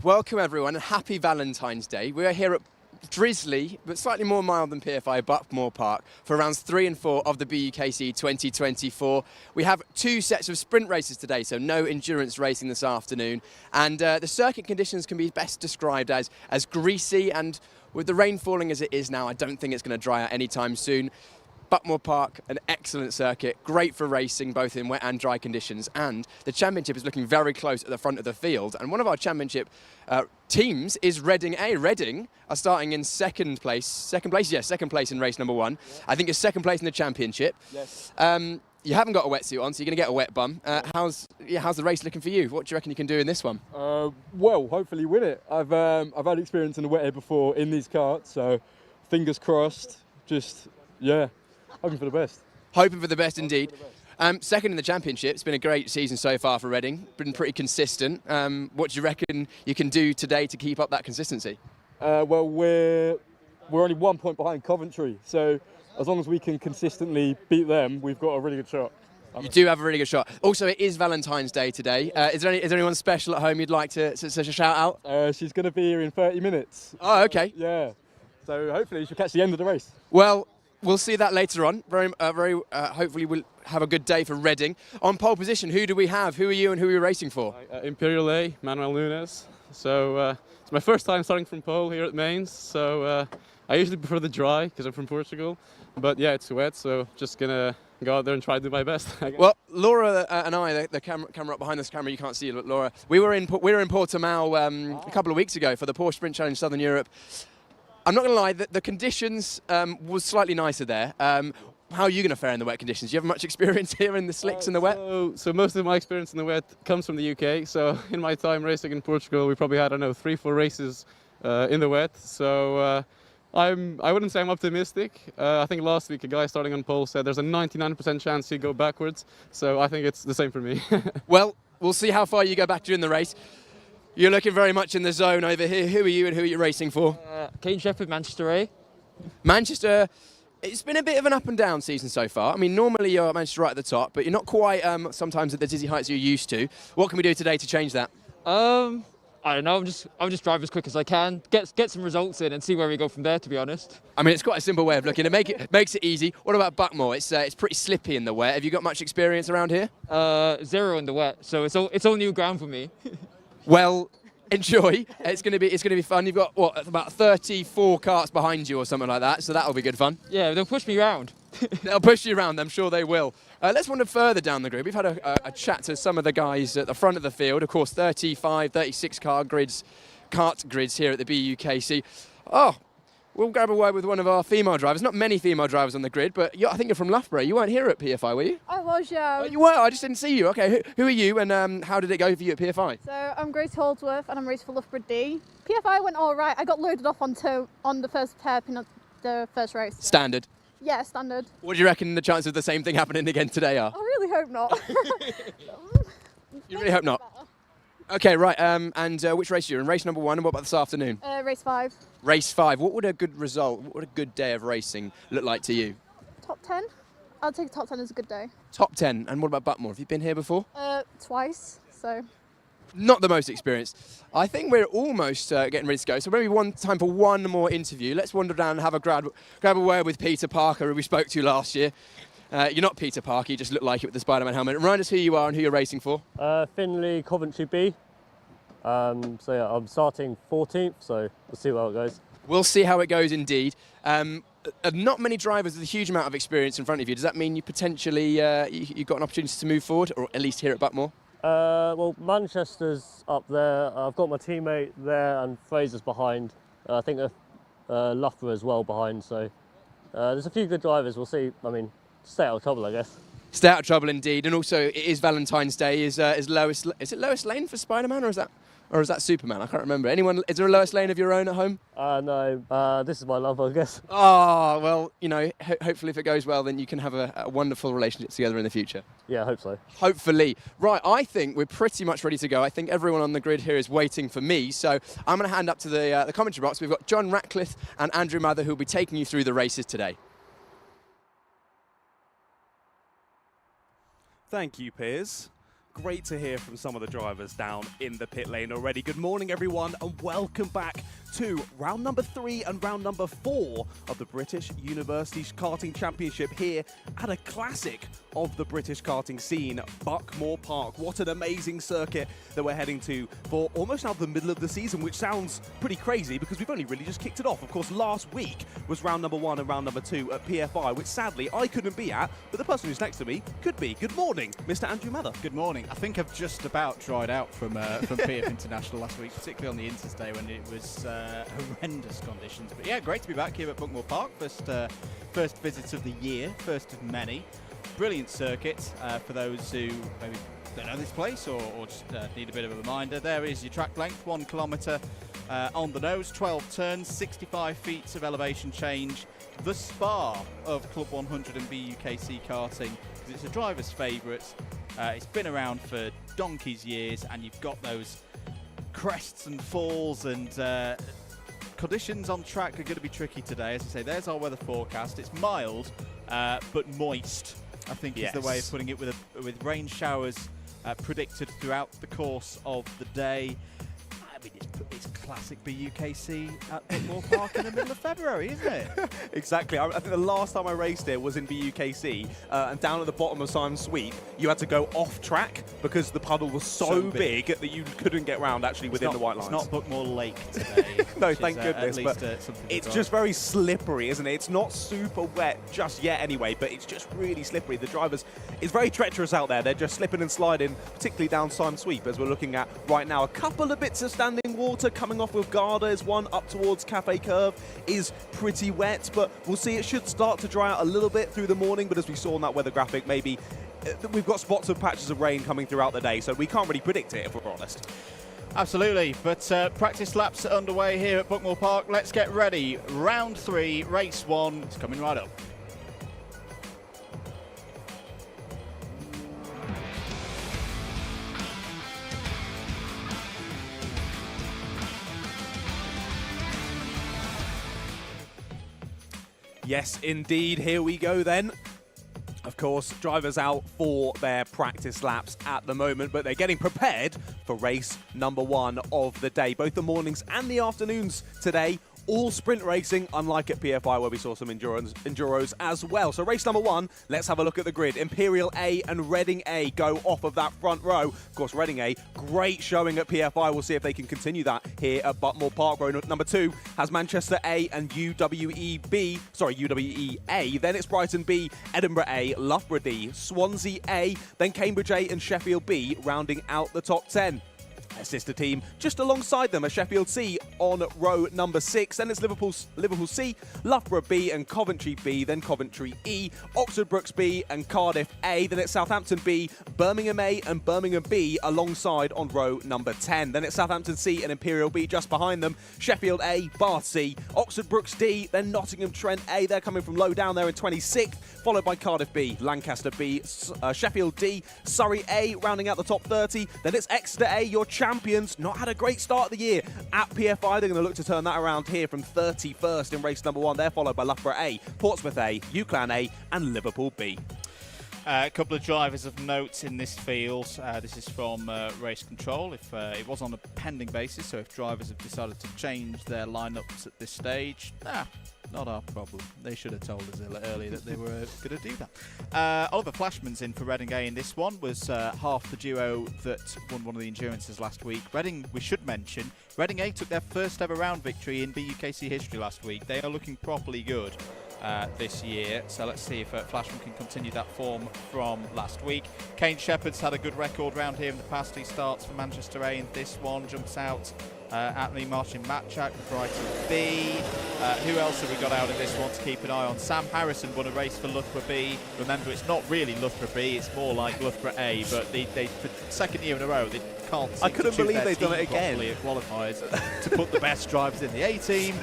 Welcome everyone and happy Valentine's Day. We are here at drizzly, but slightly more mild than PFI, Buckmore Park for rounds 3 and 4 of the BUKC 2024. We have 2 sets of sprint races today, so no endurance racing this afternoon. And the circuit conditions can be best described as greasy, and with the rain falling as it is now, I don't think it's going to dry out anytime soon. Buckmore Park, an excellent circuit, great for racing both in wet and dry conditions, and the championship is looking very close at the front of the field, and one of our championship teams is Reading A. Reading are starting in second place in race number 1. Yeah. I think it's second place in the championship. Yes. You haven't got a wetsuit on, so you're going to get a wet bum. How's the race looking for you? What do you reckon you can do in this one? Well, hopefully win it. I've had experience in the wet air before in these karts, so fingers crossed. Hoping for the best. Hoping for the best indeed. Second in the championship. It's been a great season so far for Reading. Been pretty consistent. What do you reckon you can do today to keep up that consistency? Well, we're only 1 point behind Coventry, so as long as we can consistently beat them, we've got a really good shot. You do have a really good shot. Also, it is Valentine's Day today. Is there anyone special at home you'd like to shout out? She's going to be here in 30 minutes. Oh, okay. Yeah. So hopefully she'll catch the end of the race. Well, we'll see that later on. Hopefully we'll have a good day for Reading. On pole position, who do we have? Who are you and who are you racing for? Imperial A, Manuel Nunes. So it's my first time starting from pole here at Mainz. So I usually prefer the dry because I'm from Portugal. But yeah, it's wet, so just gonna go out there and try to do my best. Well, Laura and I, the camera up behind this camera, you can't see it, Laura. We were in Portimao a couple of weeks ago for the Porsche Sprint Challenge Southern Europe. I'm not going to lie, the conditions was slightly nicer there. How are you going to fare in the wet conditions? Do you have much experience here in the slicks and the wet? So most of my experience in the wet comes from the UK. So in my time racing in Portugal, we probably had, 3-4 races in the wet. So I wouldn't say I'm optimistic. I think last week a guy starting on pole said there's a 99% chance he'd go backwards. So I think it's the same for me. Well, we'll see how far you go back during the race. You're looking very much in the zone over here. Who are you and who are you racing for? Kane Shepherd, Manchester A. Manchester, it's been a bit of an up and down season so far. I mean, normally you're at Manchester right at the top, but you're not quite sometimes at the dizzy heights you're used to. What can we do today to change that? I don't know. I'm just drive as quick as I can, get some results in, and see where we go from there. To be honest. I mean, it's quite a simple way of looking. It makes it easy. What about Buckmore? It's pretty slippy in the wet. Have you got much experience around here? 0 in the wet, so it's all new ground for me. Well, enjoy. It's going to be fun. You've got about 34 carts behind you or something like that, so that'll be good fun. Yeah, they'll push me around. They'll push you around. I'm sure they will. Let's wander further down the grid. We've had a chat to some of the guys at the front of the field. Of course, 35, 36 kart grids here at the BUKC. Oh. We'll grab a word with one of our female drivers. Not many female drivers on the grid, but I think you're from Loughborough. You weren't here at PFI, were you? I was, yeah. Oh, you were? I just didn't see you. Okay, who are you and how did it go for you at PFI? So I'm Grace Holdsworth and I'm racing for Loughborough D. PFI went all right. I got loaded off on the first hairpin of the first race. Standard? Yeah, standard. What do you reckon the chances of the same thing happening again today are? I really hope not. You really hope not? Okay, right, and which race are you in? Race number 1, and what about this afternoon? Race 5. Race 5. What would a good result, what would a good day of racing look like to you? Top 10. I'll take top 10 as a good day. Top 10, and what about Buckmore? Have you been here before? Twice, so. Not the most experienced. I think we're almost getting ready to go, so maybe time for one more interview. Let's wander down and have a grab a word with Peter Parker, who we spoke to last year. You're not Peter Parker, you just look like it with the Spider-Man helmet. Remind us who you are and who you're racing for. Finley, Coventry B. So yeah, I'm starting 14th, so we'll see how it goes. We'll see how it goes indeed. Not many drivers with a huge amount of experience in front of you. Does that mean you potentially you've got an opportunity to move forward, or at least here at Buckmore? Well, Manchester's up there. I've got my teammate there and Fraser's behind. I think Loughborough as well behind, so there's a few good drivers. We'll see. I mean, stay out of trouble, I guess. Stay out of trouble indeed, and also it is Valentine's Day. Is it Lois Lane for Spider-Man, or is that Superman? I can't remember. Is there a Lois Lane of your own at home? No. This is my love, I guess. Oh, well, hopefully if it goes well, then you can have a wonderful relationship together in the future. Yeah, I hope so. Hopefully. Right, I think we're pretty much ready to go. I think everyone on the grid here is waiting for me, so I'm going to hand up to the commentary box. We've got John Ratcliffe and Andrew Mather, who will be taking you through the races today. Thank you, Piers. great to hear from some of the drivers down in the pit lane already. Good morning, everyone, and welcome back to round number 3 and round number 4 of the British University Karting Championship here at a classic of the British karting scene, Buckmore Park. What an amazing circuit that we're heading to for almost now the middle of the season, which sounds pretty crazy because we've only really just kicked it off. Of course, last week was round number 1 and round number 2 at PFI, which sadly I couldn't be at, but the person who's next to me could be. Good morning, Mr. Andrew Mather. Good morning. I think I've just about dried out from PF International last week, particularly on the Interstate when it was horrendous conditions. But yeah, great to be back here at Buckmore Park. First visit of the year, first of many. Brilliant circuit for those who maybe don't know this place or just need a bit of a reminder. There is your track length, 1 kilometre on the nose, 12 turns, 65 feet of elevation change. The spa of Club 100 and BUKC karting, because it's a driver's favourite. It's been around for donkey's years, and you've got those crests and falls, and conditions on track are going to be tricky today. As I say, there's our weather forecast. It's mild, but moist, I think is the way of putting it, with rain showers predicted throughout the course of the day. I mean, it's classic BUKC at Buckmore Park in the middle of February, isn't it? Exactly. I think the last time I raced here was in BUKC, and down at the bottom of Simon Sweep, you had to go off track because the puddle was so big that you couldn't get round actually within the white lines. It's not Buckmore Lake today. No, thank goodness. But it's just very slippery, isn't it? It's not super wet just yet anyway, but it's just really slippery. The drivers, it's very treacherous out there. They're just slipping and sliding, particularly down Simon Sweep, as we're looking at right now. A couple of bits of standing water coming off with Garda's one up towards Cafe Curve is pretty wet, but we'll see. It should start to dry out a little bit through the morning, but as we saw in that weather graphic, maybe we've got spots of patches of rain coming throughout the day, so we can't really predict it if we're honest. Absolutely, but practice laps are underway here at Buckmore Park. Let's get ready. Round 3, race 1 is coming right up. Yes, indeed. Here we go then. Of course, drivers out for their practice laps at the moment, but they're getting prepared for race number 1 of the day. Both the mornings and the afternoons today, all sprint racing, unlike at PFI where we saw some enduros as well. So race number 1, let's have a look at the grid. Imperial A and Reading A go off of that front row. Of course, Reading A, great showing at PFI. We'll see if they can continue that here at Buckmore Park. Row number 2 has Manchester A and UWE A. Then it's Brighton B, Edinburgh A, Loughborough D, Swansea A, then Cambridge A and Sheffield B, rounding out the top 10. A sister team just alongside them, a Sheffield C on row number 6. Then it's Liverpool C, Loughborough B and Coventry B, then Coventry E, Oxford Brookes B and Cardiff A. Then it's Southampton B, Birmingham A and Birmingham B alongside on row number 10. Then it's Southampton C and Imperial B just behind them, Sheffield A, Bath C, Oxford Brookes D, then Nottingham Trent A. They're coming from low down there in 26th, followed by Cardiff B, Lancaster B, Sheffield D, Surrey A, rounding out the top 30. Then it's Exeter A, your champions, not had a great start of the year at PFI. They're going to look to turn that around here from 31st in race number 1. They're followed by Loughborough A, Portsmouth A, UCLan A and Liverpool B. A couple of drivers of note in this field. This is from race control. If it was on a pending basis, so if drivers have decided to change their lineups at this stage, not our problem. They should have told us earlier that they were going to do that. Oliver Flashman's in for Reading A in this one. Was half the duo that won one of the endurances last week. Reading, we should mention, Reading A took their first ever round victory in BUKC history last week. They are looking properly good this year, so let's see if Flashman can continue that form from last week. Kane Shepherd's had a good record round here in the past. He starts for Manchester A in this one, jumps out at the Martin Matchak for Brighton B. Who else have we got out of this one to keep an eye on? Sam Harrison won a race for Loughborough B. Remember, it's not really Loughborough B, it's more like Loughborough A, but they for second year in a row, they can't I couldn't believe they've done it again at qualifiers to put the best drivers in the A team.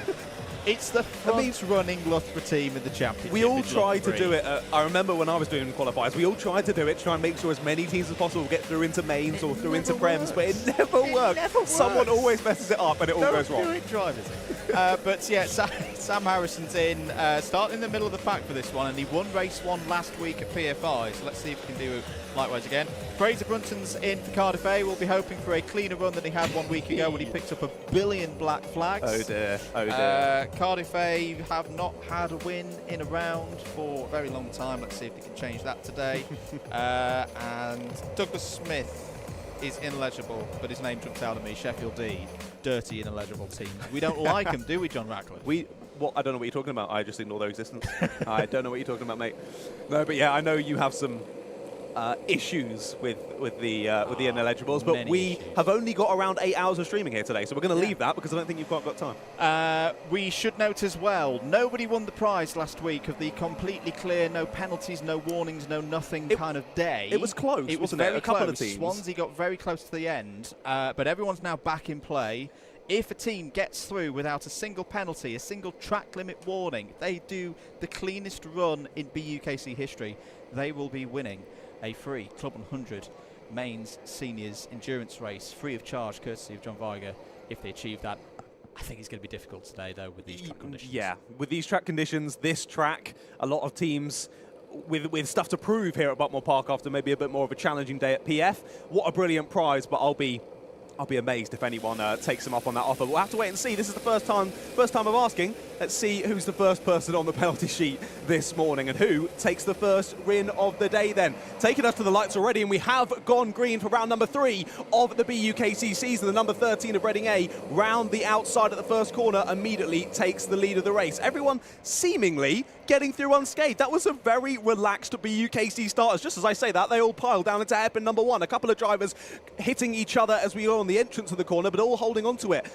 It's the front-running Loughborough team in the championship. We all tried to do it. I remember when I was doing qualifiers, we all tried to do it to try and make sure as many teams as possible get through into mains or through into prems, but it never worked. Someone always messes it up and it all goes wrong. Don't do it, drivers. But yeah, Sam Harrison's in, starting in the middle of the pack for this one, and he won race 1 last week at PFI, so let's see if he can do likewise again. Fraser Brunton's in for Cardiff A. We'll be hoping for a cleaner run than he had 1 week ago when he picked up 1 billion black flags. Oh dear, oh dear. Cardiff A have not had a win in a round for a very long time. Let's see if they can change that today. And Douglas Smith is ineligible, but his name jumps out at me. Sheffield D, dirty, ineligible teams. We don't like them, do we, John Ratcliffe? I don't know what you're talking about. I just ignore their existence. I don't know what you're talking about, mate. No, but yeah, I know you have some issues with the ineligibles, but we have only got around 8 hours of streaming here today, so we're going to leave that because I don't think you've quite got time. We should note as well, nobody won the prize last week of the completely clear, no penalties, no warnings, no nothing kind of day. It was close, it was wasn't very it? A couple close. of teams. Swansea got very close to the end, but everyone's now back in play. If a team gets through without a single penalty, a single track limit warning, they do the cleanest run in BUKC history, they will be winning a free Club 100 Mains Seniors Endurance race, free of charge, courtesy of John Viger, if they achieve that. I think it's going to be difficult today, though, with these track conditions. Yeah, with these track conditions, this track, a lot of teams with stuff to prove here at Buckmore Park after maybe a bit more of a challenging day at PF. What a brilliant prize, but I'll be amazed if anyone takes them up on that offer. We'll have to wait and see. This is the first time of asking. Let's see who's the first person on the penalty sheet this morning and who takes the first win of the day then. Taking us to the lights already, and we have gone green for round number 3 of the BUKC season. The number 13 of Reading A, round the outside at the first corner, immediately takes the lead of the race. Everyone seemingly getting through unscathed. That was a very relaxed BUKC starters. Just as I say that, they all pile down into hairpin number 1. A couple of drivers hitting each other as we are on the entrance of the corner, but all holding on to it.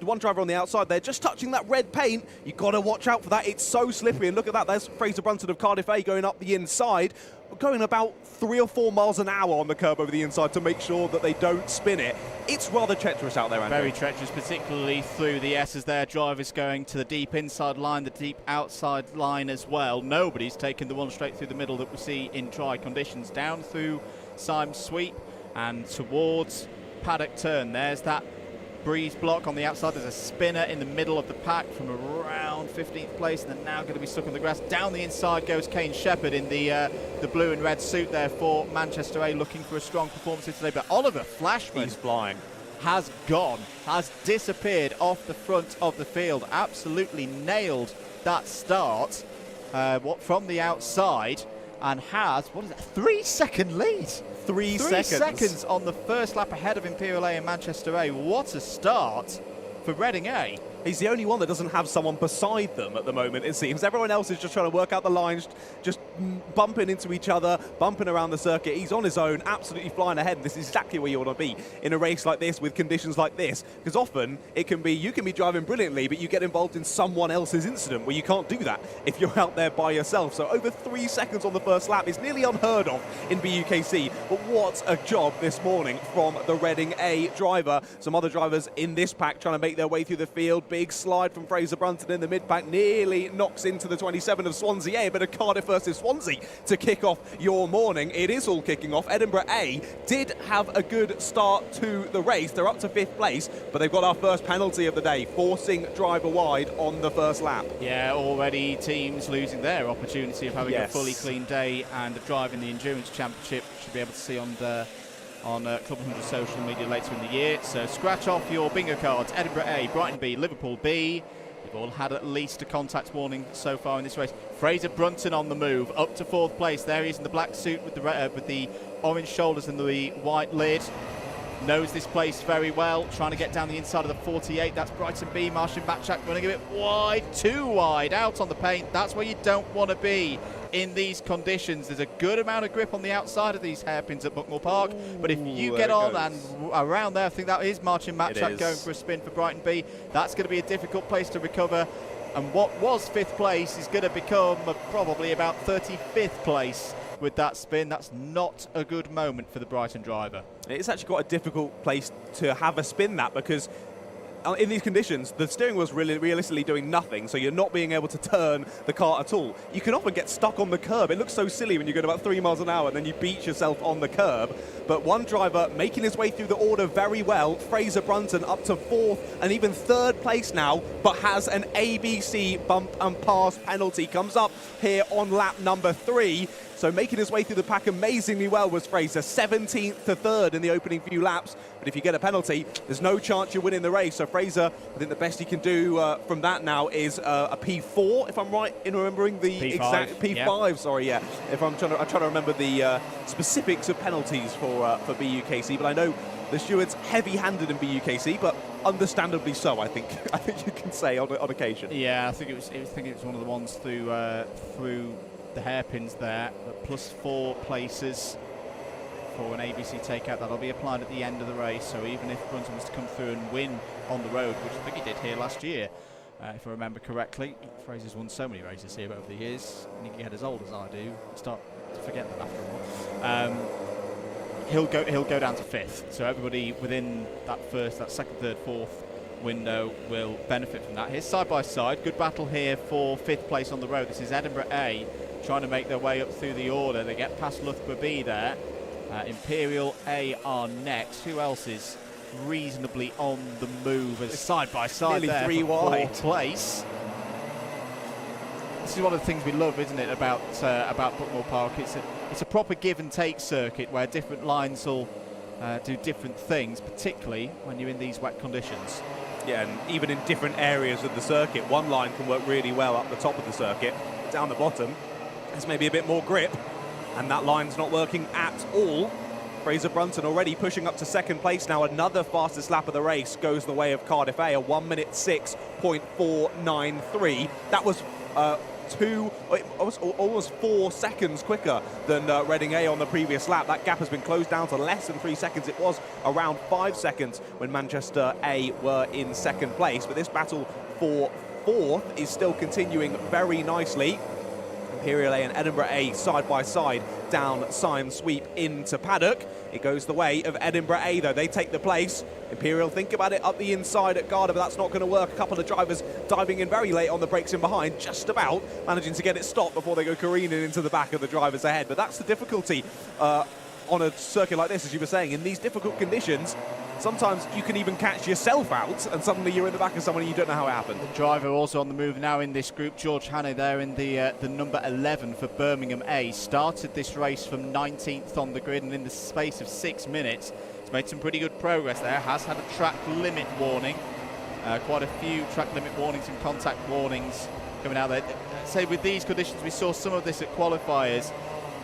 One driver on the outside there, just touching that red paint. You've got to watch out for that. It's so slippery. And look at that. There's Fraser Brunton of Cardiff A going up the inside, going about 3 or 4 miles an hour on the curb over the inside to make sure that they don't spin it. It's rather treacherous out there, Andrew. Very treacherous, particularly through the S's there. Drivers going to the deep inside line, the deep outside line as well. Nobody's taken the one straight through the middle that we see in dry conditions. Down through Symes Sweep and towards Paddock Turn. There's that breeze block on the outside. There's a spinner in the middle of the pack from around 15th place, and they're now going to be stuck on the grass. Down the inside goes Kane Shepherd in the blue and red suit there for Manchester A, looking for a strong performance today. But Oliver Flashman, he's flying, has disappeared off the front of the field. Absolutely nailed that start from the outside, and has, 3-second lead. 3 seconds on the first lap ahead of Imperial A and Manchester A. What a start for Reading A. He's the only one that doesn't have someone beside them at the moment, it seems. Everyone else is just trying to work out the lines, just bumping into each other, bumping around the circuit. He's on his own, absolutely flying ahead. And this is exactly where you want to be in a race like this with conditions like this. Because often you can be driving brilliantly, but you get involved in someone else's incident where you can't do that if you're out there by yourself. So over 3 seconds on the first lap is nearly unheard of in BUKC. But what a job this morning from the Reading A driver. Some other drivers in this pack trying to make their way through the field. Big slide from Fraser Brunton in the mid-pack, nearly knocks into the 27 of Swansea A, but a Cardiff versus Swansea to kick off your morning. It is all kicking off. Edinburgh A did have a good start to the race. They're up to 5th place, but they've got our first penalty of the day, forcing driver wide on the first lap. Yeah, already teams losing their opportunity of having a fully clean day and a drive in the Endurance Championship. Should be able to see on Club 100 social media later in the year. So scratch off your bingo cards. Edinburgh A, Brighton B, Liverpool B. They've all had at least a contact warning so far in this race. Fraser Brunton on the move, up to 4th place. There he is in the black suit with the orange shoulders and the white lid. Knows this place very well, trying to get down the inside of the 48. That's Brighton B. Martian Batchak running a bit wide, too wide, out on the paint. That's where you don't want to be in these conditions. There's a good amount of grip on the outside of these hairpins at Buckmore Park, but if you get on and around there, I think that is Martian Batchak going for a spin for Brighton B. That's going to be a difficult place to recover, and what was 5th place is going to become probably about 35th place with that spin. That's not a good moment for the Brighton driver. It's actually quite a difficult place to have a spin that, because in these conditions, the steering wheel's really realistically doing nothing, so you're not being able to turn the car at all. You can often get stuck on the curb. It looks so silly when you go about 3 miles an hour and then you beat yourself on the curb. But one driver making his way through the order very well, Fraser Brunton up to 4th and even 3rd place now, but has an ABC bump and pass penalty. Comes up here on lap number 3. So making his way through the pack amazingly well was Fraser, 17th to 3rd in the opening few laps. But if you get a penalty, there's no chance you're winning the race. So Fraser, I think the best he can do from that now is a P4, if I'm right in remembering the P5, exact P5. Yeah. Sorry, yeah. If I'm trying to remember the specifics of penalties for BUKC, but I know the stewards heavy-handed in BUKC, but understandably so. I think you can say on occasion. Yeah, I think it was one of the ones through the hairpins there, but +4 places for an ABC takeout. That'll be applied at the end of the race, so even if Brunton was to come through and win on the road, which I think he did here last year, if I remember correctly. Fraser's won so many races here over the years, and he can get as old as I do, start to forget them after a while. He'll go down to 5th, so everybody within that 2nd, 3rd, 4th window will benefit from that. Here's side by side, good battle here for 5th place on the road. This is Edinburgh A trying to make their way up through the order. They get past Loughborough B there. Imperial A are next. Who else is reasonably on the move as side by side there 3 for wide 4th place? This is one of the things we love, isn't it, about Buckmore Park? It's a proper give and take circuit where different lines will do different things, particularly when you're in these wet conditions. Yeah, and even in different areas of the circuit, one line can work really well up the top of the circuit. Down the bottom, there's maybe a bit more grip, and that line's not working at all. Fraser Brunton already pushing up to 2nd place now. Another fastest lap of the race goes the way of Cardiff A, a 1:06.493. That was almost 4 seconds quicker than Reading A on the previous lap. That gap has been closed down to less than 3 seconds. It was around 5 seconds when Manchester A were in 2nd place. But this battle for 4th is still continuing very nicely. Imperial A and Edinburgh A side by side down Sime Sweep into paddock. It goes the way of Edinburgh A though. They take the place. Imperial think about it up the inside at Garda, but that's not going to work. A couple of drivers diving in very late on the brakes in behind, just about managing to get it stopped before they go careening into the back of the drivers ahead. But that's the difficulty on a circuit like this, as you were saying. In these difficult conditions, sometimes you can even catch yourself out and suddenly you're in the back of someone and you don't know how it happened. The driver also on the move now in this group, George Hannay there in the number 11 for Birmingham A. Started this race from 19th on the grid, and in the space of 6 minutes has made some pretty good progress there. Has had a track limit warning, quite a few track limit warnings and contact warnings coming out there. Say with these conditions, we saw some of this at qualifiers.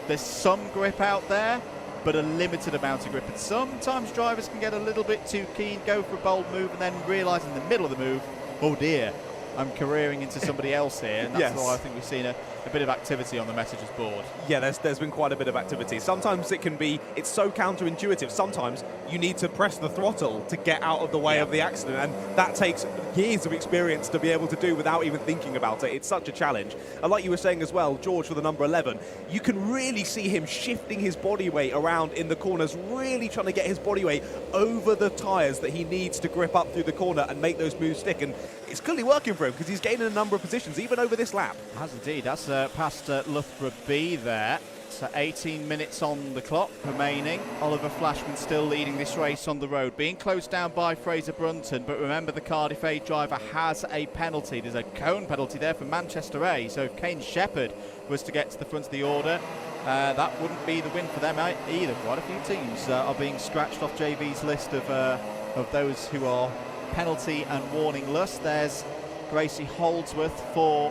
There's some grip out there, but a limited amount of grip. And sometimes drivers can get a little bit too keen, go for a bold move, and then realise in the middle of the move, oh dear, I'm careering into somebody else here. And that's why I think we've seen a bit of activity on the messages board. Yeah, there's been quite a bit of activity. Sometimes it's so counterintuitive. Sometimes you need to press the throttle to get out of the way of the accident, and that takes years of experience to be able to do without even thinking about it. It's such a challenge. And like you were saying as well, George, for the number 11, you can really see him shifting his body weight around in the corners, really trying to get his body weight over the tyres that he needs to grip up through the corner and make those moves stick. And it's clearly working for him because he's gaining a number of positions, even over this lap. Has indeed. That's past Loughborough B there. So 18 minutes on the clock remaining. Oliver Flashman still leading this race on the road, being closed down by Fraser Brunton. But remember, the Cardiff A driver has a penalty. There's a cone penalty there for Manchester A. So if Kane Shepherd was to get to the front of the order, that wouldn't be the win for them either. Quite a few teams are being scratched off JV's list of those who are penalty and warning-less. There's Gracie Holdsworth for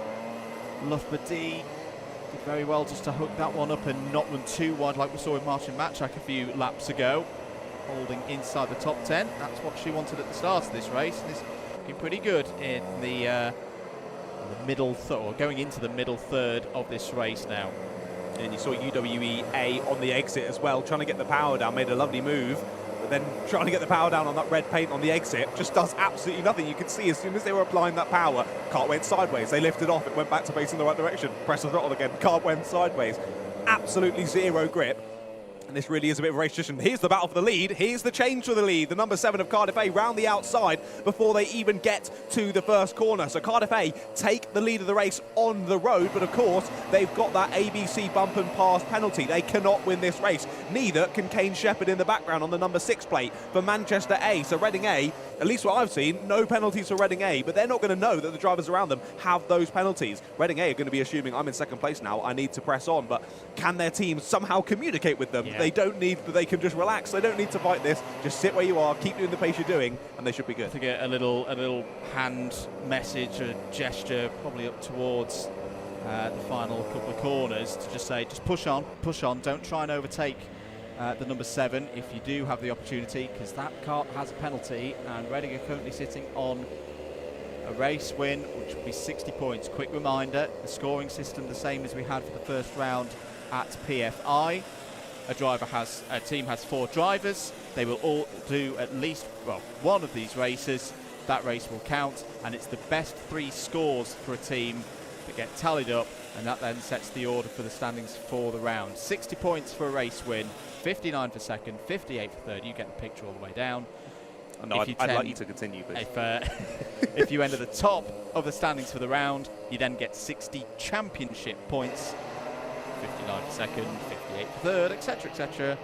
Loughborough D. Did very well just to hook that one up and not run too wide like we saw with Martin Matchak a few laps ago. Holding inside the top 10. That's what she wanted at the start of this race, and is looking pretty good in the middle or going into the middle third of this race now. And you saw UWE A on the exit as well, trying to get the power down, made a lovely move. But then trying to get the power down on that red paint on the exit just does absolutely nothing. You could see as soon as they were applying that power, kart went sideways. They lifted off, it went back to facing the right direction. Press the throttle again, kart went sideways. Absolutely zero grip. And this really is a bit of a race tradition. Here's the battle for the lead. Here's the change for the lead. The number 7 of Cardiff A round the outside before they even get to the first corner. So Cardiff A take the lead of the race on the road, but of course they've got that ABC bump and pass penalty. They cannot win this race. Neither can Kane Shepherd in the background on the number 6 plate for Manchester A. So Reading A, at least what I've seen, no penalties for Reading A, but they're not going to know that the drivers around them have those penalties. Reading A are going to be assuming I'm in second place now, I need to press on, but can their team somehow communicate with them? Yeah. They don't need, they can just relax. They don't need to fight this. Just sit where you are, keep doing the pace you're doing, and they should be good. To get a little hand message or gesture, probably up towards the final couple of corners, to just say, just push on, don't try and overtake the number 7 if you do have the opportunity, because that kart has a penalty, and Reading are currently sitting on a race win, which will be 60 points. Quick reminder, the scoring system the same as we had for the first round at PFI. A team has 4 drivers. They will all do at least, well, one of these races. That race will count, and it's the best 3 scores for a team that get tallied up, and that then sets the order for the standings for the round. 60 points for a race win, 59 for second, 58 for third. You get the picture all the way down. No, I'd like you to continue, but if you end at the top of the standings for the round, you then get 60 championship points, 59 for second, 58 for third, etc., etc.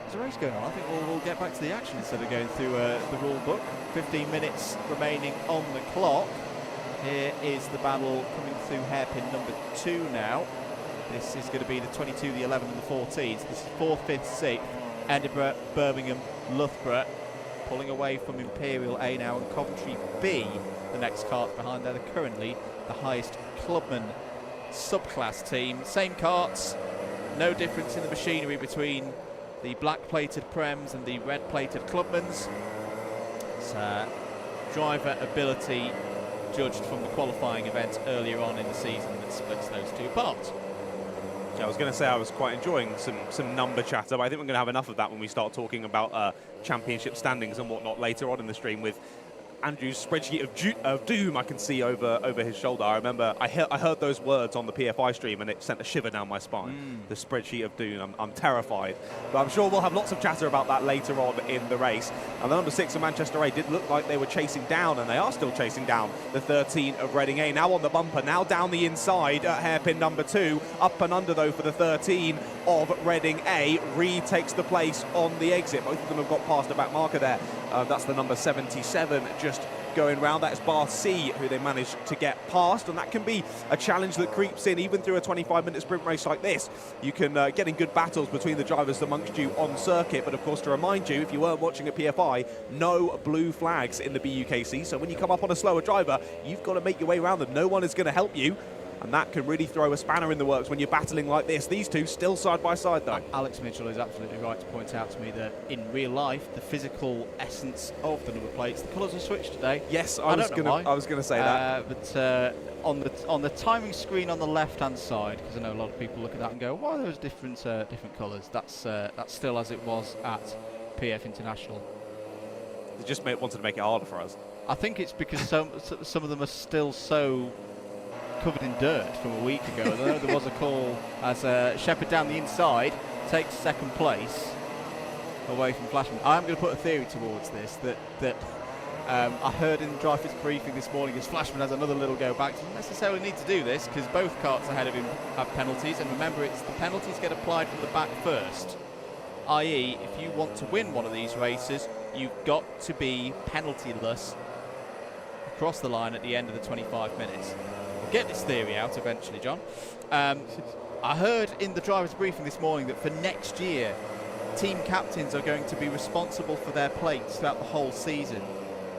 There's a race going on. I think we'll get back to the action instead of going through the rule book. 15 minutes remaining on the clock. Here is the battle coming through hairpin number 2 now. This is going to be the 22, the 11 and the 14s. This is 4th, 5th, 6th, Edinburgh, Birmingham, Loughborough. Pulling away from Imperial A now, and Coventry B, the next kart behind there. They're currently the highest clubman subclass team. Same karts, no difference in the machinery between the black-plated Prems and the red-plated clubmans. It's driver ability judged from the qualifying event earlier on in the season that splits those two apart. I was going to say I was quite enjoying some number chatter, but I think we're going to have enough of that when we start talking about championship standings and whatnot later on in the stream with Andrew's spreadsheet of doom I can see over his shoulder. I remember I heard those words on the PFI stream and it sent a shiver down my spine. The spreadsheet of doom. I'm terrified. But I'm sure we'll have lots of chatter about that later on in the race. And the number 6 of Manchester A did look like they were chasing down, and they are still chasing down the 13 of Reading A. Now on the bumper, now down the inside at hairpin number 2. Up and under though for the 13 of Reading A. Reed takes the place on the exit. Both of them have got past the back marker there. That's the number 77 just going round. That is Bar C who they managed to get past, and that can be a challenge that creeps in even through a 25-minute sprint race like this. You can get in good battles between the drivers amongst you on circuit, but of course to remind you, if you weren't watching at PFI, no blue flags in the BUKC, so when you come up on a slower driver, you've got to make your way around them. No one is going to help you. And that can really throw a spanner in the works when you're battling like this. These two still side by side, though. Alex Mitchell is absolutely right to point out to me that in real life, the physical essence of the number plates, the colours are switched today. Yes, I was going to say that. But on the timing screen on the left-hand side, because I know a lot of people look at that and go, "Why are those different colours?" That's still as it was at PF International. They just wanted to make it harder for us. I think it's because some of them are still so covered in dirt from a week ago. I know there was a call as Shepherd down the inside takes second place away from Flashman. I'm going to put a theory towards this that I heard in the driver's briefing this morning as Flashman has another little go back. Doesn't necessarily need to do this because both karts ahead of him have penalties, and remember, it's the penalties get applied from the back first. I.e., if you want to win one of these races, you've got to be penaltyless across the line at the end of the 25 minutes. Get this theory out eventually, John. I heard in the driver's briefing this morning that for next year, team captains are going to be responsible for their plates throughout the whole season,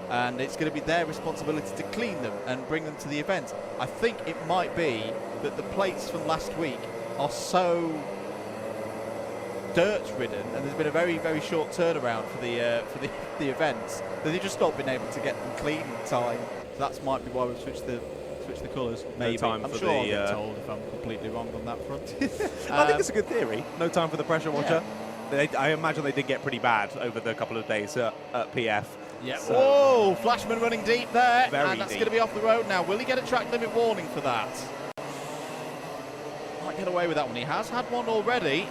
and it's going to be their responsibility to clean them and bring them to the event. I think it might be that the plates from last week are so dirt-ridden, and there's been a very, very short turnaround for the events that they've just not been able to get them clean in time. So that might be why we've switched the colours. Maybe. No time I'm for sure I'll the, get told if I'm completely wrong on that front. I think it's a good theory. No time for the pressure washer. Yeah. I imagine they did get pretty bad over the couple of days at PF. Yeah. So. Whoa! Flashman running deep there, and that's deep. going to be off the road now. Will he get a track limit warning for that? Might get away with that one. He has had one already.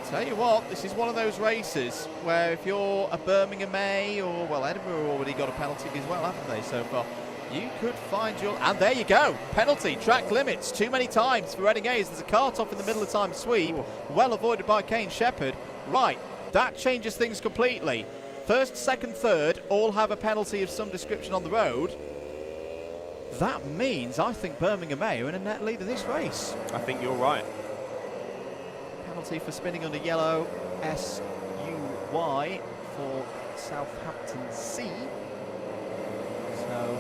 Tell you what, this is one of those races where if you're a Birmingham A or, well, Edinburgh already got a penalty as well, haven't they, so far? You could find your... And there you go. Penalty, track limits, too many times for Reading A's. There's a cart off in the middle of time sweep. Well avoided by Kane Shepherd. Right, that changes things completely. First, second, third all have a penalty of some description on the road. That means I think Birmingham A are in a net lead of this race. I think you're right. Penalty for spinning under yellow, SUY for Southampton C. So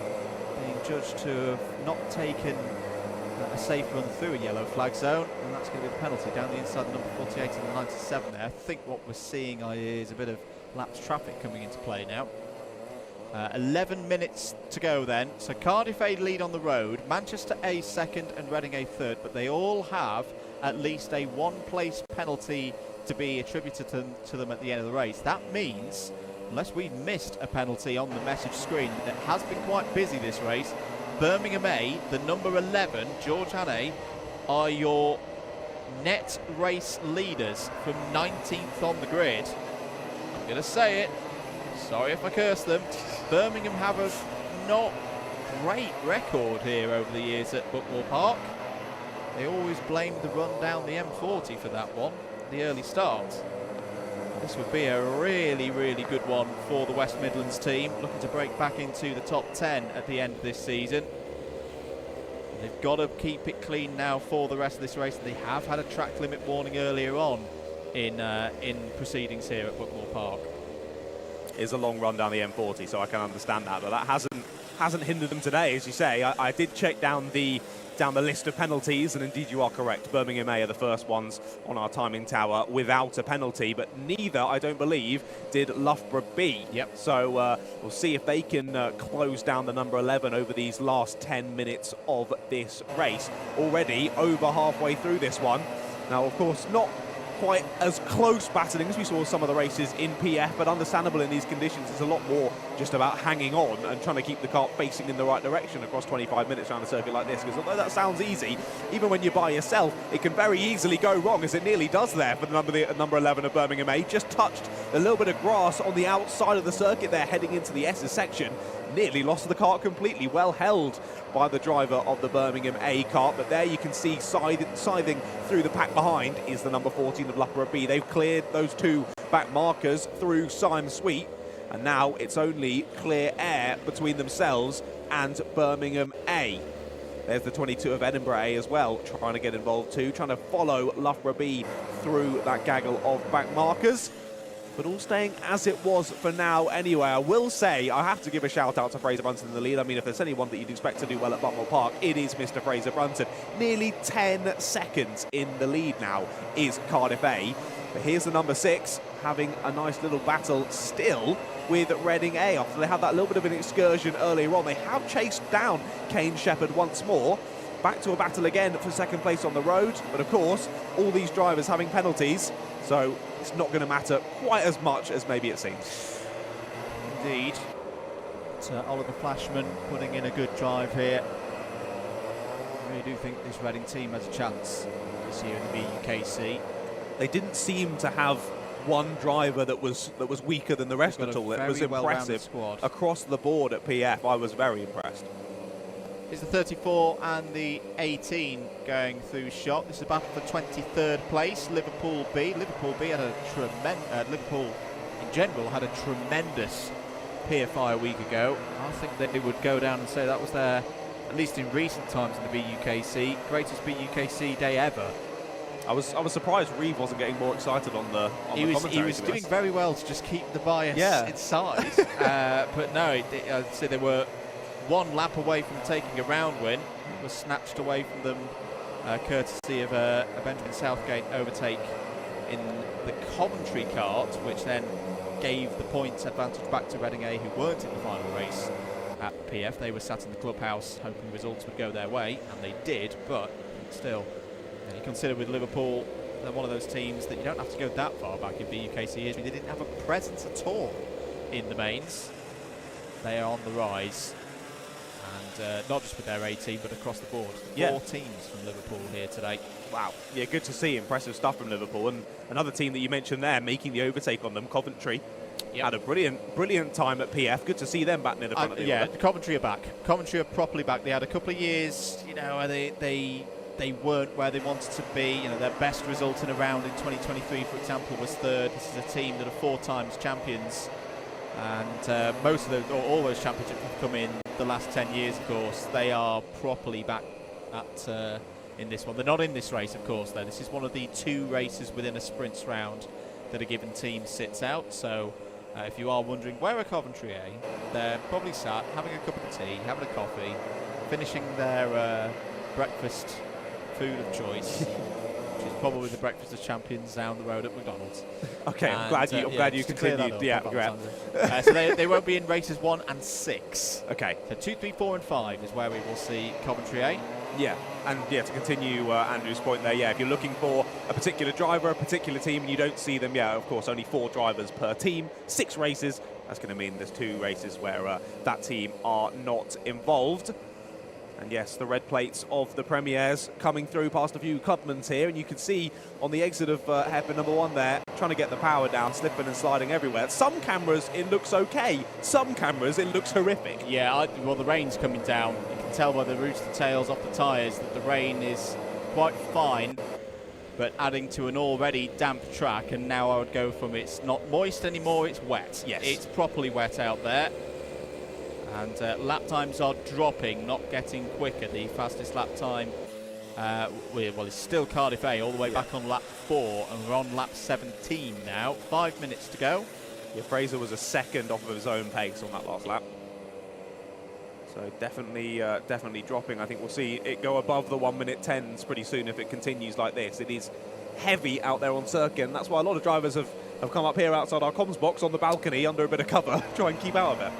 being judged to have not taken a safe run through a yellow flag zone, and that's going to be the penalty down the inside of number 48 and the 97 there. I think what we're seeing is a bit of lapsed traffic coming into play now. 11 minutes to go then. So Cardiff A lead on the road, Manchester A second and Reading A third, but they all have at least a one-place penalty to be attributed to them at the end of the race. That means, unless we've missed a penalty on the message screen, that has been quite busy this race, Birmingham A, the number 11, George Hannay, are your net race leaders from 19th on the grid. I'm going to say it. Sorry if I curse them. Birmingham have a not great record here over the years at Buckmore Park. They always blamed the run down the M40 for that one, the early start. This would be a really, really good one for the West Midlands team, looking to break back into the top 10 at the end of this season. They've got to keep it clean now for the rest of this race. They have had a track limit warning earlier on in proceedings here at Buckmore Park. Is a long run down the M40, so I can understand that, but that hasn't hindered them today, as you say. I did check down the list of penalties, and indeed you are correct. Birmingham A are the first ones on our timing tower without a penalty, but neither, I don't believe, did Loughborough B. Yep. So we'll see if they can close down the number 11 over these last 10 minutes of this race. Already over halfway through this one. Now, of course, not quite as close battling as we saw some of the races in PF, but understandable in these conditions. It's a lot more just about hanging on and trying to keep the kart facing in the right direction across 25 minutes around a circuit like this, because although that sounds easy, even when you're by yourself, it can very easily go wrong, as it nearly does there for the number 11 of Birmingham A. Just touched a little bit of grass on the outside of the circuit there, heading into the S's section. Nearly lost the kart completely. Well held by the driver of the Birmingham A kart, but there you can see scything through the pack behind is the number 14 of Loughborough B. They've cleared those two back markers through Syme Sweet, and now it's only clear air between themselves and Birmingham A. There's the 22 of Edinburgh A as well, trying to get involved too, trying to follow Loughborough B through that gaggle of back markers. But all staying as it was for now anyway. I will say, I have to give a shout out to Fraser Brunton in the lead. I mean, if there's anyone that you'd expect to do well at Buckmore Park, it is Mr. Fraser Brunton. Nearly 10 seconds in the lead now is Cardiff A. But here's the number 6, having a nice little battle still with Reading A. After they had that little bit of an excursion earlier on, they have chased down Kane Shepherd once more. Back to a battle again for second place on the road. But of course, all these drivers having penalties, so it's not going to matter quite as much as maybe it seems. Indeed. Oliver Flashman putting in a good drive here. I really do think this Reading team has a chance this year in the BUKC. They didn't seem to have one driver that was weaker than the rest at all. It was impressive across the board at PF. I was very impressed. Is the 34 and the 18 going through shot. This is a battle for 23rd place. Liverpool B. Liverpool B had a Liverpool in general had a tremendous PFI a week ago. I think that they would go down and say that was their, at least in recent times in the BUKC, greatest BUKC day ever. I was surprised Reeve wasn't getting more excited on the commentary. He was doing very well to just keep the bias inside. But no, I'd say they were one lap away from taking a round win. It was snatched away from them courtesy of a Benjamin Southgate overtake in the Coventry kart, which then gave the points advantage back to Reading A, who weren't in the final race at PF. They were sat in the clubhouse hoping results would go their way, and they did, but still, you consider with Liverpool, they're one of those teams that you don't have to go that far back in BUKC history. They didn't have a presence at all in the mains. They are on the rise. And not just with their A team, but across the board. Yeah. 4 teams from Liverpool here today. Wow, yeah, good to see. Impressive stuff from Liverpool. And another team that you mentioned there, making the overtake on them, Coventry. Yep. Had a brilliant time at PF. Good to see them back near the front of the Yeah, order. Coventry are back. Coventry are properly back. They had a couple of years, where they weren't where they wanted to be. Their best result in a round in 2023, for example, was 3rd. This is a team that are 4 times champions, and most of those, or all those championships have come in the last 10 years. Of course, they are properly back at in this one. They're not in this race, of course. Though this is one of the 2 races within a sprints round that a given team sits out. So. If you are wondering where are Coventry A, they're probably sat having a cup of tea, having a coffee, finishing their breakfast food of choice, which is probably the breakfast of champions down the road at McDonald's. Okay, I'm glad you continued. Yeah, great. So they won't be in races 1 and 6. Okay. So 2, 3, 4 and 5 is where we will see Coventry A. Yeah, and to continue Andrew's point there, if you're looking for a particular driver, a particular team, and you don't see them, of course, only 4 drivers per team, 6 races. That's going to mean there's 2 races where that team are not involved. And yes, the red plates of the Premiers coming through past a few Clubmans here, and you can see on the exit of hairpin number 1 there, trying to get the power down, slipping and sliding everywhere. Some cameras, it looks okay. Some cameras, it looks horrific. Yeah, well, the rain's coming down. You can tell by the roots and tails off the tyres that the rain is quite fine, but adding to an already damp track, and now I would go from it's not moist anymore, it's wet. Yes. It's properly wet out there. And lap times are dropping, not getting quicker. The fastest lap time, it's still Cardiff A, all the way back on lap 4, and we're on lap 17 now. 5 minutes to go. Yeah, Fraser was a second off of his own pace on that last lap. So definitely dropping. I think we'll see it go above the 1:10s pretty soon if it continues like this. It is heavy out there on circuit, and that's why a lot of drivers have come up here outside our comms box on the balcony under a bit of cover, try and keep out of it.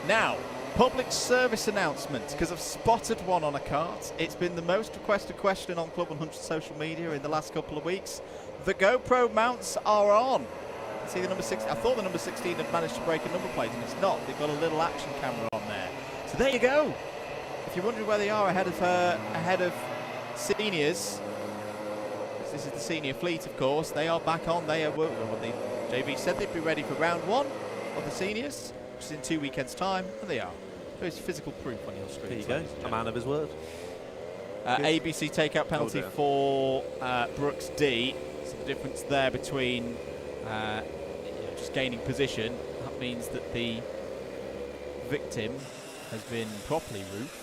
Now, public service announcement, because I've spotted one on a kart. It's been the most requested question on Club 100 social media in the last couple of weeks. The GoPro mounts are on. See the number 16. I thought the number 16 had managed to break a number plate, and it's not. They've got a little action camera on there. So there you go. If you're wondering where they are ahead of seniors, this is the senior fleet, of course. They are back on. They are. Well, the JV said they'd be ready for round 1 of the seniors, which is in 2 weekends' time, and they are. There's physical proof on your screen. There you go, a man of his word. ABC takeout penalty for Brooks D. So the difference there between just gaining position, that means that the victim has been properly roofed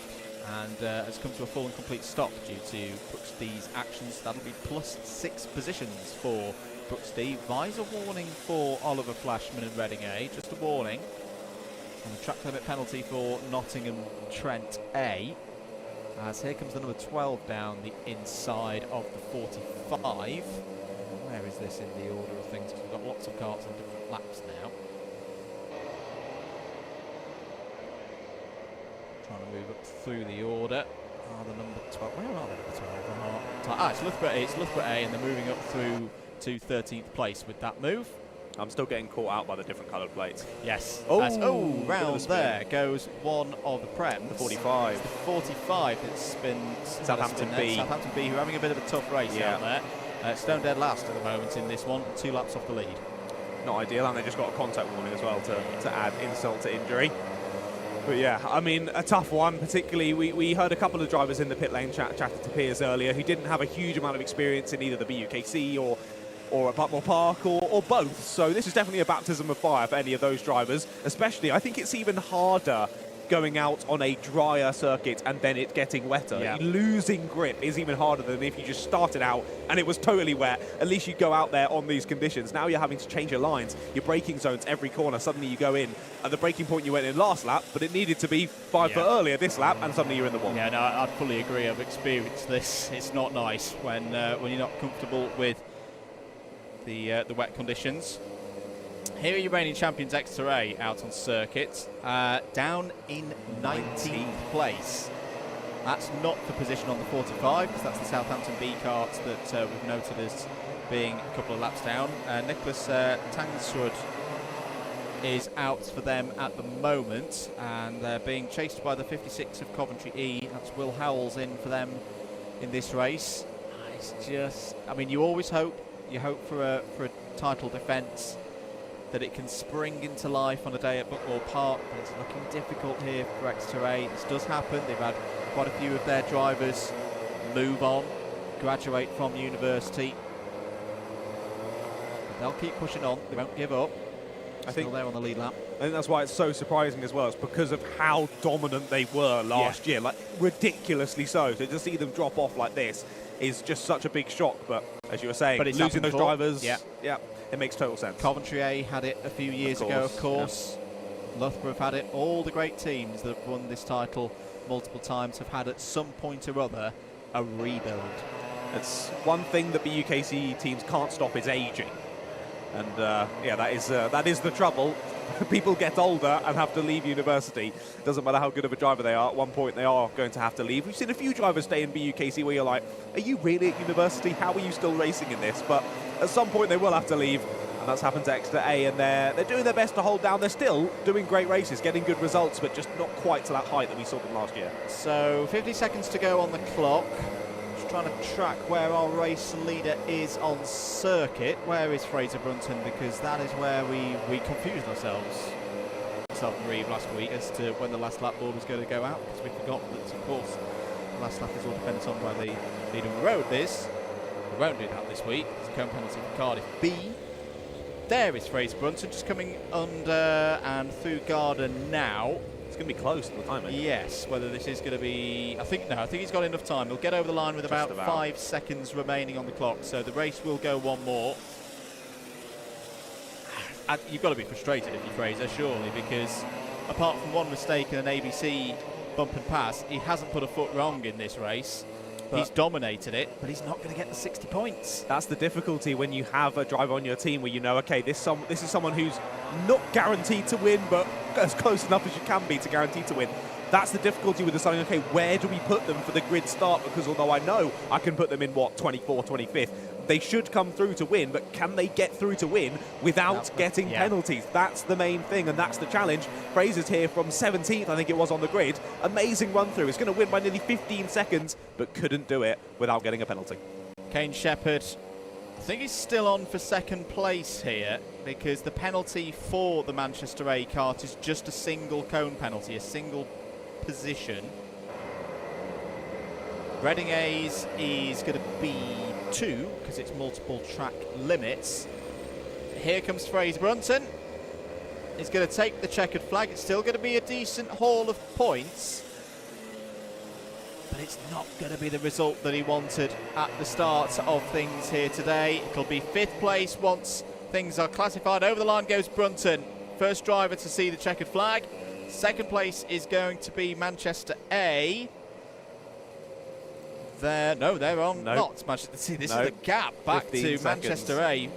and has come to a full and complete stop due to Brooks D's actions. That'll be +6 positions for Brooks D. Visor warning for Oliver Flashman and Reading A, just a warning. And a track limit penalty for Nottingham Trent A. As here comes the number 12 down the inside of the 45. Where is this in the order of things? Because we've got lots of carts on different laps now. Trying to move up through the order. The number 12. Where are the number 12? It's Loughborough A, and they're moving up through to 13th place with that move. I'm still getting caught out by the different coloured plates. Yes. Round there goes one of the Prems. The 45. It's the 45 that's been Southampton B. Southampton B, who are having a bit of a tough race out there. Stone dead last at the moment in this one, 2 laps off the lead. Not ideal, and they just got a contact warning as well to add insult to injury. But yeah, I mean, a tough one, particularly. We heard a couple of drivers in the pit lane chatted to Piers earlier who didn't have a huge amount of experience in either the BUKC or at Buckmore Park or both. So this is definitely a baptism of fire for any of those drivers, especially. I think it's even harder going out on a drier circuit and then it getting wetter. Yeah. Losing grip is even harder than if you just started out and it was totally wet. At least you go out there on these conditions. Now you're having to change your lines, your braking zones every corner. Suddenly you go in at the braking point you went in last lap, but it needed to be 5 foot earlier this lap, and suddenly you're in the wall. Yeah, no, I'd fully agree. I've experienced this. It's not nice when you're not comfortable with the wet conditions. Here are your reigning champions Exeter A out on circuit, down in 19th place. That's not the position on the 45, because that's the Southampton B kart that we've noted as being a couple of laps down. Nicholas Tangsrud is out for them at the moment, and they're being chased by the 56 of Coventry E. That's Will Howells in for them in this race. It's just, I mean, you always hope, for a title defence, that it can spring into life on a day at Buckmore Park, but it's looking difficult here for Exeter A. This does happen. They've had quite a few of their drivers move on, graduate from university. But they'll keep pushing on. They won't give up. I think they're on the lead lap. I think that's why it's so surprising as well. It's because of how dominant they were last year, like ridiculously so. So to see them drop off like this is just such a big shock. But as you were saying, losing those drivers, yeah, it makes total sense. Coventry A had it a few years ago, of course. Yeah. Loughborough have had it. All the great teams that have won this title multiple times have had at some point or other a rebuild. It's one thing that BUKC teams can't stop is aging. And yeah, that is the trouble. People get older and have to leave university. Doesn't matter how good of a driver they are, at one point they are going to have to leave. We've seen a few drivers stay in BUKC where you're like, are you really at university? How are you still racing in this? But at some point they will have to leave, and that's happened to Exeter A, and they're doing their best to hold down. They're still doing great races, getting good results, but just not quite to that height that we saw them last year. So 50 seconds to go on the clock. Trying to track where our race leader is on circuit. Where is Fraser Brunton? Because that is where we confused ourselves, myself and Reeve, last week as to when the last lap board was going to go out, because we forgot that, of course, the last lap is all dependent on where the leader on the road is. We won't do that this week. It's a cone penalty for Cardiff B. There is Fraser Brunton just coming under and through Gardner now. It's going to be close at the time, maybe. Yes, whether this is going to be... I think he's got enough time. He'll get over the line with about 5 seconds remaining on the clock, so the race will go one more. And you've got to be frustrated if you're Fraser, surely, because apart from one mistake and an ABC bump and pass, he hasn't put a foot wrong in this race. He's dominated it, but he's not going to get the 60 points. That's the difficulty when you have a driver on your team where you know, okay, this is someone who's not guaranteed to win, but as close enough as you can be to guarantee to win. That's the difficulty with deciding, okay, where do we put them for the grid start? Because although I know I can put them in, 24th, 25th, they should come through to win, but can they get through to win without getting penalties? That's the main thing, and that's the challenge. Fraser's here from 17th, I think it was, on the grid. Amazing run through. He's going to win by nearly 15 seconds, but couldn't do it without getting a penalty. Kane Shepherd, I think he's still on for second place here, because the penalty for the Manchester A kart is just a single cone penalty, a single position. Reading A's is going to be 2 because it's multiple track limits. Here comes Fraser Brunton. He's going to take the checkered flag. It's still going to be a decent haul of points, but it's not going to be the result that he wanted at the start of things here today. It'll be 5th place once things are classified. Over the line goes Brunton, first driver to see the checkered flag. Second place is going to be Manchester A. They're on not Manchester C. This is the gap back to Manchester A.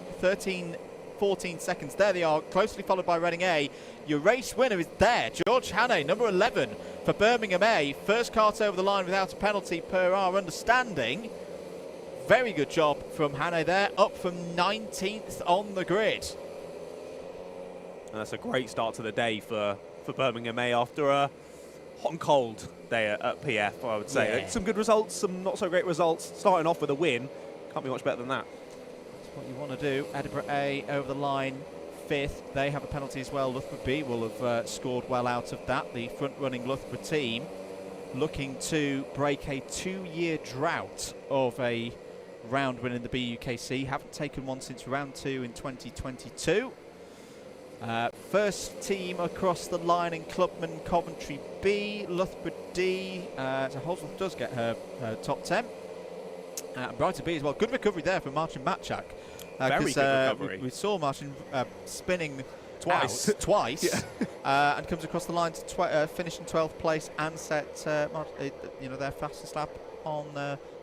14 seconds. There they are, closely followed by Reading A. Your race winner is there, George Hannay, number 11 for Birmingham A. First kart over the line without a penalty per our understanding. Very good job from Hannay there, up from 19th on the grid. And that's a great start to the day for Birmingham A after a hot and cold day at PF, I would say. Yeah. Some good results, some not so great results. Starting off with a win, can't be much better than that. That's what you want to do. Edinburgh A over the line, 5th. They have a penalty as well. Loughborough B will have scored well out of that. The front-running Loughborough team looking to break a 2-year drought of a round win in the BUKC. Haven't taken one since round 2 in 2022. First team across the line in Clubman, Coventry B, Loughborough D. So Holsworth does get her top 10. Brighton B as well. Good recovery there from Martin Matchak. Very good recovery. We saw Martin spinning twice, and comes across the line to finish in 12th place and set their fastest lap on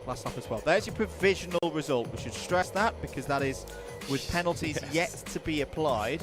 last lap as well. There's your provisional result. We should stress that because that is with penalties yet to be applied.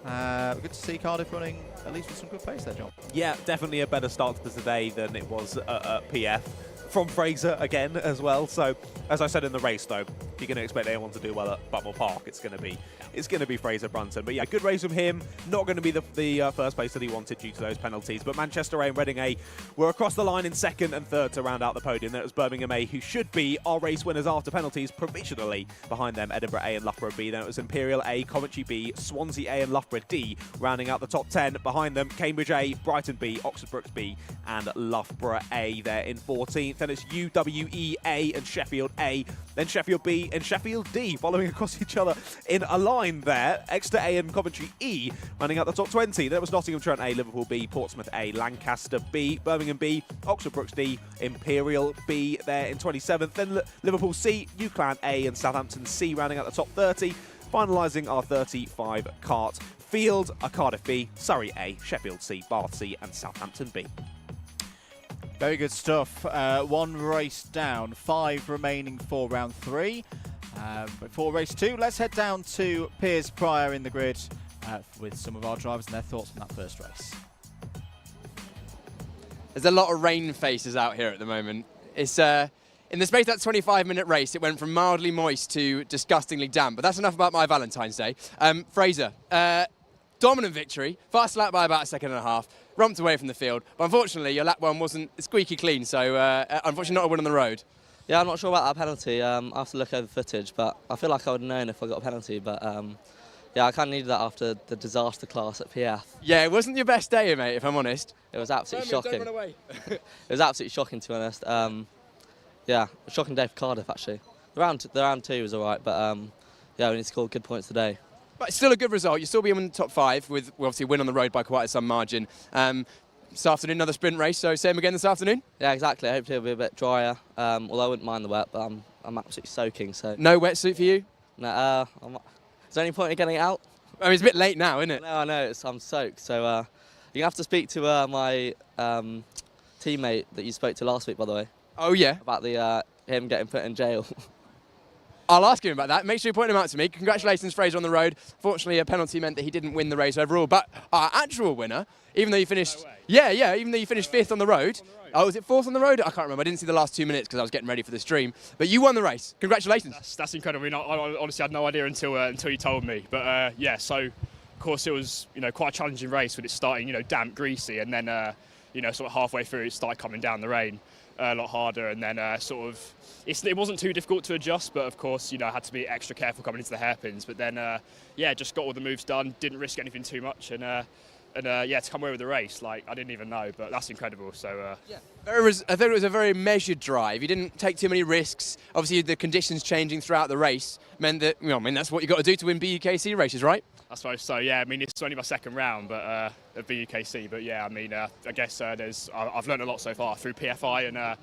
Good to see Cardiff running at least with some good pace there, John. Yeah, definitely a better start to today than it was at PF. From Fraser again as well. So, as I said in the race though, you're going to expect anyone to do well at Buckmore Park, it's going to be Fraser Brunton. But yeah, good race from him. Not going to be the first place that he wanted due to those penalties. But Manchester A and Reading A were across the line in second and third to round out the podium. Then it was Birmingham A, who should be our race winners after penalties, provisionally. Behind them, Edinburgh A and Loughborough B. Then it was Imperial A, Coventry B, Swansea A and Loughborough D, rounding out the top 10. Behind them, Cambridge A, Brighton B, Oxford Brookes B, and Loughborough A there in 14th. Then it's UWE A and Sheffield A, then Sheffield B and Sheffield D, following across each other in a line there. Exeter A and Coventry E, running out the top 20. Then it was Nottingham Trent A, Liverpool B, Portsmouth A, Lancaster B, Birmingham B, Oxford Brookes D, Imperial B there in 27th. Then Liverpool C, Newclan A and Southampton C, rounding out the top 30. Finalising our 35 kart field, a Cardiff B, Surrey A, Sheffield C, Bath C and Southampton B. Very good stuff. One race down, 5 remaining for round 3. Before race 2, let's head down to Piers Prior in the grid with some of our drivers and their thoughts on that first race. There's a lot of rain faces out here at the moment. It's in the space of that 25-minute race, it went from mildly moist to disgustingly damp. But that's enough about my Valentine's Day. Fraser, dominant victory, fast lap by about a second and a half, romped away from the field. But unfortunately, your lap one wasn't squeaky clean, so unfortunately not a win on the road. Yeah, I'm not sure about that penalty. I have to look over the footage, but I feel like I would have known if I got a penalty. But yeah, I kind of needed that after the disaster class at PF. Yeah, it wasn't your best day, mate, if I'm honest. It was absolutely shocking. Don't run away. It was absolutely shocking, to be honest. Yeah, a shocking day for Cardiff, actually. The round 2 was all right, but yeah, we need to score good points today. But it's still a good result. You'll still be in the top 5 with obviously win on the road by quite some margin. This afternoon, another sprint race, so same again this afternoon? Yeah, exactly. Hopefully it'll be a bit drier, although I wouldn't mind the wet, but I'm absolutely soaking. So no wetsuit for you? No, is there any point in getting it out? I mean, it's a bit late now, isn't it? No, I know, I'm soaked. So you have to speak to my teammate that you spoke to last week, by the way. Oh, yeah? About him getting put in jail. I'll ask him about that. Make sure you point him out to me. Congratulations, Fraser, on the road. Fortunately, a penalty meant that he didn't win the race overall. But our actual winner, even though you finished... No way. Yeah, even though you finished 5th on the road. Oh, was it 4th on the road? I can't remember. I didn't see the last 2 minutes because I was getting ready for the stream. But you won the race. Congratulations. That's incredible. I honestly had no idea until you told me. But yeah, so of course it was quite a challenging race with it starting damp, greasy, and then sort of halfway through it started coming down the rain a lot harder, and then it wasn't too difficult to adjust, but of course I had to be extra careful coming into the hairpins. But then yeah, just got all the moves done, didn't risk anything too much, and yeah, to come away with the race, like I didn't even know, but that's incredible. So yeah, I thought it was a very measured drive. You didn't take too many risks. Obviously, the conditions changing throughout the race meant that that's what you got to do to win BUKC races, right? I suppose so. Yeah, I mean it's only my second round, but of BUKC. But yeah, I mean I guess I've learned a lot so far through PFI,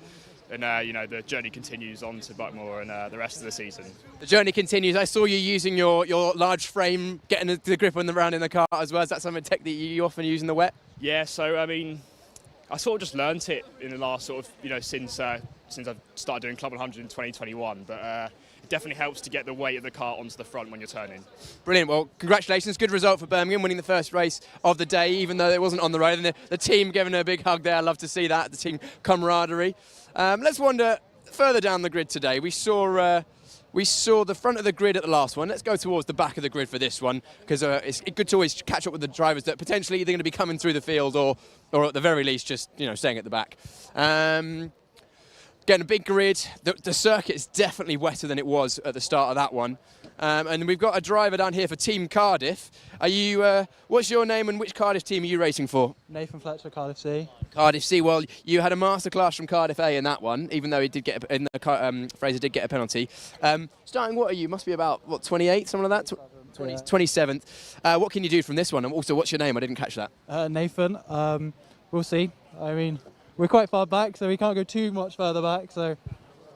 and the journey continues on to Buckmore and the rest of the season. The journey continues. I saw you using your large frame, getting the grip on the round in the car as well. Is that some tech that you often use in the wet? Yeah, so I mean, I sort of just learnt it in the last sort of since I've started doing Club 100 in 2021, but it definitely helps to get the weight of the car onto the front when you're turning. Brilliant. Well, congratulations. Good result for Birmingham, winning the first race of the day, even though it wasn't on the road. And the team giving a big hug there. I love to see that, the team camaraderie. Let's wander further down the grid today. We saw the front of the grid at the last one. Let's go towards the back of the grid for this one, because it's good to always catch up with the drivers that potentially either going to be coming through the field or at the very least just staying at the back. Getting a big grid. The circuit is definitely wetter than it was at the start of that one. And we've got a driver down here for Team Cardiff. Are you? What's your name and which Cardiff team are you racing for? Nathan Fletcher, Cardiff C. Cardiff C. Well, you had a masterclass from Cardiff A in that one, even though he did get Fraser did get a penalty. Starting, what are you? Must be about 28, something like that. 27th. What can you do from this one? And also, what's your name? I didn't catch that. Nathan. We'll see. I mean, we're quite far back, so we can't go too much further back. So,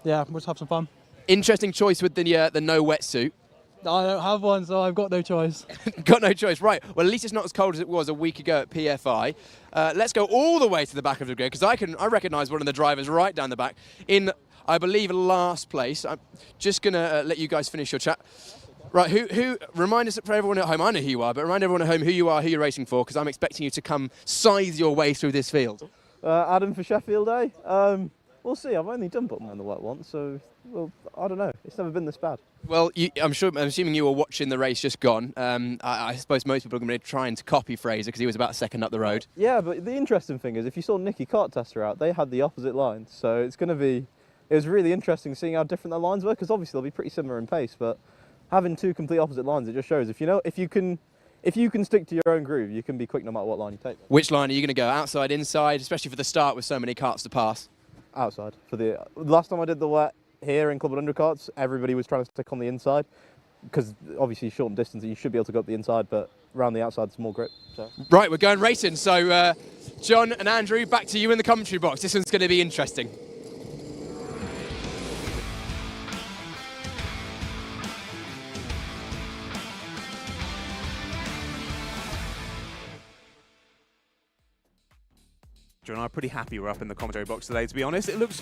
yeah, we'll just have some fun. Interesting choice with the no wetsuit. I don't have one, so I've got no choice. Got no choice, right. Well, at least it's not as cold as it was a week ago at PFI. Let's go all the way to the back of the grid, because I recognise one of the drivers right down the back in, I believe, last place. I'm just going to let you guys finish your chat. Right, who remind us, for everyone at home, I know who you are, but remind everyone at home who you are, who you're racing for, because I'm expecting you to come scythe your way through this field. Adam for Sheffield A. We'll see. I've only done Buckmore on the wet once, so well, I don't know. It's never been this bad. Well, I'm assuming you were watching the race just gone. I suppose most people are going to be trying to copy Fraser because he was about a second up the road. Yeah, but the interesting thing is, if you saw Nicky Kart Tester out, they had the opposite lines, so it's going to be. It was really interesting seeing how different their lines were, because obviously they'll be pretty similar in pace, but having two complete opposite lines, it just shows if you can stick to your own groove, you can be quick no matter what line you take. Which line are you going to go? Outside, inside, especially for the start with so many karts to pass? Outside. For the last time I did the wet here in Club 100 karts, everybody was trying to stick on the inside, because obviously shortened distance, you should be able to go up the inside, but around the outside, it's more grip. So. Right, we're going racing. So, John and Andrew, back to you in the commentary box. This one's going to be interesting. And I'm pretty happy we're up in the commentary box today, to be honest. It looks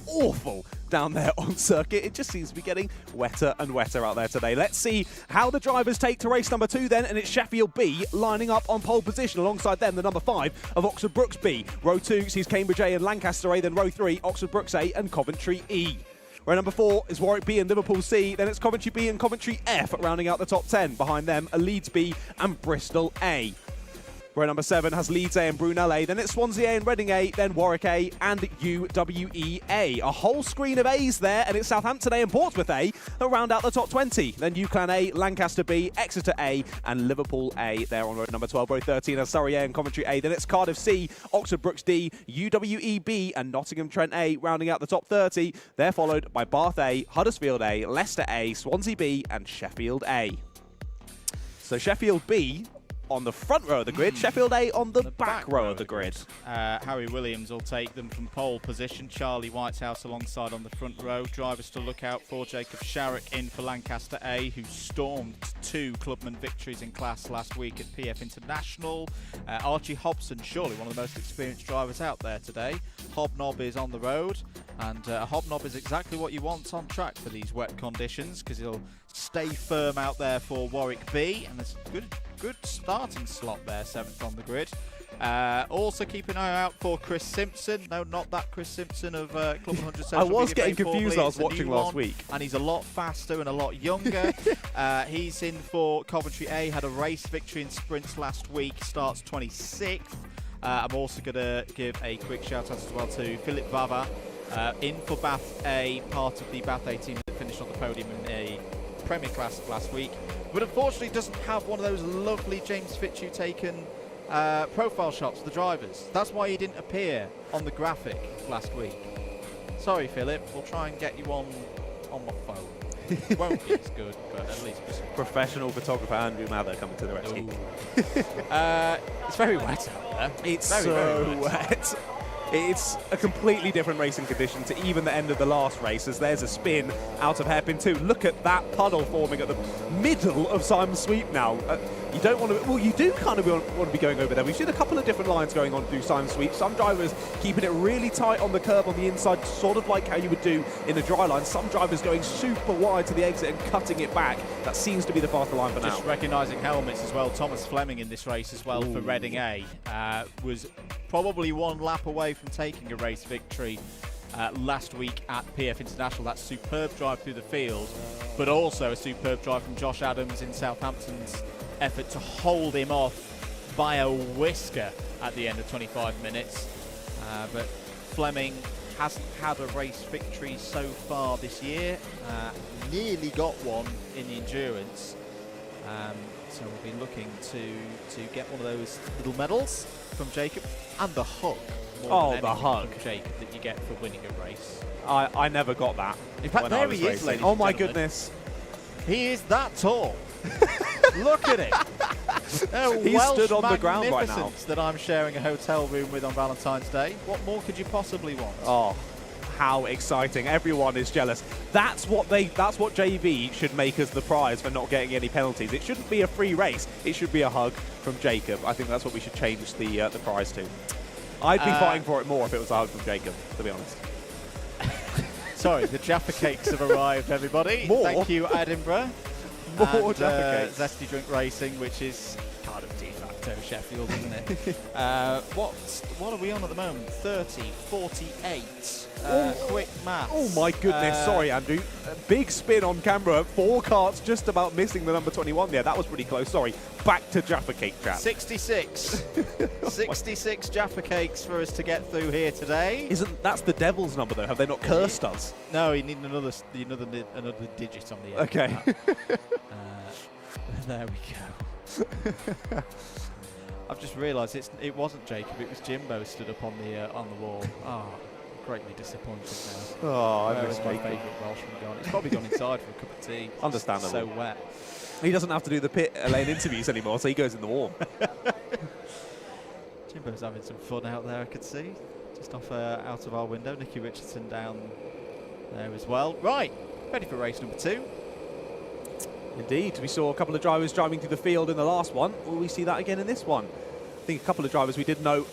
awful down there on circuit. It just seems to be getting wetter and wetter out there today. Let's see how the drivers take to race number 2 then, and it's Sheffield B lining up on pole position. Alongside them, the number 5 of Oxford Brookes B. Row 2 sees Cambridge A and Lancaster A, then row 3, Oxford Brookes A and Coventry E. Row number 4 is Warwick B and Liverpool C, then it's Coventry B and Coventry F rounding out the top 10. Behind them are Leeds B and Bristol A. Row number 7 has Leeds A and Brunel A, then it's Swansea A and Reading A, then Warwick A and UWE A. A whole screen of A's there, and it's Southampton A and Portsmouth A that round out the top 20. Then UClan A, Lancaster B, Exeter A and Liverpool A there on row number 12. Row 13 has Surrey A and Coventry A, then it's Cardiff C, Oxford Brookes D, UWE B and Nottingham Trent A rounding out the top 30. They're followed by Bath A, Huddersfield A, Leicester A, Swansea B and Sheffield A. So Sheffield B on the front row of the grid, Sheffield A on the back row of the grid. Harry Williams will take them from pole position. Charlie Whitehouse alongside on the front row. Drivers to look out for: Jacob Sharrock in for Lancaster A, who stormed 2 clubman victories in class last week at PF International. Archie Hobson, surely one of the most experienced drivers out there today. Hobnob is on the road, and Hobnob is exactly what you want on track for these wet conditions, because he'll stay firm out there for Warwick B, and there's a good starting slot there, 7th on the grid. Also keep an eye out for Chris Simpson. No, not that Chris Simpson of Club 100 Social I was Media getting Bay confused. formerly. I was watching last week. And he's a lot faster and a lot younger. He's in for Coventry A, had a race victory in sprints last week, starts 26th. I'm also going to give a quick shout out as well to Philip Vava, in for Bath A, part of the Bath A team that finished on the podium in a Premier Class last week, but unfortunately doesn't have one of those lovely James Fitzhugh taken profile shots of the drivers. That's why he didn't appear on the graphic last week. Sorry, Philip. We'll try and get you on my phone. It won't be as good, but at least Professional photographer Andrew Mather coming to the rescue. It's very wet out there. It's very, so very wet. It's a completely different racing condition to even the end of the last race, as there's a spin out of hairpin 2. Look at that puddle forming at the middle of Simon Sweep now. You don't want to, well, you do kind of want to be going over there. We've seen a couple of different lines going on through Simon Sweep. Some drivers keeping it really tight on the curb on the inside, sort of like how you would do in a dry line. Some drivers going super wide to the exit and cutting it back. That seems to be the faster line for now. Just recognising helmets as well. Thomas Fleming in this race as well for Reading A was probably 1 lap away from taking a race victory last week at PF International. That superb drive through the field, but also a superb drive from Josh Adams in Southampton's effort to hold him off by a whisker at the end of 25 minutes. But Fleming hasn't had a race victory so far this year. Nearly got one in the endurance. So we'll be looking to get one of those little medals from Jacob, and the hug. Oh, the hug from Jacob that you get for winning a race. I never got that. In fact, there he is, ladies Oh and my gentlemen. goodness. He is that tall. Look at him. He's stood on the ground right now. That I'm sharing a hotel room with on Valentine's Day. What more could you possibly want? Oh, how exciting. Everyone is jealous. That's what JV should make as the prize for not getting any penalties. It shouldn't be a free race. It should be a hug from Jacob. I think that's what we should change the prize to. I'd be fighting for it more if it was a hug from Jacob, to be honest. Sorry, the Jaffa cakes have arrived, everybody. More? Thank you, Edinburgh. More and, Jaffa cakes. Zesty Drink Racing, which is Cardiff Tea Factory. potato Sheffield, isn't it? What are we on at the moment? 30, 48. Quick maths. Oh my goodness, sorry Andrew. A big spin on camera. 4 karts just about missing the number 21 there. That was pretty close, sorry. Back to Jaffa Cake Trap. 66. 66 Jaffa Cakes for us to get through here today. That's the devil's number though? Have they not cursed us? No, you need another digit on the end. Okay. There we go. I've just realised it wasn't Jacob, it was Jimbo stood up on the wall. Oh, greatly disappointed now. Oh, I Where miss has my Jacob. favourite Welshman gone? He's probably gone inside for a cup of tea. Understandable. So wet. He doesn't have to do the pit lane interviews anymore, so he goes in the warm. Jimbo's having some fun out there, I could see. Just off out of our window. Nicky Richardson down there as well. Right, ready for race number 2. Indeed, we saw a couple of drivers driving through the field in the last one. Will we see that again in this one? I think a couple of drivers we did note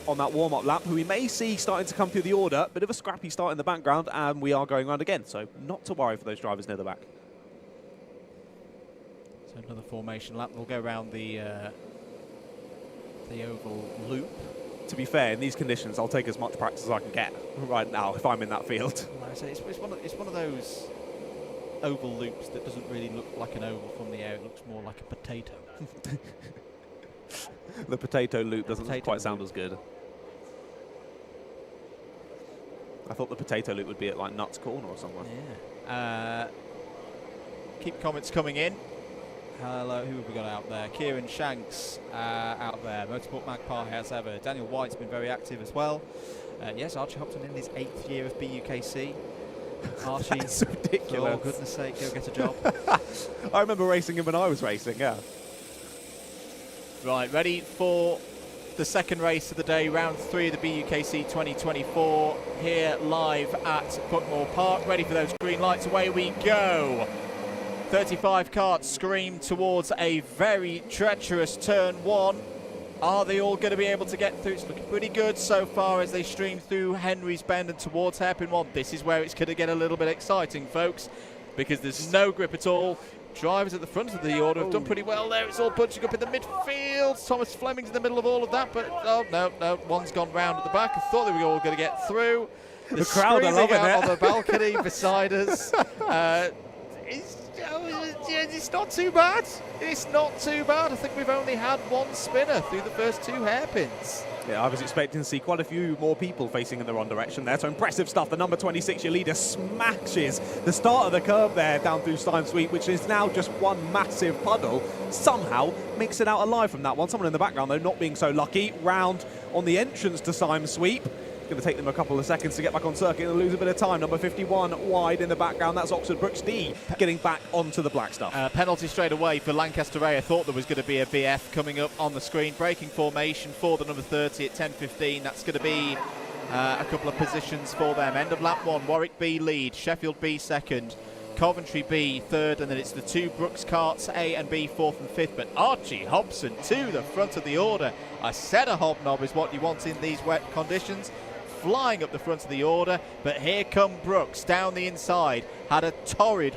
on that warm-up lap who we may see starting to come through the order. Bit of a scrappy start in the background, and we are going around again, so not to worry for those drivers near the back. So another formation lap. We'll go around the oval loop. To be fair, in these conditions, I'll take as much practice as I can get right now if I'm in that field. Like I say, it's one of those oval loops that doesn't really look like an oval from the air. It looks more like a potato. The potato loop doesn't quite sound as good. I thought the potato loop would be at like Nuts Corner or somewhere. Yeah. Keep comments coming in. Hello, who have we got out there? Kieran Shanks out there. Motorsport Magpie as ever. Daniel White's been very active as well. Yes, Archie Hopton in his 8th year of BUKC. Archie, That's ridiculous. for goodness sake, go get a job. I remember racing him when I was racing, yeah. Right, ready for the second race of the day, round 3 of the BUKC 2024, here live at Buckmore Park. Ready for those green lights, away we go. 35 karts scream towards a very treacherous turn 1. Are they all going to be able to get through? It's looking pretty good so far as they stream through Henry's Bend and towards Hairpin 1. This is where it's going to get a little bit exciting, folks, because there's no grip at all. Drivers at the front of the order have done pretty well there. It's all bunching up in the midfield. Thomas Fleming's in the middle of all of that, but oh, no, one's gone round at the back. I thought they were all going to get through. The crowd are loving out it. on the balcony beside us. It's not too bad. It's not too bad. I think we've only had one spinner through the first 2 hairpins. Yeah, I was expecting to see quite a few more people facing in the wrong direction there. So impressive stuff. The number 26, your leader, smashes the start of the curve there down through Stein Sweep, which is now just one massive puddle. Somehow makes it out alive from that one. Someone in the background, though, not being so lucky. Round on the entrance to Stein Sweep. Going to take them a couple of seconds to get back on circuit and lose a bit of time. Number 51 wide in the background. That's Oxford Brooks D getting back onto the black stuff. Penalty straight away for Lancaster Ray. I thought there was going to be a BF coming up on the screen. Braking formation for the number 30 at 10.15. That's going to be a couple of positions for them. End of lap 1, Warwick B lead, Sheffield B second, Coventry B third, and then it's the 2 Brooks karts, A and B, 4th and 5th. But Archie Hobson to the front of the order. I said a hobnob is what you want in these wet conditions. Flying up the front of the order, but here come Brooks down the inside. Had a torrid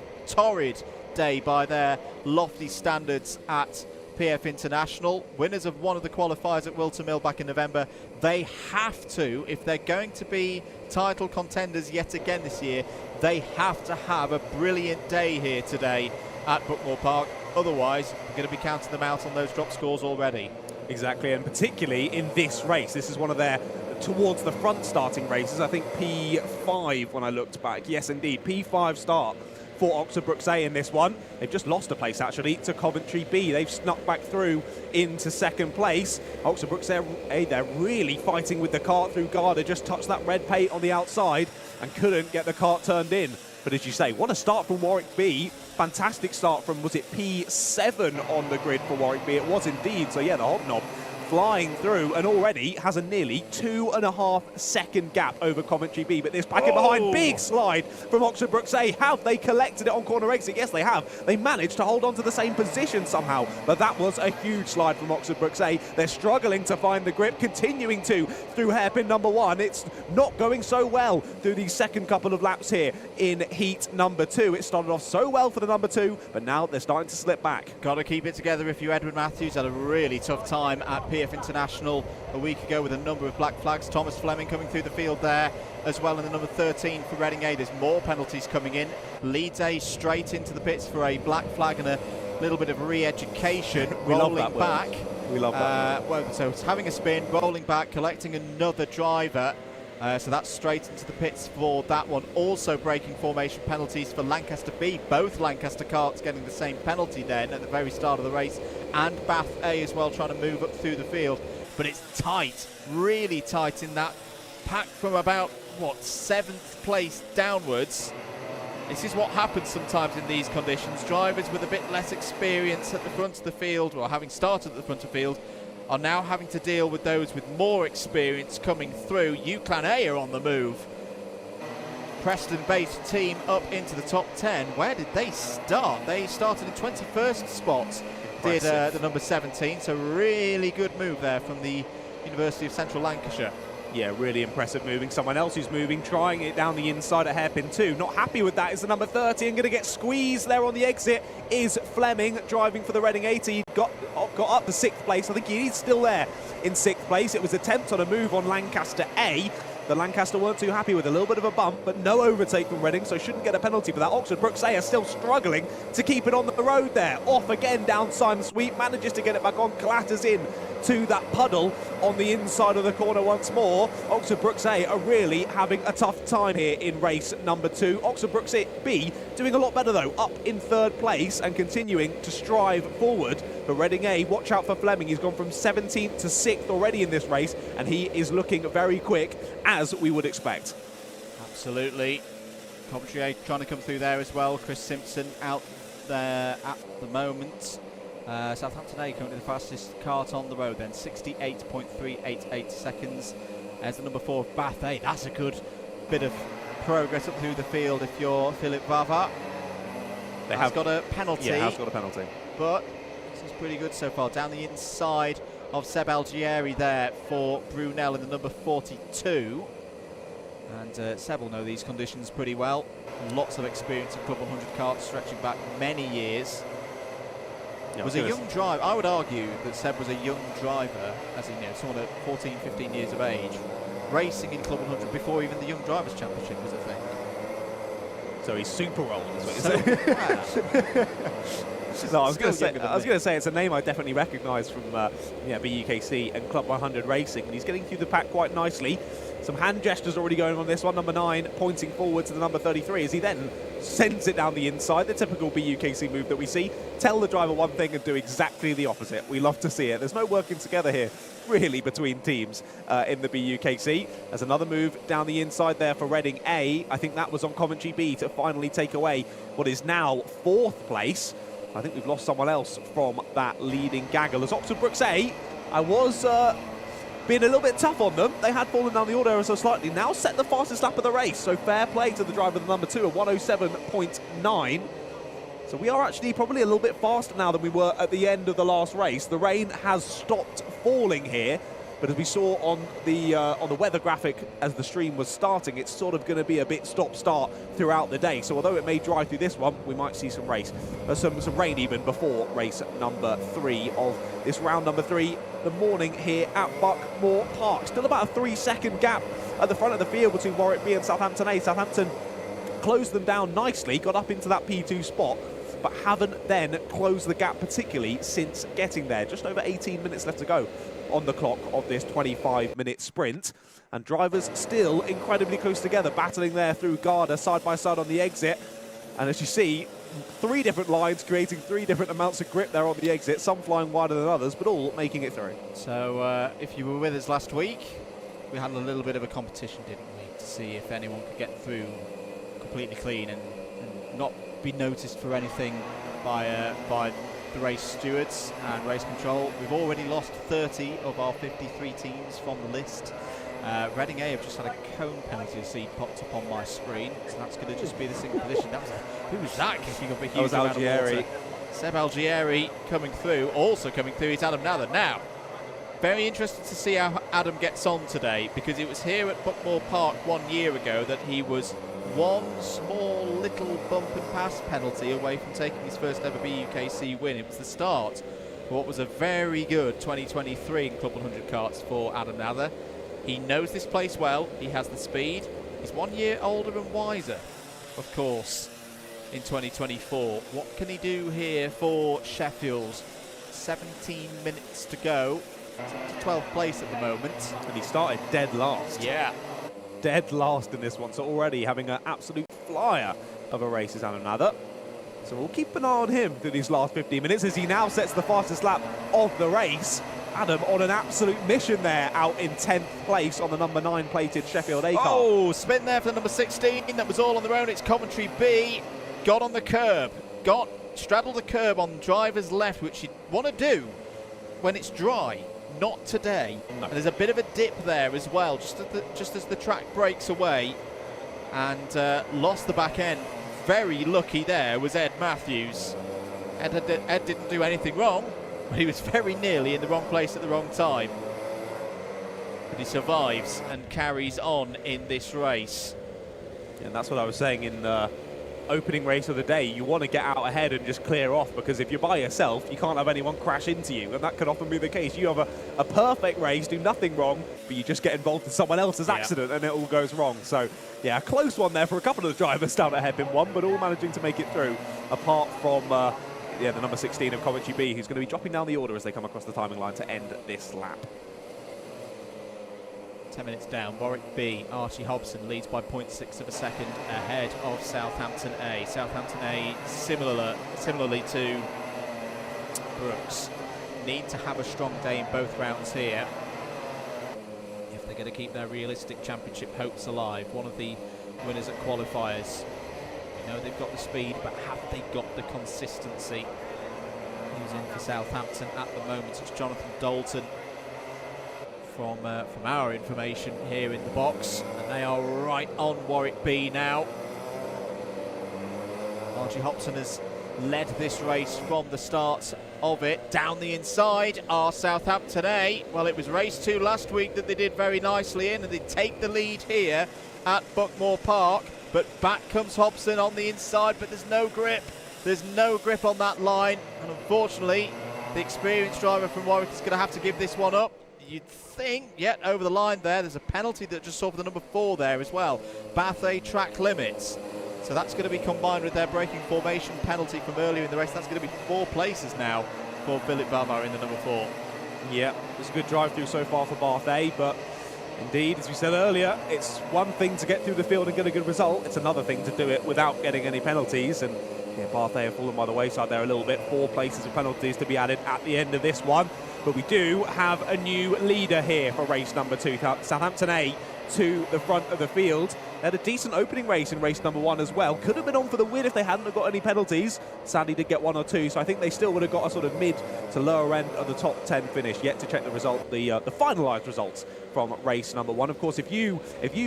day by their lofty standards at PF International. Winners of one of the qualifiers at Wilton Mill back in November. They have to, if they're going to be title contenders yet again this year, they have to have a brilliant day here today at Buckmore Park. Otherwise, we're going to be counting them out on those drop scores already. Exactly, and particularly in this race. This is one of their towards the front starting races. I think P5 when I looked back. Yes, indeed, P5 start for Oxford Brooks A in this one. They've just lost a place, actually, to Coventry B. They've snuck back through into second place. Oxford Brooks A, they're really fighting with the kart through Garda. Just touched that red paint on the outside and couldn't get the kart turned in. But as you say, what a start from Warwick B. Fantastic start from, was it P7 on the grid for Warwick B? It was indeed. So yeah, the hobnob flying through and already has a nearly 2.5 second gap over Coventry B. But this back in behind, big slide from Oxford Brooks A. Have they collected it on corner racing? Yes, they have. They managed to hold on to the same position somehow, but that was a huge slide from Oxford Brooks A. They're struggling to find the grip, continuing to through hairpin number 1. It's not going so well through these second couple of laps here in heat number 2. It started off so well for the number 2, but now they're starting to slip back. Got to keep it together if you're Edward Matthews. Had a really tough time at PF International a week ago with a number of black flags. Thomas Fleming coming through the field there as well in the number 13 for Reading A. There's more penalties coming in. Leeds A straight into the pits for a black flag and a little bit of re-education. We love rolling that word. back. We love that. Well, so it's having a spin, rolling back, collecting another driver. So that's straight into the pits for that one. Also breaking formation penalties for Lancaster B. Both Lancaster karts getting the same penalty then at the very start of the race. And Bath A as well, trying to move up through the field. But it's tight, really tight in that pack from about, 7th place downwards. This is what happens sometimes in these conditions. Drivers with a bit less experience at the front of the field, or having started at the front of the field, are now having to deal with those with more experience coming through. UClan A are on the move. Preston-based team up into the top 10. Where did they start? They started in 21st spot, did the number 17, so really good move there from the University of Central Lancashire. Yeah, really impressive moving. Someone else who's moving, trying it down the inside at hairpin 2. Not happy with that is the number 30 and going to get squeezed there on the exit is Fleming, driving for the Reading A team. Got up to 6th place. I think he's still there in 6th place. It was an attempt on a move on Lancaster A. The Lancaster weren't too happy with a little bit of a bump, but no overtake from Reading, so shouldn't get a penalty for that. Oxford Brooks A are still struggling to keep it on the road there. Off again down Simon Sweet, manages to get it back on, clatters in to that puddle on the inside of the corner once more. Oxford Brooks A are really having a tough time here in race number 2. Oxford Brooks B doing a lot better though, up in 3rd place and continuing to strive forward. But Reading A, watch out for Fleming. He's gone from 17th to 6th already in this race, and he is looking very quick, as we would expect. Absolutely. Coventry A trying to come through there as well. Chris Simpson out there at the moment. Southampton A currently the fastest kart on the road then, 68.388 seconds. There's the number 4 of Bath A. That's a good bit of progress up through the field if you're Philip Vava. They have got a penalty. Yeah, has got a penalty. But this is pretty good so far. Down the inside of Seb Algieri there for Brunel in the number 42. And Seb will know these conditions pretty well. Lots of experience in Club 100 karts stretching back many years. Yeah, was a young driver. I would argue that Seb was a young driver, as in, someone at 14, 15 years of age, racing in Club 100 before even the Young Drivers' Championship was a thing. So he's super old, is what you're saying. No, I was going to say it's a name I definitely recognise from BUKC and Club 100 Racing, and he's getting through the pack quite nicely. Some hand gestures already going on this one. Number 9 pointing forward to the number 33 as he then sends it down the inside. The typical BUKC move that we see. Tell the driver one thing and do exactly the opposite. We love to see it. There's no working together here, really, between teams in the BUKC. There's another move down the inside there for Reading A. I think that was on Coventry B to finally take away what is now 4th place. I think we've lost someone else from that leading gaggle. As Oxford Brooks A, I was being a little bit tough on them. They had fallen down the order ever so slightly. Now set the fastest lap of the race. So fair play to the driver of the number 2 at 107.9. So we are actually probably a little bit faster now than we were at the end of the last race. The rain has stopped falling here. But as we saw on the weather graphic as the stream was starting, it's sort of going to be a bit stop-start throughout the day. So although it may dry through this one, we might see some rain even before race number 3 of this round number 3, the morning here at Buckmore Park. Still about a 3-second gap at the front of the field between Warwick B and Southampton A. Southampton closed them down nicely, got up into that P2 spot, but haven't then closed the gap particularly since getting there. Just over 18 minutes left to go on the clock of this 25-minute sprint, and drivers still incredibly close together, battling there through Garda side by side on the exit. And as you see, 3 different lines creating 3 different amounts of grip there on the exit, some flying wider than others, but all making it through. So if you were with us last week, we had a little bit of a competition, didn't we, to see if anyone could get through completely clean and not be noticed for anything by the race stewards and race control. We've already lost 30 of our 53 teams from the list. Reading A have just had a cone penalty seed popped up on my screen, so that's going to just be the single position. Who was that kicking up a huge amount of water? Seb Algieri coming through. Also coming through is Adam Nather. Now, very interested to see how Adam gets on today, because it was here at Buckmore Park 1 year ago that he was one small little bump and pass penalty away from taking his first ever BUKC win. It was the start for what was a very good 2023 in Club 100 karts for Adam Nather. He knows this place well, he has the speed, he's 1 year older and wiser, of course, in 2024. What can he do here for Sheffield? 17 minutes to go. 12th place at the moment. And he started dead last. Yeah. Dead last in this one, so already having an absolute flyer of a race is Adam Nather. So we'll keep an eye on him through these last 15 minutes as he now sets the fastest lap of the race. Adam on an absolute mission there, out in 10th place on the number 9 plated Sheffield A car. Oh, spin there for the number 16. That was all on their own. It's Coventry B. Got on the curb. Straddled the curb on driver's left, which you want to do when it's dry. Not today. No. And there's a bit of a dip there as well, just as the track breaks away, and lost the back end. Very lucky there was Ed Matthews. Ed didn't do anything wrong, but he was very nearly in the wrong place at the wrong time. But he survives and carries on in this race. And that's what I was saying in the opening race of the day. You want to get out ahead and just clear off, because if you're by yourself, you can't have anyone crash into you, and that could often be the case. You have a perfect race, do nothing wrong, but you just get involved in someone else's accident and it all goes wrong. So yeah, a close one there for a couple of the drivers down at hairpin 1, but all managing to make it through, apart from the number 16 of Coventry B, who's going to be dropping down the order as they come across the timing line to end this lap. 10 minutes down, Warwick B, Archie Hobson leads by 0.6 of a second ahead of Southampton A. Southampton A, similarly to Brooks, need to have a strong day in both rounds here if they're going to keep their realistic championship hopes alive. One of the winners at qualifiers. You know they've got the speed, but have they got the consistency? Who's in for Southampton at the moment? It's Jonathan Dalton. From our information here in the box, and they are right on Warwick B now. Archie Hobson has led this race from the start of it. Down the inside are Southampton A. Well, it was race 2 last week that they did very nicely in, and they take the lead here at Buckmore Park. But back comes Hobson on the inside, but there's no grip. There's no grip on that line, and unfortunately, the experienced driver from Warwick is going to have to give this one up. You'd think, yet over the line there, there's a penalty that just saw for the number 4 there as well. Bath A track limits. So that's going to be combined with their braking formation penalty from earlier in the race. That's going to be 4 places now for Philip Bavard in the number 4. Yeah, it's a good drive through so far for Bath A, but indeed, as we said earlier, it's one thing to get through the field and get a good result. It's another thing to do it without getting any penalties. And yeah, Bath A have fallen by the wayside there a little bit. 4 places of penalties to be added at the end of this one. But we do have a new leader here for race number 2. Southampton A to the front of the field. They had a decent opening race in race number 1 as well. Could have been on for the win if they hadn't got any penalties. Sadly did get 1 or 2, so I think they still would have got a sort of mid to lower end of the top 10 finish. Yet to check the result, the finalised results from race number 1. Of course, if you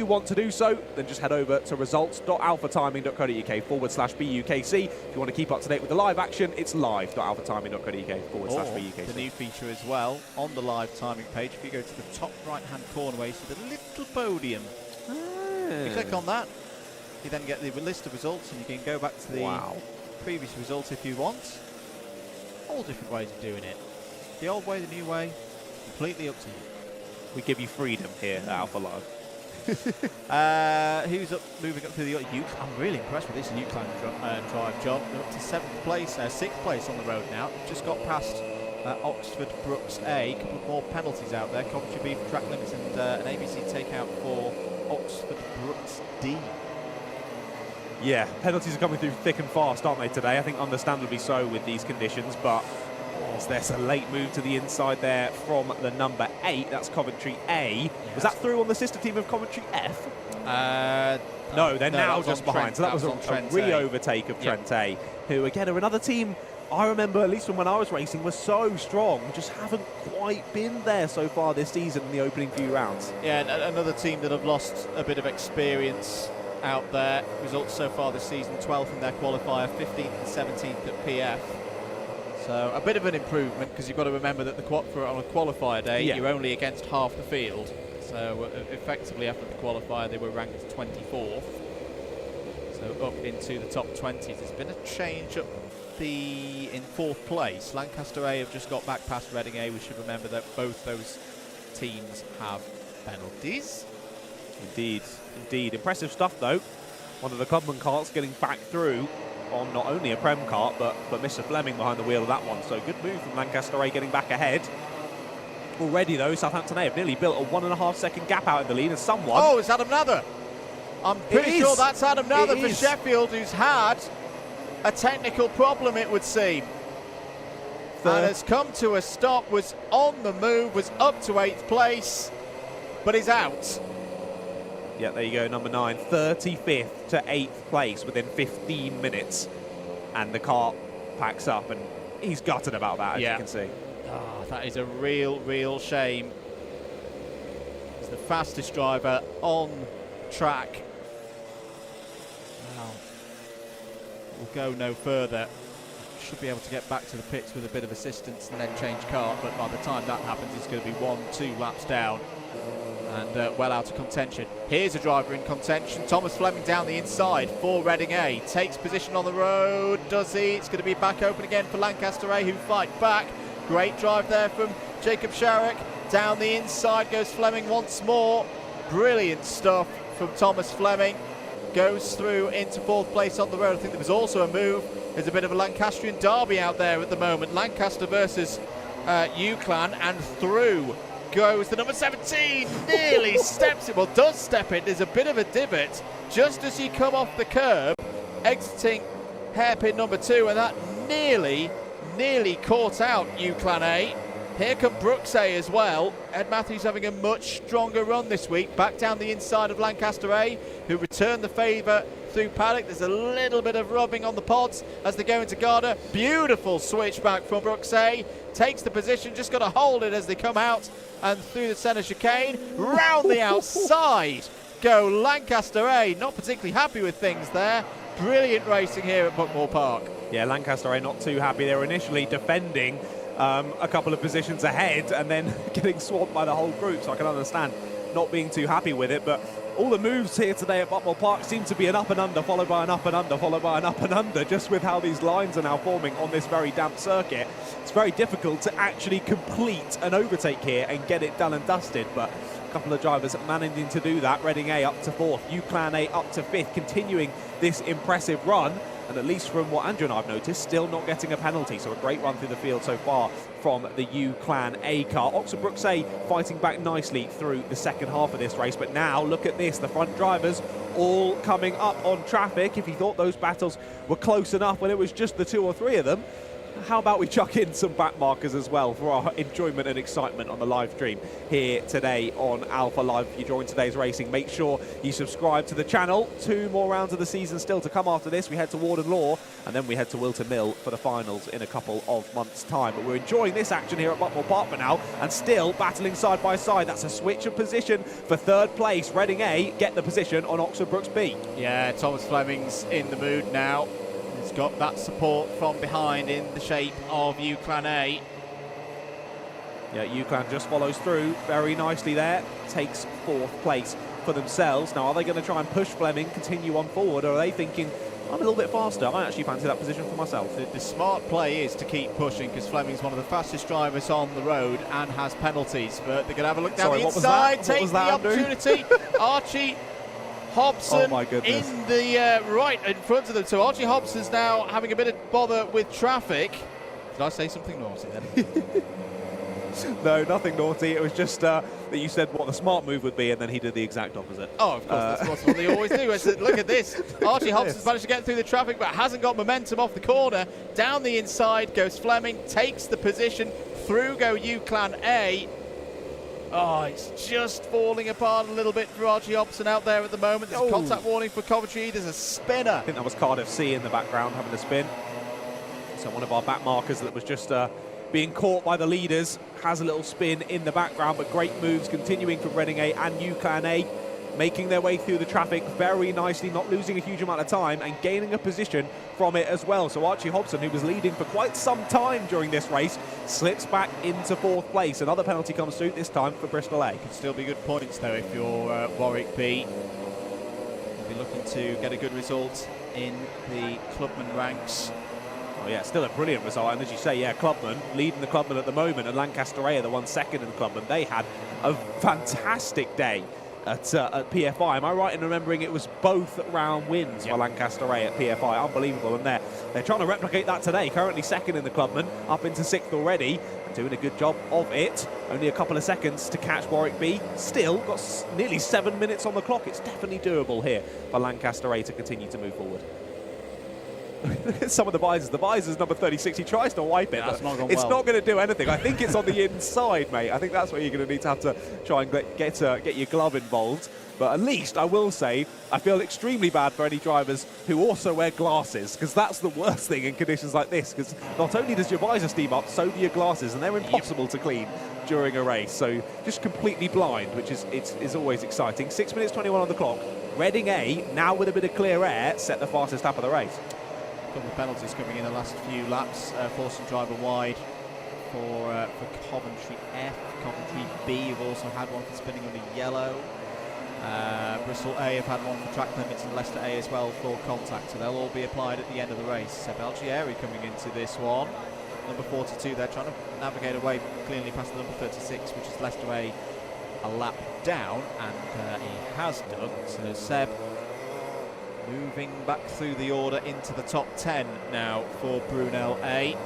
want to do so, then just head over to results.alphatiming.co.uk/BUKC. If you want to keep up to date with the live action, it's live.alphatiming.co.uk/BUKC. The new feature as well on the live timing page. If you go to the top right-hand corner where you see the little podium, if you click on that, you then get the list of results, and you can go back to the previous results if you want. All different ways of doing it. The old way, the new way, completely up to you. We give you freedom here at Alpha Live. Who's moving up through the Ute? I'm really impressed with this Ute drive, John. They're up to 6th place on the road now. Just got past Oxford Brooks A. A couple of more penalties out there. Coventry B for track limits, and an ABC takeout for Oxford Brooks D. Yeah, penalties are coming through thick and fast, aren't they, today? I think understandably so with these conditions, but there's a late move to the inside there from the number 8. That's Coventry A. Yes. Was that through on the sister team of Coventry F? No, they're now just behind. Trent. So that was a Trent re-overtake of Trent A, who again are another team I remember, at least from when I was racing, was so strong. Just haven't quite been there so far this season in the opening few rounds. Yeah, another team that have lost a bit of experience out there. Results so far this season: 12th in their qualifier, 15th and 17th at PF. So a bit of an improvement, because you've got to remember that on a qualifier day, you're only against half the field. So effectively, after the qualifier, they were ranked 24th. So up into the top 20s. There's been a change up in 4th place. Lancaster A have just got back past Reading A. We should remember that both those teams have penalties. Indeed, indeed. Impressive stuff, though. One of the Clubman karts getting back through on not only a Prem kart, but Mr. Fleming behind the wheel of that one. So good move from Lancaster A getting back ahead. Already, though, Southampton A have nearly built a 1.5 second gap out in the lead, and someone... Oh, it's Adam Nather. I'm pretty sure that's Adam Nather for Sheffield, who's had a technical problem, it would seem. And has come to a stop, was on the move, was up to 8th place, but is out. Yeah, there you go, number 9, 35th to 8th place within 15 minutes. And the car packs up, and he's gutted about that, as you can see. Oh, that is a real shame. He's the fastest driver on track. Now, we'll go no further. Should be able to get back to the pits with a bit of assistance and then change kart, but by the time that happens, it's going to be 1-2 laps down and well out of contention. Here's a driver in contention. Thomas Fleming down the inside for Reading A. Takes position on the road, does he? It's going to be back open again for Lancaster A, who fight back. Great drive there from Jacob Sharrock. Down the inside goes Fleming once more. Brilliant stuff from Thomas Fleming. Goes through into 4th place on the road. I think there was also a move. There's a bit of a Lancastrian derby out there at the moment. Lancaster versus UClan, and through goes the number 17. Nearly steps it. Well, does step it. There's a bit of a divot just as you come off the curb, exiting hairpin number 2, and that nearly caught out UClan A. Here come BUKC as well. Ed Matthews having a much stronger run this week. Back down the inside of Lancaster A, who returned the favour through paddock. There's a little bit of rubbing on the pods as they go into Garda. Beautiful switchback from BUKC. Takes the position, just got to hold it as they come out and through the centre chicane. Round the outside go Lancaster A. Not particularly happy with things there. Brilliant racing here at Buckmore Park. Yeah, Lancaster A not too happy. They were initially defending a couple of positions ahead and then getting swamped by the whole group, so I can understand not being too happy with it. But all the moves here today at Buckmore Park seem to be an up and under, followed by an up and under, followed by an up and under, just with how these lines are now forming on this very damp circuit. It's very difficult to actually complete an overtake here and get it done and dusted, but a couple of drivers managing to do that. Reading A up to 4th, UClan A up to 5th, continuing this impressive run. And at least from what Andrew and I have noticed, still not getting a penalty. So a great run through the field so far from the UClan A car. Oxford Brooks A fighting back nicely through the second half of this race. But now, look at this. The front drivers all coming up on traffic. If you thought those battles were close enough when it was just the 2 or 3 of them, how about we chuck in some back markers as well for our enjoyment and excitement on the live stream here today on Alpha Live. If you join today's racing, make sure you subscribe to the channel. 2 more rounds of the season still to come after this. We head to Warden Law and then we head to Wilton Mill for the finals in a couple of months' time. But we're enjoying this action here at Buckmore Park for now and still battling side by side. That's a switch of position for 3rd place. Reading A get the position on Oxford Brooks B. Yeah, Thomas Fleming's in the mood now. He's got that support from behind in the shape of UClan A. Yeah, UClan just follows through very nicely there. Takes 4th place for themselves. Now, are they going to try and push Fleming, continue on forward, or are they thinking, I'm a little bit faster? I actually fancy that position for myself. The smart play is to keep pushing, because Fleming's one of the fastest drivers on the road and has penalties. But they're going to have a look down the inside, take the opportunity. Archie Hobson in the right in front of them. So Archie Hobson's now having a bit of bother with traffic. Did I say something naughty then? No, nothing naughty. It was just that you said what the smart move would be, and then he did the exact opposite. Oh, of course, that's what they always do. I said, look at this. Archie Hobson's managed to get through the traffic, but hasn't got momentum off the corner. Down the inside goes Fleming, takes the position. Through go UClan A. Oh, it's just falling apart a little bit for Archie Hobson out there at the moment. There's a contact warning for Coventry. There's a spinner. I think that was Cardiff C in the background having a spin. So one of our back markers that was just being caught by the leaders has a little spin in the background, but great moves continuing from Reading A and UCLan A, making their way through the traffic very nicely, not losing a huge amount of time and gaining a position from it as well. So Archie Hobson, who was leading for quite some time during this race, slips back into 4th place. Another penalty comes through, this time for Bristol A. Could still be good points though if you're Warwick B. You'll be looking to get a good result in the clubman ranks. Oh yeah, still a brilliant result, and as you say, yeah, Clubman leading the Clubman at the moment, and Lancaster A are the one second in the Clubman. They had a fantastic day at PFI. Am I right in remembering it was both round wins for Lancaster A at PFI? Unbelievable, and they're trying to replicate that today. Currently second in the Clubman, up into 6th already, and doing a good job of it. Only a couple of seconds to catch Warwick B. Still got nearly 7 minutes on the clock. It's definitely doable here for Lancaster A to continue to move forward. Look at some of the visors. The visor's number 36. He tries to wipe it. That's not gone it's well. not going to do anything. I think it's on the inside, mate. I think that's where you're going to need to have to try and get your glove involved. But at least, I will say, I feel extremely bad for any drivers who also wear glasses, because that's the worst thing in conditions like this, because not only does your visor steam up, so do your glasses, and they're impossible to clean during a race. So just completely blind, which is always exciting. 6 minutes 21 on the clock. Reading A, now with a bit of clear air, set the fastest lap of the race. A couple of penalties coming in the last few laps, forcing driver wide for Coventry F. Coventry B have also had one for spinning under yellow. Bristol A have had one for track limits, and Leicester A as well for contact, so they'll all be applied at the end of the race. Seb Algieri coming into this one. Number 42, they're trying to navigate away cleanly past the number 36, which is Leicester a lap down, and he has done. So Seb moving back through the order into the top 10 now for Brunel A.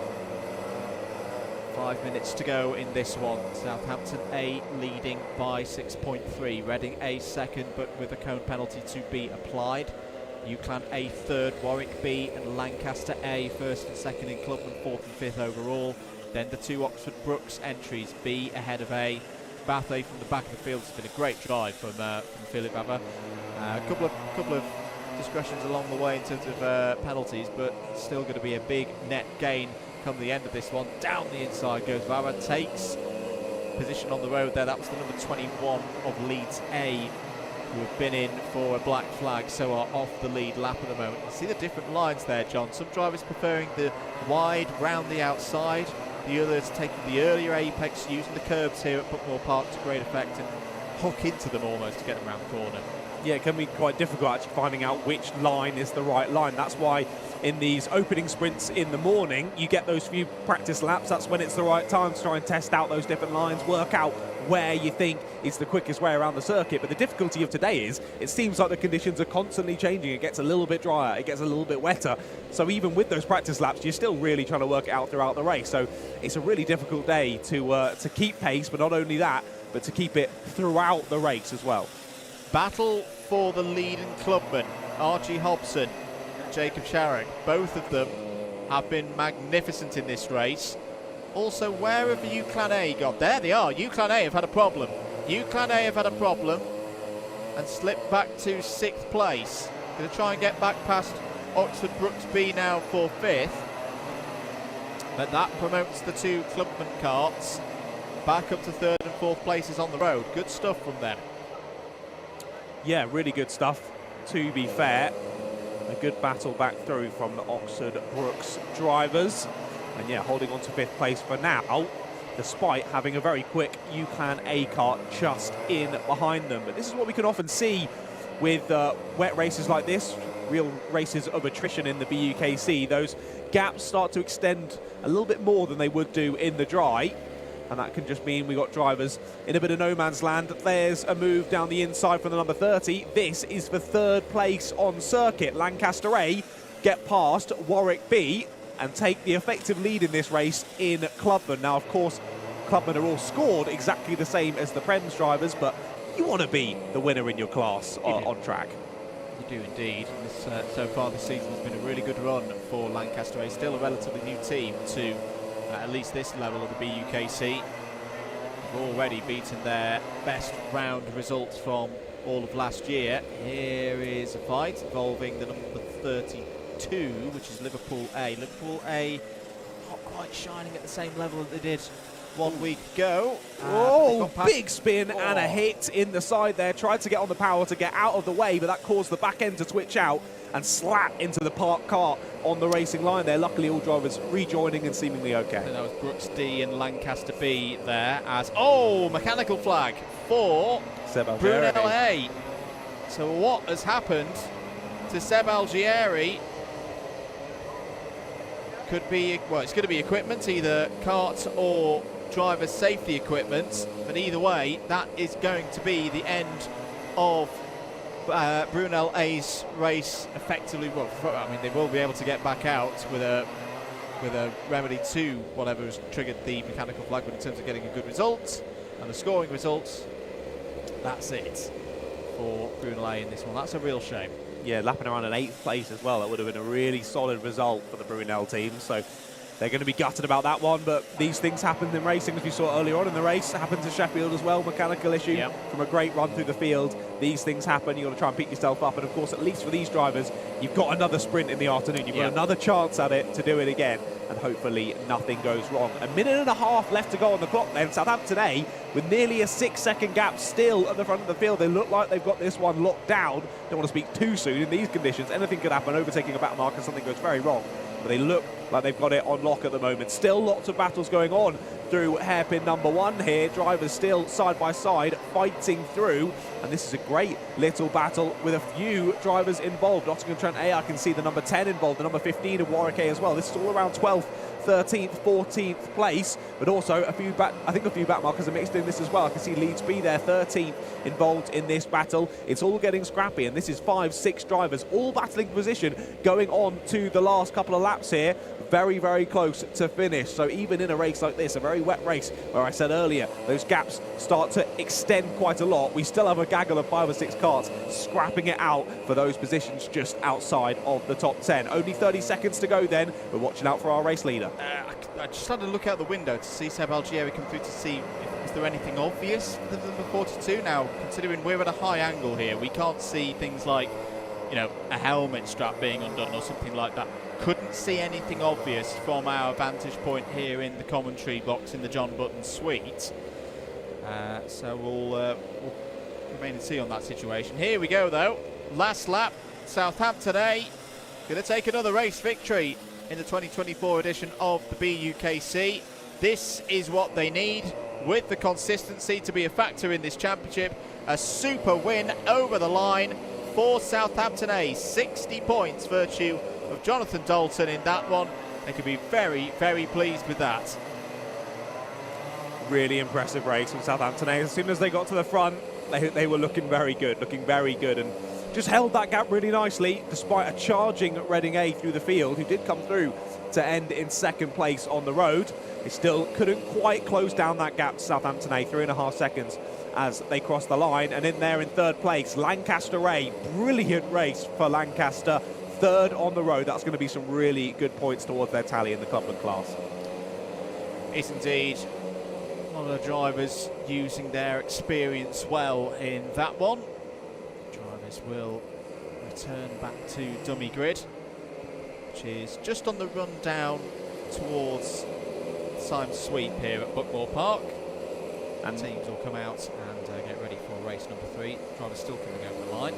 5 minutes to go in this one. Southampton A leading by 6.3. Reading A second, but with a cone penalty to be applied. UCLan A third, Warwick B and Lancaster A first and second in clubman, 4th and 5th overall. Then the 2 Oxford Brooks entries, B ahead of A. Bath A from the back of the field. It's been a great drive from Philip Bava. A couple of discretions along the way in terms of penalties, but still going to be a big net gain come the end of this one. Down the inside goes Vara, takes position on the road there. That was the number 21 of Leeds A, who have been in for a black flag, so are off the lead lap at the moment. You see the different lines there, John. Some drivers preferring the wide round the outside, the others taking the earlier apex, using the curbs here at Buckmore Park to great effect and hook into them almost to get them around the corner. Yeah, it can be quite difficult actually finding out which line is the right line. That's why in these opening sprints in the morning, you get those few practice laps. That's when it's the right time to try and test out those different lines, work out where you think is the quickest way around the circuit. But the difficulty of today is it seems like the conditions are constantly changing. It gets a little bit drier, it gets a little bit wetter. So even with those practice laps, you're still really trying to work it out throughout the race. So it's a really difficult day to keep pace, but not only that, but to keep it throughout the race as well. Battle for the lead in clubman. Archie Hobson and Jacob Sharrock, both of them have been magnificent in this race. Also, where have UCLan A got? There they are. UCLan A have had a problem. UCLan A have had a problem and slipped back to 6th place. Going to try and get back past Oxford Brooks B now for 5th. But that promotes the 2 clubman carts back up to 3rd and 4th places on the road. Good stuff from them. Yeah, really good stuff, to be fair. A good battle back through from the Oxford Brooks drivers. And yeah, holding on to 5th place for now, despite having a very quick UCLan A kart just in behind them. But this is what we can often see with wet races like this, real races of attrition in the BUKC. Those gaps start to extend a little bit more than they would do in the dry. And that can just mean we got drivers in a bit of no man's land. There's a move down the inside from the number 30. This is for 3rd place on circuit. Lancaster A get past Warwick B and take the effective lead in this race in clubman. Now, of course, clubmen are all scored exactly the same as the Prems drivers, but you want to be the winner in your class on track. You do indeed. This, so far this season has been a really good run for Lancaster A. Still a relatively new team to at least this level of the BUKC. They've already beaten their best round results from all of last year. Here is a fight involving the number 32, which is Liverpool A. Liverpool A not quite shining at the same level that they did 1 week ago. Oh, big spin and a hit in the side there. Tried to get on the power to get out of the way, but that caused the back end to twitch out and slap into the parked car on the racing line there. Luckily, all drivers rejoining and seemingly okay. I think that was Brooks D and Lancaster B there as, oh, mechanical flag for Brunel A. So what has happened to Seb Algieri? Could be, well, it's going to be equipment, either kart or driver's safety equipment, but either way, that is going to be the end of Brunel A's race effectively. Well, I mean, they will be able to get back out with a remedy to whatever has triggered the mechanical flag, but in terms of getting a good result and the scoring results, that's it for Brunel A in this one. That's a real shame. Yeah, lapping around in 8th place as well. That would have been a really solid result for the Brunel team. So they're going to be gutted about that one, but these things happened in racing, as we saw earlier on in the race. It happened to Sheffield as well, mechanical issue from a great run through the field. These things happen, you've got to try and pick yourself up, and of course, at least for these drivers, you've got another sprint in the afternoon. You've got another chance at it to do it again, and hopefully nothing goes wrong. A minute and a half left to go on the clock then. Southampton A, with nearly a 6-second gap still at the front of the field. They look like they've got this one locked down. Don't want to speak too soon in these conditions. Anything could happen, overtaking a back marker, something goes very wrong. But they look like they've got it on lock at the moment. Still lots of battles going on through hairpin number 1 here. Drivers still side by side fighting through, and this is a great little battle with a few drivers involved. Nottingham Trent A, I can see the number 10 involved, the number 15 of Warwick A as well. This is all around 12th, 13th, 14th place, but also a few back markers are mixed in this as well. I can see Leeds B there, 13th, involved in this battle. It's all getting scrappy, and this is 5-6 drivers all battling position going on to the last couple of laps here. Very, very close to finish. So even in a race like this, a very wet race, where I said earlier, those gaps start to extend quite a lot, we still have a gaggle of 5 or 6 karts scrapping it out for those positions just outside of the top 10. Only 30 seconds to go then. We're watching out for our race leader. I just had to look out the window to see Seb Algieri come through to see is there anything obvious for the number 42. Now, considering we're at a high angle here, we can't see things like, you know, a helmet strap being undone or something like that. Couldn't see anything obvious from our vantage point here in the commentary box in the John Button suite. So we'll remain and see on that situation. Here we go though. Last lap, Southampton A going to take another race victory in the 2024 edition of the BUKC. This is what they need with the consistency to be a factor in this championship. A super win over the line for Southampton A. 60 points, virtue of Jonathan Dalton in that one. They could be very, very pleased with that. Really impressive race from Southampton A. As soon as they got to the front, they were looking very good, and just held that gap really nicely, despite a charging Reading A through the field, who did come through to end in 2nd place on the road. They still couldn't quite close down that gap to Southampton A, 3.5 seconds as they crossed the line. And in there in 3rd place, Lancaster A. Brilliant race for Lancaster. 3rd on the road. That's going to be some really good points towards their tally in the Clubman class. It's indeed. A lot of drivers using their experience well in that one. Drivers will return back to dummy grid, which is just on the run down towards Symes Sweep here at Buckmore Park. And teams will come out and get ready for race number 3. Drivers still coming over the line.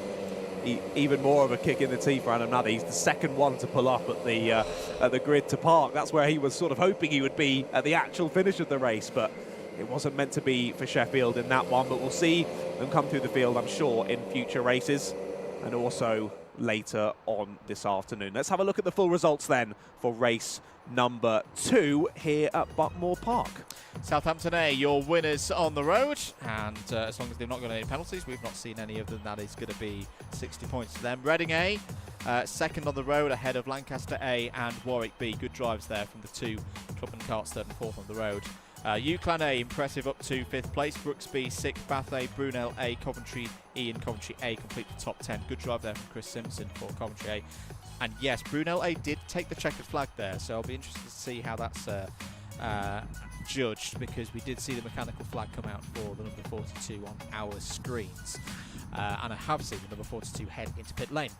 Even more of a kick in the teeth for Adam Nutty. He's the 2nd one to pull up at the grid to park. That's where he was sort of hoping he would be at the actual finish of the race, but it wasn't meant to be for Sheffield in that one. But we'll see them come through the field, I'm sure, in future races and also later on this afternoon. Let's have a look at the full results then for race number 2 here at Buckmore Park. Southampton A, your winners on the road, and as long as they've not got any penalties, we've not seen any of them, that is going to be 60 points to them. Reading A, 2nd on the road ahead of Lancaster A and Warwick B. Good drives there from the 2 Club and Karts, 3rd and 4th on the road. UClan A, impressive up to 5th place. Brooks B, 6th. Bath A, Brunel A, Coventry E and Coventry A complete the top 10. Good drive there from Chris Simpson for Coventry A. And yes, Brunel A did take the checkered flag there, so I'll be interested to see how that's judged, because we did see the mechanical flag come out for the number 42 on our screens. And I have seen the number 42 head into pit lane.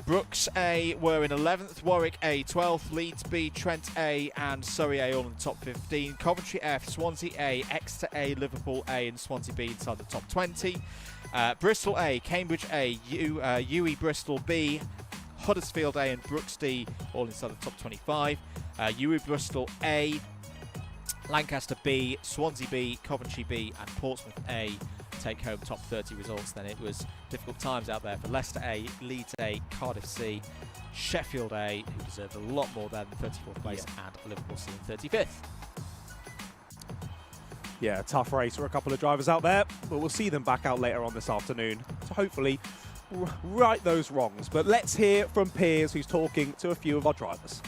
Brooks A were in 11th, Warwick A 12th, Leeds B, Trent A and Surrey A all in the top 15, Coventry F, Swansea A, Exeter A, Liverpool A and Swansea B inside the top 20. Bristol A, Cambridge A, UE Bristol B, Huddersfield A and Brooks D all inside the top 25. UE Bristol A, Lancaster B, Swansea B, Coventry B and Portsmouth A take home top 30 results. Then it was difficult times out there for Leicester A, Leeds A, Cardiff C, Sheffield A, who deserved a lot more than 34th place, and Liverpool C in 35th. Yeah, tough race for a couple of drivers out there, but we'll see them back out later on this afternoon to hopefully right those wrongs. But let's hear from Piers, who's talking to a few of our drivers.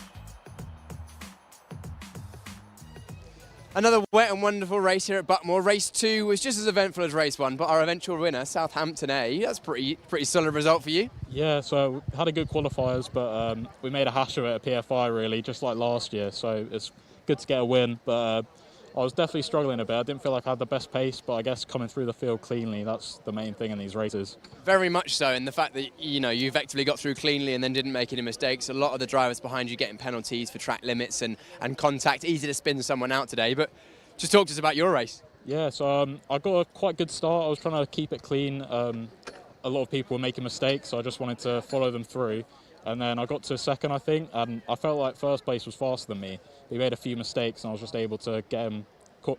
Another wet and wonderful race here at Buckmore. Race 2 was just as eventful as race 1, but our eventual winner, Southampton A, that's pretty solid result for you. Yeah, so had a good qualifiers, but we made a hash of it at PFI really, just like last year. So it's good to get a win, but I was definitely struggling a bit. I didn't feel like I had the best pace, but I guess coming through the field cleanly, that's the main thing in these races. Very much so, and the fact that you effectively got through cleanly and then didn't make any mistakes. A lot of the drivers behind you getting penalties for track limits and contact. Easy to spin someone out today, but just talk to us about your race. Yeah, so I got a quite good start. I was trying to keep it clean. A lot of people were making mistakes, so I just wanted to follow them through. And then I got to second, I think, and I felt like first place was faster than me. He made a few mistakes, and I was just able to get him,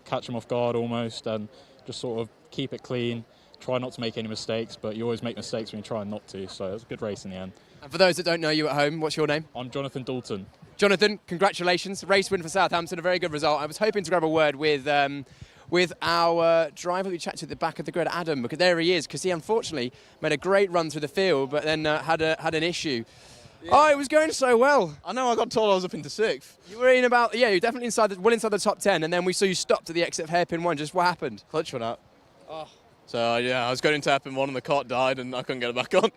catch him off guard almost, and just sort of keep it clean. Try not to make any mistakes, but you always make mistakes when you try not to. So it was a good race in the end. And for those that don't know you at home, what's your name? I'm Jonathan Dalton. Jonathan, congratulations. Race win for Southampton, a very good result. I was hoping to grab a word with our driver we chatted to at the back of the grid, Adam, because there he is, because he unfortunately made a great run through the field, but then had an issue. Yeah. Oh, it was going so well. I know, I got told I was up into 6th. You were in about, yeah, you're definitely inside the top 10, and then we saw you stop to the exit of hairpin 1. Just what happened? Clutch went out. Oh. So, yeah, I was going into hairpin 1 and the cart died and I couldn't get it back on.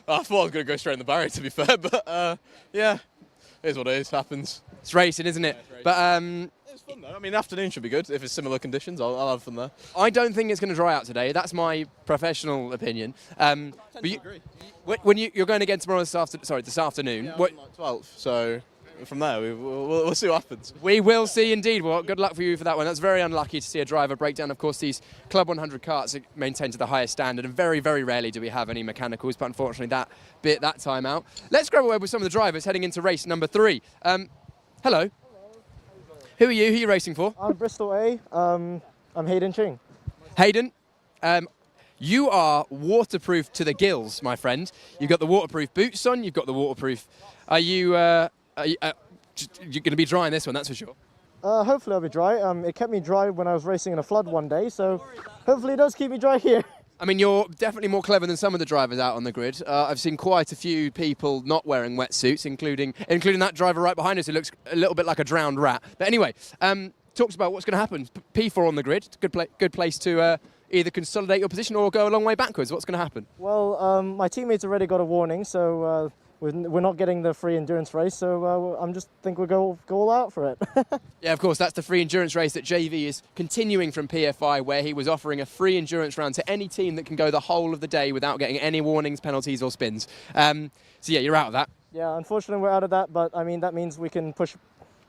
I thought I was going to go straight in the barrier, to be fair, but, yeah, it is what it is, happens. It's racing, isn't it? Yeah, but, it's fun, though. I mean, afternoon should be good. If it's similar conditions, I'll have fun there. I don't think it's going to dry out today. That's my professional opinion. I tend to agree. When you're going again tomorrow, this afternoon. Yeah, I'm like 12th, so from there we'll see what happens. We will see indeed. Well, good luck for you for that one. That's very unlucky to see a driver break down. Of course, these Club 100 karts are maintained to the highest standard, and very, very rarely do we have any mechanicals, but unfortunately that time out. Let's grab a word with some of the drivers heading into race number 3. Hello. Who are you? Who are you racing for? I'm Bristol A. I'm Hayden Ching. Hayden, you are waterproof to the gills, my friend. You've got the waterproof boots on. You've got the waterproof. Are you? You're going to be dry in this one, that's for sure. Hopefully I'll be dry. It kept me dry when I was racing in a flood one day, so hopefully it does keep me dry here. I mean, you're definitely more clever than some of the drivers out on the grid. I've seen quite a few people not wearing wetsuits, including that driver right behind us who looks a little bit like a drowned rat. But anyway, talks about what's going to happen. P4 on the grid, good place to either consolidate your position or go a long way backwards. What's going to happen? Well, my teammates already got a warning, so we're not getting the free endurance race, so I'm just think we'll go all out for it. Yeah, of course, that's the free endurance race that JV is continuing from PFI, where he was offering a free endurance round to any team that can go the whole of the day without getting any warnings, penalties or spins. So yeah, you're out of that. Yeah, unfortunately we're out of that, but I mean that means we can push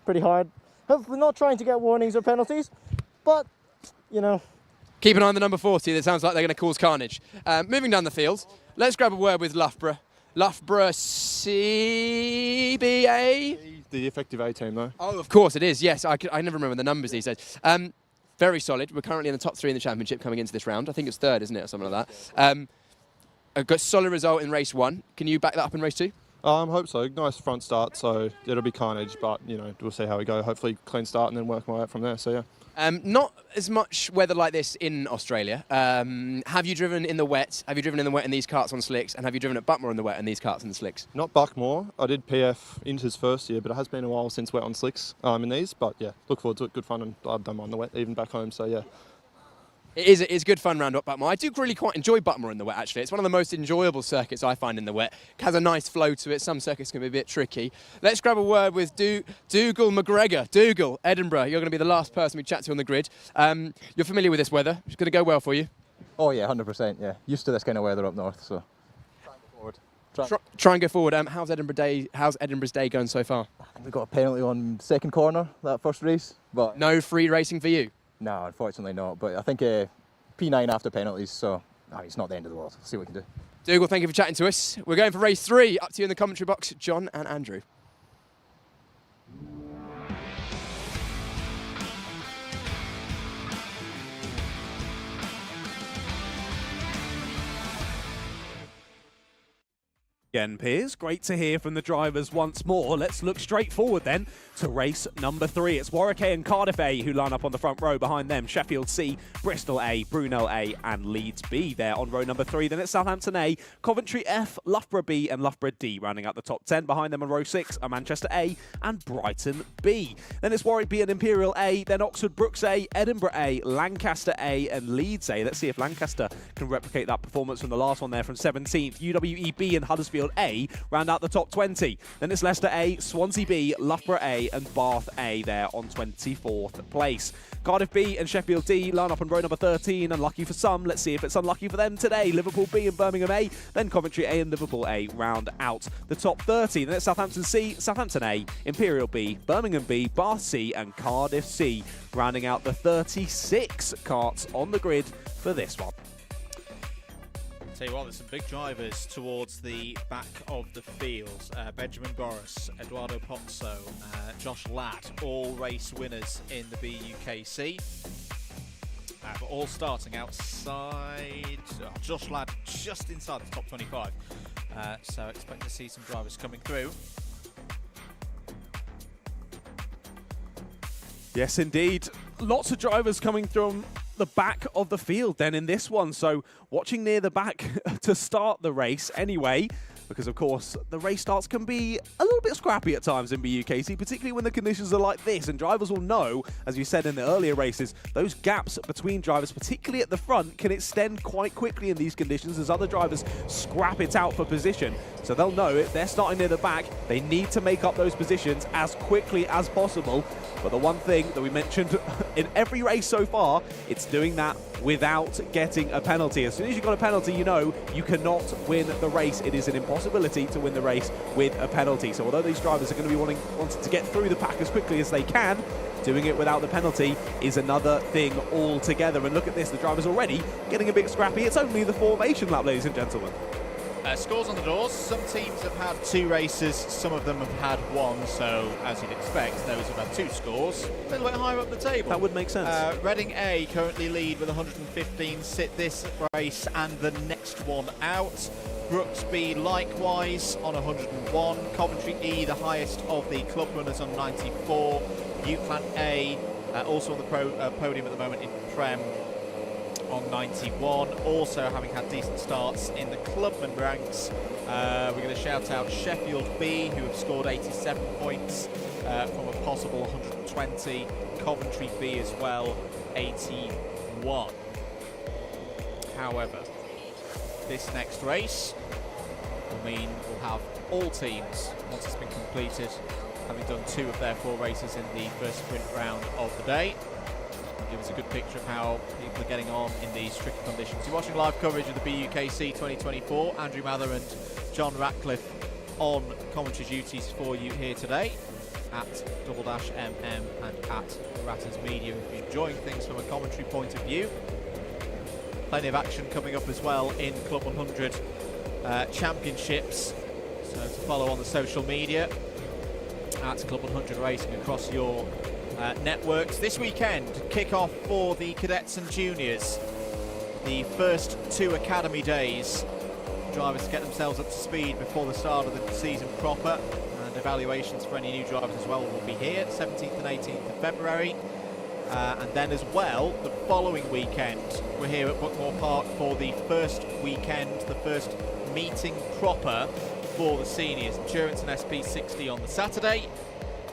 pretty hard. Hopefully not trying to get warnings or penalties, but you know. Keep an eye on the number 40. That sounds like they're going to cause carnage. Moving down the field, let's grab a word with Loughborough. Loughborough CBA? The effective A team, though. Oh, of course it is, yes. I never remember the numbers these days. Very solid. We're currently in the top 3 in the championship coming into this round. I think it's 3rd, isn't it, or something like that. A good solid result in race 1. Can you back that up in race 2? Hope so. Nice front start, so it'll be carnage, but, we'll see how we go. Hopefully clean start and then work my way out from there, so yeah. Not as much weather like this in Australia. Have you driven in the wet? Have you driven in the wet in these karts on slicks? And have you driven at Buckmore in the wet in these karts and slicks? Not Buckmore. I did PF Inter's first year, but it has been a while since wet on slicks in these. But yeah, look forward to it. Good fun, and I don't mind the wet even back home, so yeah. It's good fun round up Buckmore. I do really quite enjoy Buckmore in the wet, actually. It's one of the most enjoyable circuits I find in the wet. It has a nice flow to it. Some circuits can be a bit tricky. Let's grab a word with Dougal McGregor. Dougal, Edinburgh, you're going to be the last person we chat to on the grid. You're familiar with this weather. It's going to go well for you. Oh yeah, 100%. Yeah, used to this kind of weather up north, so try and go forward. Try and go forward. How's Edinburgh's day going so far? I think we got a penalty on second corner that first race, but no free racing for you. No, unfortunately not. But I think P9 after penalties, so it's not the end of the world. We'll see what we can do. Dougal, thank you for chatting to us. We're going for race 3. Up to you in the commentary box, John and Andrew. Again, Piers, great to hear from the drivers once more. Let's look straight forward then to race number 3. It's Warwick A and Cardiff A who line up on the front row. Behind them, Sheffield C, Bristol A, Brunel A and Leeds B there on row number 3. Then it's Southampton A, Coventry F, Loughborough B and Loughborough D rounding out the top 10. Behind them on row 6 are Manchester A and Brighton B. Then it's Warwick B and Imperial A, then Oxford Brooks A, Edinburgh A, Lancaster A and Leeds A. Let's see if Lancaster can replicate that performance from the last one there from 17th. UWE B and Huddersfield A round out the top 20. Then it's Leicester A, Swansea B, Loughborough A and Bath A there on 24th place. Cardiff B and Sheffield D line up on row number 13. Unlucky for some. Let's see if it's unlucky for them today. Liverpool B and Birmingham A, then Coventry A and Liverpool A round out the top 30. Then it's Southampton C, Southampton A, Imperial B, Birmingham B, Bath C and Cardiff C rounding out the 36 karts on the grid for this one. Tell you what, there's some big drivers towards the back of the field. Benjamin Boris, Eduardo Pozzo, Josh Ladd, all race winners in the BUKC. But all starting outside. Josh Ladd just inside the top 25. So expect to see some drivers coming through. Yes, indeed. Lots of drivers coming from the back of the field then in this one. So watching near the back to start the race anyway, because of course the race starts can be a little bit scrappy at times in BUKC, particularly when the conditions are like this, and drivers will know, as you said in the earlier races, those gaps between drivers, particularly at the front, can extend quite quickly in these conditions as other drivers scrap it out for position. So they'll know if they're starting near the back, they need to make up those positions as quickly as possible. But the one thing that we mentioned in every race so far, it's doing that without getting a penalty. As soon as you've got a penalty, you know you cannot win the race. It is an impossibility to win the race with a penalty. So although these drivers are going to be wanting to get through the pack as quickly as they can, doing it without the penalty is another thing altogether. And look at this, the drivers already getting a bit scrappy. It's only the formation lap, ladies and gentlemen. Scores on the doors. Some teams have had 2 races, some of them have had 1, so as you'd expect, those have had 2 scores. A little bit higher up the table. That would make sense. Reading A currently lead with 115, sit this race and the next one out. Brooks B likewise on 101. Coventry E, the highest of the club runners, on 94. UClan A, also on the podium at the moment in Prem, on 91, also having had decent starts in the clubman ranks. We're going to shout out Sheffield B, who have scored 87 points from a possible 120. Coventry B as well, 81. However, this next race will mean we'll have all teams, once it's been completed, having done 2 of their 4 races in the first sprint round of the day. Give us a good picture of how people are getting on in these tricky conditions. You're watching live coverage of the BUKC 2024. Andrew Mather and John Ratcliffe on commentary duties for you here today at _MM and at Ratters Media. If you're enjoying things from a commentary point of view, plenty of action coming up as well in Club 100 championships. So to follow on the social media at Club 100 Racing across your networks. This weekend, kick-off for the cadets and juniors. The first 2 academy days. Drivers to get themselves up to speed before the start of the season proper. And evaluations for any new drivers as well will be here, 17th and 18th of February. And then as well, the following weekend, we're here at Buckmore Park for the first weekend, the first meeting proper for the seniors. Durrington SP60 on the Saturday.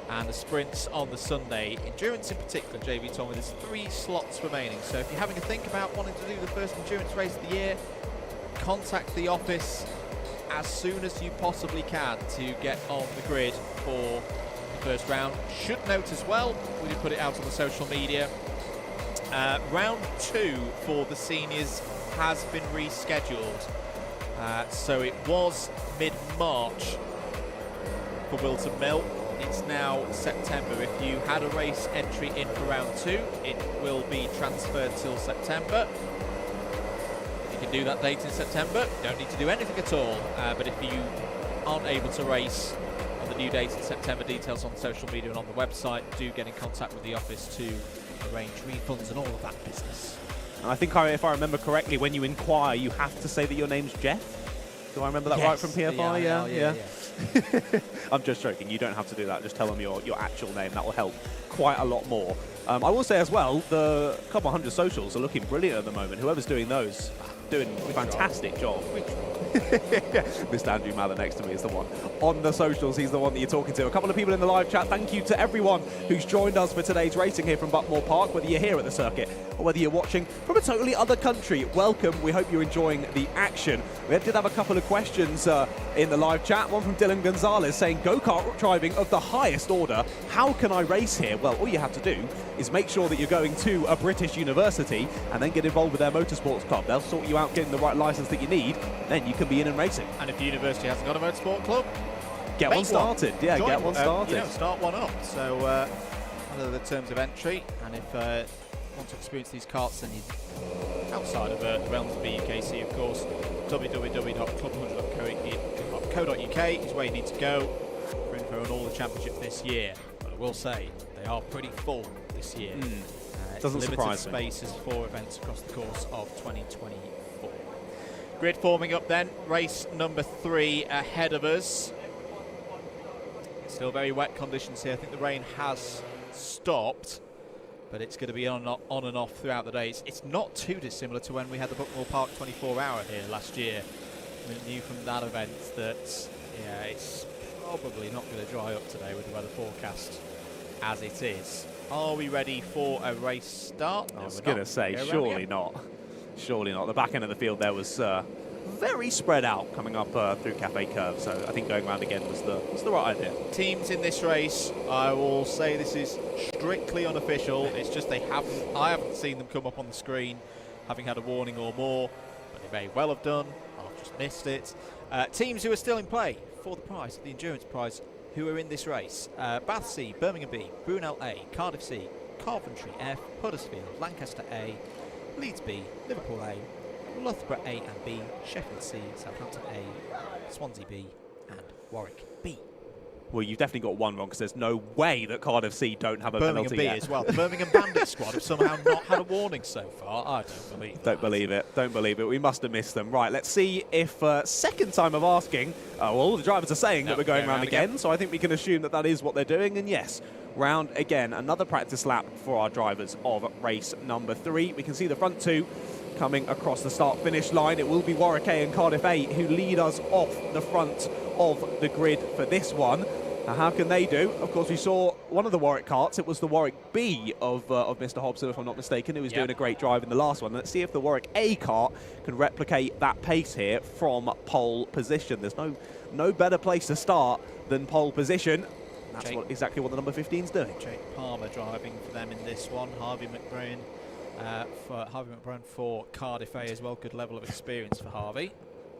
and the sprints on the Sunday. Endurance in particular, JV told me there's 3 slots remaining. So if you're having to think about wanting to do the first endurance race of the year, contact the office as soon as you possibly can to get on the grid for the first round. Should note as well, we did put it out on the social media, round 2 for the seniors has been rescheduled. So it was mid-March for Wilton Mill. It's now September. If you had a race entry in for round 2, it will be transferred till September. You can do that date in September. You don't need to do anything at all. But if you aren't able to race on the new date in September, details on social media and on the website, do get in contact with the office to arrange refunds and all of that business. And I think if I remember correctly, when you inquire, you have to say that your name's Jeff. Do I remember that right from PFI? Yeah. I'm just joking. You don't have to do that. Just tell them your actual name. That will help quite a lot more. I will say as well, the couple hundred socials are looking brilliant at the moment. Whoever's doing those, doing a fantastic job. Mr. Andrew Mather next to me is the one on the socials. He's the one that you're talking to. A couple of people in the live chat. Thank you to everyone who's joined us for today's racing here from Buckmore Park, whether you're here at the circuit or whether you're watching from a totally other country. Welcome. We hope you're enjoying the action. We did have a couple of questions in the live chat. One from Dylan Gonzalez saying, go-kart driving of the highest order. How can I race here? Well, all you have to do is make sure that you're going to a British university and then get involved with their motorsports club. They'll sort you out getting the right license that you need. Then you can be in and racing. And if the university hasn't got a motorsport club, get one started. Yeah, get one started. Start one up. So under the terms of entry, and if you want to experience these karts, then you outside of the realms of BUKC, of course, www.club100.co.uk is where you need to go for info on all the championships this year. But I will say they are pretty full this year. Doesn't surprise me. Limited spaces for events across the course of 2024. Grid forming up then, race number 3 ahead of us. Still very wet conditions here. I think the rain has stopped, but it's going to be on and off throughout the day. It's not too dissimilar to when we had the Buckmore Park 24-hour here last year. We knew from that event that it's probably not going to dry up today with the weather forecast as it is. Are we ready for a race start? I was going to say, surely not. Surely not. The back end of the field there was very spread out coming up through Cafe Curve, so I think going around again was the right idea. Teams in this race, I will say this is strictly unofficial. It's just I haven't seen them come up on the screen, having had a warning or more, but they may well have done. I've just missed it. Teams who are still in play for the prize, the endurance prize, who are in this race: Bath C, Birmingham B, Brunel A, Cardiff C, Coventry F, Huddersfield, Lancaster A, Leeds B, Liverpool A, Loughborough A and B, Sheffield C, Southampton A, Swansea B and Warwick B. Well, you've definitely got one wrong, because there's no way that Cardiff C don't have a Birmingham penalty B yet. as well. The Birmingham Bandit squad have somehow not had a warning so far. I don't believe Don't believe it. Don't believe it. We must have missed them. Right, let's see if second time of asking. Well, all the drivers are saying that we're going round again, so I think we can assume that that is what they're doing. And yes, round again. Another practice lap for our drivers of race number 3. We can see the front 2 coming across the start-finish line. It will be Warwick A and Cardiff A who lead us off the front of the grid for this one. Now, how can they do? Of course, we saw one of the Warwick karts. It was the Warwick B of Mr. Hobson, if I'm not mistaken, who was doing a great drive in the last one. Let's see if the Warwick A kart can replicate that pace here from pole position. There's no better place to start than pole position. That's exactly what the number 15's doing. Jake Palmer driving for them in this one. Harvey McBrien for Cardiff A as well. Good level of experience for Harvey.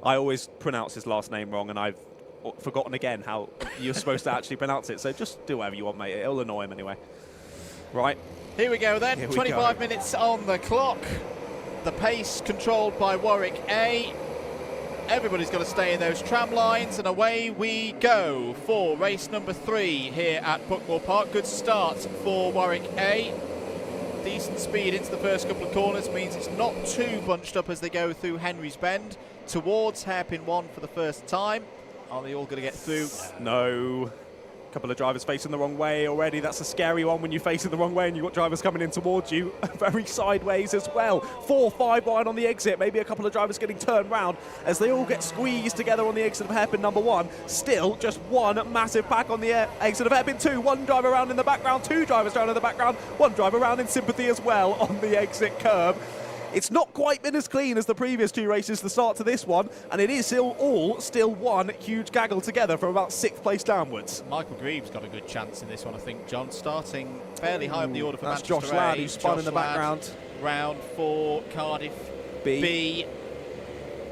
I always pronounce his last name wrong, and I've forgotten again how you're supposed to actually pronounce it. So just do whatever you want, mate. It'll annoy him anyway. Right. Here we go then. 25 minutes on the clock. The pace controlled by Warwick A. Everybody's got to stay in those tram lines, and away we go for race number 3 here at Buckmore Park. Good start for Warwick A. Decent speed into the first couple of corners means it's not too bunched up as they go through Henry's Bend towards hairpin 1 for the first time. Are they all going to get through? No. couple of drivers facing the wrong way already. That's a scary one when you're facing the wrong way and you've got drivers coming in towards you. Very sideways as well. 4, 5 wide on the exit. Maybe a couple of drivers getting turned round as they all get squeezed together on the exit of hairpin number 1. Still just one massive pack on the exit of hairpin 2. One driver around in the background, 2 drivers down in the background, 1 driver around in sympathy as well on the exit curb. It's not quite been as clean as the previous 2 races, the start to this one, and it is still one huge gaggle together from about 6th place downwards. Michael Greaves got a good chance in this one, I think, John, starting fairly high up the order for That's Manchester Josh Ladd, A. who's spun in the background. Round for Cardiff B.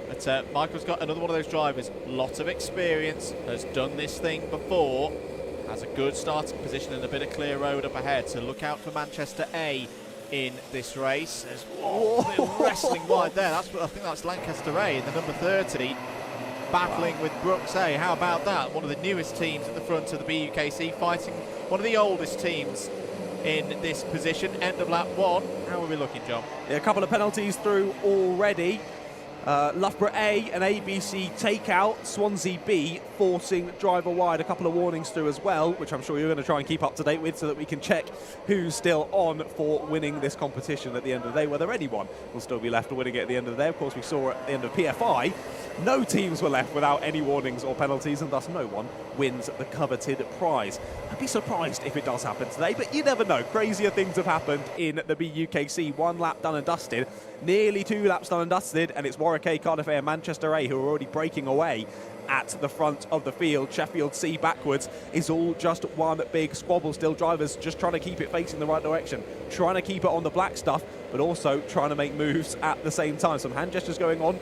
But Michael's got another one of those drivers, lots of experience, has done this thing before, has a good starting position and a bit of clear road up ahead, so look out for Manchester A in this race. There's a bit of wrestling wide there. I think that's Lancaster A in the number 30, battling with BUKC. How about that? One of the newest teams at the front of the BUKC, fighting one of the oldest teams in this position. End of lap 1. How are we looking, John? Yeah, a couple of penalties through already. Loughborough A and ABC takeout, Swansea B forcing driver wide. A couple of warnings through as well, which I'm sure you're going to try and keep up to date with so that we can check who's still on for winning this competition at the end of the day, whether anyone will still be left winning it at the end of the day. Of course, we saw at the end of PFI, no teams were left without any warnings or penalties, and thus no one wins the coveted prize. I'd be surprised if it does happen today, but you never know. Crazier things have happened in the BUKC. 1 lap done and dusted, nearly 2 laps done and dusted, and it's Warwick A, Cardiff A and Manchester A who are already breaking away at the front of the field. Sheffield C backwards is all just one big squabble. Still drivers just trying to keep it facing the right direction, trying to keep it on the black stuff, but also trying to make moves at the same time. Some hand gestures going on,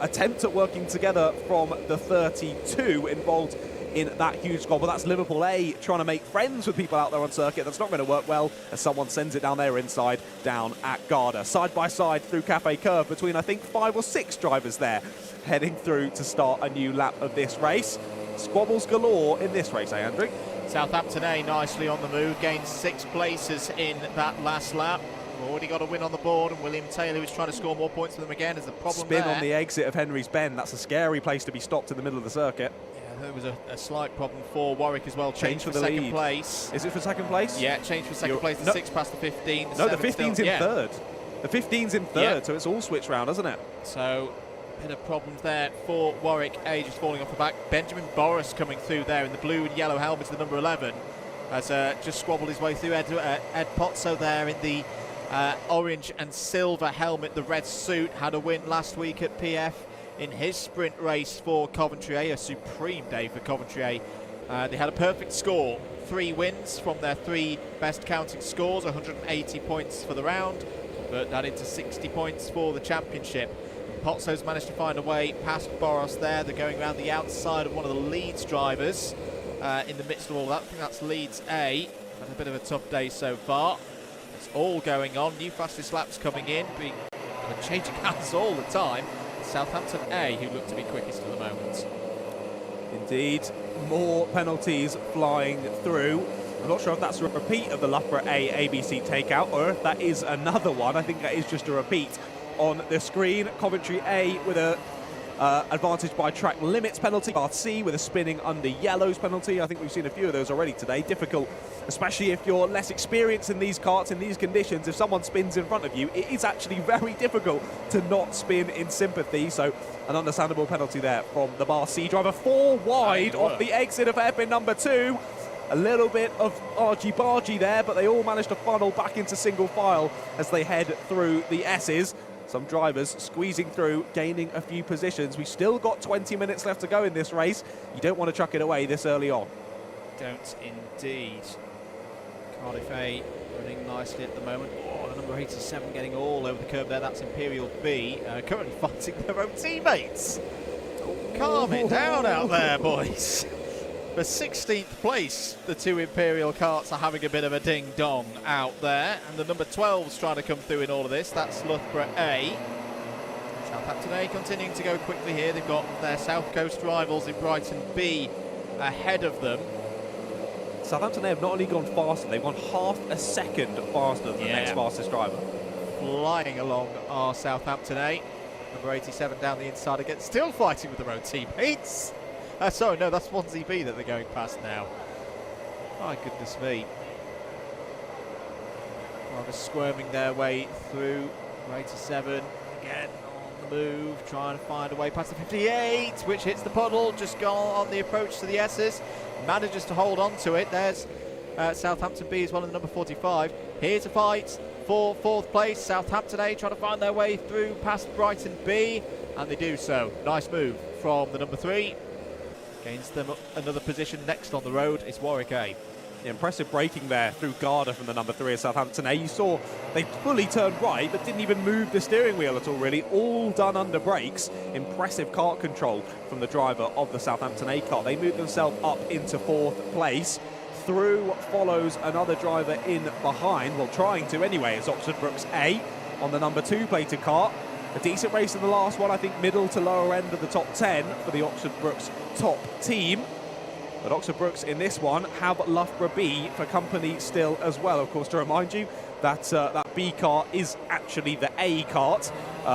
attempt at working together from the 32 involved in that huge squabble. That's Liverpool A trying to make friends with people out there on circuit. That's not going to work well as someone sends it down their inside, down at Garda. Side by side through Cafe Curve between, I think, 5 or 6 drivers there, heading through to start a new lap of this race. Squabbles galore in this race, eh, Andrew? Southampton A nicely on the move, gained 6 places in that last lap. Already got a win on the board, and William Taylor is trying to score more points for them again. Is the problem Spin there. on the exit of Henry's Bend. That's a scary place to be stopped in the middle of the circuit. Yeah, there was a slight problem for Warwick as well. Change for the second lead. place. Is it for second place? Yeah, change for second place. The 6 past the 15. No, the 15's in third. The 15's in third, Yeah. so it's all switched round, isn't it? So, bit of problems there for Warwick A, just falling off the back. Benjamin Boris coming through there in the blue and yellow helmet, the number 11, has just squabbled his way through. Ed Pozzo there in the orange and silver helmet, the red suit, had a win last week at PF in his sprint race for Coventry A, a supreme day for Coventry A. They had a perfect score, 3 wins from their 3 best counting scores, 180 points for the round, convert that into 60 points for the championship. Pozzo's managed to find a way past Boros there. They're going around the outside of one of the Leeds drivers in the midst of all that. I think that's Leeds A. Had a bit of a tough day so far. It's all going on. New fastest laps coming in, being changing hands all the time. Southampton A, who look to be quickest at the moment. Indeed, more penalties flying through. I'm not sure if that's a repeat of the Loughborough A ABC takeout or if that is another one. I think that is just a repeat on the screen. Coventry A with a advantage by track limits penalty. BUKC with a spinning under yellows penalty. I think we've seen a few of those already today. Difficult, especially if you're less experienced in these karts, in these conditions. If someone spins in front of you, it is actually very difficult to not spin in sympathy. So an understandable penalty there from the BUKC driver. 4 wide off the exit of hairpin number 2. A little bit of argy-bargy there, but they all managed to funnel back into single file as they head through the S's. Some drivers squeezing through, gaining a few positions. We've still got 20 minutes left to go in this race. You don't want to chuck it away this early on. Don't indeed. Cardiff A running nicely at the moment. Oh, the number 87 getting all over the curb there. That's Imperial B, currently fighting their own teammates. Calm it down out there, boys. For 16th place, the 2 Imperial karts are having a bit of a ding-dong out there. And the number 12's trying to come through in all of this. That's Loughborough A. Southampton A continuing to go quickly here. They've got their South Coast rivals in Brighton B ahead of them. Southampton A have not only gone faster, they've gone half a second faster than the next fastest driver. Flying along are Southampton A. Number 87 down the inside again, still fighting with their own teammates. Sorry, no, that's Swansea B that they're going past now. My goodness me. Drivers squirming their way through. 87 again on the move, trying to find a way past the 58, which hits the puddle, just gone on the approach to the S's. Manages to hold on to it. There's Southampton B as well in the number 45. Here's a fight for 4th place. Southampton A trying to find their way through past Brighton B, and they do so. Nice move from the number 3. Gains them another position. Next on the road is Warwick A. Impressive braking there through Garda from the number 3 of Southampton A. You saw they fully turned right but didn't even move the steering wheel at all, really. All done under brakes. Impressive kart control from the driver of the Southampton A car. They moved themselves up into 4th place. Through follows another driver in behind, well, trying to anyway, it's Oxford Brooks A on the number 2 plated kart. A decent race in the last one, I think middle to lower end of the top 10 for the Oxford Brooks top team. But Oxford Brooks in this one have Loughborough B for company still as well. Of course, to remind you that that B kart is actually the A kart,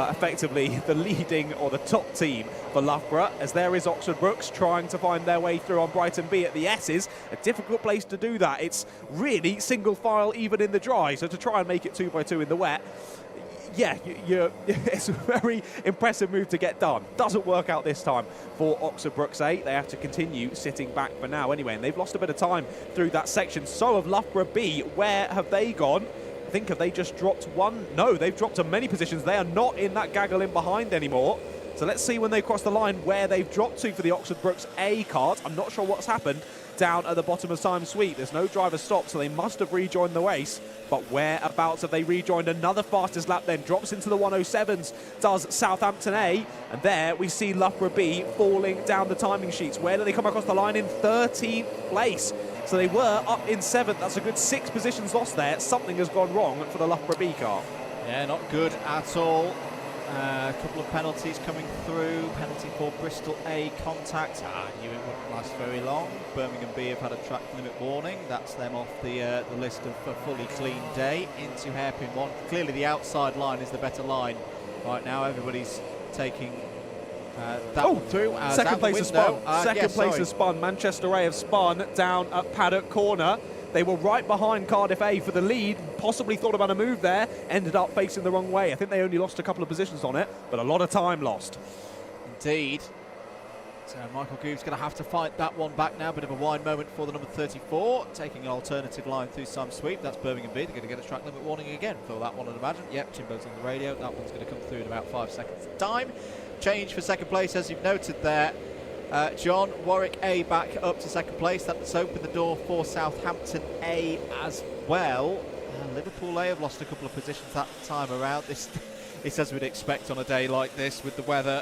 effectively the leading or the top team for Loughborough, as there is Oxford Brooks trying to find their way through on Brighton B at the S's. A difficult place to do that. It's really single file even in the dry, so to try and make it 2x2 in the wet, yeah, it's a very impressive move to get done. Doesn't work out this time for Oxford Brooks A. They have to continue sitting back for now anyway, and they've lost a bit of time through that section. So have Loughborough B. Where have they gone? I think, have they just dropped one? No, they've dropped to many positions. They are not in that gaggle in behind anymore. So let's see when they cross the line where they've dropped to for the Oxford Brooks A kart. I'm not sure what's happened down at the bottom of time sweep. There's no driver stop, so they must have rejoined the race. But whereabouts have they rejoined? Another fastest lap then drops into the 107s, does Southampton A. And there we see Loughborough B falling down the timing sheets. Where do they come across the line? In 13th place. So they were up in 7th. That's a good 6 positions lost there. Something has gone wrong for the Loughborough B car. Yeah, not good at all. A couple of penalties coming through. Penalty for Bristol A contact. I knew it wouldn't last very long. Birmingham B have had a track limit warning. That's them off the list of a fully clean day. Into hairpin 1. Clearly the outside line is the better line right now. Everybody's taking that one through. Second place has spun. Second place has spun. Manchester A have spun down at Paddock Corner. They were right behind Cardiff A for the lead, possibly thought about a move there, ended up facing the wrong way. I think they only lost a couple of positions on it, but a lot of time lost. Indeed. So Michael Goove's going to have to fight that one back now. Bit of a wide moment for the number 34, taking an alternative line through some sweep. That's Birmingham B. They're going to get a track limit warning again for that one, I'd imagine. Yep, Jimbo's on the radio. That one's going to come through in about 5 seconds time. Change for second place, as you've noted there. John, Warwick A back up to second place. That's opened the door for Southampton A as well. Liverpool A have lost a couple of positions that time around. This as we'd expect on a day like this with the weather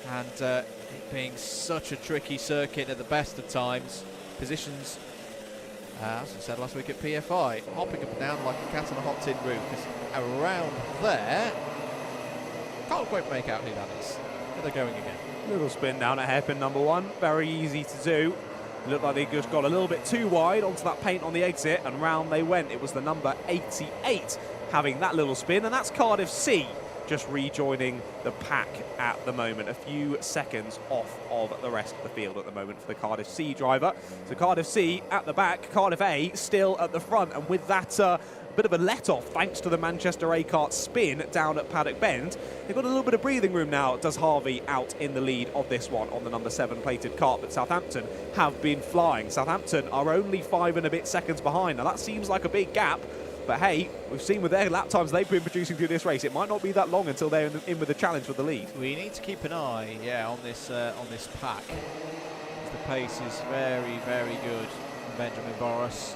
and it being such a tricky circuit at the best of times. Positions, as we said last week at PFI, hopping up and down like a cat on a hot tin roof. Around there, can't quite make out who that is. Where they're going again. Little spin down at hairpin number 1, very easy to do. Looked like they just got a little bit too wide onto that paint on the exit, and round they went. It was the number 88 having that little spin, and that's Cardiff C just rejoining the pack at the moment. A few seconds off of the rest of the field at the moment for the Cardiff C driver. So Cardiff C at the back, Cardiff A still at the front, and with that bit of a let-off thanks to the Manchester A kart spin down at Paddock Bend. They've got a little bit of breathing room now, does Harvey, out in the lead of this one on the number 7 plated kart, but Southampton have been flying. Southampton are only 5 and a bit seconds behind. Now that seems like a big gap, but hey, we've seen with their lap times they've been producing through this race, it might not be that long until they're in with the challenge for the lead. We need to keep an eye, on this pack. The pace is very, very good from Benjamin Boris.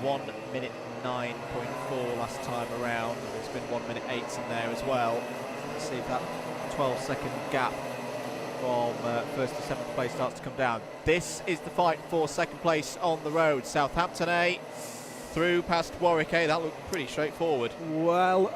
1 minute 9.4 last time around. There's been 1 minute 8 in there as well. Let's see if that 12-second gap from first to 7th place starts to come down. This is the fight for second place on the road. Southampton A through past Warwick A. That looked pretty straightforward. Well,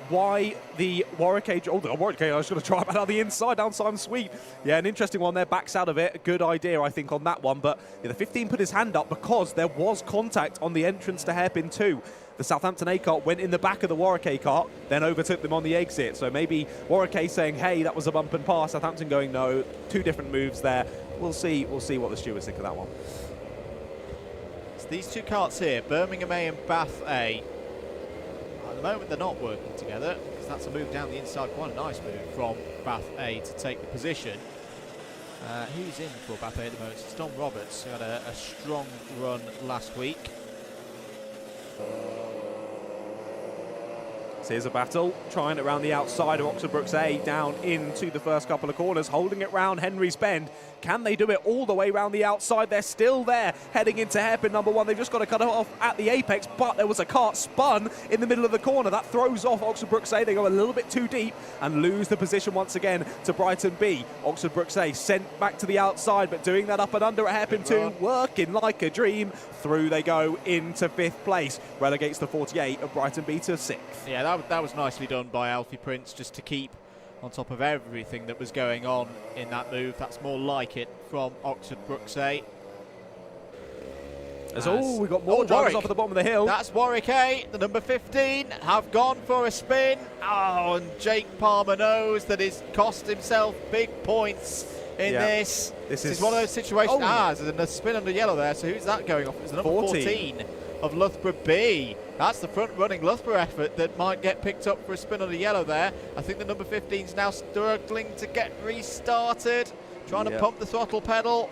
why the Warwick A? Oh, the Warwick A, I was going to try about the inside, downside sweep. Yeah, an interesting one there, backs out of it. A good idea, I think, on that one. But the 15 put his hand up because there was contact on the entrance to hairpin 2. The Southampton A kart went in the back of the Warwick A kart, then overtook them on the exit. So maybe Warwick A saying, hey, that was a bump and pass. Southampton going, no. 2 different moves there. We'll see what the stewards think of that one. these two karts here, Birmingham A and Bath A, at the moment they're not working together, because that's a move down the inside, quite a nice move from Bath A to take the position. Who's in for Bath A at the moment? It's Dom Roberts, who had a strong run last week. So here's a battle, trying it around the outside of Oxford Brookes A, down into the first couple of corners, holding it round Henry's Bend. Can they do it all the way round the outside? They're still there, heading into hairpin number 1. They've just got to cut it off at the apex, but there was a kart spun in the middle of the corner. That throws off Oxford Brookes A. They go a little bit too deep and lose the position once again to Brighton B. Oxford Brookes A sent back to the outside, but doing that up and under at hairpin 2, working like a dream. Through they go into 5th place, relegates the 48 of Brighton B to 6th. Yeah, that was nicely done by Alfie Prince, just to keep on top of everything that was going on in that move. That's more like it from Oxford Brookes A. We've got more drivers off at the bottom of the hill. That's Warwick A, the number 15, have gone for a spin. Oh, and Jake Palmer knows that he's cost himself big points in this. This is one of those situations. There's a spin under yellow there, so who's that going off? It's the number 14 of Loughborough B. That's the front-running Loughborough effort that might get picked up for a spin under yellow there. I think the number 15 is now struggling to get restarted, trying to pump the throttle pedal.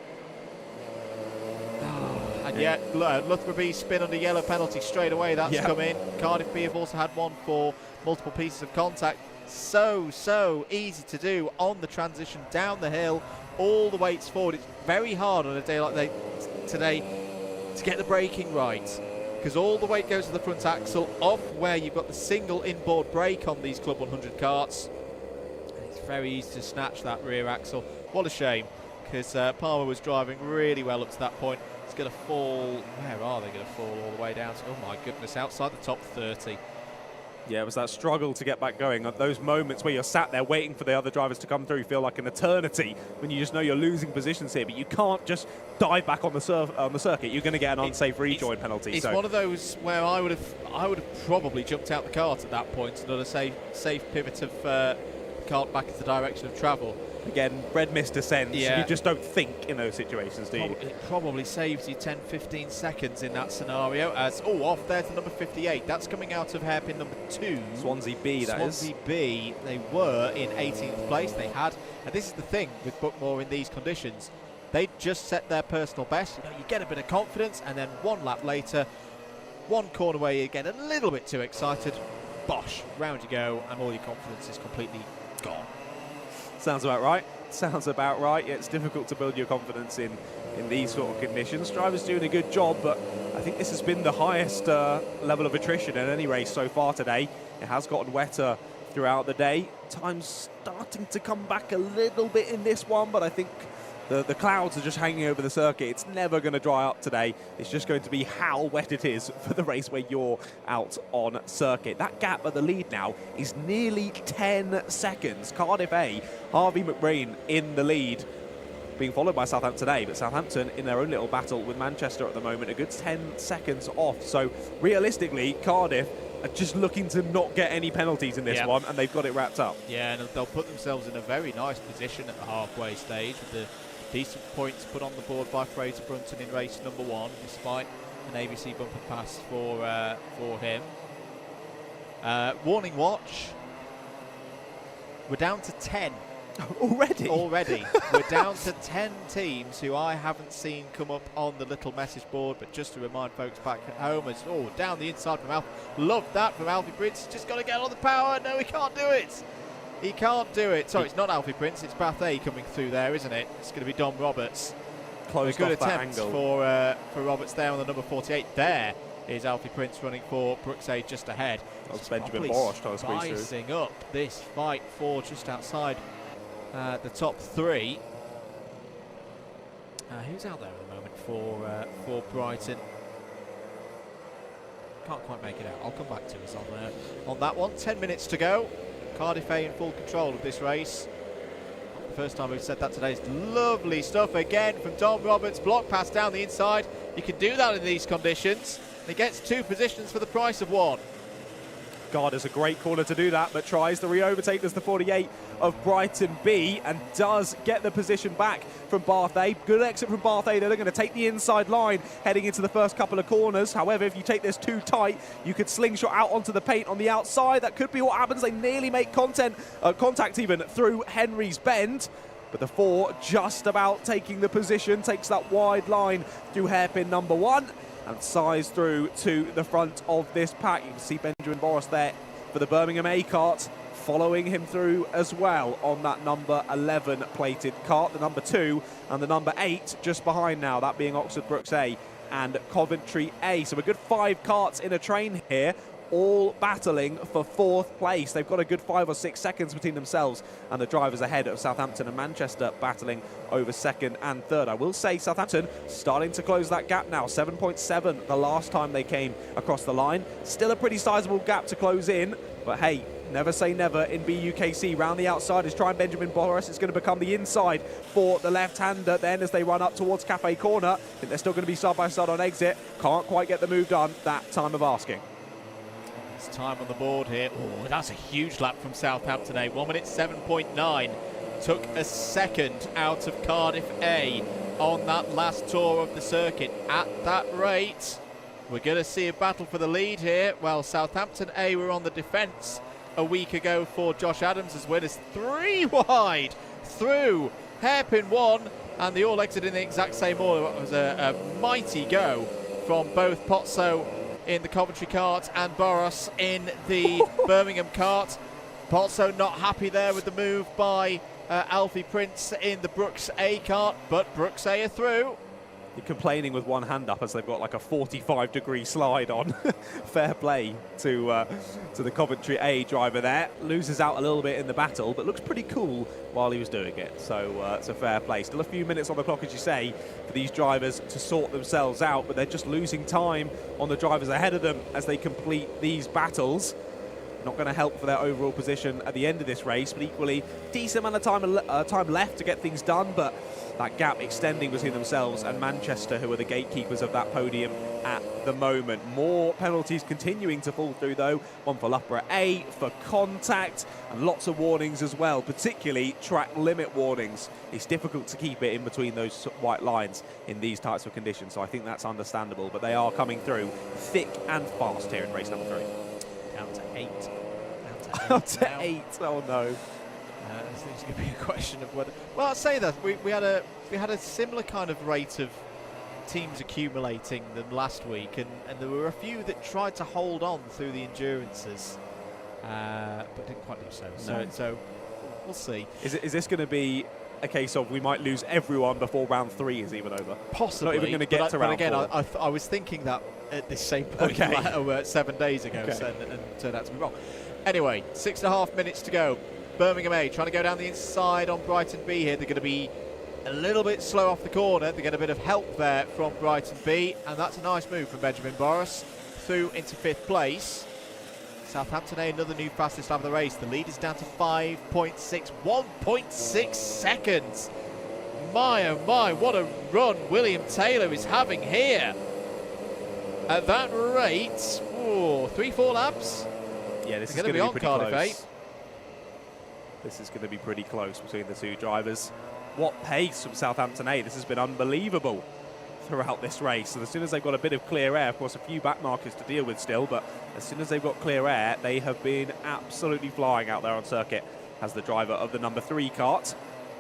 And yet, Loughborough B spin under yellow penalty straight away. That's come in. Cardiff B have also had one for multiple pieces of contact. So easy to do on the transition down the hill, all the weights forward. It's very hard on a day like today to get the braking right, because all the weight goes to the front axle, off where you've got the single inboard brake on these Club 100 karts. And it's very easy to snatch that rear axle. What a shame, because Palmer was driving really well up to that point. It's going to fall, where are they going to fall all the way down to? Oh my goodness, outside the top 30. Yeah, it was that struggle to get back going. Those moments where you're sat there waiting for the other drivers to come through feel like an eternity when you just know you're losing positions here, but you can't just dive back on the circuit. You're going to get an unsafe rejoin penalty. It's one of those where I would have probably jumped out the kart at that point and done a safe pivot of kart back into the direction of travel. Again, red mist descends. You just don't think in those situations, do you? It probably saves you 10-15 seconds in that scenario. As off there to number 58. That's coming out of hairpin number 2. Swansea B, that is. Swansea B. They were in 18th place. They had, and this is the thing with Buckmore in these conditions, they just set their personal best. You get a bit of confidence, and then one lap later, one corner where you get a little bit too excited, bosh, round you go, and all your confidence is completely gone. Sounds about right. Sounds about right. Yeah, it's difficult to build your confidence in these sort of conditions. Drivers doing a good job, but I think this has been the highest level of attrition in any race so far today. It has gotten wetter throughout the day. Time's starting to come back a little bit in this one, but I think the clouds are just hanging over the circuit. It's never going to dry up today. It's just going to be how wet it is for the race where you're out on circuit. That gap at the lead now is nearly 10 seconds. Cardiff A, Harvey McBreen in the lead, being followed by Southampton A, but Southampton in their own little battle with Manchester at the moment, a good 10 seconds off. So realistically, Cardiff are just looking to not get any penalties in this one, and they've got it wrapped up. Yeah, and they'll put themselves in a very nice position at the halfway stage with the decent points put on the board by Fraser Brunton in race number 1, despite an ABC bumper pass for him. Warning watch. We're down to 10. Already? Already. We're down to 10 teams who I haven't seen come up on the little message board, but just to remind folks back at home, as down the inside from Alfie. Love that from Alfie Prince. Just got to get on the power. No, he can't do it. He can't do it. Sorry, it's not Alfie Prince, it's Bath A coming through there, isn't it? It's going to be Dom Roberts. Close a good off that attempt angle. for Roberts there on the number 48. There is Alfie Prince running for Brookes A just ahead. That was Benjamin Bosch trying to squeeze through. Spicing up this fight for just outside the top 3. Who's out there at the moment for Brighton? Can't quite make it out. I'll come back to us on that one. 10 minutes to go. Cardiff A in full control of this race. The first time we've said that today. Is lovely stuff again from Dom Roberts. Block pass down the inside. You can do that in these conditions. He gets 2 positions for the price of 1. Garda's a great corner to do that, but tries the re-overtake. There's the 48 of Brighton B and does get the position back from Barthay. Good exit from Barthay. They're going to take the inside line heading into the first couple of corners. However, if you take this too tight, you could slingshot out onto the paint on the outside. That could be what happens. They nearly make contact even through Henry's bend. But the 4 just about taking the position, takes that wide line through hairpin number 1 and size through to the front of this pack. You can see Benjamin Boris there for the Birmingham A kart, following him through as well on that number 11 plated kart, the number 2 and the number 8 just behind now, that being Oxford Brooks A and Coventry A. So a good 5 karts in a train here, all battling for 4th place. They've got a good 5 or 6 seconds between themselves and the drivers ahead of Southampton and Manchester battling over 2nd and 3rd. I will say Southampton starting to close that gap now, 7.7 the last time they came across the line. Still a pretty sizable gap to close in, but hey, never say never in BUKC. Round the outside is trying Benjamin Boris. It's going to become the inside for the left-hander then as they run up towards Cafe Corner. I think they're still going to be side by side on exit. Can't quite get the move done that time of asking. It's time on the board here. Oh, that's a huge lap from Southampton A. 1 minute 7.9. Took a second out of Cardiff A on that last tour of the circuit. At that rate, we're going to see a battle for the lead here. Well, Southampton A were on the defence a week ago for Josh Adams as well as 3 wide through hairpin 1, and they all exited in the exact same order. It was a mighty go from both Pozzo in the Coventry kart and Boros in the Birmingham kart. Pozzo not happy there with the move by Alfie Prince in the Brooks A kart, but Brooks A are through. You're complaining with one hand up as they've got like a 45-degree slide on. Fair play to the Coventry A driver there. Loses out a little bit in the battle, but looks pretty cool while he was doing it. So it's a fair play. Still a few minutes on the clock, as you say, for these drivers to sort themselves out, but they're just losing time on the drivers ahead of them as they complete these battles. Not going to help for their overall position at the end of this race, but equally decent amount of time left to get things done, but that gap extending between themselves and Manchester, who are the gatekeepers of that podium at the moment. More penalties continuing to fall through, though. One for Loughborough A for contact, and lots of warnings as well, particularly track limit warnings. It's difficult to keep it in between those white lines in these types of conditions, so I think that's understandable, but they are coming through thick and fast here in race number 3. Down to 8. Down to 8, oh no. It's going to be a question of whether. Well, I'll say that we had a similar kind of rate of teams accumulating than last week, and there were a few that tried to hold on through the endurances, but didn't quite do so. So we'll see. Is this going to be a case of we might lose everyone before round 3 is even over? Possibly. Not even going to get to round 4. But again, I was thinking that at this same point 7 days ago, and turned out to be wrong. Anyway, 6.5 minutes to go. Birmingham A trying to go down the inside on Brighton B here. They're going to be a little bit slow off the corner. They get a bit of help there from Brighton B, and that's a nice move from Benjamin Boris through into 5th place. Southampton A, another new fastest lap of the race. The lead is down to 5.6, 1.6 seconds. My oh my, what a run William Taylor is having here. At that rate, 3-4 laps. Yeah, this is going to be pretty close. This is going to be pretty close between the two drivers. What pace from Southampton A. This has been unbelievable throughout this race. And as soon as they've got a bit of clear air, of course a few back markers to deal with still, but as soon as they've got clear air, they have been absolutely flying out there on circuit as the driver of the number 3 kart.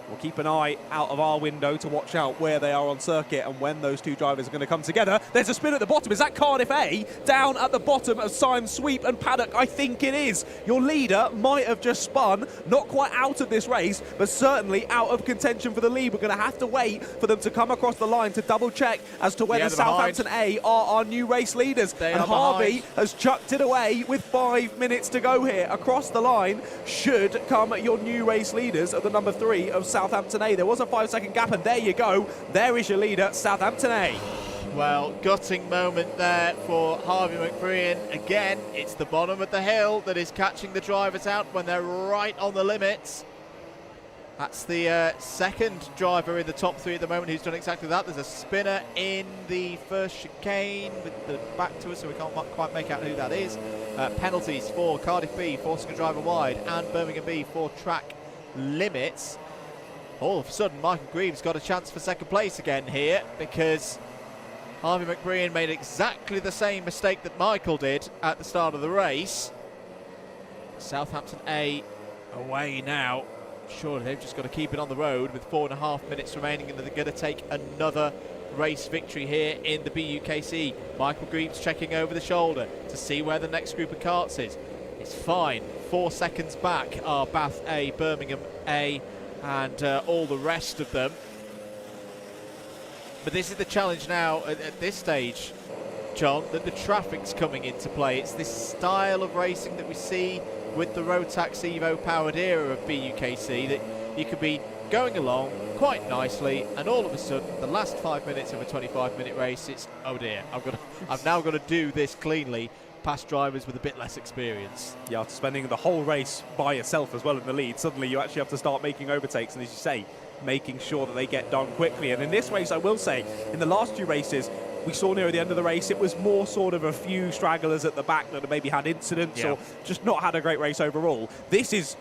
We'll keep an eye out of our window to watch out where they are on circuit and when those two drivers are going to come together. There's a spin at the bottom. Is that Cardiff A? Down at the bottom of Symes Sweep and Paddock? I think it is. Your leader might have just spun, not quite out of this race, but certainly out of contention for the lead. We're going to have to wait for them to come across the line to double check as to whether Southampton A are our new race leaders. And Harvey has chucked it away with 5 minutes to go here. Across the line should come your new race leaders of the number 3 of Southampton A. There was a 5-second gap, and there you go. There is your leader, Southampton A. Well, gutting moment there for Harvey McBrien. Again, it's the bottom of the hill that is catching the drivers out when they're right on the limits. That's the second driver in the top 3 at the moment who's done exactly that. There's a spinner in the first chicane with the back to us, so we can't quite make out who that is. Penalties for Cardiff B, forcing a driver wide, and Birmingham B for track limits. All of a sudden, Michael Greaves got a chance for second place again here, because Harvey McBrien made exactly the same mistake that Michael did at the start of the race. Southampton A away now. Surely they've just got to keep it on the road with 4.5 minutes remaining, and they're going to take another race victory here in the BUKC. Michael Greaves checking over the shoulder to see where the next group of karts is. It's fine. 4 seconds back are Bath A, Birmingham A, and all the rest of them. But this is the challenge now at this stage, John, that the traffic's coming into play. It's this style of racing that we see with the Rotax Evo powered era of BUKC, that you could be going along quite nicely, and all of a sudden, the last 5 minutes of a 25-minute race, it's, oh dear, I've now got to do this cleanly, past drivers with a bit less experience. Yeah, after spending the whole race by yourself as well in the lead, suddenly you actually have to start making overtakes, and as you say, making sure that they get done quickly. And in this race, I will say, in the last 2 races, we saw near the end of the race, it was more sort of a few stragglers at the back that maybe had incidents or just not had a great race overall. This is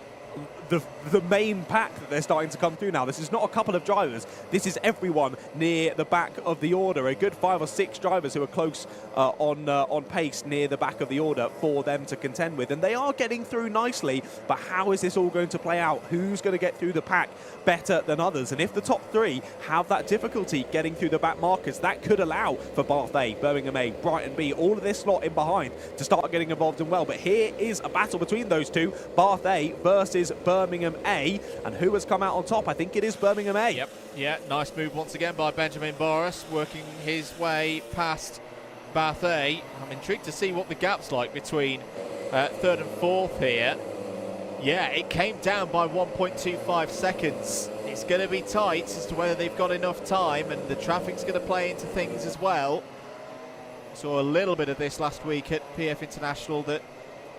the main pack that they're starting to come through now. This is not a couple of drivers. This is everyone near the back of the order. A good 5 or 6 drivers who are close on pace near the back of the order for them to contend with. And they are getting through nicely, but how is this all going to play out? Who's going to get through the pack better than others? And if the top 3 have that difficulty getting through the back markers, that could allow for Bath A, Birmingham A, Brighton B, all of this slot in behind to start getting involved in well. But here is a battle between those two, Bath A versus Birmingham A, and who has come out on top? I think it is Birmingham A. Yep, yeah, nice move once again by Benjamin Boris, working his way past Bath A. I'm intrigued to see what the gap's like between 3rd and 4th here. Yeah, it came down by 1.25 seconds. It's going to be tight as to whether they've got enough time, and the traffic's going to play into things as well. Saw a little bit of this last week at PF International, that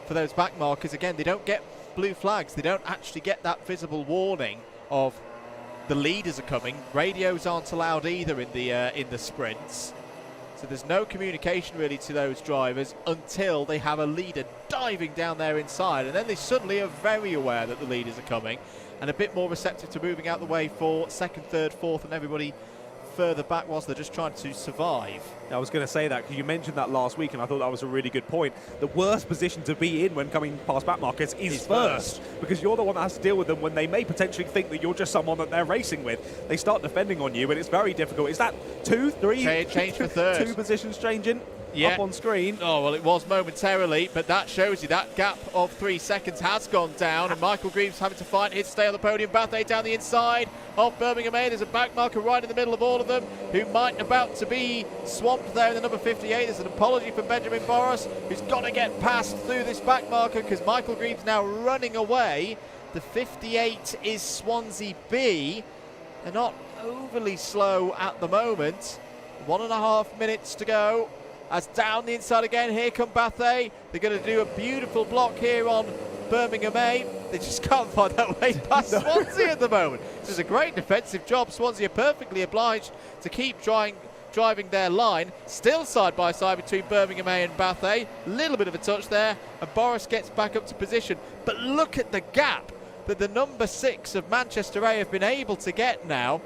for those back markers, again, they don't get blue flags. They don't actually get that visible warning of the leaders are coming. Radios aren't allowed either in the sprints. So there's no communication really to those drivers until they have a leader diving down there inside, and then they suddenly are very aware that the leaders are coming and a bit more receptive to moving out the way for 2nd, 3rd, 4th and everybody further back whilst they're just trying to survive. I was going to say that because you mentioned that last week, and I thought that was a really good point. The worst position to be in when coming past back markers is first, because you're the one that has to deal with them when they may potentially think that you're just someone that they're racing with. They start defending on you, and it's very difficult. Is that 2, 3? Change for 3rd. 2 positions changing? Yeah. Up on screen. Oh, well, it was momentarily, but that shows you that gap of 3 seconds has gone down, and Michael Greaves having to fight here to stay on the podium. Bath A down the inside of Birmingham A. There's a back marker right in the middle of all of them, who might about to be swamped there in the number 58. There's an apology from Benjamin Boris, who's got to get past through this back marker, because Michael Greaves now running away. The 58 is Swansea B. They're not overly slow at the moment. 1.5 minutes to go. As down the inside again, here come Bath A. They're going to do a beautiful block here on Birmingham A. They just can't find that way past Swansea at the moment. This is a great defensive job. Swansea are perfectly obliged to keep driving their line. Still side by side between Birmingham A and Bath A. Little bit of a touch there, and Boris gets back up to position. But look at the gap that the number 6 of Manchester A have been able to get now,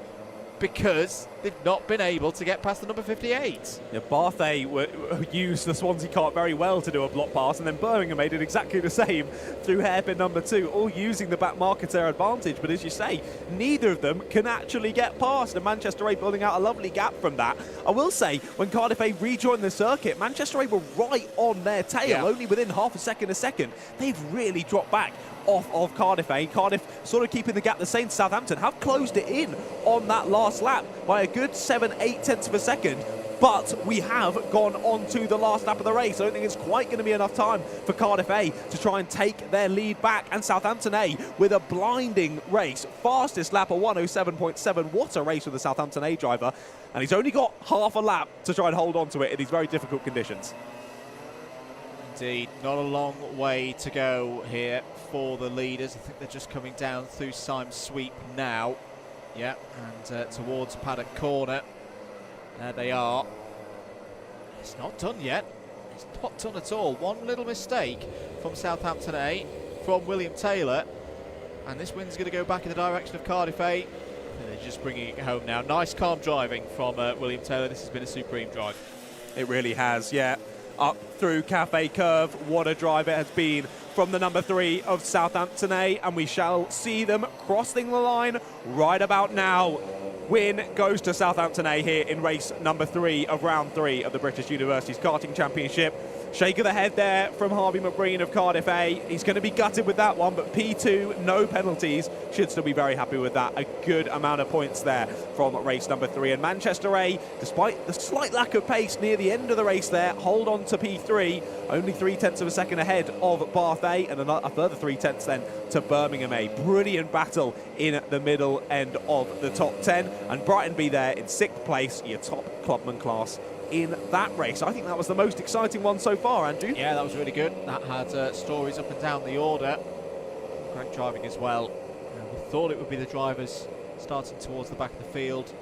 because they've not been able to get past the number 58. Yeah, Bath A used the Swansea kart very well to do a block pass, and then Birmingham made it exactly the same through hairpin number 2, all using the back marker to their advantage. But as you say, neither of them can actually get past, and Manchester A building out a lovely gap from that. I will say, when Cardiff A rejoined the circuit, Manchester A were right on their tail, only within half a second. They've really dropped back off of Cardiff A. Cardiff sort of keeping the gap the same. Southampton have closed it in on that last lap by a good 7-8 tenths of a second, but we have gone on to the last lap of the race. I don't think it's quite going to be enough time for Cardiff A to try and take their lead back, and Southampton A with a blinding race. Fastest lap of 107.7. What a race with the Southampton A driver, and he's only got half a lap to try and hold on to it in these very difficult conditions. Indeed, not a long way to go here for the leaders. I think they're just coming down through Symes Sweep now. Yeah, and towards Paddock Corner. There they are. It's not done yet. It's not done at all. One little mistake from Southampton A, from William Taylor, and this wind's going to go back in the direction of Cardiff A. And they're just bringing it home now. Nice calm driving from William Taylor. This has been a supreme drive. It really has, yeah. Up through Cafe Curve, what a drive it has been from the number 3 of Southampton A, and we shall see them crossing the line right about now. Win goes to Southampton A here in race number 3 of round 3 of the British Universities Karting Championship. Shake of the head there from Harvey McBreen of Cardiff A. He's going to be gutted with that one, but P2, no penalties. Should still be very happy with that. A good amount of points there from race number 3. And Manchester A, despite the slight lack of pace near the end of the race there, hold on to P3. Only 0.3 of a second ahead of Bath A, and a further 0.3 then to Birmingham A. Brilliant battle in the middle end of the top 10. And Brighton B there in 6th place, your top clubman class in that race. I think that was the most exciting one so far, Andrew. Yeah, that was really good. That had stories up and down the order. Great driving as well. We thought it would be the drivers starting towards the back of the field,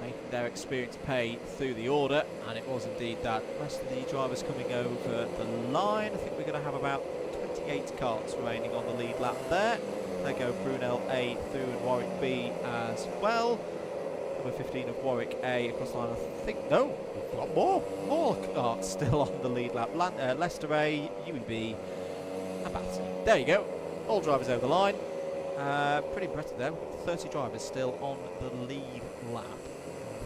making their experience pay through the order, and it was indeed that. The rest of the drivers coming over the line. I think we're going to have about 28 carts remaining on the lead lap there. There go Brunel A through and Warwick B as well. Number 15 of Warwick A across the line. I think, no, we've got more carts still on the lead lap. Leicester A, UEB, and Battersea. There you go. All drivers over the line. Pretty impressive there. 30 drivers still on the lead lap.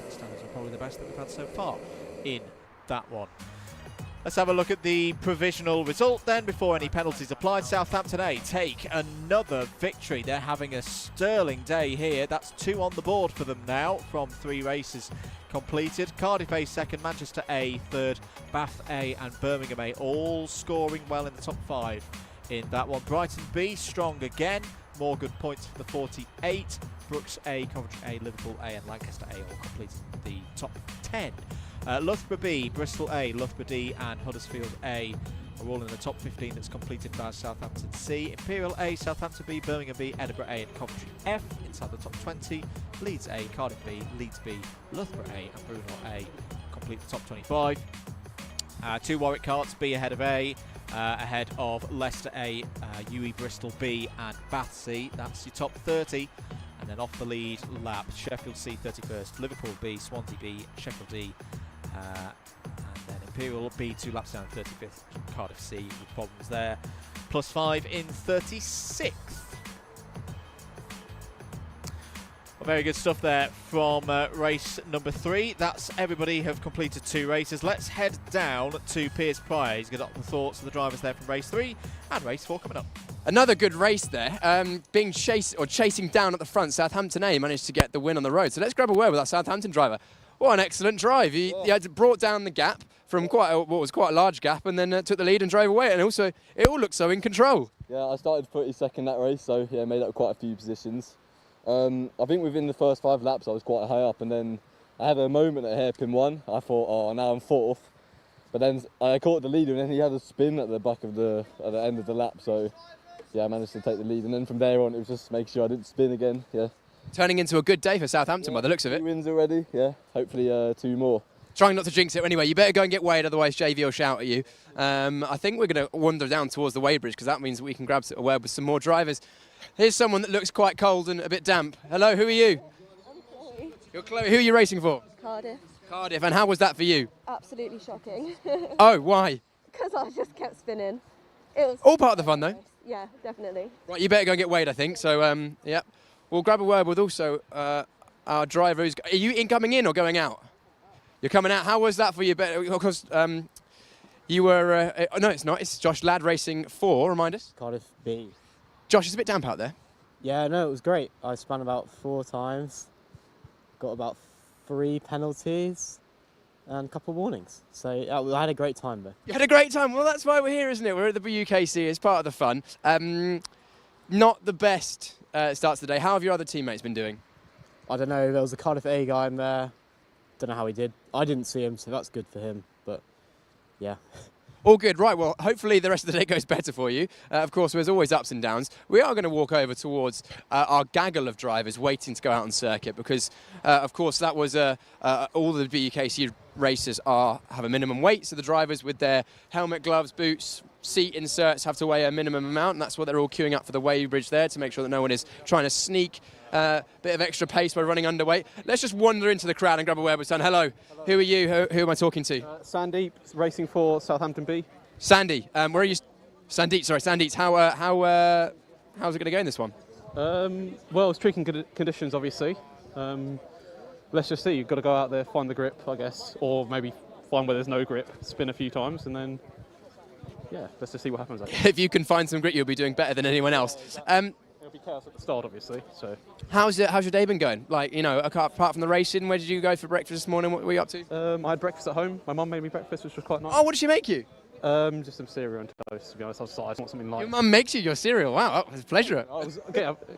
The standards are probably the best that we've had so far in that one. Let's have a look at the provisional result then before any penalties applied. Southampton A take another victory. They're having a sterling day here. That's 2 on the board for them now from 3 races completed. Cardiff A second, Manchester A third, Bath A and Birmingham A all scoring well in the top 5 in that one. Brighton B strong again. More good points for the 48. Brooks A, Coventry A, Liverpool A and Lancaster A all completed the top 10. Loughborough B, Bristol A, Loughborough D and Huddersfield A are all in the top 15 that's completed by Southampton C. Imperial A, Southampton B, Birmingham B, Edinburgh A and Coventry F inside the top 20. Leeds A, Cardiff B, Leeds B, Loughborough A and Brunel A complete the top 25. 2 Warwick carts, B ahead of A, ahead of Leicester A, UE Bristol B and Bath C. That's your top 30. And then off the lead lap, Sheffield C 31st, Liverpool B, Swansea B, Sheffield D, and then Imperial B 2 laps down 35th, Cardiff C with problems there. +5 in 36th. Well, very good stuff there from race number 3. That's everybody have completed 2 races. Let's head down to Piers Prior. He's got the thoughts of the drivers there from race 3 and race 4 coming up. Another good race there. Chasing down at the front, Southampton A managed to get the win on the road. So let's grab a word with our Southampton driver. What an excellent drive. He had brought down the gap from what was quite a large gap and then took the lead and drove away. And also, it all looked so in control. Yeah, I started 32nd that race, so yeah, made up quite a few positions. I think within the first 5 laps I was quite high up, and then I had a moment at hairpin 1. I thought, oh, now I'm 4th. But then I caught the lead, and then he had a spin at the back of at the end of the lap, so yeah, I managed to take the lead. And then from there on, it was just make sure I didn't spin again. Yeah. Turning into a good day for Southampton by the looks of it. 2 wins already, yeah. Hopefully 2 more. Trying not to jinx it anyway. You better go and get weighed, otherwise JV will shout at you. I think we're going to wander down towards the weighbridge because that means we can grab a word with some more drivers. Here's someone that looks quite cold and a bit damp. Hello, who are you? I'm Chloe. You're Chloe. Who are you racing for? Cardiff. Cardiff. And how was that for you? Absolutely shocking. Oh, why? Because I just kept spinning. It was all part of the fun, though. Yeah, definitely. Right, you better go and get weighed, I think. So, yeah. We'll grab a word with also our driver. Are you coming in or going out? You're coming out. How was that for you? Because you were... no, it's not. It's Josh Ladd racing for, remind us. Cardiff B. Josh, it's a bit damp out there. Yeah, no, it was great. I spun about 4 times, got about 3 penalties and a couple of warnings. So I had a great time though. You had a great time. Well, that's why we're here, isn't it? We're at the BUKC. It's part of the fun. Not the best starts to the day. How have your other teammates been doing? I don't know. There was a Cardiff A guy in there. Don't know how he did. I didn't see him, so that's good for him. But yeah. All good, right, well, hopefully the rest of the day goes better for you. Of course, there's always ups and downs. We are going to walk over towards our gaggle of drivers waiting to go out on circuit because, of course, that was all the BUKC racers have a minimum weight, so the drivers with their helmet, gloves, boots, seat inserts have to weigh a minimum amount, and that's what they're all queuing up for the weigh bridge there to make sure that no one is trying to sneak a bit of extra pace by running underweight. Let's just wander into the crowd and grab a word with someone. Hello. Who are you? Who am I talking to? Sandeep, racing for Southampton B. Sandy, where are you? Sandeep, sorry, Sandeep. How's it going to go in this one? Well, it's tricky conditions, obviously. Let's just see. You've got to go out there, find the grip, I guess, or maybe find where there's no grip, spin a few times, and then, yeah, let's just see what happens. If you can find some grip, you'll be doing better than anyone else. It'll be chaos at the start, obviously. So. How's your day been going? Like, you know, apart from the racing, where did you go for breakfast this morning? What were you up to? I had breakfast at home. My mum made me breakfast, which was quite nice. Oh, what did she make you? Just some cereal and toast, to be honest. I just want something light. Your mum makes you your cereal. Wow, that was a pleasure.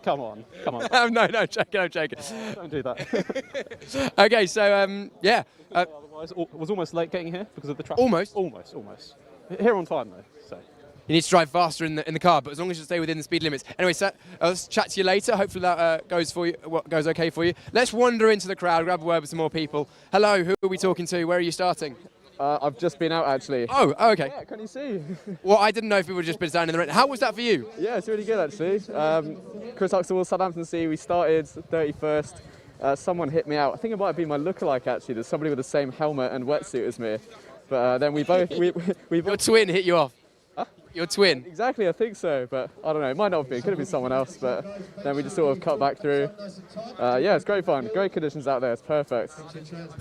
Come on. No, I'm joking. Don't do that. Okay, so, yeah. Otherwise, was almost late getting here because of the traffic. Almost? Almost. Here on time, though, so. You need to drive faster in the car, but as long as you stay within the speed limits. Anyway, so I'll chat to you later. Hopefully that goes okay for you. Let's wander into the crowd, grab a word with some more people. Hello, who are we talking to? Where are you starting? I've just been out, actually. Oh, okay. Yeah, can you see? Well, I didn't know if people were just been down in the rain. How was that for you? Yeah, it's really good, actually. Chris Huxtable, Southampton C. We started 31st. Someone hit me out. I think it might have been my lookalike, actually. There's somebody with the same helmet and wetsuit as me. But then we both... Your twin hit you off. Your twin? Exactly, I think so, but I don't know, it might not have been, it could have been someone else, but then we just sort of cut back through. Yeah, it's great fun, great conditions out there, it's perfect.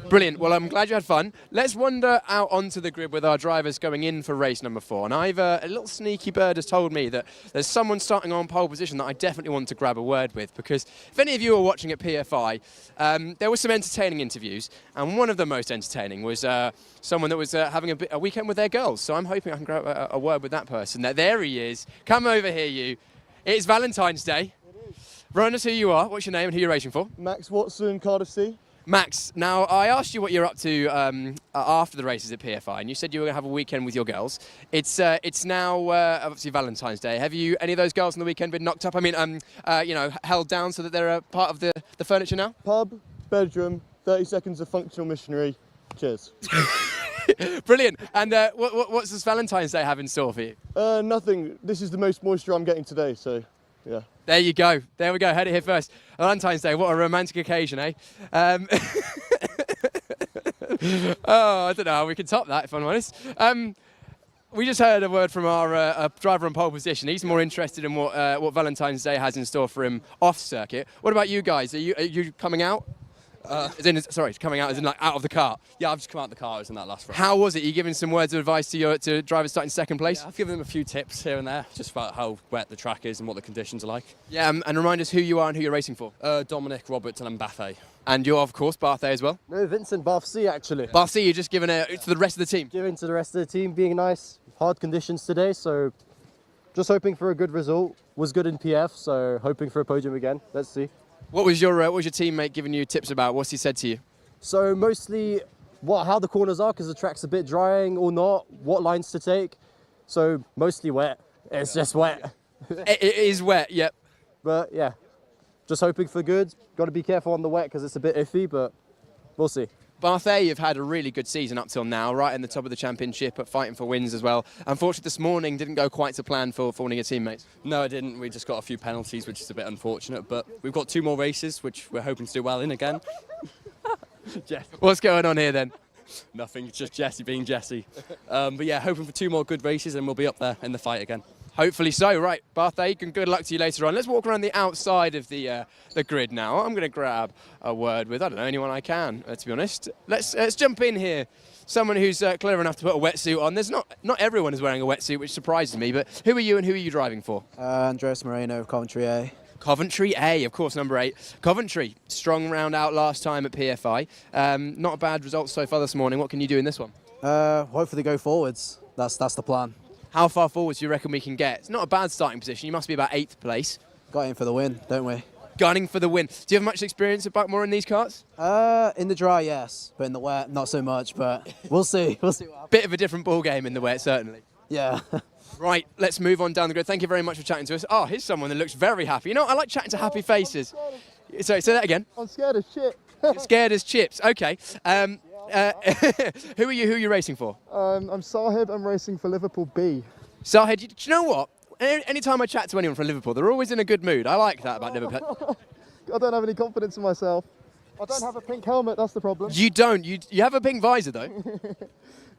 Brilliant, well I'm glad you had fun. Let's wander out onto the grid with our drivers going in for race number 4, and a little sneaky bird has told me that there's someone starting on pole position that I definitely want to grab a word with, because if any of you are watching at PFI, there were some entertaining interviews, and one of the most entertaining was someone that was having a weekend with their girls, so I'm hoping I can grab a word with that person. There he is. Come over here, you. It's Valentine's Day. Run us who you are, what's your name and who you're racing for? Max Watson, Cardiff C. Max, now I asked you what you're up to after the races at PFI, and you said you were going to have a weekend with your girls. It's now obviously Valentine's Day. Have you any of those girls on the weekend been knocked up? I mean, held down so that they're a part of the furniture now? Pub, bedroom, 30 seconds of functional missionary. Cheers. Brilliant. And what's this Valentine's Day have in store for you? Nothing. This is the most moisture I'm getting today, so yeah. There you go. There we go. Heard it here first. Valentine's Day. What a romantic occasion, eh? Oh, I don't know how we can top that, if I'm honest. We just heard a word from our driver on pole position. He's more interested in what Valentine's Day has in store for him off circuit. What about you guys? Are you coming out? Coming out as in like out of the car. Yeah, I've just come out of the car. I was in that last round. How was it? You giving some words of advice to drivers starting second place? Yeah, I've given them a few tips here and there, just about how wet the track is and what the conditions are like. Yeah, and remind us who you are and who you're racing for. Dominic, Roberts and Mbappe. And you're, of course, Bath A as well? No, Vincent, Bath C actually. Bath C, you're just giving it to the rest of the team? Giving to the rest of the team, being nice. Hard conditions today, so just hoping for a good result. Was good in PF, so hoping for a podium again. Let's see. What was your teammate giving you tips about? What's he said to you? So mostly how the corners are, because the track's a bit drying or not, what lines to take. So mostly wet. It's just wet. It is wet, yep. But yeah, just hoping for good. Got to be careful on the wet because it's a bit iffy, but we'll see. Bath A have had a really good season up till now, right in the top of the championship, but fighting for wins as well. Unfortunately, this morning didn't go quite to plan for one of your teammates. No, it didn't. We just got a few penalties, which is a bit unfortunate. But we've got 2 more races, which we're hoping to do well in again. Jess. What's going on here then? Nothing, just Jesse being Jesse. But yeah, hoping for 2 more good races and we'll be up there in the fight again. Hopefully so. Right, Bath A, good luck to you later on. Let's walk around the outside of the grid now. I'm going to grab a word with, I don't know, anyone I can, to be honest. Let's jump in here. Someone who's clever enough to put a wetsuit on. There's not everyone is wearing a wetsuit, which surprises me, but who are you and who are you driving for? Andres Moreno, Coventry A. Coventry A, of course, number 8. Coventry, strong round out last time at PFI. Not a bad result so far this morning. What can you do in this one? Hopefully go forwards. That's the plan. How far forwards do you reckon we can get? It's not a bad starting position. You must be about 8th place. Got in for the win, don't we? gunning for the win. Do you have much experience at Buckmore in these karts? In the dry, yes, but in the wet, not so much. But we'll see. We'll see what happens. Bit of a different ball game in the wet, certainly. Yeah. Right, let's move on down the grid. Thank you very much for chatting to us. Oh, here's someone that looks very happy. You know, I like chatting to happy faces. Sorry, say that again. I'm scared as shit. You're scared as chips. Okay. Who are you racing for? I'm Sahib. I'm racing for Liverpool B. Sahib, do you know what? Anytime I chat to anyone from Liverpool, they're always in a good mood. I like that about Liverpool. I don't have any confidence in myself. I don't have a pink helmet, that's the problem. You don't? You have a pink visor, though?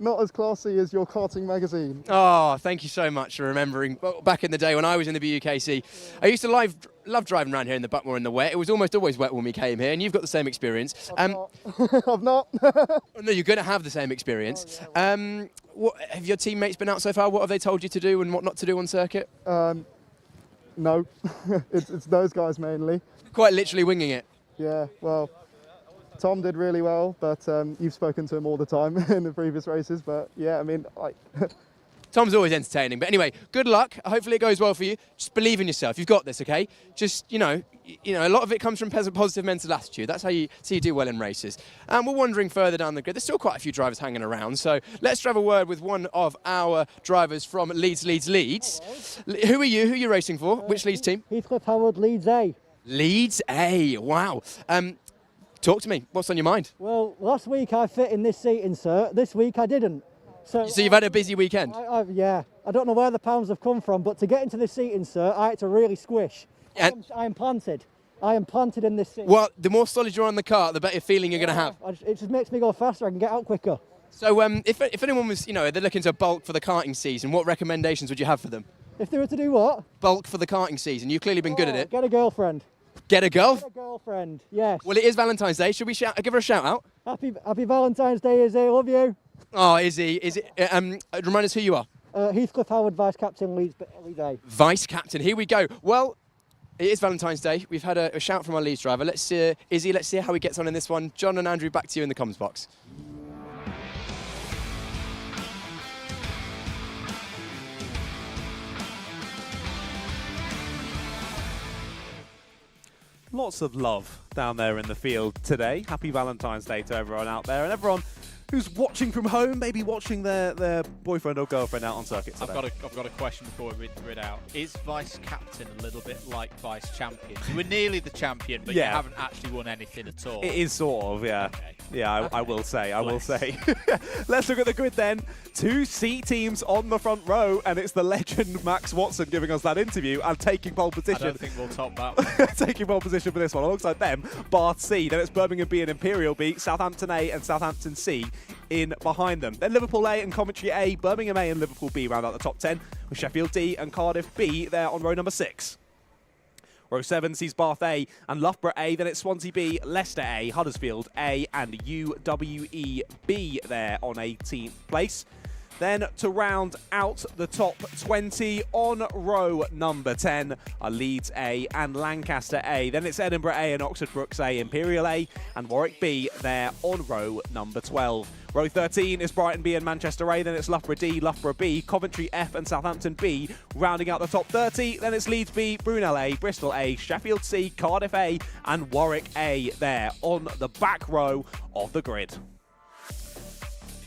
Not as classy as your karting magazine. Oh, thank you so much for remembering. Well, back in the day when I was in the BUKC, I used to love driving around here in the Buckmore in the wet. It was almost always wet when we came here, and you've got the same experience. I've not. No, you're going to have the same experience. What, have your teammates been out so far? What have they told you to do and what not to do on circuit? No, it's those guys mainly. Quite literally winging it. Yeah, well, Tom did really well, but you've spoken to him all the time in the previous races. But yeah, I mean, Tom's always entertaining. But anyway, good luck. Hopefully it goes well for you. Just believe in yourself. You've got this, okay? Just, you know, a lot of it comes from positive mental attitude. That's how you do well in races. And we're wandering further down the grid. There's still quite a few drivers hanging around. So let's have a word with one of our drivers from Leeds. Who are you? Who are you racing for? Which Leeds team? Heathcliff Howard, Leeds A. Leeds A. Wow. Talk to me. What's on your mind? Well, last week I fit in this seat insert. This week I didn't. So you've had a busy weekend? Yeah. I don't know where the pounds have come from, but to get into this seat insert, I had to really squish. I am planted. I am planted in this seat. Well, the more solid you're on the car, the better feeling you're going to have. It just makes me go faster. I can get out quicker. So if anyone was, they're looking to bulk for the karting season, what recommendations would you have for them? If they were to do what? Bulk for the karting season. You've clearly been good at it. Get a girlfriend. Get a girl? Get a girlfriend, yes. Well, it is Valentine's Day. Should we give her a shout out? Happy Valentine's Day, Izzy. Love you. Oh, Izzy. Remind us who you are. Heathcliff Howard, Vice Captain, Leeds A. Vice Captain. Here we go. Well, it is Valentine's Day. We've had a shout from our Leeds driver. Izzy, let's see how he gets on in this one. John and Andrew, back to you in the comms box. Lots of love down there in the field today. Happy Valentine's Day to everyone out there and everyone who's watching from home, maybe watching their boyfriend or girlfriend out on circuit today. I've got a question before we read out. Is vice captain a little bit like vice champion? You were nearly the champion, but you haven't actually won anything at all. It is sort of, yeah. Okay. Yeah, I will say. Let's look at the grid then. 2 C teams on the front row, and it's the legend Max Watson giving us that interview and taking pole position. I don't think we'll top that one. Taking pole position for this one. Alongside them, Bath C. Then it's Birmingham B and Imperial B, Southampton A and Southampton C in behind them. Then Liverpool A and Coventry A, Birmingham A and Liverpool B round out the top 10, with Sheffield D and Cardiff B there on row number 6. Row 7 sees Bath A and Loughborough A, then it's Swansea B, Leicester A, Huddersfield A and UWE B there on 18th place. Then to round out the top 20 on row number 10 are Leeds A and Lancaster A. Then it's Edinburgh A and Oxford Brookes A, Imperial A and Warwick B there on row number 12. Row 13 is Brighton B and Manchester A, then it's Loughborough D, Loughborough B, Coventry F and Southampton B. Rounding out the top 30, then it's Leeds B, Brunel A, Bristol A, Sheffield C, Cardiff A and Warwick A there on the back row of the grid.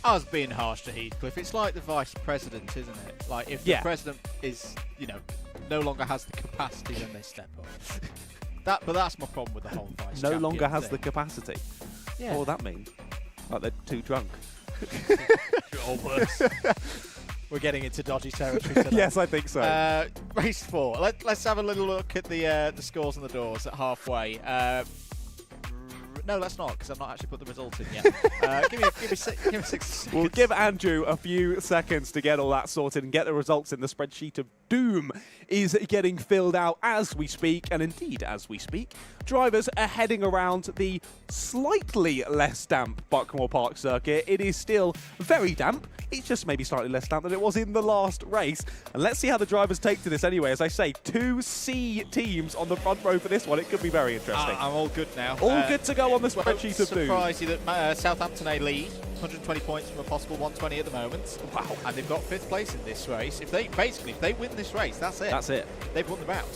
I was being harsh to Heathcliff. It's like the vice president, isn't it? Like if the president is, no longer has the capacity, then they step up. But that's my problem with the whole vice. No longer has the capacity. Yeah. What would that mean? Like they're too drunk. Or worse. We're getting into dodgy territory today. Yes, I think so. Race 4. Let's have a little look at the scores on the doors at halfway. No, let's not, because I've not actually put the result in yet. Give me 6 seconds. We'll give Andrew a few seconds to get all that sorted and get the results in. The spreadsheet of doom is getting filled out as we speak, and indeed as we speak. Drivers are heading around the slightly less damp Buckmore Park circuit. It is still very damp. It's just maybe slightly less stout than it was in the last race. And let's see how the drivers take to this anyway. As I say, 2 C teams on the front row for this one. It could be very interesting. I'm all good now. All good to go on the spreadsheet of doom. Surprise you that Southampton A lead, 120 points from a possible 120 at the moment. Wow. And they've got 5th place in this race. If they win this race, that's it. That's it. They've won the bout.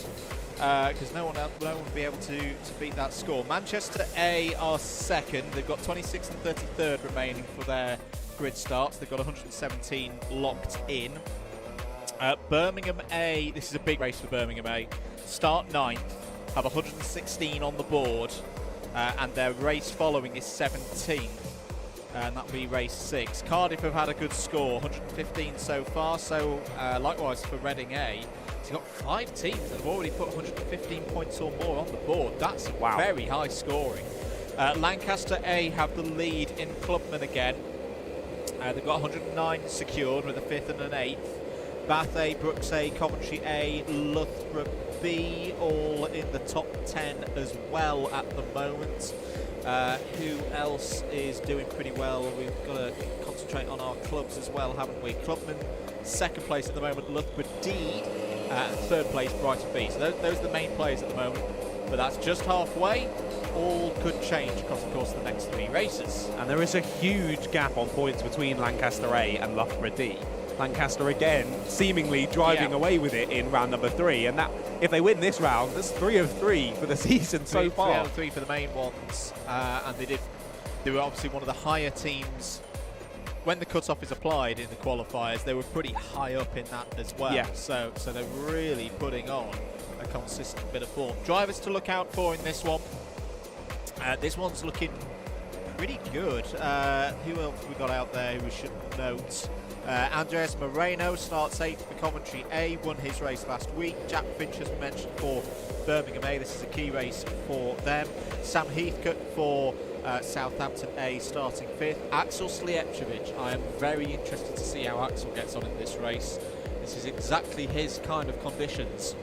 Because no one will be able to beat that score. Manchester A are second. They've got 26th and 33rd remaining for their grid starts. They've got 117 locked in. Birmingham A, this is a big race for Birmingham A. Start 9th, have 116 on the board, and their race following is 17th. And that'll be race 6. Cardiff have had a good score, 115 so far. So likewise for Reading A. So you've got 5 teams that have already put 115 points or more on the board. That's very high scoring. Lancaster A have the lead in Clubman again. They've got 109 secured with a 5th and an 8th. Bath A, Brooks A, Coventry A, Loughborough B, all in the top 10 as well at the moment. Who else is doing pretty well? We've got to concentrate on our clubs as well, haven't we? Clubman, 2nd place at the moment, Loughborough D, and 3rd place, Brighton B. So those are the main players at the moment, but that's just halfway. All could change across the course of the next 3 races. And there is a huge gap on points between Lancaster A and Loughborough D. Lancaster again seemingly driving away with it in round number 3, and that if they win this round, that's 3 of 3 for the season so far. 3 out of 3 for the main ones, and they were obviously one of the higher teams when the cut-off is applied in the qualifiers. They were pretty high up in that as well. Yeah. So they're really putting on a consistent bit of form. Drivers to look out for in this one. This one's looking pretty good. Who else we got out there who we should note? Andreas Moreno starts 8th for Coventry A, won his race last week. Jack Finch, as we mentioned, for Birmingham A. This is a key race for them. Sam Heathcote for Southampton A, starting 5th. Axel Slijepcevic, I am very interested to see how Axel gets on in this race. This is exactly his kind of conditions.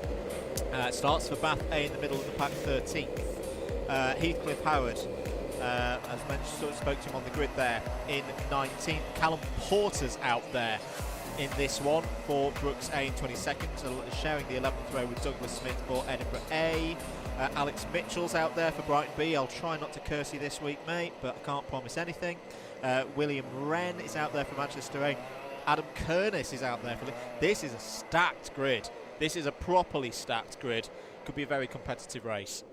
Starts for Bath A in the middle of the pack, 13th. Heathcliff Howard, as mentioned, spoke to him on the grid there, in 19th. Callum Porter's out there in this one for Brooks A in 22nd, so sharing the 11th row with Douglas Smith for Edinburgh A. Alex Mitchell's out there for Brighton B. I'll try not to curse you this week, mate, but I can't promise anything. William Wren is out there for Manchester A. Adam Kernis is out there for... This is a stacked grid. This is a properly stacked grid. Could be a very competitive race.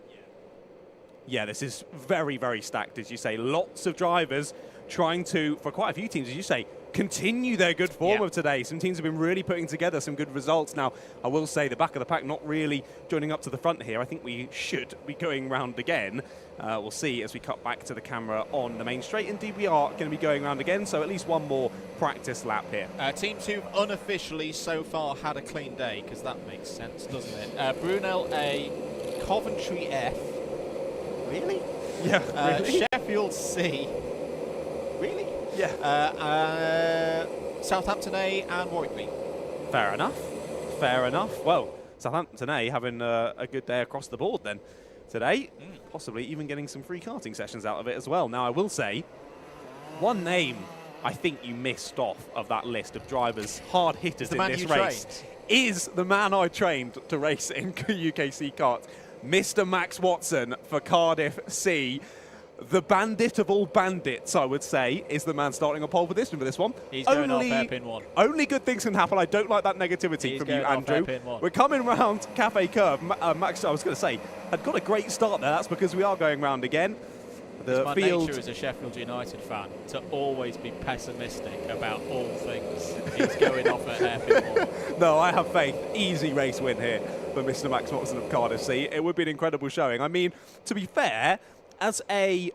Yeah, this is very, very stacked, as you say. Lots of drivers trying to, for quite a few teams, as you say, continue their good form of today. Some teams have been really putting together some good results. Now, I will say the back of the pack not really joining up to the front here. I think we should be going round again. We'll see as we cut back to the camera on the main straight. Indeed, we are going to be going round again, so at least one more practice lap here. Teams who've unofficially so far had a clean day, because that makes sense, doesn't it? Brunel A, Coventry F. Really? Yeah, really? Sheffield C. Really? Yeah. Southampton A and Warwick B. Fair enough. Fair enough. Well, Southampton A having a good day across the board then today. Possibly even getting some free karting sessions out of it as well. Now, I will say, one name I think you missed off of that list of drivers, hard hitters in this race, is the man I trained to race in UKC kart. Mr. Max Watson for Cardiff C. The bandit of all bandits, I would say, is the man starting a pole position for this one. He's going off hairpin 1. Only good things can happen. I don't like that negativity from you, Andrew. We're coming round Cafe Curve. Max, I was going to say, had got a great start there. That's because we are going round again. It's my nature as a Sheffield United fan to always be pessimistic about all things. He's going off at hairpin 1. No, I have faith. Easy race win here for Mr. Max Watson of Cardiff C. It would be an incredible showing. I mean, to be fair, as a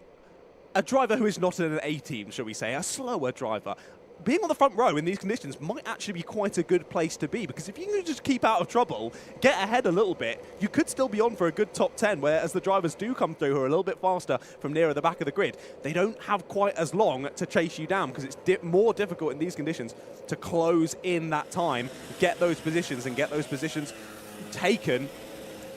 driver who is not in an A team, shall we say, a slower driver, being on the front row in these conditions might actually be quite a good place to be, because if you can just keep out of trouble, get ahead a little bit, you could still be on for a good top 10, whereas the drivers do come through who are a little bit faster from nearer the back of the grid. They don't have quite as long to chase you down, because it's more difficult in these conditions to close in that time, get those positions, and get those positions taken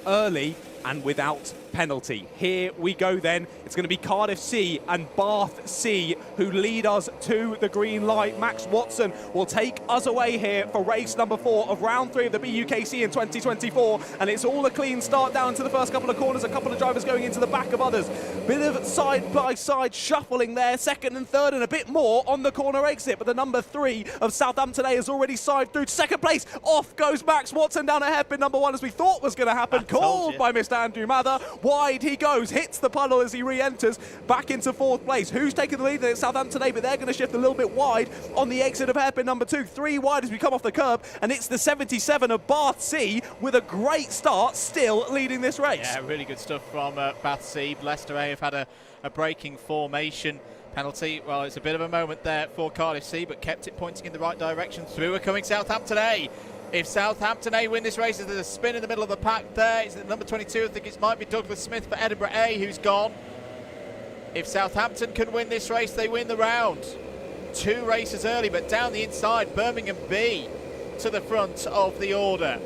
early and without penalty. Here we go then. It's going to be Cardiff C and Bath C who lead us to the green light. Max Watson will take us away here for race number 4 of round 3 of the BUKC in 2024, and it's all a clean start down to the first couple of corners. A couple of drivers going into the back of others. Bit of side by side shuffling there, second and third, and a bit more on the corner exit, but the number 3 of Southampton A has already side through to second place. Off goes Max Watson down at hairpin number 1, as we thought was going to happen. Called by Mr. Andrew Mather. Wide he goes, hits the puddle as he re-enters back into 4th place. Who's taking the lead? It's Southampton A, but they're going to shift a little bit wide on the exit of hairpin number 2. 3 wide as we come off the curb, and it's the 77 of Bath C with a great start, still leading this race. Yeah, really good stuff from Bath C. Leicester A have had a braking formation penalty. Well, it's a bit of a moment there for Cardiff C, but kept it pointing in the right direction. Through are coming Southampton A. If Southampton A win this race, there's a spin in the middle of the pack there. It's number 22, I think it might be Douglas Smith for Edinburgh A, who's gone. If Southampton can win this race, they win the round. 2 races early, but down the inside, Birmingham B to the front of the order.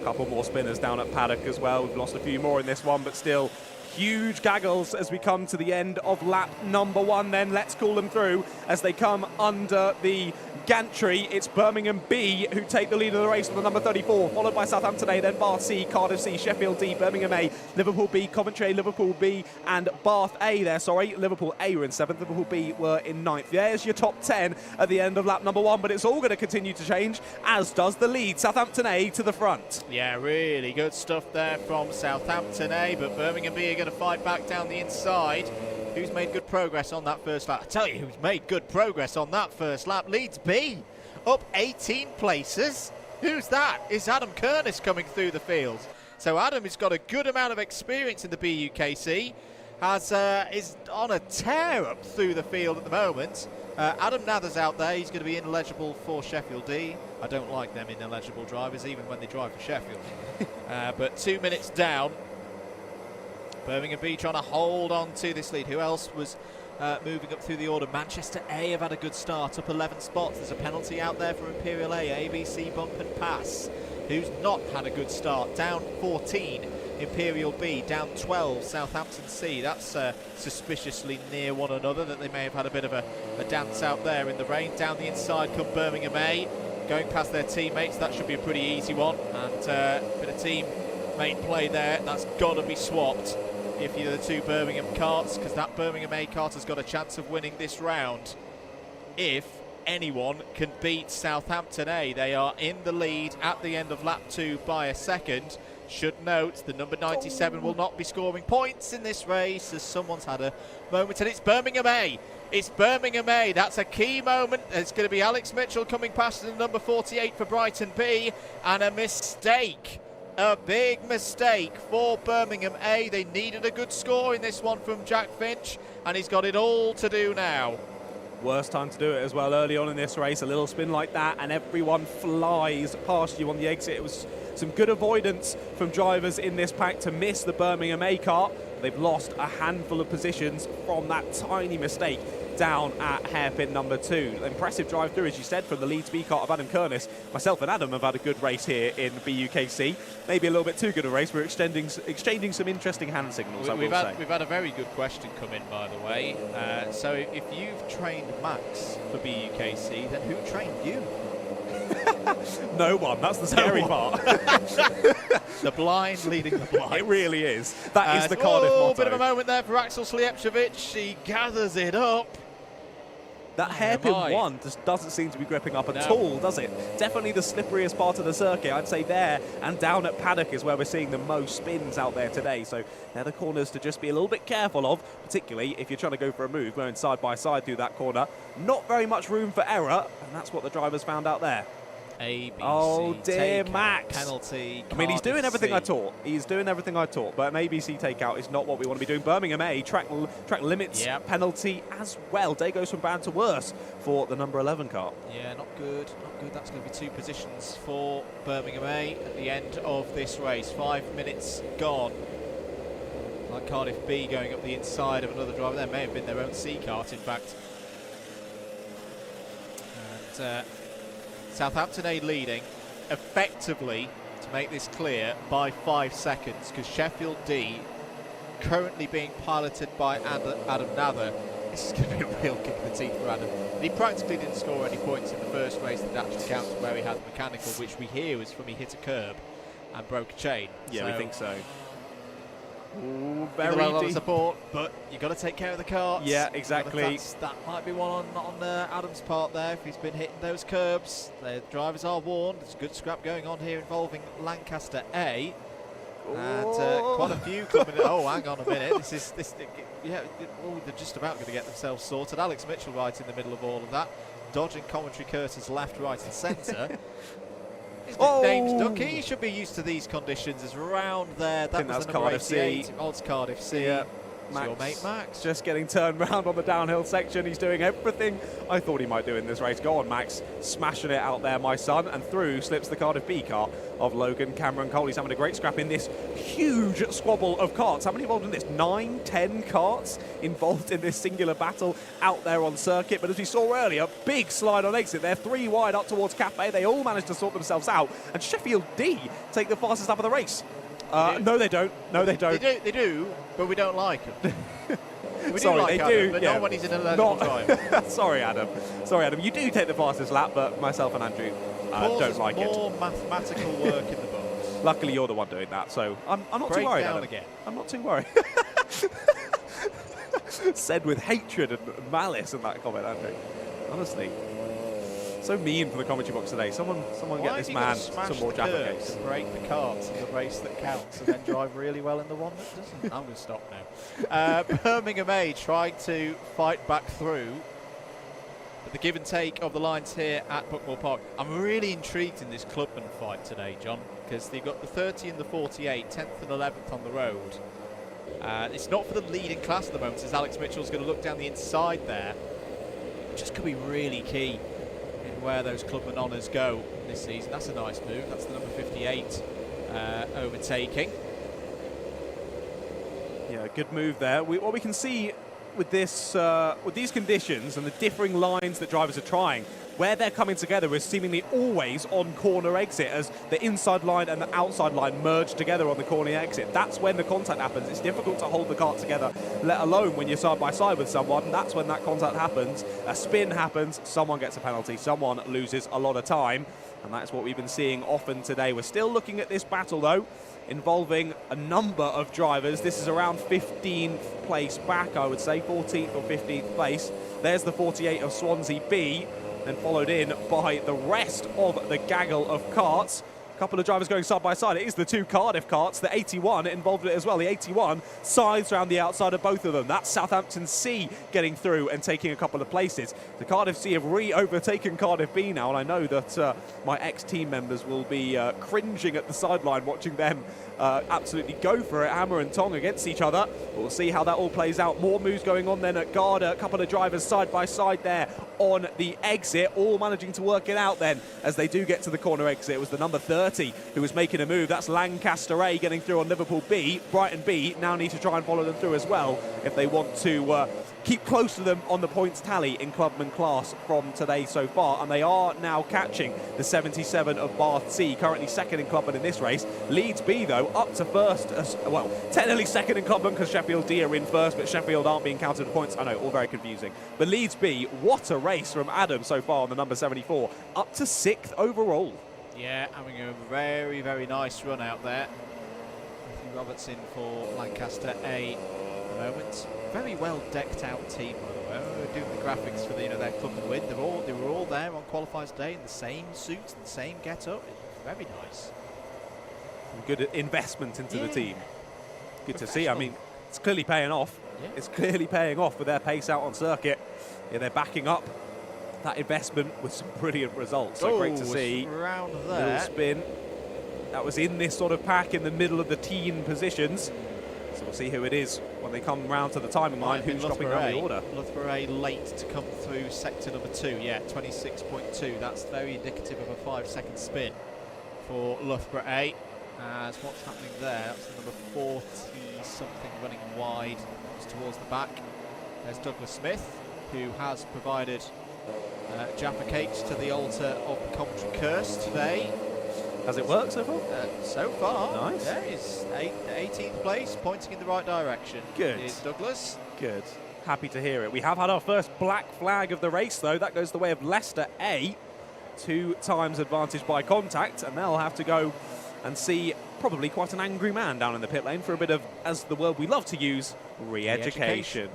A couple more spinners down at paddock as well. We've lost a few more in this one, but still huge gaggles as we come to the end of lap number 1 then. Let's call them through as they come under the gantry. It's Birmingham B who take the lead of the race with the number 34, followed by Southampton A, then Bath C, Cardiff C, Sheffield D, Birmingham A, Liverpool B, Coventry A, Liverpool B, and Bath A there, sorry. Liverpool A were in 7th, Liverpool B were in 9th. There's your top 10 at the end of lap number 1, but it's all going to continue to change, as does the lead. Southampton A to the front. Yeah, really good stuff there from Southampton A, but Birmingham B are going to fight back down the inside. Who's made good progress on that first lap? I tell you who's made good progress on that first lap. Leeds B, up 18 places. Who's that? It's Adam Kernis coming through the field. So Adam has got a good amount of experience in the BUKC, is on a tear up through the field at the moment. Adam Nather's out there. He's going to be ineligible for Sheffield D. I don't like them ineligible drivers, even when they drive for Sheffield. But 2 minutes down. Birmingham B trying to hold on to this lead. Who else was moving up through the order? Manchester A have had a good start, up 11 spots. There's a penalty out there for Imperial A, ABC bump and pass, who's not had a good start. Down 14, Imperial B, down 12, Southampton C. That's suspiciously near one another, that they may have had a bit of a dance out there in the rain. Down the inside come Birmingham A, going past their teammates. That should be a pretty easy one, and a bit of teammate play there. That's got to be swapped if you're the 2 Birmingham karts, because that Birmingham A kart has got a chance of winning this round if anyone can beat Southampton A. They are in the lead at the end of lap 2 by a second. Should note the number 97 will not be scoring points in this race, as someone's had a moment, and it's Birmingham A. It's Birmingham A. That's a key moment. It's going to be Alex Mitchell coming past the number 48 for Brighton B, and a mistake. A big mistake for Birmingham A. They needed a good score in this one from Jack Finch, and he's got it all to do now. Worst time to do it as well, early on in this race. A little spin like that and everyone flies past you on the exit. It was some good avoidance from drivers in this pack to miss the Birmingham A kart. They've lost a handful of positions from that tiny mistake down at hairpin number 2. Impressive drive through, as you said, from the Leeds B kart of Adam Kernis. Myself and Adam have had a good race here in BUKC. Maybe a little bit too good a race. We're exchanging some interesting hand signals, We've had a very good question come in, by the way. So if you've trained Max for BUKC, then who trained you? No one. That's the scary part. The blind leading the blind. It really is. That is the Cardiff motto. Bit of a moment there for Axel Slijepcevic. He gathers it up. That hairpin 1 just doesn't seem to be gripping up at all, does it? Definitely the slipperiest part of the circuit. I'd say there and down at paddock is where we're seeing the most spins out there today. So they're the corners to just be a little bit careful of, particularly if you're trying to go for a move, going side by side through that corner. Not very much room for error, and that's what the drivers found out there. A, B, oh C, dear, Max. Penalty. I mean, he's doing everything C. I taught. He's doing everything I taught, but an ABC takeout is not what we want to be doing. Birmingham A, track limits penalty as well. Day goes from bad to worse for the number 11 car. Yeah, not good. Not good. That's going to be 2 positions for Birmingham A at the end of this race. 5 minutes gone. Like Cardiff B going up the inside of another driver. There may have been their own C kart, in fact. And Southampton A leading effectively, to make this clear, by 5 seconds, because Sheffield D currently being piloted by Adam Nather. This is going to be a real kick in the teeth for Adam. And he practically didn't score any points in the first race that actually counts, where he had the mechanical, which we hear was from he hit a curb and broke a chain. Yeah, so we think so. Ooh, very very a lot of deep. support, but you've got to take care of the karts. Yeah, exactly. That might be one on Adam's part there, if he's been hitting those curbs. The drivers are warned. There's a good scrap going on here involving Lancaster A. And quite a few coming in. Oh, hang on a minute. Yeah, they're just about going to get themselves sorted. Alex Mitchell right in the middle of all of that. Dodging commentary curtains left, right and centre. James Ducky, he should be used to these conditions. Is round there. That was the number Cardiff 88. C. Odds Cardiff C. Yeah. Max. Your mate Max. Just getting turned round on the downhill section. He's doing everything I thought he might do in this race. Go on, Max. Smashing it out there, my son. And through slips the Cardiff B car of Logan Cameron Cole. He's having a great scrap in this huge squabble of karts. How many involved in this? 9, 10 karts involved in this singular battle out there on circuit. But as we saw earlier, big slide on exit there. 3 wide up towards Cafe. They all managed to sort themselves out. And Sheffield D take the fastest lap of the race. No, they don't. No, they don't. They do, but we don't like them. We Sorry, do like they Adam, do, but yeah. not when he's in a level drive. Sorry, Adam. Sorry, Adam. You do take the fastest lap, but myself and Andrew don't like it. More mathematical work in the books. Luckily, you're the one doing that, so I'm not Break too worried. down Adam. again. I'm not too worried. Said with hatred and malice in that comment, Andrew. Honestly. So mean for the commentary box today. Someone get this man some more Jaffa cakes. Break the carts in the race that counts and then drive really well in the one that doesn't. I'm going to stop now. Birmingham A trying to fight back through. But the give and take of the lines here at Buckmore Park. I'm really intrigued in this Clubman fight today, John, because they've got the 30 and the 48, 10th and 11th on the road. It's not for the lead in class at the moment, as Alex Mitchell's going to look down the inside there. It just could be really key where those Clubman honours go this season. That's a nice move. That's the number 58 overtaking. Yeah, good move there. What we can see with this, with these conditions and the differing lines that drivers are trying, where they're coming together is seemingly always on corner exit, as the inside line and the outside line merge together on the corner exit. That's when the contact happens. It's difficult to hold the kart together, let alone when you're side by side with someone. That's when that contact happens. A spin happens, someone gets a penalty, someone loses a lot of time, and that's what we've been seeing often today. We're still looking at this battle though, involving a number of drivers. This is around 15th place back, I would say, 14th or 15th place. There's the 48 of Swansea B, then followed in by the rest of the gaggle of karts. A couple of drivers going side by side. It is the 2 Cardiff karts. The 81 involved in it as well. The 81 sides around the outside of both of them. That's Southampton C getting through and taking a couple of places. The Cardiff C have re-overtaken Cardiff B now, and I know that my ex-team members will be cringing at the sideline watching them absolutely go for it, hammer and tong against each other. We'll see how that all plays out. More moves going on then at Garda. A couple of drivers side by side there on the exit, all managing to work it out then as they do get to the corner exit. It was the number 30 who was making a move. That's Lancaster A getting through on Liverpool B. Brighton B now need to try and follow them through as well if they want to keep close to them on the points tally in Clubman class from today so far, and they are now catching the 77 of Bath C, currently second in Clubman in this race. Leeds B though up to first as well, technically second in Clubman because Sheffield D are in first, but Sheffield aren't being counted for points. I know, all very confusing. But Leeds B, what a race from Adam so far on the number 74, up to 6th overall. Yeah, having a very, very nice run out there. Matthew Robertson for Lancaster A at the moment. Very well decked out team, by the way. We're doing the graphics for the, their club and win. They were all there on qualifiers day in the same suits and the same get-up. Very nice. Good investment into the team. Good to see. I mean, it's clearly paying off. Yeah. It's clearly paying off with their pace out on circuit. Yeah, they're backing up that investment with some brilliant results. So great to see. Around there. Little spin. That was in this sort of pack in the middle of the teen positions. So we'll see who it is when they come round to the timing line, who's dropping down the order. Loughborough A late to come through sector number 2. Yeah, 26.2. That's very indicative of a 5-second spin for Loughborough A. As what's happening there, that's the number 40-something running wide towards the back. There's Douglas Smith, who has provided Jaffa cakes to the altar of the commentary curse today. Has it worked so far? So far, Nice. yeah, he's 18th place, pointing in the right direction. Good. Is Douglas. Good. Happy to hear it. We have had our first black flag of the race, though. That goes the way of Leicester A. 2 times advantage by contact, and they'll have to go and see probably quite an angry man down in the pit lane for a bit of, as the word we love to use, re-education.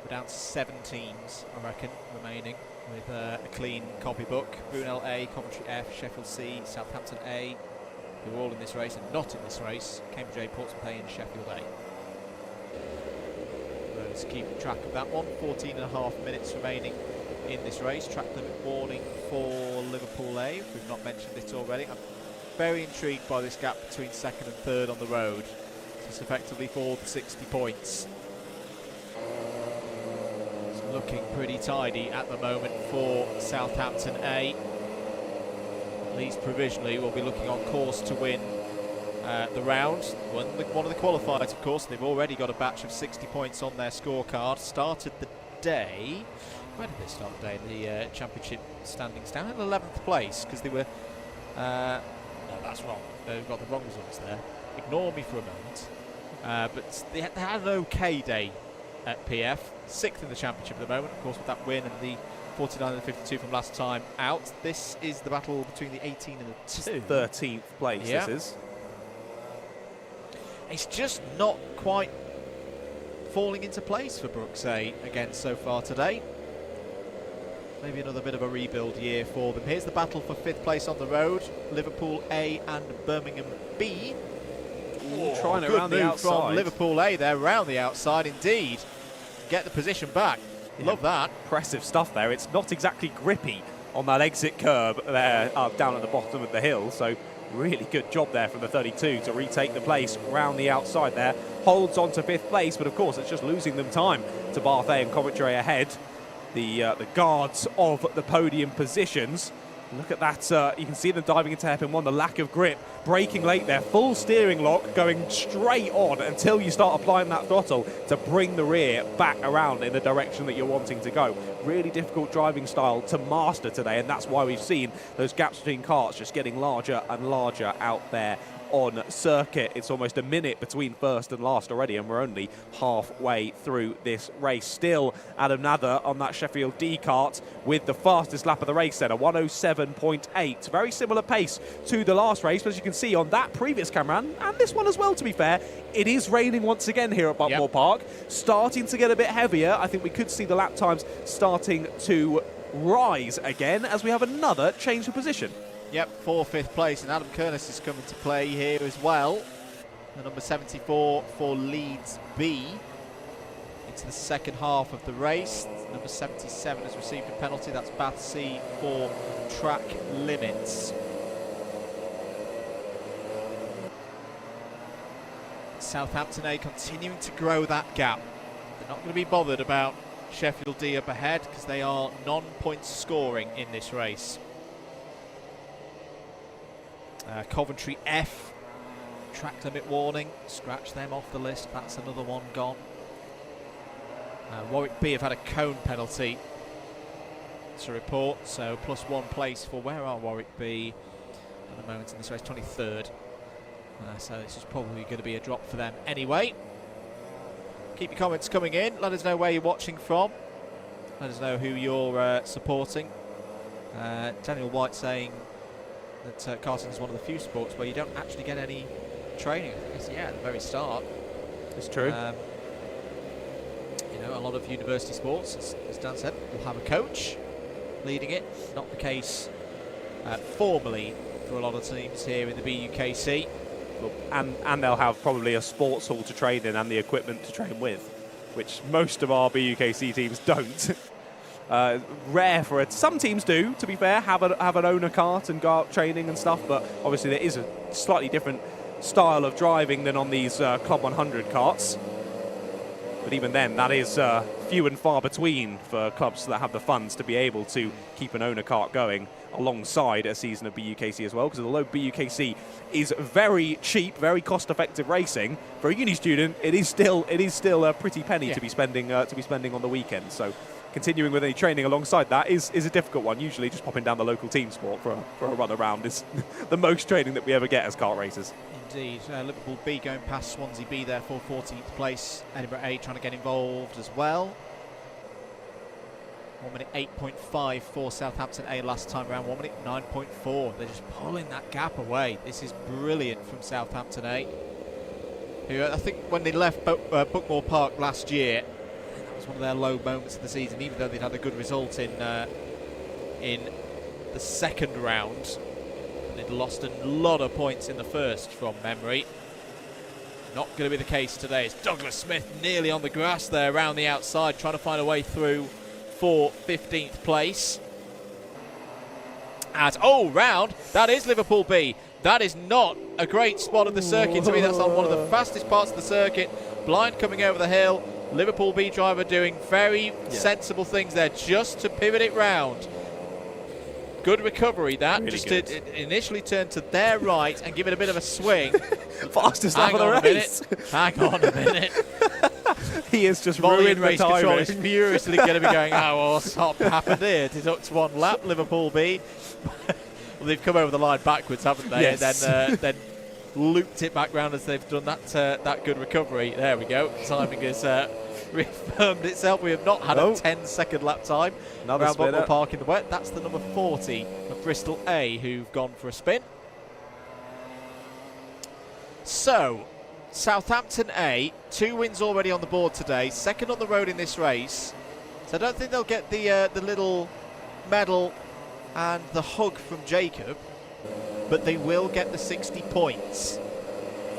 We're down to 7 teams, I reckon, remaining with a clean copybook. Brunel A, Coventry F, Sheffield C, Southampton A, who are all in this race and not in this race. Cambridge A, Portsmouth A and Sheffield A. Let's keep track of that one. 14.5 minutes remaining in this race. Track limit warning for Liverpool A, if we've not mentioned it already. I'm very intrigued by this gap between second and third on the road. It's effectively for the 60 points. It's looking pretty tidy at the moment for Southampton A. At least provisionally, we'll be looking on course to win the round. One of the qualifiers, of course. They've already got a batch of 60 points on their scorecard. Started the day. Where did they start the day? The championship standings down in 11th place because they were. No, that's wrong. They've got the wrong results there. Ignore me for a moment. But they had an okay day at PF. 6th in the championship at the moment, of course, with that win and the 49 and the 52 from last time out. This is the battle between the 18 and the 2. 13th place, yeah. This is. It's just not quite falling into place for BUKC again so far today. Maybe another bit of a rebuild year for them. Here's the battle for 5th place on the road. Liverpool A and Birmingham B. Trying it good around the move outside. from Liverpool A there, round the outside indeed. Get the position back. Love that. Impressive stuff there. It's not exactly grippy on that exit curb there down at the bottom of the hill, so really good job there from the 32 to retake the place round the outside there. Holds on to 5th place, but of course it's just losing them time to Bath A and Coventry ahead. The guards of the podium positions. Look at that, you can see them diving into hairpin 1, the lack of grip, braking late there, full steering lock, going straight on until you start applying that throttle to bring the rear back around in the direction that you're wanting to go. Really difficult driving style to master today, and that's why we've seen those gaps between karts just getting larger and larger out there on circuit. It's almost a minute between first and last already, and we're only halfway through this race. Still Adam Nather on that Sheffield D kart with the fastest lap of the race then, a 107.8. Very similar pace to the last race, but as you can see on that previous camera, and this one as well to be fair, it is raining once again here at Buckmore Park. Starting to get a bit heavier. I think we could see the lap times starting to rise again as we have another change of position. Yep, for 5th place, and Adam Kernis is coming to play here as well. The number 74 for Leeds B. Into the second half of the race. Number 77 has received a penalty. That's Bath C for track limits. Southampton A continuing to grow that gap. They're not going to be bothered about Sheffield D up ahead because they are non-point scoring in this race. Coventry F, track limit warning, scratch them off the list, that's another one gone. Warwick B have had a cone penalty to report, so +1 place for, where are Warwick B at the moment in this race, 23rd. So this is probably going to be a drop for them anyway. Keep your comments coming in, let us know where you're watching from, let us know who you're supporting. Daniel White saying that karting is one of the few sports where you don't actually get any training. I guess, yeah, at the very start. It's true. You know, a lot of university sports, as Dan said, will have a coach leading it. Not the case formally for a lot of teams here in the BUKC. And they'll have probably a sports hall to train in and the equipment to train with, which most of our BUKC teams don't. Rare for it. Some teams do, to be fair, have an owner kart and go out training and stuff, but obviously there is a slightly different style of driving than on these Club 100 karts. But even then, that is few and far between for clubs that have the funds to be able to keep an owner kart going alongside a season of BUKC as well, because although BUKC is very cheap, very cost-effective racing, for a uni student, it is still a pretty penny to be spending on the weekend. So continuing with any training alongside that is a difficult one. Usually just popping down the local team sport for a run around is the most training that we ever get as kart racers. Indeed. Liverpool B going past Swansea B there for 14th place. Edinburgh A trying to get involved as well. 1 minute 8.5 for Southampton A last time around. 1 minute 9.4. They're just pulling that gap away. This is brilliant from Southampton A, who I think when they left Buckmore Park last year, that was one of their low moments of the season, even though they'd had a good result in the second round. They'd lost a lot of points in the first from memory. Not going to be the case today. It's Douglas Smith nearly on the grass there around the outside, trying to find a way through for 15th place. Round. That is Liverpool B. That is not a great spot of the circuit to me. That's on one of the fastest parts of the circuit. Blind coming over the hill. Liverpool B driver doing very sensible things there just to pivot it round. Good recovery that. Really just to initially turn to their right and give it a bit of a swing. Fastest lap of the race. Hang on a minute. He is just ruined race control. Is furiously going to be going, what's happened here? Deducts one lap, Liverpool B. Well, they've come over the line backwards, haven't they? Yes. And then looped it back round as they've done that good recovery. There we go. Timing has reaffirmed itself. We have not had a 10-second lap time around Buckmore Park in the wet. That's the number 40 of Bristol A who've gone for a spin. So, Southampton A, 2 wins already on the board today, second on the road in this race. So I don't think they'll get the little medal and the hug from Jacob, but they will get the 60 points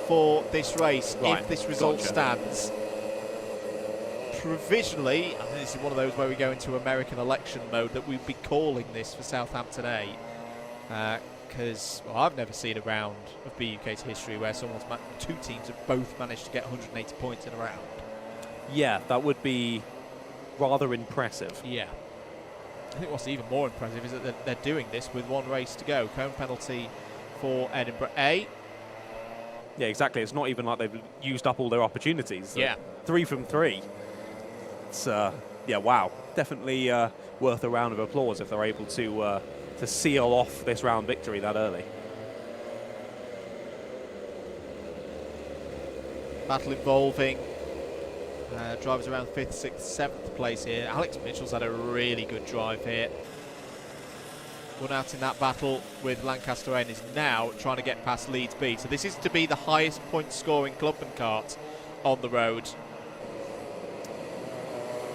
for this race if this result stands. Provisionally, I think this is one of those where we go into American election mode, that we'd be calling this for Southampton A. Because I've never seen a round of BUK's history where two teams have both managed to get 180 points in a round. Yeah, that would be rather impressive. Yeah. I think what's even more impressive is that they're doing this with one race to go. Cone penalty for Edinburgh A. Yeah, exactly. It's not even like they've used up all their opportunities. Yeah. 3 from 3. It's, wow. Definitely worth a round of applause if they're able to seal off this round victory that early. Battle involving drivers around 5th, 6th, 7th place here. Alex Mitchell's had a really good drive here. Won out in that battle with Lancaster A and is now trying to get past Leeds B. So this is to be the highest point scoring clubman kart on the road.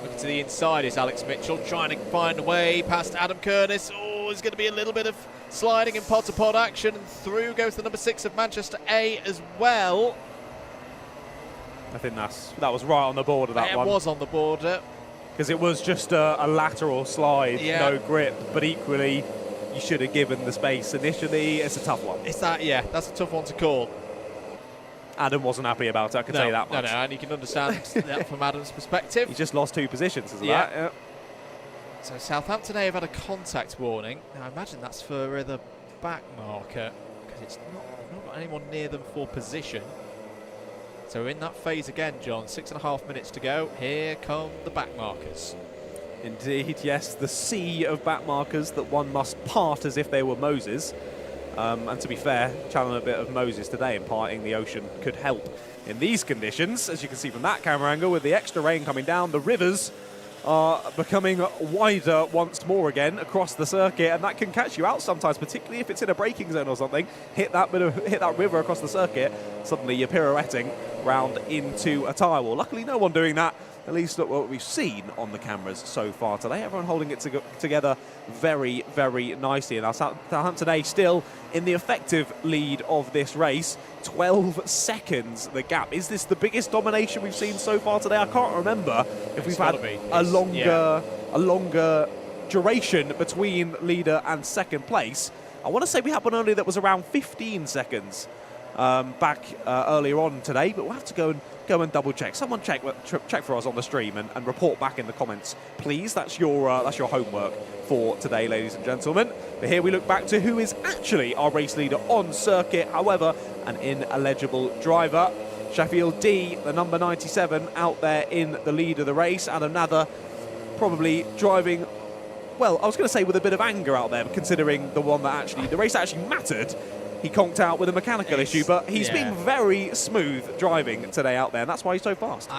Looking to the inside is Alex Mitchell, trying to find a way past Adam Curtis. There's going to be a little bit of sliding and pod-to-pod action, and through goes the number 6 of Manchester A as well. I think that was right on the border, that one. It was on the border. Because it was just a lateral slide, no grip, but equally you should have given the space initially. It's a tough one. It's that's a tough one to call. Adam wasn't happy about it, I can tell you that much. No, and you can understand that from Adam's perspective. He just lost 2 positions, isn't that? Yeah. So Southampton A have had a contact warning. Now I imagine that's for the back marker, because it's not got anyone near them for position. So we're in that phase again, John. 6.5 minutes to go. Here come the back markers. Indeed, yes, the sea of back markers that one must part as if they were Moses. And to be fair, channeling a bit of Moses today and parting the ocean could help in these conditions. As you can see from that camera angle, with the extra rain coming down, the rivers are becoming wider once more again across the circuit, and that can catch you out sometimes, particularly if it's in a braking zone or something. Hit that river across the circuit, suddenly you're pirouetting round into a tyre wall. Luckily, no one doing that, at least what we've seen on the cameras so far today. Everyone holding it together very, very nicely. And Southampton A still in the effective lead of this race. 12 seconds the gap. Is this the biggest domination we've seen so far today? I can't remember if we've had a longer duration between leader and second place. I want to say we had one only that was around 15 seconds back earlier on today, but we'll have to go and double check. Someone check for us on the stream and report back in the comments, please. That's your homework for today, ladies and gentlemen. But here we look back to who is actually our race leader on circuit. However, an ineligible driver. Sheffield D, the number 97, out there in the lead of the race. Adam Nather probably driving, well, I was going to say with a bit of anger out there, considering the race actually mattered. He conked out with a mechanical issue, but he's been very smooth driving today out there, and that's why he's so fast.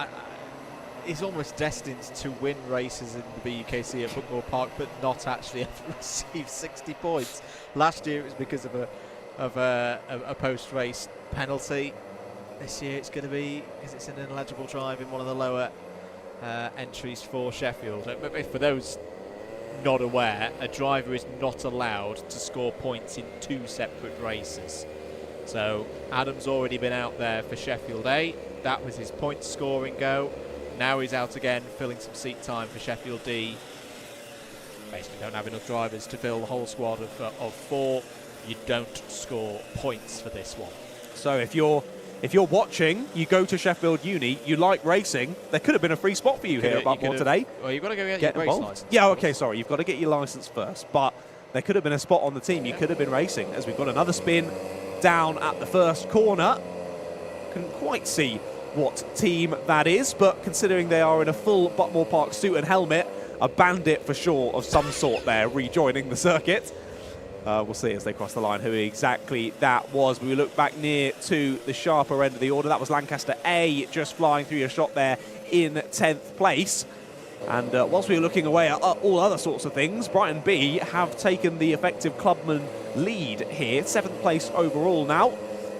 He's almost destined to win races in the BUKC at Buckmore Park, but not actually ever receive 60 points. Last year it was because of a post-race penalty. This year it's going to be because it's an ineligible drive in one of the lower entries for Sheffield. For those not aware, a driver is not allowed to score points in 2 separate races. So Adam's already been out there for Sheffield A. That was his point scoring go. Now he's out again, filling some seat time for Sheffield D. Basically don't have enough drivers to fill the whole squad of 4. You don't score points for this one. So if you're watching, you go to Sheffield Uni, you like racing, there could have been a free spot for you here at Buckmore today. Well, you've got to go get your race license. Yeah, okay, sorry, you've got to get your license first, but there could have been a spot on the team. You could have been racing, as we've got another spin down at the first corner. Couldn't quite see what team that is, but considering they are in a full Buckmore Park suit and helmet, a bandit for sure of some sort there rejoining the circuit. We'll see as they cross the line who exactly that was. We look back near to the sharper end of the order. That was Lancaster A just flying through your shot there in 10th place. And whilst we were looking away at all other sorts of things, Brighton B have taken the effective clubman lead here. 7th place overall now.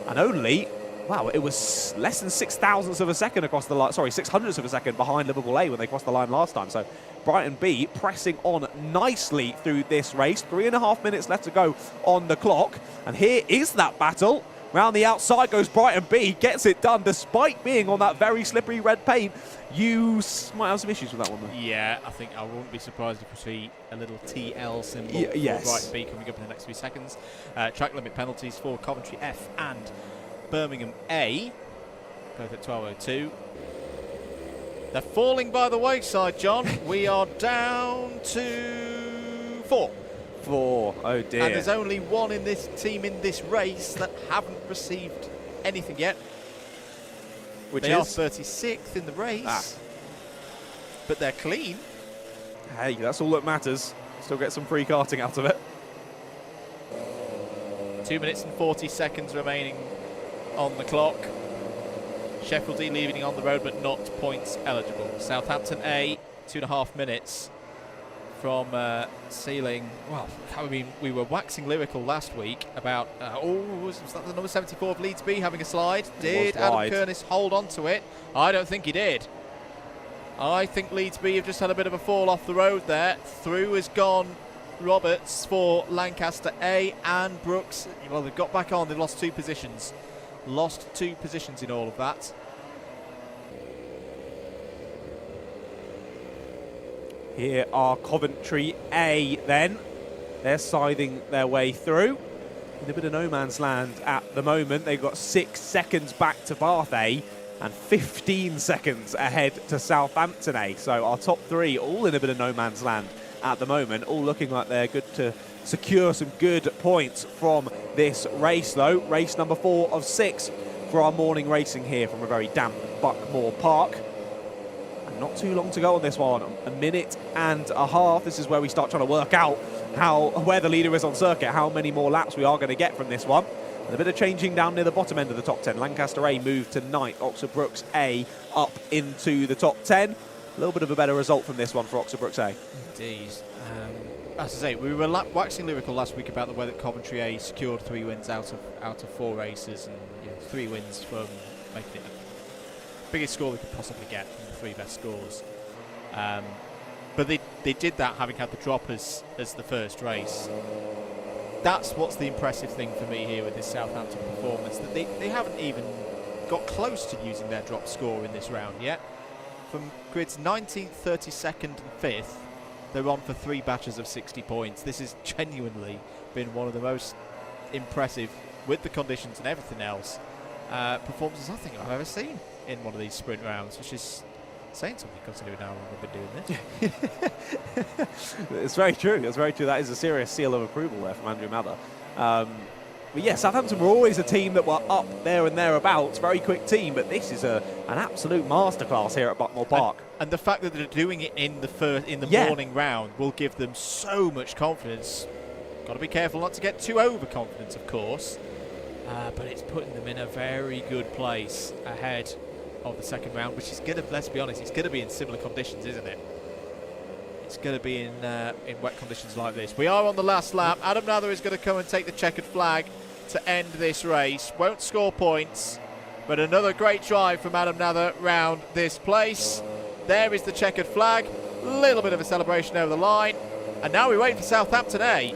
And only, wow, it was less than 6,000ths of a second across the line. Sorry, 600ths of a second behind Liverpool A when they crossed the line last time. So Brighton B pressing on nicely through this race. 3.5 minutes left to go on the clock. And here is that battle. Round the outside goes Brighton B, gets it done despite being on that very slippery red paint. You might have some issues with that one, though. Yeah, I think I wouldn't be surprised if we see a little TL symbol for Brighton B coming up in the next few seconds. Track limit penalties for Coventry F and Birmingham A, both at 12:02. They're falling by the wayside, John. We are down to 4. 4, oh dear. And there's only one in this team in this race that haven't received anything yet. They are 36th in the race, but they're clean. Hey, that's all that matters. Still get some free karting out of it. 2 minutes and 40 seconds remaining on the clock. Sheffield D leaving on the road, but not points eligible. Southampton A, 2.5 minutes from sealing. Well, I mean, we were waxing lyrical last week about, was that the number 74 of Leeds B having a slide? Did Adam Kernis hold on to it? I don't think he did. I think Leeds B have just had a bit of a fall off the road there. Through has gone Roberts for Lancaster A and Brooks. Well, they've got back on. They've lost 2 positions. Lost 2 positions in all of that. Here are Coventry A then. They're scything their way through. In a bit of no man's land at the moment. They've got 6 seconds back to Bath A and 15 seconds ahead to Southampton A. So our top 3 all in a bit of no man's land at the moment. All looking like they're good to secure some good points from this race though. Race number 4 of 6 for our morning racing here from a very damp Buckmore Park. And not too long to go on this one, 1.5 minutes. This is where we start trying to work out where the leader is on circuit, how many more laps we are going to get from this one. And a bit of changing down near the bottom end of the top 10. Lancaster A moved to 9th, Oxford Brooks A up into the top 10. A little bit of a better result from this one for Oxford Brooks A. Indeed. As I say, we were waxing lyrical last week about the way that Coventry A secured 3 wins out of 4 races, and 3 wins from making it the biggest score they could possibly get from the 3 best scores. But they did that having had the drop as the first race. That's what's the impressive thing for me here with this Southampton performance, that they haven't even got close to using their drop score in this round yet. From grids 19th, 32nd and 5th, they're on for 3 batches of 60 points. This has genuinely been one of the most impressive, with the conditions and everything else, performances I think I've ever seen in one of these sprint rounds, which is saying something considering how long we've been doing this. It's very true. It's very true. That is a serious seal of approval there from Andrew Mather. But yeah, Southampton were always a team that were up there and thereabouts, very quick team, but this is an absolute masterclass here at Buckmore Park. And the fact that they're doing it in the morning round will give them so much confidence. Got to be careful not to get too overconfident, of course, but it's putting them in a very good place ahead of the second round, which is going to, let's be honest, it's going to be in similar conditions, isn't it? It's going to be in wet conditions like this. We are on the last lap. Adam Nather is going to come and take the checkered flag to end this race. Won't score points, but another great drive from Adam Nather round this place. There is the checkered flag. Little bit of a celebration over the line. And now we wait for Southampton A.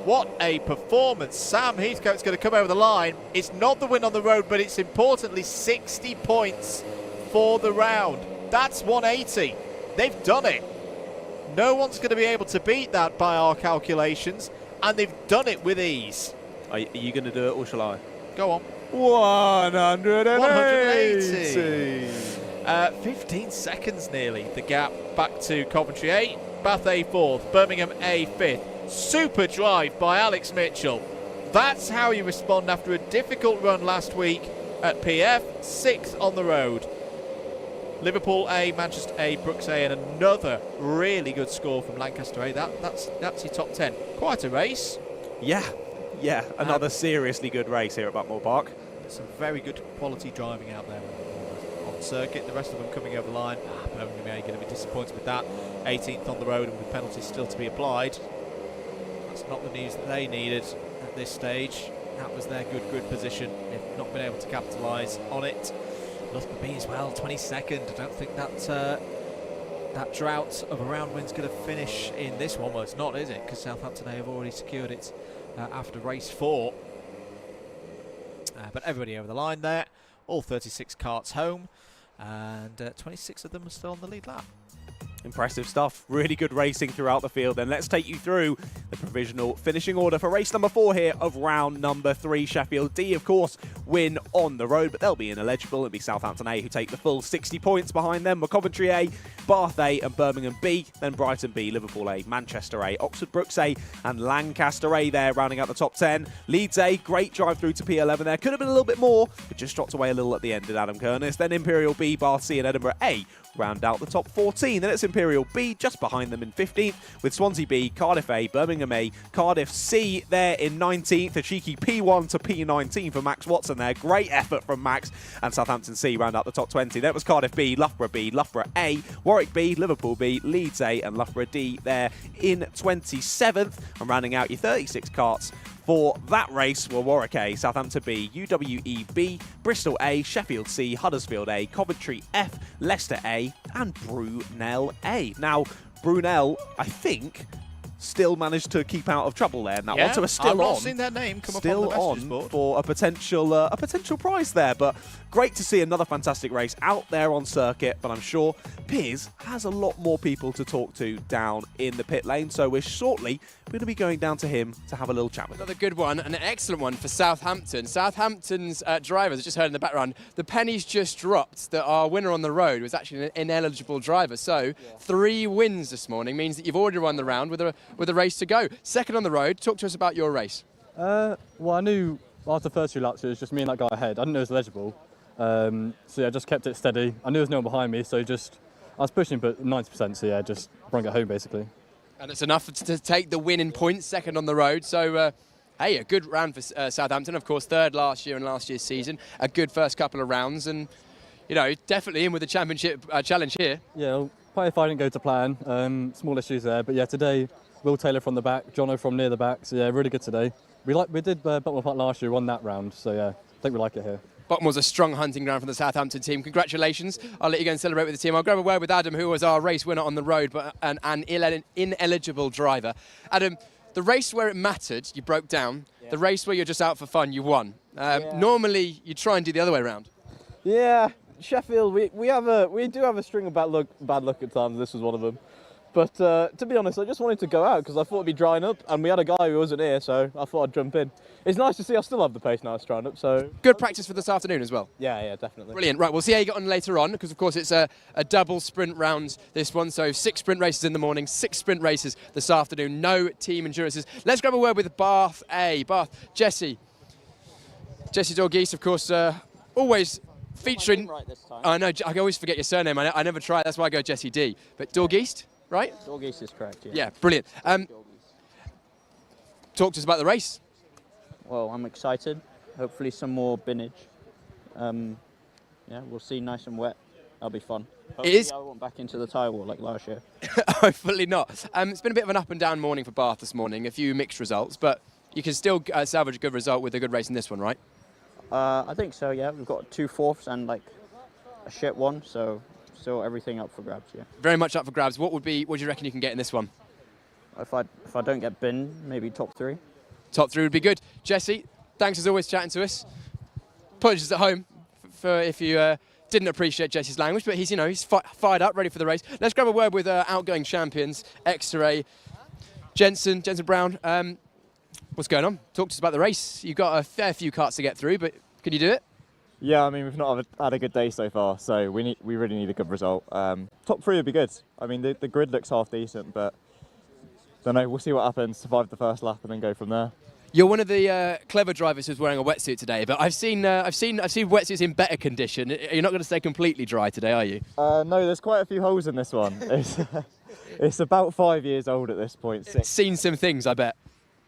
What a performance. Sam Heathcote's going to come over the line. It's not the win on the road, but it's importantly 60 points for the round. That's 180. They've done it. No one's going to be able to beat that by our calculations, and they've done it with ease. Are you going to do it, or shall I? Go on. 180. 15 seconds nearly, the gap back to Coventry A. Bath A 4th, Birmingham A 5th. Super drive by Alex Mitchell. That's how you respond after a difficult run last week at PF. 6th on the road. Liverpool A, Manchester A, Brooks A, and another really good score from Lancaster A. That's your top 10. Quite a race. Yeah, another seriously good race here at Buckmore Park. Some very good quality driving out there on circuit. The rest of them coming over the line. Birmingham A going to be disappointed with that. 18th on the road and with penalties still to be applied. That's not the news that they needed at this stage. That was their good grid position. They've not been able to capitalise on it. Loughborough B as well, 22nd. I don't think that drought of a round win's going to finish in this one. Well, it's not, is it? Because Southampton A have already secured it after race 4. But everybody over the line there. All 36 carts home. And 26 of them are still on the lead lap. Impressive stuff. Really good racing throughout the field. And let's take you through the provisional finishing order for race number 4 here of round number 3. Sheffield D, of course, win on the road, but they'll be ineligible. It'll be Southampton A who take the full 60 points. Behind them were Coventry A, Bath A and Birmingham B, then Brighton B, Liverpool A, Manchester A, Oxford Brooks A and Lancaster A there rounding out the top 10. Leeds A, great drive through to P11 there. Could have been a little bit more, but just dropped away a little at the end, did Adam Kernis. Then Imperial B, Bath C and Edinburgh A round out the top 14. Then it's Imperial B just behind them in 15th with Swansea B, Cardiff A, Birmingham A, Cardiff C there in 19th. A cheeky P1 to P19 for Max Watson there. Great effort from Max. And Southampton C round out the top 20. Then it was Cardiff B, Loughborough A, Warwick B, Liverpool B, Leeds A and Loughborough D there in 27th. And rounding out your 36 carts for that race were Warwick A, Southampton B, UWE B, Bristol A, Sheffield C, Huddersfield A, Coventry F, Leicester A, and Brunel A. Now, Brunel, I think, still managed to keep out of trouble there in that one, so we're still I've on. not seen their name come Still up on the on for a potential prize there, but great to see another fantastic race out there on circuit. But I'm sure Piers has a lot more people to talk to down in the pit lane, so we're shortly going to be going down to him to have a little chat with him. Another good one, an excellent one for Southampton. Southampton's drivers, I just heard in the background, the pennies just dropped that our winner on the road was actually an ineligible driver. So 3 wins this morning means that you've already won the round with a race to go. Second on the road. Talk to us about your race. Well, I knew after the first 2 laps it was just me and that guy ahead. I didn't know it was eligible. So yeah, I just kept it steady. I knew there was no one behind me, so I was pushing, but 90%, so yeah, just brought it home basically. And it's enough to take the win in points, second on the road. So, hey, a good round for Southampton. Of course, 3rd last year in last year's season. A good first couple of rounds and, you know, definitely in with the championship challenge here. Yeah, well, probably if I didn't go to plan. Small issues there, but yeah, today, Will Taylor from the back, Jono from near the back, so yeah, really good today. We did Buckmore Park last year, won that round, so yeah, I think we like it here. Buckmore's a strong hunting ground for the Southampton team. Congratulations. I'll let you go and celebrate with the team. I'll grab a word with Adam, who was our race winner on the road, but an ineligible driver. Adam, the race where it mattered, you broke down. Yeah. The race where you're just out for fun, you won. Normally, you try and do the other way around. Yeah, Sheffield, we do have a string of bad luck at times. This was one of them. But to be honest, I just wanted to go out because I thought it'd be drying up, and we had a guy who wasn't here, so I thought I'd jump in. It's nice to see I still have the pace now it's drying up, so... Good practice for this afternoon as well. Yeah, definitely. Brilliant. Right, we'll see how you get on later on, because of course it's a double sprint round, this one, so 6 sprint races in the morning, 6 sprint races this afternoon, no team endurances. Let's grab a word with Bath A. Bath, Jesse, Jesse Dorgeese, of course, always featuring. Right this time. I know, I always forget your surname. I never try. That's why I go Jesse D. But Dorgeese, right? Dorgeese is correct, yeah. Yeah, brilliant. Talk to us about the race. Well, I'm excited. Hopefully some more binnage. Yeah, we'll see. Nice and wet. That'll be fun. Hopefully It is. I won't back into the tyre wall like last year. Hopefully not. It's been a bit of an up and down morning for Bath this morning. A few mixed results, but you can still salvage a good result with a good race in this one, right? I think so, yeah. We've got 2 fourths and like a shit one, so still everything up for grabs, yeah. Very much up for grabs. What do you reckon you can get in this one? If I don't get binned, maybe top 3. Top 3 would be good. Jesse, thanks as always chatting to us. Apologies at home for if you didn't appreciate Jesse's language, but he's fired up, ready for the race. Let's grab a word with outgoing champions, Exeter, Jensen Brown. What's going on? Talk to us about the race. You've got a fair few karts to get through, but can you do it? Yeah, I mean, we've not had a good day so far, so we really need a good result. Top 3 would be good. I mean, the grid looks half decent, but don't know. We'll see what happens. Survive the first lap and then go from there. You're one of the clever drivers who's wearing a wetsuit today, but I've seen wetsuits in better condition. You're not going to stay completely dry today, are you? No, there's quite a few holes in this one. It's about 5 years old at this point. It's seen some things, I bet.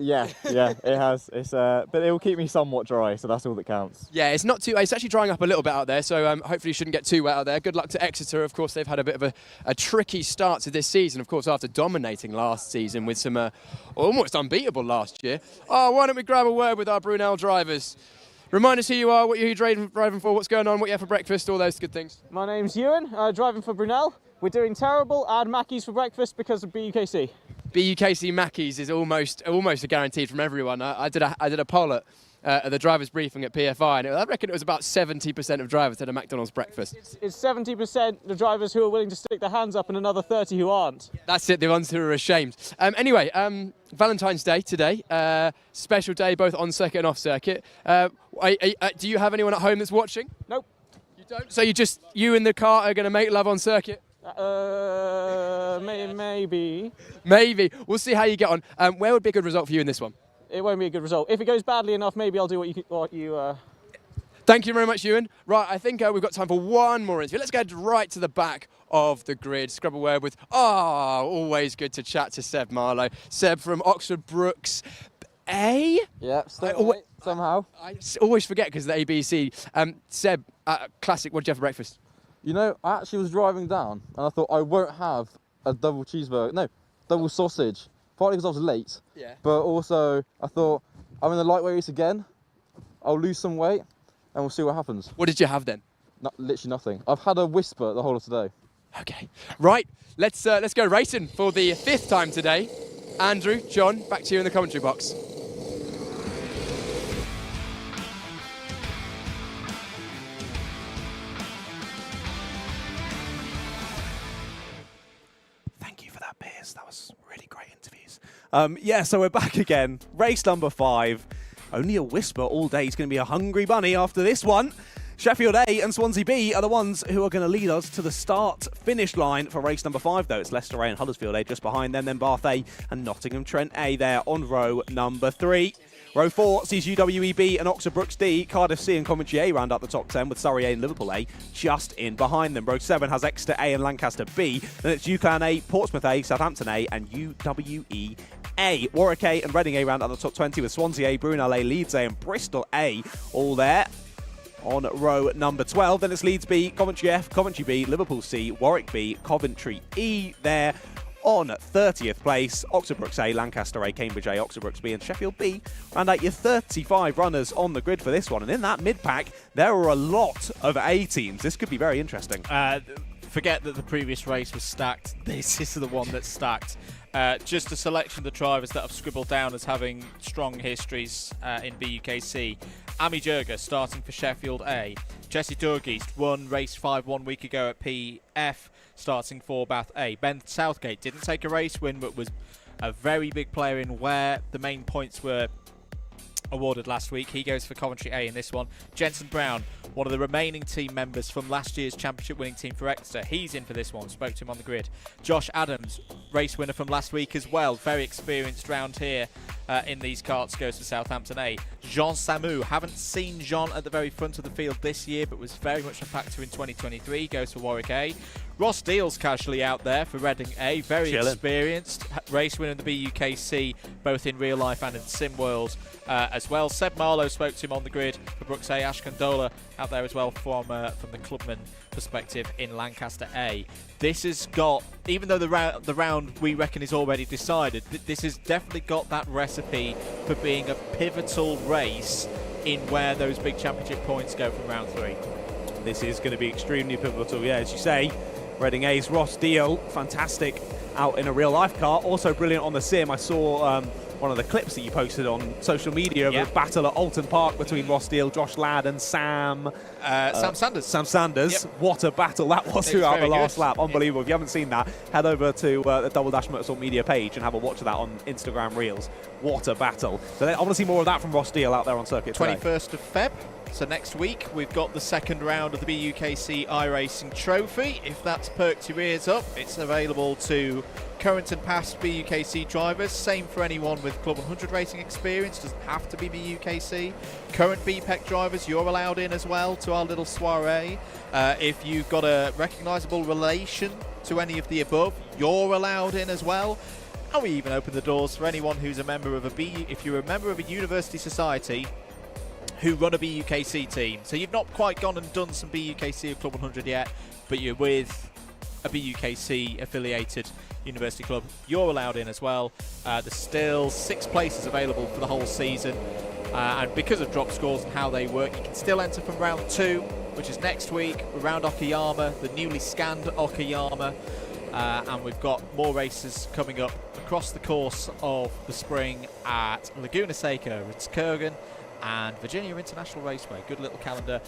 Yeah, it has. But it will keep me somewhat dry, so that's all that counts. Yeah, it's not too. It's actually drying up a little bit out there, so hopefully you shouldn't get too wet out there. Good luck to Exeter. Of course, they've had a bit of a tricky start to this season. Of course, after dominating last season with some almost unbeatable last year. Oh, why don't we grab a word with our Brunel drivers? Remind us who you are, what you're driving for, what's going on, what you have for breakfast, all those good things. My name's Ewan, driving for Brunel. We're doing terrible. I had Mackey's for breakfast because of BUKC. BUKC Mackey's is almost a guaranteed from everyone. I did a poll at the drivers' briefing at PFI, and I reckon it was about 70% of drivers had a McDonald's breakfast. It's 70% the drivers who are willing to stick their hands up and another 30 who aren't. That's it, the ones who are ashamed. Anyway, Valentine's Day today, special day both on circuit and off circuit. Do you have anyone at home that's watching? Nope. You don't? So you and the car are going to make love on circuit? Maybe. Maybe. We'll see how you get on. Where would be a good result for you in this one? It won't be a good result. If it goes badly enough, maybe I'll do what you. Thank you very much, Ewan. Right, I think we've got time for one more interview. Let's go right to the back of the grid. Scrub a word with, always good to chat to Seb Marlowe. Seb from Oxford Brooks A? Yeah, still right, somehow. I always forget because the ABC. Seb, classic, what did you have for breakfast? You know, I actually was driving down and I thought I won't have a double sausage. Partly because I was late, but also I thought I'm in the lightweight race again. I'll lose some weight and we'll see what happens. What did you have then? Literally nothing. I've had a whisper the whole of today. Okay, right. Let's go racing for the 5th time today. Andrew, John, back to you in the commentary box. That was really great interviews. So we're back again. Race number 5. Only a whisper all day. It's going to be a hungry bunny after this one. Sheffield A and Swansea B are the ones who are going to lead us to the start-finish line for race number 5, though. It's Leicester A and Huddersfield A just behind them, then Bath A and Nottingham Trent A there on row number 3. Row 4 sees UWEB and Oxford Brooks D, Cardiff C and Coventry A round up the top 10 with Surrey A and Liverpool A just in behind them. Row 7 has Exeter A and Lancaster B, then it's UCLan A, Portsmouth A, Southampton A and UWE A. Warwick A and Reading A round up the top 20 with Swansea A, Brunel A, Leeds A and Bristol A all there on row number 12. Then it's Leeds B, Coventry F, Coventry B, Liverpool C, Warwick B, Coventry E there. On 30th place, Oxford Brooks A, Lancaster A, Cambridge A, Oxford Brooks B and Sheffield B. Round out your 35 runners on the grid for this one. And in that mid-pack, there are a lot of A teams. This could be very interesting. Forget that the previous race was stacked. This is the one that's stacked. Just a selection of the drivers that I've scribbled down as having strong histories in BUKC. Ami Jurga starting for Sheffield A. Jesse Dorgeest won race 5 1 week ago at PF, starting for Bath A. Ben Southgate didn't take a race win, but was a very big player in where the main points were awarded last week. He goes for Coventry A in this one. Jensen Brown, one of the remaining team members from last year's championship winning team for Exeter. He's in for this one. Spoke to him on the grid. Josh Adams, race winner from last week as well. Very experienced round here in these carts goes to Southampton A. Jean Samu, haven't seen Jean at the very front of the field this year, but was very much a factor in 2023, goes for Warwick A. Ross Deal's casually out there for Reading A, very experienced, race winner in the BUKC, both in real life and in sim world as well. Seb Marlowe spoke to him on the grid for Brooks A. Ash Condola out there as well from the clubman perspective in Lancaster A. This has got, even though the round we reckon is already decided, this has definitely got that recipe for being a pivotal race in where those big championship points go from round 3. This is going to be extremely pivotal, yeah, as you say. Reading A's Ross Deal, fantastic out in a real life car, also brilliant on the sim. I saw one of the clips that you posted on social media of a battle at Alton Park between Ross Deal, Josh Ladd and Sam Sanders. Sam Sanders. Yep. What a battle that was throughout the last lap. Unbelievable. If you haven't seen that, head over to the Double Dash Motorsport media page and have a watch of that on Instagram Reels. What a battle. So I want to see more of that from Ross Deal out there on circuit today. 21st of Feb. So next week we've got the second round of the BUKC iRacing Trophy. If that's perked your ears up, it's available to current and past BUKC drivers. Same for anyone with Club 100 racing experience, doesn't have to be BUKC. Current BPEC drivers, you're allowed in as well to our little soiree. If you've got a recognisable relation to any of the above, you're allowed in as well. And we even open the doors for anyone who's a member of if you're a member of a university society who run a BUKC team. So you've not quite gone and done some BUKC or Club 100 yet, but you're with a BUKC affiliated university club, you're allowed in as well. There's still 6 places available for the whole season, and because of drop scores and how they work, you can still enter from round 2, which is next week, around Okayama, the newly scanned Okayama, and we've got more races coming up across the course of the spring at Laguna Seca, Ritzkurgan, and Virginia International Raceway. Good little calendar,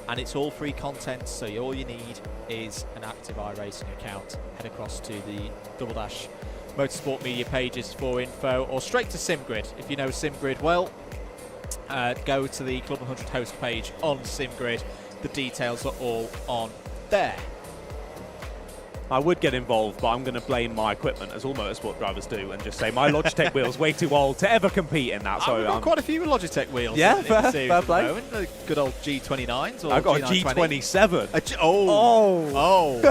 and it's all free content, so all you need is an active iRacing account. Head across to the Double Dash Motorsport media pages for info, or straight to SimGrid. If you know SimGrid well, go to the Club 100 host page on SimGrid. The details are all on there. I would get involved, but I'm going to blame my equipment, as all motorsport drivers do, and just say my Logitech wheel's way too old to ever compete in that. So we've got quite a few Logitech wheels. Yeah, in the series fair at the play. moment. The good old G29s. Or I've got G920. a G27. Oh.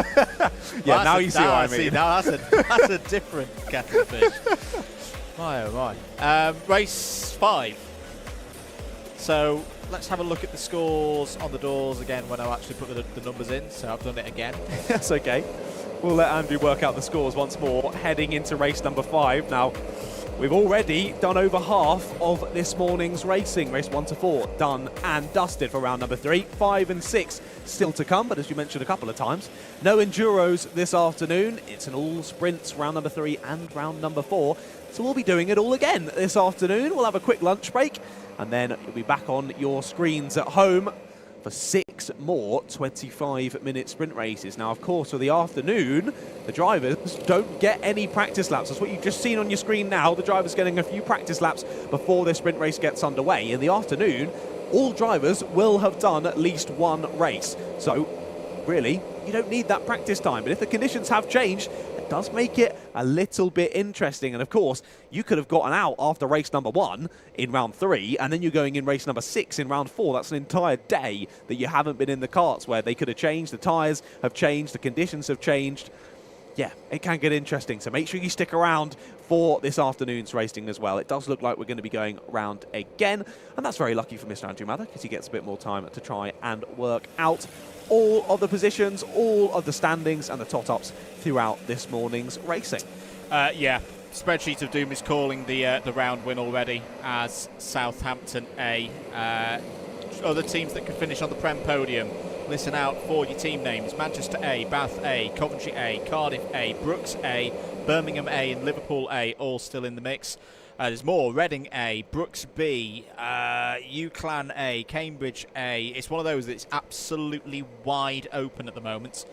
Yeah, Well, now you see what I mean. See, now that's a different kettle of fish. My, oh my. Race 5. So let's have a look at the scores on the doors again when I actually put the numbers in. So I've done it again. That's okay. We'll let Andrew work out the scores once more, heading into race number 5. Now, we've already done over half of this morning's racing. Race 1 to 4 done and dusted for round number 3. 5 and 6 still to come, but as you mentioned a couple of times, no enduros this afternoon. It's an all sprints round number 3 and round number 4. So we'll be doing it all again this afternoon. We'll have a quick lunch break, and then you'll be back on your screens at home for 6 more 25-minute sprint races. Now, of course, for the afternoon, the drivers don't get any practice laps. That's what you've just seen on your screen now. The drivers getting a few practice laps before their sprint race gets underway. In the afternoon, all drivers will have done at least one race. So, really, you don't need that practice time. But if the conditions have changed, it does make it a little bit interesting. And of course, you could have gotten out after race number 1 in round 3, and then you're going in race number 6 in round 4. That's an entire day that you haven't been in the karts, where they could have changed, the tyres have changed, the conditions have changed. Yeah, it can get interesting. So make sure you stick around for this afternoon's racing as well. It does look like we're going to be going round again, and that's very lucky for Mr. Andrew Mather, because he gets a bit more time to try and work out all of the positions, all of the standings and the tot-ups throughout this morning's racing. Yeah, Spreadsheet of Doom is calling the round win already as Southampton A. Other teams that could finish on the Prem podium, listen out for your team names: Manchester A, Bath A, Coventry A, Cardiff A, Brooks A, Birmingham A and Liverpool A, all still in the mix. There's more: Reading A, Brooks B, UClan A, Cambridge A. It's one of those that's absolutely wide open at the moment.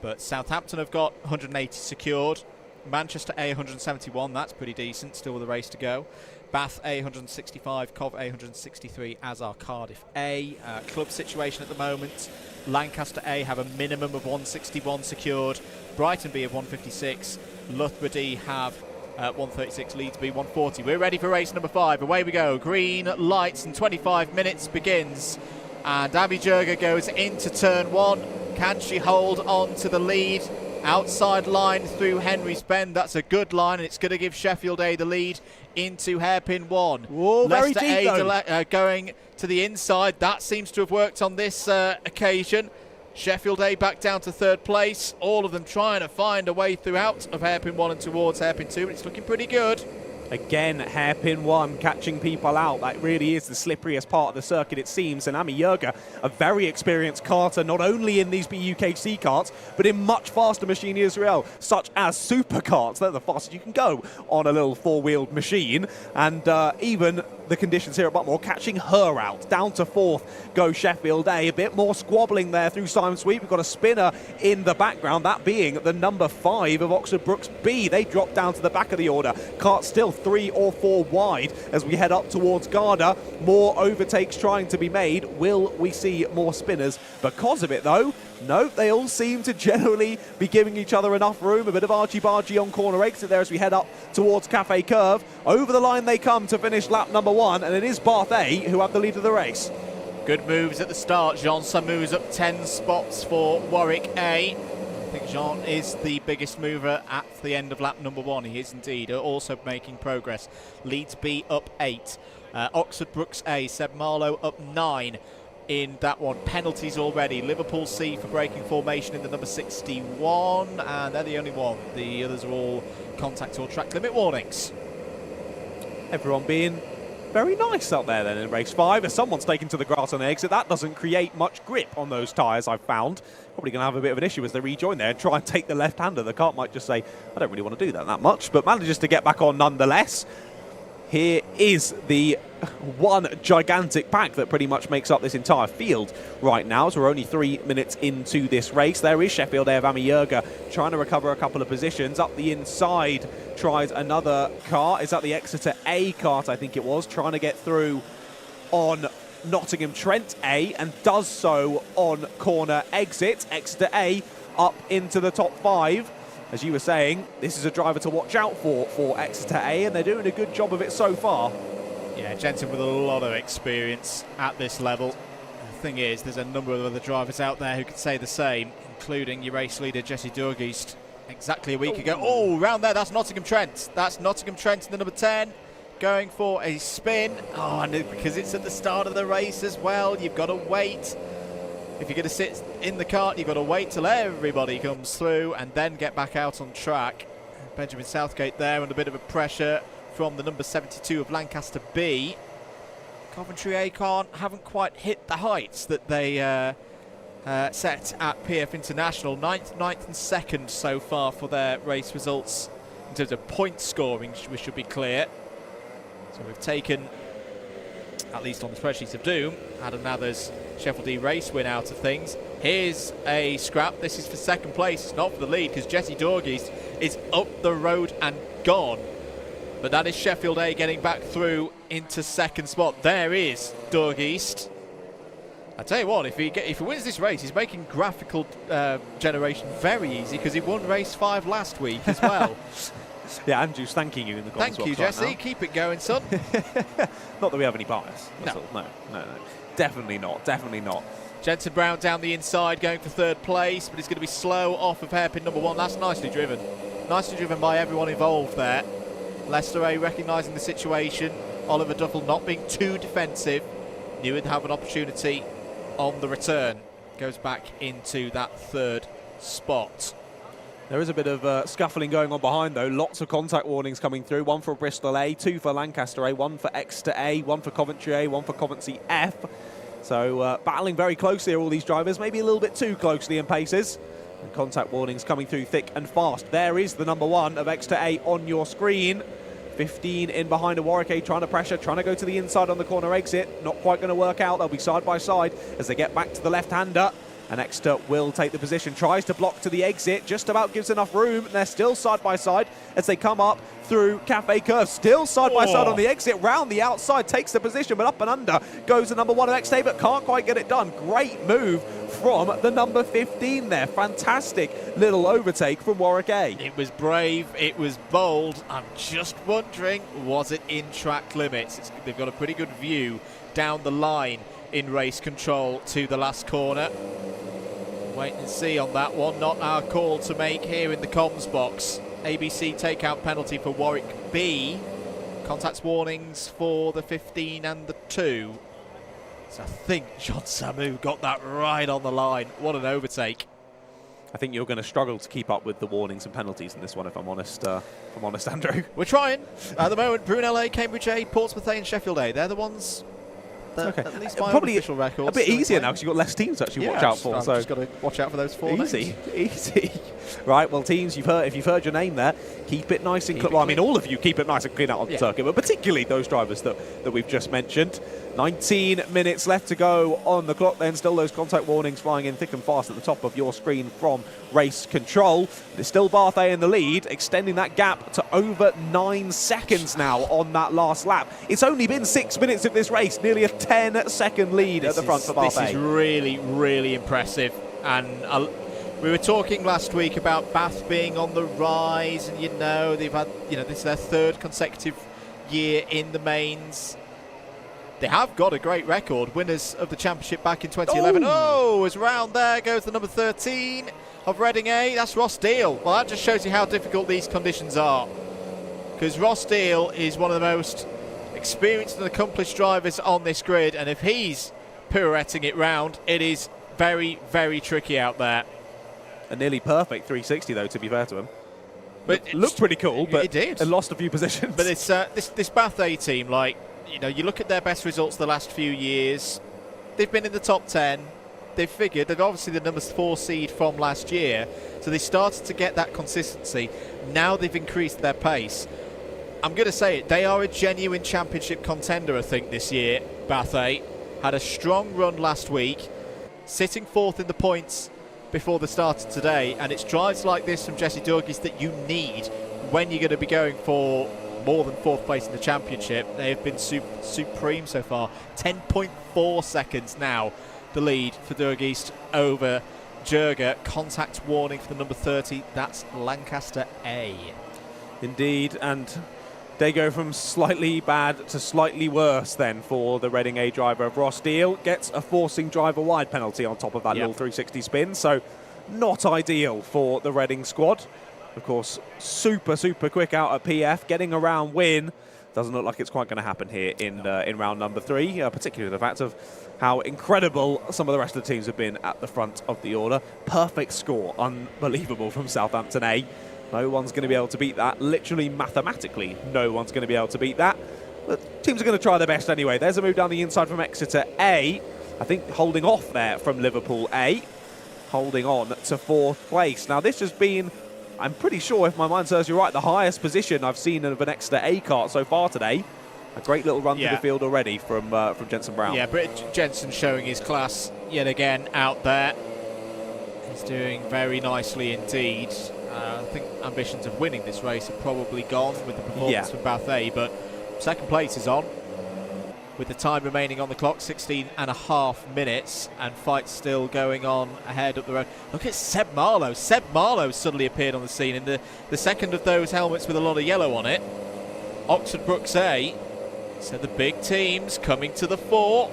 But Southampton have got 180 secured. Manchester A 171, that's pretty decent, still with a race to go. Bath A 165, Cov A 163, as are Cardiff A. Club situation at the moment: Lancaster A have a minimum of 161 secured, Brighton B have 156, Loughborough D have 136 leads B 140. We're ready for race number 5. Away we go. Green lights and 25 minutes begins. And Abby Jurga goes into turn 1. Can she hold on to the lead? Outside line through Henry's Bend. That's a good line, and it's going to give Sheffield A the lead into hairpin 1. Whoa, very deep, A going to the inside. That seems to have worked on this occasion. Sheffield A back down to 3rd place. All of them trying to find a way through out of hairpin 1 and towards hairpin 2. It's looking pretty good. Again, hairpin 1 catching people out. That really is the slipperiest part of the circuit, it seems. And Ami Jurga, a very experienced karter, not only in these BUKC karts, but in much faster machinery as well, such as superkarts. They're the fastest you can go on a little 4-wheeled machine. And even the conditions here at Buckmore catching her out. Down to 4th goes Sheffield A. A bit more squabbling there through Simon Sweet. We've got a spinner in the background, that being the number 5 of Oxford Brooks B. They drop down to the back of the order. Kart still 3 or 4 wide as we head up towards Garda. More overtakes trying to be made. Will we see more spinners because of it, though? No, they all seem to generally be giving each other enough room. A bit of argy-bargy on corner exit there as we head up towards Cafe Curve. Over the line they come to finish lap number 1, and it is Bath A who have the lead of the race. Good moves at the start. Jean Samu's up 10 spots for Warwick A. I think Jean is the biggest mover at the end of lap number 1. He is indeed also making progress. Leeds B up 8. Oxford Brooks A, Seb Marlowe up 9 in that one. Penalties already. Liverpool C for breaking formation in the number 61, and they're the only one. The others are all contact or track limit warnings. Everyone being very nice up there then in race 5. As someone's taken to the grass on the exit, that doesn't create much grip on those tyres, I've found. Probably going to have a bit of an issue as they rejoin there and try and take the left-hander. The kart might just say, I don't really want to do that much, but manages to get back on nonetheless. Here is the one gigantic pack that pretty much makes up this entire field right now. So we're only 3 minutes into this race. There is Sheffield A of Ami Jurga trying to recover a couple of positions. Up the inside tries another car. Is that the Exeter A kart, I think it was, trying to get through on Nottingham Trent A, and does so on corner exit. Exeter A up into the top 5. As you were saying, this is a driver to watch out for Exeter A, and they're doing a good job of it so far. Yeah, Jensen with a lot of experience at this level. The thing is, there's a number of other drivers out there who could say the same, including your race leader, Jesse Durgeest, exactly a week ago. Oh, round there, that's Nottingham Trent. That's Nottingham Trent in the number 10, going for a spin. Oh, and because it's at the start of the race as well, you've got to wait. If you're going to sit in the kart, you've got to wait till everybody comes through and then get back out on track. Benjamin Southgate there under a bit of a pressure from the number 72 of Lancaster B. Coventry A haven't quite hit the heights that they set at PF International. 9th and 2nd so far for their race results in terms of point scoring, we should be clear. So we've taken, at least on the spreadsheets of doom, Adam Nather's Sheffield D race win out of things. Here's a scrap. This is for 2nd place. It's not for the lead because Jesse Durgeest is up the road and gone. But that is Sheffield A getting back through into 2nd spot. There is Durgeest. I tell you what, if he wins this race, he's making graphical generation very easy because he won race 5 last week as well. Yeah, Andrew's thanking you in the comments. Thank you, Jesse. Right, keep it going, son. Not that we have any bias. No. No. Definitely not. Jensen Brown down the inside going for 3rd place, but he's going to be slow off of hairpin number 1. That's nicely driven. Nicely driven by everyone involved there. Leicester A recognising the situation. Oliver Duffel not being too defensive. Knew he'd have an opportunity on the return. Goes back into that 3rd spot. There is a bit of scuffling going on behind, though. Lots of contact warnings coming through. 1 for Bristol A, 2 for Lancaster A, 1 for Exeter A, 1 for Coventry A, 1 for Coventry F. So battling very closely here, all these drivers. Maybe a little bit too closely in paces. And contact warnings coming through thick and fast. There is the number 1 of Exeter A on your screen. 15 in behind a Warwick A, trying to pressure, trying to go to the inside on the corner exit. Not quite going to work out. They'll be side by side as they get back to the left-hander. And Exeter will take the position, tries to block to the exit, just about gives enough room. And they're still side by side as they come up through Cafe Curve. Still side by side on the exit, round the outside, takes the position, but up and under goes the number 1 of Exeter, but can't quite get it done. Great move from the number 15 there. Fantastic little overtake from Warwick A. It was brave, it was bold. I'm just wondering, was it in track limits? They've got a pretty good view down the line in race control to the last corner. Wait and see on that one. Not our call to make here in the comms box. ABC takeout penalty for Warwick B. Contact warnings for the 15 and the 2. So I think John Samu got that right on the line. What an overtake. I think you're going to struggle to keep up with the warnings and penalties in this one, if I'm honest, Andrew. We're trying. At the moment, Brunel A, Cambridge A, Portsmouth A and Sheffield A. They're the ones that at least by probably official records. A bit easier now because you've got less teams to actually watch out for. I've so just got to watch out for those 4 easy, names. easy. Right, well, teams, if you've heard your name there, keep it nice and clean. Well, I mean, all of you keep it nice and clean out on the circuit, but particularly those drivers that we've just mentioned. 19 minutes left to go on the clock then. Still those contact warnings flying in thick and fast at the top of your screen from race control. It's still Bath A in the lead, extending that gap to over 9 seconds now on that last lap. It's only been 6 minutes of this race, nearly a 10-second lead at the front for Bath A. This is really, really impressive. And we were talking last week about Bath being on the rise, and they've had, this is their 3rd consecutive year in the mains. They have got a great record, winners of the championship back in 2011. Oh, as round there goes the number 13 of Reading A. That's Ross Deal. Well, that just shows you how difficult these conditions are, because Ross Deal is one of the most experienced and accomplished drivers on this grid, and if he's pirouetting it round, it is very, very tricky out there. A nearly perfect 360, though, to be fair to him. But it looked pretty cool, but it did. It lost a few positions. But it's this Bath A team, you look at their best results the last few years. They've been in the top 10. They've figured they're obviously the number 4 seed from last year, so they started to get that consistency. Now they've increased their pace. I'm going to say it, they are a genuine championship contender, I think, this year. Bath A had a strong run last week, sitting 4th in the points before the start of today, and it's drives like this from Jesse Douglas that you need when you're going to be going for more than 4th place in the championship. They have been supreme so far. 10.4 seconds now, the lead for Douglas over Jurga. Contact warning for the number 30. That's Lancaster A. Indeed, and they go from slightly bad to slightly worse then for the Reading A driver. Ross Deal gets a forcing driver wide penalty on top of that little 360 spin, so not ideal for the Reading squad. Of course, super quick out at PF, getting a round win. Doesn't look like it's quite going to happen here in round number 3, particularly the fact of how incredible some of the rest of the teams have been at the front of the order. Perfect score, unbelievable from Southampton A. No one's going to be able to beat that. Literally, mathematically, no one's going to be able to beat that. But teams are going to try their best anyway. There's a move down the inside from Exeter A. I think holding off there from Liverpool A. Holding on to 4th place. Now, this has been, I'm pretty sure, if my mind serves you right, the highest position I've seen of an Exeter A kart so far today. A great little run through the field already from Jensen Brown. Yeah, Britt Jensen showing his class yet again out there. He's doing very nicely indeed. I think ambitions of winning this race are probably gone with the performance from Bath A, but 2nd place is on. With the time remaining on the clock, 16.5 minutes, and fights still going on ahead up the road. Look at Seb Marlowe. Seb Marlowe suddenly appeared on the scene in the second of those helmets with a lot of yellow on it. Oxford Brooks A. So the big teams coming to the fore.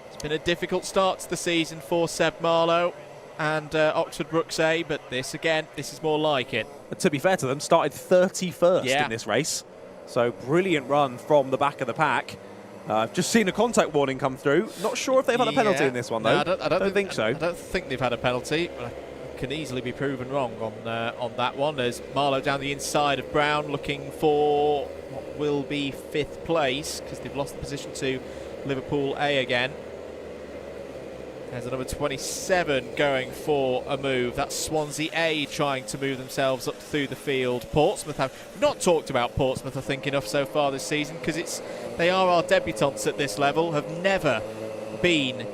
It's been a difficult start to the season for Seb Marlowe and Oxford Brooks A, but this is more like it. And to be fair to them, started 31st in this race. So brilliant run from the back of the pack. I've just seen a contact warning come through. Not sure if they've had a penalty in this one, though. No, I don't think so. I don't think they've had a penalty, but I can easily be proven wrong on that one. There's Marlowe down the inside of Brown looking for what will be 5th place, because they've lost the position to Liverpool A again. There's a number 27 going for a move. That's Swansea A trying to move themselves up through the field. Portsmouth have not talked about Portsmouth, I think, enough so far this season, because they are our debutants at this level, have never been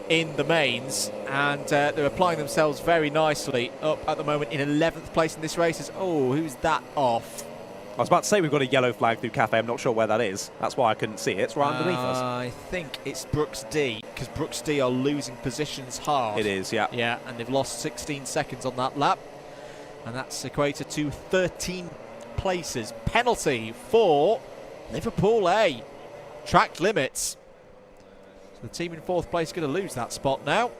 in the mains, and they're applying themselves very nicely up at the moment in 11th place in this race. Who's that off? I was about to say we've got a yellow flag through Cafe. I'm not sure where that is. That's why I couldn't see it. It's right underneath us. I think it's Brooks D. because BUKC are losing positions hard. It is, yeah. Yeah, and they've lost 16 seconds on that lap. And that's equated to 13 places. Penalty for Liverpool A. Track limits. So the team in 4th place going to lose that spot now.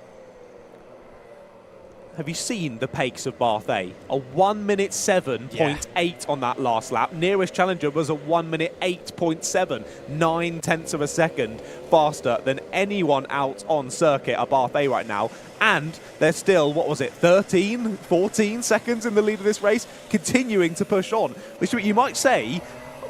Have you seen the pace of Bath A? A 1 minute 7.8 on that last lap. Nearest challenger was a 1 minute 8.7, 9/10 of a second faster than anyone out on circuit at Bath A right now. And they're still, what was it, 13, 14 seconds in the lead of this race, continuing to push on. Which you might say,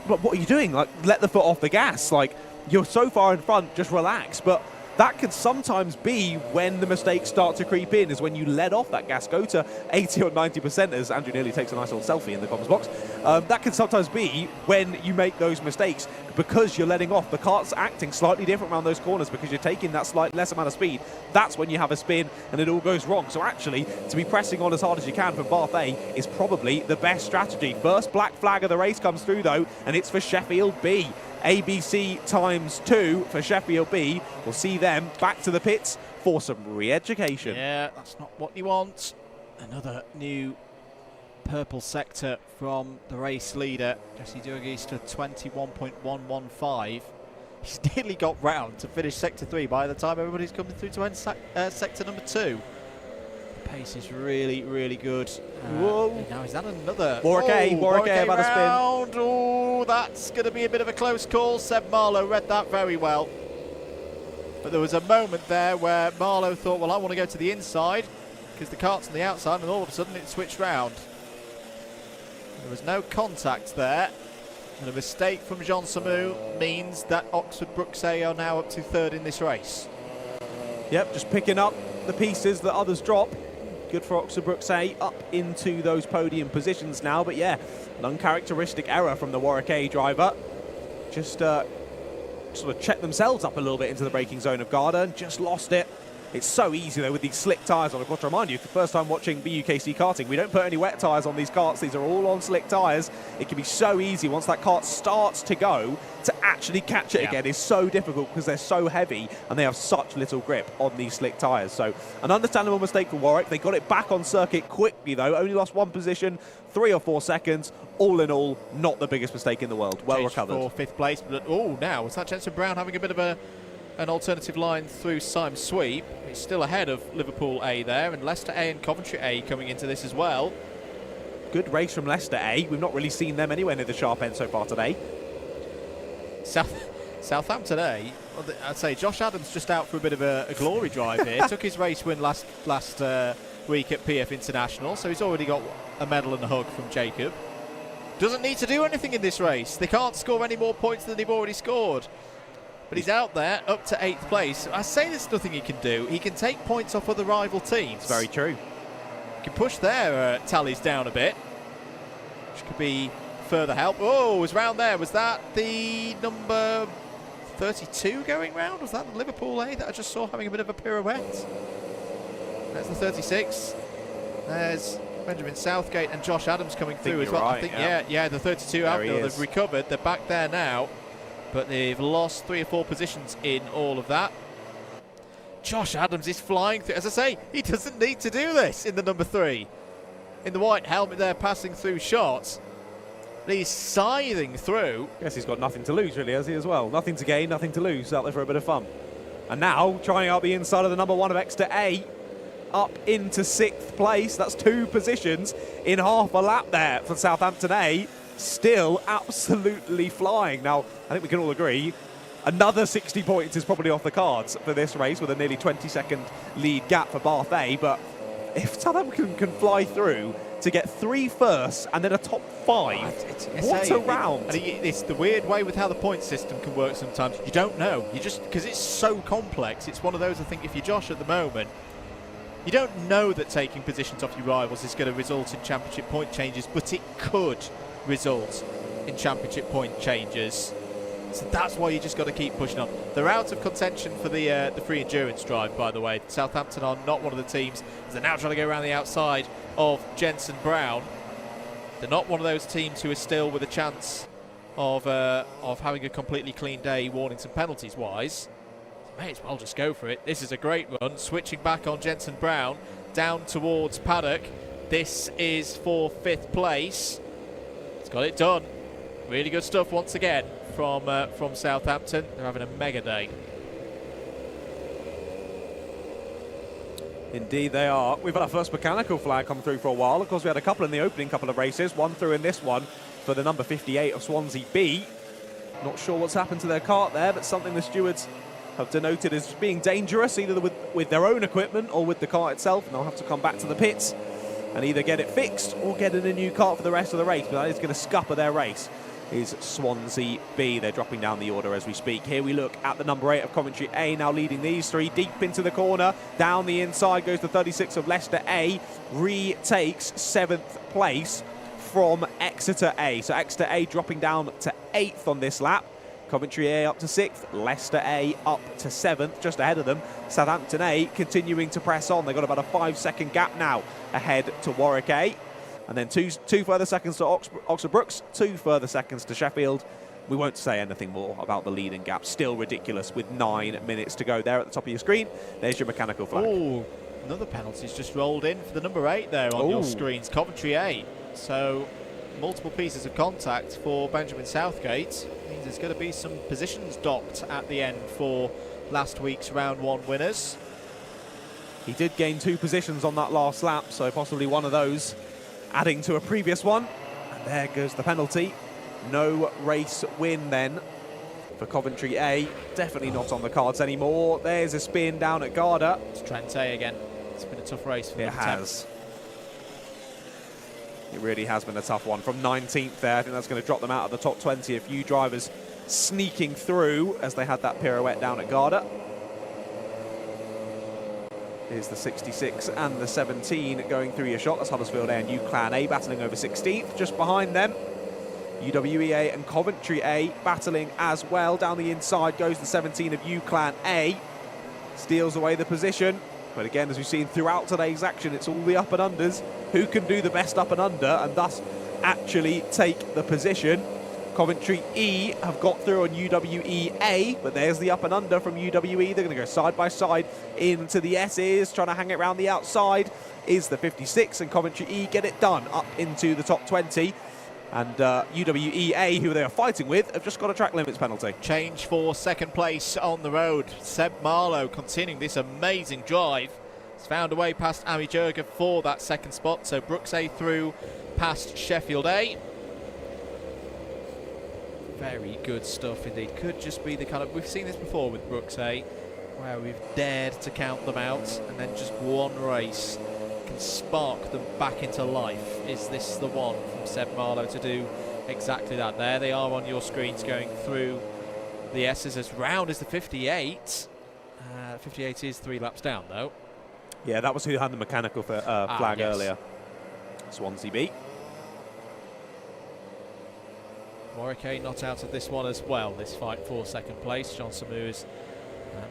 but what are you doing? Like, let the foot off the gas. Like, you're so far in front, just relax. But that can sometimes be when the mistakes start to creep in, is when you let off that gas, go to 80 or 90%, as Andrew nearly takes a nice little selfie in the comms box. That can sometimes be when you make those mistakes, because you're letting off. The kart's acting slightly different around those corners because you're taking that slight less amount of speed. That's when you have a spin and it all goes wrong. So actually, to be pressing on as hard as you can from Bath A is probably the best strategy. First black flag of the race comes through though, and it's for Sheffield B. ABC ×2 for Sheffield B. We'll see them back to the pits for some re-education. Yeah, that's not what you want. Another new purple sector from the race leader, Jesse Durgis, to 21.115. He's nearly got round to finish sector 3 by the time everybody's coming through to end sector number 2. The pace is really, really good. Whoa. Now is that another? Warwick A about to spin. Oh, that's going to be a bit of a close call. Seb Marlowe read that very well. But there was a moment there where Marlowe thought, well, I want to go to the inside because the kart's on the outside, and all of a sudden it switched round. There was no contact there. And a mistake from Jean Samu means that Oxford BUKC are now up to 3rd in this race. Yep, just picking up the pieces that others drop. Good for Oxford BUKC up into those podium positions now. But yeah, an uncharacteristic error from the Warwick A driver. Just sort of checked themselves up a little bit into the braking zone of Garda and just lost it. It's so easy though with these slick tyres on. I've got to remind you, for the first time watching BUKC karting, we don't put any wet tyres on these karts. These are all on slick tyres. It can be so easy once that kart starts to go to actually catch it again is so difficult because they're so heavy and they have such little grip on these slick tyres. So an understandable mistake for Warwick. They got it back on circuit quickly though, only lost 1 position, 3 or 4 seconds. All in all, not the biggest mistake in the world. Well recovered. For 5th place, but now was that Jensen Brown having a bit of an alternative line through Syme Sweep. He's still ahead of Liverpool A there, and Leicester A and Coventry A coming into this as well. Good race from Leicester A. We've not really seen them anywhere near the sharp end so far today. Southampton A, I'd say Josh Adams just out for a bit of a glory drive here. Took his race win last week at PF International, so he's already got a medal and a hug from Jacob. Doesn't need to do anything in this race. They can't score any more points than they've already scored. But he's out there, up to 8th place. I say there's nothing he can do. He can take points off other rival teams. It's very true. He can push their tallies down a bit, which could be further help. Oh, it was round there. Was that the number 32 going round? Was that the Liverpool A that I just saw having a bit of a pirouette? That's the 36. There's Benjamin Southgate and Josh Adams coming through as well. Right, I think, yeah, the 32 out there. They've recovered. They're back there now. But they've lost 3 or 4 positions in all of that. Josh Adams is flying through. As I say, he doesn't need to do this in the number 3. In the white helmet there, passing through shots. But he's scything through. Yes, he's got nothing to lose, really, has he, as well? Nothing to gain, nothing to lose. Out there for a bit of fun. And now, trying out the inside of the number 1 of Exeter A. Up into 6th place. That's 2 positions in half a lap there for Southampton A. Still absolutely flying. Now, I think we can all agree, another 60 points is probably off the cards for this race with a nearly 20-second lead gap for Bath A. But if Southampton can fly through to get 3 firsts and then a top 5, what a round. And it's the weird way with how the point system can work sometimes. You don't know. You just, because it's so complex, it's one of those, I think, if you're Josh at the moment, you don't know that taking positions off your rivals is going to result in championship point changes, but it could result in championship point changes. So that's why you just got to keep pushing on. They're out of contention for the free endurance drive, by the way. Southampton are not one of the teams, as they're now trying to go around the outside of Jensen Brown. They're not one of those teams who are still with a chance of having a completely clean day, warnings and penalties wise. may as well just go for it. This is a great run, switching back on Jensen Brown, down towards paddock. This is for 5th place. It's got it done. Really good stuff once again from Southampton. They're having a mega day. Indeed they are. We've had our first mechanical flag come through for a while. Of course, we had a couple in the opening couple of races. One through in this one for the number 58 of Swansea B. Not sure what's happened to their kart there, but something the stewards have denoted as being dangerous, either with their own equipment or with the kart itself, and they'll have to come back to the pits and either get it fixed or get in a new kart for the rest of the race, but that is going to scupper their race, is Swansea B. They're dropping down the order as we speak. Here we look at the number 8 of Coventry A, now leading these three deep into the corner. Down the inside goes the 36 of Leicester A, retakes 7th place from Exeter A. So Exeter A dropping down to 8th on this lap. Coventry A up to 6th, Leicester A up to 7th, just ahead of them. Southampton A continuing to press on. They've got about a 5-second gap now ahead to Warwick A. And then two further seconds to Oxford Brookes, 2 further seconds to Sheffield. We won't say anything more about the leading gap. Still ridiculous with 9 minutes to go there at the top of your screen. There's your mechanical flag. Oh, another penalty's just rolled in for the number 8 there on your screens, Coventry A. So multiple pieces of contact for Benjamin Southgate. Means there's going to be some positions docked at the end for last week's round 1 winners. He did gain 2 positions on that last lap, so possibly one of those adding to a previous one. And there goes the penalty. No race win then for Coventry A. Definitely not on the cards anymore. There's a spin down at Garda. It's Trent A again. It's been a tough race for them. It has. It really has been a tough one. From 19th there, I think that's going to drop them out of the top 20. A few drivers sneaking through as they had that pirouette down at Garda. Here's the 66 and the 17 going through your shot. That's Huddersfield A and UClan A battling over 16th. Just behind them, UWEA and Coventry A battling as well. Down the inside goes the 17 of UClan A. Steals away the position. But again, as we've seen throughout today's action, it's all the up and unders. Who can do the best up and under and thus actually take the position? Coventry E have got through on UWEA, but there's the up and under from UWE. They're going to go side by side into the S's, trying to hang it around the outside is the 56, and Coventry E get it done up into the top 20. And UWEA, who they are fighting with, have just got a track limits penalty. Change for 2nd place on the road. Seb Marlowe continuing this amazing drive. He's found a way past Ami Jurga for that 2nd spot. So Brooks A through past Sheffield A. Very good stuff indeed. Could just be the kind of... We've seen this before with Brooks A, where we've dared to count them out and then just one race can spark them back into life. Is this the one from Seb Marlowe to do exactly that? There they are on your screens going through the S's as round as the 58. 58 is 3 laps down though. Yeah, that was who had the mechanical flag earlier. Swansea B. Warwick A not out of this one as well, this fight for 2nd place. John Samu has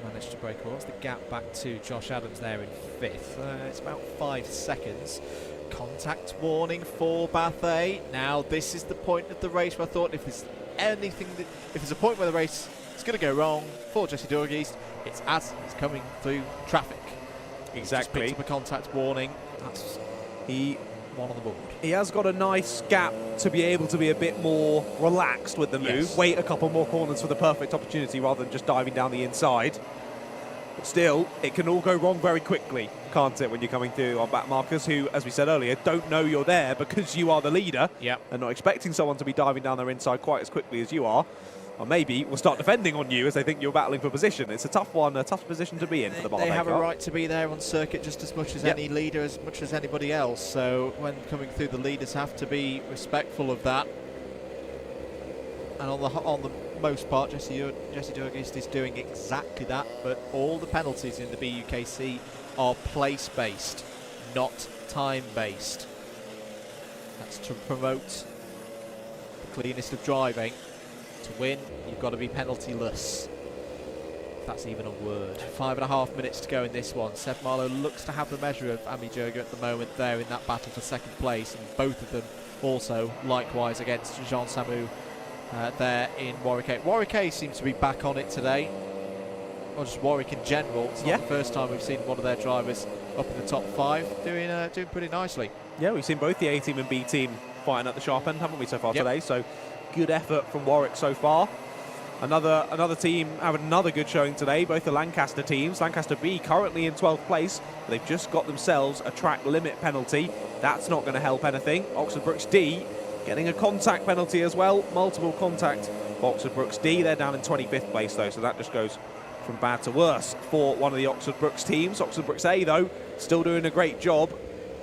managed to break across the gap back to Josh Adams there in 5th. It's about 5 seconds. Contact warning for Bath A. Now this is the point of the race where I thought if there's anything, if there's a point where the race is going to go wrong for Jesse Dorgeest, it's as he's coming through traffic. Exactly. He's just picked up a contact warning. That's one on the board. He has got a nice gap to be able to be a bit more relaxed with the move. Yes. Wait a couple more corners for the perfect opportunity rather than just diving down the inside. But still, it can all go wrong very quickly, can't it, when you're coming through on back markers who, as we said earlier, don't know you're there because you are the leader. Yep. And not expecting someone to be diving down their inside quite as quickly as you are. Or maybe will start defending on you as they think you're battling for position. It's a tough one, a tough position to be in for the bottom. They have a right to be there on circuit just as much as any leader, as much as anybody else. So when coming through, the leaders have to be respectful of that. And on the most part, Jesse Dorgeest is doing exactly that. But all the penalties in the BUKC are place-based, not time-based. That's to promote the cleanest of driving. To win, you've got to be penalty-less. If that's even a word. 5.5 minutes to go in this one. Seb Marlowe looks to have the measure of Ami Jurga at the moment there in that battle for 2nd place, and both of them also likewise against Jean Samu there in Warwick A. Warwick A seems to be back on it today. or just Warwick in general. It's not the first time we've seen one of their drivers up in the top 5 doing pretty nicely. Yeah, we've seen both the A team and B team fighting at the sharp end, haven't we, so far today? So good effort from Warwick so far. Another team having another good showing today, both the Lancaster teams. Lancaster B currently in 12th place. They've just got themselves a track limit penalty. That's not going to help anything. Oxford Brookes D getting a contact penalty as well. Multiple contact for Oxford Brookes D. They're down in 25th place though, so that just goes from bad to worse for one of the Oxford Brookes teams. Oxford Brookes A though, still doing a great job.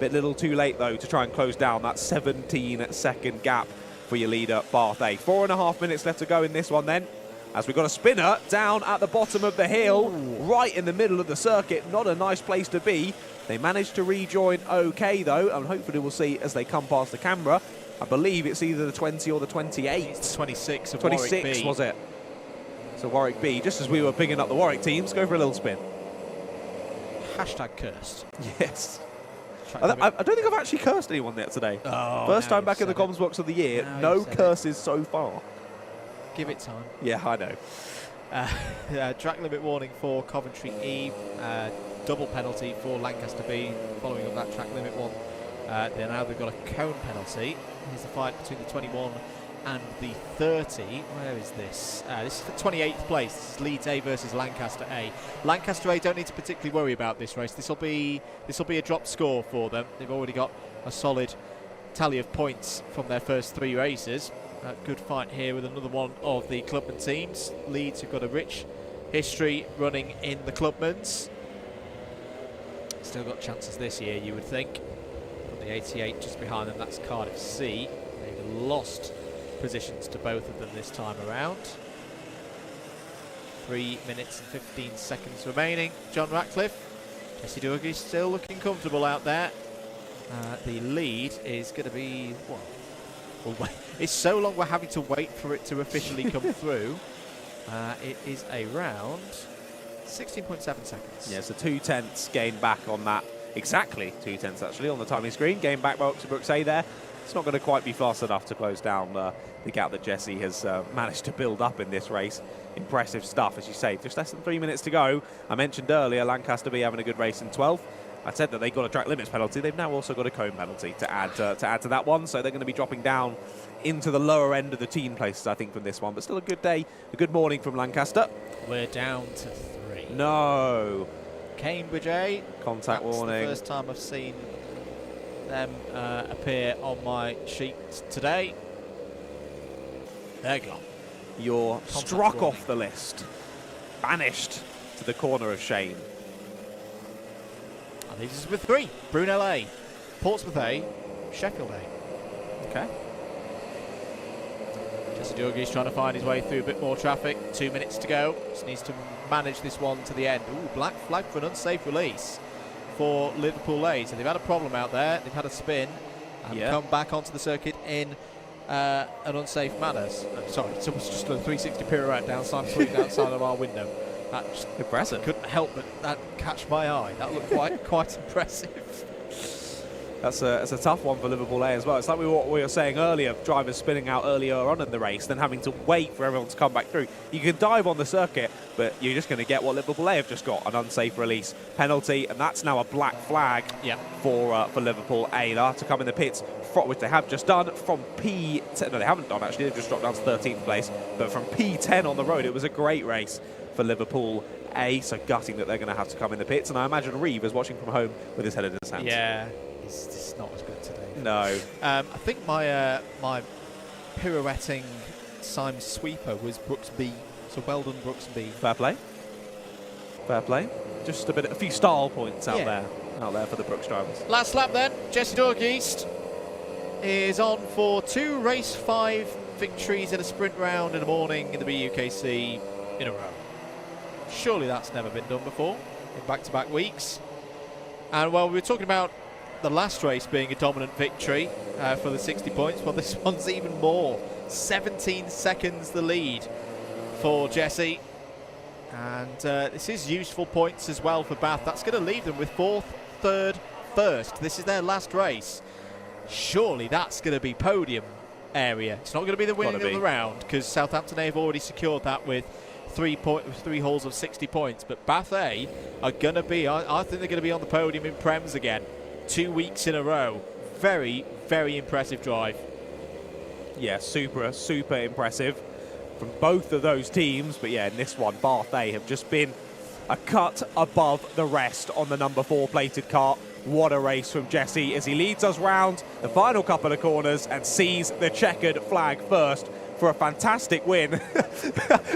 Bit little too late though to try and close down that 17-second gap for your leader, Bath A. 4.5 minutes left to go in this one then, as we've got a spinner down at the bottom of the hill, right in the middle of the circuit. Not a nice place to be. They managed to rejoin okay though, and hopefully we'll see as they come past the camera. I believe it's either the 20 or the 28. It's 26 of 26 Warwick B. was it? So Warwick B, just as we were picking up the Warwick teams, go for a little spin. Hashtag cursed. Yes. I don't think I've actually cursed anyone yet today. First time back in the comms box of the year. No curses so far. Give it time. Yeah, I know. Track limit warning for Coventry E. Double penalty for Lancaster B following up that track limit one. Now they've got a cone penalty. Here's the fight between the 21 and the 30. Where is this? This is for 28th place. This is Leeds A versus Lancaster A. Lancaster A don't need to particularly worry about this race. This will be a drop score for them. They've already got a solid tally of points from their first 3 races. Good fight here with another one of the Clubman teams. Leeds have got a rich history running in the Clubmans. Still got chances this year, you would think. From the 88 just behind them, that's Cardiff C. They've lost positions to both of them this time around. 3 minutes and 15 seconds remaining. John Ratcliffe. Jesse Dougie still looking comfortable out there. The lead is going to be, it's so long we're having to wait for it to officially come through. It is around 16.7 seconds. Yeah, so 2/10 gain back on that. Exactly 2/10 actually on the timing screen. Gain back by Oxford Brookes A there. It's not going to quite be fast enough to close down the gap that Jesse has managed to build up in this race. Impressive stuff, as you say. Just less than 3 minutes to go. I mentioned earlier Lancaster B having a good race in 12th. I said that they got a track limits penalty. They've now also got a cone penalty to add to that one. So they're going to be dropping down into the lower end of the teen places, I think, from this one. But still a good day, a good morning from Lancaster. We're down to 3. No. Cambridge A. Contact warning. That's the first time I've seen them appear on my sheet today. They're gone. You're Contact struck warning. off the list. Banished to the corner of shame. And this is with 3. Brunel A, Portsmouth A, Sheffield A. Okay. Jesse Doughie's trying to find his way through a bit more traffic. 2 minutes to go. Just needs to manage this one to the end. Ooh, black flag for an unsafe release for Liverpool A. So they've had a problem out there. They've had a spin and come back onto the circuit in an unsafe manner. Sorry, it was just a 360 pirouette outside of our window. That just impressive. Couldn't help but that catch my eye. That looked quite impressive. That's a tough one for Liverpool A as well. It's like what we were saying earlier, drivers spinning out earlier on in the race, then having to wait for everyone to come back through. You can dive on the circuit, but you're just going to get what Liverpool A have just got, an unsafe release penalty, and that's now a black flag for Liverpool A. They'll have to come in the pits, which they have just done, from P10. No, they haven't done, actually. They've just dropped down to 13th place. But from P10 on the road, it was a great race for Liverpool A, so gutting that they're going to have to come in the pits. And I imagine Reeve is watching from home with his head in his hands. Yeah. It's not as good today. No. I think my my pirouetting Symes sweeper was Brooks B. So well done, Brooks B. Fair play. Fair play. Just a few style points out there for the Brooks drivers. Last lap then. Jesse Dorgeest is on for 2 race 5 victories in a sprint round in the morning in the BUKC in a row. Surely that's never been done before in back-to-back weeks. And while we were talking about the last race being a dominant victory for the 60 points, well, this one's even more. 17 seconds the lead for Jesse. And this is useful points as well for Bath. That's going to leave them with 4th, 3rd, 1st. This is their last race. Surely that's going to be podium area. It's not going to be the winning of the round, because Southampton have already secured that with 3 holes of 60 points. But Bath A are going to be, I think they're going to be on the podium in Prems again. 2 weeks in a row. Very, very impressive drive. Yeah, super impressive from both of those teams. But yeah, in this one, Bath A have just been a cut above the rest on the number 4 plated kart. What a race from Jesse as he leads us round the final couple of corners and sees the checkered flag first for a fantastic win.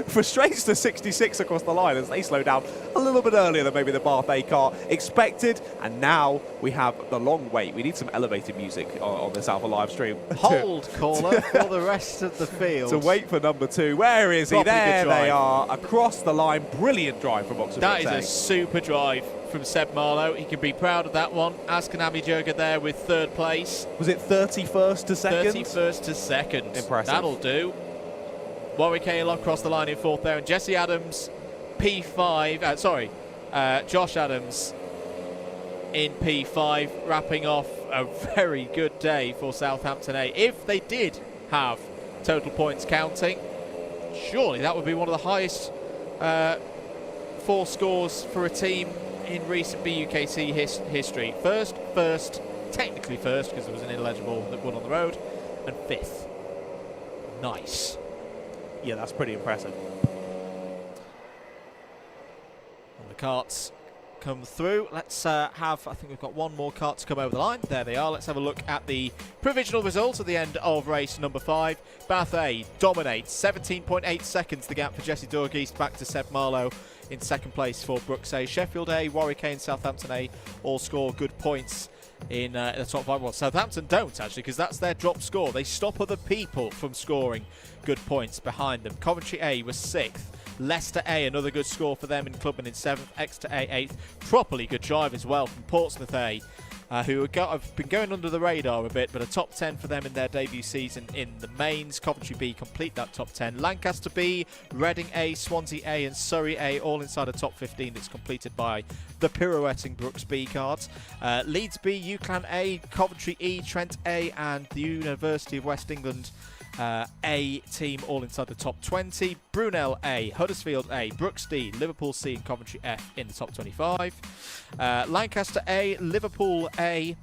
Frustrates to 66 across the line as they slow down a little bit earlier than maybe the Bath A car expected. And now we have the long wait. We need some elevated music on this Alpha live stream. Hold, caller, for the rest of the field. To wait for number 2. Where is he? Properly There good drive. they are, across the line. Brilliant drive from Oxford. That is a super drive from Seb Marlowe. He can be proud of that one. Askanami Jurga there with 3rd place. Was it 31st to 2nd? 31st to 2nd. Impressive. That'll do. Warwick Hale across the line in 4th there. And Jesse Adams, P5. Josh Adams in P5, wrapping off a very good day for Southampton A. If they did have total points counting, surely that would be one of the highest 4 scores for a team in recent BUKC history. First, technically first, because there was an illegible that won on the road, and 5th. Nice. Yeah, that's pretty impressive. And the carts come through. Let's I think we've got one more cart to come over the line. There they are. Let's have a look at the provisional results at the end of race number 5. Bath A dominates, 17.8 seconds the gap for Jesse Dorgeest, back to Seb Marlowe in 2nd place for BUKC. Sheffield A, Warwick A and Southampton A all score good points in the top 5. Well, Southampton don't actually, because that's their drop score. They stop other people from scoring good points behind them. Coventry A was 6th. Leicester A, another good score for them in Clubman in 7th. Exeter A, 8th. Properly good drive as well from Portsmouth A, who have been going under the radar a bit, but a top 10 for them in their debut season in the mains. Coventry B complete that top 10. Lancaster B, Reading A, Swansea A and Surrey A all inside a top 15 that's completed by the pirouetting Brooks B cards. Leeds B, UCLan A, Coventry E, Trent A and the University of West England A team all inside the top 20. Brunel A, Huddersfield A, Brooks D, Liverpool C and Coventry F in the top 25. Lancaster A, Liverpool A,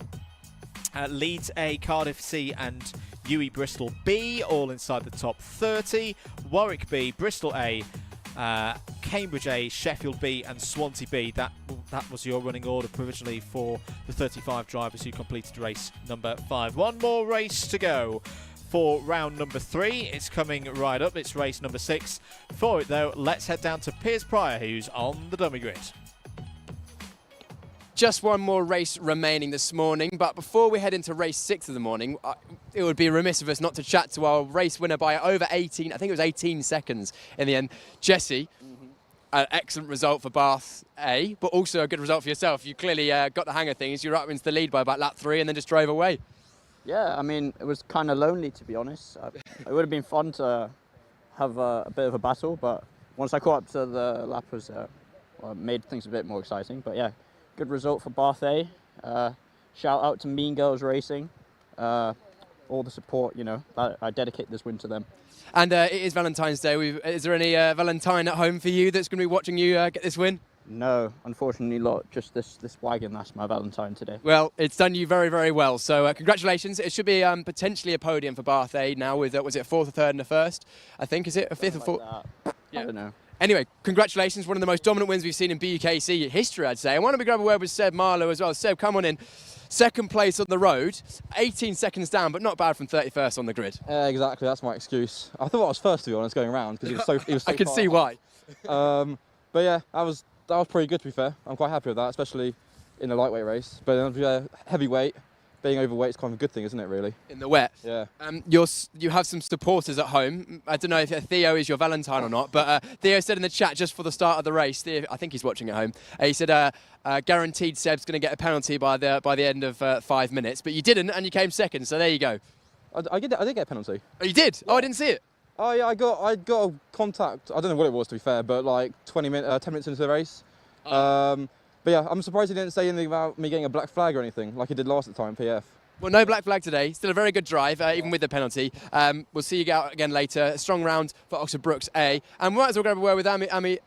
Leeds A, Cardiff C and UE Bristol B all inside the top 30. Warwick B, Bristol A, Cambridge A, Sheffield B and Swansea B. That was your running order provisionally for the 35 drivers who completed race number 5. One more race to go for round number 3. It's coming right up. It's race number 6. For it though, let's head down to Piers Pryor, who's on the dummy grid. Just one more race remaining this morning, but before we head into race 6 of the morning, it would be remiss of us not to chat to our race winner by over 18, I think it was 18 seconds in the end. Jesse, an excellent result for Bath A, but also a good result for yourself. You clearly got the hang of things. You were up into the lead by about lap 3 and then just drove away. Yeah, I mean, it was kind of lonely, to be honest. It would have been fun to have a bit of a battle, but once I caught up to the lappers, it made things a bit more exciting. But yeah, good result for Bath A. Shout out to Mean Girls Racing. All the support, I dedicate this win to them. And it is Valentine's Day. Is there any Valentine at home for you that's going to be watching you get this win? No, unfortunately not. Just this wagon, that's my Valentine today. Well, it's done you very, very well. So congratulations. It should be potentially a podium for Bath A now with, was it a 4th, a 3rd and a 1st? I think, is it a 5th or 4th? Yeah. I don't know. Anyway, congratulations. One of the most dominant wins we've seen in BUKC history, I'd say. I want to grab a word with Seb Marlowe as well. Seb, come on in. 2nd place on the road, 18 seconds down, but not bad from 31st on the grid. Exactly, that's my excuse. I thought I was first, to be honest, going around because it was so I can see why. But yeah, that was pretty good, to be fair. I'm quite happy with that, especially in a lightweight race. But heavyweight, being overweight is kind of a good thing, isn't it, really? In the wet? Yeah. You have some supporters at home. I don't know if Theo is your Valentine or not, but Theo said in the chat just for the start of the race, Theo, I think he's watching at home, he said guaranteed Seb's going to get a penalty by the end of 5 minutes, but you didn't and you came 2nd, so there you go. I did get a penalty. Oh, you did? Oh, I didn't see it. Oh yeah, I got a contact. I don't know what it was, to be fair, but like 10 minutes into the race. But yeah, I'm surprised he didn't say anything about me getting a black flag or anything like he did last time, PF. Well, no black flag today. Still a very good drive, even with the penalty. We'll see you out again later. A strong round for Oxford Brooks A. And we might as well grab a word with Ami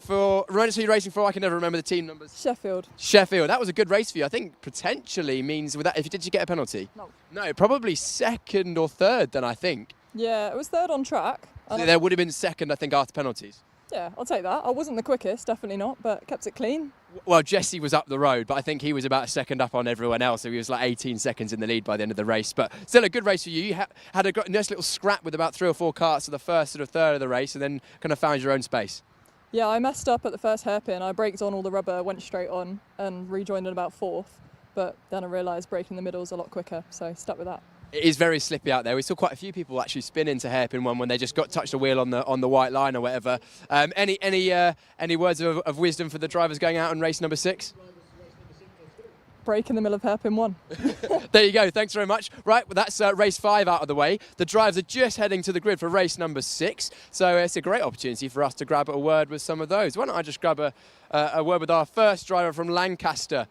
for, remind us who you're racing for. I can never remember the team numbers. Sheffield. Sheffield. That was a good race for you. I think potentially means with that, did you get a penalty? No. No, probably second or third then, I think. Yeah, it was third on track. So there would have been second, I think, after penalties. Yeah, I'll take that. I wasn't the quickest, definitely not, but kept it clean. Well, Jesse was up the road, but I think he was about a second up on everyone else, so he was like 18 seconds in the lead by the end of the race. But still a good race for you. You had a nice little scrap with about 3 or 4 karts for the first sort of third of the race, and then kind of found your own space. Yeah, I messed up at the first hairpin. I braked on all the rubber, went straight on, and rejoined in about 4th. But then I realised braking in the middle is a lot quicker, so stuck with that. It is very slippy out there. We saw quite a few people actually spin into hairpin one when they just touched the wheel on the white line or whatever. Any words of wisdom for the drivers going out on race number 6? Brake in the middle of hairpin 1. There you go. Thanks very much. Right, well, that's race 5 out of the way. The drivers are just heading to the grid for race number 6. So it's a great opportunity for us to grab a word with some of those. Why don't I just grab a word with our first driver from Lancaster.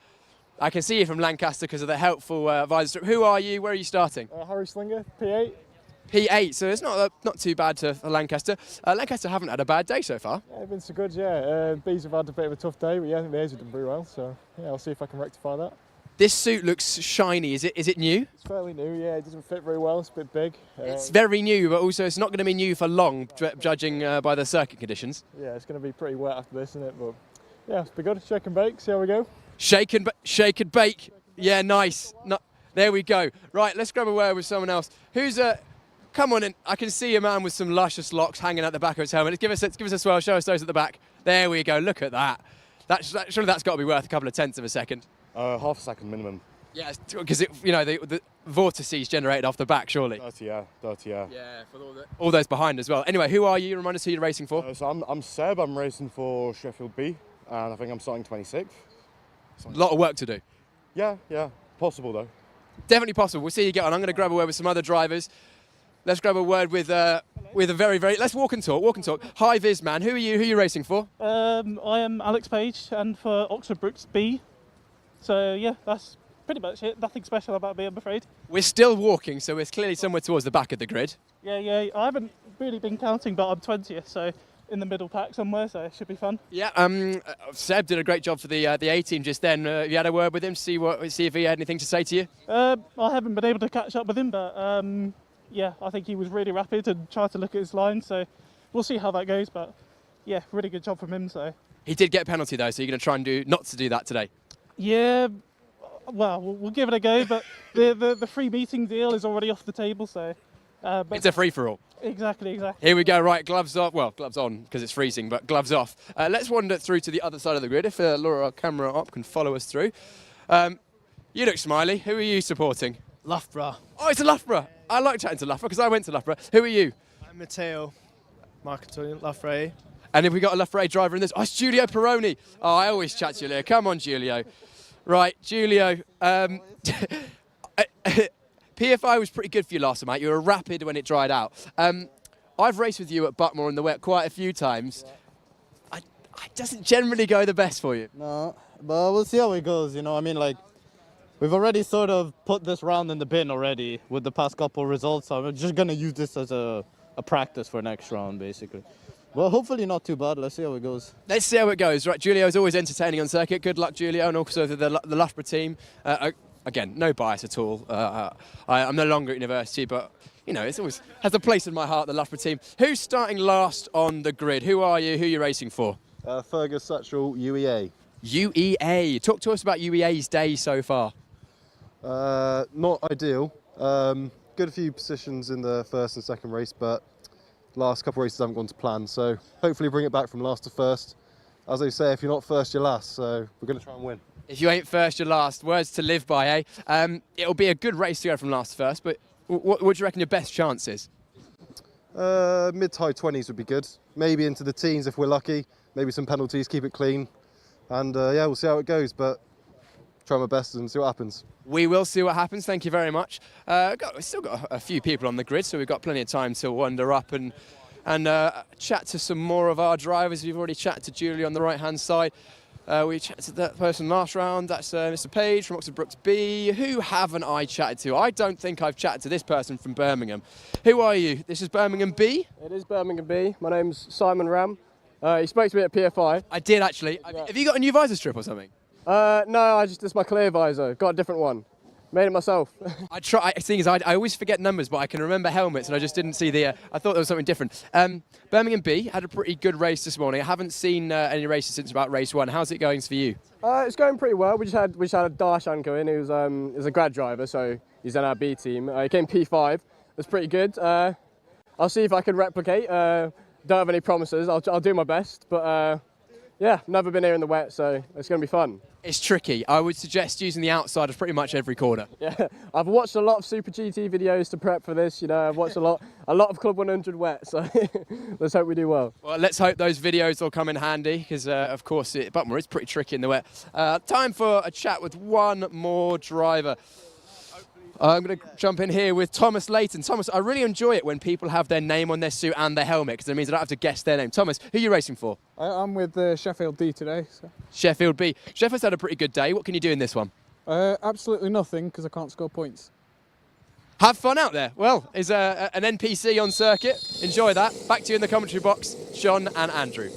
I can see you from Lancaster because of the helpful advisor. Who are you? Where are you starting? Harry Slinger, P8. P8, so it's not too bad for Lancaster. Lancaster haven't had a bad day so far. Yeah, they've been so good, yeah. Bees have had a bit of a tough day, but yeah, I think the A's have done pretty well, so yeah, I'll see if I can rectify that. This suit looks shiny. Is it new? It's fairly new, yeah. It doesn't fit very well. It's a bit big. It's very new, but also it's not going to be new for long, judging by the circuit conditions. Yeah, it's going to be pretty wet after this, isn't it? But yeah, it's been good. Shake and bake. See how we go. Shake and bake. Yeah, nice. No, there we go. Right, let's grab a word with someone else. Who's come on in. I can see a man with some luscious locks hanging at the back of his helmet. Give us a swirl. Show us those at the back. There we go. Look at that. Surely that's got to be worth a couple of tenths of a second. Half a second minimum. Yeah, because the vortices generated off the back, surely. 30, yeah. Yeah, for all those behind as well. Anyway, who are you? Remind us who you're racing for. So I'm Seb. I'm racing for Sheffield B, and I think I'm starting 26th. A lot of work to do. Yeah. Possible though. Definitely possible. We'll see you get on. I'm going to grab a word with some other drivers. Let's grab a word with a very. Let's walk and talk. Hi, Viz man. Who are you? Who are you racing for? I am Alex Page, and for Oxford Brooks B. So yeah, that's pretty much it. Nothing special about me, I'm afraid. We're still walking, so we're clearly somewhere towards the back of the grid. Yeah. I haven't really been counting, but I'm 20th, so in the middle pack somewhere, so it should be fun. Yeah. Seb did a great job for the A team just then. Have you had a word with him? See if he had anything to say to you. I haven't been able to catch up with him, but yeah, I think he was really rapid and tried to look at his line. So we'll see how that goes. But yeah, really good job from him. So he did get a penalty though, so you're going to try and not to do that today. Yeah. Well, we'll give it a go, but the free meeting deal is already off the table, so. But it's a free-for-all. Exactly. Here we go, right, gloves off. Well, gloves on, because it's freezing, but gloves off. Let's wander through to the other side of the grid. If Laura, our camera up, can follow us through. You look smiley. Who are you supporting? Loughborough. Oh, it's a Loughborough. I like chatting to Loughborough, because I went to Loughborough. Who are you? I'm Matteo Marcantonio, Loughborough. And have we got a Loughborough driver in this? Oh, it's Giulio Peroni. Oh, I always chat Giulio. Come on, Giulio. Right, Giulio. PFI was pretty good for you last time, mate. You were rapid when it dried out. I've raced with you at Buckmore in the wet quite a few times. It doesn't generally go the best for you. No, but we'll see how it goes. I mean, like, we've already sort of put this round in the bin already with the past couple results. So I'm just going to use this as a practice for next round, basically. Well, hopefully not too bad. Let's see how it goes. Let's see how it goes. Right, Giulio is always entertaining on circuit. Good luck, Giulio, and also the Loughborough team. Again, no bias at all. I'm no longer at university, but it always has a place in my heart, the Loughborough team. Who's starting last on the grid? Who are you? Who are you racing for? Fergus Satchel, UEA. UEA. Talk to us about UEA's day so far. Not ideal. Good few positions in the first and second race, but last couple of races haven't gone to plan, so hopefully bring it back from last to first. As they say, if you're not first, you're last, so we're going to try and win. If you ain't first, you're last. Words to live by, eh? It'll be a good race to go from last to first, but what do you reckon your best chance is? Mid to high 20s would be good. Maybe into the teens if we're lucky. Maybe some penalties, keep it clean. And yeah, we'll see how it goes, but try my best and see what happens. We will see what happens. Thank you very much. We've still got a few people on the grid, so we've got plenty of time to wander up and chat to some more of our drivers. We've already chatted to Julie on the right-hand side. We chatted to that person last round. That's Mr. Page from Oxford Brooks B. Who haven't I chatted to? I don't think I've chatted to this person from Birmingham. Who are you? This is Birmingham B? It is Birmingham B. My name's Simon Ram. He spoke to me at PFI. I did actually. Yeah. Have you got a new visor strip or something? No, it's my clear visor. Got a different one. Made it myself. I always forget numbers, but I can remember helmets, and I just didn't see the. I thought there was something different. Birmingham B had a pretty good race this morning. I haven't seen any races since about race 1. How's it going for you? It's going pretty well. We just had a Dash anchor in. He was a grad driver, so he's in our B team. He came P5. That's pretty good. I'll see if I can replicate. Don't have any promises. I'll do my best, but yeah, never been here in the wet, so it's going to be fun. It's tricky. I would suggest using the outside of pretty much every corner. Yeah, I've watched a lot of Super GT videos to prep for this. You know, I've watched a lot of Club 100 wet. So let's hope we do well. Well, let's hope those videos will come in handy because, of course, Buckmore is pretty tricky in the wet. Time for a chat with one more driver. I'm going to jump in here with Thomas Layton. Thomas, I really enjoy it when people have their name on their suit and their helmet because it means I don't have to guess their name. Thomas, who are you racing for? I'm with Sheffield D today. So. Sheffield B. Sheffield's had a pretty good day. What can you do in this one? Absolutely nothing because I can't score points. Have fun out there. Well, is an NPC on circuit. Enjoy that. Back to you in the commentary box, John and Andrew.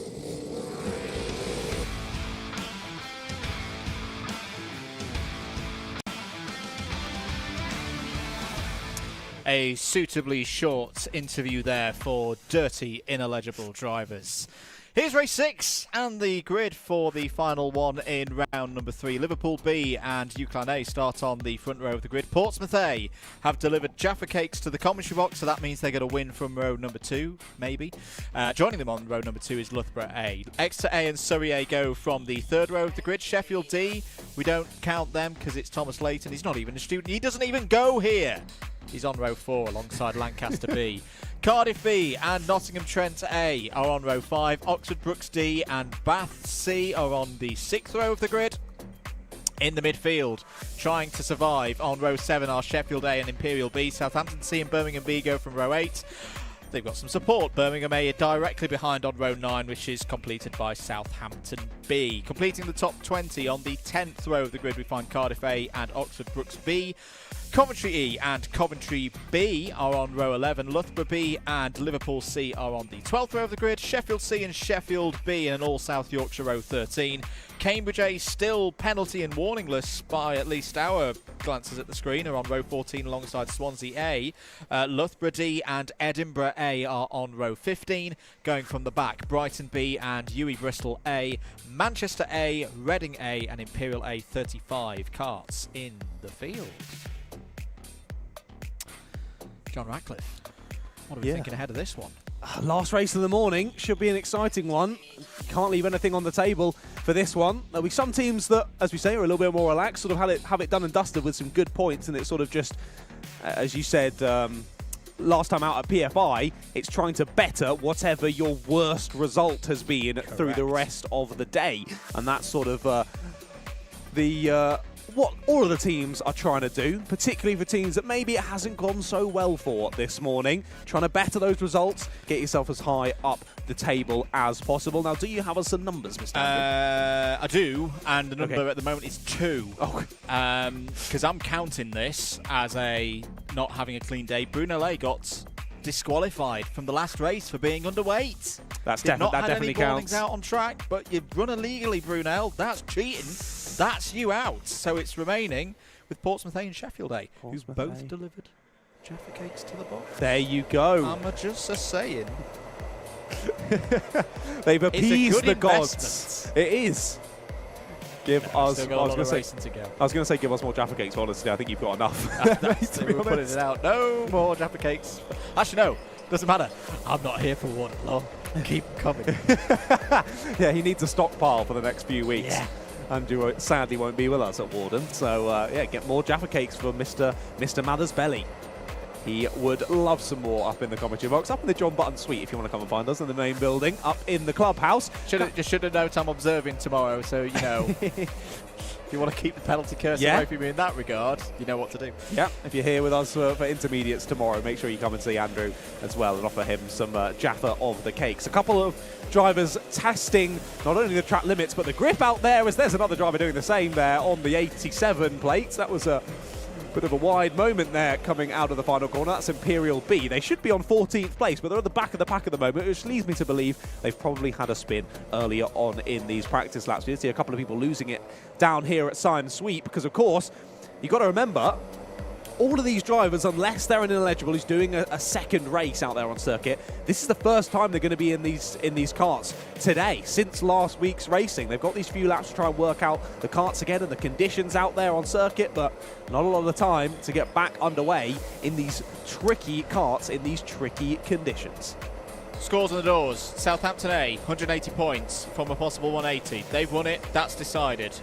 A suitably short interview there for dirty, ineligible drivers. Here's race 6 and the grid for the final one in round number 3. Liverpool B and UCLan A start on the front row of the grid. Portsmouth A have delivered Jaffa Cakes to the commentary box, so that means they're going to win from row number 2, maybe. Joining them on row number 2 is Loughborough A. Exeter A and Surrey A go from the third row of the grid. Sheffield D, we don't count them because it's Thomas Layton. He's not even a student. He doesn't even go here. He's on row 4 alongside Lancaster B. Cardiff B and Nottingham Trent A are on row 5. Oxford Brooks D and Bath C are on the 6th row of the grid. In the midfield, trying to survive on row 7 are Sheffield A and Imperial B. Southampton C and Birmingham B go from row 8. They've got some support. Birmingham A are directly behind on row 9, which is completed by Southampton B. Completing the top 20 on the 10th row of the grid, we find Cardiff A and Oxford Brooks B. Coventry E and Coventry B are on row 11. Loughborough B and Liverpool C are on the 12th row of the grid. Sheffield C and Sheffield B in an all South Yorkshire row 13. Cambridge A still penalty and warningless by at least our glances at the screen are on row 14 alongside Swansea A. Loughborough D and Edinburgh A are on row 15. Going from the back, Brighton B and UWE Bristol A. Manchester A, Reading A and Imperial A. 35 carts in the field. John Ratcliffe, what are we thinking ahead of this one? Last race of the morning, should be an exciting one. Can't leave anything on the table for this one. There'll be some teams that, as we say, are a little bit more relaxed, sort of have it done and dusted with some good points, and it's sort of just, as you said last time out at PFI, it's trying to better whatever your worst result has been through the rest of the day, and that's sort of what all of the teams are trying to do, particularly for teams that maybe it hasn't gone so well for this morning. Trying to better those results, get yourself as high up the table as possible. Now, do you have us some numbers, Mr. Andrew? I do, and the number at the moment is 2. Oh. Because I'm counting this as a not having a clean day. Brunel A got disqualified from the last race for being underweight. That definitely definitely counts. Out on track, but you've run illegally, Brunel. That's cheating. That's you out. So it's remaining with Portsmouth A and Sheffield A, who's both delivered Jaffa Cakes to the box. There you go. I'm just saying. They've appeased the investment. gods. It is. Give us. I was going to say, give us more Jaffa Cakes. Honestly, I think you've got enough. We were putting it out. No more Jaffa Cakes. Actually, no. Doesn't matter. I'm not here for one long. Keep them coming. Yeah, he needs a stockpile for the next few weeks. Yeah. Andrew sadly won't be with us at Warden, so yeah, get more Jaffa Cakes for Mr. Mather's belly. He would love some more up in the commentary box, up in the John Button suite if you want to come and find us in the main building, up in the clubhouse. Should have known I'm observing tomorrow, so you know. If you want to keep the penalty curse away from me in that regard, you know what to do. Yeah, if you're here with us for intermediates tomorrow, make sure you come and see Andrew as well and offer him some Jaffa of the cakes. A couple of drivers testing not only the track limits but the grip out there, as there's another driver doing the same there on the 87 plates. That was a bit of a wide moment there coming out of the final corner. That's Imperial B. They should be on 14th place, but they're at the back of the pack at the moment, which leads me to believe they've probably had a spin earlier on in these practice laps. We did see a couple of people losing it down here at Siam Sweep because, of course, you've got to remember, all of these drivers, unless they're an ineligible who's doing a second race out there on circuit, this is the first time they're going to be in these karts today since last week's racing. They've got these few laps to try and work out the karts again and the conditions out there on circuit, but not a lot of the time to get back underway in these tricky karts in these tricky conditions. Scores on the doors. Southampton A, 180 points from a possible 180. They've won it. That's decided.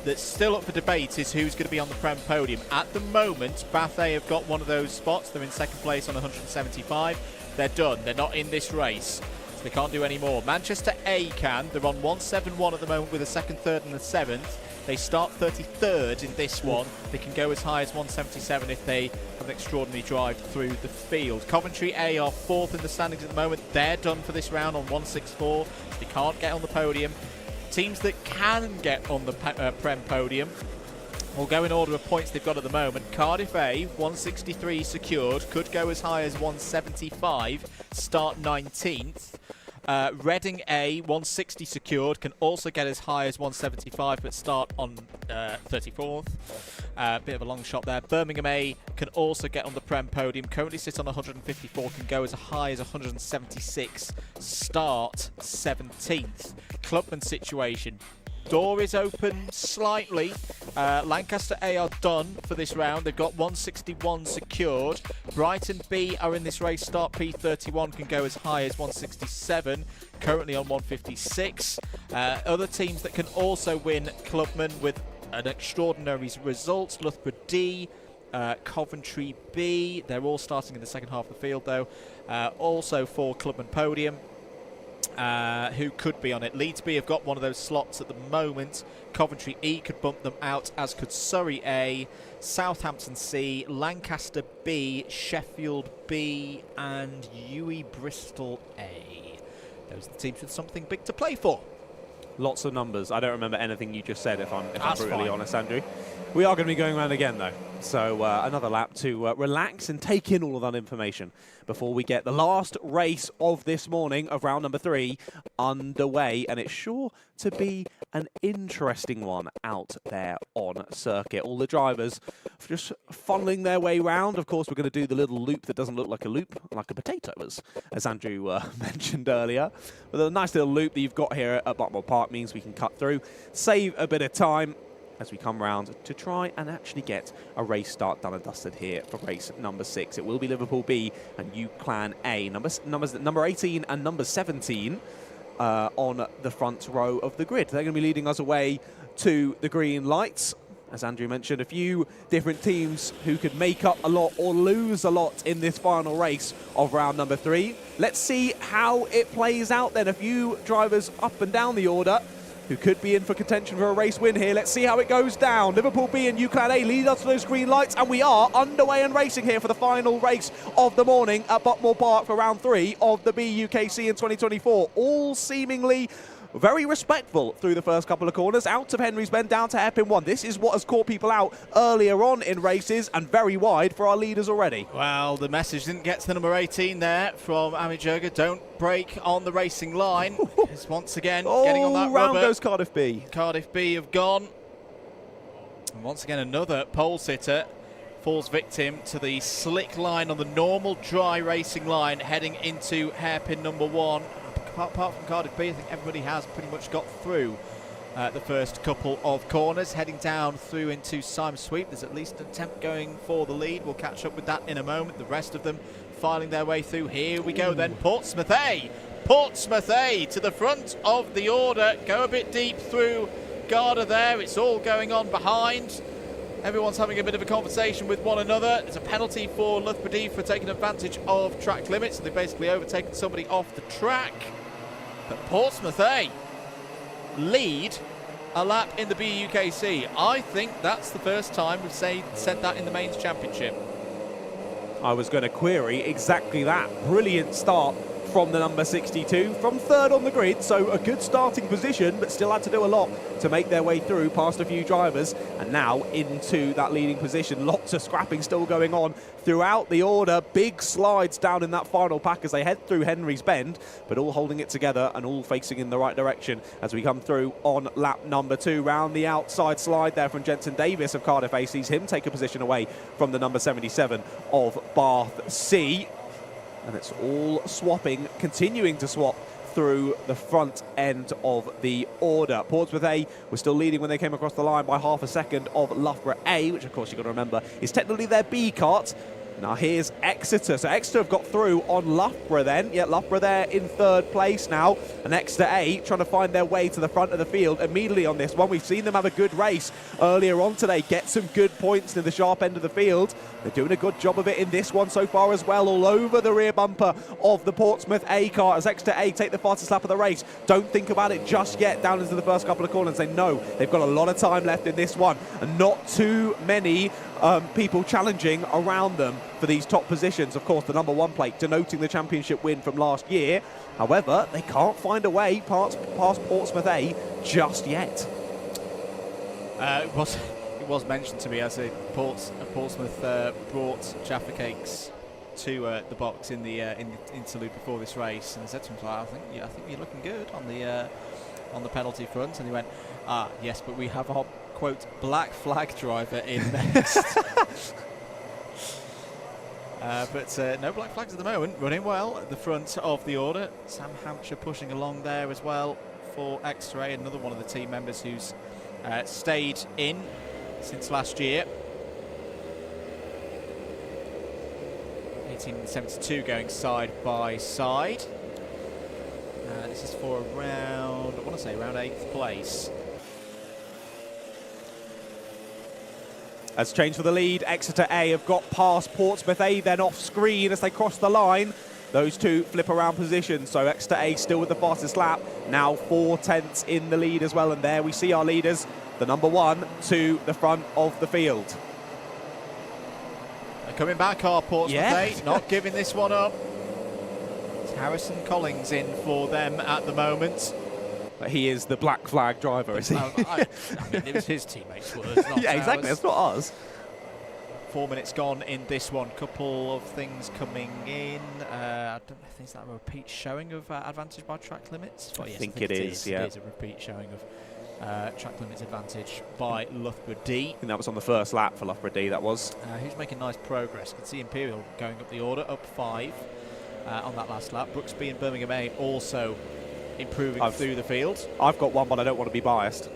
That's still up for debate is who's going to be on the Prem podium. At the moment, Bath A have got one of those spots. They're in second place on 175. They're done. They're not in this race, so they can't do any more. Manchester A can. They're on 171 at the moment with a second, third and a seventh. They start 33rd in this one. They can go as high as 177 if they have an extraordinary drive through the field. Coventry A are fourth in the standings at the moment. They're done for this round on 164. They can't get on the podium. Teams that can get on the Prem podium will go in order of points they've got at the moment. Cardiff A, 163 secured, could go as high as 175, start 19th. Reading A, 160 secured, can also get as high as 175 but start on 34th. Bit of a long shot there. Birmingham A can also get on the Prem podium, currently sits on 154, can go as high as 176, start 17th. Clubman situation. Door is open slightly. Lancaster A are done for this round. They've got 161 secured. Brighton B are in this race. Start P31 can go as high as 167. Currently on 156. Other teams that can also win Clubman with an extraordinary result. Loughborough D, Coventry B. They're all starting in the second half of the field though. Also for Clubman podium. Who could be on it. Leeds B have got one of those slots at the moment. Coventry E could bump them out, as could Surrey A, Southampton C, Lancaster B, Sheffield B, and UWE Bristol A. Those are the teams with something big to play for. Lots of numbers. I don't remember anything you just said, if I'm brutally honest, Andrew. We are going to be going around again, though. So another lap to relax and take in all of that information before we get the last race of this morning of round number 3 underway. And it's sure to be an interesting one out there on circuit. All the drivers just funneling their way round. Of course, we're going to do the little loop that doesn't look like a loop, like a potato, as Andrew mentioned earlier. But the nice little loop that you've got here at Buckmore Park means we can cut through, save a bit of time as we come round to try and actually get a race start done and dusted here for race number 6. It will be Liverpool B and UClan A. Number 18 and number 17 on the front row of the grid. They're going to be leading us away to the green lights. As Andrew mentioned, a few different teams who could make up a lot or lose a lot in this final race of round number 3. Let's see how it plays out then. A few drivers up and down the order who could be in for contention for a race win here. Let's see how it goes down. Liverpool B and UClan A lead us to those green lights, and we are underway and racing here for the final race of the morning at Buckmore Park for round 3 of the BUKC in 2024. All seemingly very respectful through the first couple of corners. Out of Henry's Bend, down to hairpin 1. This is what has caught people out earlier on in races, and very wide for our leaders already. Well, the message didn't get to the number 18 there from Amit Jurga. Don't break on the racing line. It's once again getting on that round rubber. Goes Cardiff B. Cardiff B have gone. And once again, another pole sitter falls victim to the slick line on the normal dry racing line heading into hairpin number 1. Apart from Cardiff B, I think everybody has pretty much got through the first couple of corners. Heading down through into Siam Sweep. There's at least an attempt going for the lead. We'll catch up with that in a moment. The rest of them filing their way through. Here we go then. Portsmouth A. Portsmouth A to the front of the order. Go a bit deep through Garda there. It's all going on behind. Everyone's having a bit of a conversation with one another. There's a penalty for Loughborough for taking advantage of track limits. So they've basically overtaken somebody off the track. But Portsmouth lead a lap in the BUKC. I think that's the first time we've said that in the Mains Championship. I was going to query exactly that. Brilliant start from the number 62, from third on the grid, so a good starting position, but still had to do a lot to make their way through past a few drivers, and now into that leading position. Lots of scrapping still going on throughout the order. Big slides down in that final pack as they head through Henry's Bend, but all holding it together and all facing in the right direction as we come through on lap number 2. Round the outside slide there from Jensen Davis of Cardiff A sees him take a position away from the number 77 of Bath C. And it's all swapping, continuing to swap through the front end of the order. Portsmouth A was still leading when they came across the line by half a second of Loughborough A, which of course you've got to remember is technically their B kart. Now here's Exeter. So Exeter have got through on Loughborough then. Yeah, Loughborough there in third place now. And Exeter A trying to find their way to the front of the field immediately on this one. We've seen them have a good race earlier on today. Get some good points in the sharp end of the field. They're doing a good job of it in this one so far as well. All over the rear bumper of the Portsmouth A car as Exeter A take the fastest lap of the race. Don't think about it just yet down into the first couple of corners. They know they've got a lot of time left in this one. And not too many people challenging around them for these top positions. Of course, the number 1 plate denoting the championship win from last year. However, they can't find a way past Portsmouth A just yet. It was mentioned to me as Portsmouth brought Jaffa Cakes to the box in the interlude before this race, and I said to him, I think you're looking good on the penalty front, and he went, yes, but we have our quote black flag driver in next. But no black flags at the moment, running well at the front of the order. Sam Hampshire pushing along there as well for Exeter A, another one of the team members who's stayed in since last year. 1872 going side by side. This is for around 8th place. As change for the lead, Exeter A have got past Portsmouth A then off screen as they cross the line. Those two flip around positions, so Exeter A still with the fastest lap. Now 4 tenths in the lead as well, and there we see our leaders, the number 1 to the front of the field. They're coming back, our Portsmouth A, not giving this one up. It's Harrison Collins in for them at the moment. But he is the black flag driver, is he? I mean, it was his teammates' words, not yeah, exactly. ours. That's not ours. 4 minutes gone in this one. Couple of things coming in. I don't know if is that a repeat showing of advantage by track limits. Well, I yes, think it is. Yeah, it is a repeat showing of track limits advantage by Loughborough D. I think that was on the first lap for Loughborough D. That was. Who's making nice progress? You can see Imperial going up the order, up 5 on that last lap. Brooksby and Birmingham A also improving through the field. I've got one, but I don't want to be biased.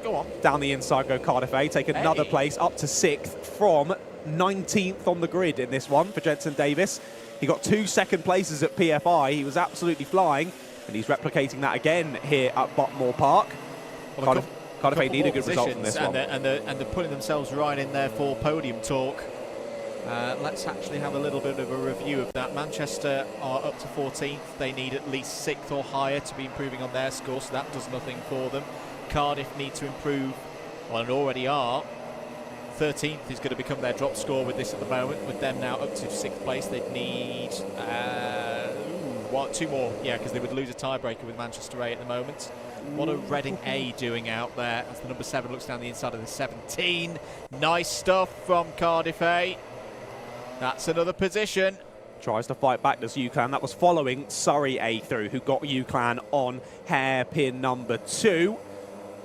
Go on. Down the inside go Cardiff A, take another place up to 6th from 19th on the grid in this one for Jensen Davis. He got 2 second places at PFI. He was absolutely flying, and he's replicating that again here at Buckmore Park. Well, Cardiff A need a good result from this one. And they're putting themselves right in there for podium talk. Let's actually have a little bit of a review of that. Manchester are up to 14th. They need at least 6th or higher to be improving on their score, so that does nothing for them. Cardiff need to improve, well, and already are. 13th is going to become their drop score with this at the moment. With them now up to 6th place, they'd need 2 more, yeah, because they would lose a tiebreaker with Manchester A at the moment. What are Reading A doing out there? As the number 7 looks down the inside of the 17. Nice stuff from Cardiff A. That's another position. Tries to fight back, does UClan. That was following Surrey A through, who got UClan on hairpin number 2.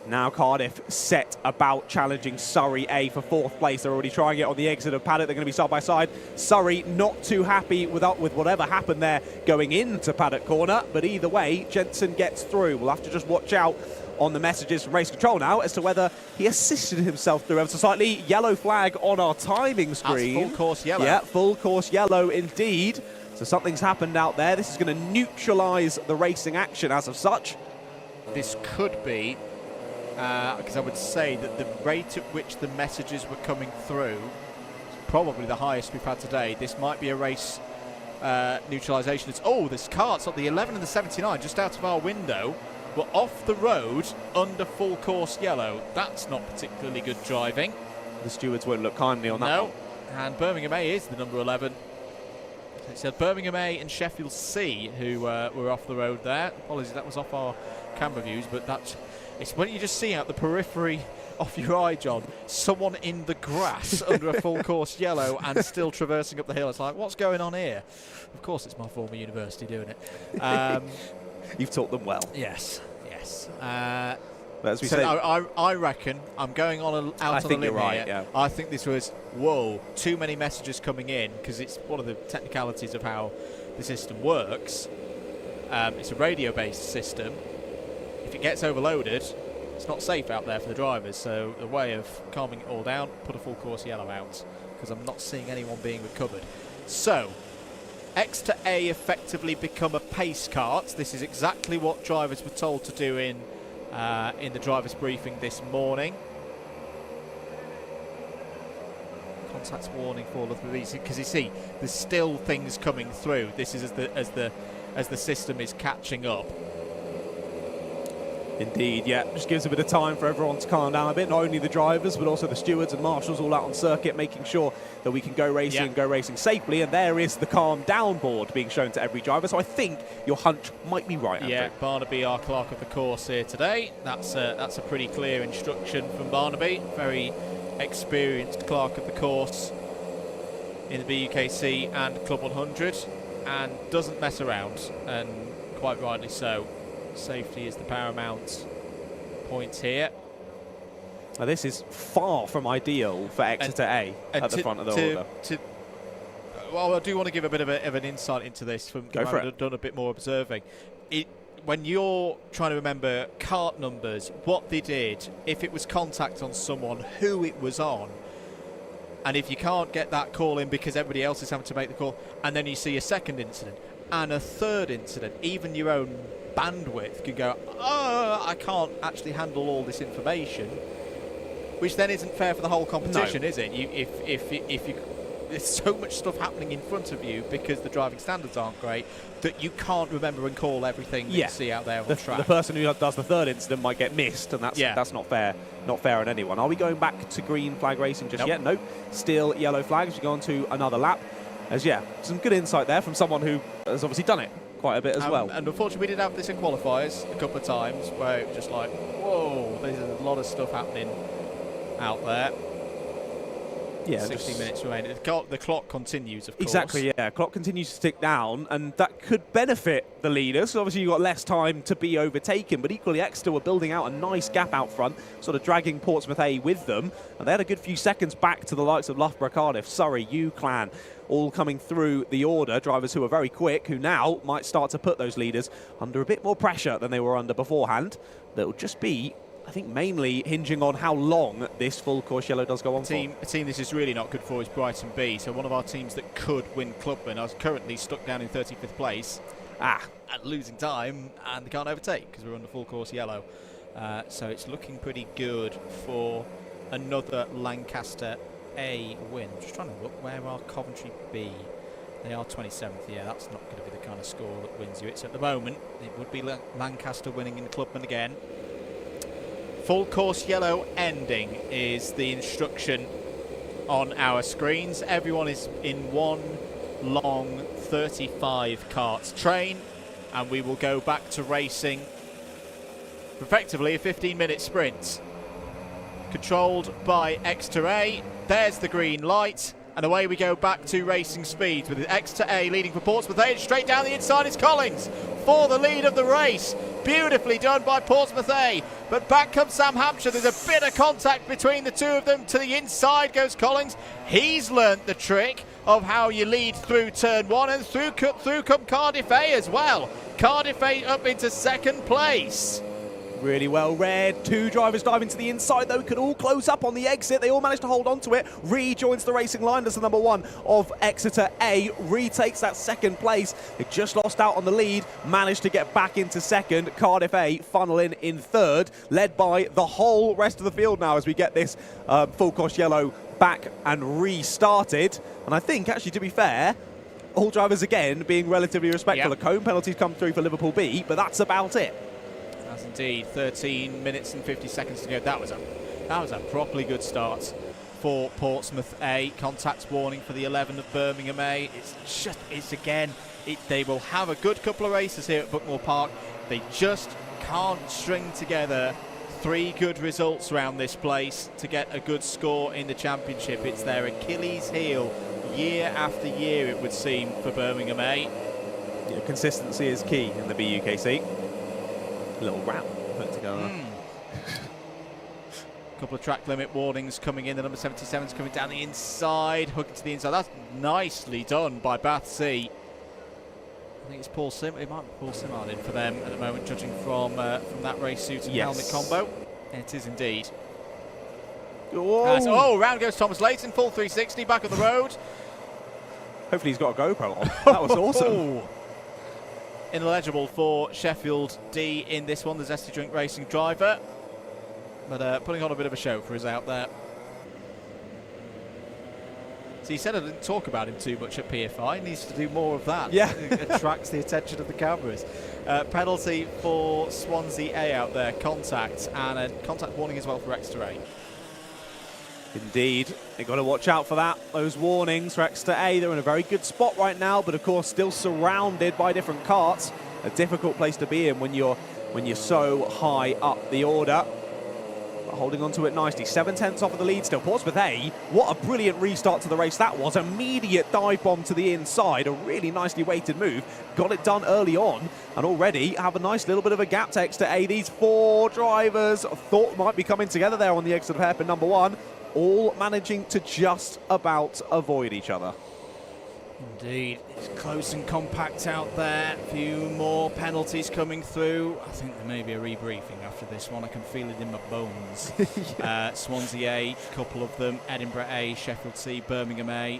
Now Cardiff set about challenging Surrey A for 4th place. They're already trying it on the exit of Paddock. They're going to be side by side. Surrey not too happy with whatever happened there going into Paddock corner. But either way, Jensen gets through. We'll have to just watch out on the messages from race control now as to whether he assisted himself through ever so slightly. Yellow flag on our timing screen. That's full course yellow. Yeah, full course yellow indeed. So something's happened out there. This is going to neutralise the racing action as of such. This could be because I would say that the rate at which the messages were coming through is probably the highest we've had today. This might be a race neutralisation. This kart's at the 11 and the 79 just out of our window. We're off the road under full course yellow. That's not particularly good driving. The stewards won't look kindly on that one. And Birmingham A is the number 11. It's Birmingham A and Sheffield C who were off the road there. Apologies, that was off our camera views, but it's when you just see out the periphery off your eye, John, someone in the grass under a full course yellow and still traversing up the hill. It's like, what's going on here? Of course, it's my former university doing it. You've taught them well. Yes. As we so say, I reckon I'm going on out on a limb right, here. yeah. I think this was too many messages coming in, because it's one of the technicalities of how the system works. It's a radio-based system. If it gets overloaded, it's not safe out there for the drivers. So the way of calming it all down, put a full course yellow out, because I'm not seeing anyone being recovered. So X to A effectively become a pace kart. This is exactly what drivers were told to do in the drivers' briefing this morning. Contact warning for all of these, because you see there's still things coming through. This is as the system is catching up. Indeed, yeah. Just gives a bit of time for everyone to calm down a bit. Not only the drivers, but also the stewards and marshals all out on circuit, making sure that we can go racing and go racing safely. And there is the calm down board being shown to every driver. So I think your hunch might be right, Andrew. Yeah, Barnaby, our clerk of the course here today. That's a pretty clear instruction from Barnaby. Very experienced clerk of the course in the BUKC and Club 100, and doesn't mess around, and quite rightly so. Safety is the paramount point here. Now this is far from ideal for Exeter A at the front of the order. Well, I do want to give a bit of an insight into this from having done a bit more observing. When you're trying to remember kart numbers, what they did, if it was contact on someone, who it was on, and if you can't get that call in because everybody else is having to make the call, and then you see a second incident and a third incident, even your own bandwidth can go, I can't actually handle all this information, which then isn't fair for the whole competition, is it? If you there's so much stuff happening in front of you because the driving standards aren't great that you can't remember and call everything that you see out there on track. The person who does the third incident might get missed, and that's not fair. Not fair on anyone. Are we going back to green flag racing just yet? Nope. Still yellow flags. We go on to another lap. Some good insight there from someone who has obviously done it quite a bit as well. And unfortunately, we did have this in qualifiers a couple of times where it was just like, whoa, there's a lot of stuff happening out there. Yeah, 60 minutes remaining. The clock continues, of course. Exactly, yeah. Clock continues to tick down, and that could benefit the leaders. So obviously, you've got less time to be overtaken, but equally, Exeter were building out a nice gap out front, sort of dragging Portsmouth A with them, and they had a good few seconds back to the likes of Loughborough, Cardiff, Surrey, UClan, all coming through the order. Drivers who are very quick, who now might start to put those leaders under a bit more pressure than they were under beforehand. That will just be, I think, mainly hinging on how long this full course yellow does go on for. A team this is really not good for is Brighton B. So one of our teams that could win Clubman are currently stuck down in 35th place. And losing time, and they can't overtake because we're under full course yellow. So it's looking pretty good for another Lancaster A win. Just trying to look, where are Coventry B? They are 27th. Yeah, that's not going to be the kind of score that wins you. It's at the moment, it would be Lancaster winning in Clubman again. Full course yellow ending is the instruction on our screens. Everyone is in one long 35 karts train, and we will go back to racing. Effectively a 15-minute sprint. Controlled by Exeter A. There's the green light, and away we go back to racing speeds with Exeter A leading for Portsmouth A. Straight down the inside is Collins for the lead of the race. Beautifully done by Portsmouth A, but back comes Sam Hampshire. There's a bit of contact between the two of them. To the inside goes Collins. He's learnt the trick of how you lead through turn one, and through come Cardiff A as well. Cardiff A up into second place. Really well read. 2 drivers diving to the inside, though, could all close up on the exit. They all managed to hold on to it. Rejoins the racing line as the number 1 of Exeter A. Retakes that second place. They just lost out on the lead. Managed to get back into second. Cardiff A funnel in third, led by the whole rest of the field now as we get this full course yellow back and restarted. And I think, actually, to be fair, all drivers again being relatively respectful. Yep. The cone penalties come through for Liverpool B, but that's about it. As indeed, 13 minutes and 50 seconds to go. That was a properly good start for Portsmouth A. Contact warning for the 11 of Birmingham A. They will have a good couple of races here at Buckmore Park. They just can't string together 3 good results around this place to get a good score in the championship. It's their Achilles heel year after year, it would seem, for Birmingham A. Yeah, consistency is key in the BUKC. A little wrap to go on. Couple of track limit warnings coming in. The number 77's coming down the inside, hooking to the inside. That's nicely done by BUKC. I think it's Paul Sim. It might be Paul Simard in for them at the moment, judging from that race suit and helmet combo. It is indeed. Round goes Thomas Layton, full 360, back on the road. Hopefully he's got a GoPro on. That was awesome. Ineligible for Sheffield D in this one, the Zesty Drink Racing driver. But putting on a bit of a show for us out there. So he said I didn't talk about him too much at PFI. He needs to do more of that. Yeah. It attracts the attention of the cameras. Penalty for Swansea A out there, contact, and a contact warning as well for Exeter A. Indeed, they've got to watch out for that. Those warnings for Exeter A. They're in a very good spot right now, but of course still surrounded by different karts. A difficult place to be in when you're so high up the order. But holding on to it nicely. 7/10 off of the lead still. Portsmouth A, what a brilliant restart to the race that was. Immediate dive bomb to the inside. A really nicely weighted move. Got it done early on and already have a nice little bit of a gap to Exeter A. These 4 drivers thought might be coming together there on the exit of hairpin number 1. All managing to just about avoid each other. Indeed, it's close and compact out there. A few more penalties coming through. I think there may be a rebriefing after this one. I can feel it in my bones. Swansea A, a couple of them. Edinburgh A, Sheffield C, Birmingham A.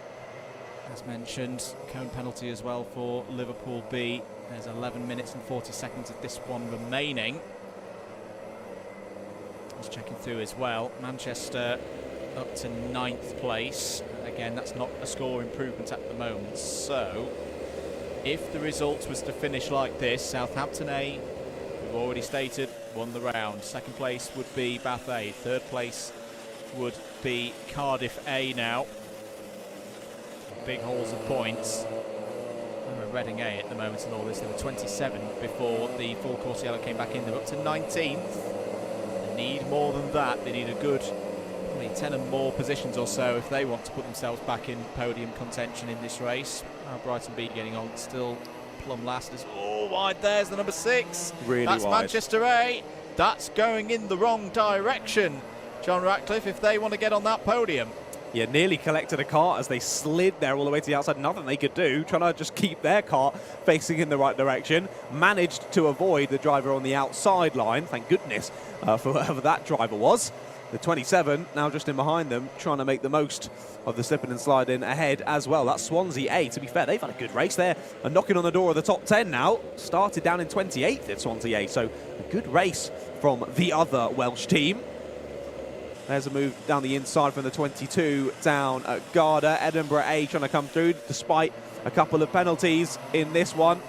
As mentioned, cone penalty as well for Liverpool B. There's 11 minutes and 40 seconds of this one remaining. Just checking through as well. Manchester up to 9th place. Again, that's not a score improvement at the moment. So, if the result was to finish like this, Southampton A, we've already stated, won the round. 2nd place would be Bath A. 3rd place would be Cardiff A now. Big hauls of points. We're Reading A at the moment in all this. They were 27 before the full course yellow came back in. They're up to 19th. They need more than that. They need a good 10 and more positions or so if they want to put themselves back in podium contention in this race. Brighton B getting on still plumb last. Wide there's the number 6. Really That's wide. Manchester A. That's going in the wrong direction, John Ratcliffe, if they want to get on that podium. Yeah, nearly collected a kart as they slid there all the way to the outside. Nothing they could do, trying to just keep their kart facing in the right direction. Managed to avoid the driver on the outside line. Thank goodness for whoever that driver was. The 27 now just in behind them, trying to make the most of the slipping and sliding ahead as well. That's Swansea A. To be fair, they've had a good race there. And knocking on the door of the top 10 now. Started down in 28th at Swansea A. So a good race from the other Welsh team. There's a move down the inside from the 22 down at Garda. Edinburgh A trying to come through despite a couple of penalties in this one.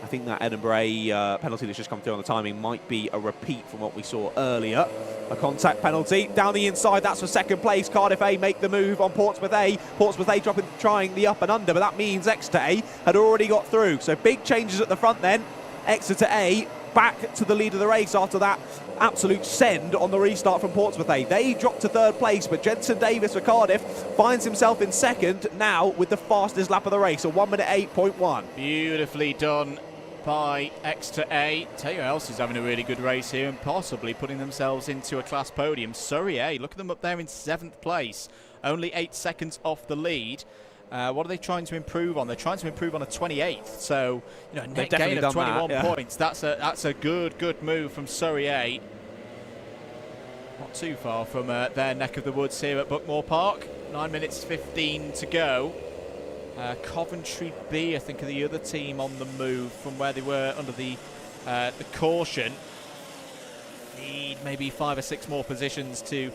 I think that Edinburgh A penalty that's just come through on the timing might be a repeat from what we saw earlier. A contact penalty down the inside. That's for 2nd place. Cardiff A make the move on Portsmouth A. Portsmouth A trying the up and under, but that means Exeter A had already got through. So big changes at the front then. Exeter A back to the lead of the race after that absolute send on the restart from Portsmouth A. They dropped to 3rd place, but Jensen Davis for Cardiff finds himself in 2nd now with the fastest lap of the race, a 1:08.1. Beautifully done by Exeter A. Tell you who else is having a really good race here and possibly putting themselves into a class podium. Surrey A, look at them up there in 7th place, only 8 seconds off the lead. What are they trying to improve on? They're trying to improve on a 28th. So, you know, a net definitely gain of done 21 that, yeah. points. That's a good move from Surrey A. Not too far from their neck of the woods here at Buckmore Park. 9 minutes 15 to go. Coventry B, I think, are the other team on the move from where they were under the caution. Need maybe 5 or 6 more positions to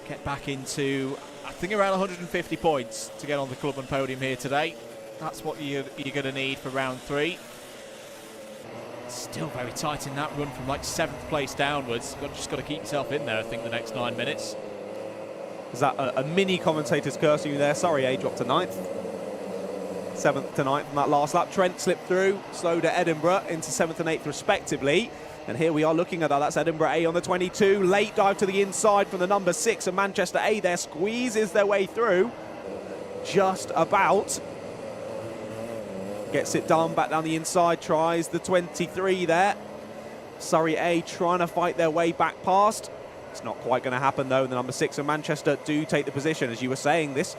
get back into, I think, around 150 points to get on the club and podium here today. That's what you're going to need for round 3. Still very tight in that run from like 7th place downwards. You've just got to keep yourself in there, I think, the next 9 minutes. Is that a mini commentator's cursing you there? Sorry, A dropped to 9th. 7th to 9th on that last lap. Trent slipped through, slowed at Edinburgh into 7th and 8th respectively. And here we are looking at that. That's Edinburgh A on the 22. Late dive to the inside from the number 6 of Manchester A there. Squeezes their way through. Just about. Gets it done, back down the inside. Tries the 23 there. Surrey A trying to fight their way back past. It's not quite going to happen though. The number 6 of Manchester do take the position. As you were saying, this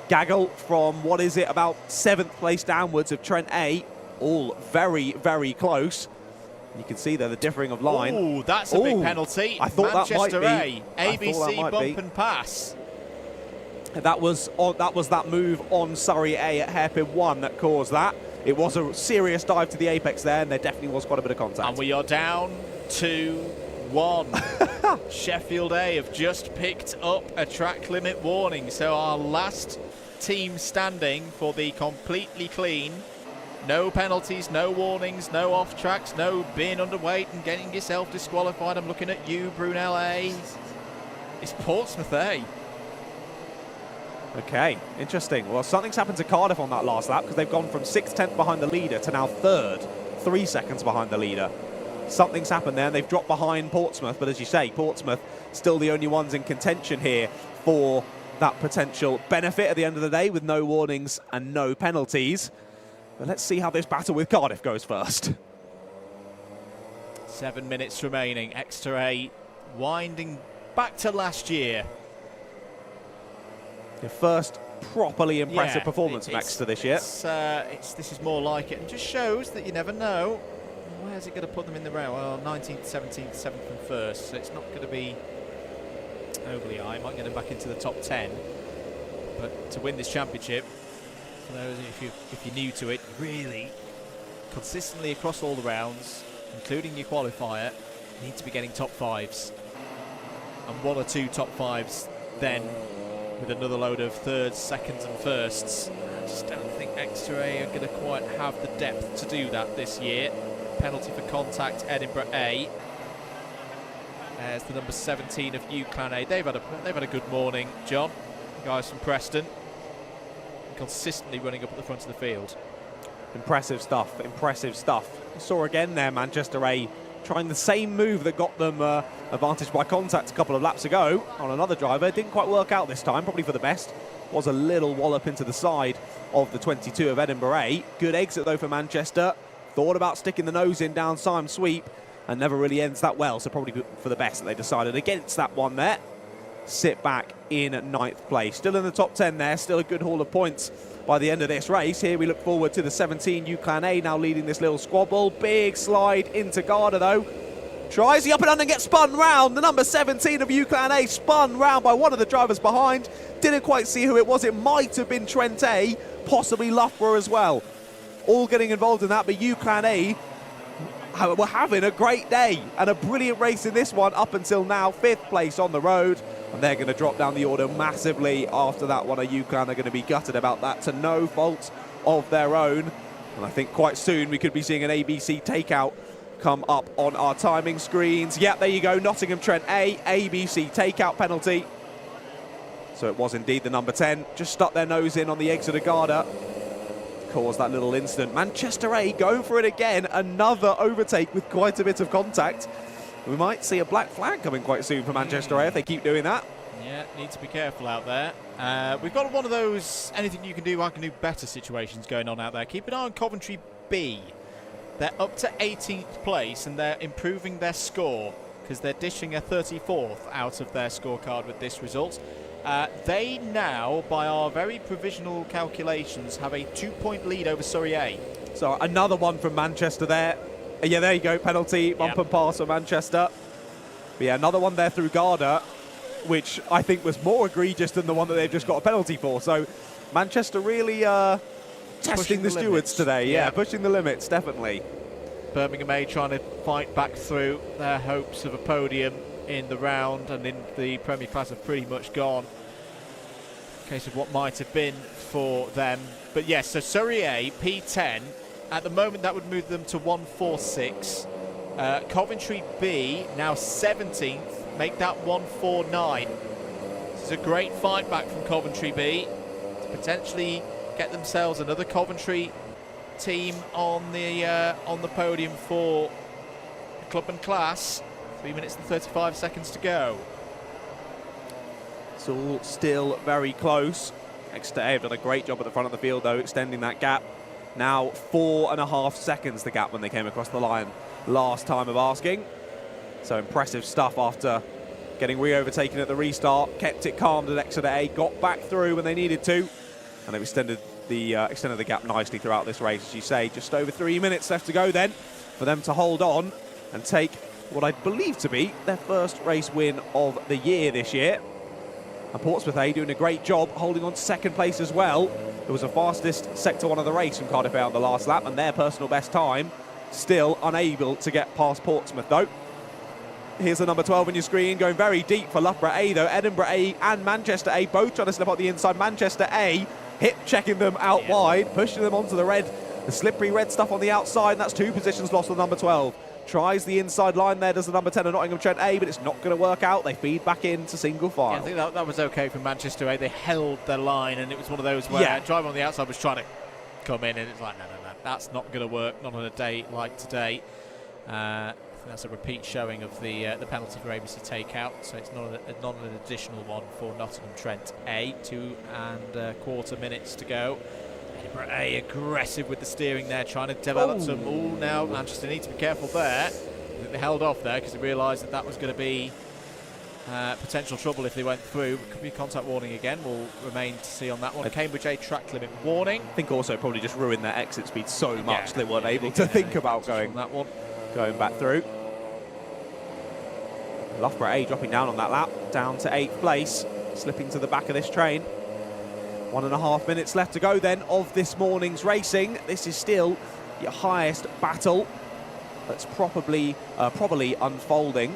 gaggle from, what is it, about 7th place downwards of Trent A. All very, very close. You can see there the differing of line. Oh, that's a big penalty. I thought Manchester that might be. ABC bump and pass. That was that move on Surrey A at hairpin 1 that caused that. It was a serious dive to the apex there, and there definitely was quite a bit of contact. And we are down 2-1. Sheffield A have just picked up a track limit warning. So our last team standing for the completely clean. No penalties, no warnings, no off tracks, no being underweight and getting yourself disqualified. I'm looking at you, Brunel A. It's Portsmouth A. Okay, interesting. Well, something's happened to Cardiff on that last lap because they've gone from 6th, 10th behind the leader to now 3rd, 3 seconds behind the leader. Something's happened there, and they've dropped behind Portsmouth. But as you say, Portsmouth still the only ones in contention here for that potential benefit at the end of the day with no warnings and no penalties. But let's see how this battle with Cardiff goes first. 7 minutes remaining. Exeter A winding back to last year. The first properly impressive performance from Exeter this year. This is more like it, and just shows that you never know. Where's it going to put them in the row? Well, 19th, 17th, 7th and 1st, so it's not going to be overly high. Might get them back into the top 10. But to win this championship, for those if you're new to it, really consistently across all the rounds, including your qualifier, you need to be getting top 5s. And 1 or 2 top 5s then with another load of 3rds, 2nds and 1sts. I just don't think Exeter A are going to quite have the depth to do that this year. Penalty for contact, Edinburgh A. There's the number 17 of UClan A. They've had a good morning, John. The guys from Preston. Consistently running up at the front of the field. Impressive stuff, impressive stuff. Saw again there Manchester A trying the same move that got them advantage by contact a couple of laps ago on another driver. Didn't quite work out this time, probably for the best. Was a little wallop into the side of the 22 of Edinburgh A. Good exit though for Manchester. Thought about sticking the nose in down Syme sweep and never really ends that well, so probably for the best that they decided against that one there. Sit back in 9th place. Still in the top 10 there, still a good haul of points by the end of this race. Here we look forward to the 17 UClan A now leading this little squabble. Big slide into Garda though. Tries the up and under and gets spun round. The number 17 of UClan A spun round by one of the drivers behind. Didn't quite see who it was. It might have been Trent A, possibly Loughborough as well. All getting involved in that, but UClan A were having a great day and a brilliant race in this one up until now. 5th place on the road. And they're going to drop down the order massively after that one. UClan are going to be gutted about that to no fault of their own. And I think quite soon we could be seeing an ABC takeout come up on our timing screens. Yep, there you go. Nottingham Trent A, ABC takeout penalty. So it was indeed the number 10. Just stuck their nose in on the exit of Garda. Caused that little incident. Manchester A going for it again. Another overtake with quite a bit of contact. We might see a black flag coming quite soon for Manchester A if they keep doing that. Yeah, need to be careful out there. We've got one of those anything you can do, I can do better situations going on out there. Keep an eye on Coventry B. They're up to 18th place and they're improving their score because they're dishing a 34th out of their scorecard with this result. They now, by our very provisional calculations, have a 2-point lead over Surrey A. So another one from Manchester there. Yeah, there you go, penalty, bump and pass for Manchester. But yeah, another one there through Garda, which I think was more egregious than the one that they've just got a penalty for. So Manchester really testing the stewards today. Yeah, pushing the limits, definitely. Birmingham A trying to fight back through. Their hopes of a podium in the round and in the Premier Class have pretty much gone. Case of what might have been for them. But yes, so Surrey A, P10. At the moment, that would move them to 146. Coventry B, now 17th, make that 149. This is a great fight back from Coventry B to potentially get themselves another Coventry team on the podium for the club and class. 3 minutes and 35 seconds to go. It's all still very close. Exeter A have done a great job at the front of the field, though, extending that gap. Now 4.5 seconds the gap when they came across the line last time of asking. So impressive stuff after getting re-overtaken at the restart. Kept it calm at Exeter A, got back through when they needed to, and they've extended the gap nicely throughout this race. As you say, just over 3 minutes left to go then for them to hold on and take what I believe to be their first race win of the year this year. And Portsmouth A doing a great job holding on to second place as well. It was the fastest Sector 1 of the race from Cardiff A on the last lap, and their personal best time. Still unable to get past Portsmouth though. Here's the number 12 on your screen, going very deep for Loughborough A though. Edinburgh A and Manchester A both trying to slip out the inside. Manchester A hip checking them out wide, pushing them onto the slippery red stuff on the outside, and that's 2 positions lost for the number 12. Tries the inside line there, does the number 10 of Nottingham Trent A, but it's not going to work out. They feed back into single file. Yeah, I think that was okay from Manchester A. They held their line, and it was one of those where driver on the outside was trying to come in, and it's like, no, that's not going to work, not on a day like today. I think that's a repeat showing of the penalty for ABC takeout, so it's not an additional one for Nottingham Trent A. 2.25 minutes to go. Edinburgh A aggressive with the steering there, trying to develop some. Oh, now Manchester need to be careful there. I think they held off there because they realised that was going to be potential trouble if they went through. It could be a contact warning again. We'll remain to see on that one. Cambridge A track limit warning. I think also probably just ruined their exit speed so much they weren't able to think about going back through. Loughborough A dropping down on that lap, down to 8th place, slipping to the back of this train. 1.5 minutes left to go then of this morning's racing. This is still your highest battle that's probably unfolding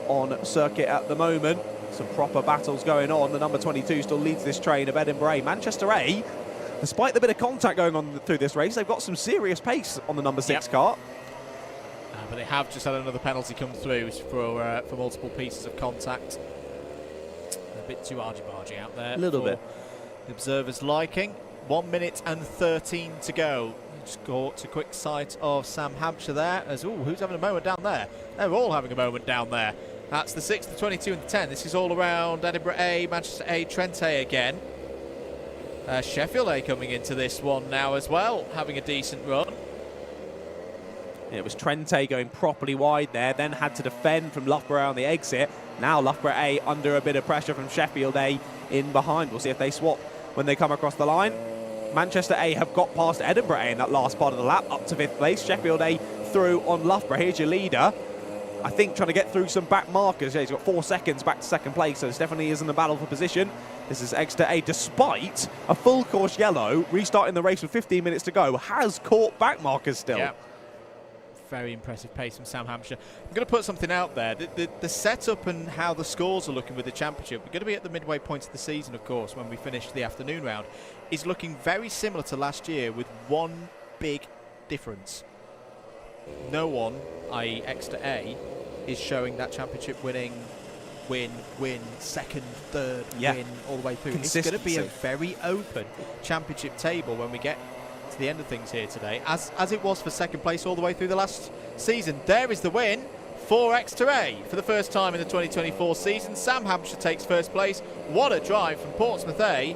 on circuit at the moment. Some proper battles going on. The number 22 still leads this train of Edinburgh A. Manchester A, despite the bit of contact going on through this race, they've got some serious pace on the number 6 car. But they have just had another penalty come through for multiple pieces of contact. A bit too argy-bargy out there. A little bit. The observers' liking. 1 minute and 13 to go. Just got a quick sight of Sam Hampshire there. As who's having a moment down there? They're all having a moment down there. That's the 6, the 22 and the 10. This is all around Edinburgh A, Manchester A, Trent A again. Sheffield A coming into this one now as well, having a decent run. It was Trent A going properly wide there, then had to defend from Loughborough on the exit. Now Loughborough A under a bit of pressure from Sheffield A in behind. We'll see if they swap when they come across the line. Manchester A have got past Edinburgh A in that last part of the lap, up to 5th place. Sheffield A through on Loughborough. Here's your leader. I think trying to get through some back markers. Yeah, he's got 4 seconds back to 2nd place, so this definitely isn't a battle for position. This is Exeter A, despite a full course yellow, restarting the race with 15 minutes to go, has caught back markers still. Yeah. Very impressive pace from Sam Hampshire. I'm going to put something out there. The setup and how the scores are looking with the championship, we're going to be at the midway point of the season, of course, when we finish the afternoon round, is looking very similar to last year with one big difference. No one, i.e. Exeter A, is showing that championship winning win, second, third, win, all the way through. It's going to be a very open championship table when we get to the end of things here today, as it was for second place all the way through the last season. There is the win for Exeter A for the first time in the 2024 season. Sam Hampshire takes first place. What a drive from Portsmouth A.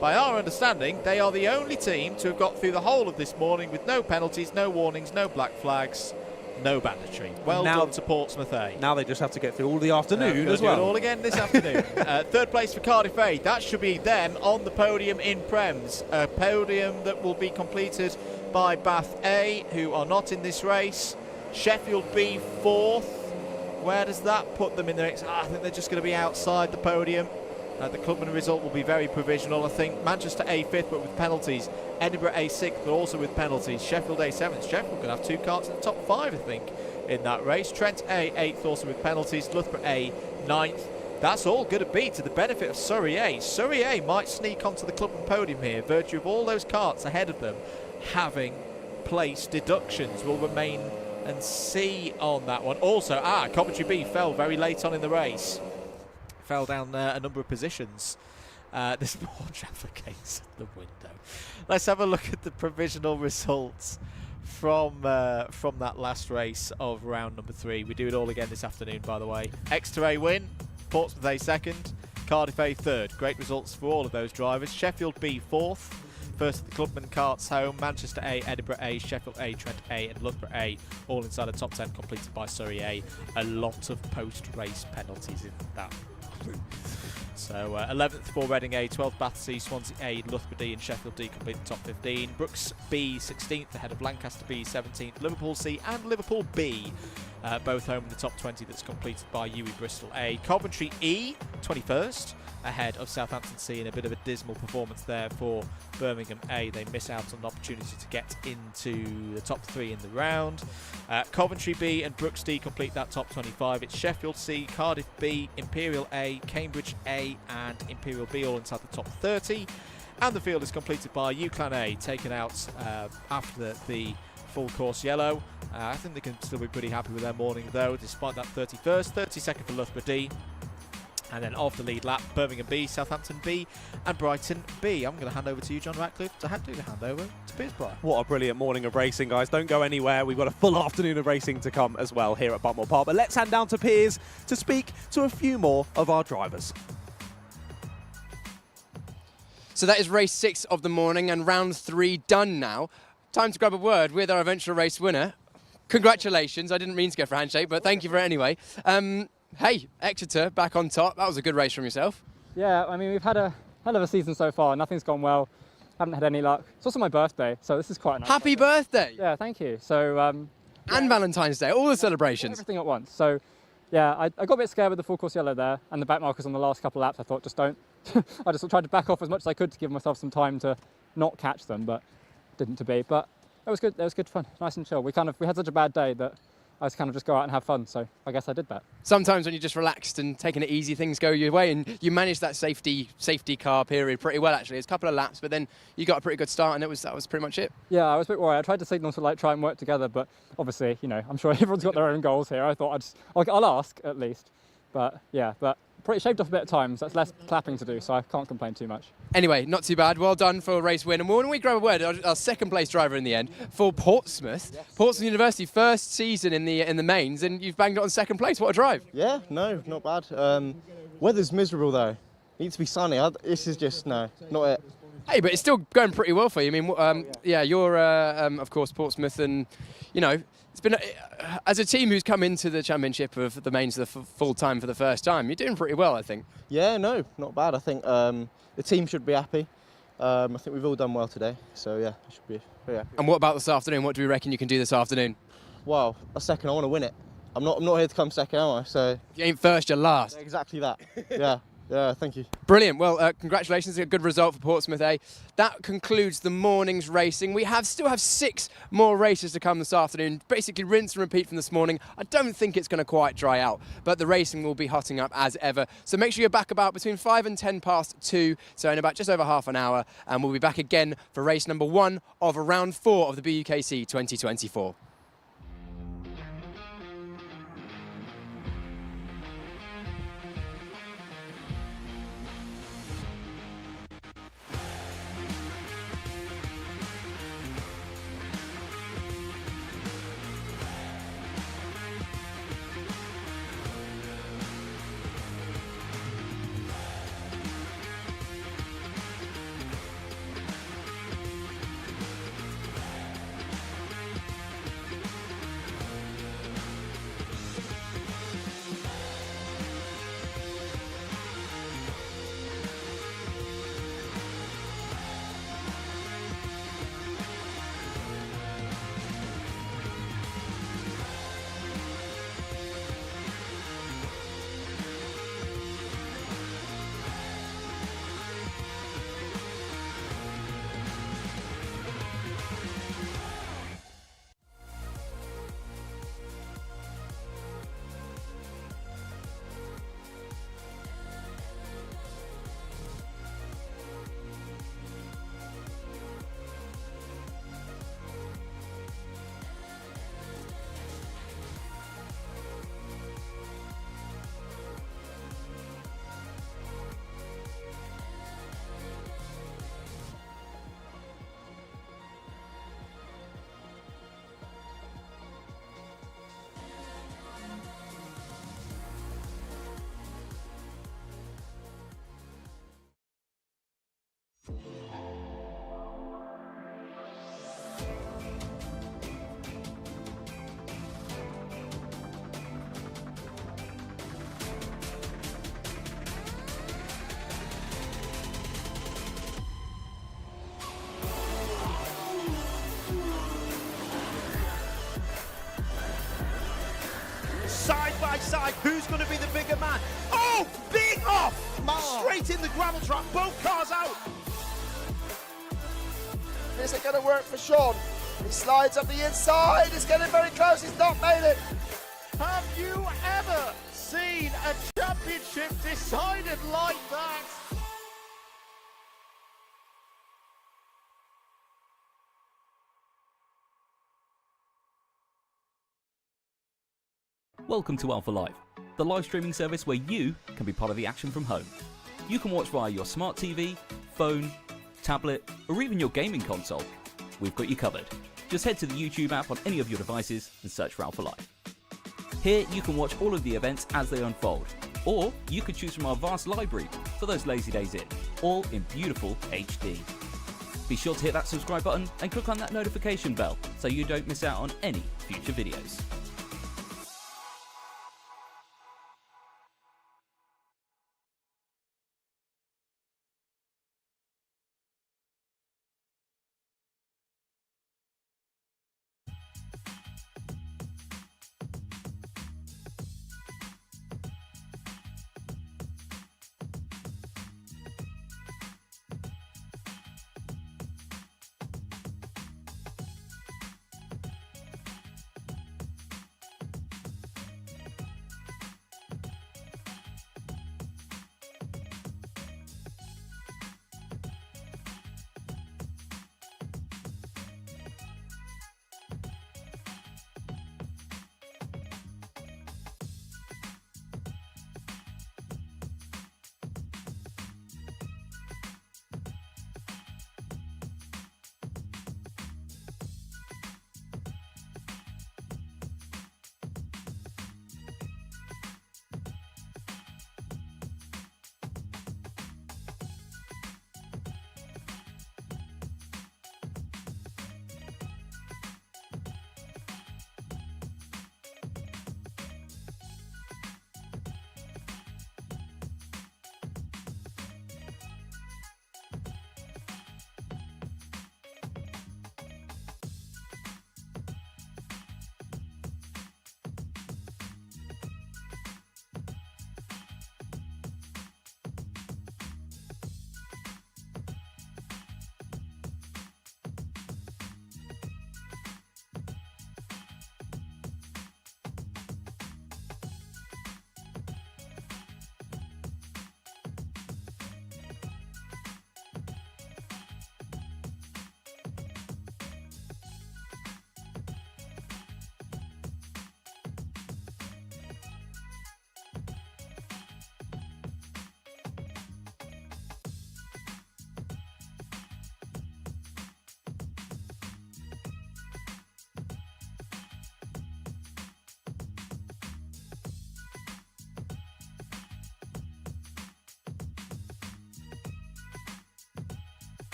By our understanding, they are the only team to have got through the whole of this morning with no penalties, no warnings, no black flags. no banditory. Well done to Portsmouth A. Now they just have to get through all the afternoon as Do well. it all again this afternoon. Third place for Cardiff A. That should be them on the podium in Prems. A podium that will be completed by Bath A, who are not in this race. Sheffield B 4th. Where does that put them in the next? I think they're just going to be outside the podium. The clubman result will be very provisional, I think. Manchester A 5th, but with penalties. Edinburgh A 6th, but also with penalties. Sheffield A 7th. Sheffield could have 2 carts in the top 5, I think, in that race. Trent A 8th, also with penalties. Loughborough A 9th. That's all going to be to the benefit of Surrey A. Surrey A might sneak onto the clubman podium here, virtue of all those carts ahead of them having place deductions. Will remain and see on that one. Also, Coventry B fell very late on in the race. Fell down a number of positions. There's more Jaffa case at the window. Let's have a look at the provisional results from that last race of round number 3. We do it all again this afternoon, by the way. Exeter A win, Portsmouth A 2nd, Cardiff A 3rd. Great results for all of those drivers. Sheffield B 4th. First of the clubman carts home. Manchester A, Edinburgh A, Sheffield A, Trent A and Loughborough A all inside the top 10, completed by Surrey A. A lot of post-race penalties in that group. So 11th for Reading A, 12th Bath C, Swansea A, Loughborough D and Sheffield D complete the top 15. Brooks B 16th ahead of Lancaster B 17th, Liverpool C and Liverpool B both home in the top 20, that's completed by UWE Bristol A. Coventry E 21st ahead of Southampton C, in a bit of a dismal performance there for Birmingham A. They miss out on an opportunity to get into the top 3 in the round. Coventry B and Brooks D complete that top 25. It's Sheffield C, Cardiff B, Imperial A, Cambridge A and Imperial B all inside the top 30. And the field is completed by UClan A, taken out after the full course yellow. I think they can still be pretty happy with their morning though, despite that 31st. 32nd for Loughborough D. And then off the lead lap, Birmingham B, Southampton B and Brighton B. I'm going to hand over to you, John Ratcliffe, to do the handover to Peterborough. What a brilliant morning of racing, guys. Don't go anywhere. We've got a full afternoon of racing to come as well here at Buckmore Park. But let's hand down to Piers to speak to a few more of our drivers. So that is race 6 of the morning and round 3 done now. Time to grab a word with our eventual race winner. Congratulations. I didn't mean to go for a handshake, but thank you for it anyway. Hey, Exeter back on top. That was a good race from yourself. Yeah, I mean, we've had a hell of a season so far. Nothing's gone well. Haven't had any luck. It's also my birthday, so this is quite nice. Happy birthday! Yeah, thank you. So and Valentine's Day, all the celebrations. Everything at once. So yeah, I got a bit scared with the full course yellow there and the back markers on the last couple of laps. I thought, just don't. I just tried to back off as much as I could to give myself some time to not catch them, but didn't to be. But it was good. It was good fun. Nice and chill. We had such a bad day that I was kind of just go out and have fun, so I guess I did that. Sometimes when you're just relaxed and taking it easy, things go your way, and you managed that safety car period pretty well, actually. It's a couple of laps, but then you got a pretty good start, and that was pretty much it. Yeah, I was a bit worried. I tried to signal to try and work together, but obviously, I'm sure everyone's got their own goals here. I thought I'll ask at least, but yeah, pretty shaved off a bit of time, so that's less clapping to do, so I can't complain too much. Anyway, not too bad. Well done for a race win. And when we grab a word, our second place driver in the end for Portsmouth. Yes. Portsmouth University, first season in the mains, and you've banged it on second place. What a drive. Yeah, no, not bad. Weather's miserable though. Needs to be sunny. This is just, no, not it. Hey, but it's still going pretty well for you. I mean, yeah, you're, of course, Portsmouth, and, it's been, as a team who's come into the championship of the mains full time for the first time, you're doing pretty well, I think. Yeah, no, not bad. I think the team should be happy. I think we've all done well today, so yeah, I should be very happy. And what about this afternoon? What do we reckon you can do this afternoon? Well, a second, I want to win it. I'm not here to come second, am I? So if you ain't first, you're last. Exactly that. Yeah. Yeah, thank you. Brilliant. Well, congratulations. A good result for Portsmouth A. That concludes the morning's racing. We still have 6 more races to come this afternoon. Basically rinse and repeat from this morning. I don't think it's going to quite dry out, but the racing will be hotting up as ever. So make sure you're back about between 5 and 10 past 2, so in about just over half an hour, and we'll be back again for race number 1 of round 4 of the BUKC 2024. side by side. Who's going to be the bigger man? Oh, big off! Straight in the gravel trap, both cars out. Is it going to work for Sean? He slides up the inside, he's getting very close, he's not made it. Have you ever seen a championship decided like that? Welcome to Alpha Live, the live streaming service where you can be part of the action from home. You can watch via your smart TV, phone, tablet, or even your gaming console. We've got you covered. Just head to the YouTube app on any of your devices and search for Alpha Live. Here you can watch all of the events as they unfold, or you could choose from our vast library for those lazy days in, all in beautiful HD. Be sure to hit that subscribe button and click on that notification bell so you don't miss out on any future videos.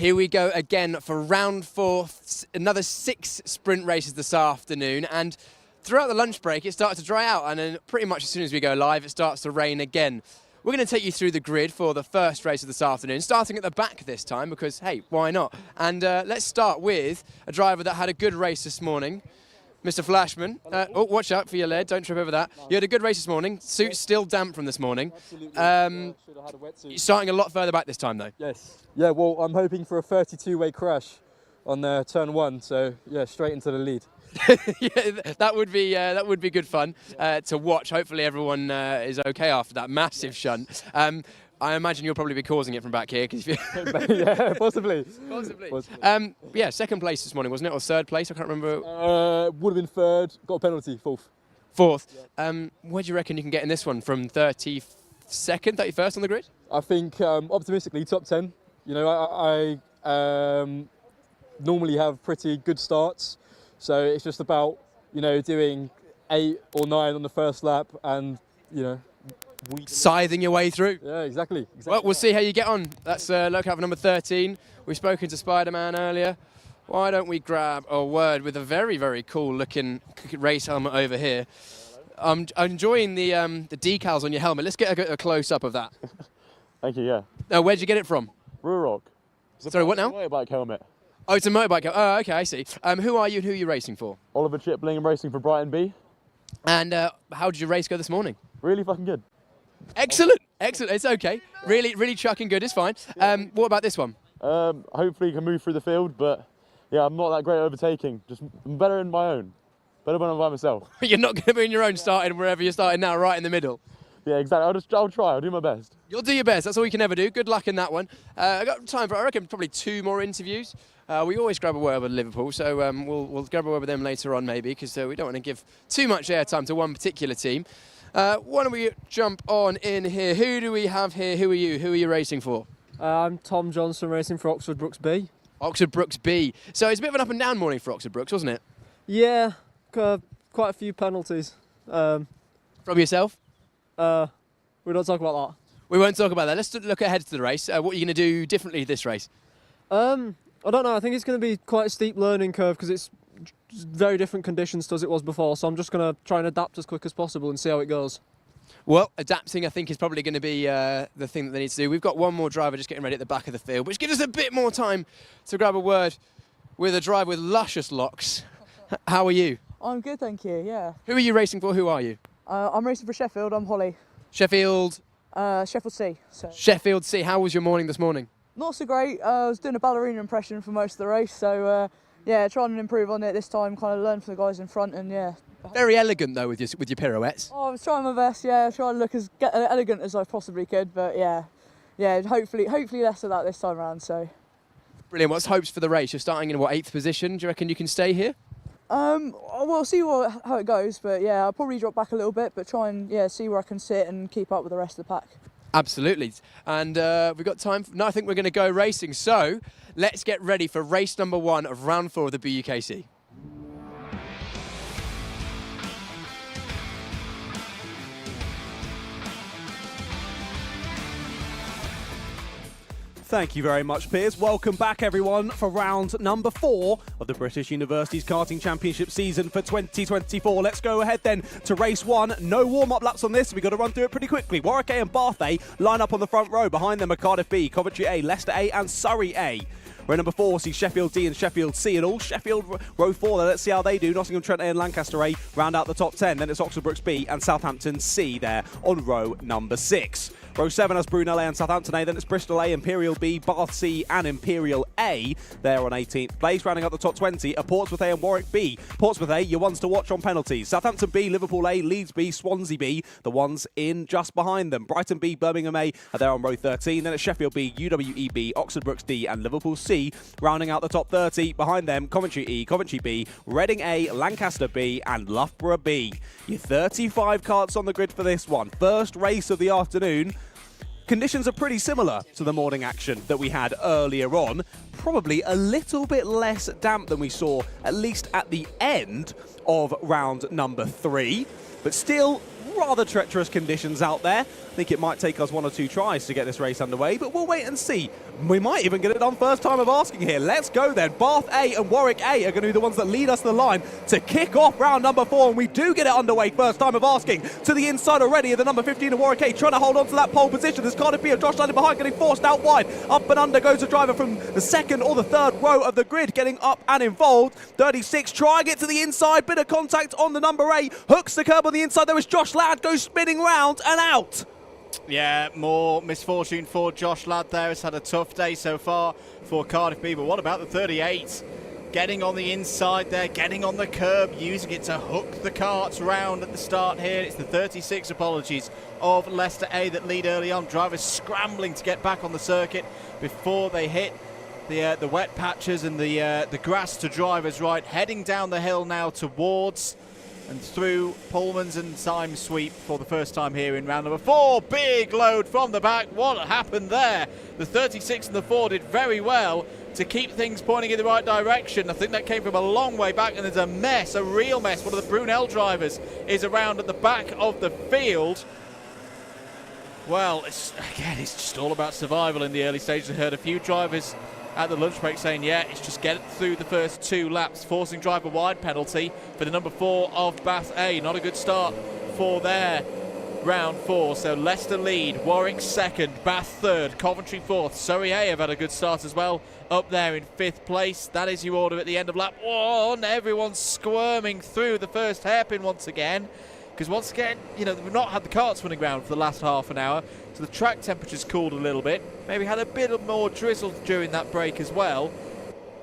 Here we go again for round 4, another 6 sprint races this afternoon, and throughout the lunch break it started to dry out, and then pretty much as soon as we go live it starts to rain again. We're going to take you through the grid for the first race of this afternoon, starting at the back this time because, hey, why not? And let's start with a driver that had a good race this morning, Mr. Flashman. Oh, watch out for your lead, don't trip over that. You had a good race this morning, suit's still damp from this morning. Should have had a wetsuit. You're starting a lot further back this time though. Yes. Yeah, well, I'm hoping for a 32-way crash on turn 1, so yeah, straight into the lead. Yeah, that would be good fun to watch. Hopefully everyone is okay after that massive shunt. I imagine you'll probably be causing it from back here. Cause Yeah, possibly. Possibly. Yeah, second place this morning, wasn't it? Or third place? I can't remember. Would have been third. Got a penalty. Fourth. Where do you reckon you can get in this one? From 32nd, 31st on the grid? I think optimistically top 10. You know, I normally have pretty good starts, so it's just about, you know, doing 8 or 9 on the first lap and, you know, scything your way through. Yeah, exactly. Well, we'll see how you get on. That's look out for number 13. We've spoken to Spider-Man earlier. Why don't we grab a word with a very, very cool looking race helmet over here. I'm enjoying the decals on your helmet. Let's get a close up of that. Thank you, yeah. Now, where'd you get it from? Ruroc. Sorry, what now? Motorbike helmet. Oh, it's a motorbike helmet. Oh, okay, I see. Who are you and who are you racing for? Oliver Chipling, I'm racing for Brighton B. And how did your race go this morning? Really fucking good. Excellent, excellent. It's okay. Really, really chucking good. It's fine. What about this one? Hopefully can move through the field, but yeah, I'm not that great at overtaking. Just I'm better in my own. Better when I'm by myself. You're not going to be in your own starting wherever you're starting now, right in the middle. Yeah, exactly. I'll try. I'll do my best. You'll do your best. That's all you can ever do. Good luck in that one. I got time for, I reckon, probably 2 more interviews. We always grab a word with Liverpool, so we'll grab a word with them later on maybe, because we don't want to give too much airtime to one particular team. Why don't we jump on in here? Who do we have here? Who are you? Who are you racing for? I'm Tom Johnson, racing for Oxford Brooks B. Oxford Brooks B. So it's a bit of an up and down morning for Oxford Brooks, wasn't it? Yeah, quite a few penalties. From yourself? We don't talk about that. We won't talk about that. Let's look ahead to the race. What are you going to do differently this race? I don't know. I think it's going to be quite a steep learning curve because it's very different conditions to as it was before. So I'm just going to try and adapt as quick as possible and see how it goes. Well, adapting, I think, is probably going to be the thing that they need to do. We've got one more driver just getting ready at the back of the field, which gives us a bit more time to grab a word with a driver with luscious locks. How are you? I'm good, thank you, yeah. Who are you racing for? Who are you? I'm racing for Sheffield, I'm Holly. Sheffield? Sheffield C. So. Sheffield C. How was your morning this morning? Not so great. I was doing a ballerina impression for most of the race, so yeah, trying to improve on it this time, kind of learn from the guys in front, and yeah. Very elegant though with your pirouettes. Oh, I was trying my best, yeah, trying to look as elegant as I possibly could, but yeah, hopefully less of that this time around. So. Brilliant. What's hopes for the race? You're starting in what, 8th position? Do you reckon you can stay here? We'll see how it goes, but yeah, I'll probably drop back a little bit, but try and see where I can sit and keep up with the rest of the pack. Absolutely. And we've got time. No, I think we're going to go racing. So let's get ready for race number 1 of round 4 of the BUKC. Thank you very much, Piers. Welcome back, everyone, for round number 4 of the British Universities Karting Championship season for 2024. Let's go ahead then to race 1. No warm-up laps on this. We've got to run through it pretty quickly. Warwick A and Bath A line up on the front row. Behind them are Cardiff B, Coventry A, Leicester A and Surrey A. Row number 4 sees Sheffield D and Sheffield C and all. Sheffield row 4 there. Let's see how they do. Nottingham Trent A and Lancaster A round out the top 10. Then it's Oxford Brooks B and Southampton C there on row number 6. Row 7 has Brunel A and Southampton A. Then it's Bristol A, Imperial B, Bath C and Imperial A there on 18th place. Rounding out the top 20 are Portsmouth A and Warwick B. Portsmouth A, your ones to watch on penalties. Southampton B, Liverpool A, Leeds B, Swansea B, the ones in just behind them. Brighton B, Birmingham A are there on row 13. Then it's Sheffield B, UWE B, Oxford Brooks D and Liverpool C. Rounding out the top 30, behind them, Coventry E, Coventry B, Reading A, Lancaster B and Loughborough B. Your 35 karts on the grid for this one. First race of the afternoon. Conditions are pretty similar to the morning action that we had earlier on. Probably a little bit less damp than we saw, at least at the end of round number 3. But still, rather treacherous conditions out there. I think it might take us 1 or 2 tries to get this race underway, but we'll wait and see. We might even get it done first time of asking here. Let's go then. Bath A and Warwick A are going to be the ones that lead us to the line to kick off round number 4, and we do get it underway first time of asking. To the inside already, the number 15 of Warwick A trying to hold on to that pole position. There's Cardiff B of Josh Landon behind, getting forced out wide. Up and under goes the driver from the second or the third row of the grid, getting up and involved. 36 trying it to the inside, bit of contact on the number 8, hooks the curb on the inside. There is Josh Ladd, goes spinning round and out. Yeah, more misfortune for Josh Ladd there. Has had a tough day so far for Cardiff B, but what about the 38? Getting on the inside there, getting on the curb, using it to hook the carts round at the start here. It's the 36, apologies, of Leicester A that lead early on. Drivers scrambling to get back on the circuit before they hit the wet patches and the grass to drivers right. Heading down the hill now towards and through Pullmans and time sweep for the first time here in round number 4. Big load from the back. What happened there? The 36 and the 4 did very well to keep things pointing in the right direction. I think that came from a long way back, and there's a mess, a real mess. One of the Brunel drivers is around at the back of the field. Well, it's just all about survival in the early stages. I heard a few drivers at the lunch break saying, yeah, it's just get it through the first 2 laps. Forcing driver wide penalty for the number 4 of Bath A. Not a good start for their round 4. So Leicester lead, Warwick second, Bath third, Coventry fourth. Surrey A have had a good start as well, up there in 5th place. That is your order at the end of lap 1. Everyone's squirming through the first hairpin once again, because once again, you know, we've not had the karts running around for the last half an hour, so the track temperature's cooled a little bit. Maybe had a bit of more drizzle during that break as well.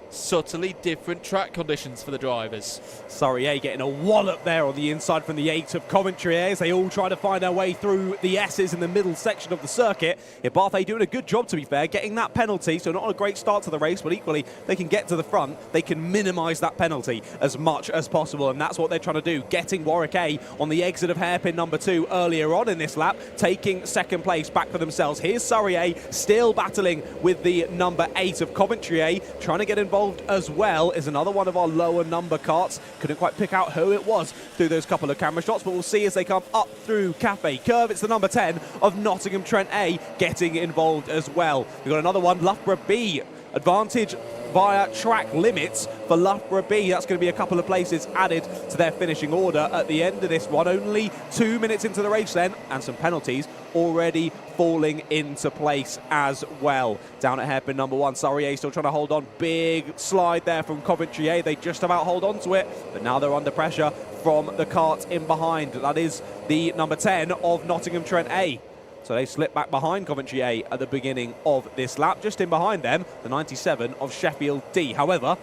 Subtly different track conditions for the drivers. Surrey A getting a wallop there on the inside from the 8 of Coventry A as they all try to find their way through the S's in the middle section of the circuit. Yeah, Bath A doing a good job, to be fair, getting that penalty, so not a great start to the race, but equally they can get to the front, they can minimise that penalty as much as possible, and that's what they're trying to do, getting Warwick A on the exit of hairpin number 2 earlier on in this lap, taking second place back for themselves. Here's Surrey A still battling with the number 8 of Coventry A, trying to get involved as well is another one of our lower number karts. Couldn't quite pick out who it was through those couple of camera shots, but we'll see as they come up through Cafe Curve. It's the number 10 of Nottingham Trent A getting involved as well. We've got another one, Loughborough B. Advantage via track limits for Loughborough B. That's going to be a couple of places added to their finishing order at the end of this one. Only 2 minutes into the race then, and some penalties already falling into place as well. Down at hairpin number 1, Surrey A still trying to hold on. Big slide there from Coventry A. They just about hold on to it, but now they're under pressure from the cart in behind. That is the number 10 of Nottingham Trent A. So they slip back behind Coventry A at the beginning of this lap. Just in behind them, the 97 of Sheffield D. However,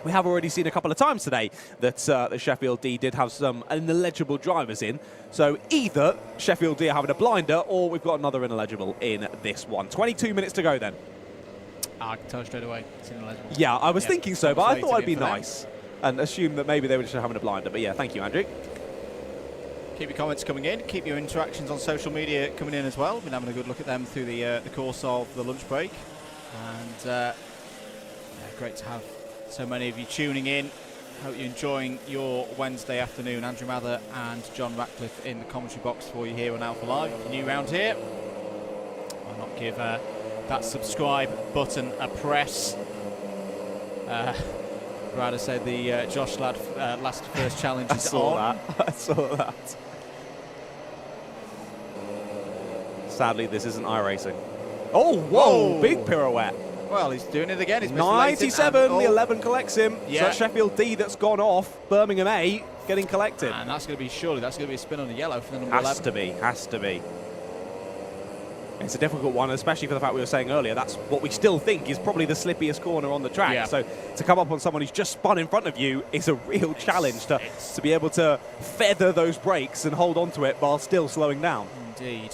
we have already seen a couple of times today that the Sheffield D did have some ineligible drivers in. So either Sheffield D are having a blinder, or we've got another ineligible in this one. 22 minutes to go then. I can tell straight away it's ineligible. Yeah, I was thinking so, but I thought I'd be nice and assume that maybe they were just having a blinder. But yeah, thank you, Andrew. Keep your comments coming in. Keep your interactions on social media coming in as well. We've been having a good look at them through the course of the lunch break. And yeah, great to have so many of you tuning in. Hope you're enjoying your Wednesday afternoon. Andrew Mather and John Ratcliffe in the commentary box for you here on Alpha Live. If you're new around here, why not give that subscribe button a press. Ryder said the Josh Ladd last first challenge is on. I saw that. Sadly, this isn't iRacing. Oh, whoa, big pirouette. Well, he's doing it again. He's 97, the 11 collects him. Yeah. So that's Sheffield D that's gone off. Birmingham A getting collected. And that's going to be, surely that's going to be a spin on the yellow for the number 11. Has to be. It's a difficult one, especially for the fact we were saying earlier, that's what we still think is probably the slippiest corner on the track. Yeah. So to come up on someone who's just spun in front of you is a real challenge to be able to feather those brakes and hold on to it while still slowing down. Indeed.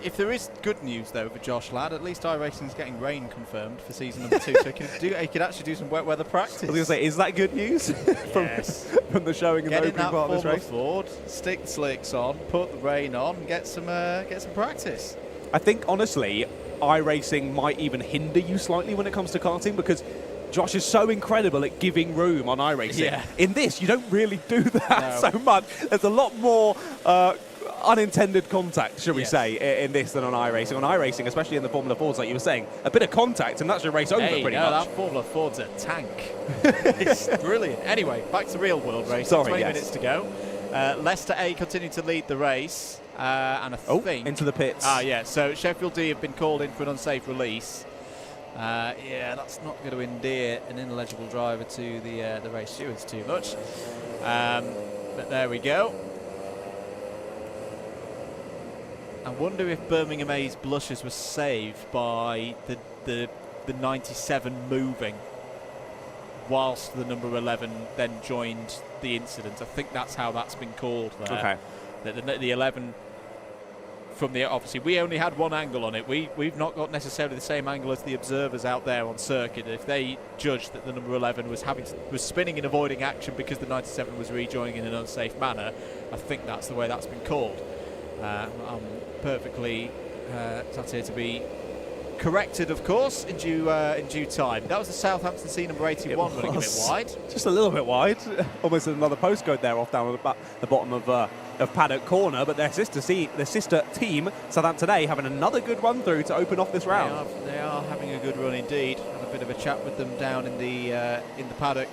If there is good news, though, for Josh Ladd, at least iRacing's getting rain confirmed for season number 2, so he could actually do some wet weather practice. I was going to say, is that good news from the showing in the opening part of this race? Forward, stick the slicks on, put the rain on, get some practice. I think, honestly, iRacing might even hinder you slightly when it comes to karting, because Josh is so incredible at giving room on iRacing. Yeah. In this, you don't really do that No. so much. There's a lot more unintended contact, shall we say, in this than on iRacing. On iRacing, especially in the Formula Fords, like you were saying, a bit of contact and that's your race over pretty much. That Formula Ford's a tank. It's brilliant. Anyway, back to real world racing. Sorry, 20 yes. minutes to go. Leicester A continue to lead the race. And I think... into the pits. Yeah. So Sheffield D have been called in for an unsafe release. Yeah, that's not going to endear an ineligible driver to the race stewards too much. But there we go. I wonder if Birmingham A's blushes were saved by the 97 moving whilst the number 11 then joined the incident. I think that's how that's been called there. Okay. The 11 from the, obviously we only had one angle on it. We've not got necessarily the same angle as the observers out there on circuit. If they judged that the number 11 was spinning and avoiding action because the 97 was rejoining in an unsafe manner, I think that's the way that's been called. I'm perfectly that's here to be corrected, of course, in due time. That was the Southampton C number 81 running a bit wide. Just a little bit wide. Almost another postcode there off down at the bottom of Paddock Corner, but their sister team, Southampton A, having another good run through to open off this round. They are having a good run indeed. Had a bit of a chat with them down in the paddock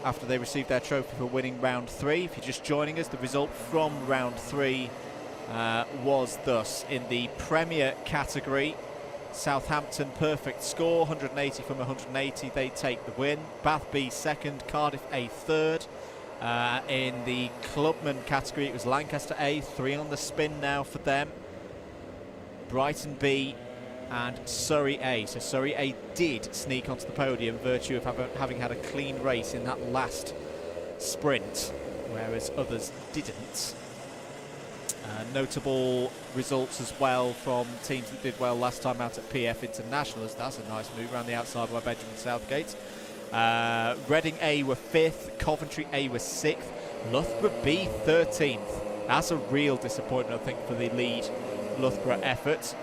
after they received their trophy for winning round 3. If you're just joining us, the result from round 3 was thus: in the Premier category, Southampton perfect score, 180 from 180, they take the win. Bath B second, Cardiff A third. In the Clubman category, it was Lancaster A, 3 on the spin now for them. Brighton B and Surrey A. So Surrey A did sneak onto the podium, virtue of having had a clean race in that last sprint, whereas others didn't. Notable results as well from teams that did well last time out at PF International. That's a nice move around the outside by Benjamin Southgate. Reading A were 5th, Coventry A were 6th, Loughborough B 13th. That's a real disappointment, I think, for the lead Loughborough effort.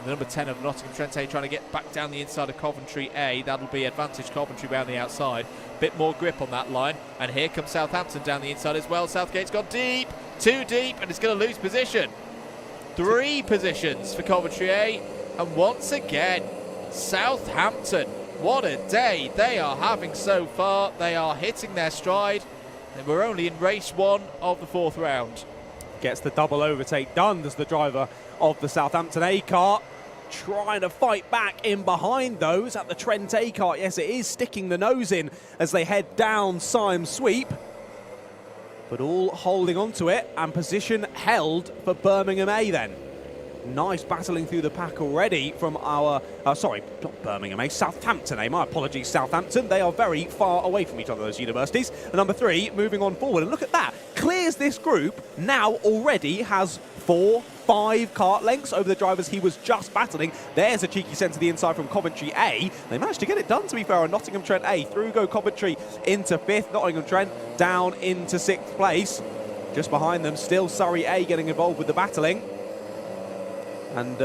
The number 10 of Nottingham Trent A trying to get back down the inside of Coventry A. That'll be advantage Coventry round the outside. Bit more grip on that line. And here comes Southampton down the inside as well. Southgate's gone deep, too deep, and it's going to lose position. 3 positions for Coventry A. And once again, Southampton. What a day they are having so far. They are hitting their stride. And we're only in race 1 of the 4th round. Gets the double overtake done as the driver of the Southampton A kart, trying to fight back in behind those at the Trent A kart. Yes, it is sticking the nose in as they head down Syme Sweep, but all holding on to it, and position held for Birmingham A then. Nice battling through the pack already from our, sorry, not Birmingham A, Southampton A. My apologies, Southampton. They are very far away from each other, those universities. And number 3, moving on forward. And look at that. Clears this group, now already has 4, 5 kart lengths over the drivers he was just battling. There's a cheeky send to the inside from Coventry A. They managed to get it done, to be fair, on Nottingham Trent A. Through go Coventry into 5th. Nottingham Trent down into 6th place. Just behind them, still Surrey A getting involved with the battling. And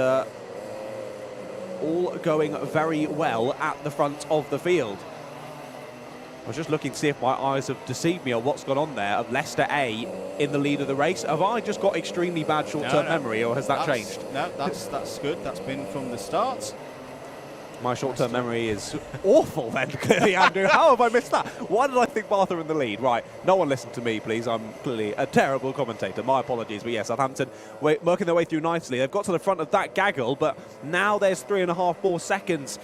all going very well at the front of the field. I was just looking to see if my eyes have deceived me or what's gone on there, of Leicester A in the lead of the race. Have I just got extremely bad short-term memory, or has that changed? No, that's good. That's been from the start. My short-term memory is awful then, clearly, Andrew. How have I missed that? Why did I think Bath are in the lead? Right, no one listen to me, please. I'm clearly a terrible commentator. My apologies. But yes, Southampton working their way through nicely. They've got to the front of that gaggle, but now there's 3.5, 4 seconds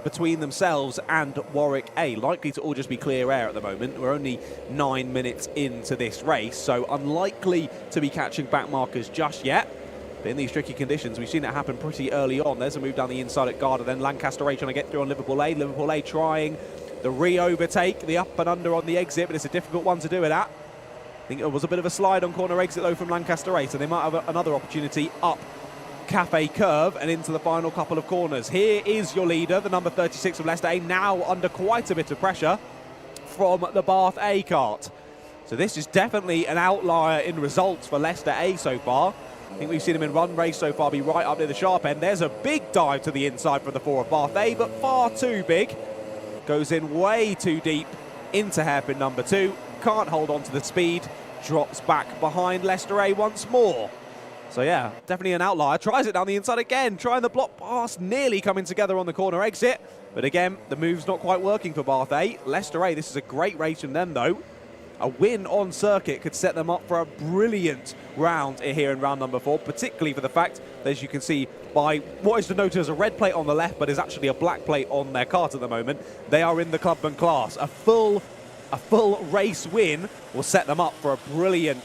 between themselves and Warwick A. Likely to all just be clear air at the moment. We're only 9 minutes into this race, so unlikely to be catching back markers just yet. But in these tricky conditions, we've seen it happen pretty early on. There's a move down the inside at Garda, then Lancaster A trying to get through on Liverpool A. Liverpool A trying the re-overtake, the up and under on the exit, but it's a difficult one to do it at. I think it was a bit of a slide on corner exit though from Lancaster A, so they might have another opportunity up Cafe Curve and into the final couple of corners. Here is your leader, the number 36 of Leicester A, now under quite a bit of pressure from the Bath A kart. So this is definitely an outlier in results for Leicester A so far. I think we've seen him in run race so far be right up near the sharp end. There's a big dive to the inside from the 4 of Bath A, but far too big goes in way too deep into hairpin number 2. Can't hold on to the speed. Drops back behind Leicester A once more. So yeah, definitely an outlier. Tries it down the inside again, trying the block pass, nearly coming together on the corner exit. But again, the move's not quite working for Bath A. Leicester A, this is a great race from them though. A win on circuit could set them up for a brilliant round here in round number 4, particularly for the fact that, as you can see by what is denoted as a red plate on the left, but is actually a black plate on their kart at the moment, they are in the clubman class. A full race win will set them up for a brilliant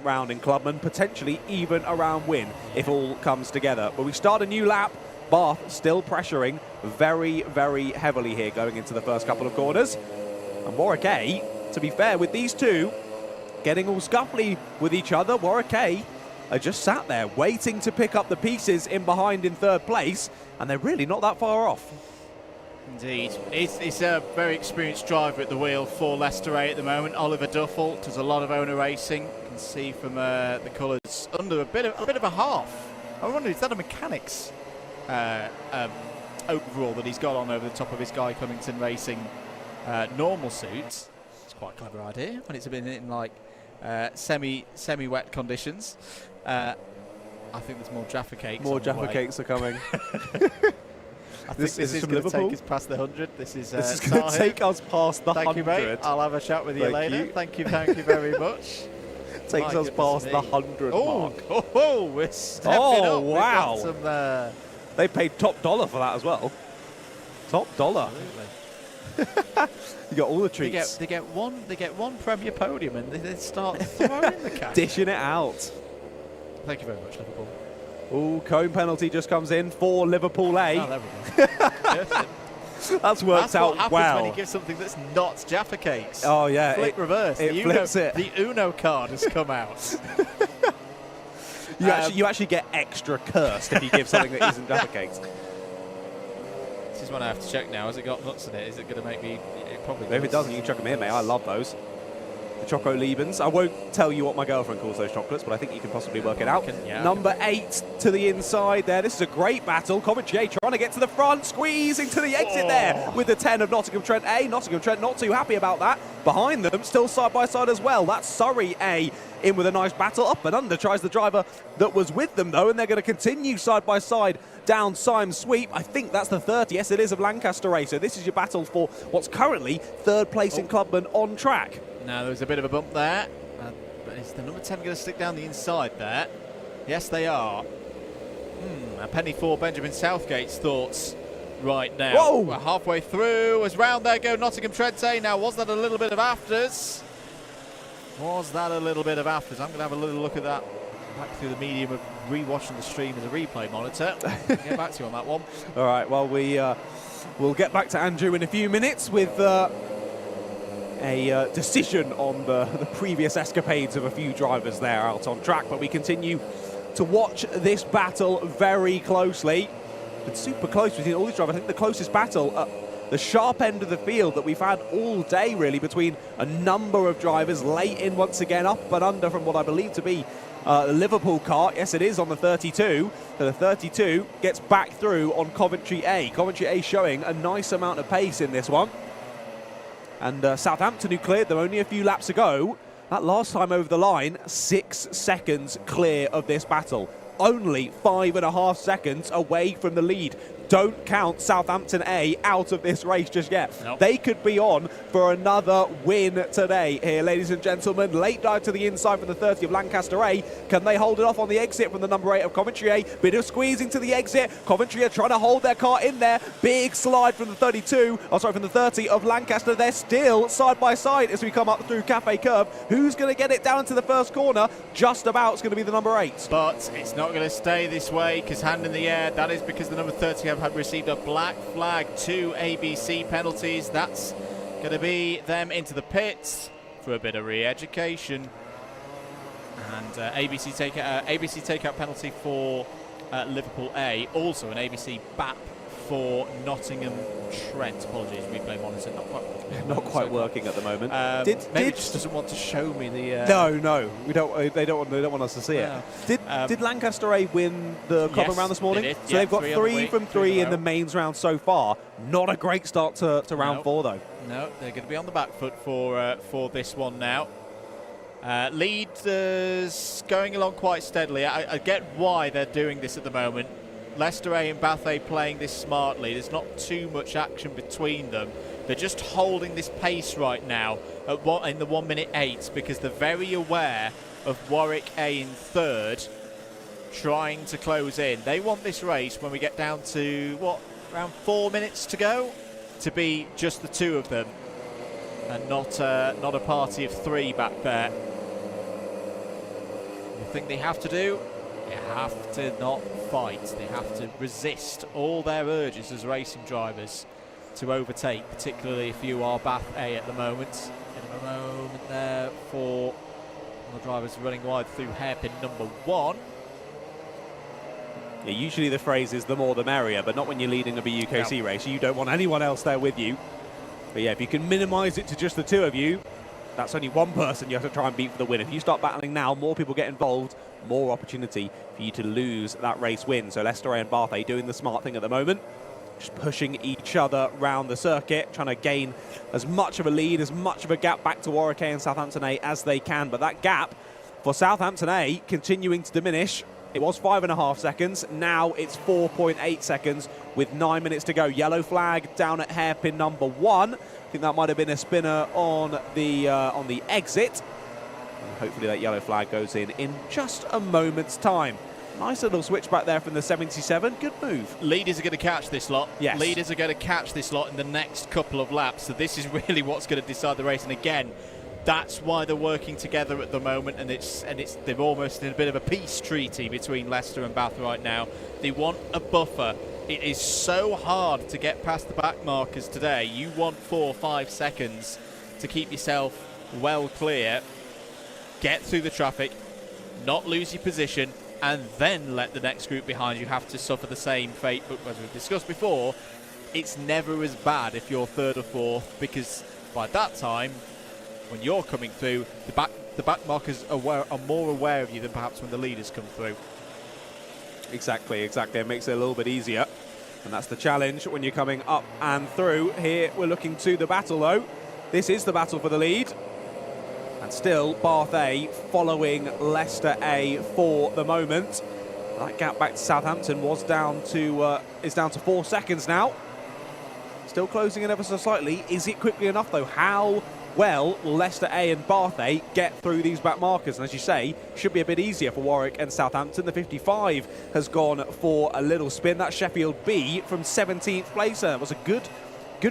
round in clubman, potentially even a round win if all comes together. But we start a new lap. Bath still pressuring very heavily here going into the first couple of corners. And Warwick A, to be fair, with these two getting all scuffly with each other, Warwick A are just sat there waiting to pick up the pieces in behind in third place, and they're really not that far off. Indeed. He's a very experienced driver at the wheel for Leicester A at the moment. Oliver Duffel does a lot of owner racing. You can see from the colours under a bit of a half. I wonder, is that a mechanics overall that he's got on over the top of his Guy Cummington Racing normal suits? It's quite a clever idea when it's been in like semi-wet conditions. I think there's more Jaffa cakes. More Jaffa cakes are coming. I think this is going to take us past the 100. This is going to take us past the 100. Thank you, mate. I'll have a chat with you later. Thank you very much. Takes us past the 100 mark. Oh, we're stepping up. Wow. We've got some, they paid top dollar for that as well. Top dollar. You got all the treats. They get one Premier podium and they start throwing the cash. Dishing it out. Thank you very much, Liverpool. Ooh, cone penalty just comes in for Liverpool A. Oh, there we go. That's worked out what happens well. when you give something that's not Jaffa cakes. Oh yeah, Flick reverse. It flips it. The Uno card has come out. You actually get extra cursed if you give something that isn't Jaffa cakes. This is one I have to check now. Has it got nuts in it? Is it going to make me? It probably does. If it doesn't, you can chuck them in, mate. I love those. The Choco Liebens. I won't tell you what my girlfriend calls those chocolates, but I think you can possibly work it out. Number 8 to the inside there. This is a great battle. Coventry A trying to get to the front, squeezing to the exit there with the 10 of Nottingham Trent A. Nottingham Trent not too happy about that. Behind them, still side by side as well. That's Surrey A in with a nice battle. Up and under tries the driver that was with them though, and they're going to continue side by side down Symes Sweep. I think that's the 30. Yes, it is of Lancaster A. So this is your battle for what's currently third place in Clubman on track. Now there's a bit of a bump there, but is the number 10 going to stick down the inside there? Yes, they are. A penny for Benjamin Southgate's thoughts right now. Whoa! We're halfway through. As round there go Nottingham Trent A. Now, was that a little bit of afters? Was that a little bit of afters? I'm going to have a little look at that back through the medium of rewatching the stream as a replay monitor. Get back to you on that one. All right, well, we'll get back to Andrew in a few minutes with a decision on the previous escapades of a few drivers there out on track, but we continue to watch this battle very closely. It's super close between all these drivers. I think the closest battle at the sharp end of the field that we've had all day, really, between a number of drivers late in once again, up and under from what I believe to be the Liverpool kart. Yes, it is on the 32. So the 32 gets back through on Coventry A. Coventry A showing a nice amount of pace in this one. And Southampton, who cleared them only a few laps ago, that last time over the line, 6 seconds clear of this battle. Only 5.5 seconds away from the lead. Don't count Southampton A out of this race just yet. Nope. They could be on for another win today here, ladies and gentlemen. Late dive to the inside from the 30 of Lancaster A. Can they hold it off on the exit from the number 8 of Coventry A? Bit of squeezing to the exit. Coventry are trying to hold their car in there. Big slide from the 32, from the 30 of Lancaster. They're still side by side as we come up through Cafe Curve. Who's going to get it down to the first corner? Just about it's going to be the number 8. But it's not going to stay this way, because hand in the air, that is because the number 30 have received a black flag, 2 ABC penalties. That's going to be them into the pits for a bit of re-education. And ABC takeout penalty for Liverpool A. Also an ABC BAP for Nottingham Trent. Apologies, replay monitor Not quite working at the moment. Maybe it just doesn't want to show me the. No, we don't. They don't want us to see it. Did Lancaster A win the common round this morning? They did. So they've got 3 from 3 in the row. mains round so far. Not a great start to round 4 though. No, they're going to be on the back foot for this one now. Leaders going along quite steadily. I get why they're doing this at the moment. Leicester A and Bath A playing this smartly. There's not too much action between them. They're just holding this pace right now in the 1 minute 8 because they're very aware of Warwick A in third trying to close in. They want this race when we get down to, around 4 minutes to go, to be just the two of them and not a party of 3 back there. The thing they have to do, they have to not fight. They have to resist all their urges as racing drivers to overtake, particularly if you are Bath A at the moment. In a moment there for the drivers running wide through hairpin number 1. Yeah, usually the phrase is the more the merrier, but not when you're leading a BUKC race. You don't want anyone else there with you. But yeah, if you can minimise it to just the two of you, that's only one person you have to try and beat for the win. If you start battling now, more people get involved, more opportunity for you to lose that race win. So Leicester A and Bath A doing the smart thing at the moment, just pushing each other round the circuit, trying to gain as much of a lead, as much of a gap back to Warwick A and Southampton A as they can. But that gap for Southampton A continuing to diminish. It was 5.5 seconds. Now it's 4.8 seconds with 9 minutes to go. Yellow flag down at hairpin number 1. I think that might have been a spinner on the exit. And hopefully that yellow flag goes in just a moment's time. Nice little switch back there from the 77. Good move. Leaders are going to catch this lot. Yes. Leaders are going to catch this lot in the next couple of laps. So this is really what's going to decide the race. And again, that's why they're working together at the moment, and they're almost in a bit of a peace treaty between Leicester and Bath right now. They want a buffer. It is so hard to get past the back markers today. You want 4 or 5 seconds to keep yourself well clear, get through the traffic, not lose your position, and then let the next group behind you have to suffer the same fate. But as we've discussed before, it's never as bad if you're 3rd or 4th, because by that time, when you're coming through, the back markers are more aware of you than perhaps when the leaders come through. Exactly. It makes it a little bit easier. And that's the challenge when you're coming up and through. Here we're looking to the battle though. This is the battle for the lead. And still Bath A following Leicester A for the moment. That gap back to Southampton is down to 4 seconds now. Still closing in ever so slightly. Is it quickly enough though? How well will Leicester A and Bath A get through these back markers? And as you say, should be a bit easier for Warwick and Southampton. The 55 has gone for a little spin. That's Sheffield B from 17th place. That was a good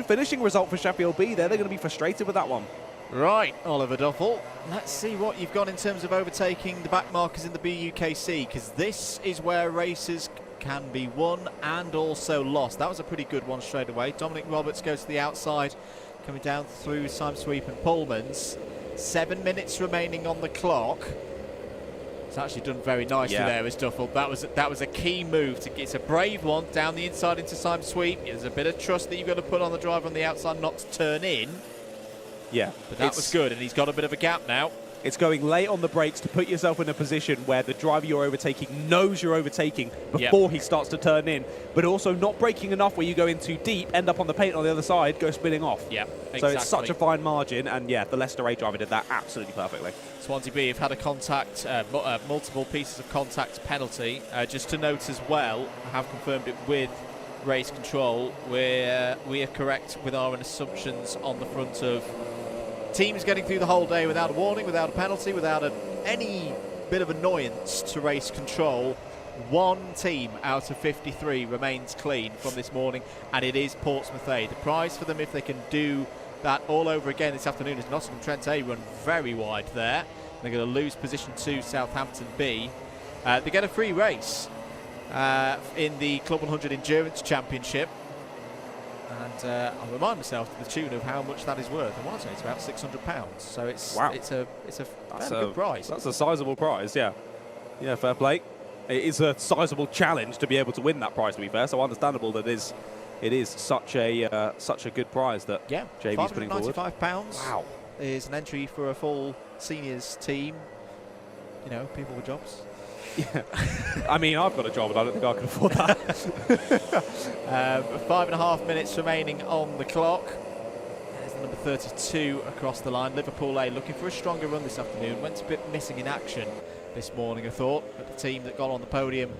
finishing result for Sheffield B there. They're going to be frustrated with that one. Right, Oliver Duffel, let's see what you've got in terms of overtaking the back markers in the BUKC, because this is where races can be won and also lost. That was a pretty good one straight away. Dominic Roberts goes to the outside, coming down through Simon Sweep and Pullmans. 7 minutes remaining on the clock. It's actually done very nicely there as Duffel. That was a key move. It's a brave one down the inside into Simon Sweep. There's a bit of trust that you've got to put on the driver on the outside not to turn in. Yeah, but that was good, and he's got a bit of a gap now. It's going late on the brakes to put yourself in a position where the driver you're overtaking knows you're overtaking before he starts to turn in, but also not braking enough where you go in too deep, end up on the paint on the other side, go spinning off. Yeah, exactly. So it's such a fine margin, and yeah, the Leicester A driver did that absolutely perfectly. Swansea B have had a contact, multiple pieces of contact penalty. Just to note as well, I have confirmed it with race control, where we are correct with our assumptions on the front of teams getting through the whole day without a warning, without a penalty, without any bit of annoyance to race control. One team out of 53 remains clean from this morning, and it is Portsmouth A. The prize for them, if they can do that all over again this afternoon, is Nottingham Trent A run very wide there. They're going to lose position to Southampton B. They get a free race in the Club 100 Endurance Championship. And I'll remind myself to the tune of how much that is worth. I want to say it's about £600. So it's a good prize. That's a sizable prize, yeah. Fair play. It is a sizable challenge to be able to win that prize, to be fair. So understandable that it is such a good prize that JB's putting forward. £595 wow. is an entry for a full seniors team. You know, people with jobs. Yeah, I mean, I've got a job and I don't think I can afford that. 5.5 minutes remaining on the clock. There's the number 32 across the line. Liverpool A looking for a stronger run this afternoon. Went a bit missing in action this morning, I thought, but the team that got on the podium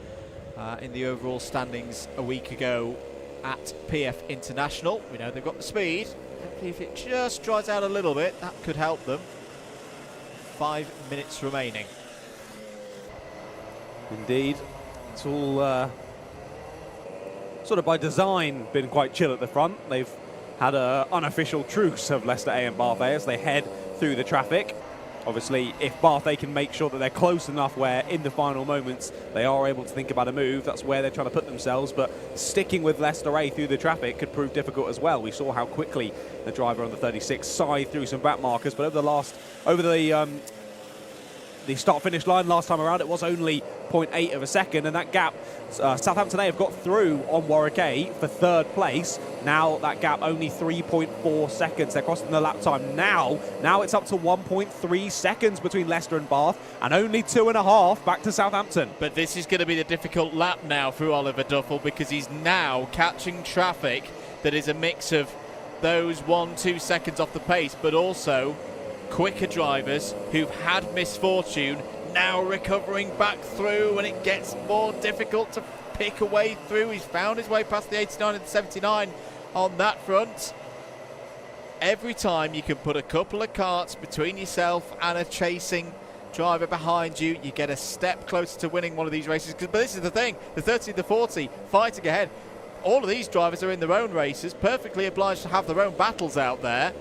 in the overall standings a week ago at PF International. We know they've got the speed. If it just dries out a little bit, that could help them. 5 minutes remaining. Indeed. It's all sort of by design been quite chill at the front. They've had an unofficial truce of Leicester A and Bath A as they head through the traffic. Obviously, if Bath A can make sure that they're close enough where in the final moments they are able to think about a move, that's where they're trying to put themselves. But sticking with Leicester A through the traffic could prove difficult as well. We saw how quickly the driver on the 36 scythed through some back markers, but over the start-finish line last time around, it was only 0.8 of a second, and that gap, Southampton A have got through on Warwick A for third place. Now that gap only 3.4 seconds. They're crossing the lap time now. Now it's up to 1.3 seconds between Leicester and Bath, and only 2.5 back to Southampton. But this is going to be the difficult lap now for Oliver Duffel, because he's now catching traffic that is a mix of those 1-2 seconds off the pace, but also quicker drivers who've had misfortune now recovering back through, and it gets more difficult to pick a way through. He's found his way past the 89 and the 79 on that front. Every time you can put a couple of karts between yourself and a chasing driver behind you, you get a step closer to winning one of these races. But this is the thing, the 30, the 40 fighting ahead. All of these drivers are in their own races, perfectly obliged to have their own battles out there.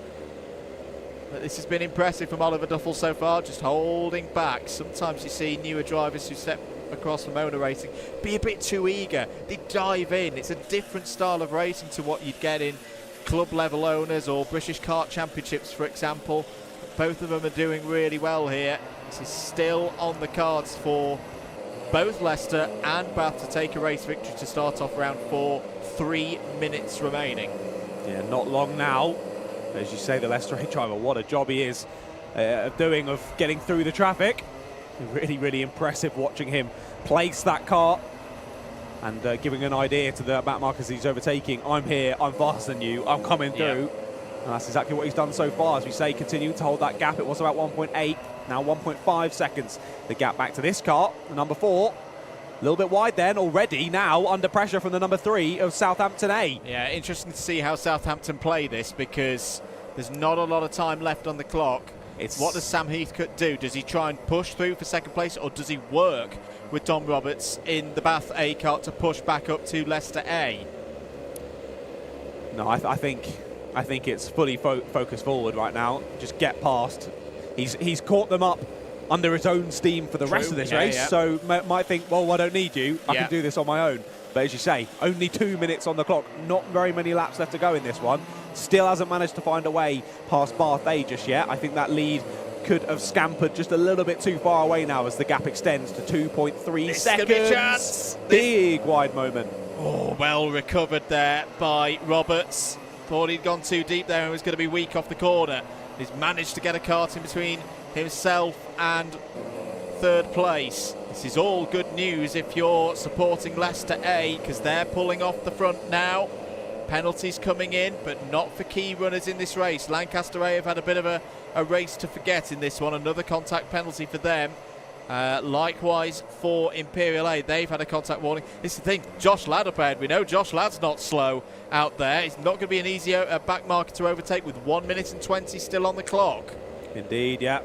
But this has been impressive from Oliver Duffel so far, just holding back. Sometimes you see newer drivers who step across from owner racing be a bit too eager. They dive in. It's a different style of racing to what you'd get in club level owners or British Kart Championships, for example. Both of them are doing really well here. This is still on the cards for both Leicester and Bath to take a race victory to start off round 4. 3 minutes remaining. Yeah, not long now. As you say, the Leicester A driver, what a job he is doing of getting through the traffic. Really, really impressive watching him place that kart and giving an idea to the back markers he's overtaking. I'm here, I'm faster than you, I'm coming through. And that's exactly what he's done so far. As we say, continuing to hold that gap. It was about 1.8, now 1.5 seconds. The gap back to this kart, the number 4. A little bit wide then already, now under pressure from the number 3 of Southampton A. Yeah, interesting to see how Southampton play this, because there's not a lot of time left on the clock. What does Sam Heathcote do? Does he try and push through for second place, or does he work with Dom Roberts in the Bath A kart to push back up to Leicester A? No, I think it's fully focused forward right now. Just get past. He's caught them up under his own steam for the rest of this race, so might think, well, I don't need you, I can do this on my own. But as you say, only 2 minutes on the clock, not very many laps left to go in this one. Still hasn't managed to find a way past Bath A just yet. I think that lead could have scampered just a little bit too far away now as the gap extends to 2.3 seconds. Could be a chance. Big wide moment. Oh, well recovered there by Roberts. Thought he'd gone too deep there and was going to be weak off the corner. He's managed to get a kart in between himself and third place. This is all good news if you're supporting Leicester A, because they're pulling off the front now. Penalties coming in, but not for key runners in this race. Lancaster A have had a bit of a race to forget in this one. Another contact penalty for them. Likewise for Imperial A, they've had a contact warning. This is the thing, Josh Ladd up ahead. We know Josh Ladd's not slow out there. It's not going to be an easy back marker to overtake with 1 minute and 20 still on the clock. Indeed, yeah.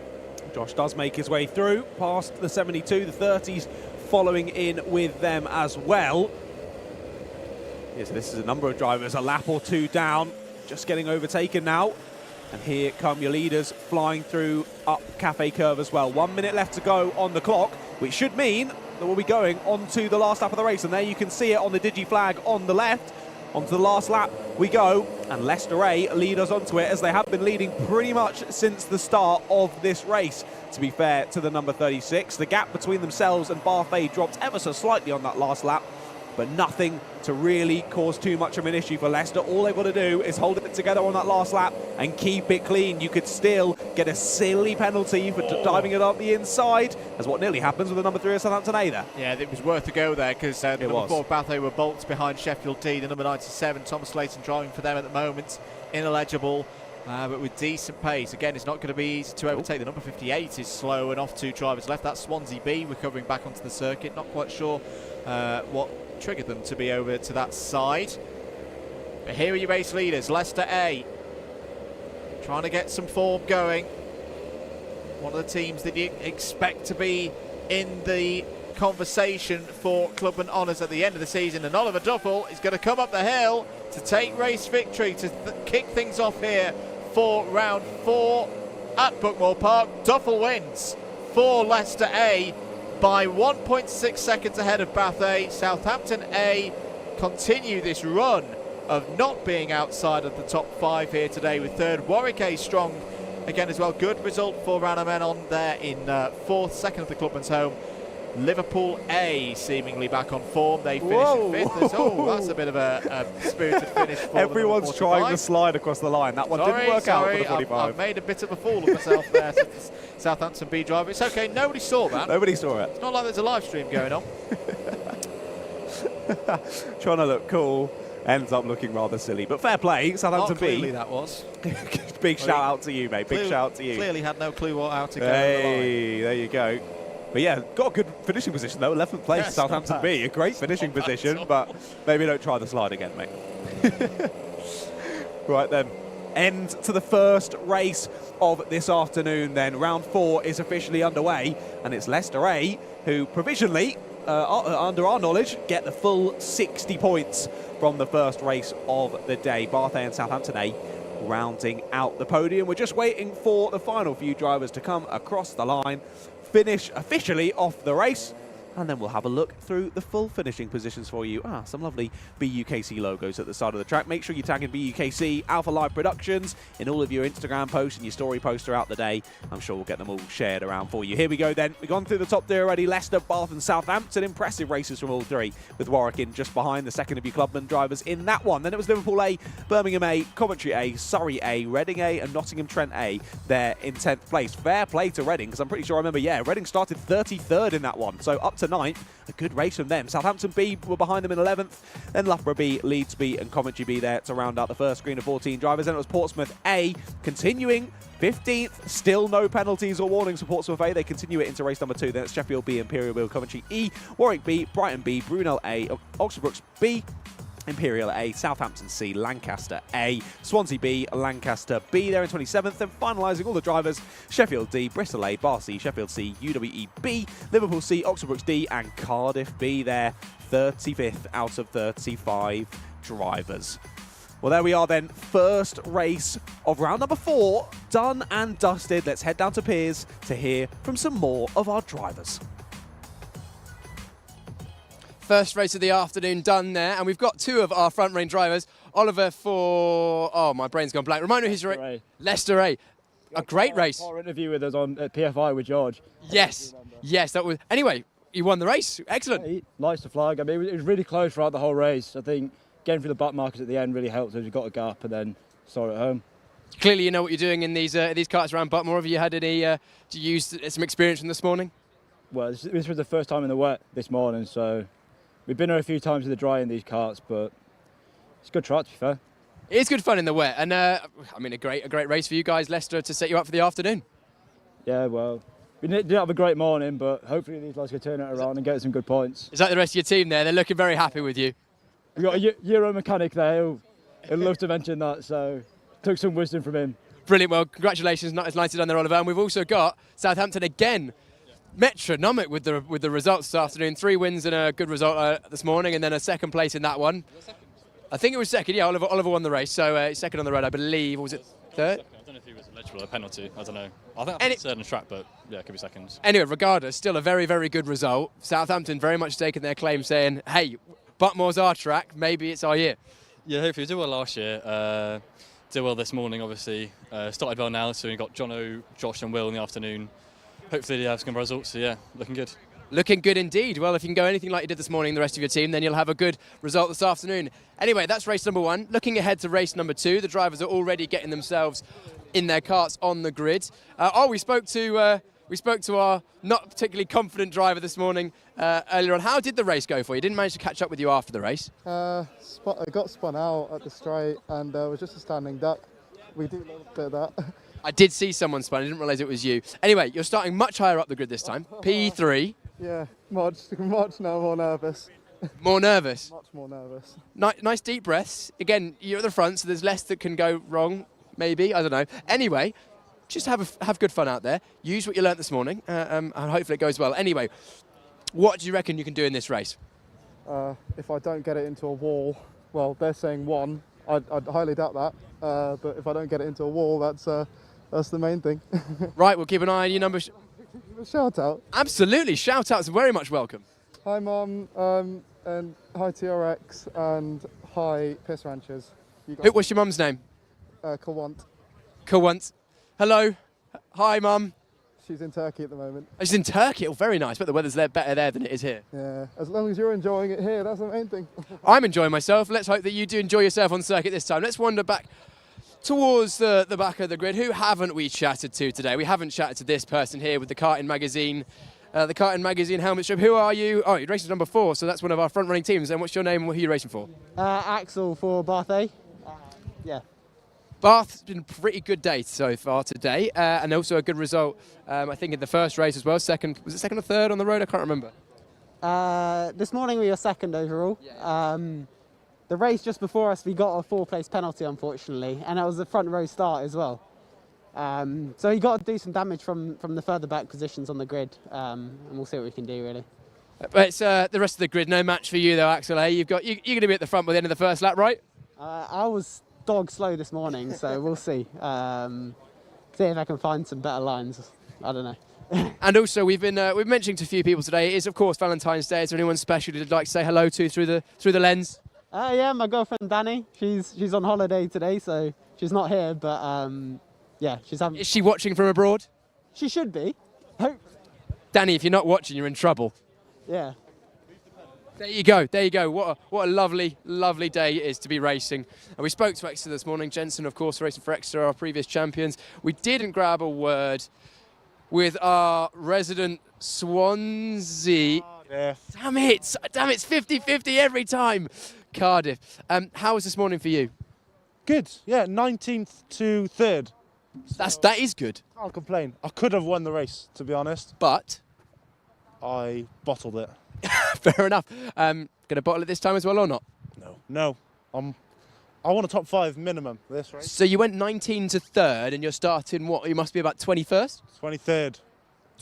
Josh does make his way through past the 72, the 30s following in with them as well. Yes, this is a number of drivers, a lap or two down, just getting overtaken now. And here come your leaders flying through up Cafe Curve as well. 1 minute left to go on the clock, which should mean that we'll be going on to the last lap of the race. And there you can see it on the digi flag on the left. Onto the last lap we go, and Leicester A lead us onto it, as they have been leading pretty much since the start of this race, to be fair to the number 36. The gap between themselves and Bath A dropped ever so slightly on that last lap, but nothing to really cause too much of an issue for Leicester. All they've got to do is hold it together on that last lap and keep it clean. You could still get a silly penalty for diving it up the inside, as what nearly happens with the number 3 of Southampton A there. Yeah, it was worth a go there, because the number 4 Bathé were bolts behind Sheffield D. The number 97, Thomas Layton, driving for them at the moment, ineligible. But with decent pace. Again, it's not going to be easy to overtake. The number 58 is slow and off 2 drivers left. That's Swansea B recovering back onto the circuit. Not quite sure what triggered them to be over to that side. But here are your race leaders. Leicester A trying to get some form going. One of the teams that you expect to be in the conversation for Clubman Honours at the end of the season. And Oliver Duffel is going to come up the hill to take race victory, to kick things off here for round 4 at Buckmore Park. Duffel wins for Leicester A by 1.6 seconds ahead of Bathé. Southampton A continue this run of not being outside of the top 5 here today, with 3rd. Warwick A strong again as well. Good result for Rana Menon there in 4th, 2nd of the Clubman's home. Liverpool A seemingly back on form. They finish in 5th. Oh, that's a bit of a spirited finish for Everyone's trying to slide across the line. That one didn't work out for the 45. I've made a bit of a fool of myself there. Southampton B driver. It's okay. Nobody saw that. Nobody saw it. It's not like there's a live stream going on. Trying to look cool. Ends up looking rather silly. But fair play. Southampton B. Clearly that was. Big shout out to you, mate. Big shout out to you. Clearly had no clue how to go. Hey, there you go. But yeah, got a good finishing position though. 11th place, yes, Southampton B. A great finishing position, but maybe don't try the slide again, mate. Right then. End to the first race of this afternoon then. Round 4 is officially underway, and it's Leicester A who provisionally, under our knowledge, get the full 60 points from the first race of the day. Bathé and Southampton A rounding out the podium. We're just waiting for the final few drivers to come across the line, finish officially off the race, and then we'll have a look through the full finishing positions for you. Some lovely BUKC logos at the side of the track. Make sure you tag in BUKC, Alpha Live Productions in all of your Instagram posts and your story posts throughout the day. I'm sure we'll get them all shared around for you. Here we go then. We've gone through the top 3 already. Leicester, Bath and Southampton. Impressive races from all 3, with Warwick in just behind the second of your Clubman drivers in that one. Then it was Liverpool A, Birmingham A, Coventry A, Surrey A, Reading A and Nottingham Trent A there in 10th place. Fair play to Reading, because I'm pretty sure I remember, Reading started 33rd in that one, so up to 9th. A good race from them. Southampton B were behind them in 11th. Then Loughborough B, Leeds B and Coventry B there to round out the first screen of 14 drivers. Then it was Portsmouth A continuing 15th. Still no penalties or warnings for Portsmouth A. They continue it into race number 2. Then it's Sheffield B, Imperial B, Coventry E, Warwick B, Brighton B, Brunel A, Oxford Brooks B, Imperial A, Southampton C, Lancaster A, Swansea B, Lancaster B there in 27th. Then finalising all the drivers, Sheffield D, Bristol A, Bath C, Sheffield C, UWE B, Liverpool C, Oxford Brooks D and Cardiff B there, 35th out of 35 drivers. Well, there we are then. First race of round number 4 done and dusted. Let's head down to Piers to hear from some more of our drivers. First race of the afternoon done there, and we've got 2 of our front range drivers. Oliver for, my brain's gone blank. Remind me who's Leicester A. A great race. Our interview with us on at PFI with George. Yes, that was. Anyway, you won the race. Excellent. Yeah, he likes the flag. I mean, it was really close throughout the whole race. I think getting through the back markers at the end really helped as we got a gap and then saw it home. Clearly, you know what you're doing in these karts around Buckmore. Have you had any? Did you use some experience from this morning? Well, this was the first time in the wet this morning, so. We've been here a few times in the dry in these karts, but it's a good track to be fair. It is good fun in the wet, and I mean a great race for you guys, Leicester, to set you up for the afternoon. Yeah, well, we didn't have a great morning, but hopefully these guys can turn it around and get some good points. Is that the rest of your team there? They're looking very happy with you. We've got a Euro mechanic there who'll love to mention that, so took some wisdom from him. Brilliant, well, congratulations, nicely done there, Oliver. And we've also got Southampton again. Metronomic with the results this afternoon. 3 wins and a good result this morning, and then a second place in that one. I think it was second. Yeah, Oliver won the race, so second on the road, I believe. Or was it third? I don't know if he was eligible, a penalty. I don't know. I think it's third on the track, but yeah, it could be second. Anyway, regardless, still a very, very good result. Southampton very much taking their claim, saying, "Hey, Buckmore's our track. Maybe it's our year." Yeah, hopefully we did well last year. Did well this morning, obviously. Started well now, so we got Jono, Josh, and Will in the afternoon. Hopefully they have some results, so yeah, looking good. Looking good indeed. Well, if you can go anything like you did this morning, the rest of your team, then you'll have a good result this afternoon. Anyway, that's race number 1. Looking ahead to race number 2, the drivers are already getting themselves in their karts on the grid. We spoke to our not particularly confident driver this morning earlier on. How did the race go for you? Didn't manage to catch up with you after the race. I got spun out at the straight and was just a standing duck. We do a little bit of that. I did see someone spun. I didn't realise it was you. Anyway, you're starting much higher up the grid this time. P3. Yeah, much now more nervous. More nervous? Much more nervous. Nice deep breaths. Again, you're at the front, so there's less that can go wrong, maybe. I don't know. Anyway, just have good fun out there. Use what you learnt this morning, and hopefully it goes well. Anyway, what do you reckon you can do in this race? If I don't get it into a wall, well, they're saying 1. I'd highly doubt that. But if I don't get it into a wall, that's the main thing. Right, we'll keep an eye on your numbers. Shout out. Absolutely, shout outs are very much welcome. Hi Mum, and hi TRX, and hi Piss Ranchers. What's your mum's name? Kawant. Kawant. Hello. Hi Mum. She's in Turkey at the moment. Oh, she's in Turkey. Oh, very nice. But the weather's better there than it is here. Yeah, as long as you're enjoying it here, that's the main thing. I'm enjoying myself. Let's hope that you do enjoy yourself on circuit this time. Let's wander back towards the back of the grid. Who haven't we chatted to today? We haven't chatted to this person here with the Karting magazine. The Karting magazine helmet strip. Who are you? Oh, you're racing number 4, so that's one of our front-running teams. And what's your name and who are you racing for? Axel for Bath A. Yeah. Bath's been a pretty good day so far today, and also a good result, I think, in the first race as well. Was it second or third on the road? I can't remember. This morning we were second overall. The race just before us, we got a 4-place penalty, unfortunately, and that was a front row start as well. So he got to do some damage from the further back positions on the grid, and we'll see what we can do, really. But it's the rest of the grid, no match for you though, Axel. You're going to be at the front by the end of the first lap, right? I was dog slow this morning, so we'll see. See if I can find some better lines. I don't know. And also, we've mentioning to a few people today. It is, of course, Valentine's Day. Is there anyone special you'd like to say hello to through the lens? Yeah, my girlfriend Danny. She's on holiday today, so she's not here. But yeah, she's having. Is she watching from abroad? She should be. Hope. Danny, if you're not watching, you're in trouble. Yeah. There you go. There you go. What a lovely, lovely day it is to be racing. And we spoke to Exeter this morning. Jensen, of course, racing for Exeter, our previous champions. We didn't grab a word with our resident Swansea. Yeah. Damn it, it's 50-50 every time. Cardiff. How was this morning for you? Good, yeah, 19th to 3rd. That is good. Can't complain. I could have won the race, to be honest. But? I bottled it. Fair enough. Going to bottle it this time as well or not? No. I want a top 5 minimum this race. So you went 19 to 3rd and you're starting what? You must be about 21st? 23rd.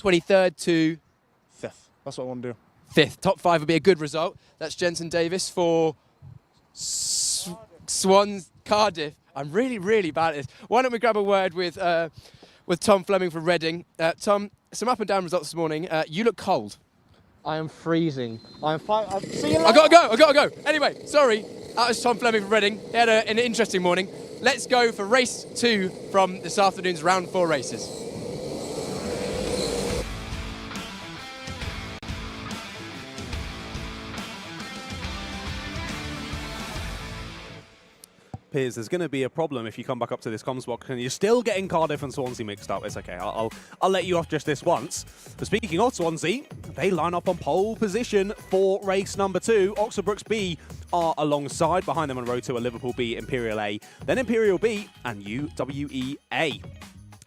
23rd to? 5th. That's what I want to do. 5th. Top 5 would be a good result. That's Jensen Davis for Swans Cardiff. I'm really, really bad at this. Why don't we grab a word with Tom Fleming from Reading. Tom, some up and down results this morning. You look cold. I am freezing. See you later. I gotta go. Anyway, sorry. That was Tom Fleming from Reading. He had an interesting morning. Let's go for race 2 from this afternoon's round 4 races. Piers, there's going to be a problem if you come back up to this comms box and you're still getting Cardiff and Swansea mixed up. It's okay. I'll let you off just this once. But speaking of Swansea, they line up on pole position for race number 2. Oxford Brooks B are alongside. Behind them on row 2 are Liverpool B, Imperial A, then Imperial B and UWE A.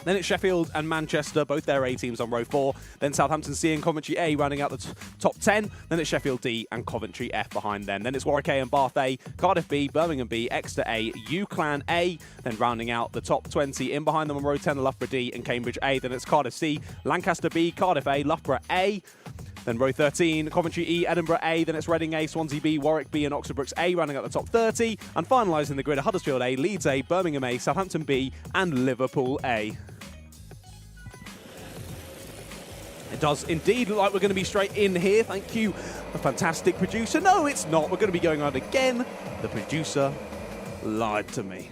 Then it's Sheffield and Manchester, both their A teams on row 4. Then Southampton C and Coventry A rounding out the top 10. Then it's Sheffield D and Coventry F behind them. Then it's Warwick A and Bath A, Cardiff B, Birmingham B, Exeter A, UClan A. Then rounding out the top 20. In behind them on row 10 are Loughborough D and Cambridge A. Then it's Cardiff C, Lancaster B, Cardiff A, Loughborough A. Then row 13, Coventry E, Edinburgh A, then it's Reading A, Swansea B, Warwick B and Oxford Brooks A rounding out the top 30. And finalising the grid are Huddersfield A, Leeds A, Birmingham A, Southampton B and Liverpool A. It does indeed look like we're going to be straight in here. Thank you, a fantastic producer. No, it's not. We're going to be going on again. The producer lied to me.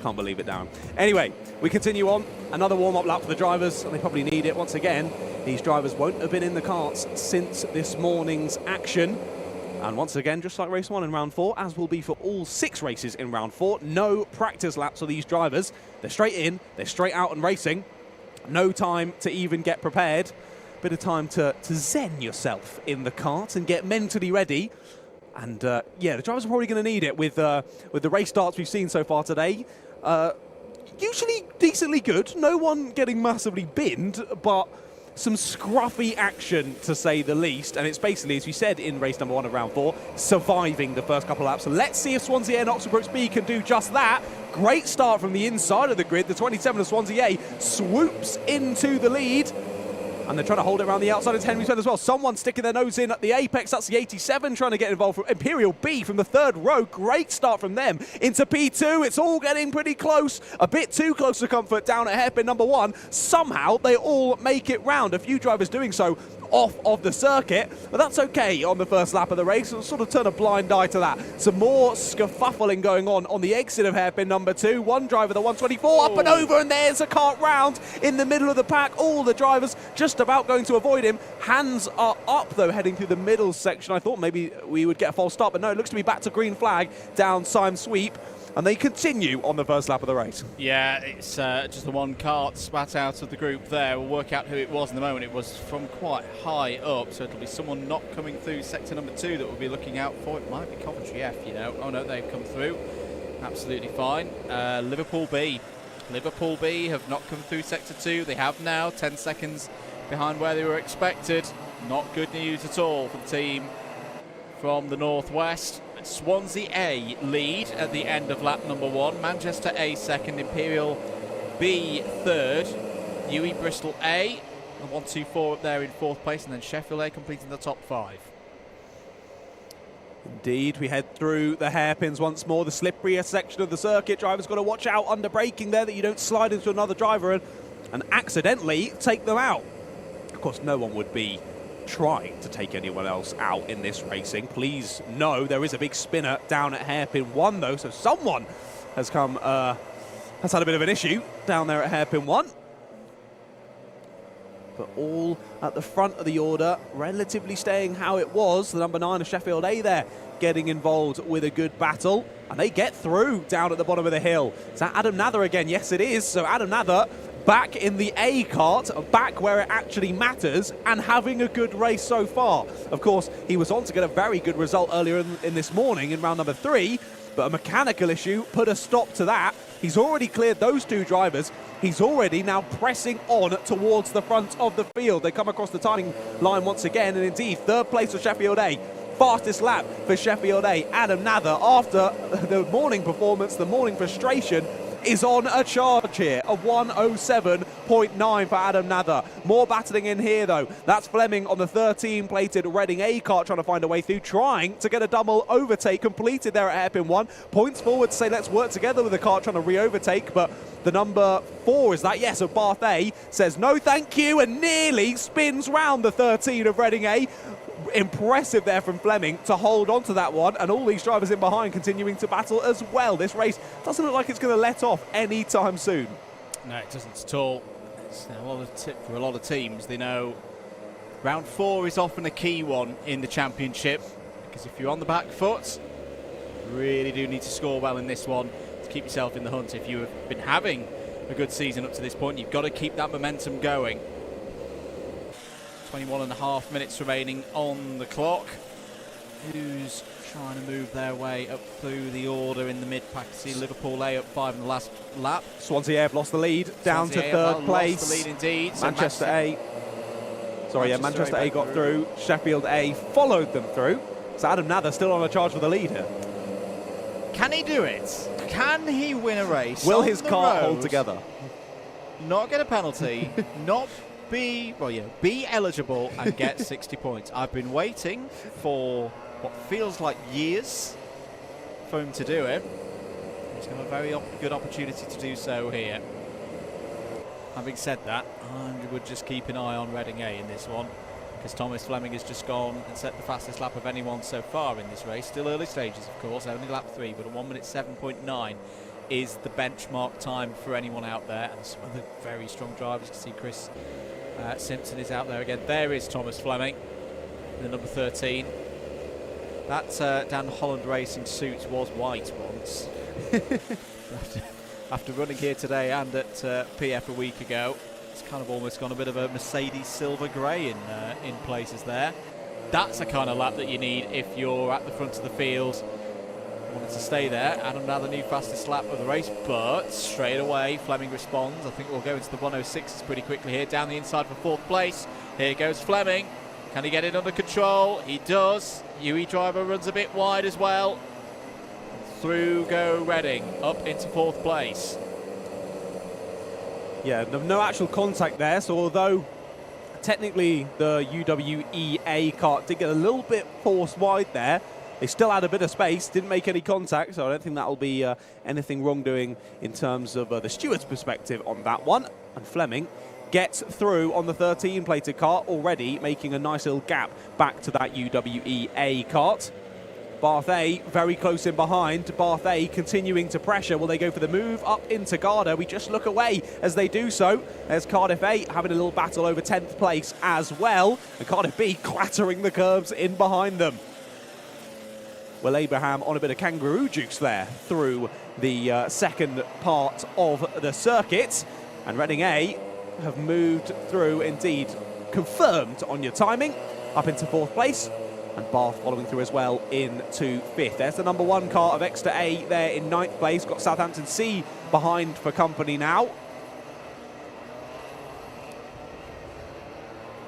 Can't believe it, Darren. Anyway, we continue on. Another warm-up lap for the drivers, and they probably need it once again. These drivers won't have been in the karts since this morning's action. And once again, just like race 1 in round 4, as will be for all 6 races in round 4, no practice laps for these drivers. They're straight in, they're straight out and racing. No time to even get prepared. Bit of time to zen yourself in the kart and get mentally ready. And yeah, the drivers are probably going to need it with the race starts we've seen so far today. Usually decently good, no one getting massively binned, but some scruffy action to say the least. And it's basically, as we said in race number 1 of round 4, surviving the first couple of laps. So let's see if Swansea and Oxford Brookes B can do just that. Great start from the inside of the grid. The 27 of Swansea A swoops into the lead. And they're trying to hold it around the outside. It's Henry Smith as well. Someone sticking their nose in at the apex. That's the 87 trying to get involved from Imperial B from the 3rd row. Great start from them into P2. It's all getting pretty close. A bit too close to comfort down at hairpin number 1. Somehow they all make it round. A few drivers doing so off of the circuit, but that's okay on the first lap of the race. We'll sort of turn a blind eye to that. Some more scuffling going on the exit of hairpin number 2. One driver, the 124, up and over, and there's a kart round in the middle of the pack. All the drivers just about going to avoid him. Hands are up, though, heading through the middle section. I thought maybe we would get a false start, but no, it looks to be back to green flag down Syme Sweep. And they continue on the first lap of the race. Yeah, it's just the one kart spat out of the group there. We'll work out who it was in the moment. It was from quite high up, so it'll be someone not coming through sector number 2 that we'll be looking out for. It might be Coventry F, you know. Oh no, they've come through. Absolutely fine. Liverpool B. Liverpool B have not come through sector 2. They have now, 10 seconds behind where they were expected. Not good news at all for the team from the northwest. Swansea A lead at the end of lap number 1. Manchester A second, Imperial B third, Newey Bristol A, and 1-2-4 up there in 4th place, and then Sheffield A completing the top 5. Indeed, we head through the hairpins once more, the slipperier section of the circuit. Drivers got to watch out under braking there that you don't slide into another driver and accidentally take them out. Of course, no one would be trying to take anyone else out in this racing. Please know there is a big spinner down at hairpin 1 though, so someone has come has had a bit of an issue down there at hairpin 1. But all at the front of the order, relatively staying how it was. The number 9 of Sheffield A there getting involved with a good battle, and they get through down at the bottom of the hill. Is that Adam Nather again? Yes, it is. So Adam Nather back in the A kart, back where it actually matters, and having a good race so far. Of course, he was on to get a very good result earlier in this morning in round number 3, but a mechanical issue put a stop to that. He's already cleared those 2 drivers. He's already now pressing on towards the front of the field. They come across the timing line once again, and indeed, 3rd place for Sheffield A. Fastest lap for Sheffield A. Adam Nather, after the morning performance, the morning frustration, is on a charge here, a 107.9 for Adam Nather. More battling in here though. That's Fleming on the 13-plated Reading A kart trying to find a way through, trying to get a double overtake completed there at hairpin 1. Points forward to say let's work together with the kart trying to re-overtake, but the number 4 is that, yes, of Bath A, says no thank you and nearly spins round the 13 of Reading A. Impressive there from Fleming to hold on to that one, and all these drivers in behind continuing to battle as well. This race doesn't look like it's going to let off anytime soon. No, it doesn't at all. It's a lot of tip for a lot of teams. They know round 4 is often a key one in the championship, because if you're on the back foot, you really do need to score well in this one to keep yourself in the hunt. If you have been having a good season up to this point, you've got to keep that momentum going. 21.5 minutes remaining on the clock. Who's trying to move their way up through the order in the mid-pack? See Liverpool A up 5 in the last lap. Swansea A have lost the lead, down to 3rd place. Lost the lead indeed. Manchester A. Sorry, yeah, Manchester A got through. Sheffield A followed them through. So Adam Nather still on a charge for the lead here. Can he do it? Can he win a race? Will his car hold together? Not get a penalty, not be eligible and get 60 points. I've been waiting for what feels like years for him to do it. He's got a very good opportunity to do so here. Having said that, I would just keep an eye on Reading A in this one, because Thomas Fleming has just gone and set the fastest lap of anyone so far in this race. Still early stages, of course, only lap 3, but a 1 minute 7.9 is the benchmark time for anyone out there, and some other very strong drivers. You can see Chris Simpson is out there again. There is Thomas Fleming, the number 13. That Dan Holland Racing suit was white once. After running here today and at PF a week ago, it's kind of almost gone a bit of a Mercedes silver grey in places there. That's the kind of lap that you need if you're at the front of the field. Wanted to stay there. Adam now the new fastest lap of the race, but straight away Fleming responds. I think we'll go into the 106s pretty quickly here. Down the inside for 4th place. Here goes Fleming. Can he get it under control? He does. UE driver runs a bit wide as well. Through go Redding, up into 4th place. Yeah, no actual contact there, so although technically the UWEA kart did get a little bit forced wide there, they still had a bit of space, didn't make any contact, so I don't think that'll be anything wrongdoing in terms of the steward's perspective on that one. And Fleming gets through on the 13-plated kart already, making a nice little gap back to that UWEA kart. Bath A very close in behind. Bath A continuing to pressure. Will they go for the move up into Garda? We just look away as they do so. There's Cardiff A having a little battle over 10th place as well. And Cardiff B clattering the curbs in behind them. Will Abraham on a bit of kangaroo juice there through the second part of the circuit. And Reading A have moved through, indeed, confirmed on your timing, up into 4th place. And Bath following through as well into 5th. There's the number 1 car of Exeter A there in 9th place. Got Southampton C behind for company now.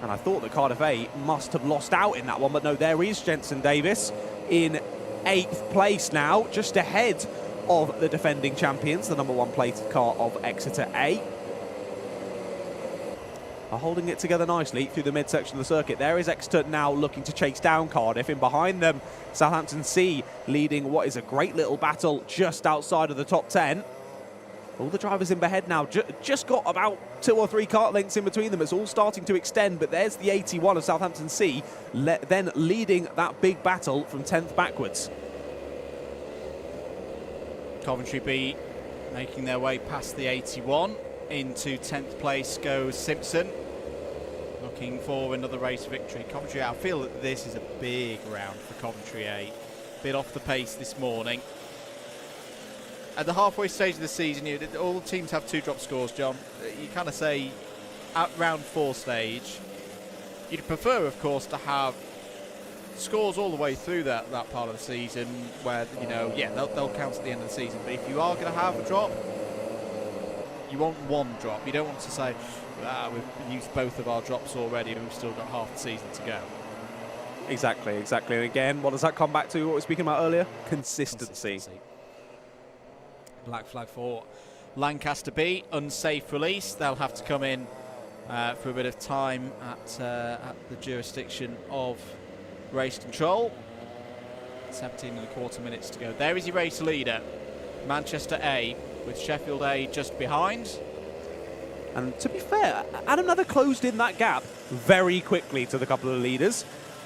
And I thought that Cardiff A must have lost out in that one, but no, there is Jensen Davis in 8th place now, just ahead of the defending champions, the number 1 plated car of Exeter A. Are holding it together nicely through the midsection of the circuit. There is Exeter now looking to chase down Cardiff. In behind them, Southampton C leading what is a great little battle just outside of the top 10. All the drivers in ahead now, just got about 2 or 3 kart lengths in between them. It's all starting to extend, but there's the 81 of Southampton C, then leading that big battle from 10th backwards. Coventry B making their way past the 81. Into 10th place goes Simpson, looking for another race victory. Coventry A, I feel that this is a big round for Coventry A. Bit off the pace this morning. At the halfway stage of the season, all teams have 2 drop scores, John. You kind of say at round 4 stage, you'd prefer, of course, to have scores all the way through that part of the season where, they'll count at the end of the season. But if you are going to have a drop, you want 1 drop. You don't want to say, we've used both of our drops already and we've still got half the season to go. Exactly. And again, what does that come back to, what we were speaking about earlier? Consistency. Black flag for Lancaster B, unsafe release. They'll have to come in for a bit of time at the jurisdiction of race control. 17.25 minutes to go. There is your race leader, Manchester A, with Sheffield A just behind. And to be fair, Adam Nather closed in that gap very quickly to the couple of leaders,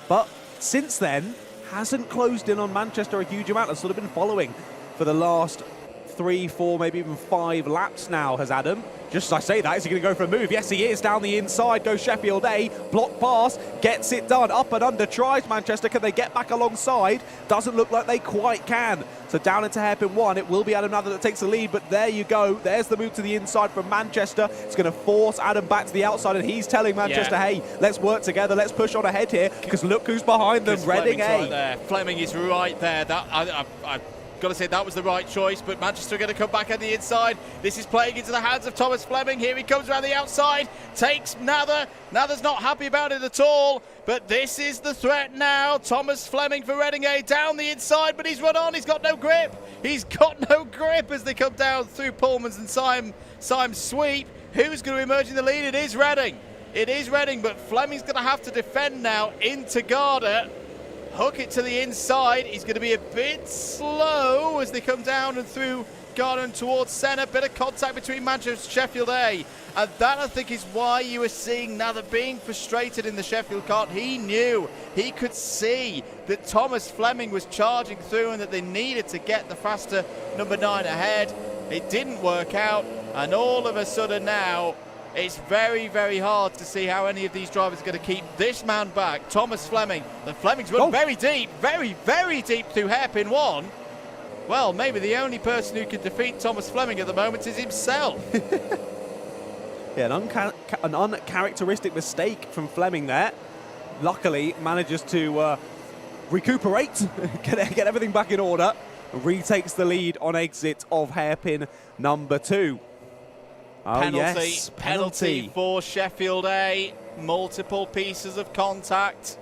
but since then hasn't closed in on Manchester a huge amount. Has sort of been following for the last 3, 4, maybe even 5 laps now, has Adam. Just as I say that, is he going to go for a move? Yes, he is. Down the inside goes Sheffield A. Block pass, gets it done. Up and under, tries Manchester. Can they get back alongside? Doesn't look like they quite can. So down into hairpin 1, it will be Adam Nather that takes the lead, but there you go. There's the move to the inside from Manchester. It's going to force Adam back to the outside, and he's telling Manchester, hey, let's work together, let's push on ahead here, because look who's behind them, Reading A. Right there. Fleming is right there. I've got to say that was the right choice, but Manchester are going to come back on the inside. This is playing into the hands of Thomas Fleming. Here he comes around the outside, takes Nather. Nather's not happy about it at all, but this is the threat now. Thomas Fleming for Reading A down the inside, but he's run on. He's got no grip. He's got no grip as they come down through Pullman's and Syme's sweep. Who's going to emerge in the lead? It is Reading. It is Reading, but Fleming's going to have to defend now into Garda. Hook it to the inside. He's going to be a bit slow as they come down and through Garda and towards centre. Bit of contact between Manchester and Sheffield A. And that, I think, is why you were seeing Nather being frustrated in the Sheffield kart. He knew, he could see that Thomas Fleming was charging through and that they needed to get the faster number 9 ahead. It didn't work out, and all of a sudden now, it's very, very hard to see how any of these drivers are going to keep this man back. Thomas Fleming. The Flemings run very deep, very, very deep through hairpin 1. Well, maybe the only person who can defeat Thomas Fleming at the moment is himself. Yeah, an uncharacteristic mistake from Fleming there. Luckily, manages to recuperate, get everything back in order, and retakes the lead on exit of hairpin number 2. Oh, Penalty for Sheffield A. Multiple pieces of contact.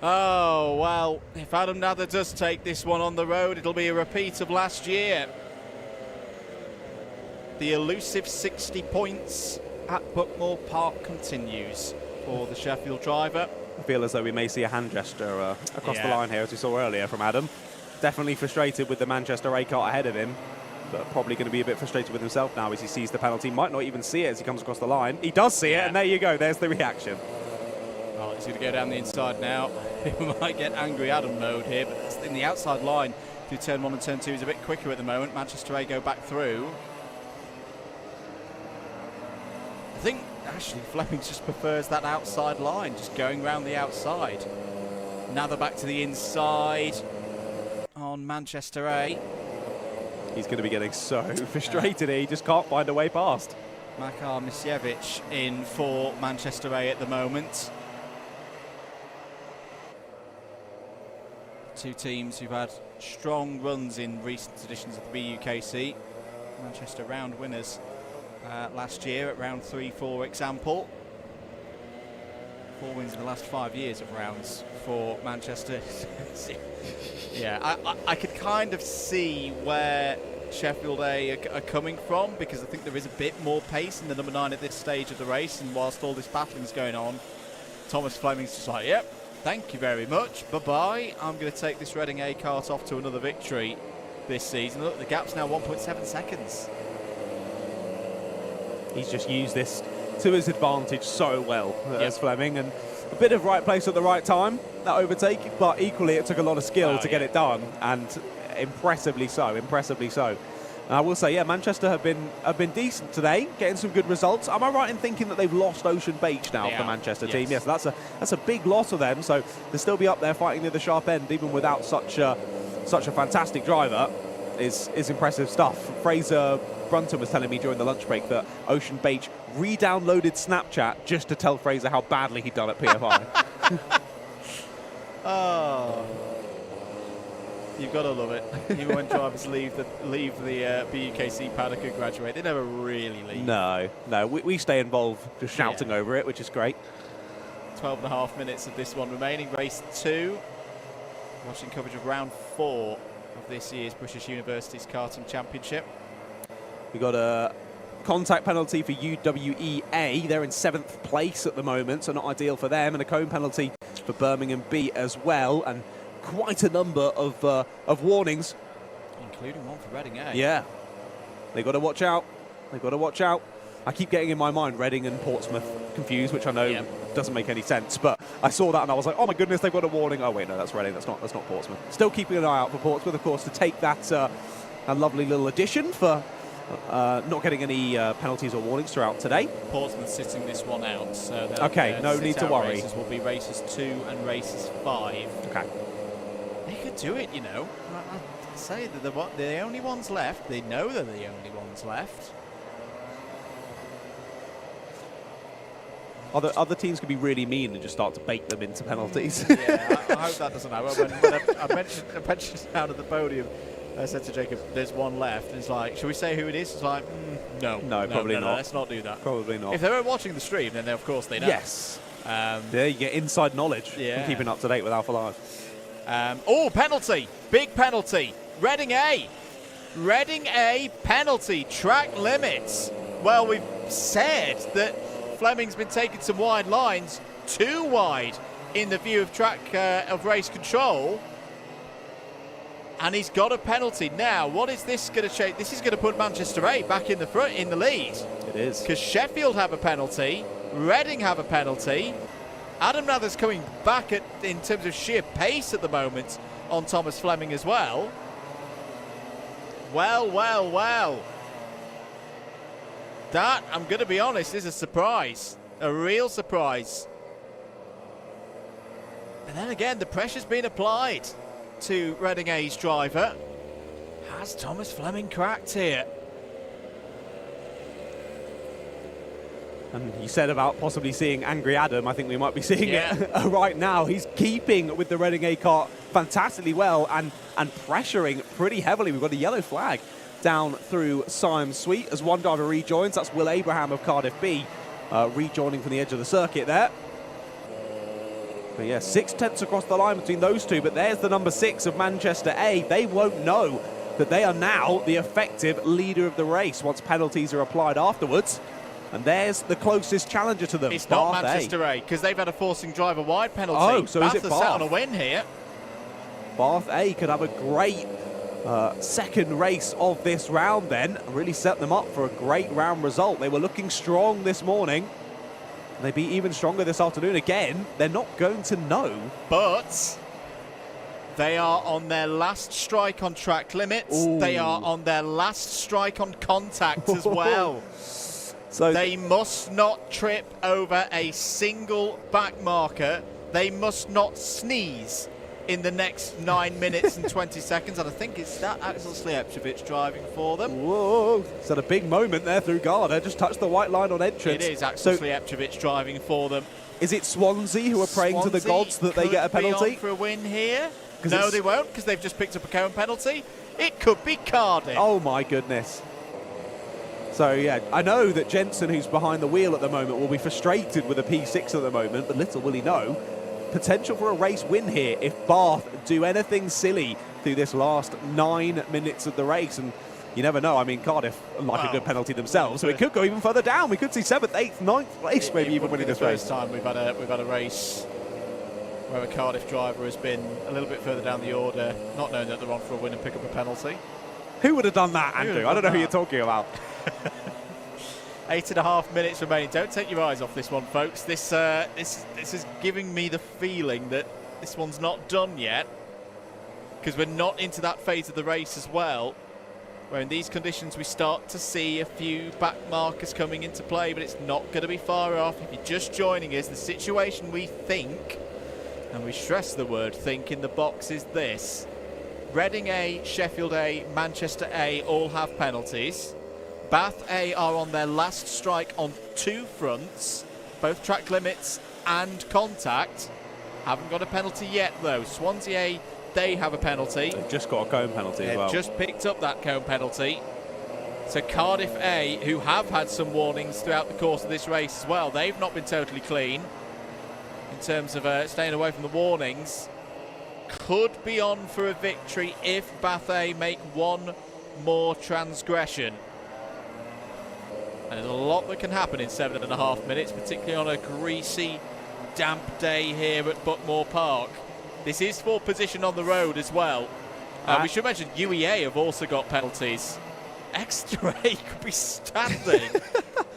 Oh, well, if Adam Nather does take this one on the road, it'll be a repeat of last year. The elusive 60 points at Buckmore Park continues for the Sheffield driver. I feel as though we may see a hand gesture across the line here, as we saw earlier from Adam. Definitely frustrated with the Manchester A car ahead of him, but probably going to be a bit frustrated with himself now as he sees the penalty. Might not even see it as he comes across the line. He does see it, and there you go. There's the reaction. Oh, he's going to go down the inside now. He might get angry Adam mode here, but it's in the outside line through turn 1 and turn 2 is a bit quicker at the moment. Manchester A go back through. I think actually Fleming just prefers that outside line, just going round the outside. Nather back to the inside on Manchester A. He's going to be getting so frustrated here. He just can't find a way past. Makar Misiewicz in for Manchester A at the moment. Two teams who've had strong runs in recent editions of the BUKC. Manchester round winners last year at round 3, for example. 4 wins in the last 5 years of rounds for Manchester. Yeah, I could kind of see where Sheffield A are coming from, because I think there is a bit more pace in the number 9 at this stage of the race, and whilst all this battling is going on, Thomas Fleming's just like, yep, thank you very much, bye-bye. I'm going to take this Reading A kart off to another victory this season. Look, the gap's now 1.7 seconds. He's just used this to his advantage so well as Fleming, and a bit of right place at the right time, that overtake, but equally it took a lot of skill to get it done, and impressively so. And I will say, yeah, Manchester have been decent today, getting some good results. Am I right in thinking that they've lost Ocean Beach now, the Manchester team? Yes, that's a big loss for them, so they'll still be up there fighting near the sharp end, even without such a fantastic driver. Is impressive stuff. Fraser Brunton was telling me during the lunch break that Ocean Beach re-downloaded Snapchat just to tell Fraser how badly he'd done at PFI. Oh, you've got to love it. Even when drivers leave the BUKC paddock and graduate, they never really leave. No, we stay involved, just shouting over it, which is great. 12.5 minutes of this one remaining. Race 2. Watching coverage of round 4 of this year's British Universities Karting Championship. We got a contact penalty for UWEA. They're in 7th place at the moment, so not ideal for them, and a cone penalty for Birmingham B as well, and quite a number of warnings, including one for Reading A. Yeah, they got to watch out. I keep getting in my mind Reading and Portsmouth confused, which I know doesn't make any sense, but I saw that and I was like, oh my goodness, they've got a warning. Oh wait, no, that's Reading. That's not Portsmouth. Still keeping an eye out for Portsmouth, of course, to take that a lovely little addition for not getting any penalties or warnings throughout today. Portsmouth sitting this one out, so okay, no need to worry. Races will be races 2 and races 5. Okay, they could do it, you know. I say that they're the only ones left. They know they're the only ones left. Other teams could be really mean and just start to bake them into penalties. Yeah, I hope that doesn't happen. When I mentioned down at the podium, I said to Jacob, there's one left. And it's like, should we say who it is? It's like, no, probably not. Let's not do that. Probably not. If they were watching the stream, then of course they know. Yes. There you get inside knowledge from keeping up to date with Alpha Live. Oh, penalty. Big penalty. Reading A penalty. Track limits. Well, we've said that Fleming's been taking some wide lines, too wide in the view of track of race control, and he's got a penalty. Now, what is this going to change? This is going to put Manchester A back in the front, in the lead. It is. Because Sheffield have a penalty, Reading have a penalty. Adam Nather's coming back in terms of sheer pace at the moment on Thomas Fleming as well. Well. That, I'm going to be honest, is a surprise. A real surprise. And then again, the pressure's been applied to Reading A's driver. Has Thomas Fleming cracked here? And you said about possibly seeing Angry Adam. I think we might be seeing it right now. He's keeping with the Reading A car fantastically well and pressuring pretty heavily. We've got a yellow flag down through Siam Sweet as one driver rejoins. That's Will Abraham of Cardiff B rejoining from the edge of the circuit there. But yeah, 6 tenths across the line between those two. But there's the number 6 of Manchester A. They won't know that they are now the effective leader of the race once penalties are applied afterwards. And there's the closest challenger to them. It's not Manchester A, because they've had a forcing driver wide penalty. Oh, so Bath is it has sat Bath? on a win here. Bath A could have a great second race of this round then. Really set them up for a great round result. They were looking strong this morning. They'd be even stronger this afternoon. Again, they're not going to know. But they are on their last strike on track limits. Ooh. They are on their last strike on contact as well. So they must not trip over a single back marker. They must not sneeze in the next 9 minutes and 20 seconds. And I think it's that Axel Slijepcevic driving for them. Whoa, it's had a big moment there through Garda. Just touched the white line on entrance. It is Axel Slijepcevic driving for them. Is it Swansea who are praying to the gods that they get a penalty? Could be on for a win here. No, they won't, because they've just picked up a cone penalty. It could be Cardiff. Oh my goodness. So yeah, I know that Jensen, who's behind the wheel at the moment, will be frustrated with a P6 at the moment, but little will he know. Potential for a race win here if Bath do anything silly through this last 9 minutes of the race. And you never know. I mean, Cardiff like a good penalty themselves, so it could go even further down. We could see 7th, 8th, 9th place, maybe even winning this race. First time we've had a race where a Cardiff driver has been a little bit further down the order, not knowing that they're on for a win and pick up a penalty. Who would have done that, Andrew? I don't know who you're talking about. 8.5 minutes remaining. Don't take your eyes off this one, folks. This is giving me the feeling that this one's not done yet, because we're not into that phase of the race as well, where in these conditions we start to see a few back markers coming into play, but it's not going to be far off. If you're just joining us, the situation we think, and we stress the word think in the box, is this. Reading A, Sheffield A, Manchester A all have penalties. Bath A are on their last strike on 2 fronts, both track limits and contact. Haven't got a penalty yet though. Swansea A, they have a penalty. They've just got a cone penalty as well. They've just picked up that cone penalty. So Cardiff A, who have had some warnings throughout the course of this race as well, they've not been totally clean in terms of staying away from the warnings. Could be on for a victory if Bath A make one more transgression. And there's a lot that can happen in 7.5 minutes, particularly on a greasy, damp day here at Buckmore Park. This is for position on the road as well. We should mention UEA have also got penalties. Exeter A could be standing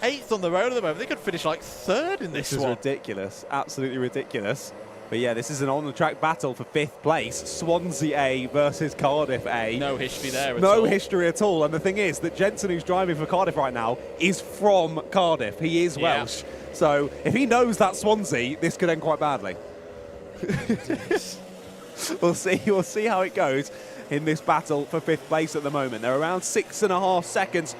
8th on the road at the moment. They could finish like 3rd in this one. This is ridiculous, absolutely ridiculous. But yeah, this is an on-the-track battle for 5th place. Swansea A versus Cardiff A. No history there at all. No history at all. And the thing is that Jensen, who's driving for Cardiff right now, is from Cardiff. He is Welsh. So if he knows that Swansea, this could end quite badly. We'll see how it goes in this battle for 5th place at the moment. They're around 6.5 seconds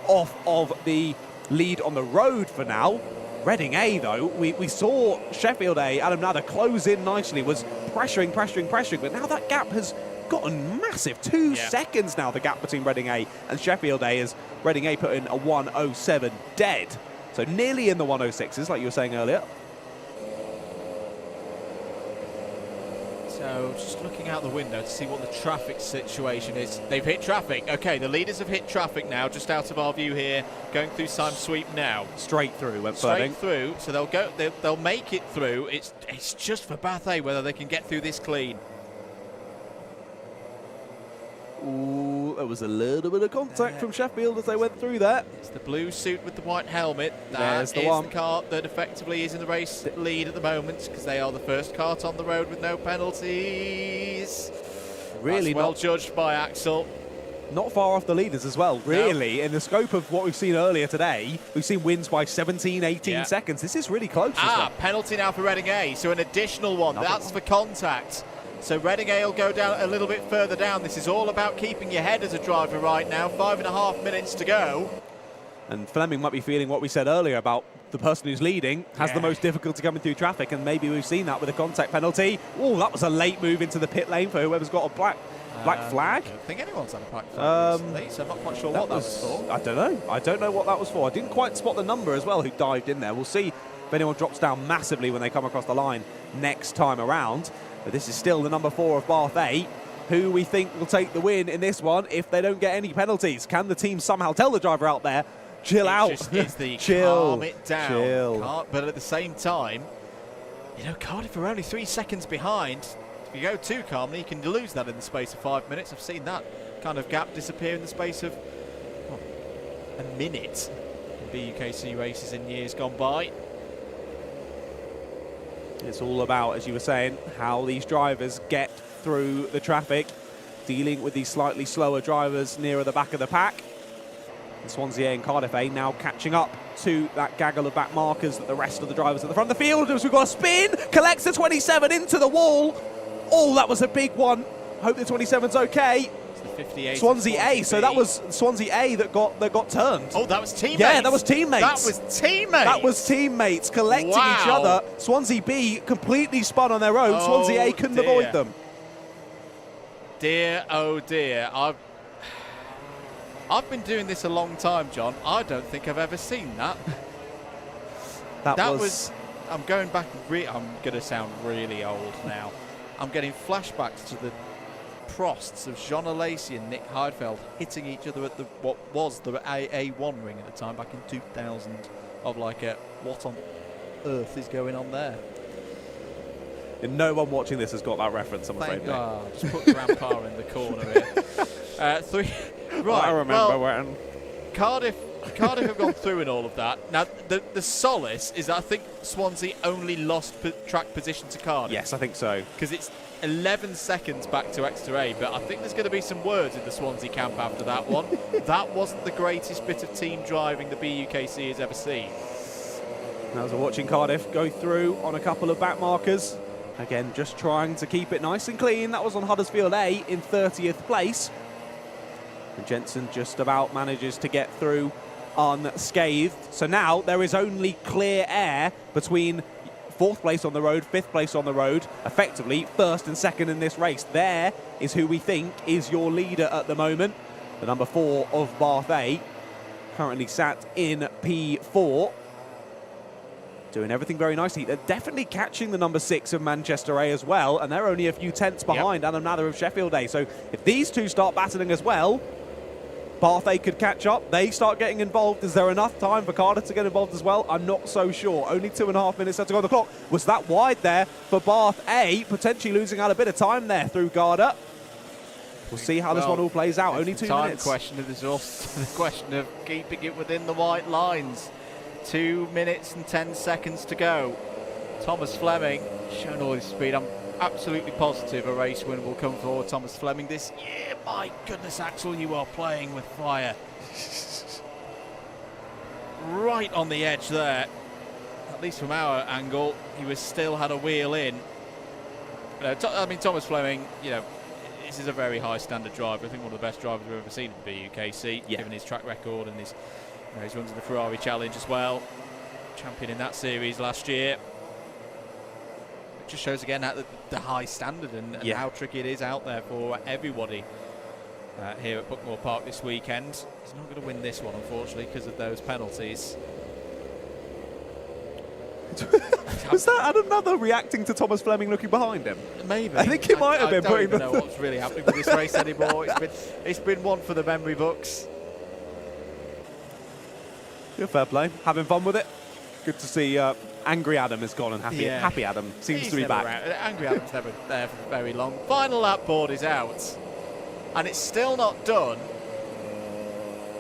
off of the lead on the road for now. Reading A, though, we saw Sheffield A, Adam Nadder, close in nicely, was pressuring, but now that gap has gotten massive. 2 seconds now, the gap between Reading A and Sheffield A, as Reading A put in a 1:07 dead. So nearly in the 1:06s, like you were saying earlier. So just looking out the window to see what the traffic situation is. They've hit traffic. Okay, the leaders have hit traffic now, just out of our view here, going through Siam Sweep now. Straight through, went straight through. So they'll make it through. It's just for Bath A whether they can get through this clean. Ooh, there was a little bit of contact from Sheffield as they went through that. It's the blue suit with the white helmet. There's That the one. the kart that effectively is in the race lead at the moment, because they are the first kart on the road with no penalties. Really That's well judged by Axel. not far off the leaders as well, really. In the scope of what we've seen earlier today, we've seen wins by 17, 18 seconds. This is really close as well. Penalty now for Reading A, so an additional one. That's for contact. So Reading A will go down a little bit further down. This is all about keeping your head as a driver right now. 5.5 minutes to go. And Fleming might be feeling what we said earlier about the person who's leading has the most difficulty coming through traffic, and maybe we've seen that with a contact penalty. Oh, that was a late move into the pit lane for whoever's got a black flag. I don't think anyone's had a black flag recently, so I'm not quite sure what that was for. I don't know. I don't know what that was for. I didn't quite spot the number as well who dived in there. We'll see if anyone drops down massively when they come across the line next time around. But this is still the number 4 of Bath 8, who we think will take the win in this one if they don't get any penalties. Can the team somehow tell the driver out there, chill out? Just is the chill, calm it down. chill. But at the same time, you know, Cardiff are only 3 seconds behind. If you go too calmly, you can lose that in the space of 5 minutes. I've seen that kind of gap disappear in the space of a minute in BUKC races in years gone by. It's all about, as you were saying, how these drivers get through the traffic, dealing with these slightly slower drivers nearer the back of the pack. And Swansea A and Cardiff A now catching up to that gaggle of back markers that the rest of the drivers at the front of the field. As we've got a spin, collects the 27 into the wall. Oh, that was a big one. Hope the 27's okay. It's the 58. Swansea A, so that was Swansea A that got turned. Oh, that was teammates. Yeah, that was teammates. That was teammates. That was teammates collecting each other. Swansea B completely spun on their own. Swansea A couldn't avoid them. Dear, oh dear. I've been doing this a long time, John. I don't think I've ever seen that. that was I'm going back. I'm going to sound really old now. I'm getting flashbacks to the prosts of Jean Alesi and Nick Heidfeld hitting each other at what was the A1 ring at the time, back in 2000. Of like, what on earth is going on there? And no one watching this has got that reference, I'm afraid. Thank God. Just put Grandpa in the corner here. 3. Right. I remember when. Cardiff have gone through in all of that. Now, the solace is that I think Swansea only lost track position to Cardiff. Yes, I think so. Because it's 11 seconds back to Exeter A, but I think there's going to be some words in the Swansea camp after that one. That wasn't the greatest bit of team driving the BUKC has ever seen. Now, as we're watching Cardiff go through on a couple of back markers, again, just trying to keep it nice and clean. That was on Huddersfield A in 30th place. And Jensen just about manages to get through unscathed. So now there is only clear air between 4th place on the road, 5th place on the road, effectively 1st and 2nd in this race. There is who we think is your leader at the moment. The number 4 of Bath A, currently sat in P4. Doing everything very nicely. They're definitely catching the number 6 of Manchester A as well, and they're only a few tenths behind Adam Nather of Sheffield A. So if these two start battling as well, Bath A could catch up. They start getting involved. Is there enough time for Cardiff to get involved as well? I'm not so sure. Only 2.5 minutes left to go on the clock. Was that wide there for Bath A? Potentially losing out a bit of time there through Garda. We'll see how this one all plays out. Only 2 minutes. Question. There's also the question of keeping it within the white lines. 2 minutes and 10 seconds to go. Thomas Fleming showing all his speed. I'm absolutely positive a race win will come for Thomas Fleming this year. My goodness, Axel, you are playing with fire. Right on the edge there. At least from our angle, he still had a wheel in. I mean, Thomas Fleming, you know, this is a very high standard driver. I think one of the best drivers we've ever seen in the BUKC, given his track record and his he's runs in the Ferrari Challenge as well. Champion in that series last year. It just shows again the high standard and how tricky it is out there for everybody here at Buckmore Park this weekend. He's not going to win this one, unfortunately, because of those penalties. Was that Adam Nather reacting to Thomas Fleming looking behind him? Maybe. I think it might have been. I don't even know what's really happening with this race anymore. It's been one for the memory books. Good, fair play. Having fun with it. Good to see angry Adam is gone and happy Adam seems to be back. Angry Adam's never there for very long. Final lap board is out. And it's still not done.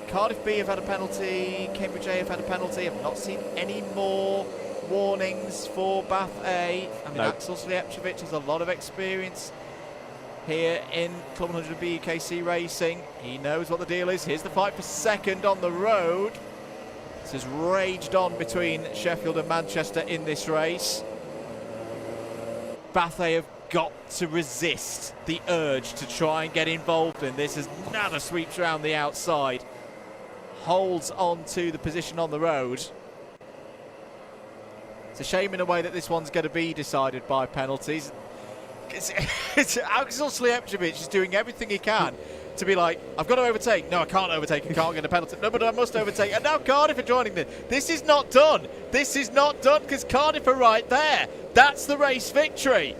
Cardiff B have had a penalty. Cambridge A have had a penalty. I've not seen any more warnings for Bath A. I mean, Axel Slijepcevic has a lot of experience here in Club 100 BUKC Racing. He knows what the deal is. Here's the fight for second on the road. This has raged on between Sheffield and Manchester in this race. Bathé have got to resist the urge to try and get involved in this as Nada sweeps around the outside, holds on to the position on the road. It's a shame in a way that this one's going to be decided by penalties. Axel Slijepcevic is doing everything he can to be like, I've got to overtake. No, I can't overtake. I can't get a penalty. No, but I must overtake. And now Cardiff are joining them. This is not done. This is not done because Cardiff are right there. That's the race victory.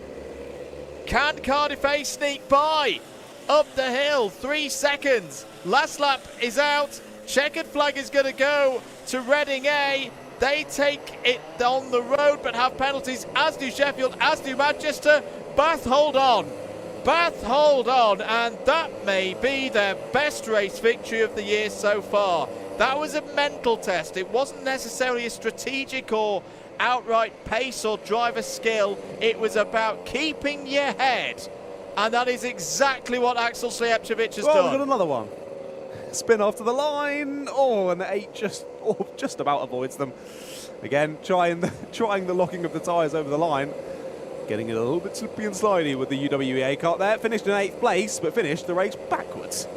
Can Cardiff A sneak by? Up the hill, 3 seconds. Last lap is out. Checkered flag is going to go to Reading A. They take it on the road but have penalties, as do Sheffield, as do Manchester. Bath hold on. Bath hold on, and that may be their best race victory of the year so far. That was a mental test. It wasn't necessarily a strategic or outright pace or driver skill. It was about keeping your head, and that is exactly what Axel Slijepcevic has done. We've got another one. Spin off to the line. Oh, and the 8 just about avoids them. Again, trying the locking of the tyres over the line. Getting it a little bit slippy and slidey with the UWEA car there. Finished in 8th place, but finished the race backwards.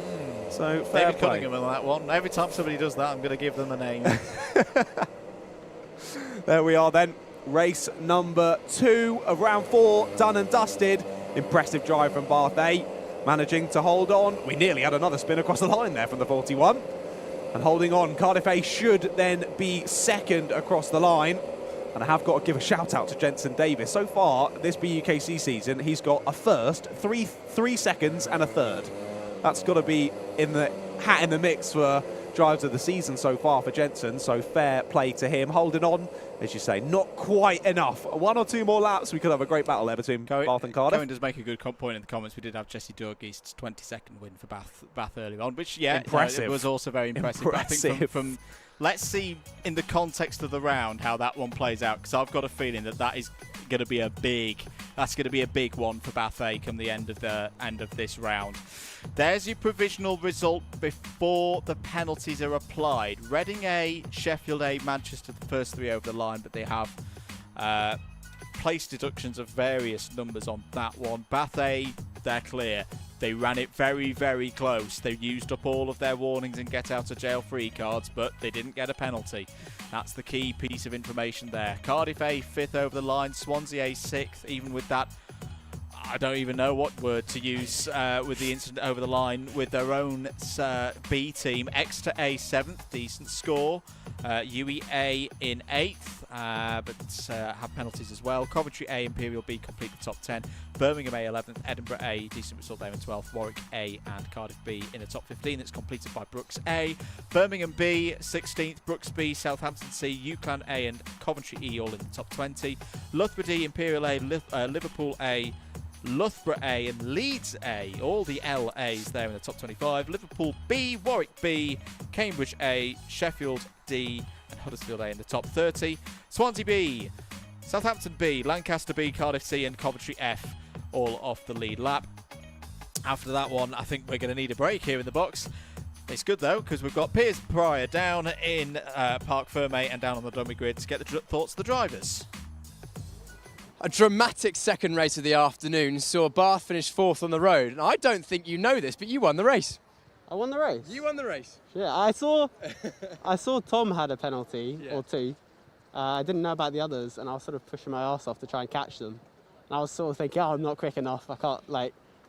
So fair David play. Cunningham on that one. Every time somebody does that, I'm going to give them a name. There we are then. Race number 2 of round 4, done and dusted. Impressive drive from Bathé, managing to hold on. We nearly had another spin across the line there from the 41. And holding on, Cardiff A should then be second across the line. And I have got to give a shout out to Jensen Davis. So far, this BUKC season, he's got a first, three seconds and a third. That's got to be in the hat in the mix for drives of the season so far for Jensen. So fair play to him. Holding on, as you say, not quite enough. 1 or 2 more laps, we could have a great battle there between Bath and Cardiff. Cohen does make a good point in the comments. We did have Jesse Durgeest's 22nd win for Bath earlier on, which, yeah, impressive. It was also very impressive. But I think from let's see in the context of the round how that one plays out, because I've got a feeling that is going to be a big one for Bathé come the end of this round. There's your provisional result before the penalties are applied. Reading A, Sheffield A, Manchester, the first 3 over the line, but they have place deductions of various numbers on that one. Bathé, they're clear. They ran it very, very close. They used up all of their warnings and get out of jail free cards, but they didn't get a penalty. That's the key piece of information there. Cardiff A, 5th over the line. Swansea A, 6th. Even with that, I don't even know what word to use with the incident over the line with their own B team. Exeter A, 7th. Decent score. UEA in 8th, but have penalties as well. Coventry A, Imperial B complete the top 10. Birmingham A, 11th. Edinburgh A, decent result there in 12th. Warwick A and Cardiff B in the top 15. It's completed by Brooks A. Birmingham B, 16th. Brooks B, Southampton C, UCLan A and Coventry E all in the top 20. Loughborough D, Imperial A, Liverpool A, Loughborough A and Leeds A, all the LAs there in the top 25. Liverpool B, Warwick B, Cambridge A, Sheffield D and Huddersfield A in the top 30. Swansea B, Southampton B, Lancaster B, Cardiff C and Coventry F all off the lead lap. After that one, I think we're going to need a break here in the box. It's good though, because we've got Piers Pryor down in Parc Fermé and down on the dummy grid to get the thoughts of the drivers. A dramatic second race of the afternoon saw Bath finish 4th on the road. And I don't think you know this, but you won the race. I won the race? You won the race. Yeah, I saw Tom had a penalty or 2. I didn't know about the others, and I was sort of pushing my arse off to try and catch them. And I was sort of thinking, oh, I'm not quick enough. I can't,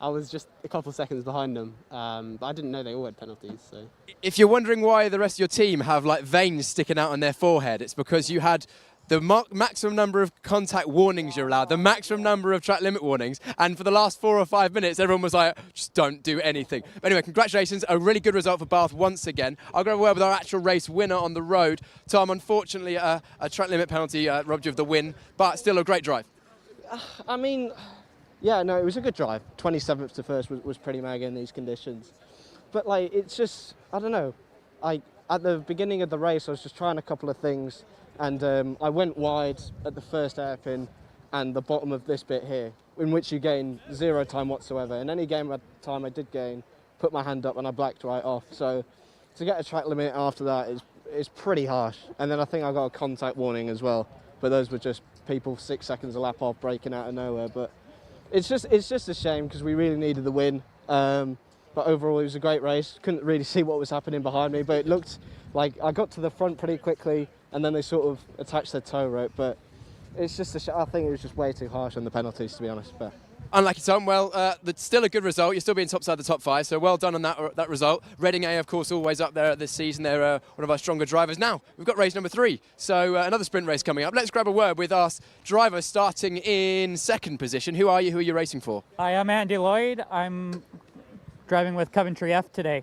I was just a couple of seconds behind them. But I didn't know they all had penalties. So, if you're wondering why the rest of your team have veins sticking out on their forehead, it's because you had the maximum number of contact warnings you're allowed, the maximum number of track limit warnings, and for the last 4 or 5 minutes, everyone was like, just don't do anything. But anyway, congratulations, a really good result for Bath once again. I'll go have a word with our actual race winner on the road. Tom, unfortunately, a track limit penalty robbed you of the win, but still a great drive. I mean, yeah, no, it was a good drive. 27th to 1st was pretty mega in these conditions. But, it's just, I don't know. At the beginning of the race, I was just trying a couple of things, and I went wide at the first hairpin, and the bottom of this bit here, in which you gain 0 time whatsoever. In any game time I did gain, put my hand up and I blacked right off. So to get a track limit after that is pretty harsh. And then I think I got a contact warning as well, but those were just people 6 seconds a lap off breaking out of nowhere. But it's just a shame because we really needed the win. But overall, it was a great race. Couldn't really see what was happening behind me, but it looked like I got to the front pretty quickly, and then they sort of attached their tow rope. But it's just I think it was just way too harsh on the penalties, to be honest. But Unlucky, Tom. Well, that's still a good result. You're still being top side of the top 5, so well done on that result. Reading A, of course, always up there this season. They're one of our stronger drivers. Now, we've got race number 3, so another sprint race coming up. Let's grab a word with our driver starting in 2nd position. Who are you? Who are you racing for? Hi, I'm Andy Lloyd. I'm driving with Coventry F today.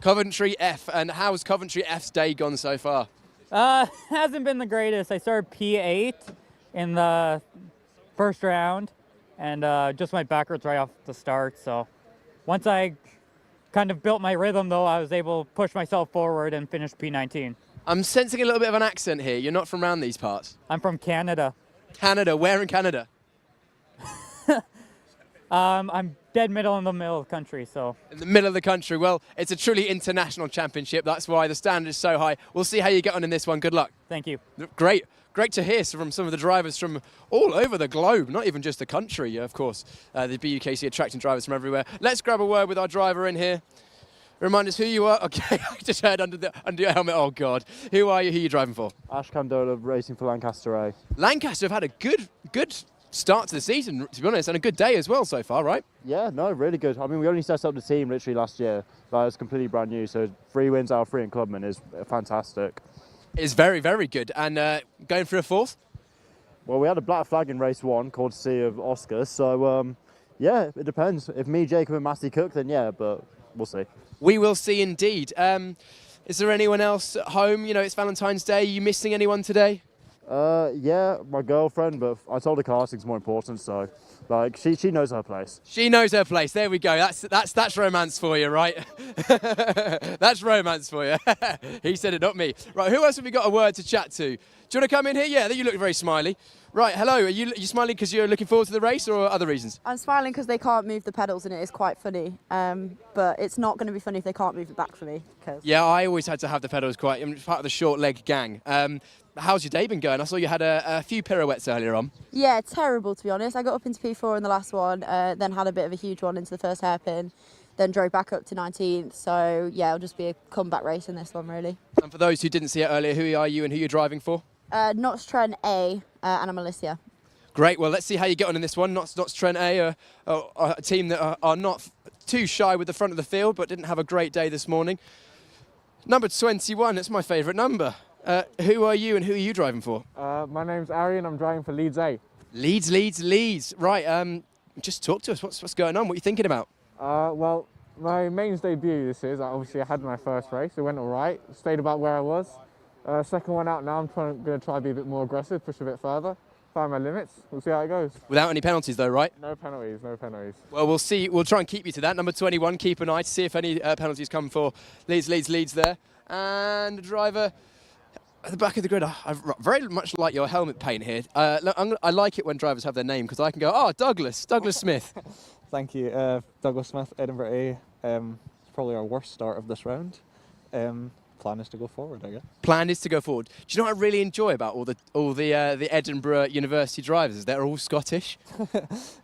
Coventry F, and how's Coventry F's day gone so far? Hasn't been the greatest. I started P8 in the first round and just went backwards right off the start. So once I kind of built my rhythm, though, I was able to push myself forward and finish P19. I'm sensing a little bit of an accent here. You're not from around these parts. I'm from Canada. Canada? Where in Canada? I'm dead middle in the middle of the country, so. In the middle of the country. Well, it's a truly international championship. That's why the standard is so high. We'll see how you get on in this one. Good luck. Thank you. Great. Great to hear from some of the drivers from all over the globe, not even just the country, of course. The BUKC attracting drivers from everywhere. Let's grab a word with our driver in here. Remind us who you are. Okay, I just heard under your helmet. Oh, God. Who are you? Who are you driving for? Ash Candola racing for Lancaster A. Lancaster have had a good start to the season, to be honest, and a good day as well so far, right? Yeah, no, really good. I mean, we only set up the team literally last year. Like, it's completely brand new, so 3 wins out of 3 in Clubman is fantastic. It's very, very good. And going for a 4th? Well, we had a black flag in race 1, courtesy of Oscar, so yeah, it depends. If me, Jacob and Massey cook, then yeah, but we'll see. We will see indeed. Is there anyone else at home? You know, it's Valentine's Day. Are you missing anyone today? Yeah, my girlfriend, but I told her karting's more important, so like she knows her place. She knows her place. There we go. That's romance for you, right? That's romance for you. He said it, not me. Right, who else have we got a word to chat to? Do you want to come in here? Yeah, you look very smiley. Right, hello. Are you smiling because you're looking forward to the race or other reasons? I'm smiling because they can't move the pedals and it is quite funny. But it's not going to be funny if they can't move it back for me. Yeah, I always had to have the pedals quite. I'm part of the short leg gang. How's your day been going? I saw you had a few pirouettes earlier on. Yeah, terrible to be honest. I got up into P4 in the last one, then had a bit of a huge one into the first hairpin, then drove back up to 19th. So yeah, it'll just be a comeback race in this one really. And for those who didn't see it earlier, who are you and who you're driving for? Notts Trent A and I'm Alicia. Great. Well, let's see how you get on in this one. Notts Trent A, a team that are not too shy with the front of the field, but didn't have a great day this morning. Number 21. That's my favourite number. Who are you and who are you driving for? My name's Arian. I'm driving for Leeds A. Leeds. Right. Just talk to us. What's going on? What are you thinking about? Well, my mains debut this is. Obviously, I had my first race. It went all right. Stayed about where I was. Second one out now. I'm going to try to be a bit more aggressive, push a bit further, find my limits. We'll see how it goes. Without any penalties, though, right? No penalties. No penalties. Well, we'll see. We'll try and keep you to that. Number 21. Keep an eye to see if any penalties come for Leeds there. And the driver at the back of the grid. I very much like your helmet paint here. I like it when drivers have their name because I can go, oh, Douglas Smith. Thank you, Douglas Smith, Edinburgh A. It's probably our worst start of this round. Plan is to go forward, I guess. Plan is to go forward. Do you know what I really enjoy about all the Edinburgh University drivers? Is they're all Scottish.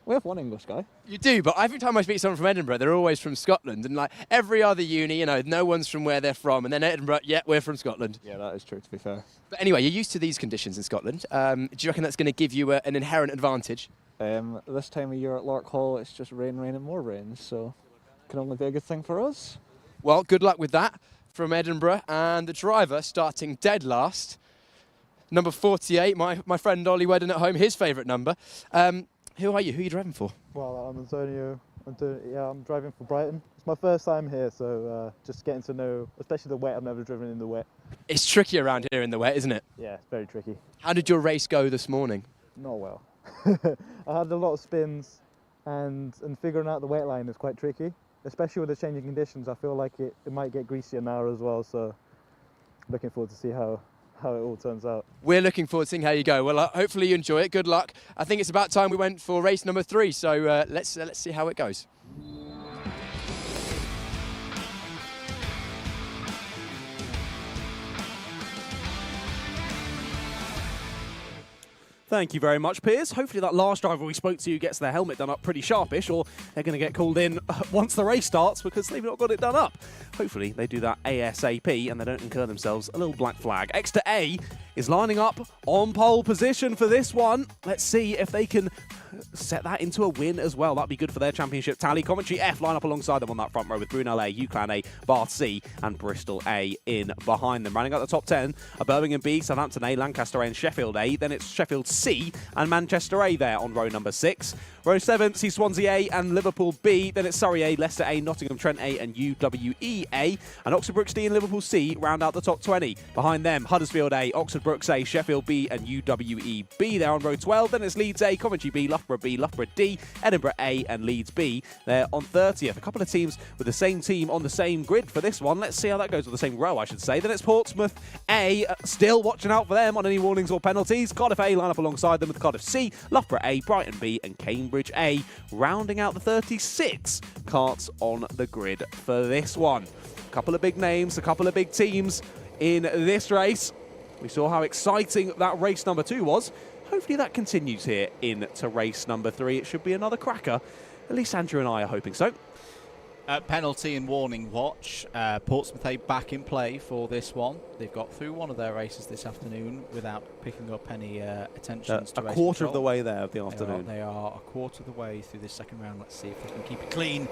We have one English guy. You do, but every time I speak to someone from Edinburgh, they're always from Scotland. And like every other uni, you know, no one's from where they're from. And then Edinburgh, yeah, we're from Scotland. Yeah, that is true, to be fair. But anyway, you're used to these conditions in Scotland. Do you reckon that's going to give you an inherent advantage? This time of year at Lark Hall, it's just rain and more rain. So it can only be a good thing for us. Well, good luck with that. From Edinburgh, and the driver starting dead last, number 48, my friend Ollie Wedden at home, his favourite number. Who are you? Who are you driving for? Well, I'm Antonio. I'm driving for Brighton. It's my first time here, so just getting to know, especially the wet. I've never driven in the wet. It's tricky around here in the wet, isn't it? Yeah, it's very tricky. How did your race go this morning? Not well. I had a lot of spins, and figuring out the wet line is quite tricky. Especially with the changing conditions, I feel like it might get greasier now as well, so looking forward to see how it all turns out. We're looking forward to seeing how you go. Well, hopefully you enjoy it. Good luck. I think it's about time we went for race number 3, so let's see how it goes. Thank you very much, Piers. Hopefully that last driver we spoke to gets their helmet done up pretty sharpish, or they're going to get called in once the race starts because they've not got it done up. Hopefully they do that ASAP and they don't incur themselves a little black flag. Exeter A is lining up on pole position for this one. Let's see if they can set that into a win as well. That'd be good for their championship tally. Coventry F line up alongside them on that front row with Brunel A, UClan A, Bath C and Bristol A in behind them. Running out the top 10 are Birmingham B, Southampton A, Lancaster A and Sheffield A. Then it's Sheffield C and Manchester A there on row number 6. Row 7 see Swansea A and Liverpool B. Then it's Surrey A, Leicester A, Nottingham Trent A and UWE A. And Oxford Brookes D and Liverpool C round out the top 20. Behind them, Huddersfield A, Oxford Brookes A, Sheffield B and UWE B there on row 12. Then it's Leeds A, Coventry B, Loughborough B, Loughborough D, Edinburgh A and Leeds B there on 30th. A couple of teams with the same team on the same grid for this one. Let's see how that goes, with the same row I should say. Then it's Portsmouth A, still watching out for them on any warnings or penalties. Cardiff A line up alongside them with Cardiff C, Loughborough A, Brighton B and Cambridge A, rounding out the 36 karts on the grid for this one. A couple of big names, a couple of big teams in this race. We saw how exciting that race number 2 was. Hopefully that continues here into race number 3. It should be another cracker. At least Andrew and I are hoping so. Penalty and warning watch. Portsmouth A back in play for this one. They've got through one of their races this afternoon without picking up any attentions to a race quarter control. of the way there of the afternoon. They are a quarter of the way through this second round. Let's see if they can keep it clean.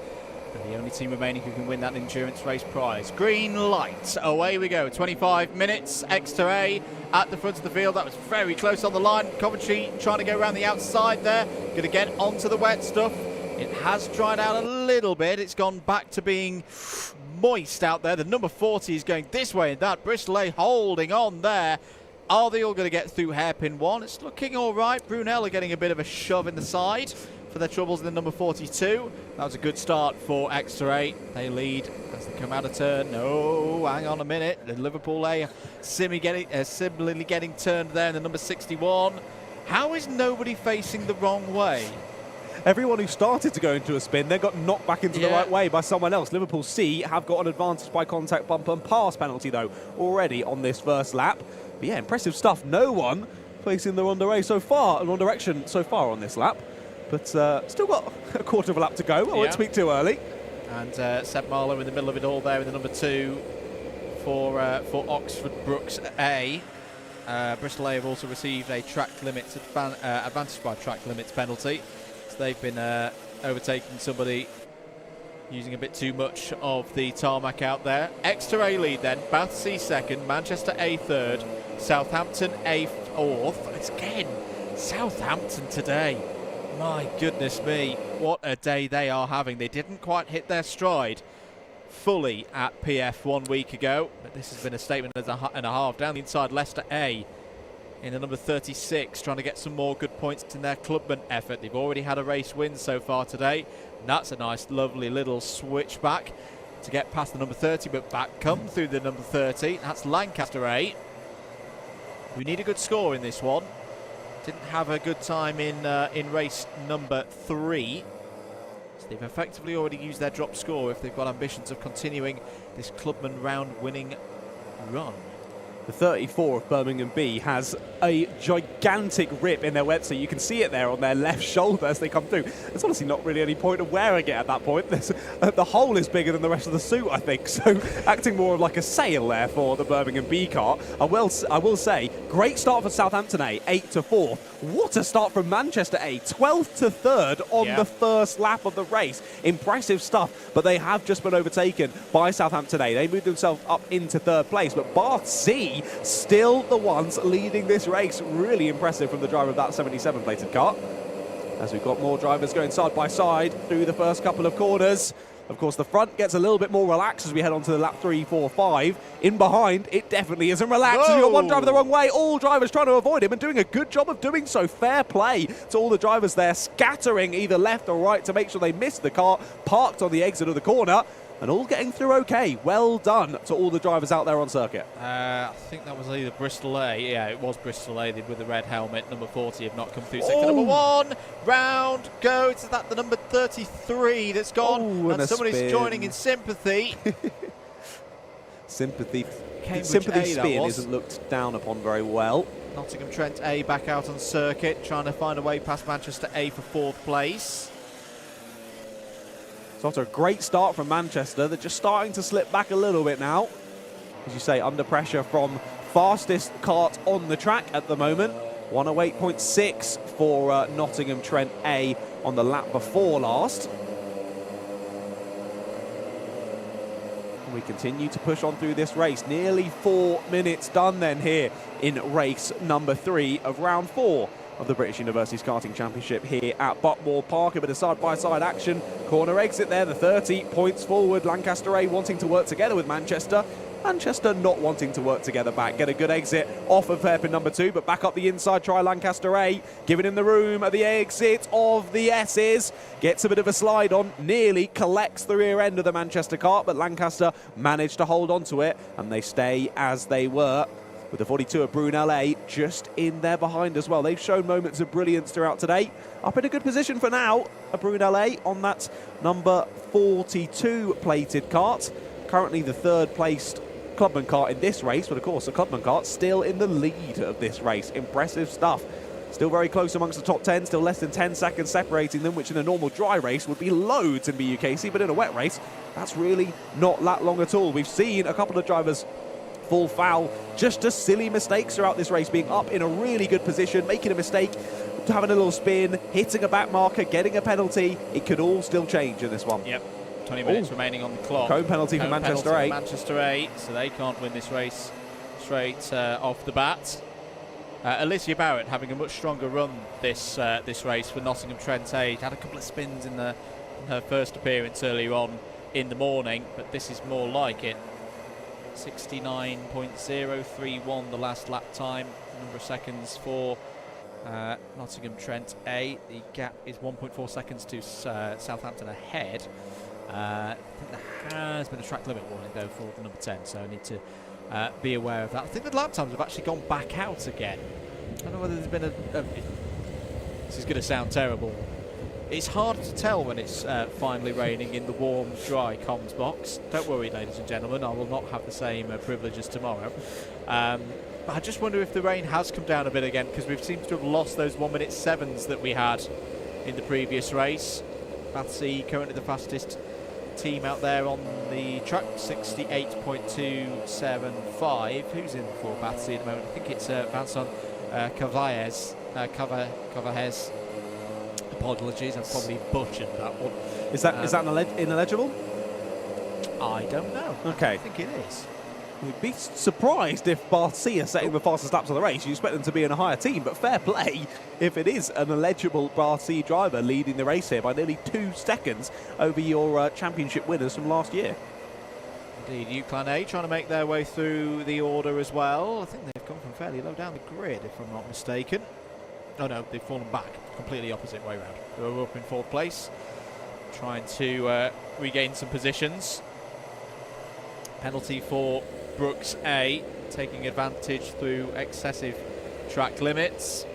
They're the only team remaining who can win that endurance race prize. Green light. Away we go. 25 minutes. Exeter A at the front of the field. That was very close on the line. Coventry trying to go around the outside there. Going to get onto the wet stuff. It has dried out a little bit. It's gone back to being moist out there. The number 40 is going this way and that. Bristol A holding on there. Are they all going to get through hairpin 1? It's looking all right. Brunel are getting a bit of a shove in the side for their troubles in the number 42. That was a good start for Exeter A. They lead as they come out of turn. No, hang on a minute. The Liverpool A similarly getting turned there in the number 61. How is nobody facing the wrong way? Everyone who started to go into a spin then got knocked back into the right way by someone else. Liverpool C have got an advantage by contact bump and pass penalty though already on this first lap. But yeah, impressive stuff. No one facing the wrong direction so far on this lap. But still got a quarter of a lap to go. I won't speak too early. And Seb Marlowe in the middle of it all there in the number 2 for Oxford Brookes A. Bristol A have also received a track limits advantage by track limits penalty. So they've been overtaking somebody using a bit too much of the tarmac out there. Exeter A lead then, Bath C second, Manchester A third, Southampton A fourth. It's again Southampton today. My goodness me, what a day they are having. They didn't quite hit their stride fully at PF 1 week ago, but this has been a statement and a half. Down the inside, Leicester A in the number 36, trying to get some more good points in their clubman effort. They've already had a race win so far today, and that's a nice, lovely little switchback to get past the number 30, but back come through the number 30. That's Lancaster A. We need a good score in this one. Didn't have a good time in race number 3. So they've effectively already used their drop score if they've got ambitions of continuing this clubman round winning run. The 34 of Birmingham B has a gigantic rip in their wetsuit. You can see it there on their left shoulder as they come through. There's honestly not really any point of wearing it at that point. The hole is bigger than the rest of the suit, I think. So acting more like a sail there for the Birmingham B car. I will say, great start for Southampton A, 8 to 4th. What a start from Manchester A, 12th to 3rd on the first lap of the race. Impressive stuff, but they have just been overtaken by Southampton A. They moved themselves up into 3rd place, but Bath C still the ones leading this race. Really impressive from the driver of that 77-plated car. As we've got more drivers going side by side through the first couple of corners. Of course, the front gets a little bit more relaxed as we head on to the lap 3, 4, 5. In behind, it definitely isn't relaxed. We've got one driver the wrong way. All drivers trying to avoid him and doing a good job of doing so. Fair play to all the drivers there, scattering either left or right to make sure they miss the car, parked on the exit of the corner. and all getting through okay. Well done to all the drivers out there on circuit. I think that was either Bristol A. Yeah, it was Bristol A with the red helmet. Number 40 have not come through. Sector number 1. Round goes. Is that the number 33 that's gone? Ooh, and somebody's spin. joining in sympathy. Sympathy A, spin isn't looked down upon very well. Nottingham Trent A back out on circuit, trying to find a way past Manchester A for 4th place. So after a great start from Manchester, they're just starting to slip back a little bit now. As you say, under pressure from fastest kart on the track at the moment. 108.6 for Nottingham Trent A on the lap before last. We continue to push on through this race. Nearly 4 minutes done then here in race number 3 of round 4 of the British Universities Karting Championship here at Buckmore Park. A bit of side-by-side action. Corner exit there, the 30 points forward. Lancaster A wanting to work together with Manchester. Manchester not wanting to work together back. Get a good exit off of hairpin number 2, but back up the inside, try Lancaster A. Giving him the room at the exit of the S's. Gets a bit of a slide on, nearly collects the rear end of the Manchester kart, but Lancaster managed to hold on to it, and they stay as they were. With the 42 of Brunel A just in there behind as well. They've shown moments of brilliance throughout today. Up in a good position for now, a Brunel A on that number 42 plated kart. Currently the 3rd placed Clubman kart in this race, but of course the Clubman kart still in the lead of this race. Impressive stuff. Still very close amongst the top 10, still less than 10 seconds separating them, which in a normal dry race would be loads in BUKC, but in a wet race, that's really not that long at all. We've seen a couple of drivers fall foul, just silly mistakes throughout this race, being up in a really good position, making a mistake, having a little spin, hitting a back marker, getting a penalty. It could all still change in this one. Yep. 20 minutes remaining on the clock. Cone penalty for Manchester A. Manchester A, so they can't win this race straight off the bat. Alicia Barrett having a much stronger run this race for Nottingham Trent A. Had a couple of spins in her first appearance earlier on in the morning, but this is more like it. 69.031 the last lap time, number of seconds for Nottingham Trent A. The gap is 1.4 seconds to Southampton ahead. I think there has been a track limit warning though for the number 10, so I need to be aware of that. I think the lap times have actually gone back out again. I don't know whether there's been this is going to sound terrible. It's hard to tell when it's finally raining in the warm, dry comms box. Don't worry, ladies and gentlemen, I will not have the same privilege as tomorrow. But I just wonder if the rain has come down a bit again, because we've seemed to have lost those 1-minute 7s that we had in the previous race. BUKC currently the fastest team out there on the track, 68.275. Who's in for BUKC at the moment? I think it's Vincent Cavahez. Apologies, I've probably butchered that one. Is that ineligible? I don't know. Okay. I think it is. You'd be surprised if BUKC are setting the fastest laps of the race. You expect them to be in a higher team, but fair play if it is an eligible BUKC driver leading the race here by nearly 2 seconds over your championship winners from last year. Indeed, UClan A trying to make their way through the order as well. I think they've come from fairly low down the grid, if I'm not mistaken. Oh no, they've fallen back, completely opposite way round. They were up in 4th place, trying to regain some positions. Penalty for Brooks A, taking advantage through excessive track limits.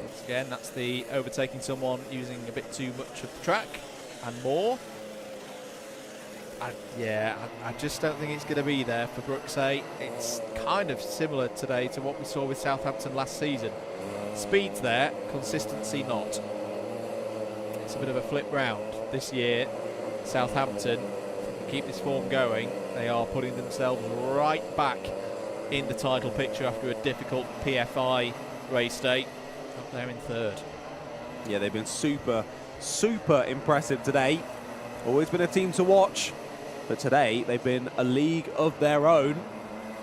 Once again, that's the overtaking someone using a bit too much of the track and more. I just don't think it's going to be there for Brooks A. It's kind of similar today to what we saw with Southampton last season. Speed's there, consistency not. It's a bit of a flip round this year. Southampton, if they keep this form going, they are putting themselves right back in the title picture after a difficult PFI race day. Up there in 3rd. Yeah, they've been super impressive today. Always been a team to watch, but today they've been a league of their own.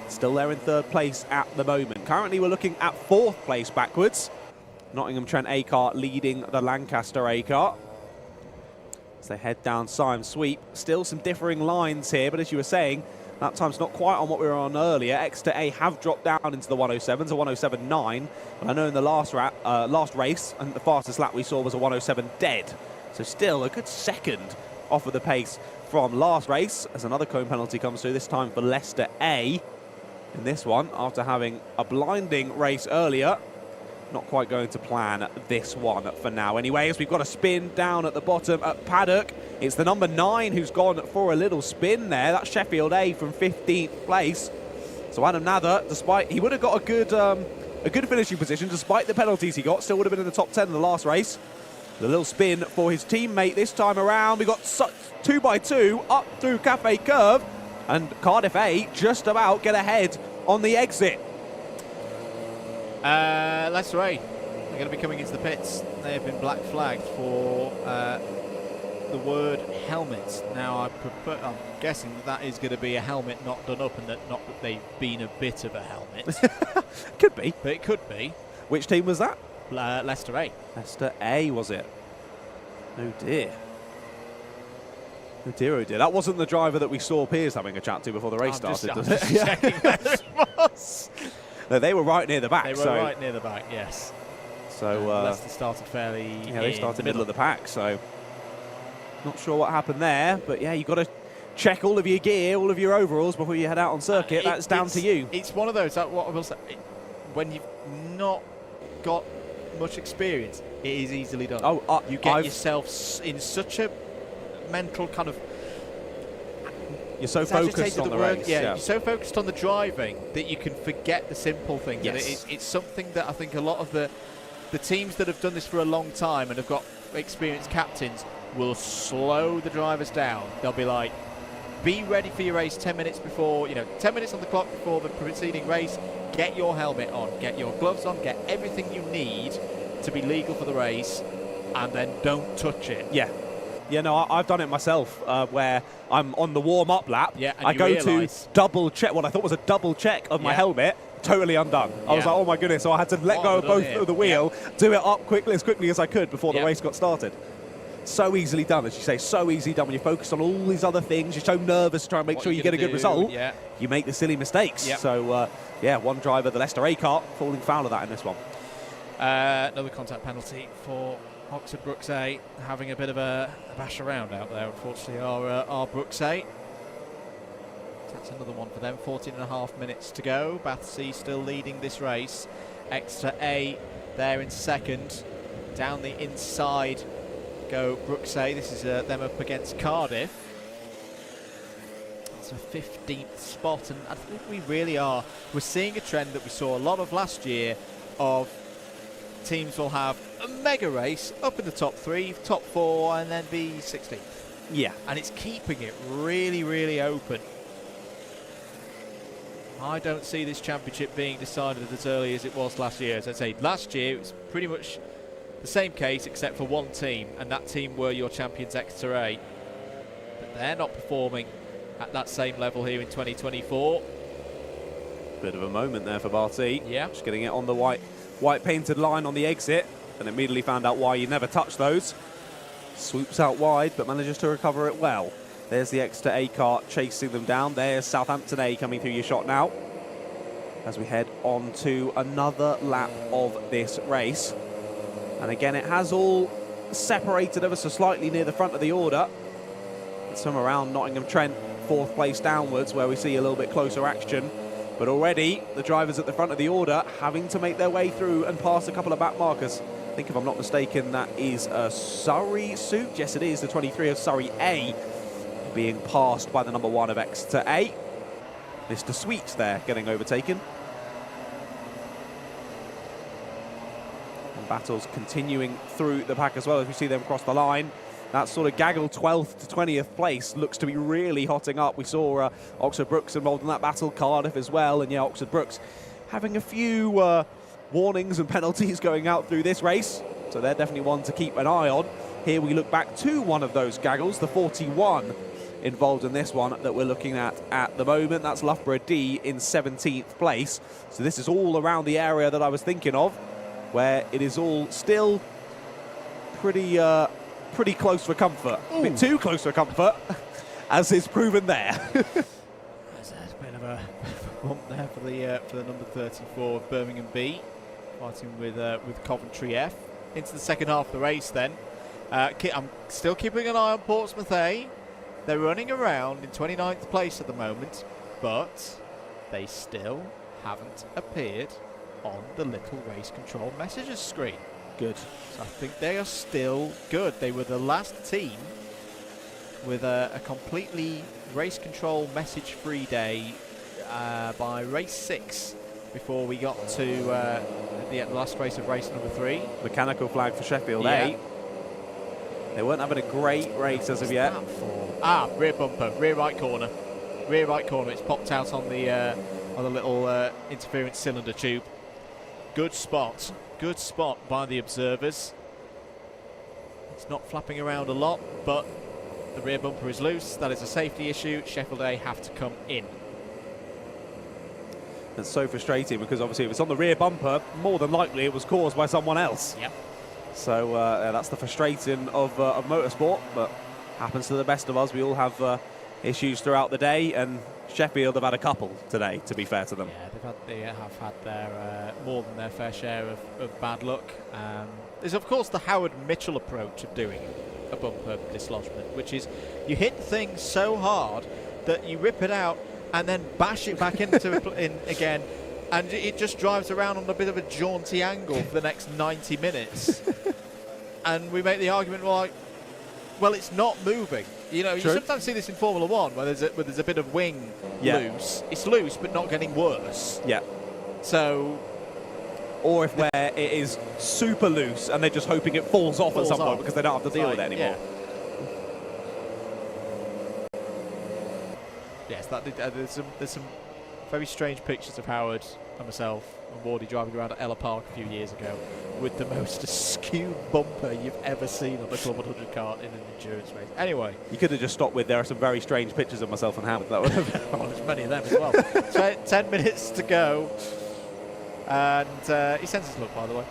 Still there in 3rd place at the moment. Currently we're looking at 4th place backwards. Nottingham Trent A kart leading the Lancaster A kart. As they head down Syme Sweep. Still some differing lines here, but as you were saying, that time's not quite on what we were on earlier. Exeter A have dropped down into the 107s, a 107.9. But I know in the last race, and the fastest lap we saw was a 107 dead. So still a good second off of the pace from last race as another cone penalty comes through, this time for Leicester A in this one, after having a blinding race earlier. Not quite going to plan this one for now anyway, as we've got a spin down at the bottom at paddock. It's the number 9 who's gone for a little spin there. That's Sheffield A from 15th place. So Adam Nather, despite he would have got a good finishing position despite the penalties he got, still would have been in the top 10 in the last race. The little spin for his teammate this time around. We got 2x2 up through Cafe Curve, and Cardiff A just about get ahead on the exit. Leicester A, they're going to be coming into the pits. They have been black flagged for the word helmet. Now, I'm guessing that is going to be a helmet not done up, and not that they've been a bit of a helmet. Could be. But it could be. Which team was that? Leicester A. Leicester A, was it? Oh dear. Oh dear, oh dear. That wasn't the driver that we saw Piers having a chat to before the race started, was it? Checking whether it was. No, they were right near the back. They were right near the back, yes. So Leicester started fairly. Yeah, they started middle of the pack. So not sure what happened there, but yeah, you've got to check all of your gear, all of your overalls before you head out on circuit. That's down to you. It's one of those. What I will say, when you've not got much experience, it is easily done. Oh, you get yourself in such a mental kind of. You're so focused on the race. Yeah, you're so focused on the driving that you can forget the simple things. Yes. And it's something that I think a lot of the teams that have done this for a long time and have got experienced captains will slow the drivers down. They'll be like, be ready for your race 10 minutes before, 10 minutes on the clock before the preceding race. Get your helmet on, get your gloves on, get everything you need to be legal for the race, and then don't touch it. Yeah. Yeah, no, I've done it myself, where I'm on the warm-up lap. Yeah, and I go to double check what I thought was a double check of my helmet, totally undone. I was like, oh my goodness, so I had to let go of both of the wheel, do it up as quickly as I could before the race got started. So easily done, as you say, so easily done when you're focused on all these other things. You're so nervous to try and make sure you get a good result. Yeah. You make the silly mistakes. Yep. So, yeah, one driver, the Leicester A car, falling foul of that in this one. Another contact penalty for Oxford Brooks A, having a bit of a bash around out there, unfortunately, our Brooks A. That's another one for them. 14.5 minutes to go. Bath C still leading this race. Exeter A there in second. Down the inside go Brooks A. This is them up against Cardiff. It's a 15th spot, and I think we're seeing a trend that we saw a lot of last year of teams will have a mega race up in the top 3, top 4, and then be 16th. Yeah. And it's keeping it really, really open. I don't see this championship being decided as early as it was last year. As I say, last year it was pretty much the same case except for one team, and that team were your champions Exeter A. But they're not performing at that same level here in 2024. Bit of a moment there for Barty. Yeah. Just getting it on the white painted line on the exit, and immediately found out why you never touch those. Swoops out wide, but manages to recover it well. There's the Exeter A car chasing them down. There's Southampton A coming through your shot now, as we head on to another lap of this race. And again, it has all separated ever so slightly near the front of the order. It's from around Nottingham Trent, 4th place downwards, where we see a little bit closer action. But already, the drivers at the front of the order having to make their way through and pass a couple of back markers. I think, if I'm not mistaken, that is a Surrey suit. Yes, it is, the 23 of Surrey A, being passed by the number 1 of Exeter A. Mr. Sweet there getting overtaken. And battles continuing through the pack as well as we see them cross the line. That sort of gaggle 12th to 20th place looks to be really hotting up. We saw Oxford Brooks involved in that battle, Cardiff as well, and yeah, Oxford Brooks having a few warnings and penalties going out through this race, so they're definitely one to keep an eye on. Here we look back to one of those gaggles, the 41 involved in this one that we're looking at the moment. That's Loughborough D in 17th place. So this is all around the area that I was thinking of, where it is all still pretty close for comfort. Ooh. A bit too close for comfort, as is proven there. There's a bit of a bump there for the number 34 of Birmingham B, fighting with Coventry F. Into the second half of the race then. I'm still keeping an eye on Portsmouth A. They're running around in 29th place at the moment, but they still haven't appeared on the little race control messages screen. Good. So I think they are still good. They were the last team with a completely race control message-free day by race 6 before we got to the last race of race number 3. Mechanical flag for Sheffield Yeah. A. They weren't having a great race as of yet. Rear bumper, rear right corner. Rear right corner. It's popped out on the little interference cylinder tube. Good spot. Good spot by the observers. It's not flapping around a lot, but the rear bumper is loose. That is a safety issue. Sheffield A have to come in. That's so frustrating because obviously if it's on the rear bumper, more than likely it was caused by someone else. Yep. So that's the frustrating of motorsport, but happens to the best of us. We all have issues throughout the day, and Sheffield have had a couple today, to be fair to them. Yeah, they have had their more than their fair share of bad luck. There's of course the Howard Mitchell approach of doing a bumper dislodgement, which is you hit things so hard that you rip it out and then bash it back in again, and it just drives around on a bit of a jaunty angle for the next 90 minutes. And we make the argument like, well, it's not moving. You know, True. You sometimes see this in Formula One where there's a bit of wing loose. It's loose, but not getting worse. Yeah. So, or if where it is super loose and they're just hoping it falls off at some point because they don't have to deal with it anymore. Yes, there's some very strange pictures of Howard and myself and Wardy driving around at Ella Park a few years ago with the most askew bumper you've ever seen on the Club 100 car in an endurance race. Anyway. You could have just stopped with, there are some very strange pictures of myself and Howard. That would have well, there's many of them as well. So 10 minutes to go. And he sends his look, by the way.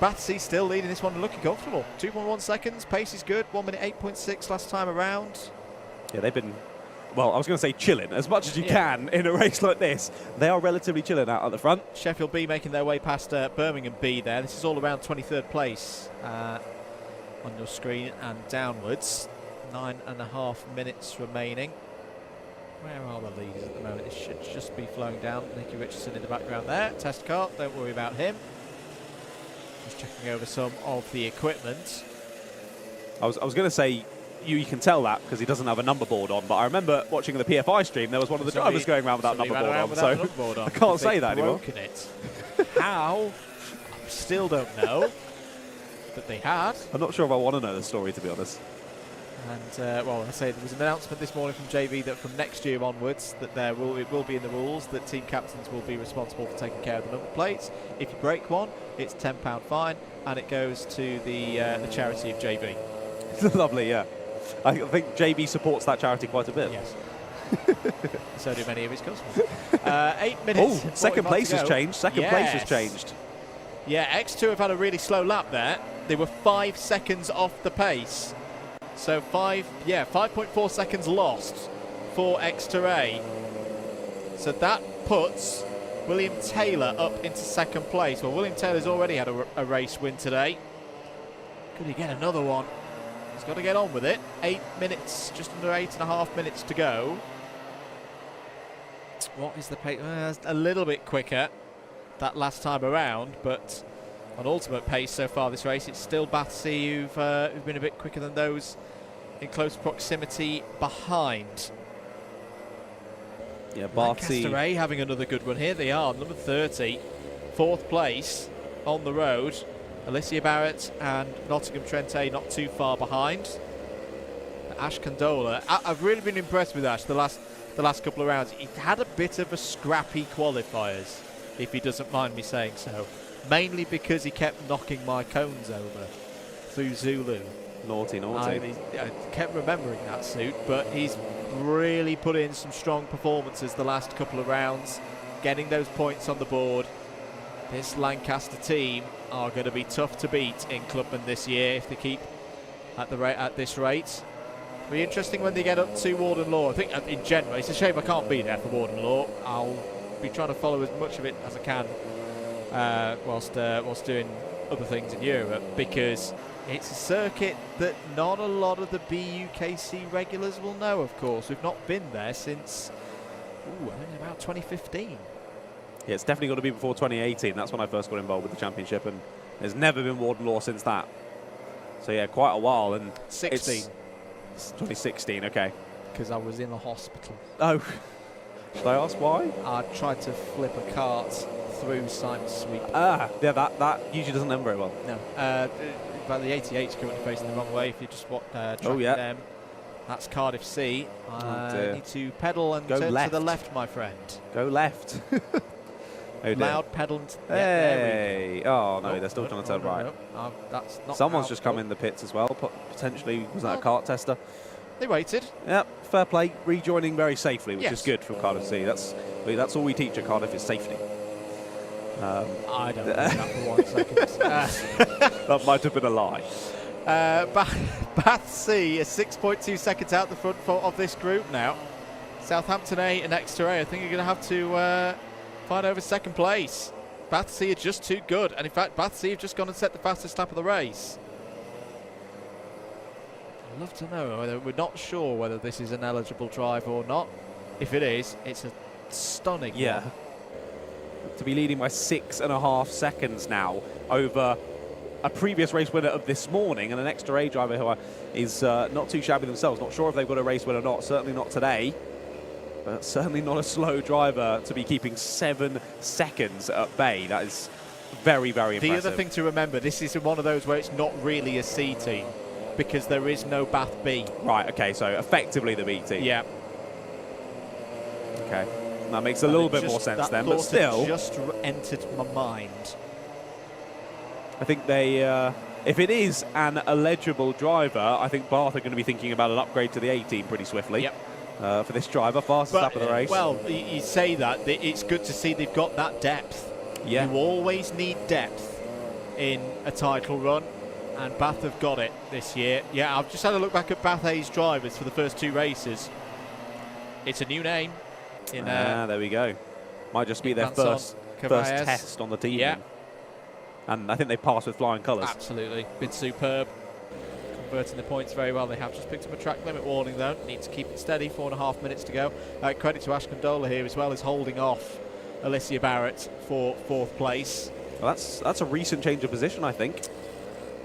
BUKC still leading this one, looking comfortable. 2.1 seconds, pace is good. 1 minute 8.6 last time around. Yeah, they've been, well, I was going to say chilling as much as you can in a race like this. They are relatively chilling out at the front. Sheffield B making their way past Birmingham B there. This is all around 23rd place on your screen and downwards. 9.5 minutes remaining. Where are the leaders at the moment? It should just be flowing down. Nicky Richardson in the background there. Test car, don't worry about him. Just checking over some of the equipment. I was going to say, you can tell that because he doesn't have a number board on, but I remember watching the PFI stream, there was one of the drivers going around without number board on, so I can't say that anymore. It. How? I still don't know. But they had. I'm not sure if I want to know the story, to be honest. And, well, I say there was an announcement this morning from JV that from next year onwards that it will be in the rules that team captains will be responsible for taking care of the number plates. If you break one, it's £10 fine, and it goes to the charity of JV. Lovely, yeah. I think JB supports that charity quite a bit. Yes. So do many of his customers. 8 minutes. Oh, second place has changed. Second place has changed. Yeah, X2 have had a really slow lap there. They were 5 seconds off the pace. So 5.4 seconds lost for X2A. So that puts William Taylor up into second place. Well, William Taylor's already had a race win today. Could he get another one? He's got to get on with it. 8 minutes, just under 8.5 minutes to go. What is the pace? A little bit quicker that last time around, but on ultimate pace so far this race, it's still BUKC who've been a bit quicker than those in close proximity behind. Yeah, Lancaster A having another good one here. They are number 30, 4th place on the road. Alicia Barrett and Nottingham Trent A not too far behind. Ash Condola, I've really been impressed with Ash the last couple of rounds. He had a bit of a scrappy qualifiers, if he doesn't mind me saying so. Mainly because he kept knocking my cones over through Zulu. Naughty. I kept remembering that suit, but he's really put in some strong performances the last couple of rounds, getting those points on the board. This Lancaster team are going to be tough to beat in Clubman this year if they keep at this rate. It'll be interesting when they get up to Warden Law. I think in general, it's a shame I can't be there for Warden Law. I'll be trying to follow as much of it as I can whilst doing other things in Europe, because It's a circuit that not a lot of the BUKC regulars will know, of course. We've not been there since, I think about 2015. Yeah, it's definitely got to be before 2018. That's when I first got involved with the championship, and there's never been Warden Law since that. So yeah, quite a while. And 16. It's 2016, okay. Because I was in the hospital. Oh. Should I ask why? I tried to flip a cart through Simon's Sweep. Ah, yeah, that usually doesn't end very well. No. But the 88's currently facing the wrong way. If you just oh, yeah. them, that's Cardiff C. Oh, need to pedal and go turn left. to the left, my friend. Go left. Oh, Loud pedal. Hey! Oh no, they're still trying to turn right. No. That's not. Someone's just come in the pits as well. Potentially, was that a kart tester? They waited. Yep, fair play. Rejoining very safely, which Yes. is good from Cardiff C. That's all we teach at Cardiff is safety. I don't know that for 1 second. That might have been a lie. Bath C is 6.2 seconds out the front of this group now. Southampton A and Exeter A, I think you're going to have to fight over second place. Bath C are just too good, and in fact Bath C have just gone and set the fastest lap of the race. I'd love to know whether we're not sure whether this is an eligible drive or not. If it is, it's a stunning one. To be leading by 6.5 seconds now over a previous race winner of this morning and an Exeter A driver who is not too shabby themselves. Not sure if they've got a race win or not. Certainly not today. But certainly not a slow driver to be keeping 7 seconds at bay. That is very, very impressive. The other thing to remember, this is one of those where it's not really a C team because there is no Bath B. Right, okay, so effectively the B team. Yeah. Okay. That makes a little bit more sense then, but still. Just entered my mind. I think they, if it is an eligible driver, I think Bath are going to be thinking about an upgrade to the A team pretty swiftly. Yep. For this driver, fastest lap of the race. Well, you say that, it's good to see they've got that depth. Yeah. You always need depth in a title run, and Bath have got it this year. Yeah, I've just had a look back at Bath A's drivers for the first 2 races. It's a new name. There we go. Might just be their first test on the team. Yeah. And I think they passed with flying colours. Absolutely. Been superb. Converting the points very well. They have just picked up a track limit warning though. Need to keep it steady. 4.5 minutes to go. Credit to Ash Condola here as well as holding off Alicia Barrett for 4th place. Well, that's a recent change of position, I think.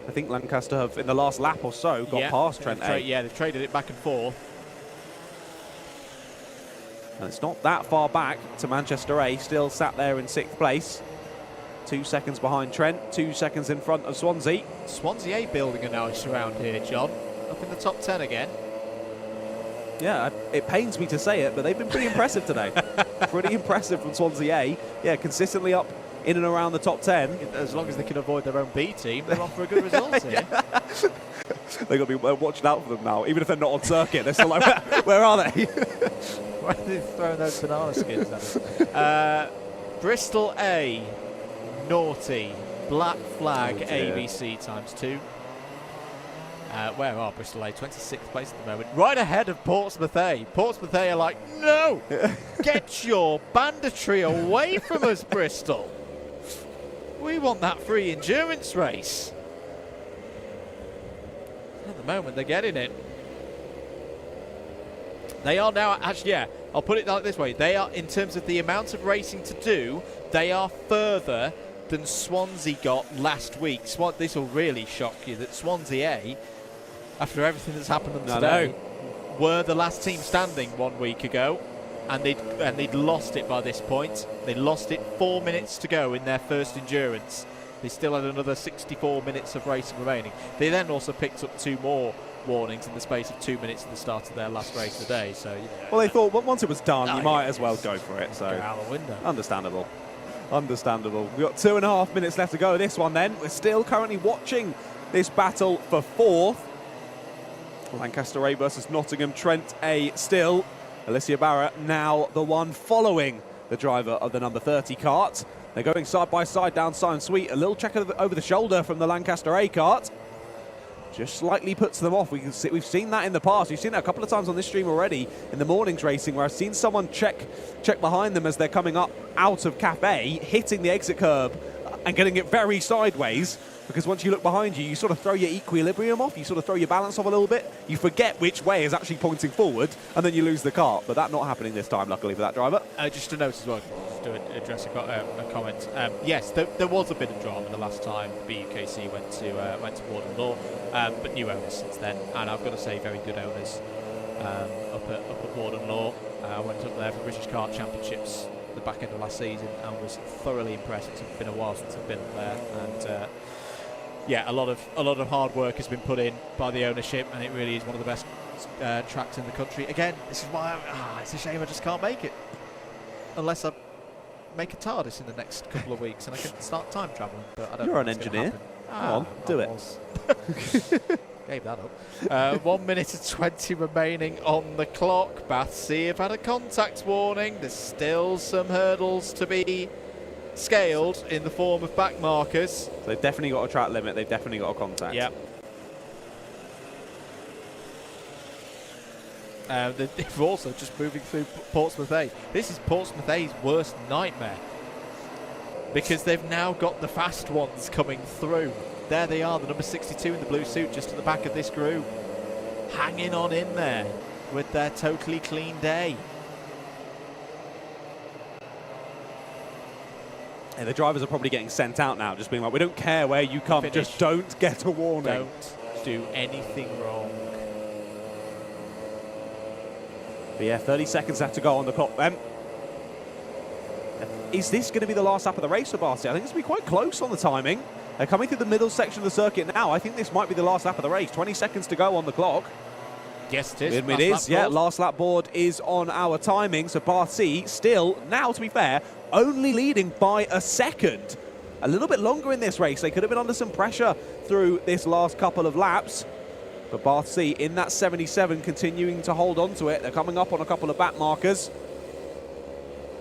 I think Lancaster have, in the last lap or so, got past Trent A. Yeah, they've traded it back and forth. And it's not that far back to Manchester A, still sat there in 6th place. 2 seconds behind Trent, 2 seconds in front of Swansea. Swansea A building a nice round here, John. Up in the top 10 again. Yeah, it pains me to say it, but they've been pretty impressive today. Pretty impressive from Swansea A. Yeah, consistently up in and around the top 10. As long as they can avoid their own B team, they're on for a good result here. They've got to be watching out for them now. Even if they're not on circuit, they're still like, where are they? Why are they throwing those banana skins at us? Bristol A, naughty, black flag, ABC ×2. Where are Bristol A? 26th place at the moment. Right ahead of Portsmouth A. Portsmouth A are like, no! Get your banditry away from us, Bristol. We want that free endurance race. At the moment, they're getting it. They are now, actually, yeah, I'll put it like this way. They are, in terms of the amount of racing to do, they are further than Swansea got last week. This will really shock you that Swansea A, after everything that's happened to them today, were the last team standing 1 week ago, and they'd lost it by this point. They lost it 4 minutes to go in their first endurance. They still had another 64 minutes of racing remaining. They then also picked up 2 more warnings in the space of 2 minutes at the start of their last race of the day. So, you know, well, they thought once it was done, you might as well go for it. So go out the window. Understandable. Understandable. We've got 2.5 minutes left to go. This one then. We're still currently watching this battle for 4th. Lancaster A versus Nottingham. Trent A still. Alicia Barrett now the one following the driver of the number 30 kart. They're going side by side down Science Suite. A little check over the shoulder from the Lancaster A kart. Just slightly puts them off. We've seen that in the past. We've seen that a couple of times on this stream already in the morning's racing, where I've seen someone check behind them as they're coming up out of Cafe, hitting the exit curb and getting it very sideways. because once you look behind you, you sort of throw your equilibrium off, you sort of throw your balance off a little bit, you forget which way is actually pointing forward, and then you lose the kart. But that not happening this time, luckily for that driver. Just to note as well, just to address a comment. Yes, there was a bit of drama the last time the BUKC went to Warden Law, but new owners since then, and I've got to say, very good owners up at Warden Law. Went up there for British Kart Championships the back end of last season and was thoroughly impressed. It's been a while since I've been up there, and yeah, a lot of hard work has been put in by the ownership, and it really is one of the best tracks in the country. Again, this is why it's a shame I just can't make it, unless I make a TARDIS in the next couple of weeks and I can start time travelling. But I don't. You're know an what's gonna engineer. happen. Come on, do it. Gave that up. 1 minute and 20 remaining on the clock. BUKC have had a contact warning. There's still some hurdles to be scaled in the form of back markers. So they've definitely got a track limit. They've definitely got a contact. Yep. They're also just moving through Portsmouth A. This is Portsmouth A's worst nightmare, because they've now got the fast ones coming through. There they are, the number 62 in the blue suit, just at the back of this group, hanging on in there with their totally clean day. And the drivers are probably getting sent out now, just being like, we don't care where you come, just don't get a warning. Don't do anything wrong. But yeah, 30 seconds left to go on the clock then. Is this going to be the last lap of the race for BUKC? I think it's going to be quite close on the timing. They're coming through the middle section of the circuit now. I think this might be the last lap of the race. 20 seconds to go on the clock. Yes, it is. It is, yeah. Last lap board is on our timing. So BUKC still, now to be fair, only leading by a second. A little bit longer in this race. They could have been under some pressure through this last couple of laps. But BUKC in that 77, continuing to hold on to it. They're coming up on a couple of back markers.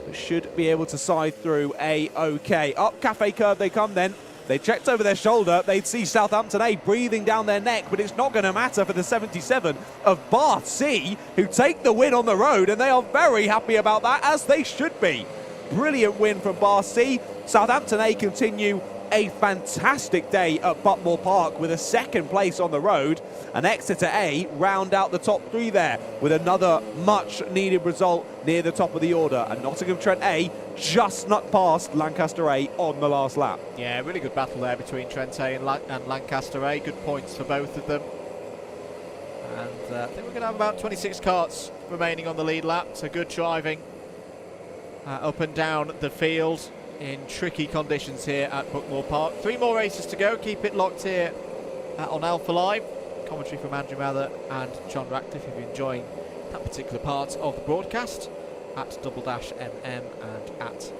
But should be able to side through A-OK. Up Cafe Curve they come then. They checked over their shoulder. They'd see Southampton A breathing down their neck, but it's not going to matter for the 77 of BUKC, who take the win on the road, and they are very happy about that, as they should be. Brilliant win from BUKC. Southampton A continue a fantastic day at Buckmore Park with a second place on the road, and Exeter A round out the top three there with another much needed result near the top of the order, and Nottingham Trent A just snuck past Lancaster A on the last lap. Yeah, really good battle there between Trent A and Lancaster A. Good points for both of them. And I think we're going to have about 26 karts remaining on the lead lap, so good driving up and down the field in tricky conditions here at Buckmore Park. 3 more races to go. Keep it locked here on Alpha Live. Commentary from Andrew Mather and John Ratcliffe if you're enjoying that particular part of the broadcast, at @MM and at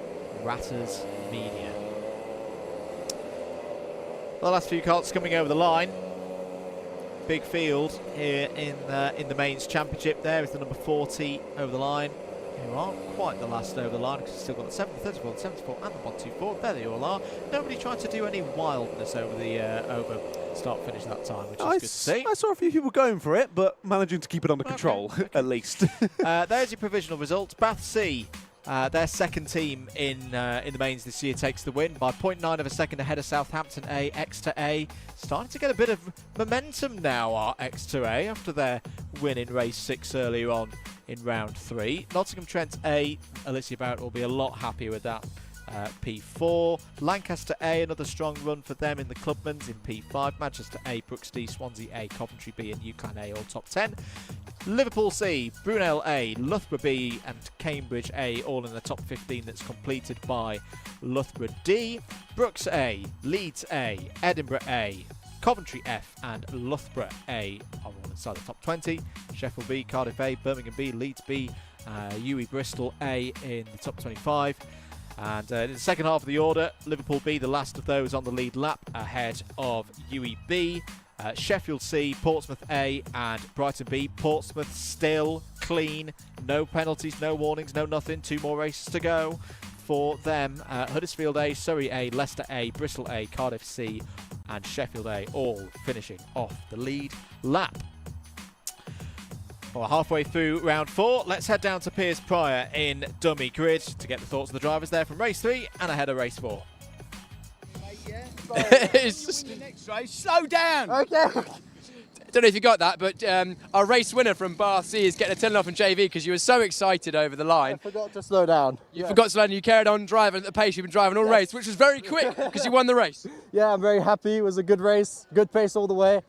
Ratters Media. The last few karts coming over the line. Big field here in the mains championship. There is the number 40 over the line, who aren't quite the last over the line, because you've still got the 7, the 34, the 74 and the 124. There they all are. Nobody tried to do any wildness over the over start finish that time, which is good to see. I saw a few people going for it, but managing to keep it under control, at least. There's your provisional results. BUKC, their second team in the mains this year, takes the win by 0.9 of a second ahead of Southampton A. Exeter A starting to get a bit of momentum now, are Exeter A, after their win in race 6 earlier on in round 3. Nottingham Trent A, Alicia Barrett will be a lot happier with that. P4. Lancaster A, another strong run for them in the Clubmans in P5. Manchester A, Brooks D, Swansea A, Coventry B and Newclan A all top 10. Liverpool C, Brunel A, Loughborough B and Cambridge A all in the top 15 that's completed by Loughborough D. Brooks A, Leeds A, Edinburgh A, Coventry F and Loughborough A are all inside the top 20. Sheffield B, Cardiff A, Birmingham B, Leeds B, UE Bristol A in the top 25. And in the second half of the order, Liverpool B, the last of those on the lead lap, ahead of UEB, Sheffield C, Portsmouth A and Brighton B. Portsmouth still clean, no penalties, no warnings, no nothing. 2 more races to go for them. Huddersfield A, Surrey A, Leicester A, Bristol A, Cardiff C and Sheffield A all finishing off the lead lap. Well, halfway through round 4, let's head down to Piers Prior in dummy grid to get the thoughts of the drivers there from race 3 and ahead of race 4. It's just- Next race, slow down. Okay. don't know if you got that, but our race winner from BUKC is getting a 10 off in JV because you were so excited over the line. I forgot to slow down. You forgot to slow down. You carried on driving at the pace you've been driving all race, which was very quick because you won the race. Yeah, I'm very happy. It was a good race, good pace all the way.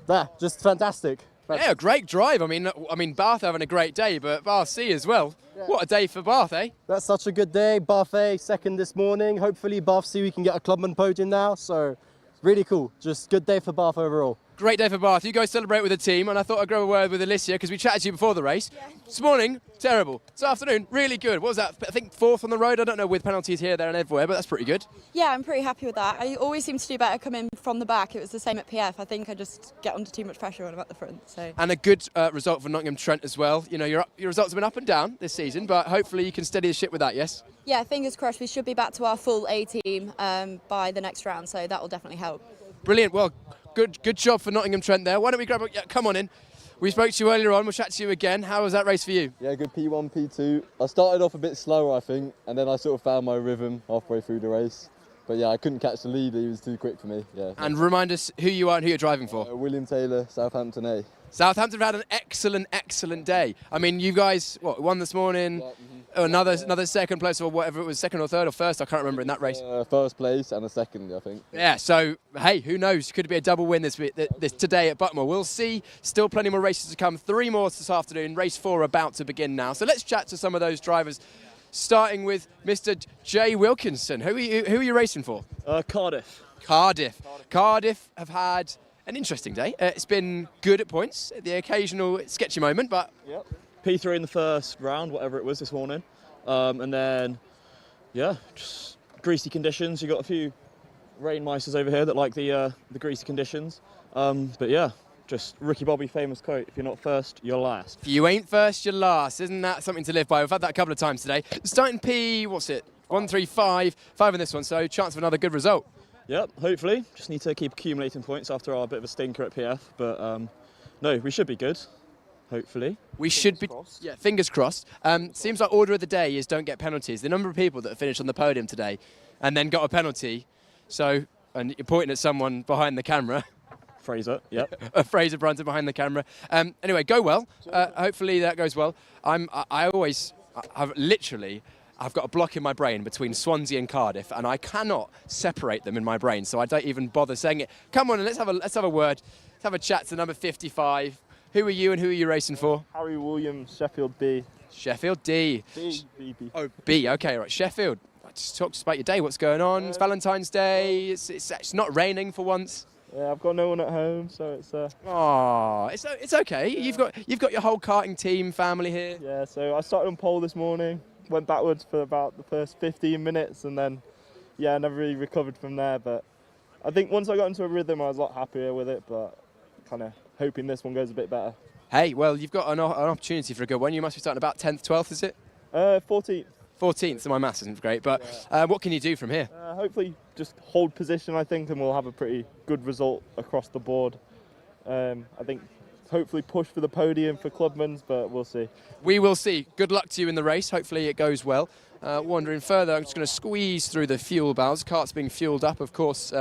Yeah, just fantastic. Yeah, great drive. I mean, Bath having a great day, but BUKC as well. Yeah. What a day for Bath, eh? That's such a good day. Bath A, second this morning. Hopefully Bath C we can get a clubman podium now. So really cool. Just good day for Bath overall. Great day for Bath. You guys celebrate with the team, and I thought I'd grab a word with Alicia because we chatted to you before the race. Yeah. This morning, terrible. This afternoon, really good. What was that? I think fourth on the road. I don't know, with penalties here, there, and everywhere, but that's pretty good. Yeah, I'm pretty happy with that. I always seem to do better coming from the back. It was the same at PF. I think I just get under too much pressure when I'm at the front. So. And a good result for Nottingham Trent as well. You know, your results have been up and down this season, but hopefully you can steady the ship with that, yes? Yeah, fingers crossed. We should be back to our full A team by the next round, so that will definitely help. Brilliant. Well, good job for Nottingham Trent there. Why don't we grab a... Yeah, come on in. We spoke to you earlier on. We'll chat to you again. How was that race for you? Yeah, good P1, P2. I started off a bit slower, I think, and then I sort of found my rhythm halfway through the race. But yeah, I couldn't catch the lead. He was too quick for me. Yeah. And remind us who you are and who you're driving for. William Taylor, Southampton A. Southampton have had an excellent day. I mean, you guys, won this morning? Yeah, another second place or whatever it was, second or third or first, I can't remember in that race. First place and a second, I think. Yeah, so, hey, who knows? Could be a double win this today at Buckmore. We'll see. Still plenty more races to come. 3 more this afternoon. Race 4 about to begin now. So let's chat to some of those drivers, starting with Mr. Jay Wilkinson. Who are you racing for? Cardiff. Cardiff have had an interesting day. It's been good at points, the occasional sketchy moment, but... Yep. P3 in the first round, whatever it was this morning. And then, yeah, just greasy conditions. You got a few rain micers over here that like the greasy conditions. But yeah, just Ricky Bobby famous quote, if you're not first, you're last. If you ain't first, you're last. Isn't that something to live by? We've had that a couple of times today. Starting P, what's it? 1, 3, 5 in this one, so chance of another good result. Yep, hopefully. Just need to keep accumulating points after our bit of a stinker at PF. But no, we should be good. Hopefully. We should be, yeah, fingers crossed. Seems like order of the day is don't get penalties. The number of people that have finished on the podium today and then got a penalty, so, and you're pointing at someone behind the camera. Fraser, yep. Fraser Brunton behind the camera. Anyway, go well. Hopefully that goes well. I've got a block in my brain between Swansea and Cardiff, and I cannot separate them in my brain, so I don't even bother saying it. Come on, and let's have a word. Let's have a chat to number 55. Who are you and who are you racing for? Harry Williams, Sheffield B. Sheffield D. B. Oh, B, okay, right. Sheffield. Just talk to us about your day. What's going on? It's Valentine's Day. It's not raining for once. Yeah, I've got no one at home, so it's... Oh, it's okay. You've got your whole karting team, family here. Yeah, so I started on pole this morning, went backwards for about the first 15 minutes, and then, yeah, I never really recovered from there. But I think once I got into a rhythm, I was a lot happier with it, but kind of hoping this one goes a bit better. Hey, well, you've got an opportunity for a good one. You must be starting about 10th, 12th, is it? 14th. 14th, so my maths isn't great, but what can you do from here? Hopefully just hold position, I think, and we'll have a pretty good result across the board. I think hopefully push for the podium for Clubman's, but we'll see. We will see. Good luck to you in the race. Hopefully it goes well. Wandering further, I'm just going to squeeze through the fuel barrels. Cart's being fueled up, of course.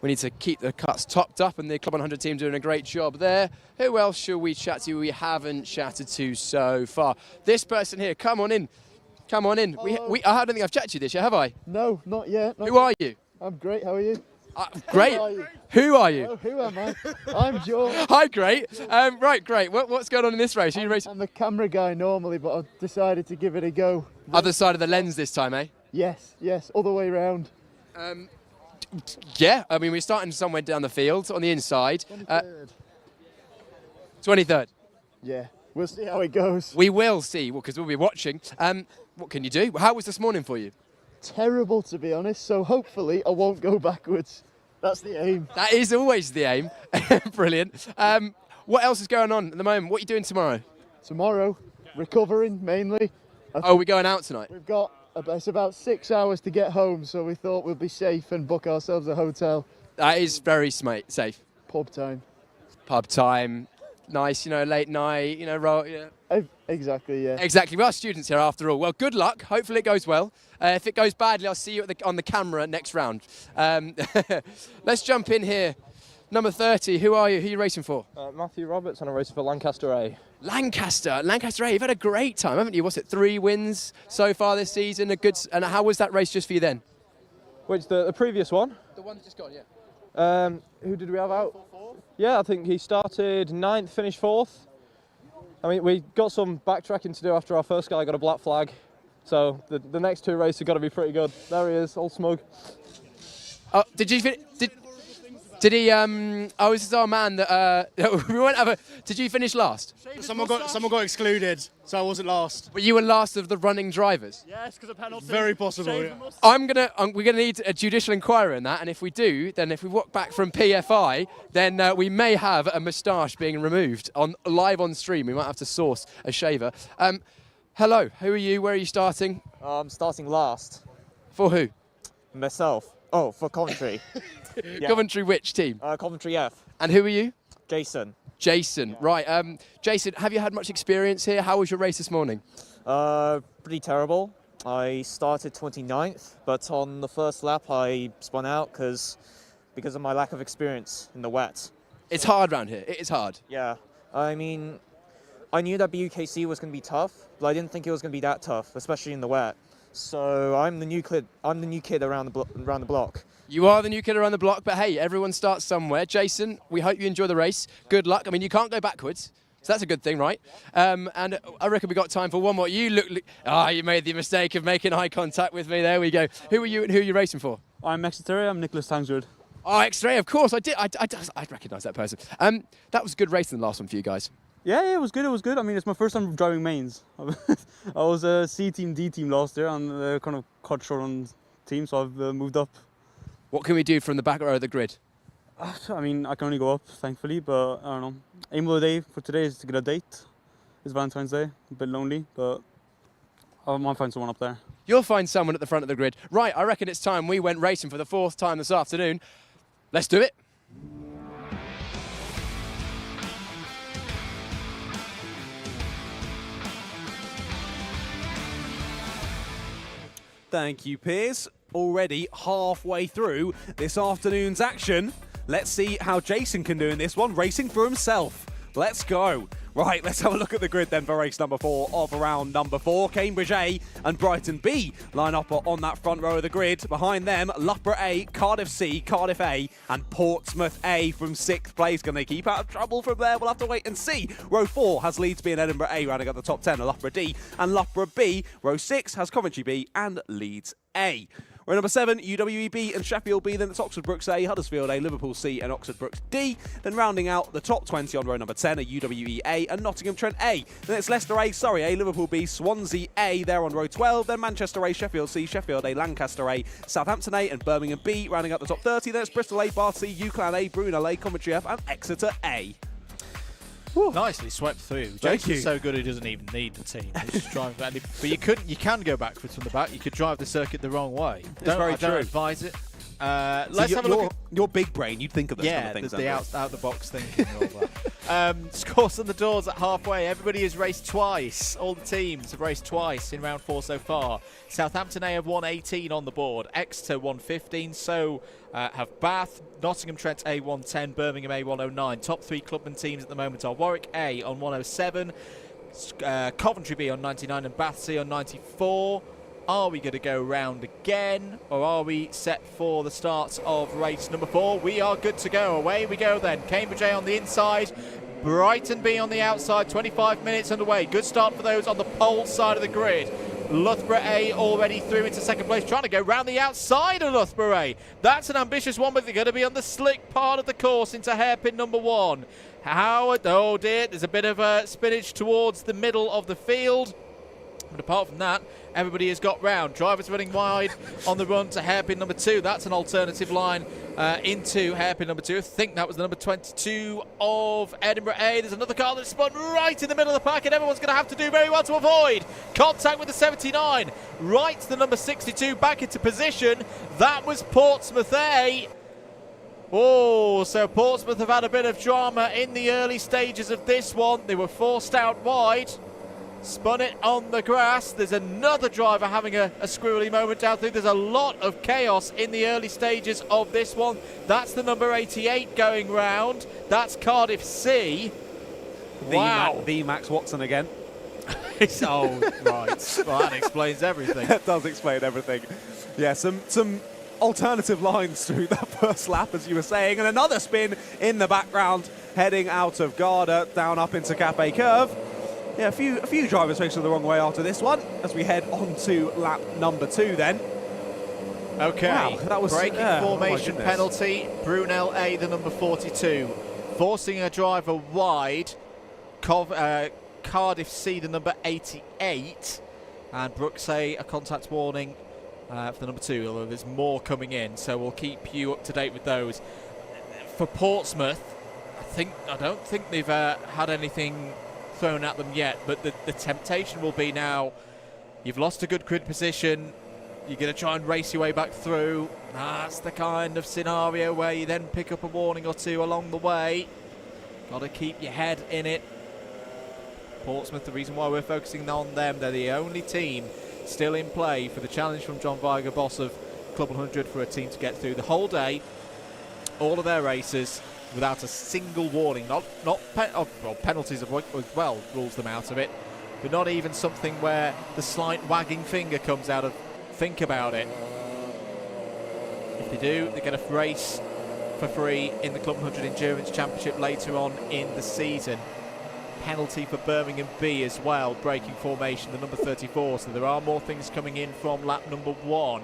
We need to keep the cuts topped up, and the Club 100 team doing a great job there. Who else shall we chat to? We haven't chatted to so far. This person here, come on in. Come on in. I don't think I've chatted to you this year, have I? No, not yet. Who are you? I'm great. How are you? Great. Who are you? Oh, who am I? I'm Joe. Hi, great. Right, great. What's going on in this race? I'm a camera guy normally, but I've decided to give it a go. Other side of the lens this time, eh? Yes, other way round. Yeah, I mean, we're starting somewhere down the field on the inside. 23rd. 23rd. Yeah, we'll see how it goes. We will see, because we'll be watching. What can you do? How was this morning for you? Terrible, to be honest, so hopefully I won't go backwards. That's the aim. That is always the aim. Brilliant. What else is going on at the moment? What are you doing tomorrow? Tomorrow, recovering mainly. Oh, we're going out tonight? We've got it's about 6 hours to get home, so we thought we'd be safe and book ourselves a hotel. That is very safe. Pub time. Pub time. nice, late night, roll. Yeah. Exactly, yeah. Exactly. We are students here after all. Well, good luck. Hopefully it goes well. If it goes badly, I'll see you on the camera next round. Let's jump in here. Number 30, who are you? Who are you racing for? Matthew Roberts, and I'm racing for Lancaster A. Lancaster A, you've had a great time, haven't you? What's it, 3 wins so far this season? And how was that race just for you then? Which, the previous one? The one that just gone, yeah. Who did we have out? Yeah, I think he started 9th, finished 4th. I mean, we got some backtracking to do after our first guy got a black flag. So the next 2 races have got to be pretty good. There he is, all smug. Oh, did he? This is our man that we won't have a. Did you finish last? Someone got excluded, so I wasn't last. But you were last of the running drivers. Yes, because of penalty. Very possible. Yeah. We're gonna need a judicial inquiry on that, and if we do, then if we walk back from PFI, then we may have a moustache being removed live on stream. We might have to source a shaver. Hello, who are you? Where are you starting? I'm starting last. For who? Myself. Oh, for Coventry. Yeah. Coventry which team? Coventry F. And who are you? Jason. Jason, right. Jason, have you had much experience here? How was your race this morning? Pretty terrible. I started 29th, but on the first lap I spun out because of my lack of experience in the wet. It's hard round here. It is hard. Yeah. I mean, I knew that BUKC was going to be tough, but I didn't think it was going to be that tough, especially in the wet. So I'm the new kid around the block. You are the new kid around the block, but hey, everyone starts somewhere. Jason, we hope you enjoy the race. Good luck. I mean, you can't go backwards, so that's a good thing, right? And I reckon we got time for one more. You made the mistake of making eye contact with me. There we go. Who are you and who are you racing for? I'm Exeter. I'm Nicholas Tangswood. Oh, X-Ray, of course. I recognise that person. That was a good race in the last one for you guys. Yeah, it was good. It was good. I mean, it's my first time driving mains. I was a C team, D team last year, and kind of cut short on team, so I've moved up. What can we do from the back row of the grid? I mean, I can only go up, thankfully, but I don't know. Aim of the day for today is to get a date. It's Valentine's Day, a bit lonely, but I might find someone up there. You'll find someone at the front of the grid. Right, I reckon it's time we went racing for the 4th time this afternoon. Let's do it. Thank you, Piers. Already halfway through this afternoon's action. Let's see how Jason can do in this one, racing for himself. Let's go. Right, let's have a look at the grid then for race number 4 of round number 4. Cambridge A and Brighton B line up on that front row of the grid. Behind them, Loughborough A, Cardiff C, Cardiff A, and Portsmouth A from 6th place. Can they keep out of trouble from there? We'll have to wait and see. Row 4 has Leeds B and Edinburgh A rounding up the top 10, Loughborough D and Loughborough B. Row 6 has Coventry B and Leeds A. Row number 7, UWEB and Sheffield B, then it's Oxford Brooks A, Huddersfield A, Liverpool C and Oxford Brooks D. Then rounding out the top 20 on row number 10 are UWE A and Nottingham Trent A. Then it's Leicester A, Surrey A, Liverpool B, Swansea A, there on row 12. Then Manchester A, Sheffield C, Sheffield A, Lancaster A, Southampton A and Birmingham B rounding out the top 30. Then it's Bristol A, Bath C, UClan A, Brunel A, Coventry F and Exeter A. Whew. Nicely swept through. Thank you. Jason's so good he doesn't even need the team. He's just driving back. But you can go backwards from the back. You could drive the circuit the wrong way. Very I true. don't advise it. Let's have a look at your big brain. You'd think of those kind of things. The out the box thinking and all that. Scores on the doors at halfway. Everybody has raced twice. All the teams have raced twice in round 4 so far. Southampton A have won 18 on the board. Exeter won 15. So have Bath, Nottingham Trent A 110, Birmingham A 109. Top 3 clubman teams at the moment are Warwick A on 107, Coventry B on 99 and Bath C on 94. Are we going to go round again, or are we set for the start of race number 4? We are good to go. Away we go then. Cambridge A on the inside, Brighton B on the outside. 25 minutes underway. Good start for those on the pole side of the grid. Loughborough A already through into second place, trying to go round the outside of Loughborough A. That's an ambitious one, but they're going to be on the slick part of the course into hairpin number 1. Howard, oh dear, there's a bit of a spinach towards the middle of the field. But apart from that, everybody has got round. Drivers running wide on the run to hairpin number 2. That's an alternative line into hairpin number 2. I think that was the number 22 of Edinburgh A. There's another car that's spun right in the middle of the pack, and everyone's going to have to do very well to avoid contact with the 79. Right to the number 62, back into position. That was Portsmouth A. Oh, so Portsmouth have had a bit of drama in the early stages of this one. They were forced out wide, spun it on the grass. There's another driver having a squirrely moment down through. There's a lot of chaos in the early stages of this one. That's the number 88 going round. That's Cardiff C. Wow. The Max Watson again. Oh, right. Well, that explains everything. That does explain everything. Yeah, some alternative lines through that first lap, as you were saying, and another spin in the background, heading out of Garda, down up into Cafe Curve. Yeah, a few drivers facing the wrong way after this one, as we head on to lap number 2 then. Okay, wow, that was breaking formation penalty. Brunel A, the number 42, forcing a driver wide. Cardiff C, the number 88, and BUKC a contact warning for the number 2, although there's more coming in, so we'll keep you up to date with those. For Portsmouth, I don't think they've had anything thrown at them yet, but the temptation will be now, you've lost a good grid position, you're going to try and race your way back through. That's the kind of scenario where you then pick up a warning or two along the way. Got to keep your head in it. Portsmouth, the reason why we're focusing on them, they're the only team still in play for the challenge from John Viger, boss of Club 100, for a team to get through the whole day, all of their races, without a single warning. Penalties as well rules them out of it, but not even something where the slight wagging finger comes out of think about it. If they do, they get a race for free in the Club 100 Endurance Championship later on in the season. Penalty for Birmingham B as well, breaking formation, the number 34, so there are more things coming in from lap number 1.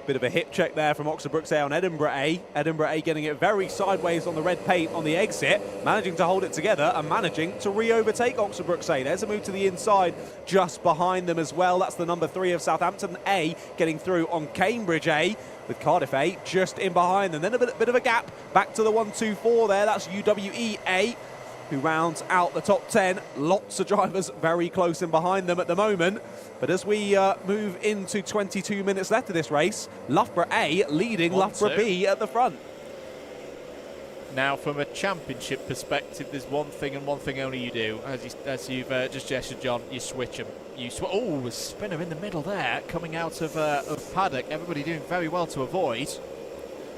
Bit of a hip check there from BUKC on Edinburgh A. Edinburgh A getting it very sideways on the red paint on the exit, managing to hold it together and managing to re-overtake BUKC. There's a move to the inside just behind them as well. That's the number 3 of Southampton A getting through on Cambridge A, with Cardiff A just in behind them. Then a bit of a gap back to the 1-2-4 there. That's UWE A, who rounds out the top 10. Lots of drivers very close in behind them at the moment. But as we move into 22 minutes left of this race, Loughborough A leading Loughborough B at the front. Now, from a championship perspective, there's one thing and one thing only you do. As you've just gestured, John, you switch them. Oh, a spinner in the middle there, coming out of paddock. Everybody doing very well to avoid.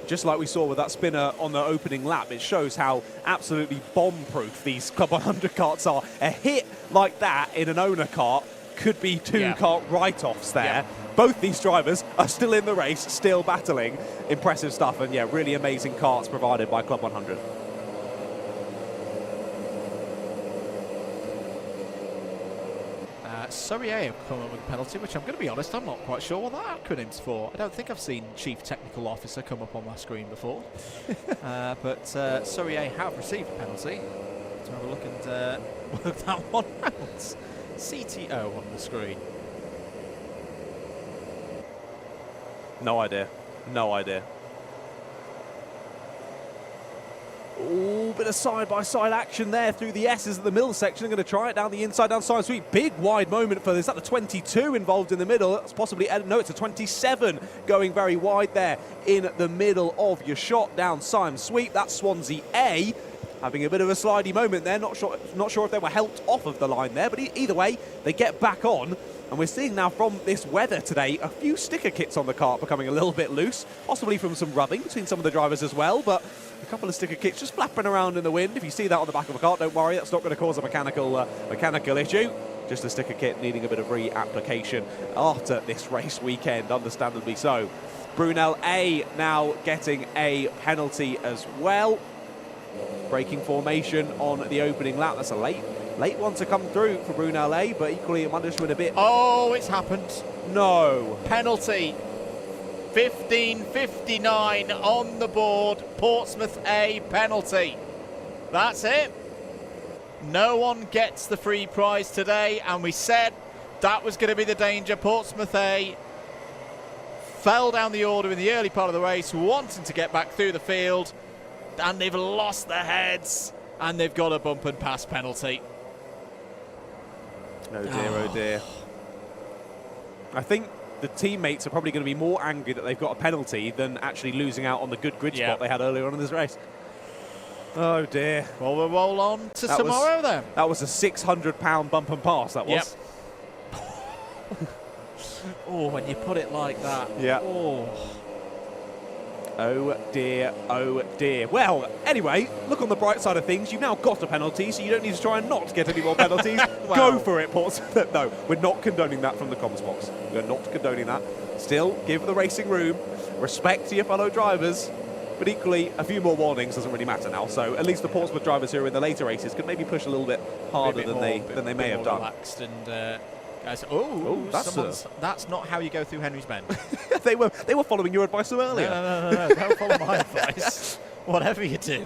Just like we saw with that spinner on the opening lap, it shows how absolutely bomb-proof these Club 100 karts are. A hit like that in an owner kart could be 2 kart write-offs there. Yeah. Both these drivers are still in the race, still battling. Impressive stuff, and yeah, really amazing karts provided by Club 100. Surrey A have come up with a penalty, which I'm going to be honest, I'm not quite sure what that acronym's for. I don't think I've seen Chief Technical Officer come up on my screen before. But Surrey A have received a penalty. To have a look and work that one out. CTO on the screen. No idea. No idea. Ooh, bit of side-by-side action there through the S's at the middle section. I'm going to try it down the inside, down side sweep. Big wide moment for this. Is that the 22 involved in the middle? That's possibly, no, it's a 27 going very wide there in the middle of your shot down side sweep. That's Swansea A having a bit of a slidey moment there. Not sure if they were helped off of the line there, but either way, they get back on. And we're seeing now from this weather today, a few sticker kits on the kart becoming a little bit loose, possibly from some rubbing between some of the drivers as well, but a couple of sticker kits just flapping around in the wind. If you see that on the back of a kart, don't worry, that's not going to cause a mechanical issue. Just a sticker kit needing a bit of reapplication after this race weekend, understandably so. Brunel A now getting a penalty as well. Breaking formation on the opening lap. That's a late one to come through for Brunel A, but equally it might just win a bit. Oh, it's happened. No. Penalty. 15:59 on the board. Portsmouth A penalty. That's it. No one gets the free prize today, and we said that was going to be the danger. Portsmouth A fell down the order in the early part of the race, wanting to get back through the field, and they've lost their heads, and they've got a bump and pass penalty. Oh dear, oh dear. I think the teammates are probably going to be more angry that they've got a penalty than actually losing out on the good grid spot they had earlier on in this race. Oh dear. Well, we'll roll on to tomorrow then. That was a £600 bump and pass, that was. Yep. Oh, when you put it like that. Yeah. Oh. Oh dear, oh dear. Well, anyway, look on the bright side of things. You've now got a penalty, so you don't need to try and not get any more penalties. Go for it, Portsmouth. No, we're not condoning that from the comms box. We're not condoning that. Still, give the racing room, respect to your fellow drivers, but equally, a few more warnings doesn't really matter now. So at least the Portsmouth drivers who are in the later races could maybe push a little bit harder than they may have done. Relaxed and, guys, that's not how you go through Henry's Bend. they were following your advice from earlier. No, don't follow my advice. Whatever you do.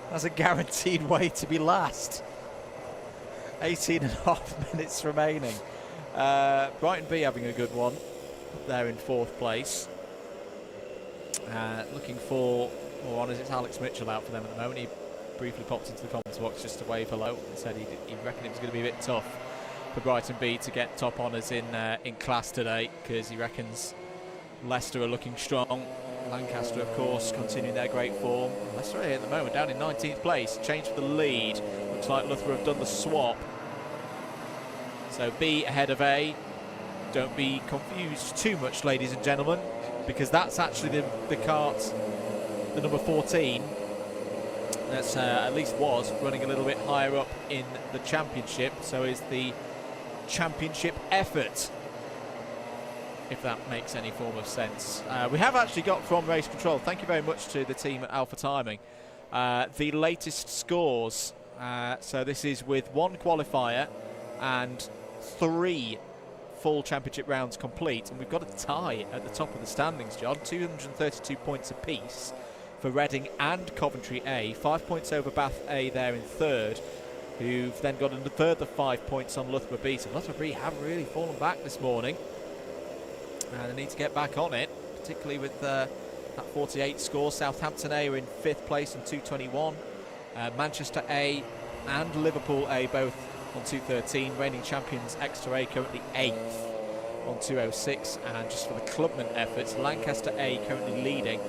That's a guaranteed way to be last. 18.5 minutes remaining. Brighton B having a good one. They're in 4th place. Looking for more honours. It's Alex Mitchell out for them at the moment. He briefly popped into the comments box just to wave hello and said he reckoned it was going to be a bit tough for Brighton B to get top honours in class today, because he reckons Leicester are looking strong. Lancaster, of course, continuing their great form. Leicester at the moment down in 19th place, change for the lead. Looks like Loughborough have done the swap. So B ahead of A. Don't be confused too much, ladies and gentlemen, because that's actually the kart, the number 14. That's at least was running a little bit higher up in the championship. So is the championship effort, if that makes any form of sense. We have actually got from race control, thank you very much to the team at Alpha Timing, the latest scores. So this is with 1 qualifier and 3 full championship rounds complete, and we've got a tie at the top of the standings, John. 232 points apiece for Reading and Coventry A, 5 points over Bath A there in 3rd, who've then got a further 5 points on Loughborough B. So Loughborough B have really fallen back this morning, and they need to get back on it, particularly with that 48 score. Southampton A are in 5th place on 221. Manchester A and Liverpool A both on 213. Reigning champions Exeter A currently 8th on 206. And just for the clubman efforts, Lancaster A currently leading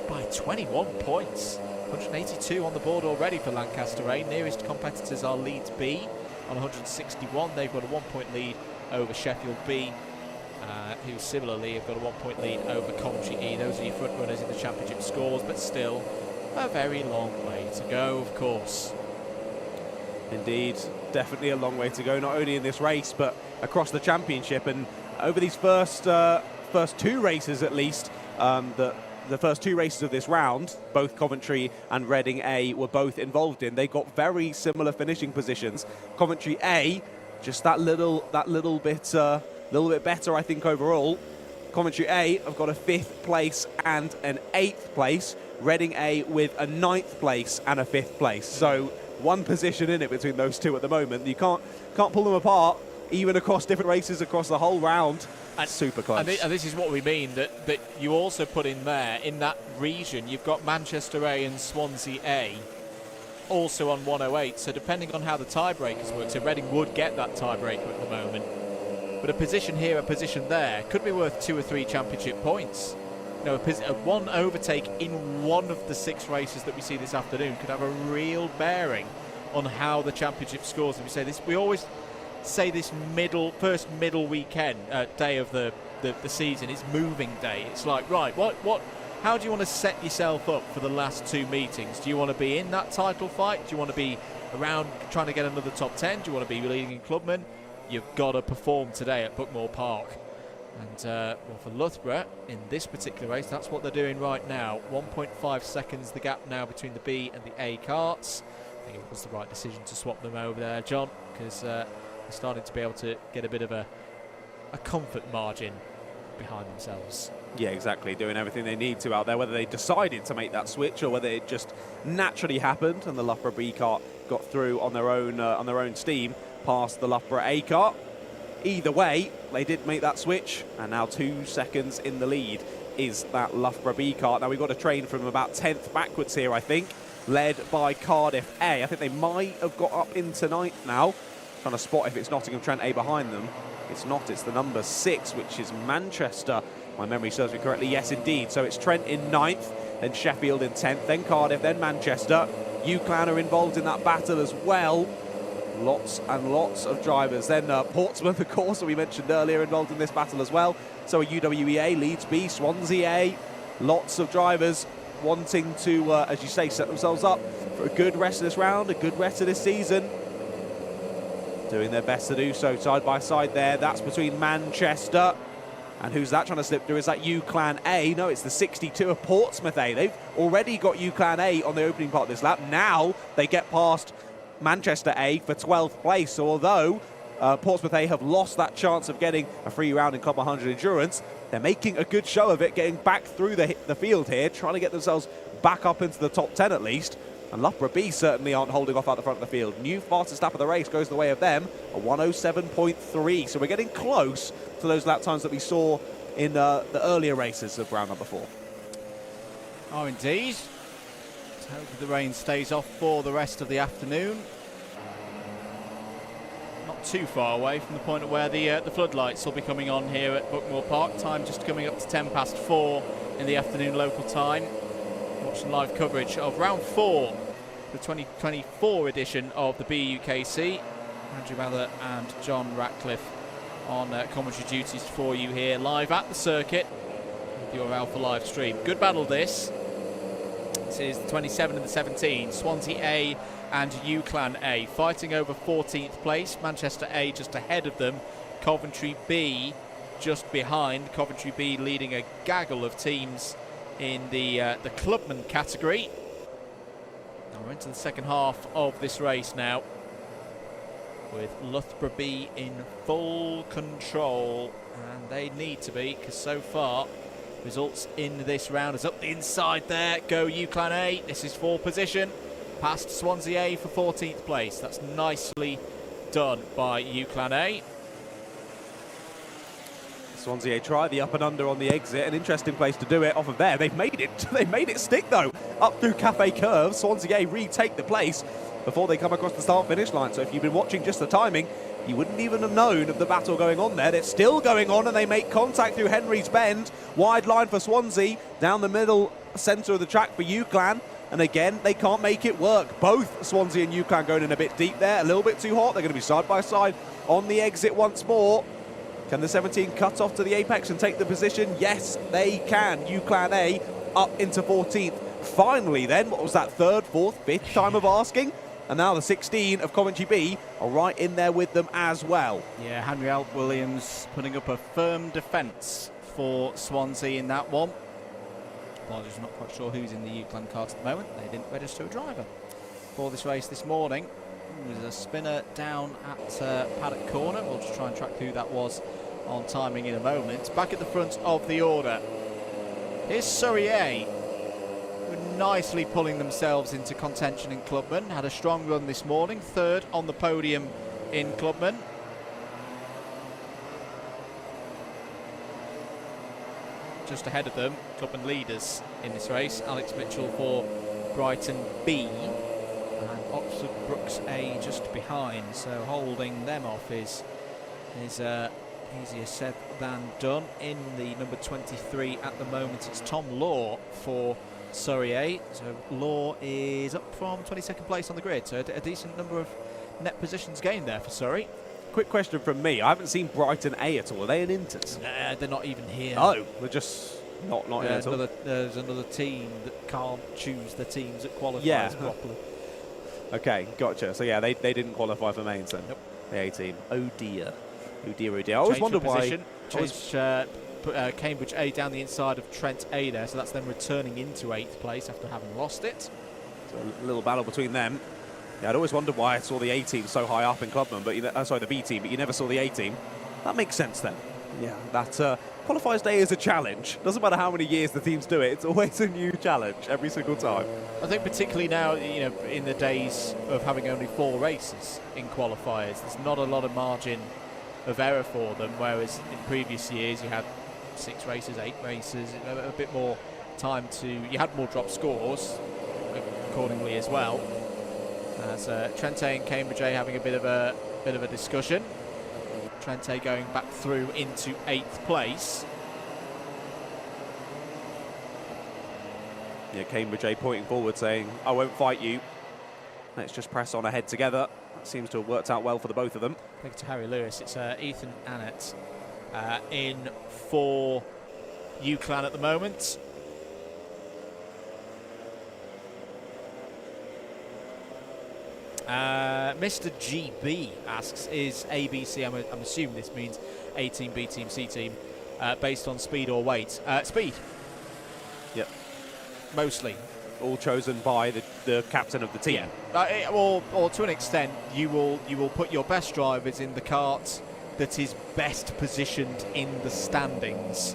by 21 points. 182 on the board already for Lancaster A. Nearest competitors are Leeds B on 161. They've got a 1 point lead over Sheffield B, who similarly have got a 1 point lead over Coventry E. Those are your front runners in the championship scores, but still a very long way to go, of course. Indeed, definitely a long way to go, not only in this race but across the championship. And over these first 2 races at least, the first 2 races of this round, both Coventry and Reading A were both involved in. They got very similar finishing positions. Coventry A, just that little bit better, I think, overall. Coventry A have got a 5th place and an 8th place. Reading A with a 9th place and a 5th place. So 1 position in it between those 2 at the moment. You can't pull them apart, even across different races across the whole round. That's super close. And this is what we mean, that you also put in there, in that region, you've got Manchester A and Swansea A also on 108. So depending on how the tiebreakers work, so Reading would get that tiebreaker at the moment. But a position here, a position there, could be worth 2 or 3 championship points. You know, one overtake in one of the 6 races that we see this afternoon could have a real bearing on how the championship scores. And we say this, we always say this first middle weekend day of the season is moving day. It's like, right, how do you want to set yourself up for the last 2 meetings? Do you want to be in that title fight? Do you want to be around trying to get another top 10? Do you want to be leading in clubman? You've got to perform today at Buckmore Park. And well, for Loughborough in this particular race, that's what they're doing right now. 1.5 seconds the gap now between the B and the A karts. I think it was the right decision to swap them over there, John, because they're starting to be able to get a bit of a comfort margin behind themselves. Yeah, exactly. Doing everything they need to out there, whether they decided to make that switch or whether it just naturally happened and the Loughborough B kart got through on their own steam past the Loughborough A kart. Either way, they did make that switch, and now 2 seconds in the lead is that Loughborough B kart. Now we've got a train from about 10th backwards here, I think, led by Cardiff A. I think they might have got up into 9th now. Trying to spot if it's Nottingham Trent A behind them. It's not, it's the number 6, which is Manchester. My memory serves me correctly, yes indeed. So it's Trent in 9th, then Sheffield in 10th, then Cardiff, then Manchester. UCLan are involved in that battle as well. Lots and lots of drivers. Then Portsmouth, of course, that we mentioned earlier, involved in this battle as well. So are UWEA, Leeds B, Swansea A. Lots of drivers wanting to, as you say, set themselves up for a good rest of this round, a good rest of this season. Doing their best to do so side by side there. That's between Manchester. And who's that trying to slip through? Is that UCLan A? No, it's the 62 of Portsmouth A. They've already got UCLan A on the opening part of this lap. Now they get past Manchester A for 12th place. So although Portsmouth A have lost that chance of getting a free round in Club 100 Endurance, they're making a good show of it, getting back through the field here, trying to get themselves back up into the top 10 at least. And Loughborough B certainly aren't holding off out the front of the field. New fastest lap of the race goes the way of them, a 107.3. So we're getting close to those lap times that we saw in the earlier races of round number 4. Oh, indeed. Let's hope the rain stays off for the rest of the afternoon. Not too far away from the point at where the floodlights will be coming on here at Buckmore Park. Time just coming up to 10 past 4 in the afternoon local time. Watching live coverage of round 4, the 2024 edition of the BUKC. Andrew Mather and John Ratcliffe on commentary duties for you here live at the circuit with your Alpha live stream. Good battle this. This is the 27 and the 17, Swansea A and UCLan A fighting over 14th place. Manchester A just ahead of them, Coventry B just behind. Coventry B leading a gaggle of teams in the clubman category. And we're into the second half of this race now, with Loughborough B in full control, and they need to be, because so far results in this round is up the inside there. Go UCLan A, this is 4th position, past Swansea A for 14th place. That's nicely done by UCLan A. Swansea try the up and under on the exit. An interesting place to do it off of there. They've made it. They've made it stick though. Up through Cafe Curve, Swansea retake the place before they come across the start-finish line. So if you've been watching just the timing, you wouldn't even have known of the battle going on there. It's still going on, and they make contact through Henry's Bend. Wide line for Swansea, down the middle centre of the track for UCLan. And again, they can't make it work. Both Swansea and UCLan going in a bit deep there, a little bit too hot. They're going to be side by side on the exit once more. Can the 17 cut off to the apex and take the position? Yes, they can. UCLan A up into 14th. Finally then, what was that, 3rd, 4th, 5th time of asking? And now the 16 of Coventry B are right in there with them as well. Yeah, Henry Alp Williams putting up a firm defence for Swansea in that one. Apologies, I'm not quite sure who's in the UCLan cars at the moment. They didn't register a driver for this race this morning. There's a spinner down at Paddock Corner. We'll just try and track who that was on timing in a moment. Back at the front of the order, here's Surrey A, who are nicely pulling themselves into contention in Clubman. Had a strong run this morning, 3rd on the podium in Clubman. Just ahead of them, Clubman leaders in this race, Alex Mitchell for Brighton B. And Oxford Brooks A just behind, so holding them off is easier said than done. In the number 23 at the moment, it's Tom Law for Surrey A. So Law is up from 22nd place on the grid, so a decent number of net positions gained there for Surrey. Quick question from me. I haven't seen Brighton A at all. Are they in Inters? Nah, they're not even here. Oh, they're just not in at all. There's another team that can't choose the teams that qualify properly. Okay, gotcha. So yeah, they didn't qualify for mains then. Nope. The A team. Oh dear. Oh dear, oh dear. I always wonder why. Put Cambridge A down the inside of Trent A there, so that's them returning into 8th place after having lost it. So a little battle between them. Yeah, I'd always wondered why I saw the A team so high up in Clubman, but sorry, the B team, but you never saw the A team. That makes sense then. Yeah, that qualifiers day is a challenge. Doesn't matter how many years the teams do it, it's always a new challenge every single time. I think particularly now, in the days of having only 4 races in qualifiers, there's not a lot of margin of error for them, whereas in previous years you had 6 races, 8 races, a bit more time you had more drop scores accordingly as well. As Trent A and Cambridge A having a bit of a discussion. Trente going back through into 8th place. Yeah, Cambridge A pointing forward saying, I won't fight you. Let's just press on ahead together. That seems to have worked out well for the both of them. Thanks to Harry Lewis. It's Ethan Annett in for UCLan at the moment. Mr. GB asks, is ABC, I'm assuming this means A team, B team, C team, based on speed or weight? Speed. Yep. Mostly. All chosen by the captain of the team. Yeah. Or to an extent, you will put your best drivers in the kart that is best positioned in the standings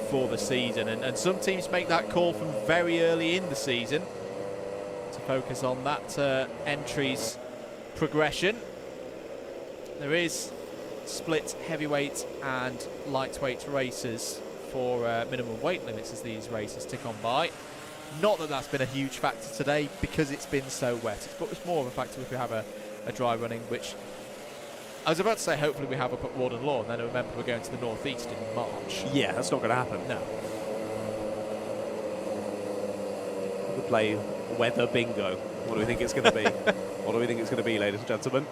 for the season. And some teams make that call from very early in the season to focus on that entries progression. There is split heavyweight and lightweight races for minimum weight limits as these races tick on by. Not that that's been a huge factor today because it's been so wet. It's more of a factor if we have a dry running, which I was about to say hopefully we have up at Warden Law, and then I remember we're going to the northeast in March. Yeah, that's not going to happen. No. We'll play weather bingo. What do we think it's going to be? What do we think it's going to be, ladies and gentlemen?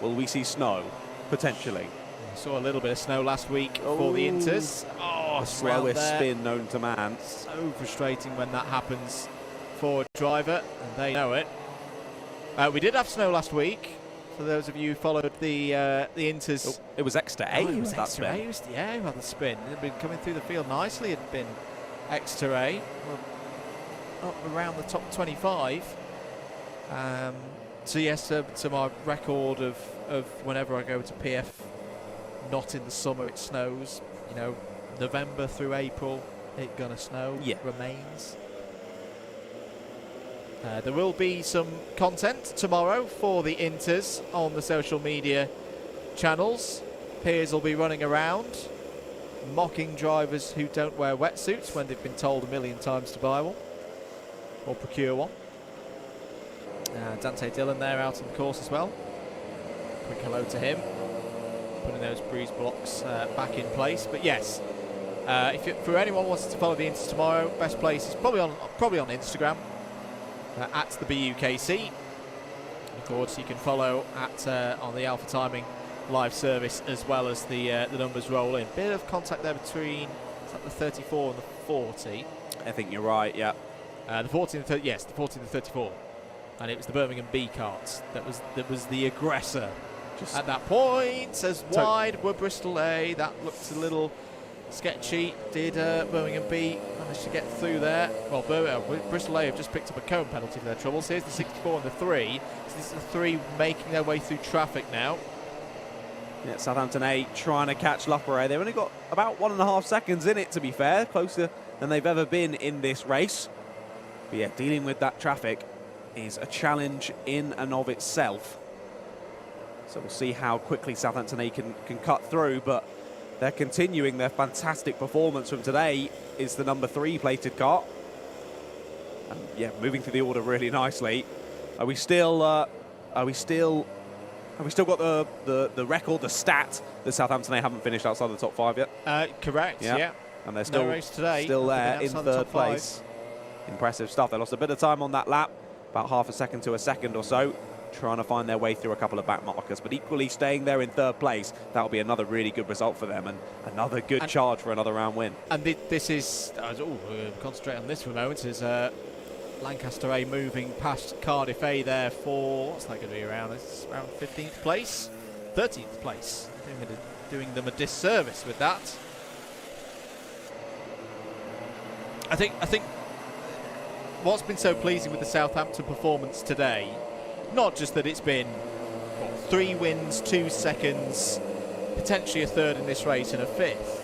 Will we see snow? Potentially. Saw a little bit of snow last week for the Inters. The slowest spin known to man. So frustrating when that happens for a driver, and they know it. We did have snow last week. For those of you who followed the Inters, it was extra A. It was extra A. Yeah, who had the spin? It had been coming through the field nicely. It had been extra A, up around the top 25. So yes, to my record of whenever I go to PF, not in the summer, it snows. You know, November through April, it gonna snow. Yeah. Remains. There will be some content tomorrow for the Inters on the social media channels. Peers will be running around mocking drivers who don't wear wetsuits when they've been told a million times to buy one or procure one. Dante Dillon there out on the course as well. Quick hello to him. Putting those breeze blocks back in place. But yes, for anyone who wants to follow the Inters tomorrow, best place is probably on Instagram. At the BUKC. Of course, you can follow at on the Alpha Timing live service as well as the numbers roll in. Bit of contact there between the 34 and the 40. I think you're right. Yeah. The 40 and the 30, yes, the 40 and the 34, and it was the Birmingham B karts that was the aggressor. Just at that point, as wide were Bristol A. That looked a little sketchy. Did Birmingham B manage to get through there? Well, Bristol A have just picked up a cone penalty for their troubles. Here's the 64 and the 3. So this is the 3 making their way through traffic now. Yeah, Southampton A trying to catch Loughborough. They've only got about 1.5 seconds in it, to be fair. Closer than they've ever been in this race. But yeah, dealing with that traffic is a challenge in and of itself. So we'll see how quickly Southampton A can cut through, but they're continuing their fantastic performance from today. Is the number 3 plated kart. And yeah, moving through the order really nicely. Are we still got the record, the stat that Southampton A haven't finished outside the top 5 yet? Correct, yeah. And they're still, no race today, still there in the third top place. Impressive stuff. They lost a bit of time on that lap, about half a second to a second or so, trying to find their way through a couple of back markers, but equally staying there in third place. That'll be another really good result for them and another good charge for another round win. And this is, concentrate on this for a moment, is Lancaster A moving past Cardiff A there for, what's that going to be around? It's around 15th place, 13th place. Doing them a disservice with that. I think what's been so pleasing with the Southampton performance today, not just that it's been 3 wins, 2 seconds, potentially a 3rd in this race and a 5th,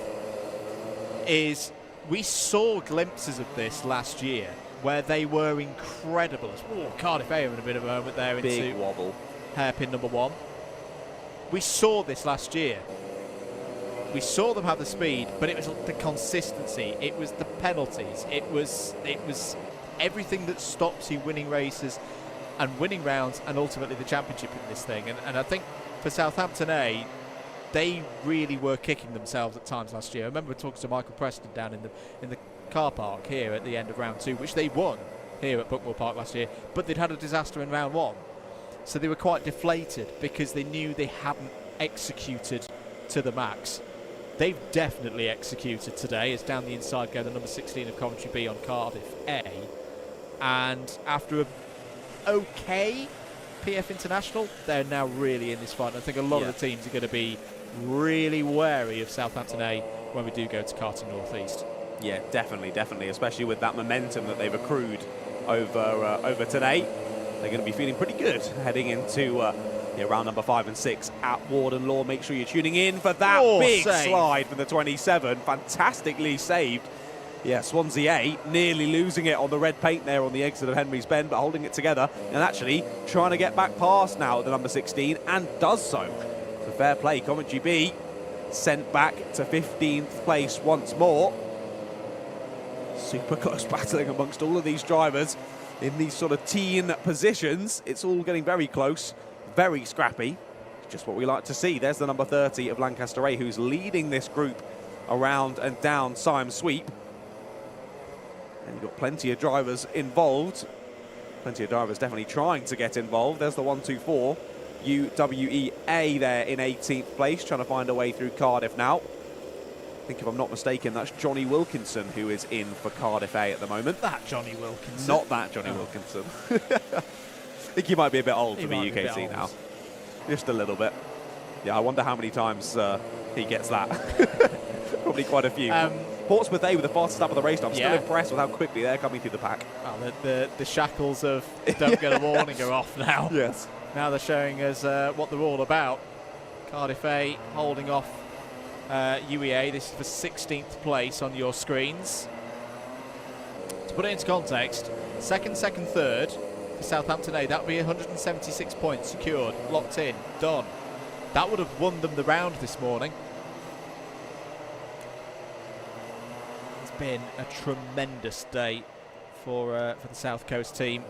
is we saw glimpses of this last year where they were incredible. Cardiff A having a bit of a moment there Big into wobble. Hairpin number 1. We saw this last year. We saw them have the speed, but it was the consistency. It was the penalties. It was everything that stops you winning races and winning rounds and ultimately the championship in this thing. And I think for Southampton A, they really were kicking themselves at times last year. I remember talking to Michael Preston down in the car park here at the end of round 2, which they won here at Buckmore Park last year, but they'd had a disaster in round 1. So they were quite deflated because they knew they hadn't executed to the max. They've definitely executed today as down the inside go the number 16 of Coventry B on Cardiff A. And after a okay PF International, they're now really in this fight. I think a lot of the teams are going to be really wary of Southampton A when we do go to Karting North East. Yeah, definitely, especially with that momentum that they've accrued over today. They're going to be feeling pretty good heading into round number 5 and 6 at Warden Law. Make sure you're tuning in for that big slide from the 27. Fantastically saved. Yeah, Swansea A nearly losing it on the red paint there on the exit of Henry's Bend, but holding it together and actually trying to get back past now the number 16 and does so. So fair play. Coventry B sent back to 15th place once more. Super close battling amongst all of these drivers in these sort of teen positions. It's all getting very close, very scrappy. Just what we like to see. There's the number 30 of Lancaster A, who's leading this group around and down Syme Sweep. And you've got plenty of drivers involved. Plenty of drivers definitely trying to get involved. There's the 124 UWEA there in 18th place, trying to find a way through Cardiff now. I think if I'm not mistaken, that's Johnny Wilkinson who is in for Cardiff A at the moment. That Johnny Wilkinson. Not that Johnny Wilkinson. I think he might be a bit old for the UKC now. Just a little bit. Yeah, I wonder how many times he gets that. Probably quite a few. Portsmouth A with the fastest lap of the race. I'm still impressed with how quickly they're coming through the pack. Well, the shackles of don't get a warning are off now. Yes. Now they're showing us what they're all about. Cardiff A holding off UEA. This is for 16th place on your screens. To put it into context, second, third for Southampton A. That would be 176 points secured, locked in, done. That would have won them the round this morning. Been a tremendous day for the South Coast team.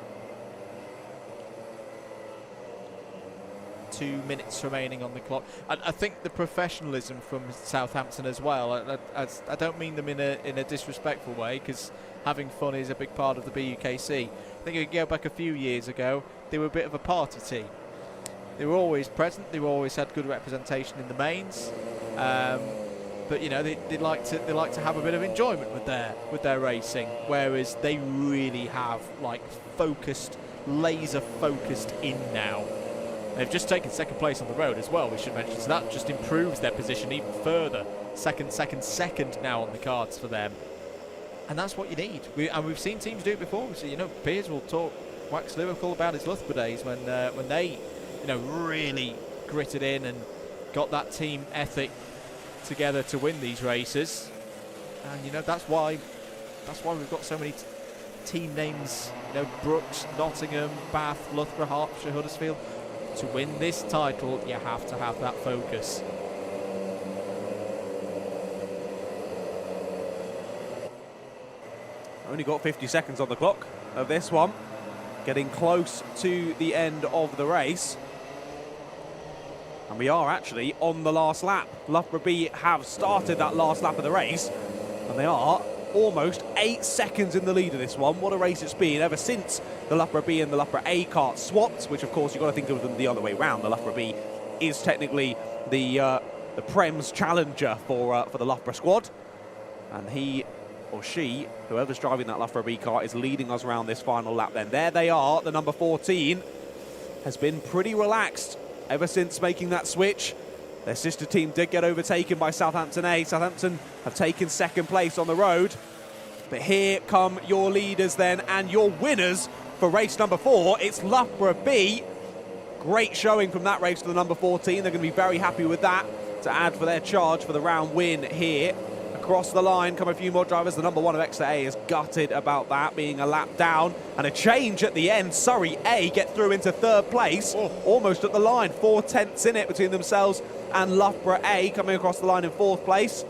2 minutes remaining on the clock. I think the professionalism from Southampton as well. I don't mean them in a disrespectful way, because having fun is a big part of the BUKC. I think if you go back a few years ago, they were a bit of a party team. They were always present. They always had good representation in the mains. But you know, they like to have a bit of enjoyment with their racing, whereas they really have like laser focused in now. They've just taken second place on the road as well, we should mention, so that just improves their position even further. Second now on the cards for them, and that's what you need. We've seen teams do it before. So, you know, Piers will wax lyrical about his Loughborough days when they, you know, really gritted in and got that team ethic together to win these races. And you know, that's why we've got so many team names, you know, Brooks, Nottingham, Bath, Loughborough, Hertfordshire, Huddersfield. To win this title, you have to have that focus. Only got 50 seconds on the clock of this one, getting close to the end of the race. And we are actually on the last lap. Loughborough B have started that last lap of the race, and they are almost 8 seconds in the lead of this one. What a race it's been ever since the Loughborough B and the Loughborough A kart swapped, which of course you've got to think of them the other way round. The Loughborough B is technically the Prem's challenger for the Loughborough squad, and he or she, whoever's driving that Loughborough B kart, is leading us around this final lap. Then there they are. The number 14 has been pretty relaxed ever since making that switch. Their sister team did get overtaken by Southampton A. Southampton have taken second place on the road. But here come your leaders then, and your winners for race number 4. It's Loughborough B. Great showing from that race to the number 14. They're going to be very happy with that to add for their charge for the round win here. Across the line come a few more drivers. The number 1 of Exeter A is gutted about that, being a lap down. And a change at the end. Surrey A get through into third place, almost at the line. 4 tenths in it between themselves and Loughborough A coming across the line in 4th place.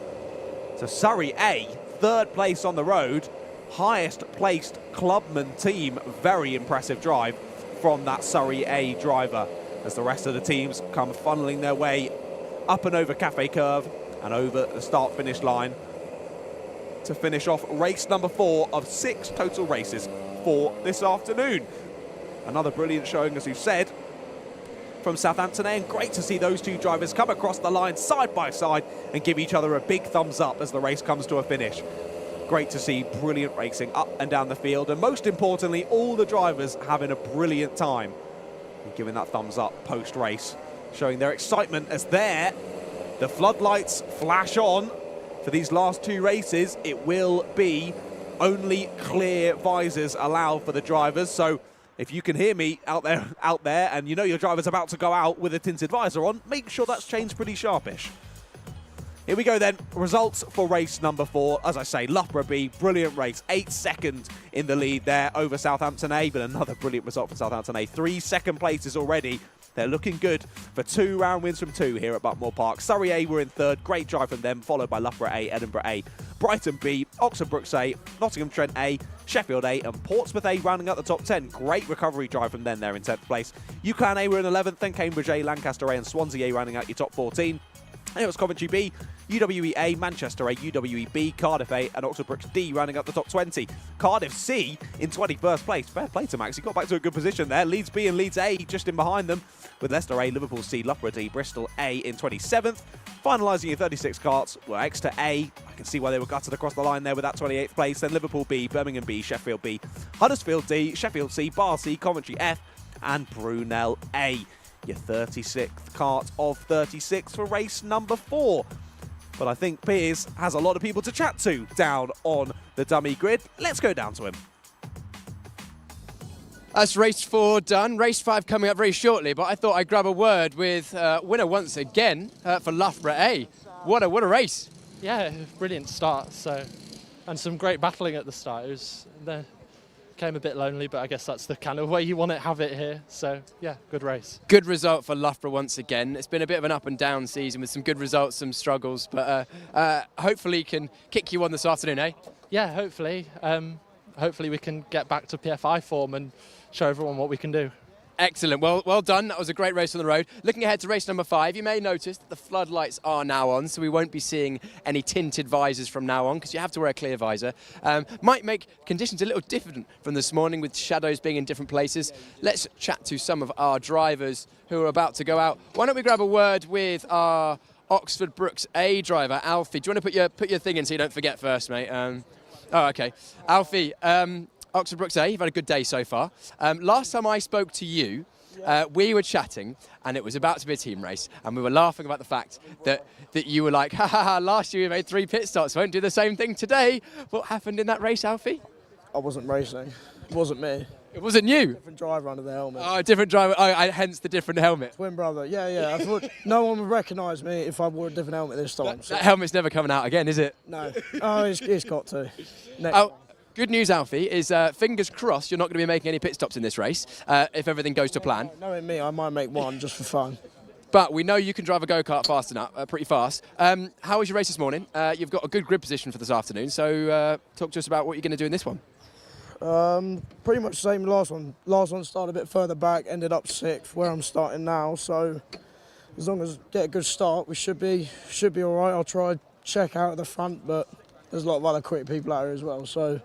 So Surrey A, 3rd place on the road. Highest placed clubman team. Very impressive drive from that Surrey A driver, as the rest of the teams come funneling their way up and over Cafe Curve and over the start-finish line to finish off race number 4 of 6 total races for this afternoon. Another brilliant showing, as we've said, from Southampton, and great to see those two drivers come across the line side by side and give each other a big thumbs up as the race comes to a finish. Great to see brilliant racing up and down the field, and most importantly, all the drivers having a brilliant time and giving that thumbs up post-race, showing their excitement as the floodlights flash on for these last 2 races. It will be only clear visors allowed for the drivers, so if you can hear me out there and you know your driver's about to go out with a tinted visor on, make sure that's changed pretty sharpish. Here we go then, results for race number 4. As I say, Loughborough B, brilliant race, 8 seconds in the lead there over Southampton A, but another brilliant result for Southampton A. 3 second places already. They're looking good for 2 round wins from 2 here at Buckmore Park. Surrey A were in 3rd, great drive from them, followed by Loughborough A, Edinburgh A, Brighton B, Oxford Brooks A, Nottingham Trent A, Sheffield A, and Portsmouth A rounding out the top 10. Great recovery drive from them there in 10th place. UCLan A were in 11th, then Cambridge A, Lancaster A, and Swansea A rounding out your top 14. And it was Coventry B, UWE A, Manchester A, UWE B, Cardiff A, and Oxford Brooks D rounding up the top 20. Cardiff C in 21st place. Fair play to Max. He got back to a good position there. Leeds B and Leeds A just in behind them, with Leicester A, Liverpool C, Loughborough D, Bristol A in 27th. Finalising your 36 carts were Exeter A. I can see why they were gutted across the line there with that 28th place. Then Liverpool B, Birmingham B, Sheffield B, Huddersfield D, Sheffield C, Bar C, Coventry F, and Brunel A. Your 36th cart of 36 for race number 4. But I think Piers has a lot of people to chat to down on the dummy grid. Let's go down to him. That's race 4 done. Race 5 coming up very shortly, but I thought I'd grab a word with winner once again for Loughborough A. What a race. Yeah, brilliant start. And some great battling at the start. Came a bit lonely, but I guess that's the kind of way you want to have it here. So, yeah, good race. Good result for Loughborough once again. It's been a bit of an up and down season with some good results, some struggles, but hopefully can kick you on this afternoon, eh? Yeah, hopefully. Hopefully we can get back to PFI form and show everyone what we can do. Excellent. Well done. That was a great race on the road. Looking ahead to race number 5, you may notice that the floodlights are now on, so we won't be seeing any tinted visors from now on because you have to wear a clear visor. Might make conditions a little different from this morning with shadows being in different places. Let's chat to some of our drivers who are about to go out. Why don't we grab a word with our Oxford Brooks A driver, Alfie. Do you want to put your thing in so you don't forget first, mate? Okay. Alfie, Oxford Brooks A, you've had a good day so far. Last time I spoke to you, we were chatting and it was about to be a team race and we were laughing about the fact that you were like, ha, last year we made 3 pit stops, won't do the same thing today. What happened in that race, Alfie? I wasn't racing. It wasn't me. It wasn't you? Different driver under the helmet. Oh, a different driver. Hence the different helmet. Twin brother. Yeah. I thought no one would recognise me if I wore a different helmet this time. That helmet's never coming out again, is it? No. Oh, it's got to. Good news, Alfie, is fingers crossed you're not going to be making any pit stops in this race if everything goes to plan. Knowing me, I might make one just for fun. But we know you can drive a go-kart fast enough, pretty fast. How was your race this morning? You've got a good grid position for this afternoon, so talk to us about what you're going to do in this one. Pretty much the same as last one. Last one started a bit further back, ended up 6th, where I'm starting now. So as long as get a good start, we should be all right. I'll try check out at the front, but there's a lot of other quick people out here as well. So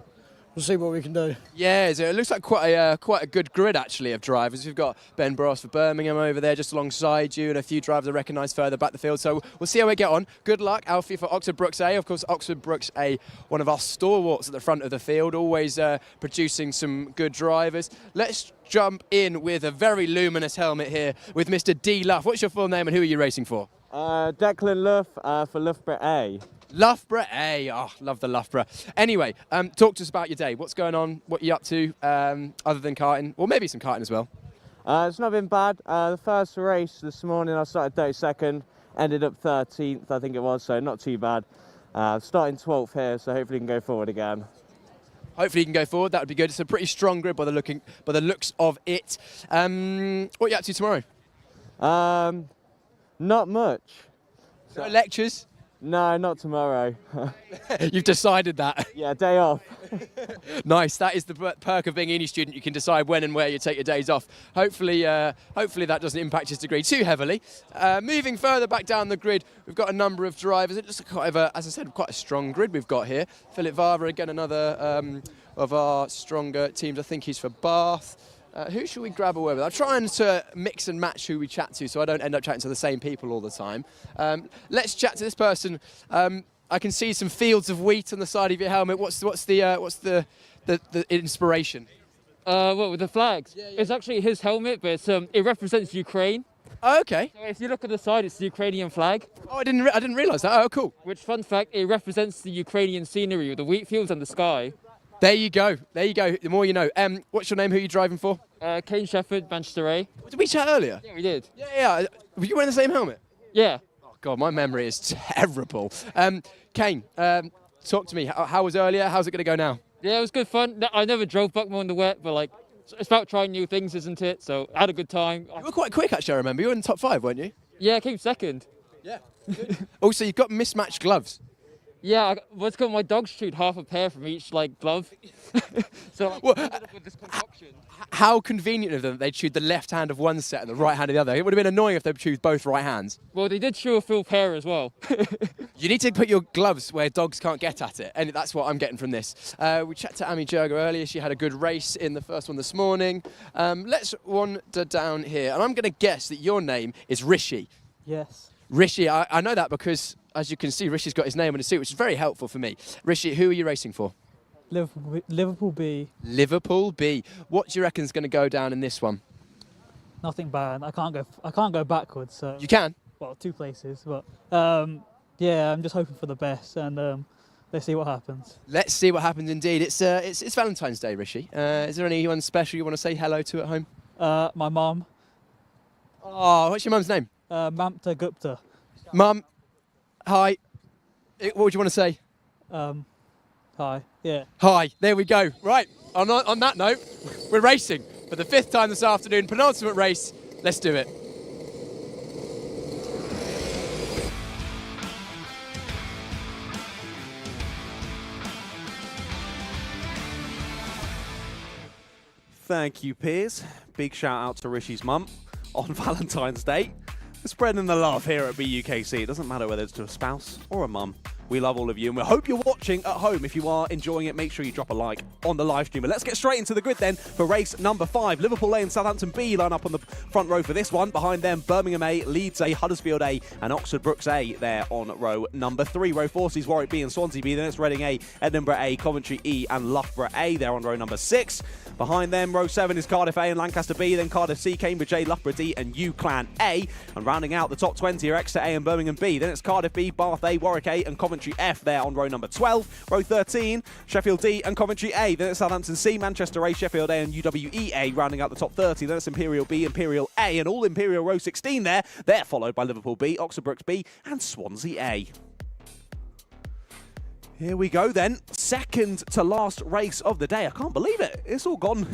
we'll see what we can do. Yeah, so it looks like quite a good grid actually of drivers. We've got Ben Bros for Birmingham over there just alongside you and a few drivers I recognise further back the field. So we'll see how we get on. Good luck, Alfie, for Oxford Brooks A. Of course, Oxford Brooks A, one of our stalwarts at the front of the field, always producing some good drivers. Let's jump in with a very luminous helmet here with Mr. D. Luff. What's your full name and who are you racing for? Declan Luff for Loughborough A. Loughborough A. Oh, love the Loughborough. Anyway, talk to us about your day. What's going on? What are you up to other than karting? Or maybe some karting as well. It's not been bad. The first race this morning I started 32nd, ended up 13th I think it was, so not too bad. Starting 12th here, so hopefully you can go forward again. Hopefully you can go forward, that would be good. It's a pretty strong grid by the looks of it. What are you up to tomorrow? Not much. No lectures? No, not tomorrow. You've decided that? Yeah, day off. Nice. That is the perk of being a uni student. You can decide when and where you take your days off. Hopefully that doesn't impact his degree too heavily. Moving further back down the grid, we've got a number of drivers. It looks like as I said, quite a strong grid we've got here. Philip Vava, again, another of our stronger teams. I think he's for Bath. Who should we grab away with? I'm trying to mix and match who we chat to so I don't end up chatting to the same people all the time. Let's chat to this person. I can see some fields of wheat on the side of your helmet. What's the inspiration? What, with the flags? Yeah. It's actually his helmet, but it represents Ukraine. Oh, okay. So if you look at the side, it's the Ukrainian flag. Oh, I didn't realise that. Oh, cool. Which, fun fact, it represents the Ukrainian scenery with the wheat fields and the sky. There you go. There you go. The more you know. What's your name? Who are you driving for? Kane Shepherd, Manchester A. Did we chat earlier? Yeah, we did. Yeah. Were you wearing the same helmet? Yeah. Oh, God, my memory is terrible. Kane, talk to me. How was earlier? How's it going to go now? Yeah, it was good fun. I never drove Buckmore in the wet, but it's about trying new things, isn't it? So I had a good time. You were quite quick, actually, I remember. You were in the top 5, weren't you? Yeah, I came second. Yeah. Also, you've got mismatched gloves. Yeah, what's called my dogs chewed half a pair from each glove. So well, with this concoction. How convenient of them that they chewed the left hand of one set and the right hand of the other. It would have been annoying if they chewed both right hands. Well, they did chew a full pair as well. You need to put your gloves where dogs can't get at it, and that's what I'm getting from this. We chatted to Amy Jurger earlier. She had a good race in the first one this morning. Let's wander down here, and I'm going to guess that your name is Rishi. Yes. Rishi, I know that because, as you can see, Rishi's got his name on his suit, which is very helpful for me. Rishi, who are you racing for? Liverpool B. Liverpool B. What do you reckon is going to go down in this one? Nothing bad. I can't go backwards. So. You can? Well, 2 places, but yeah, I'm just hoping for the best, and let's see what happens. Let's see what happens indeed. It's Valentine's Day, Rishi. Is there anyone special you want to say hello to at home? My mum. Oh, what's your mum's name? Mamta Gupta. Mum, hi. What would you want to say? Hi. Yeah. Hi. There we go. Right. On that note, we're racing for the 5th time this afternoon. Penultimate race. Let's do it. Thank you, Piers. Big shout out to Rishi's mum on Valentine's Day. We're spreading the love here at BUKC. It doesn't matter whether it's to a spouse or a mum. We love all of you, and we hope you're watching at home. If you are enjoying it, make sure you drop a like on the live stream. But let's get straight into the grid then for race number 5. Liverpool A and Southampton B line up on the front row for this one. Behind them, Birmingham A, Leeds A, Huddersfield A, and Oxford Brookes A there on row number 3. Row 4 sees Warwick B and Swansea B. Then it's Reading A, Edinburgh A, Coventry E, and Loughborough A there on row number 6. Behind them, row 7 is Cardiff A and Lancaster B, then Cardiff C, Cambridge A, Loughborough D, and UClan A. And rounding out the top 20 are Exeter A and Birmingham B. Then it's Cardiff B, Bath A, Warwick A, and Coventry F there on row number 12. Row 13, Sheffield D and Coventry A. Then it's Southampton C, Manchester A, Sheffield A, and UWE A. Rounding out the top 30, then it's Imperial B, Imperial A, and all Imperial row 16 there. They're followed by Liverpool B, Oxford Brookes B, and Swansea A. Here we go then, second to last race of the day. I can't believe it. It's all gone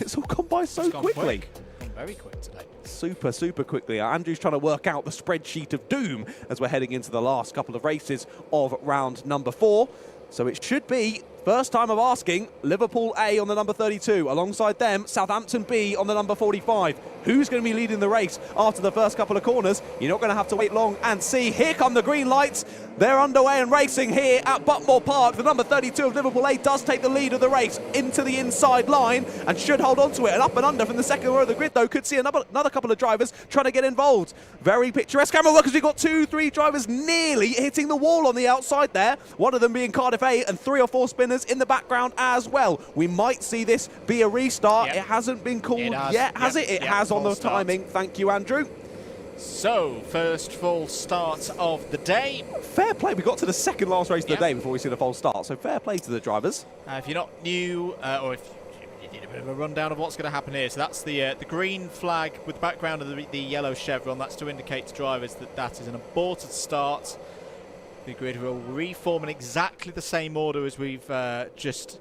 by so quickly. Gone very quick today. Super quickly. Andrew's trying to work out the spreadsheet of doom as we're heading into the last couple of races of round number 4. So it should be, first time of asking, Liverpool A on the number 32. Alongside them, Southampton B on the number 45. Who's going to be leading the race after the first couple of corners? You're not going to have to wait long and see. Here come the green lights. They're underway and racing here at Buckmore Park. The number 32 of Liverpool A does take the lead of the race into the inside line and should hold on to it. And up and under from the second row of the grid, though, could see another couple of drivers trying to get involved. Very picturesque camera work, because we've got 2-3 drivers nearly hitting the wall on the outside there. One of them being Cardiff A, and 3 or 4 spinners in the background as well. We might see this be a restart. It hasn't been called yet, has it? It has on the timing. Thank you, Andrew. So, first full start of the day. Fair play. We got to the second last race of the day before we see the full start. So fair play to the drivers. If you're not new, or if you need a bit of a rundown of what's going to happen here. So that's the green flag with the background of the yellow chevron. That's to indicate to drivers that that is an aborted start. The grid will reform in exactly the same order as we've just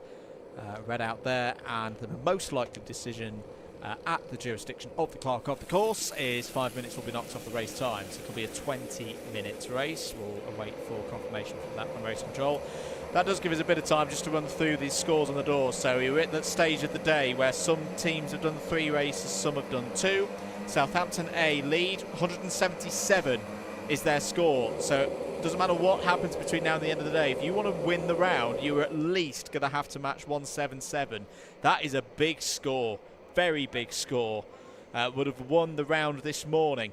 read out there, and the most likely decision at the jurisdiction of the clerk of the course is 5 minutes will be knocked off the race time, so it'll be a 20-minute race. We'll await for confirmation from that from race control. That does give us a bit of time just to run through these scores on the doors. So we're at that stage of the day where some teams have done 3 races, some have done 2. Southampton A lead, 177 is their score. So it doesn't matter what happens between now and the end of the day. If you want to win the round, you're at least going to have to match 177. That is a big score. Very big score. Would have won the round this morning,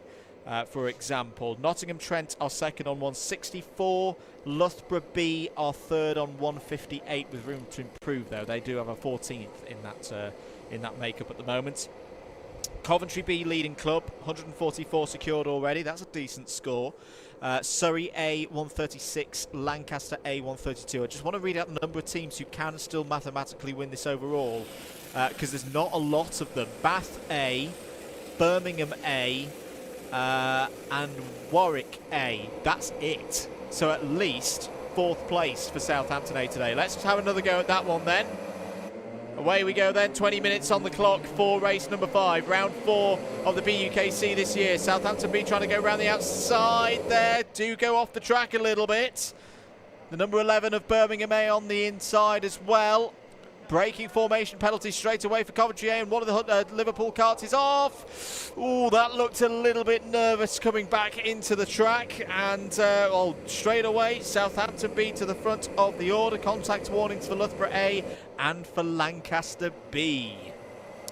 for example. Nottingham Trent are second on 164. Loughborough B are third on 158 with room to improve, though. They do have a 14th in that makeup at the moment. Coventry B leading club, 144 secured already. That's a decent score. Surrey A 136, Lancaster A 132. I just want to read out the number of teams who can still mathematically win this overall, because there's not a lot of them. Bath A, Birmingham A, and Warwick A. That's it. So at least 4th place for Southampton A today. Let's just have another go at that one then. Away we go then, 20 minutes on the clock for race number 5, round 4 of the BUKC this year. Southampton B trying to go around the outside there, do go off the track a little bit. The number 11 of Birmingham A on the inside as well. Breaking formation penalty straight away for Coventry A, and one of the Liverpool carts is off. Ooh, that looked a little bit nervous coming back into the track, and straight away Southampton B to the front of the order. Contact warnings for Loughborough A and for Lancaster B.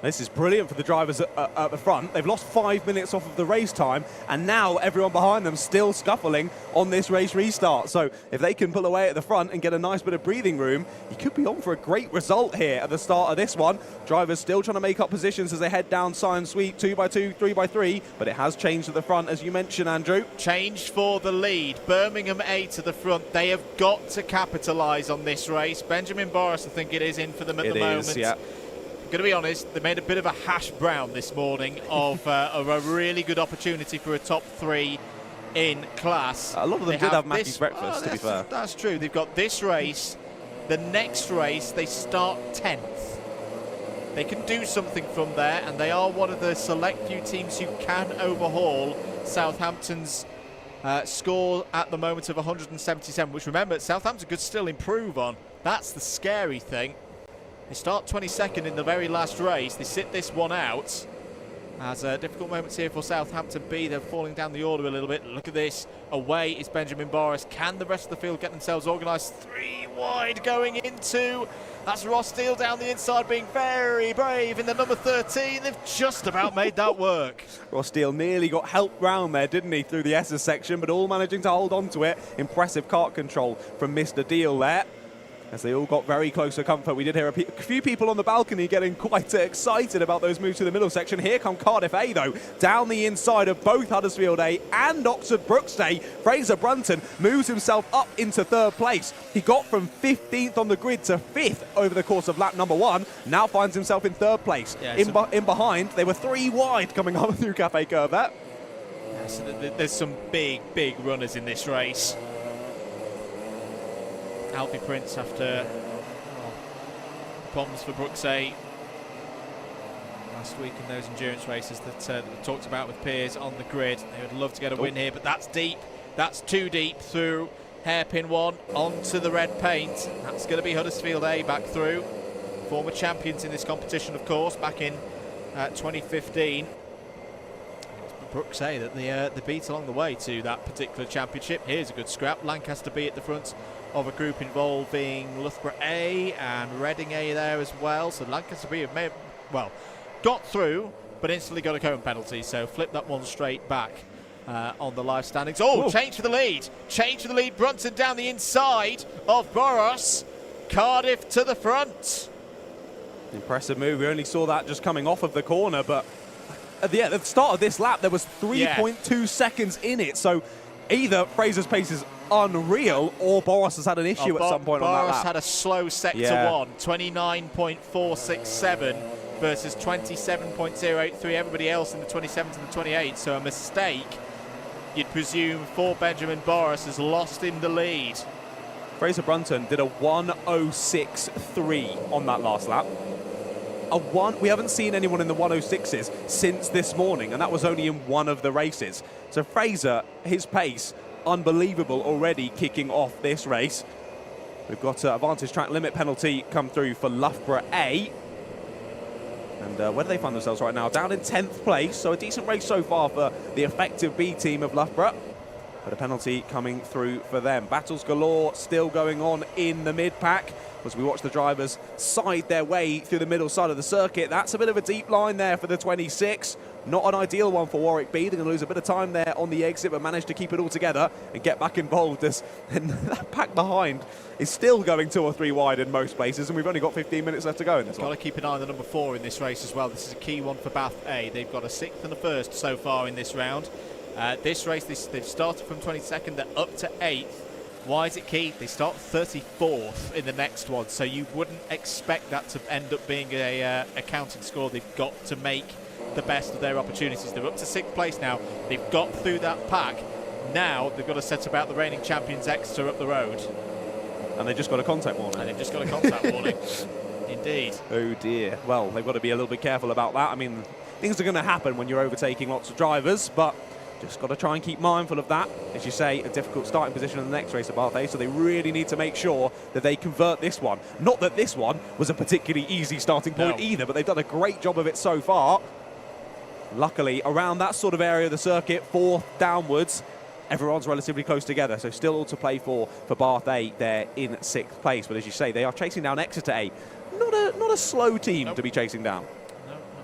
This is brilliant for the drivers at the front. They've lost 5 minutes off of the race time, and now everyone behind them still scuffling on this race restart. So if they can pull away at the front and get a nice bit of breathing room, you could be on for a great result here at the start of this one. Drivers still trying to make up positions as they head down Scion Sweep, 2x2, 3x3, but it has changed at the front, as you mentioned, Andrew. Changed for the lead. Birmingham A to the front. They have got to capitalise on this race. Benjamin Boris, I think it is in for them at the moment. Yeah. Going to be honest, they made a bit of a hash brown this morning of a really good opportunity for a top 3 in class. A lot of them did have Mackey's breakfast, to be fair. That's true. They've got this race. The next race, they start 10th. They can do something from there, and they are one of the select few teams who can overhaul Southampton's score at the moment of 177, which, remember, Southampton could still improve on. That's the scary thing. They start 22nd in the very last race. They sit this one out. As difficult moments here for Southampton B. They're falling down the order a little bit. Look at this. Away is Benjamin Boris. Can the rest of the field get themselves organised? 3 wide going into. That's Ross Steele down the inside being very brave in the number 13. They've just about made that work. Ross Steele nearly got helped round there, didn't he, through the S's section, but all managing to hold on to it. Impressive kart control from Mr. Deal there, as they all got very close to comfort. We did hear a few people on the balcony getting quite excited about those moves to the middle section. Here come Cardiff A, though, down the inside of both Huddersfield A and Oxford Brooks A. Fraser Brunton moves himself up into 3rd place. He got from 15th on the grid to 5th over the course of lap number 1. Now finds himself in 3rd place. Yeah, in behind, they were 3 wide coming up through Cafe Curve there. Yeah, so there's some big runners in this race. Alfie Prince after problems for Brooks A last week in those endurance races that we talked about with Piers on the grid. They would love to get a win here, but that's deep. That's too deep through hairpin 1 onto the red paint. That's going to be Huddersfield A back through. Former champions in this competition, of course, back in 2015. Brooks A that the beat along the way to that particular championship. Here's a good scrap. Lancaster B at the front of a group involving Loughborough A and Reading A there as well. So Lancaster B have got through, but instantly got a cone penalty. So flip that one straight back on the live standings. Oh, change for the lead. Change for the lead. Brunton down the inside of Boros. Cardiff to the front. Impressive move. We only saw that just coming off of the corner, but at the start of this lap, there was 3.2 seconds in it. So either Fraser's pace is unreal, or Boros has had an issue at some point on that lap. Boros had a slow sector 1, 29.467 versus 27.083. Everybody else in the 27th and the 28th. So a mistake, you'd presume, for Benjamin Boris has lost him the lead. Fraser Brunton did a 1:06.3 on that last lap. we haven't seen anyone in the 106s since this morning, and that was only in one of the races. So Fraser, his pace, unbelievable already kicking off this race. We've got an advantage track limit penalty come through for Loughborough A. And where do they find themselves right now? Down in 10th place, so a decent race so far for the effective B team of Loughborough. But a penalty coming through for them. Battles galore still going on in the mid-pack as we watch the drivers side their way through the middle side of the circuit. That's a bit of a deep line there for the 26. Not an ideal one for Warwick B. They're going to lose a bit of time there on the exit, but manage to keep it all together and get back involved. And that pack behind is still going 2 or 3 wide in most places, and we've only got 15 minutes left to go in this one. Got to keep an eye on the number 4 in this race as well. This is a key one for Bath A. They've got a 6th and a 1st so far in this round. This race, they've started from 22nd, they're up to 8th. Why is it key? They start 34th in the next one, so you wouldn't expect that to end up being a counting score. They've got to make the best of their opportunities. They're up to 6th place now. They've got through that pack. Now they've got to set about the reigning champions Exeter up the road. And they just got a contact warning. And they've just got a contact warning. Indeed. Oh dear. Well, they've got to be a little bit careful about that. I mean, things are going to happen when you're overtaking lots of drivers, but just got to try and keep mindful of that. As you say, a difficult starting position in the next race of Bath A, so they really need to make sure that they convert this one. Not that this one was a particularly easy starting point either, but they've done a great job of it so far. Luckily, around that sort of area of the circuit, 4th downwards, everyone's relatively close together, so still all to play for Bath A. They're in 6th place, but as you say, they are chasing down Exeter A. Not a slow team to be chasing down.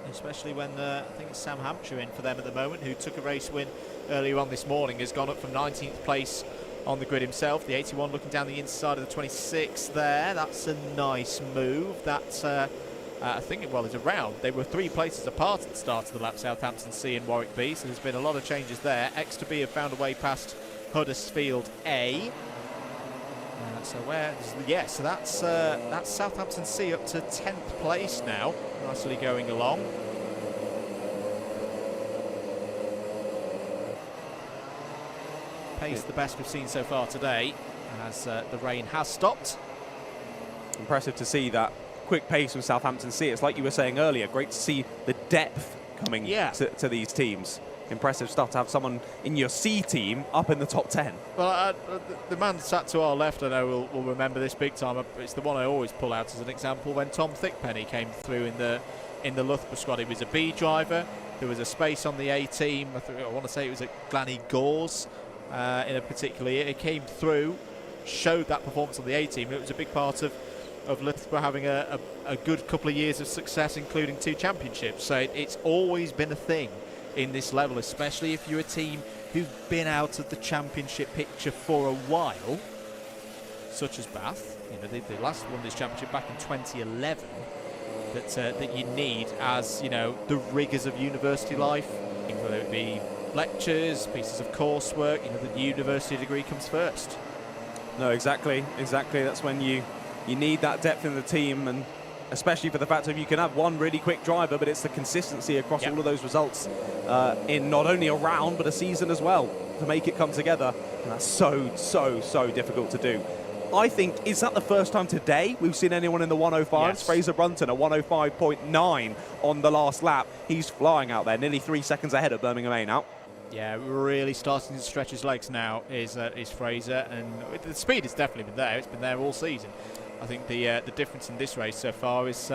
Especially when I think it's Sam Hampshire in for them at the moment, who took a race win earlier on this morning, has gone up from 19th place on the grid himself. The 81 looking down the inside of the 26 there. That's a nice move. That's, I think, well, it's around. They were 3 places apart at the start of the lap, Southampton C and Warwick B, so there's been a lot of changes there. Exeter B have found a way past Huddersfield A. So so that's Southampton C up to 10th place now, nicely going along. Pace the best we've seen so far today, as the rain has stopped. Impressive to see that quick pace from Southampton C. It's like you were saying earlier, great to see the depth coming to these teams. Impressive stuff to have someone in your C team up in the top 10. Well, the man sat to our left, I know, will remember this big time. It's the one I always pull out as an example. When Tom Thickpenny came through in the Loughborough squad, he was a B driver. There was a space on the A team. I want to say it was at Glanny Gores in a particular year. It came through, showed that performance on the A team. It was a big part of Loughborough having a good couple of years of success, including 2 championships. So it's always been a thing in this level, especially if you're a team who've been out of the championship picture for a while, such as Bath. You know, they last won this championship back in 2011. That you need, as you know, the rigours of university life, whether it be lectures, pieces of coursework. You know, the university degree comes first. No, exactly. That's when you need that depth in the team, and especially for the fact that you can have one really quick driver, but it's the consistency across all of those results in not only a round but a season as well to make it come together, and that's so difficult to do. I think, is that the first time today we've seen anyone in the 105s? Yes. Fraser Brunton, a 105.9 on the last lap. He's flying out there, nearly 3 seconds ahead of Birmingham A now. Yeah, really starting to stretch his legs now is Fraser, and the speed has definitely been there. It's been there all season. I think the difference in this race so far is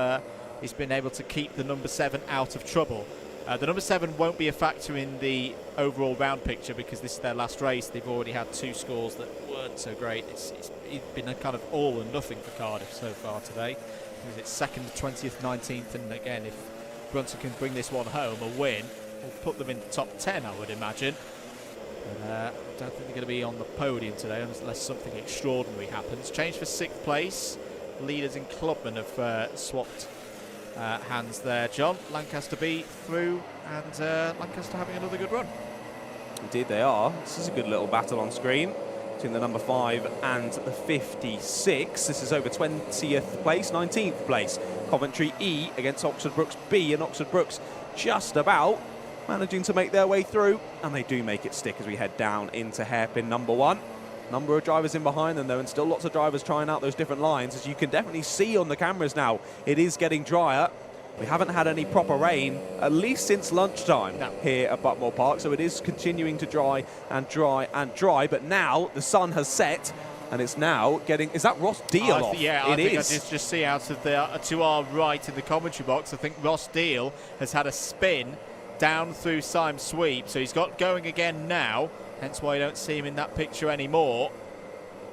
he's been able to keep the number 7 out of trouble. The number 7 won't be a factor in the overall round picture because this is their last race. They've already had 2 scores that weren't so great. It's been a kind of all or nothing for Cardiff so far today. It's 2nd, 20th, 19th, and again, if Brunton can bring this one home, a win, will put them in the top 10, I would imagine. But I don't think they're going to be on the podium today unless something extraordinary happens. Change for 6th place. Leaders and clubmen have swapped hands there, John. Lancaster B through, and Lancaster having another good run. Indeed they are. This is a good little battle on screen between the number 5 and the 56. This is over 20th place, 19th place. Coventry E against Oxford Brookes B, and Oxford Brookes just about managing to make their way through, and they do make it stick as we head down into hairpin number 1. Number of drivers in behind them though, and still lots of drivers trying out those different lines. As you can definitely see on the cameras now, it is getting drier. we haven't had any proper rain, at least since lunchtime here at Buckmore Park. So it is continuing to dry and dry and dry. But now the sun has set, and it's now getting... Is that Ross Deal off? Yeah, it I think is. I just see out of the to our right in the commentary box, I think Ross Deal has had a spin down through Symes Sweep. So he's got going again now, hence why you don't see him in that picture anymore.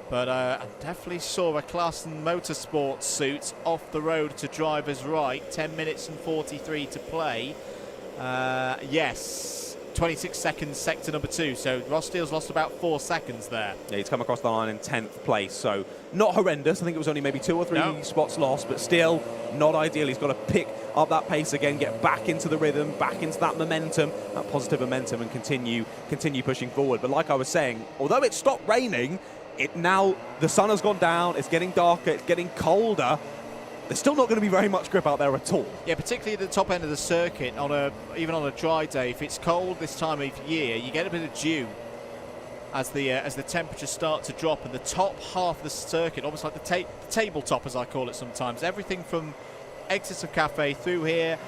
But I definitely saw a Clarkson Motorsports suit off the road to driver's right. 10 minutes and 43 to play. Yes, 26 seconds, sector number 2. So Ross Steele's lost about 4 seconds there. Yeah, he's come across the line in 10th place, so not horrendous. I think it was only maybe 2 or 3 spots lost, but still not ideal. He's got to pick up that pace again, get back into the rhythm, back into that momentum, that positive momentum, and continue pushing forward. But like I was saying, although it stopped raining, now the sun has gone down, it's getting darker, it's getting colder. There's still not going to be very much grip out there at all. Yeah, particularly at the top end of the circuit, even on a dry day. If it's cold this time of year, you get a bit of dew as the temperatures start to drop, and the top half of the circuit, almost like the tabletop, as I call it sometimes. Everything from exits of Cafe through here,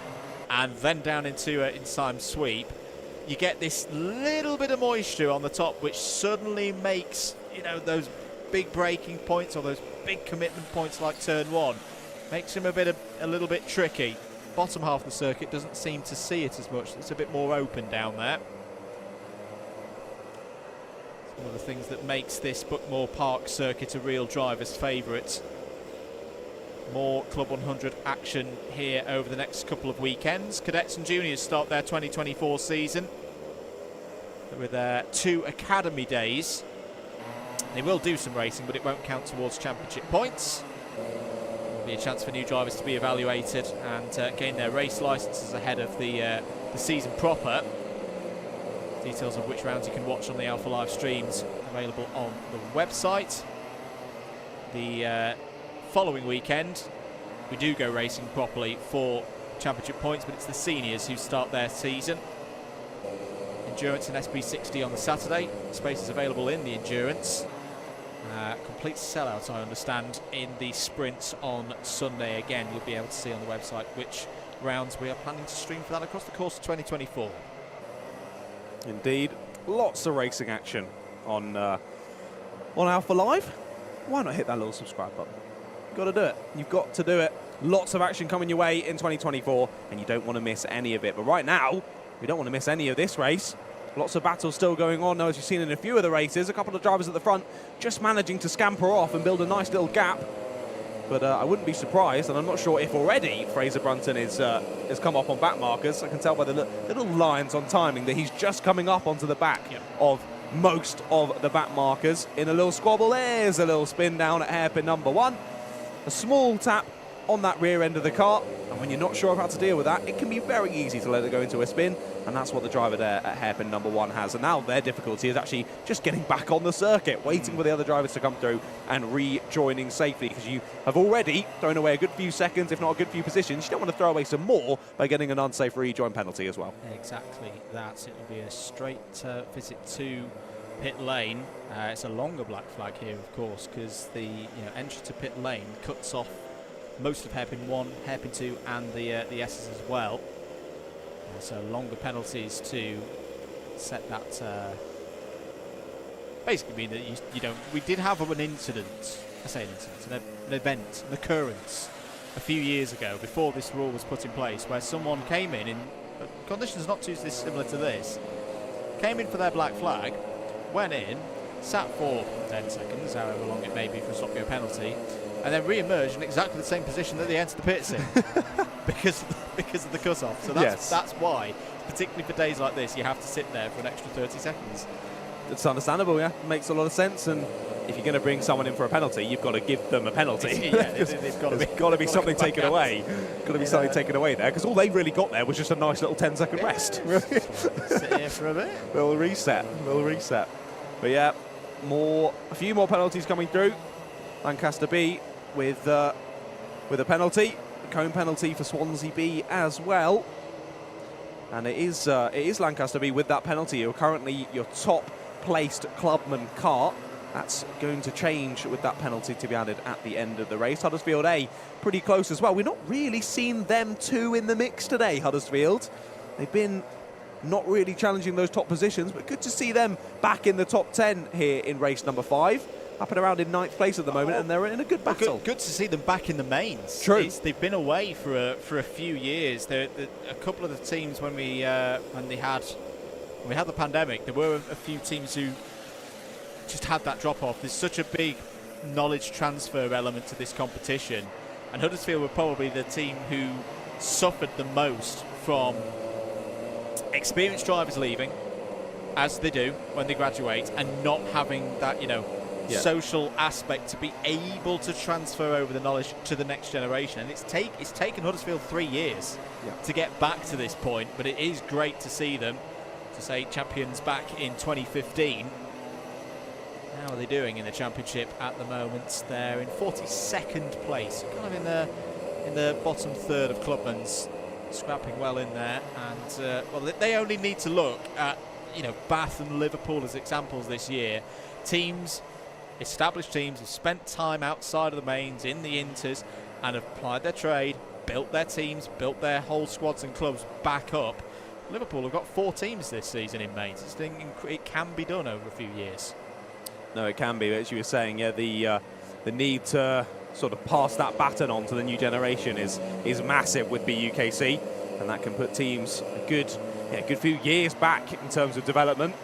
and then down into Symes Sweep. You get this little bit of moisture on the top, which suddenly makes those big braking points or those big commitment points like turn 1. Makes him a little bit tricky. Bottom half of the circuit doesn't seem to see it as much. It's a bit more open down there. It's one of the things that makes this Buckmore Park circuit a real driver's favourite. More Club 100 action here over the next couple of weekends. Cadets and juniors start their 2024 season with 2 academy days. They will do some racing, but it won't count towards championship points. There'll be a chance for new drivers to be evaluated and gain their race licenses ahead of the season proper. Details of which rounds you can watch on the Alpha Live streams available on the website. The following weekend, we do go racing properly for championship points, but it's the seniors who start their season. Endurance and SB60 on the Saturday. Spaces available in the Endurance. Complete sellout, I understand, in the sprints on Sunday. Again, you'll be able to see on the website which rounds we are planning to stream for that across the course of 2024. Indeed, lots of racing action on Alpha Live. Why not hit that little subscribe button? You've got to do it. You've got to do it. Lots of action coming your way in 2024, and you don't want to miss any of it. But right now, we don't want to miss any of this race. Lots of battles still going on now, as you've seen in a few of the races. A couple of drivers at the front just managing to scamper off and build a nice little gap. But I wouldn't be surprised, and I'm not sure if already Fraser Brunton has come up on back markers. I can tell by the little lines on timing that he's just coming up onto the back of most of the back markers. In a little squabble, there's a little spin down at hairpin number 1. A small tap on that rear end of the car, and when you're not sure how to deal with that, it can be very easy to let it go into a spin, and that's what the driver there at hairpin number 1 has. And now their difficulty is actually just getting back on the circuit, waiting for the other drivers to come through and rejoining safely, because you have already thrown away a good few seconds, if not a good few positions. You don't want to throw away some more by getting an unsafe rejoin penalty as well. Exactly that. It'll be a straight visit to pit lane. It's a longer black flag here, of course, because the entry to pit lane cuts off most of hairpin 1, hairpin 2 and the S's as well. So longer penalties to set that basically mean that you don't... We did have an incident, I say an incident, an event, an occurrence a few years ago before this rule was put in place, where someone came in conditions not too dissimilar to this, came in for their black flag, went in, sat for 10 seconds, however long it may be for a stop-go penalty, and then re-emerged in exactly the same position that they entered the pits in because of the cut-off. So that's why, particularly for days like this, you have to sit there for an extra 30 seconds. It's understandable, yeah. Makes a lot of sense. And if you're going to bring someone in for a penalty, you've got to give them a penalty. There's got to be something taken away. Got to be something taken away there, because all they really got there was just a nice little 10-second rest. Sit here for a bit. Little reset. But yeah, a few more penalties coming through. Lancaster B with a penalty, a cone penalty for Swansea B as well. And it is Lancaster B with that penalty. You're currently your top placed clubman car. That's going to change with that penalty to be added at the end of the race. Huddersfield A pretty close as well. We've not really seen them two in the mix today, Huddersfield. They've been not really challenging those top positions, but good to see them back in the top 10 here in race number 5. Up and around in 9th place at the moment, and they're in a good battle. Good to see them back in the mains. True. They've been away for a few years. A couple of the teams when we had the pandemic, there were a few teams who just had that drop off. There's such a big knowledge transfer element to this competition, and Huddersfield were probably the team who suffered the most from experienced drivers leaving, as they do when they graduate, and not having that, social aspect to be able to transfer over the knowledge to the next generation. And it's taken Huddersfield 3 years to get back to this point, but it is great to see them, to say champions back in 2015. How are they doing in the championship at the moment? They're in 42nd place, kind of in the bottom third of Clubman's, scrapping well in there. And they only need to look at Bath and Liverpool as examples this year. Established teams have spent time outside of the mains in the inters and have applied their trade, built their teams, built their whole squads and clubs back up. Liverpool have got 4 teams this season in mains. It can be done over a few years. No, it can be. As you were saying, the need to sort of pass that baton on to the new generation is massive with BUKC, and that can put teams a good few years back in terms of development.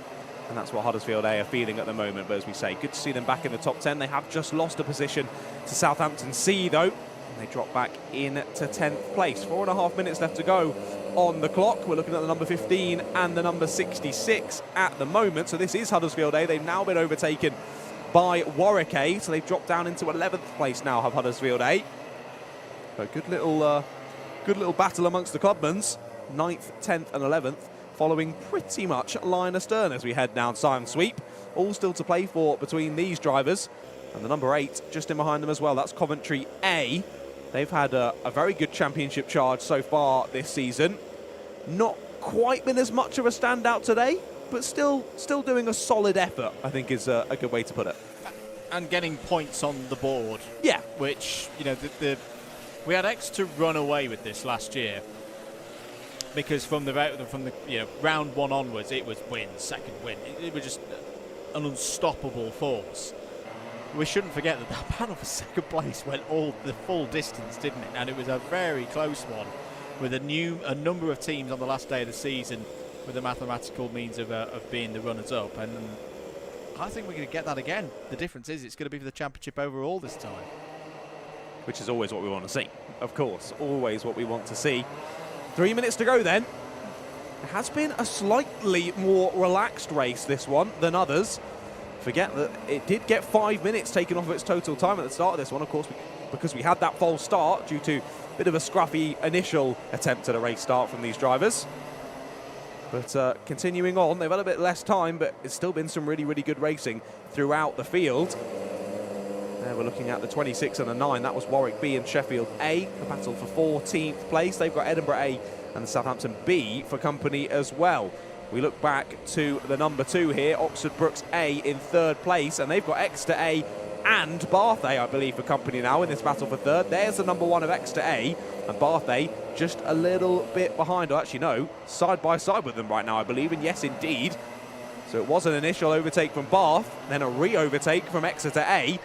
And that's what Huddersfield A are feeling at the moment. But as we say, good to see them back in the top 10. They have just lost a position to Southampton C, though. And they drop back into 10th place. 4.5 minutes left to go on the clock. We're looking at the number 15 and the number 66 at the moment. So this is Huddersfield A. They've now been overtaken by Warwick A. So they've dropped down into 11th place now, have Huddersfield A. So good little battle amongst the clubmans. 9th, 10th and 11th. Following pretty much line astern as we head down Simon Sweep. All still to play for between these drivers. And the number 8 just in behind them as well. That's Coventry A. They've had a very good championship charge so far this season. Not quite been as much of a standout today, but still doing a solid effort, I think is a good way to put it. And getting points on the board. Yeah. Which, we had X to run away with this last year. Because from the round 1 onwards, it was win, second win. It was just an unstoppable force. We shouldn't forget that battle for second place went all the full distance, didn't it? And it was a very close one, with a number of teams on the last day of the season with the mathematical means of being the runners-up. And I think we're going to get that again. The difference is it's going to be for the championship overall this time. Which is always what we want to see. Of course, always what we want to see. 3 minutes to go then. It has been a slightly more relaxed race, this one, than others. Forget that it did get 5 minutes taken off of its total time at the start of this one, of course, because we had that false start due to a bit of a scruffy initial attempt at a race start from these drivers. But continuing on, they've had a bit less time, but it's still been some really, really good racing throughout the field. There we're looking at the 26 and the 9. That was Warwick B and Sheffield A. A battle for 14th place. They've got Edinburgh A and Southampton B for company as well. We look back to the number 2 here, Oxford Brookes A in 3rd place, and they've got Exeter A and Bath A, I believe, for company now in this battle for 3rd. There's the number 1 of Exeter A, and Bath A just a little bit behind. Or actually, no, side by side with them right now, I believe, and yes, indeed. So it was an initial overtake from Bath, then a re-overtake from Exeter A.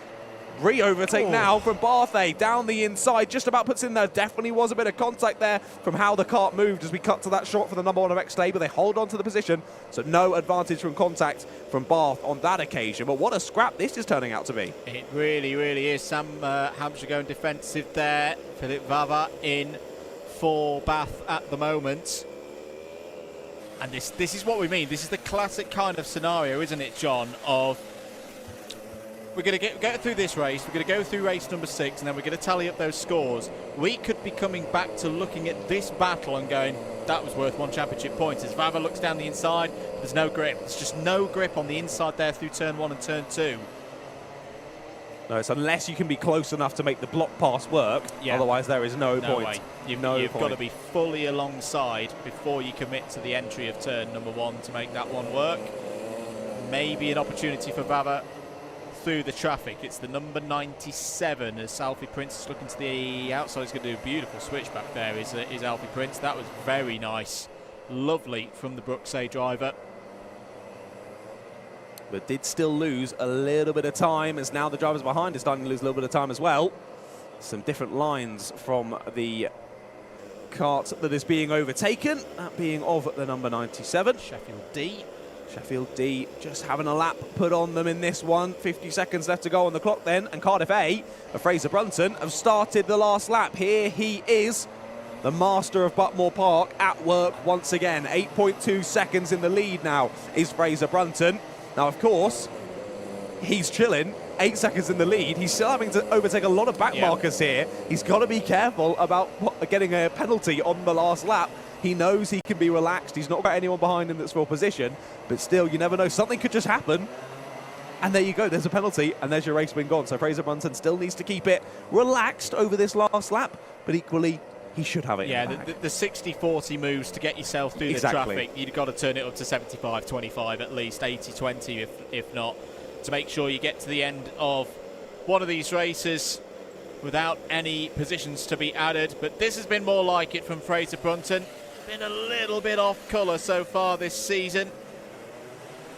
Re-overtake now from Bath A down the inside, just about puts in there. Definitely was a bit of contact there from how the kart moved as we cut to that shot for the number 1 of Exeter A, but they hold on to the position, so no advantage from contact from Bath on that occasion. But what a scrap this is turning out to be. It really, really is. Sam Hampshire going defensive there. Philip Vava in for Bath at the moment. And this is what we mean. This is the classic kind of scenario, isn't it, John, of we're going to get through this race, we're going to go through race number 6, and then we're going to tally up those scores. We could be coming back to looking at this battle and going, that was worth 1 championship point. As Vava looks down the inside, there's no grip. There's just no grip on the inside there through turn 1 and turn 2. No, it's unless you can be close enough to make the block pass work. Yeah. Otherwise, there is no point. Way. You've got to be fully alongside before you commit to the entry of turn number 1 to make that one work. Maybe an opportunity for Vava through the traffic. It's the number 97 as Alfie Prince is looking to the outside. He's going to do a beautiful switch back there, is Alfie Prince. That was very nice. Lovely from the BUKC driver. But did still lose a little bit of time, as now the drivers behind are starting to lose a little bit of time as well. Some different lines from the kart that is being overtaken, that being of the number 97. Sheffield D. Sheffield D just having a lap put on them in this one. 50 seconds left to go on the clock then, and Cardiff A, Fraser Brunton, have started the last lap. Here he is, the master of Buckmore Park, at work once again. 8.2 seconds in the lead now is Fraser Brunton. Now, of course, he's chilling. 8 seconds in the lead. He's still having to overtake a lot of back markers here. He's got to be careful about getting a penalty on the last lap. He knows he can be relaxed. He's not got anyone behind him that's for position, but still, you never know. Something could just happen. And there you go. There's a penalty, and there's your race win gone. So Fraser Brunton still needs to keep it relaxed over this last lap, but equally, he should have it. Yeah, the 60-40 moves to get yourself through the traffic. You've got to turn it up to 75-25 at least, 80-20 if not, to make sure you get to the end of one of these races without any positions to be added. But this has been more like it from Fraser Brunton. Been a little bit off colour so far this season,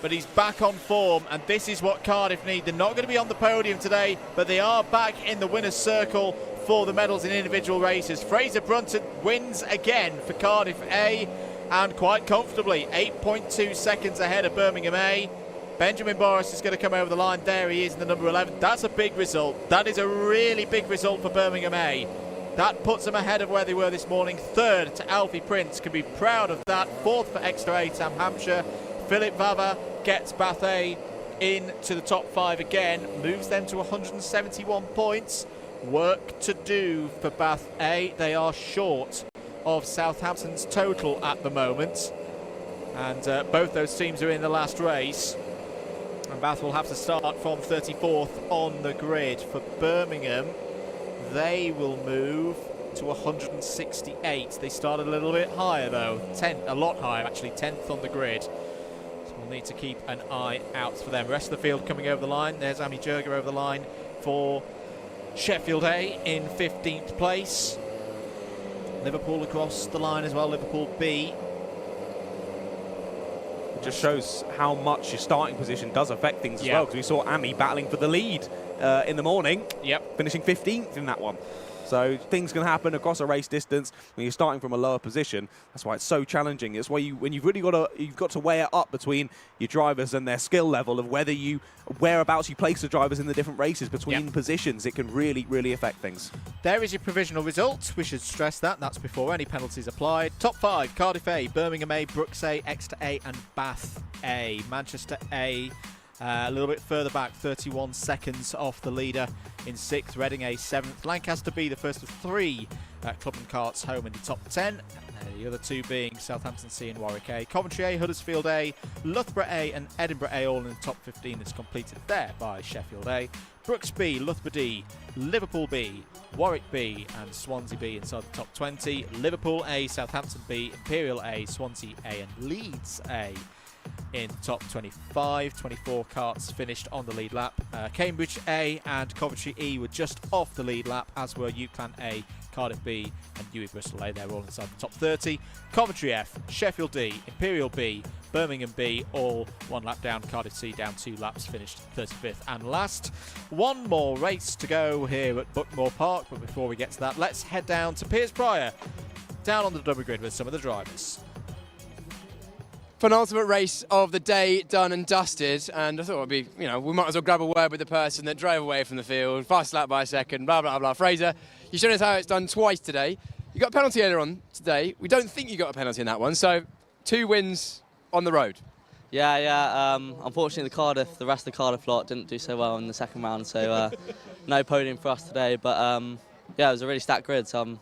but he's back on form, and this is what Cardiff need. They're not going to be on the podium today, but they are back in the winner's circle for the medals in individual races. Fraser Brunton wins again for Cardiff A, and quite comfortably, 8.2 seconds ahead of Birmingham A. Benjamin Boris is going to come over the line. There he is in the number 11. That's a big result. That is a really big result for Birmingham A. That puts them ahead of where they were this morning. Third to Alfie Prince, can be proud of that. Fourth for Exeter A, Sam Hampshire. Philip Vava gets Bath A into the top 5 again, moves them to 171 points. Work to do for Bath A. They are short of Southampton's total at the moment, and both those teams are in the last race, and Bath will have to start from 34th on the grid. For Birmingham, they will move to 168. They started a little bit higher though, a lot higher actually, 10th on the grid. So we'll need to keep an eye out for them. Rest of the field coming over the line. There's Ami Jurger over the line for Sheffield A in 15th place. Liverpool across the line as well, Liverpool B. It just shows how much your starting position does affect things as well, because we saw Ami battling for the lead in the morning, finishing 15th in that one. So things can happen across a race distance when you're starting from a lower position. That's why it's so challenging. It's why when you've really got to weigh it up between your drivers and their skill level of whereabouts you place the drivers in the different races between positions. It can really, really affect things. There is your provisional result. We should stress that. That's before any penalties applied. Top 5, Cardiff A, Birmingham A, Brooks A, Exeter A and Bath A. Manchester A a little bit further back, 31 seconds off the leader in 6th. Reading A 7th. Lancaster B, the first of 3 Club and Karts home in the top 10. The other 2 being Southampton C and Warwick A. Coventry A, Huddersfield A, Loughborough A and Edinburgh A all in the top 15. That's completed there by Sheffield A. Brooks B, Loughborough D, Liverpool B, Warwick B and Swansea B inside the top 20. Liverpool A, Southampton B, Imperial A, Swansea A and Leeds A in top 25. 24 karts finished on the lead lap. Cambridge A and Coventry E were just off the lead lap, as were UClan A, Cardiff B and UWE Bristol A. They're all inside the top 30. Coventry F, Sheffield D, Imperial B, Birmingham B, all 1 lap down. Cardiff C down 2 laps, finished 35th and last. One more race to go here at Buckmore Park, but before we get to that, let's head down to Piers Prior, down on the double grid with some of the drivers. Penultimate race of the day done and dusted, and I thought it'd be, we might as well grab a word with the person that drove away from the field, fast lap by a second, blah, blah, blah. Fraser, you showed us how it's done twice today. You got a penalty earlier on today. We don't think you got a penalty in that one, so 2 wins on the road. Yeah. Unfortunately, the rest of the Cardiff lot didn't do so well in the second round, so no podium for us today. But yeah, it was a really stacked grid, so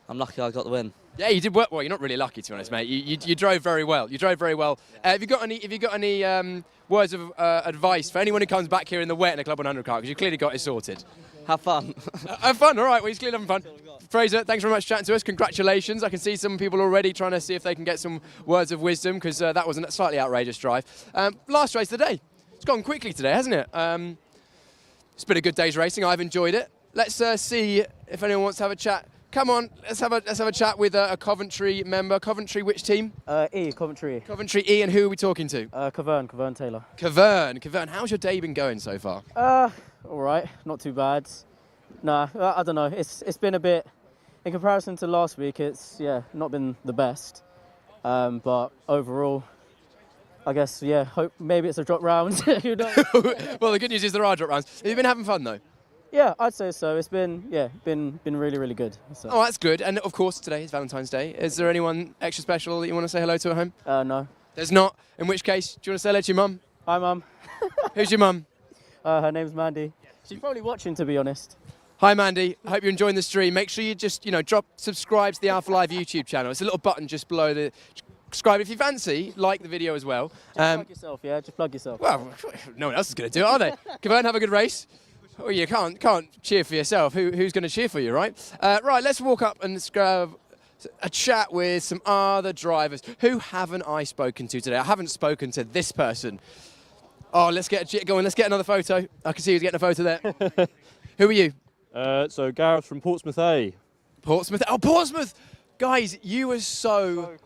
I'm lucky I got the win. Yeah, you did well. Well, you're not really lucky, to be honest, mate. You drove very well. You drove very well. Have you got any words of advice for anyone who comes back here in the wet in a Club 100 car? Because you clearly got it sorted. Have fun. Have fun. All right. Well, he's clearly having fun. Fraser, thanks very much for chatting to us. Congratulations. I can see some people already trying to see if they can get some words of wisdom, because that was a slightly outrageous drive. Last race of the day. It's gone quickly today, hasn't it? It's been a good day's racing. I've enjoyed it. Let's see if anyone wants to have a chat. Come on, let's have a chat with a Coventry member. Coventry, which team? Coventry. Coventry E, and who are we talking to? Cavern Taylor. Cavern. How's your day been going so far? All right, not too bad. Nah, I don't know. It's been a bit, in comparison to last week, it's not been the best. But overall, I guess hope maybe it's a drop round. Who knows? Well, the good news is there are drop rounds. Have you been having fun though? Yeah, I'd say so. It's been really, really good. So. Oh, that's good. And of course, today is Valentine's Day. Is there anyone extra special that you want to say hello to at home? No. There's not. In which case, do you want to say hello to your mum? Hi, Mum. Who's your mum? Her name's Mandy. She's probably watching, to be honest. Hi, Mandy. I hope you're enjoying the stream. Make sure you just, subscribe to the Alpha Live YouTube channel. It's a little button just below the. Subscribe if you fancy. Like the video as well. Just plug yourself, yeah. Just plug yourself. Well, no one else is going to do it, are they? Come on, have a good race. Oh, you can't cheer for yourself. Who's going to cheer for you, right? Right, let's walk up and grab a chat with some other drivers. Who haven't I spoken to today? I haven't spoken to this person. Oh, let's get a jit going. Let's get another photo. I can see who's getting a photo there. Who are you? So Gareth from Portsmouth A. Portsmouth. Oh, Portsmouth! Guys, you were so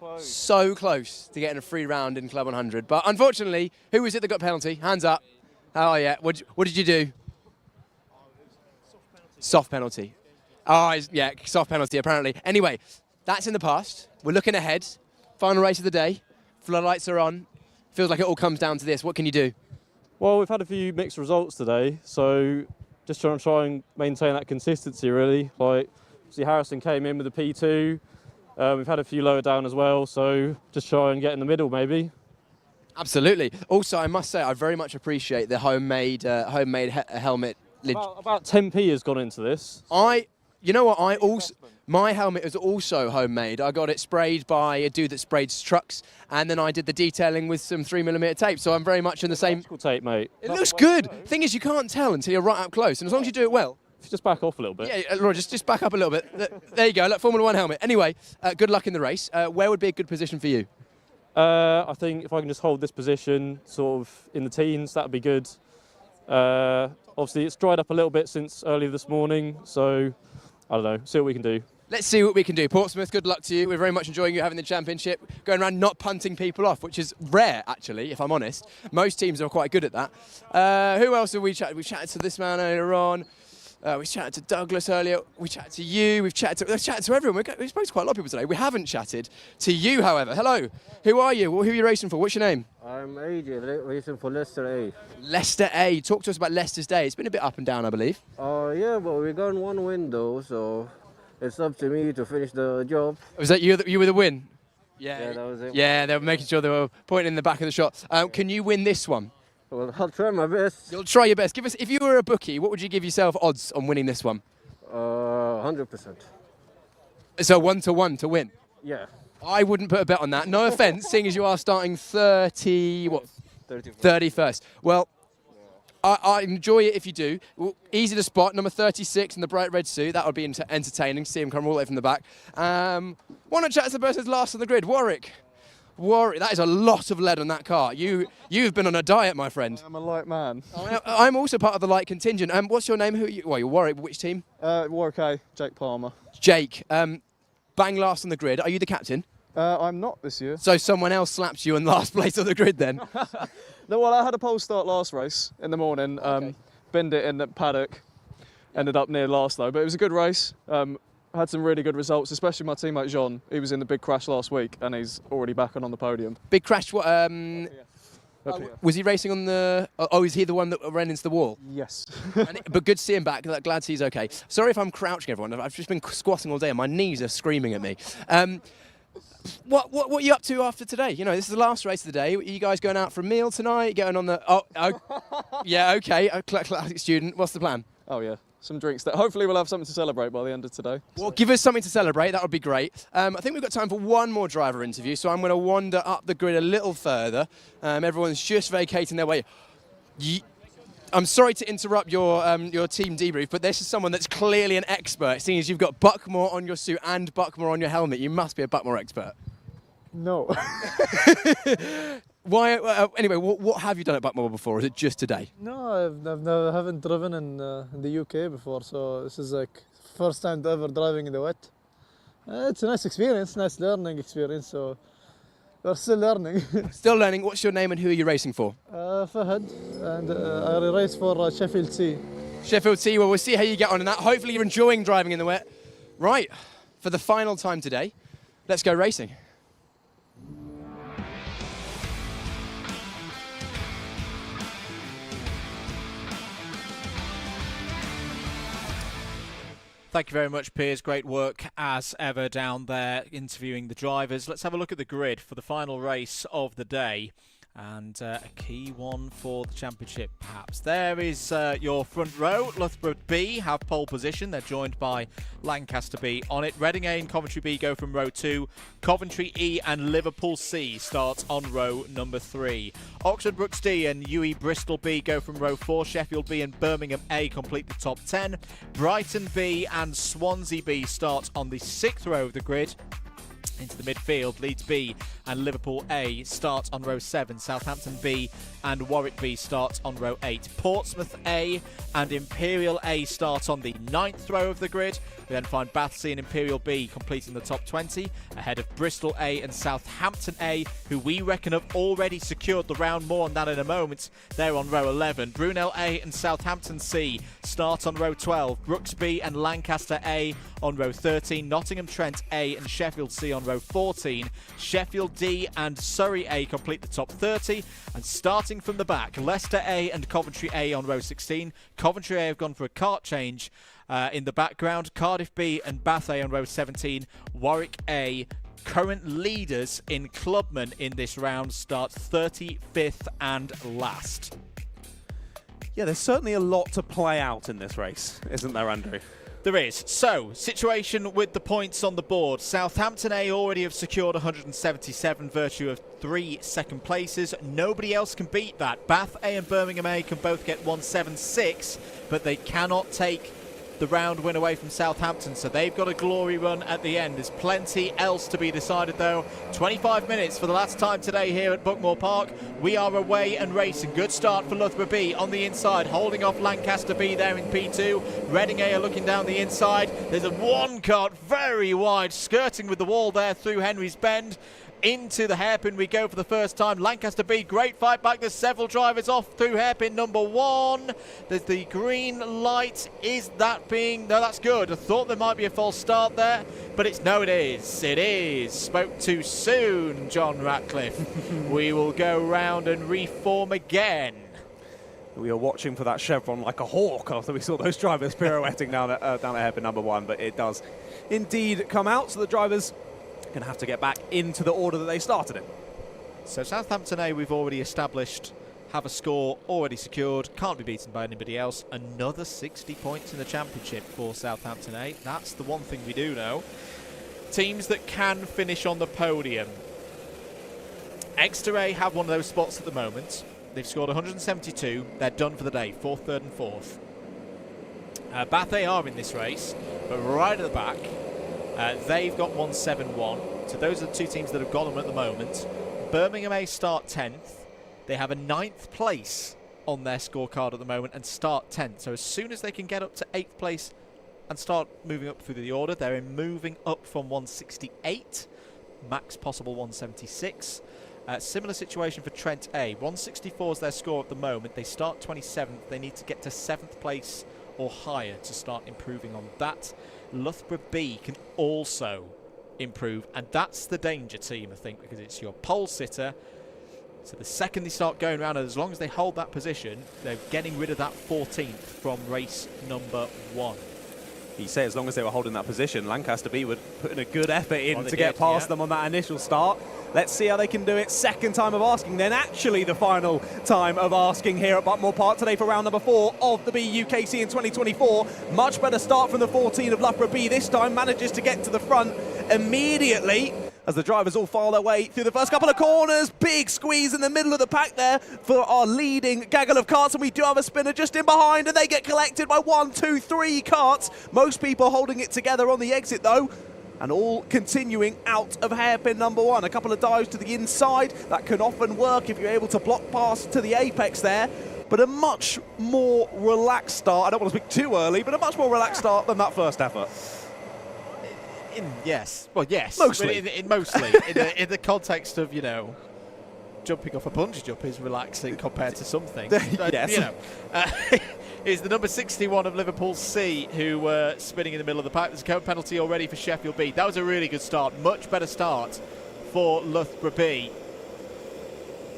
close to getting a free round in Club 100. But unfortunately, who was it that got penalty? Hands up. Oh, yeah. What did you do? Soft penalty. Oh, yeah, soft penalty, apparently. Anyway, that's in the past. We're looking ahead. Final race of the day. Floodlights are on. Feels like it all comes down to this. What can you do? Well, we've had a few mixed results today, so just trying to and maintain that consistency, really. Like, see, Harrison came in with a P2. We've had a few lower down as well, so just try and get in the middle, maybe. Absolutely. Also, I must say, I very much appreciate the homemade helmet. About 10p has gone into this. You know what? My helmet is also homemade. I got it sprayed by a dude that sprays trucks, and then I did the detailing with some 3mm tape. So I'm very much in the same tape, mate. It looks good. Thing is, you can't tell until you're right up close, and as long as you do it well. Just back off a little bit. Yeah, Laura, just back up a little bit. There you go. Look, Formula 1 helmet. Anyway, good luck in the race. Where would be a good position for you? I think if I can just hold this position, sort of in the teens, that would be good. Obviously, it's dried up a little bit since earlier this morning, so I don't know. See what we can do. Let's see what we can do. Portsmouth, good luck to you. We're very much enjoying you having the championship, going around not punting people off, which is rare, actually, if I'm honest. Most teams are quite good at that. Who else have we chatted? We chatted to this man earlier on. We chatted to Douglas earlier. We chatted to you. We've chatted to everyone. We've spoken to quite a lot of people today. We haven't chatted to you, however. Hello. Who are you? Who are you racing for? What's your name? I'm AJ, racing for Leicester A. Leicester A. Talk to us about Leicester's day. It's been a bit up and down, I believe. Yeah, but we got one window, so it's up to me to finish the job. Was that you with the win? Yeah, that was it. Yeah, they were making sure they were pointing in the back of the shot. Can you win this one? Well, I'll try my best. You'll try your best. Give us, if you were a bookie, what would you give yourself odds on winning this one? 100%. So 1-1 to win? Yeah. I wouldn't put a bet on that. No offence, seeing as you are starting 31st. Well, I enjoy it if you do. Easy to spot, number 36 in the bright red suit. That would be entertaining. See him come all the way from the back. Want to chat to the person who's last on the grid, Warwick. Warwick, that is a lot of lead on that car. You've been on a diet, my friend. I'm a light man. I'm also part of the light contingent. What's your name? You're Warwick. Which team? Warwick A, Jake Palmer. Jake, bang last on the grid. Are you the captain? I'm not this year. So someone else slaps you in last place on the grid then? No, well, I had a pole start last race in the morning. Binned it in the paddock. Ended up near last though, but it was a good race. Had some really good results, especially my teammate Jean. He was in the big crash last week and he's already back on the podium. Big crash, what? Was he racing on the... Oh, is he the one that ran into the wall? Yes. But good to see him back. Glad to see he's okay. Sorry if I'm crouching, everyone. I've just been squatting all day and my knees are screaming at me. What are you up to after today? You know, this is the last race of the day. Are you guys going out for a meal tonight? Going on the... Yeah, okay. Classic student. What's the plan? Oh, yeah. Some drinks that hopefully we'll have something to celebrate by the end of today. Well, give us something to celebrate. That would be great. I think we've got time for one more driver interview, so I'm going to wander up the grid a little further. Everyone's just vacating their way. I'm sorry to interrupt your team debrief, but this is someone that's clearly an expert, seeing as you've got Buckmore on your suit and Buckmore on your helmet. You must be a Buckmore expert. No. Why? Anyway, what have you done at Buckmore before? Is it just today? No, I haven't driven in the UK before, so this is like first time ever driving in the wet. It's a nice experience, nice learning experience. So we're still learning. Still learning. What's your name and who are you racing for? Fahad, and I race for Sheffield C. Sheffield C. Well, we'll see how you get on in that. Hopefully, you're enjoying driving in the wet. Right, for the final time today, let's go racing. Thank you very much, Piers. Great work as ever down there interviewing the drivers. Let's have a look at the grid for the final race of the day. And a key one for the championship, perhaps. There is your front row. Loughborough B have pole position. They're joined by Lancaster B on it. Reading A and Coventry B go from row 2. Coventry E and Liverpool C start on row number 3. Oxford Brooks D and UE Bristol B go from row 4. Sheffield B and Birmingham A complete the top 10. Brighton B and Swansea B start on the 6th row of the grid. Into the midfield, Leeds B and Liverpool A start on row 7. Southampton B and Warwick B start on row 8. Portsmouth A and Imperial A start on the 9th row of the grid. We then find Bath C and Imperial B completing the top 20, ahead of Bristol A and Southampton A, who we reckon have already secured the round. More on that in a moment. They're on row 11. Brunel A and Southampton C start on row 12. Brooks B and Lancaster A on row 13. Nottingham Trent A and Sheffield C on row 14. Sheffield D and Surrey A complete the top 30. And starting from the back, Leicester A and Coventry A on row 16. Coventry A have gone for a kart change in the background. Cardiff B and Bath A on row 17. Warwick A, current leaders in Clubman in this round, start 35th and last. Yeah, there's certainly a lot to play out in this race, isn't there, Andrew? There is. So, situation with the points on the board. Southampton A already have secured 177, virtue of 3 second places. Nobody else can beat that. Bath A and Birmingham A can both get 176, but they cannot take the round win away from Southampton, so they've got a glory run at the end. There's plenty else to be decided though. 25 minutes for the last time today here at Buckmore Park. We are away and racing. Good start for Loughborough B on the inside, holding off Lancaster B there in P2. Reading A are looking down the inside. There's a one kart very wide, skirting with the wall there through Henry's Bend. Into the hairpin we go for the first time. Lancaster B, great fight back. There's several drivers off through hairpin number 1. There's the green light. Is that being... No, that's good. I thought there might be a false start there, but it's... No, it is. It is. Spoke too soon, John Ratcliffe. We will go round and reform again. We were watching for that chevron like a hawk after we saw those drivers pirouetting down at hairpin number 1, but it does indeed come out, so the drivers going to have to get back into the order that they started in. So Southampton A, we've already established, have a score already secured, can't be beaten by anybody else. Another 60 points in the championship for Southampton A. That's the one thing we do know. Teams that can finish on the podium. Exeter A have one of those spots at the moment. They've scored 172. They're done for the day, 4th, 3rd and 4th. Bath A are in this race, but right at the back, they've got 171. So those are the 2 teams that have got them at the moment. Birmingham A start 10th. They have a 9th place on their scorecard at the moment and start 10th. So as soon as they can get up to 8th place and start moving up through the order, they're moving up from 168, max possible 176. Similar situation for Trent A. 164 is their score at the moment. They start 27th. They need to get to 7th place or higher to start improving on that. Loughborough B can also improve, and that's the danger team, I think, because it's your pole sitter. So the second they start going around, and as long as they hold that position, they're getting rid of that 14th from race number 1. You say as long as they were holding that position, Lancaster B would put in a good effort in to get past them on that initial start. Let's see how they can do it. Second time of asking, then actually the final time of asking here at Buckmore Park today for round number 4 of the BUKC in 2024. Much better start from the 14 of Loughborough B. This time manages to get to the front immediately as the drivers all file their way through the first couple of corners. Big squeeze in the middle of the pack there for our leading gaggle of karts, and we do have a spinner just in behind, and they get collected by 1, 2, 3 karts. Most people holding it together on the exit though. and all continuing out of hairpin number 1. A couple of dives to the inside, that can often work if you're able to block past to the apex there. But a much more relaxed start. I don't want to speak too early, but a much more relaxed start than that first effort. Yes. Well, yes. Mostly. Mostly. in the context of, you know, jumping off a bungee jump is relaxing compared to something. Yes. You know, is the number 61 of Liverpool C who were spinning in the middle of the pack. There's a code penalty already for Sheffield B. That was a really good start. Much better start for Loughborough B.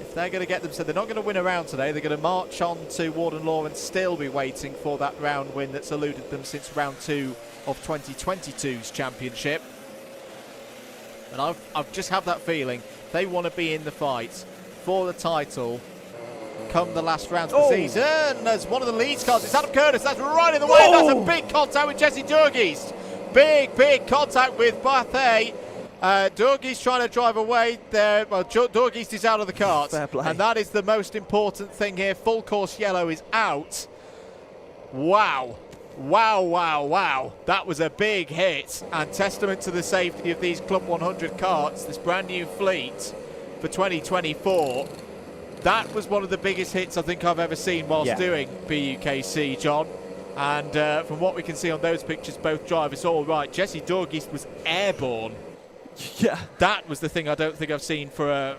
If they're going to get them, so they're not going to win a round today. They're going to march on to Warden Law and still be waiting for that round win that's eluded them since round 2 of 2022's championship. And I've just have that feeling they want to be in the fight for the title come the last round of the season. As one of the lead cards, it's Adam Curtis. That's right in the way. That's a big contact with Jesse Durgeest. Big contact with Bathé. Durgeest trying to drive away there. Well, Durgeest is out of the kart. Fair play. And that is the most important thing here. Full course yellow is out. Wow. That was a big hit and testament to the safety of these Club 100 karts, this brand new fleet for 2024. That was one of the biggest hits I think I've ever seen whilst doing BUKC, John. And from what we can see on those pictures, both drivers all right. Jesse Durgeest was airborne. Yeah. That was the thing I don't think I've seen for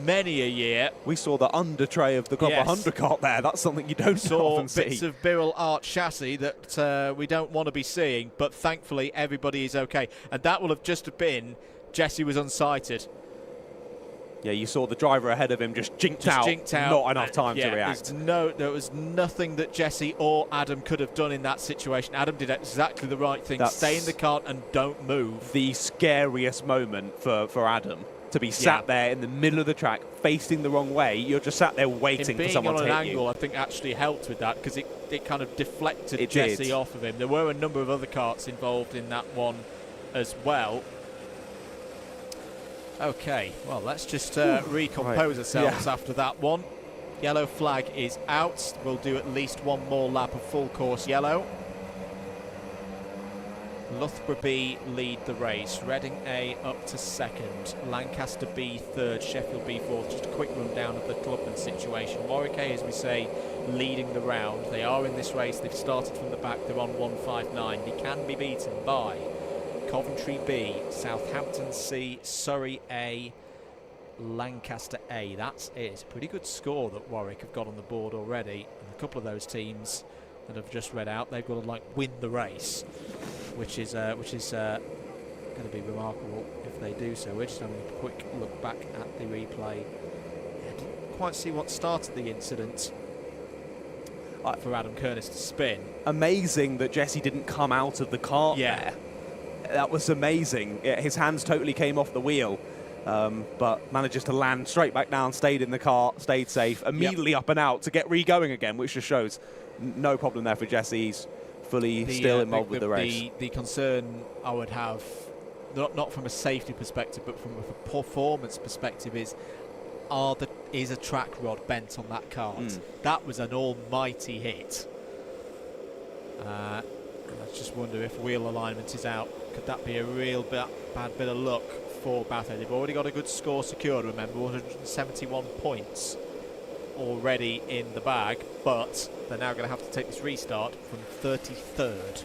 many a year. We saw the under tray of the Club 100 kart there. That's something you don't often see. Bits of Birrell Art chassis that we don't want to be seeing, but thankfully everybody is okay. And that will have just been Jesse was unsighted. Yeah, you saw the driver ahead of him just jinked out. Not enough time to react. There was nothing that Jesse or Adam could have done in that situation. Adam did exactly the right thing. Stay in the kart and don't move. The scariest moment for Adam, to be sat there in the middle of the track, facing the wrong way. You're just sat there waiting for someone to hit you. Being on an angle, I think, actually helped with that because it kind of deflected Jesse off of him. There were a number of other karts involved in that one as well. Okay, well, let's just recompose ourselves after that one. Yellow flag is out. We'll do at least one more lap of full course yellow. Loughborough B lead the race. Reading A up to second. Lancaster B third. Sheffield B fourth. Just a quick rundown of the clubman situation. Warwick A, as we say, leading the round. They are in this race. They've started from the back. They're on 159. They can be beaten by Coventry B, Southampton C, Surrey A, Lancaster A. That's it. It's a pretty good score that Warwick have got on the board already. And a couple of those teams that I've just read out, they've got to win the race, which is going to be remarkable if they do so. We're just having a quick look back at the replay. I didn't quite see what started the incident for Adam Curtis to spin. Amazing that Jesse didn't come out of the kart there. That was amazing. His hands totally came off the wheel, but manages to land straight back down, stayed in the car, stayed safe, immediately up and out to get re-going again, which just shows no problem there for Jesse. He's fully still involved with the race. The concern I would have, not from a safety perspective, but from a performance perspective, is a track rod bent on that kart? That was an almighty hit. I just wonder if wheel alignment is out. Could that be a real bad bit of luck for Bathé? They've already got a good score secured, remember, 171 points already in the bag, but they're now going to have to take this restart from 33rd.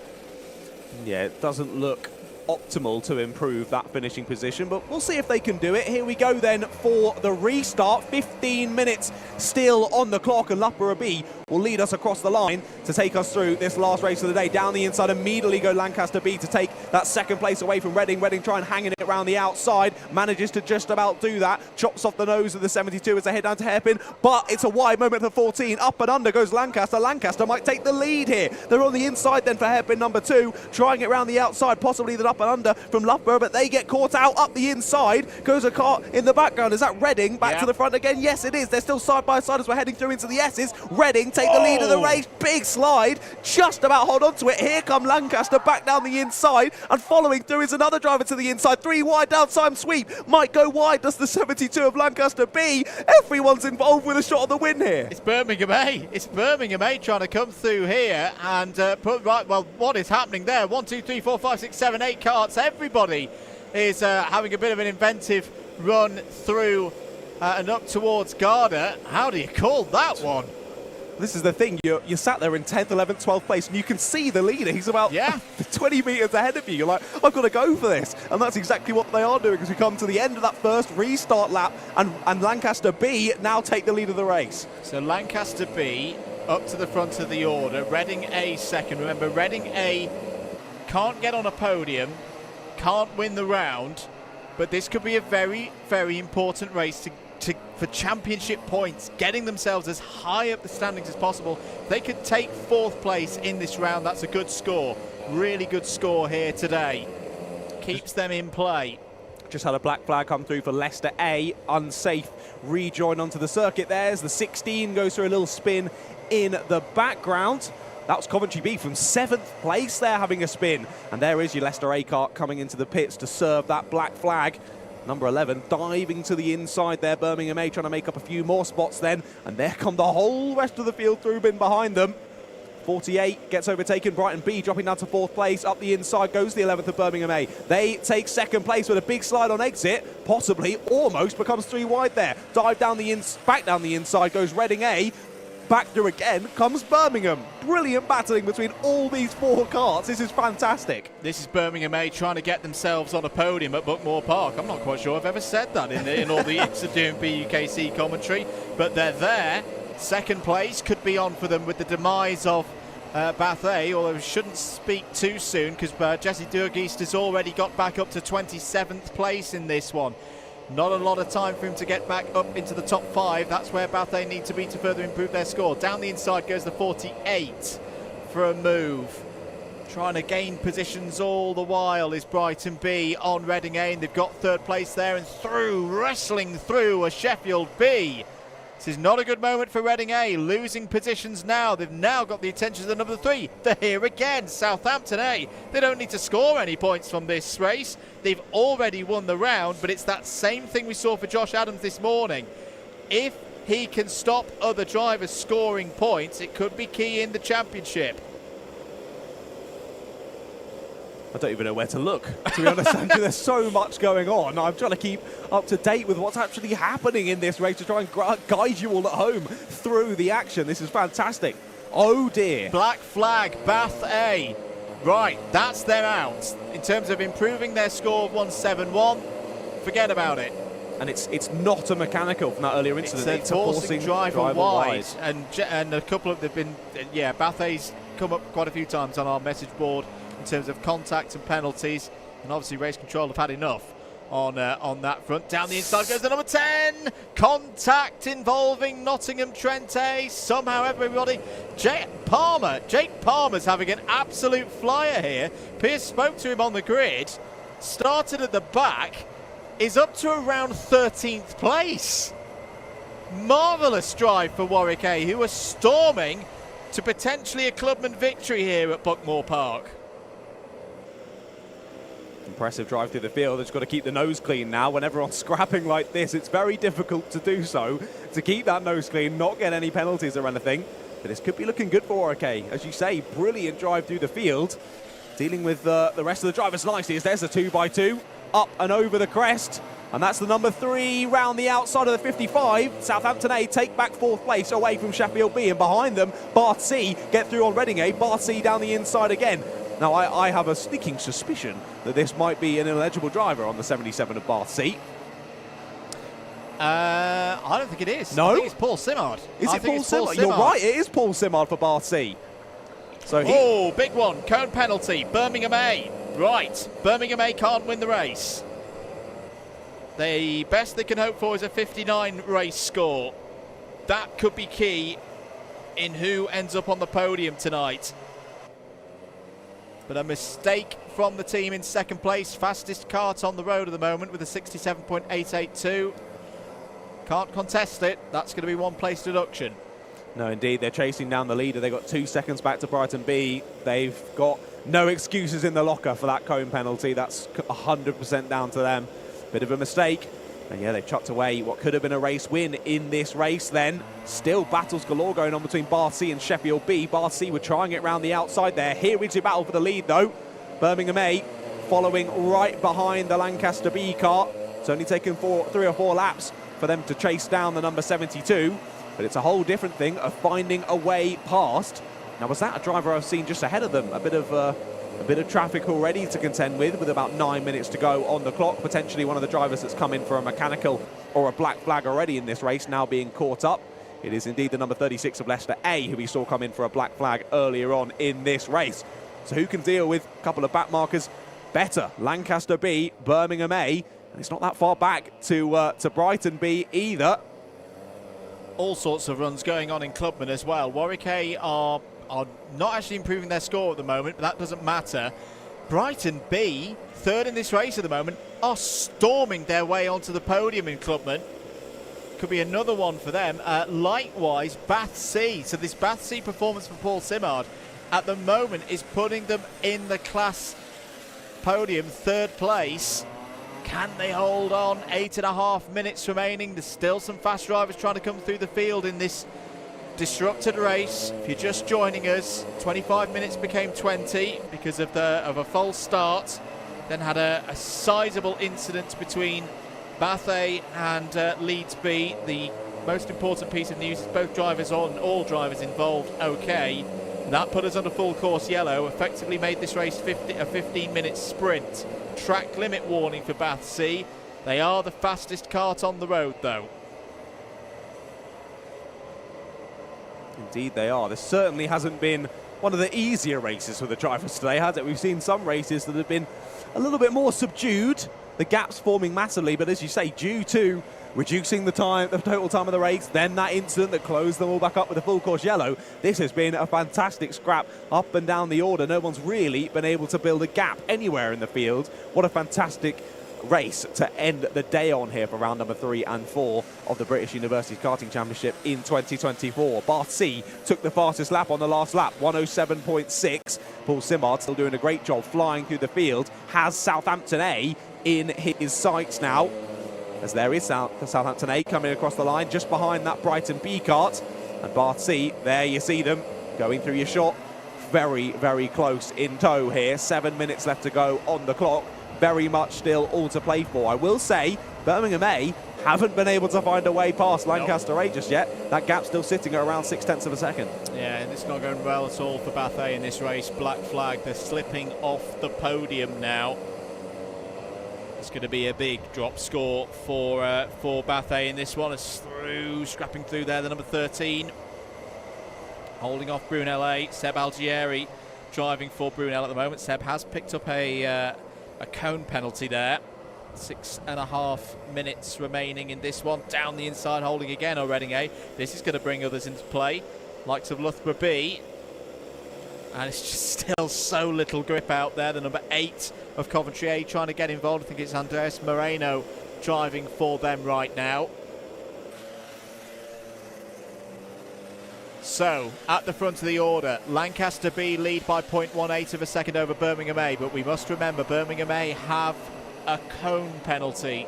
Yeah, it doesn't look optimal to improve that finishing position, but we'll see if they can do it. Here we go then for the restart. 15 minutes still on the clock, and Loughborough B will lead us across the line to take us through this last race of the day. Down the inside immediately go Lancaster B to take that second place away from Reading. Reading trying hanging it around the outside, manages to just about do that, chops off the nose of the 72 as they head down to hairpin, but it's a wide moment for 14. Up and under goes Lancaster. Lancaster might take the lead here. They're on the inside then for hairpin number 2, trying it around the outside, possibly that up and under from Loughborough, but they get caught out. Up the inside goes a car in the background. Is that Reading back to the front again? Yes, it is. They're still side by side as we're heading through into the S's. Reading take the lead of the race. Big slide, just about hold on to it. Here come Lancaster back down the inside, and following through is another driver to the inside. 3 wide down time sweep. Might go wide, does the 72 of Lancaster B. Everyone's involved with a shot of the win here. It's Birmingham A. It's Birmingham A trying to come through here and put right. Well, what is happening there? 1, 2, 3, 4, 5, 6, 7, 8 carts. Everybody is having a bit of an inventive run through and up towards Garda. How do you call that one? This is the thing, you're sat there in 10th, 11th, 12th place, and you can see the leader. He's about 20 metres ahead of you. You're like, I've got to go for this. And that's exactly what they are doing as we come to the end of that first restart lap, and Lancaster B now take the lead of the race. So Lancaster B up to the front of the order, Reading A second. Remember, Reading A can't get on a podium, can't win the round, but this could be a very, very important race for championship points, getting themselves as high up the standings as possible. If they could take 4th place in this round, that's a good score. Really good score here today. Keeps them in play. Just had a black flag come through for Leicester A. Unsafe rejoin onto the circuit there as the 16 goes through a little spin in the background. That was Coventry B from 7th place there having a spin. And there is your Leicester A car coming into the pits to serve that black flag. Number 11 diving to the inside there. Birmingham A trying to make up a few more spots then. And there come the whole rest of the field through bin behind them. 48 gets overtaken. Brighton B dropping down to 4th place. Up the inside goes the 11th of Birmingham A. They take 2nd place with a big slide on exit. Possibly, almost becomes 3 wide there. Dive down back down the inside goes Reading A. Back through again comes Birmingham. Brilliant battling between all these 4 carts. This is fantastic. This is Birmingham A trying to get themselves on a podium at Buckmore Park. I'm not quite sure I've ever said that in all the years of doing BUKC commentary, but they're there. 2nd place could be on for them with the demise of Bath A, although we shouldn't speak too soon because Jesse Durgeest has already got back up to 27th place in this one. Not a lot of time for him to get back up into the top 5. That's where Bath A need to be to further improve their score. Down the inside goes the 48 for a move. Trying to gain positions all the while is Brighton B on Reading A, and they've got 3rd place there and wrestling through a Sheffield B. This is not a good moment for Reading A, losing positions now. They've now got the attention of the number 3. They're here again, Southampton A. They don't need to score any points from this race. They've already won the round, but it's that same thing we saw for Josh Adams this morning. If he can stop other drivers scoring points, it could be key in the championship. I don't even know where to look, to be honest, Andrew. There's so much going on. I'm trying to keep up to date with what's actually happening in this race to try and guide you all at home through the action. This is fantastic. Oh dear. Black flag, Bath A. Right, that's them out. In terms of improving their score of 171, forget about it. And it's not a mechanical from that earlier incident. It's a forcing driver wide. And a couple of, they've been, Bath A's come up quite a few times on our message board in terms of contact and penalties, and obviously Race Control have had enough on that front. Down the inside goes the number 10. Contact involving Nottingham Trent A. Somehow everybody. Jake Palmer's having an absolute flyer here. Pierce spoke to him on the grid. Started at the back. Is up to around 13th place. Marvellous drive for Warwick A, who are storming to potentially a clubman victory here at Buckmore Park. Impressive drive through the field. It's got to keep the nose clean now. When everyone's scrapping like this, it's very difficult to do so, to keep that nose clean, not get any penalties or anything. But this could be looking good for Warwick A. As you say, brilliant drive through the field. Dealing with the rest of the drivers nicely as there's a 2x2. Up and over the crest. And that's the number 3 round the outside of the 55. Southampton A take back 4th place away from Sheffield B. And behind them, Bath C get through on Reading A. Bath C down the inside again. Now, I have a sneaking suspicion that this might be an ineligible driver on the 77 of Bath C. I don't think it is. No? I think it's Paul Simard. Is it Paul Simard? You're right, it is Paul Simard for Bath C. So big one. Cone penalty. Birmingham A. Right. Birmingham A can't win the race. The best they can hope for is a 59 race score. That could be key in who ends up on the podium tonight. But a mistake from the team in 2nd place. Fastest kart on the road at the moment with a 67.882. Can't contest it. That's going to be 1 place deduction. No, indeed, they're chasing down the leader. They've got 2 seconds back to Brighton B. They've got no excuses in the locker for that cone penalty. That's 100% down to them. Bit of a mistake. And yeah, they've chucked away what could have been a race win in this race then. Still battles galore going on between Bath C and Sheffield B. Bath C were trying it round the outside there. Here is your battle for the lead though. Birmingham A following right behind the Lancaster B car. It's only taken 3 or 4 laps for them to chase down the number 72. But it's a whole different thing of finding a way past. Now, was that a driver I've seen just ahead of them? A bit of traffic already to contend with about 9 minutes to go on the clock. Potentially one of the drivers that's come in for a mechanical or a black flag already in this race now being caught up. It is indeed the number 36 of Leicester A who we saw come in for a black flag earlier on in this race. So who can deal with a couple of back markers better? Lancaster B, Birmingham A, and it's not that far back to Brighton B either. All sorts of runs going on in Clubman as well. Warwick A are not actually improving their score at the moment, but that doesn't matter. Brighton B, third in this race at the moment, are storming their way onto the podium in Clubman. Could be another one for them. Likewise, Bath C. So this Bath C performance for Paul Simard at the moment is putting them in the class podium, third place. Can they hold on? 8.5 minutes remaining. There's still some fast drivers trying to come through the field in this disrupted race. If you're just joining us, 25 minutes became 20 because of a false start. Then had a sizable incident between Bath A and Leeds B. The most important piece of news is both drivers all drivers involved okay. That put us under full course yellow, effectively made this race a 15-minute sprint. Track limit warning for Bath C. They are the fastest kart on the road though. Indeed they are. This certainly hasn't been one of the easier races for the drivers today, has it? We've seen some races that have been a little bit more subdued, the gaps forming massively, but as you say, due to reducing the total time of the race, then that incident that closed them all back up with a full course yellow, this has been a fantastic scrap up and down the order. No one's really been able to build a gap anywhere in the field. What a fantastic race to end the day on here for round number 3 and 4 of the British Universities Karting Championship in 2024. Bath C took the fastest lap on the last lap, 107.6. Paul Simard still doing a great job flying through the field, has Southampton A in his sights now, as there is Southampton A coming across the line just behind that Brighton B kart. And Bath C, there you see them going through your shot. Very, very close in tow here. 7 minutes left to go on the clock. Very much still all to play for. I will say, Birmingham A haven't been able to find a way past Lancaster A just yet. That gap's still sitting at around 0.6 of a second. Yeah, and it's not going well at all for Bath A in this race. Black flag, they're slipping off the podium now. It's going to be a big drop score for Bath A in this one. It's scrapping through there, the number 13. Holding off Brunel A. Seb Algieri driving for Brunel at the moment. Seb has picked up a cone penalty there. 6.5 minutes remaining in this one. Down the inside, holding again on Reading A. This is going to bring others into play, likes of Loughborough B. And it's just still so little grip out there. The number 8 of Coventry A trying to get involved. I think it's Andres Moreno driving for them right now. So, at the front of the order, Lancaster B lead by 0.18 of a second over Birmingham A, but we must remember Birmingham A have a cone penalty.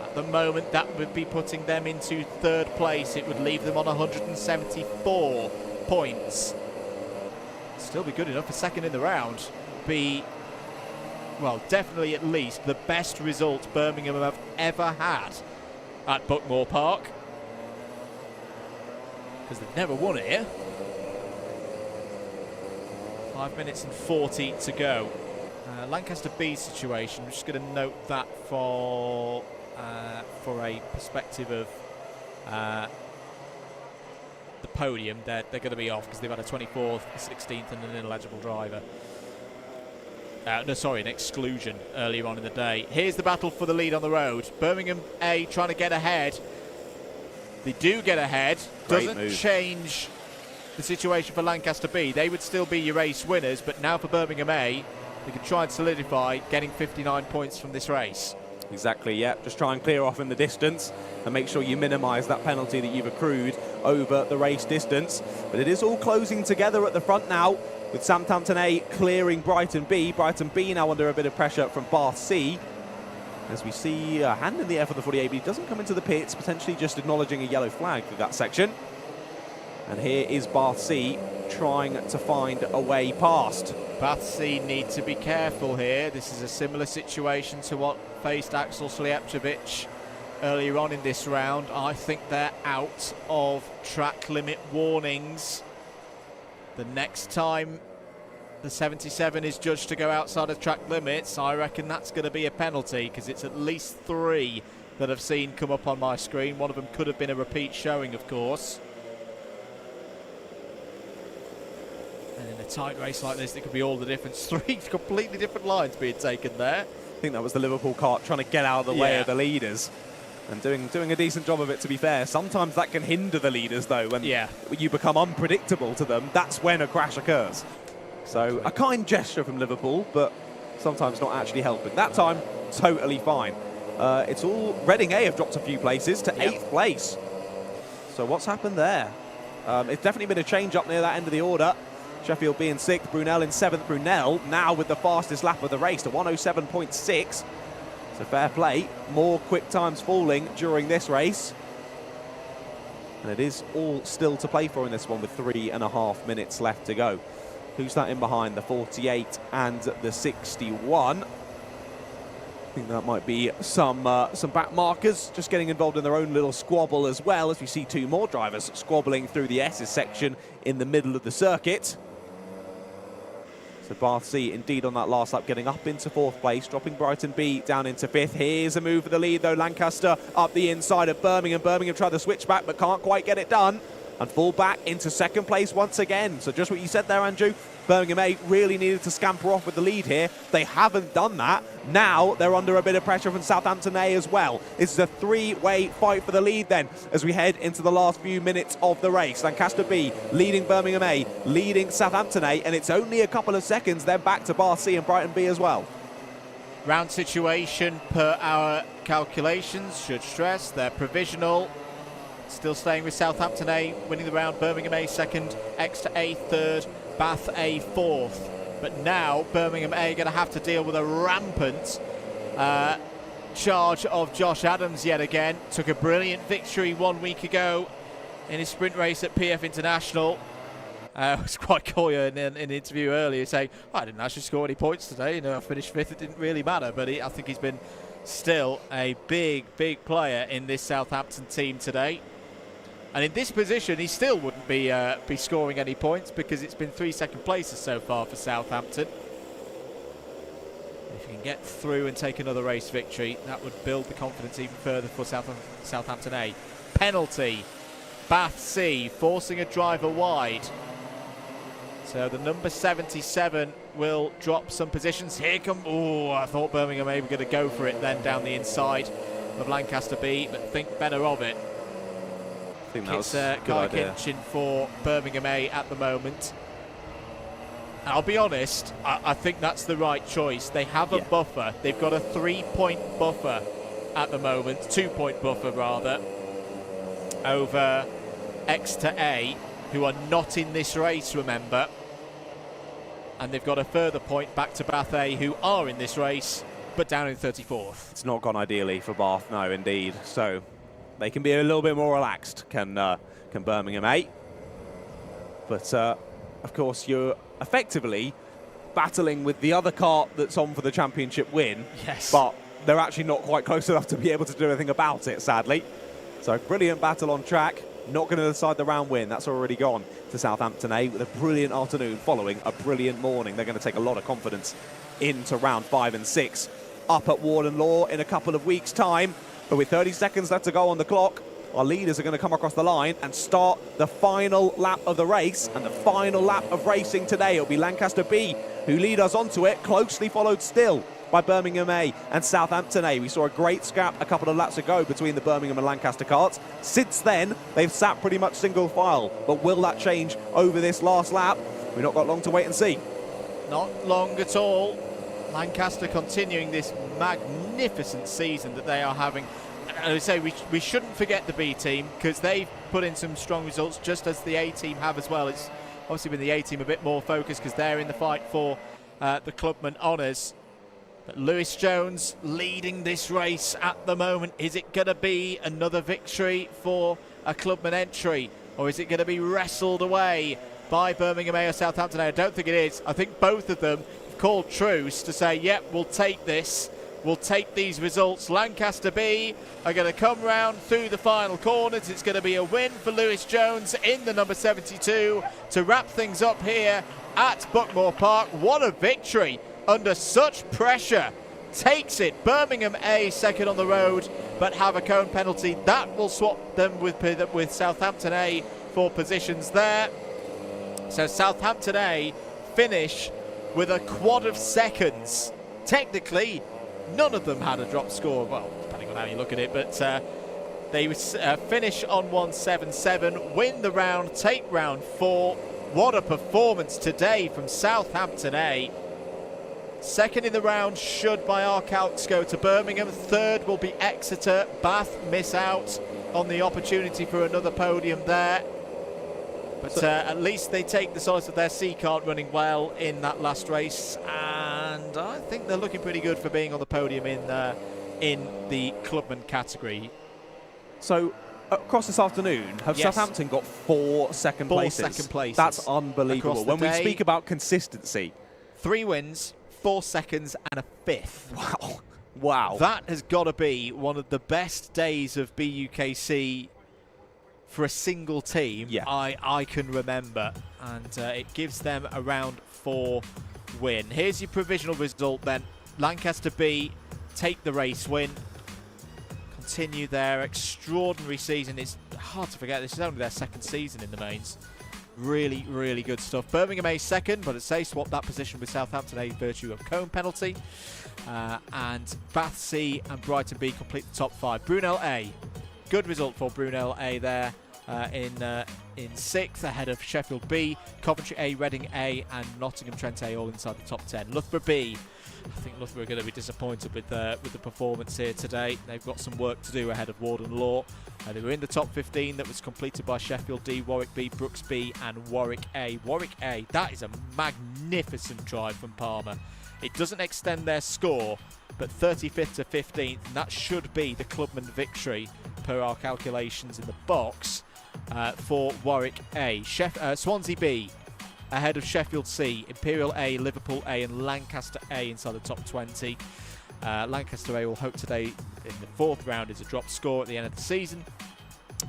At the moment, that would be putting them into third place. It would leave them on 174 points. Still be good enough for second in the round. Be, well, definitely at least the best result Birmingham have ever had at Buckmore Park, because they've never won it here. 5 minutes and 40 to go. Lancaster B situation, I'm just going to note that for a perspective of the podium. They're going to be off because they've had a 24th, 16th and an ineligible driver. No, sorry, an exclusion earlier on in the day. Here's the battle for the lead on the road. Birmingham A trying to get ahead. They do get ahead. Doesn't change the situation for Lancaster B. They would still be your race winners, but now for Birmingham A, they can try and solidify getting 59 points from this race. Exactly, yeah. Just try and clear off in the distance and make sure you minimise that penalty that you've accrued over the race distance. But it is all closing together at the front now, with Southampton A clearing Brighton B. Brighton B now under a bit of pressure from Bath C. As we see a hand in the air for the 48, but he doesn't come into the pits, potentially just acknowledging a yellow flag for that section. And here is Bath C trying to find a way past. Bath C need to be careful here. This is a similar situation to what faced Axel Slijepcevic earlier on in this round. I think they're out of track limit warnings. The next time the 77 is judged to go outside of track limits, I reckon that's going to be a penalty, because it's at least 3 that I've seen come up on my screen. One of them could have been a repeat showing, of course. And in a tight race like this, it could be all the difference. 3 completely different lines being taken there. I think that was the Liverpool kart trying to get out of the way of the leaders. And doing a decent job of it, to be fair. Sometimes that can hinder the leaders, though. When you become unpredictable to them, that's when a crash occurs. So a kind gesture from Liverpool, but sometimes not actually helping. That time, totally fine. It's all Reading A have dropped a few places to 8th place. So what's happened there? It's definitely been a change up near that end of the order. Sheffield B in 6th, Brunel in 7th. Brunel now with the fastest lap of the race to 107.6. So fair play. More quick times falling during this race. And it is all still to play for in this one with 3.5 minutes left to go. Who's that in behind? The 48 and the 61. I think that might be some back markers just getting involved in their own little squabble as well, as we see 2 more drivers squabbling through the S's section in the middle of the circuit. So Bath C indeed on that last lap getting up into 4th place, dropping Brighton B down into 5th. Here's a move for the lead though. Lancaster up the inside of Birmingham. Birmingham tried the switch back but can't quite get it done, and fall back into 2nd place once again. So just what you said there, Andrew, Birmingham A really needed to scamper off with the lead here. They haven't done that. Now they're under a bit of pressure from Southampton A as well. This is a 3-way fight for the lead then as we head into the last few minutes of the race. Lancaster B leading Birmingham A, leading Southampton A, and it's only a couple of seconds then back to Bath C and Brighton B as well. Round situation per our calculations, should stress, they're provisional. Still staying with Southampton A, winning the round. Birmingham A 2nd, Exeter A 3rd, Bath A 4th. But now Birmingham A going to have to deal with a rampant charge of Josh Adams yet again. Took a brilliant victory 1 week ago in his sprint race at PF International. It was quite cool in an interview earlier saying, I didn't actually score any points today. You know, I finished 5th, it didn't really matter. But I think he's been still a big player in this Southampton team today. And in this position, he still wouldn't be scoring any points, because it's been 3 second places so far for Southampton. If you can get through and take another race victory, that would build the confidence even further for Southampton A. Penalty. Bath C forcing a driver wide. So the number 77 will drop some positions. Here come... Oh, I thought Birmingham A were going to go for it then down the inside of Lancaster B, but think better of it. I think that was a good idea. Kitchen for Birmingham A at the moment. I'll be honest, I think that's the right choice. They have a buffer. They've got a 3-point buffer at the moment, 2-point buffer rather, over Exeter A, who are not in this race, remember. And they've got a further point back to Bath A, who are in this race, but down in 34th. It's not gone ideally for Bath, no, indeed. So they can be a little bit more relaxed, can Birmingham A. But, of course, you're effectively battling with the other kart that's on for the championship win. Yes. But they're actually not quite close enough to be able to do anything about it, sadly. So brilliant battle on track. Not going to decide the round win. That's already gone to Southampton A with a brilliant afternoon following a brilliant morning. They're going to take a lot of confidence into round 5 and 6 up at Warden Law in a couple of weeks' time. But with 30 seconds left to go on the clock, our leaders are going to come across the line and start the final lap of the race. And the final lap of racing today, it'll be Lancaster B who lead us onto it, closely followed still by Birmingham A and Southampton A. We saw a great scrap a couple of laps ago between the Birmingham and Lancaster karts. Since then, they've sat pretty much single file. But will that change over this last lap? We've not got long to wait and see. Not long at all. Lancaster continuing this magnificent season that they are having. And I say we shouldn't forget the B team, because they've put in some strong results, just as the A team have as well. It's obviously been the A team a bit more focused because they're in the fight for the Clubman honours. But Lewis Jones leading this race at the moment. Is it going to be another victory for a Clubman entry, or is it going to be wrestled away by Birmingham A or Southampton A? I don't think it is. I think both of them have called truce to say, yep, we'll take this. We'll take these results. Lancaster B are going to come round through the final corners. It's going to be a win for Lewis Jones in the number 72 to wrap things up here at Buckmore Park. What a victory under such pressure. Takes it. Birmingham A second on the road, but have a cone penalty. That will swap them with Southampton A for positions there. So Southampton A finish with a quad of seconds. Technically, none of them had a drop score, well, depending on how you look at it, but they finish on 177, win the round, take round 4. What a performance today from Southampton A. Second in the round should, by our calcs, go to Birmingham. Third will be Exeter. Bath miss out on the opportunity for another podium there. But at least they take the solace of their C card running well in that last race, and I think they're looking pretty good for being on the podium in the Clubman category. So across this afternoon, have Southampton got 4 second places? 4 second places. That's unbelievable. When we speak about consistency. 3 wins, 4 seconds and a 5th. Wow. Wow. That has got to be one of the best days of BUKC for a single team I can remember, and it gives them a round 4 win. Here's your provisional result then. Lancaster B take the race win, continue their extraordinary season. It's hard to forget this is only their second season in the mains. Really, really good stuff. Birmingham A second, but as I say, swap that position with Southampton A virtue of cone penalty. And Bath C and Brighton B complete the top 5. Brunel A, good result for Brunel A there in 6th, ahead of Sheffield B, Coventry A, Reading A, and Nottingham Trent A all inside the top 10. Loughborough B, I think Loughborough are going to be disappointed with the performance here today. They've got some work to do ahead of Warden Law. They were in the top 15 that was completed by Sheffield D, Warwick B, Brooks B, and Warwick A. Warwick A, that is a magnificent drive from Palmer. It doesn't extend their score, but 35th to 15th, and that should be the Clubman victory per our calculations in the box for Warwick A. Swansea B ahead of Sheffield C, Imperial A, Liverpool A, and Lancaster A inside the top 20. Lancaster A will hope today in the 4th round is a drop score at the end of the season.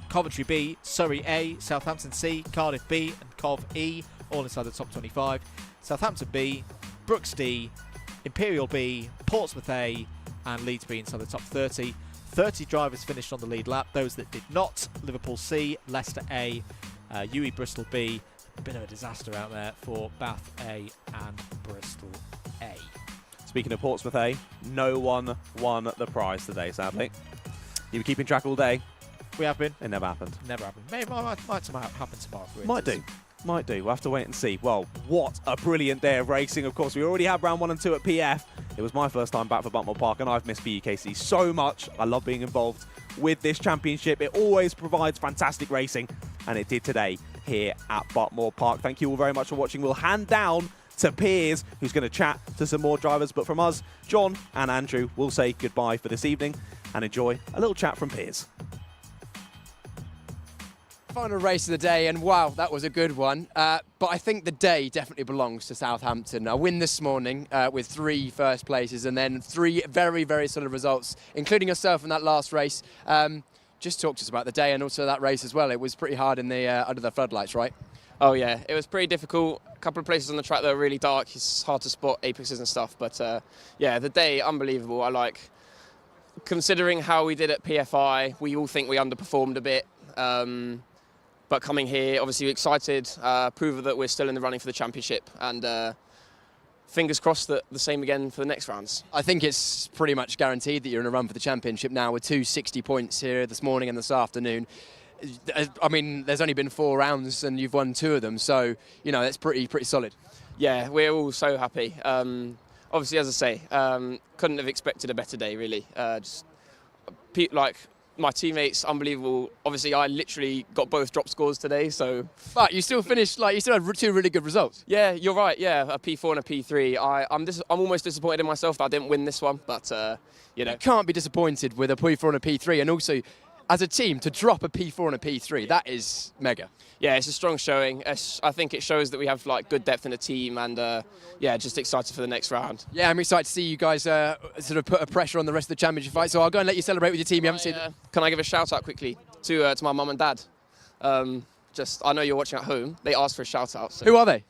Coventry B, Surrey A, Southampton C, Cardiff B, and Cov E all inside the top 25. Southampton B, Brooks D, Imperial B, Portsmouth A, and Leeds B inside the top 30. 30 drivers finished on the lead lap. Those that did not, Liverpool C, Leicester A, UE Bristol B. A bit of a disaster out there for Bath A and Bristol A. Speaking of Portsmouth A, no one won the prize today, sadly. You were keeping track all day. We have been. It never happened. Never happened. Maybe it might happen tomorrow. Might do. Might do. We'll have to wait and see. Well, what a brilliant day of racing. Of course, we already had round 1 and 2 at PF. It was my first time back for Buckmore Park, and I've missed BUKC so much. I love being involved with this championship. It always provides fantastic racing, and it did today here at Buckmore Park. Thank you all very much for watching. We'll hand down to Piers, who's going to chat to some more drivers. But from us, John and Andrew, will say goodbye for this evening and enjoy a little chat from Piers. Final race of the day, and wow, that was a good one. But I think the day definitely belongs to Southampton. A win this morning with 3 first places, and then 3 very, very solid results, including yourself in that last race. Just talk to us about the day and also that race as well. It was pretty hard in the under the floodlights, right? Oh yeah, it was pretty difficult. A couple of places on the track that were really dark. It's hard to spot apexes and stuff, but yeah, the day, unbelievable. I like, considering how we did at PFI, we all think we underperformed a bit. But coming here, obviously excited, prove that we're still in the running for the championship, and fingers crossed that the same again for the next rounds. I think it's pretty much guaranteed that you're in a run for the championship now with 2 60 points here this morning and this afternoon. I mean, there's only been 4 rounds and you've won 2 of them, so, you know, that's pretty solid. Yeah, we're all so happy. obviously, as I say, couldn't have expected a better day, really. Like, my teammates, unbelievable. Obviously, I literally got both drop scores today, so... But you still finished, like, you still had 2 really good results. Yeah, you're right, yeah, a P4 and a P3. I'm almost disappointed in myself that I didn't win this one, but, you know. You can't be disappointed with a P4 and a P3, and also, as a team, to drop a P4 and a P3, that is mega. Yeah, it's a strong showing. I think it shows that we have like good depth in the team, and yeah, just excited for the next round. Yeah, I'm excited to see you guys sort of put a pressure on the rest of the championship fight. So I'll go and let you celebrate with your team. You haven't seen it. Can I give a shout out quickly to my mum and dad? I know you're watching at home. They asked for a shout out. So. Who are they?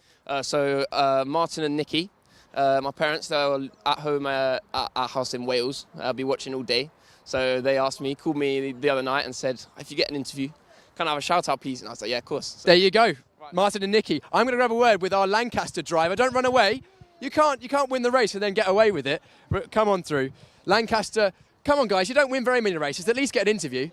Martin and Nikki. My parents, they're at home at our house in Wales. I'll be watching all day. So they called me the other night and said, if you get an interview, can I have a shout out, please? And I was like, yeah, of course. So, there you go, right. Martin and Nikki. I'm going to grab a word with our Lancaster driver. Don't run away. You can't win the race and then get away with it. Come on through. Lancaster, come on, guys. You don't win very many races. At least get an interview.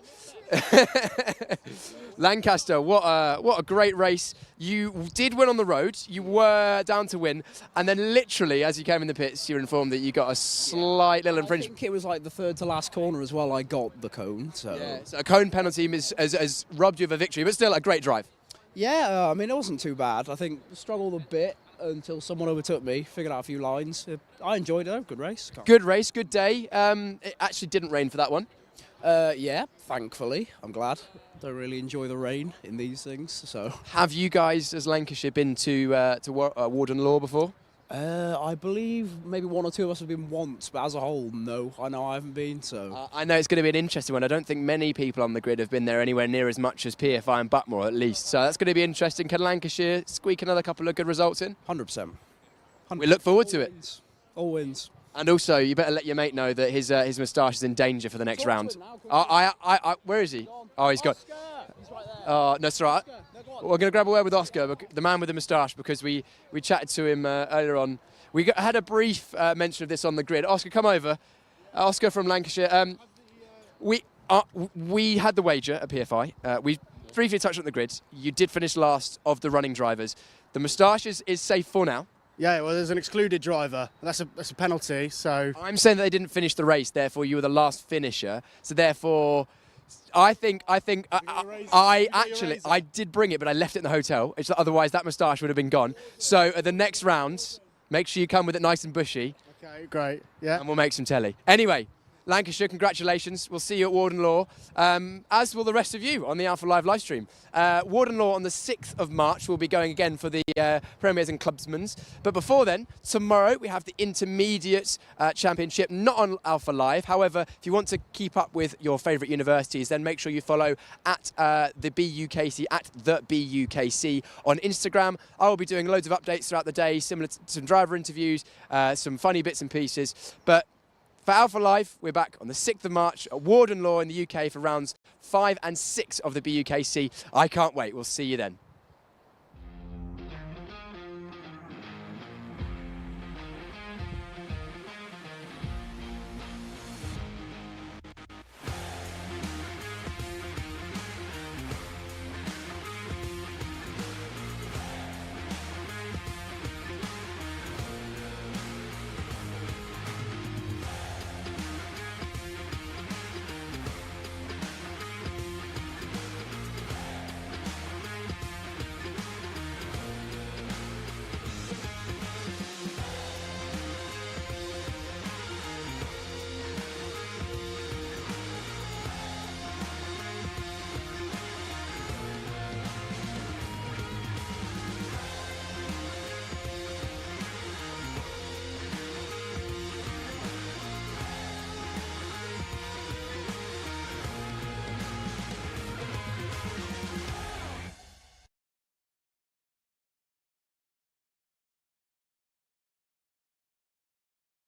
Lancaster, what a great race. You did win on the road. You were down to win. And then literally, as you came in the pits, you were informed that you got a slight little infringement. I think it was like the third to last corner as well. I got the cone. So, yeah, so a cone penalty has robbed you of a victory, but still a great drive. Yeah, I mean, it wasn't too bad. I think struggled a bit until someone overtook me, figured out a few lines. I enjoyed it. Good race. Good race, good day. It actually didn't rain for that one. Yeah, thankfully. I'm glad. Don't really enjoy the rain in these things. So, have you guys, as Lancashire, been to Warden Law before? I believe maybe one or two of us have been once, but as a whole, no. I know I haven't been. So I know it's going to be an interesting one. I don't think many people on the grid have been there anywhere near as much as PFI and Buckmore, at least. So that's going to be interesting. Can Lancashire squeak another couple of good results in? 100%. We look forward to it. All wins. And also, you better let your mate know that his moustache is in danger for the next round. Where is he? Oh, he's gone. Oh, no, it's all right. We're going to grab a word with Oscar, the man with the moustache, because we chatted to him earlier on. We had a brief mention of this on the grid. Oscar, come over. Oscar from Lancashire. We had the wager at PFI. We briefly touched on the grids. You did finish last of the running drivers. The moustache is safe for now. Yeah, well, there's an excluded driver. That's a penalty, so... I'm saying that they didn't finish the race, therefore you were the last finisher. So therefore, I did bring it, but I left it in the hotel. Otherwise, that moustache would have been gone. So at the next round, make sure you come with it nice and bushy. Okay, great. Yeah. And we'll make some telly. Anyway, Lancashire, congratulations. We'll see you at Warden Law, as will the rest of you on the Alpha Live live stream. Warden Law on the 6th of March. We'll be going again for the Premiers and Clubsmans. But before then, tomorrow we have the Intermediate Championship, not on Alpha Live. However, if you want to keep up with your favourite universities, then make sure you follow at the BUKC, at the BUKC on Instagram. I will be doing loads of updates throughout the day, similar to some driver interviews, some funny bits and pieces. But for Alpha Live, we're back on the 6th of March at Warden Law in the UK for rounds 5 and 6 of the BUKC. I can't wait. We'll see you then.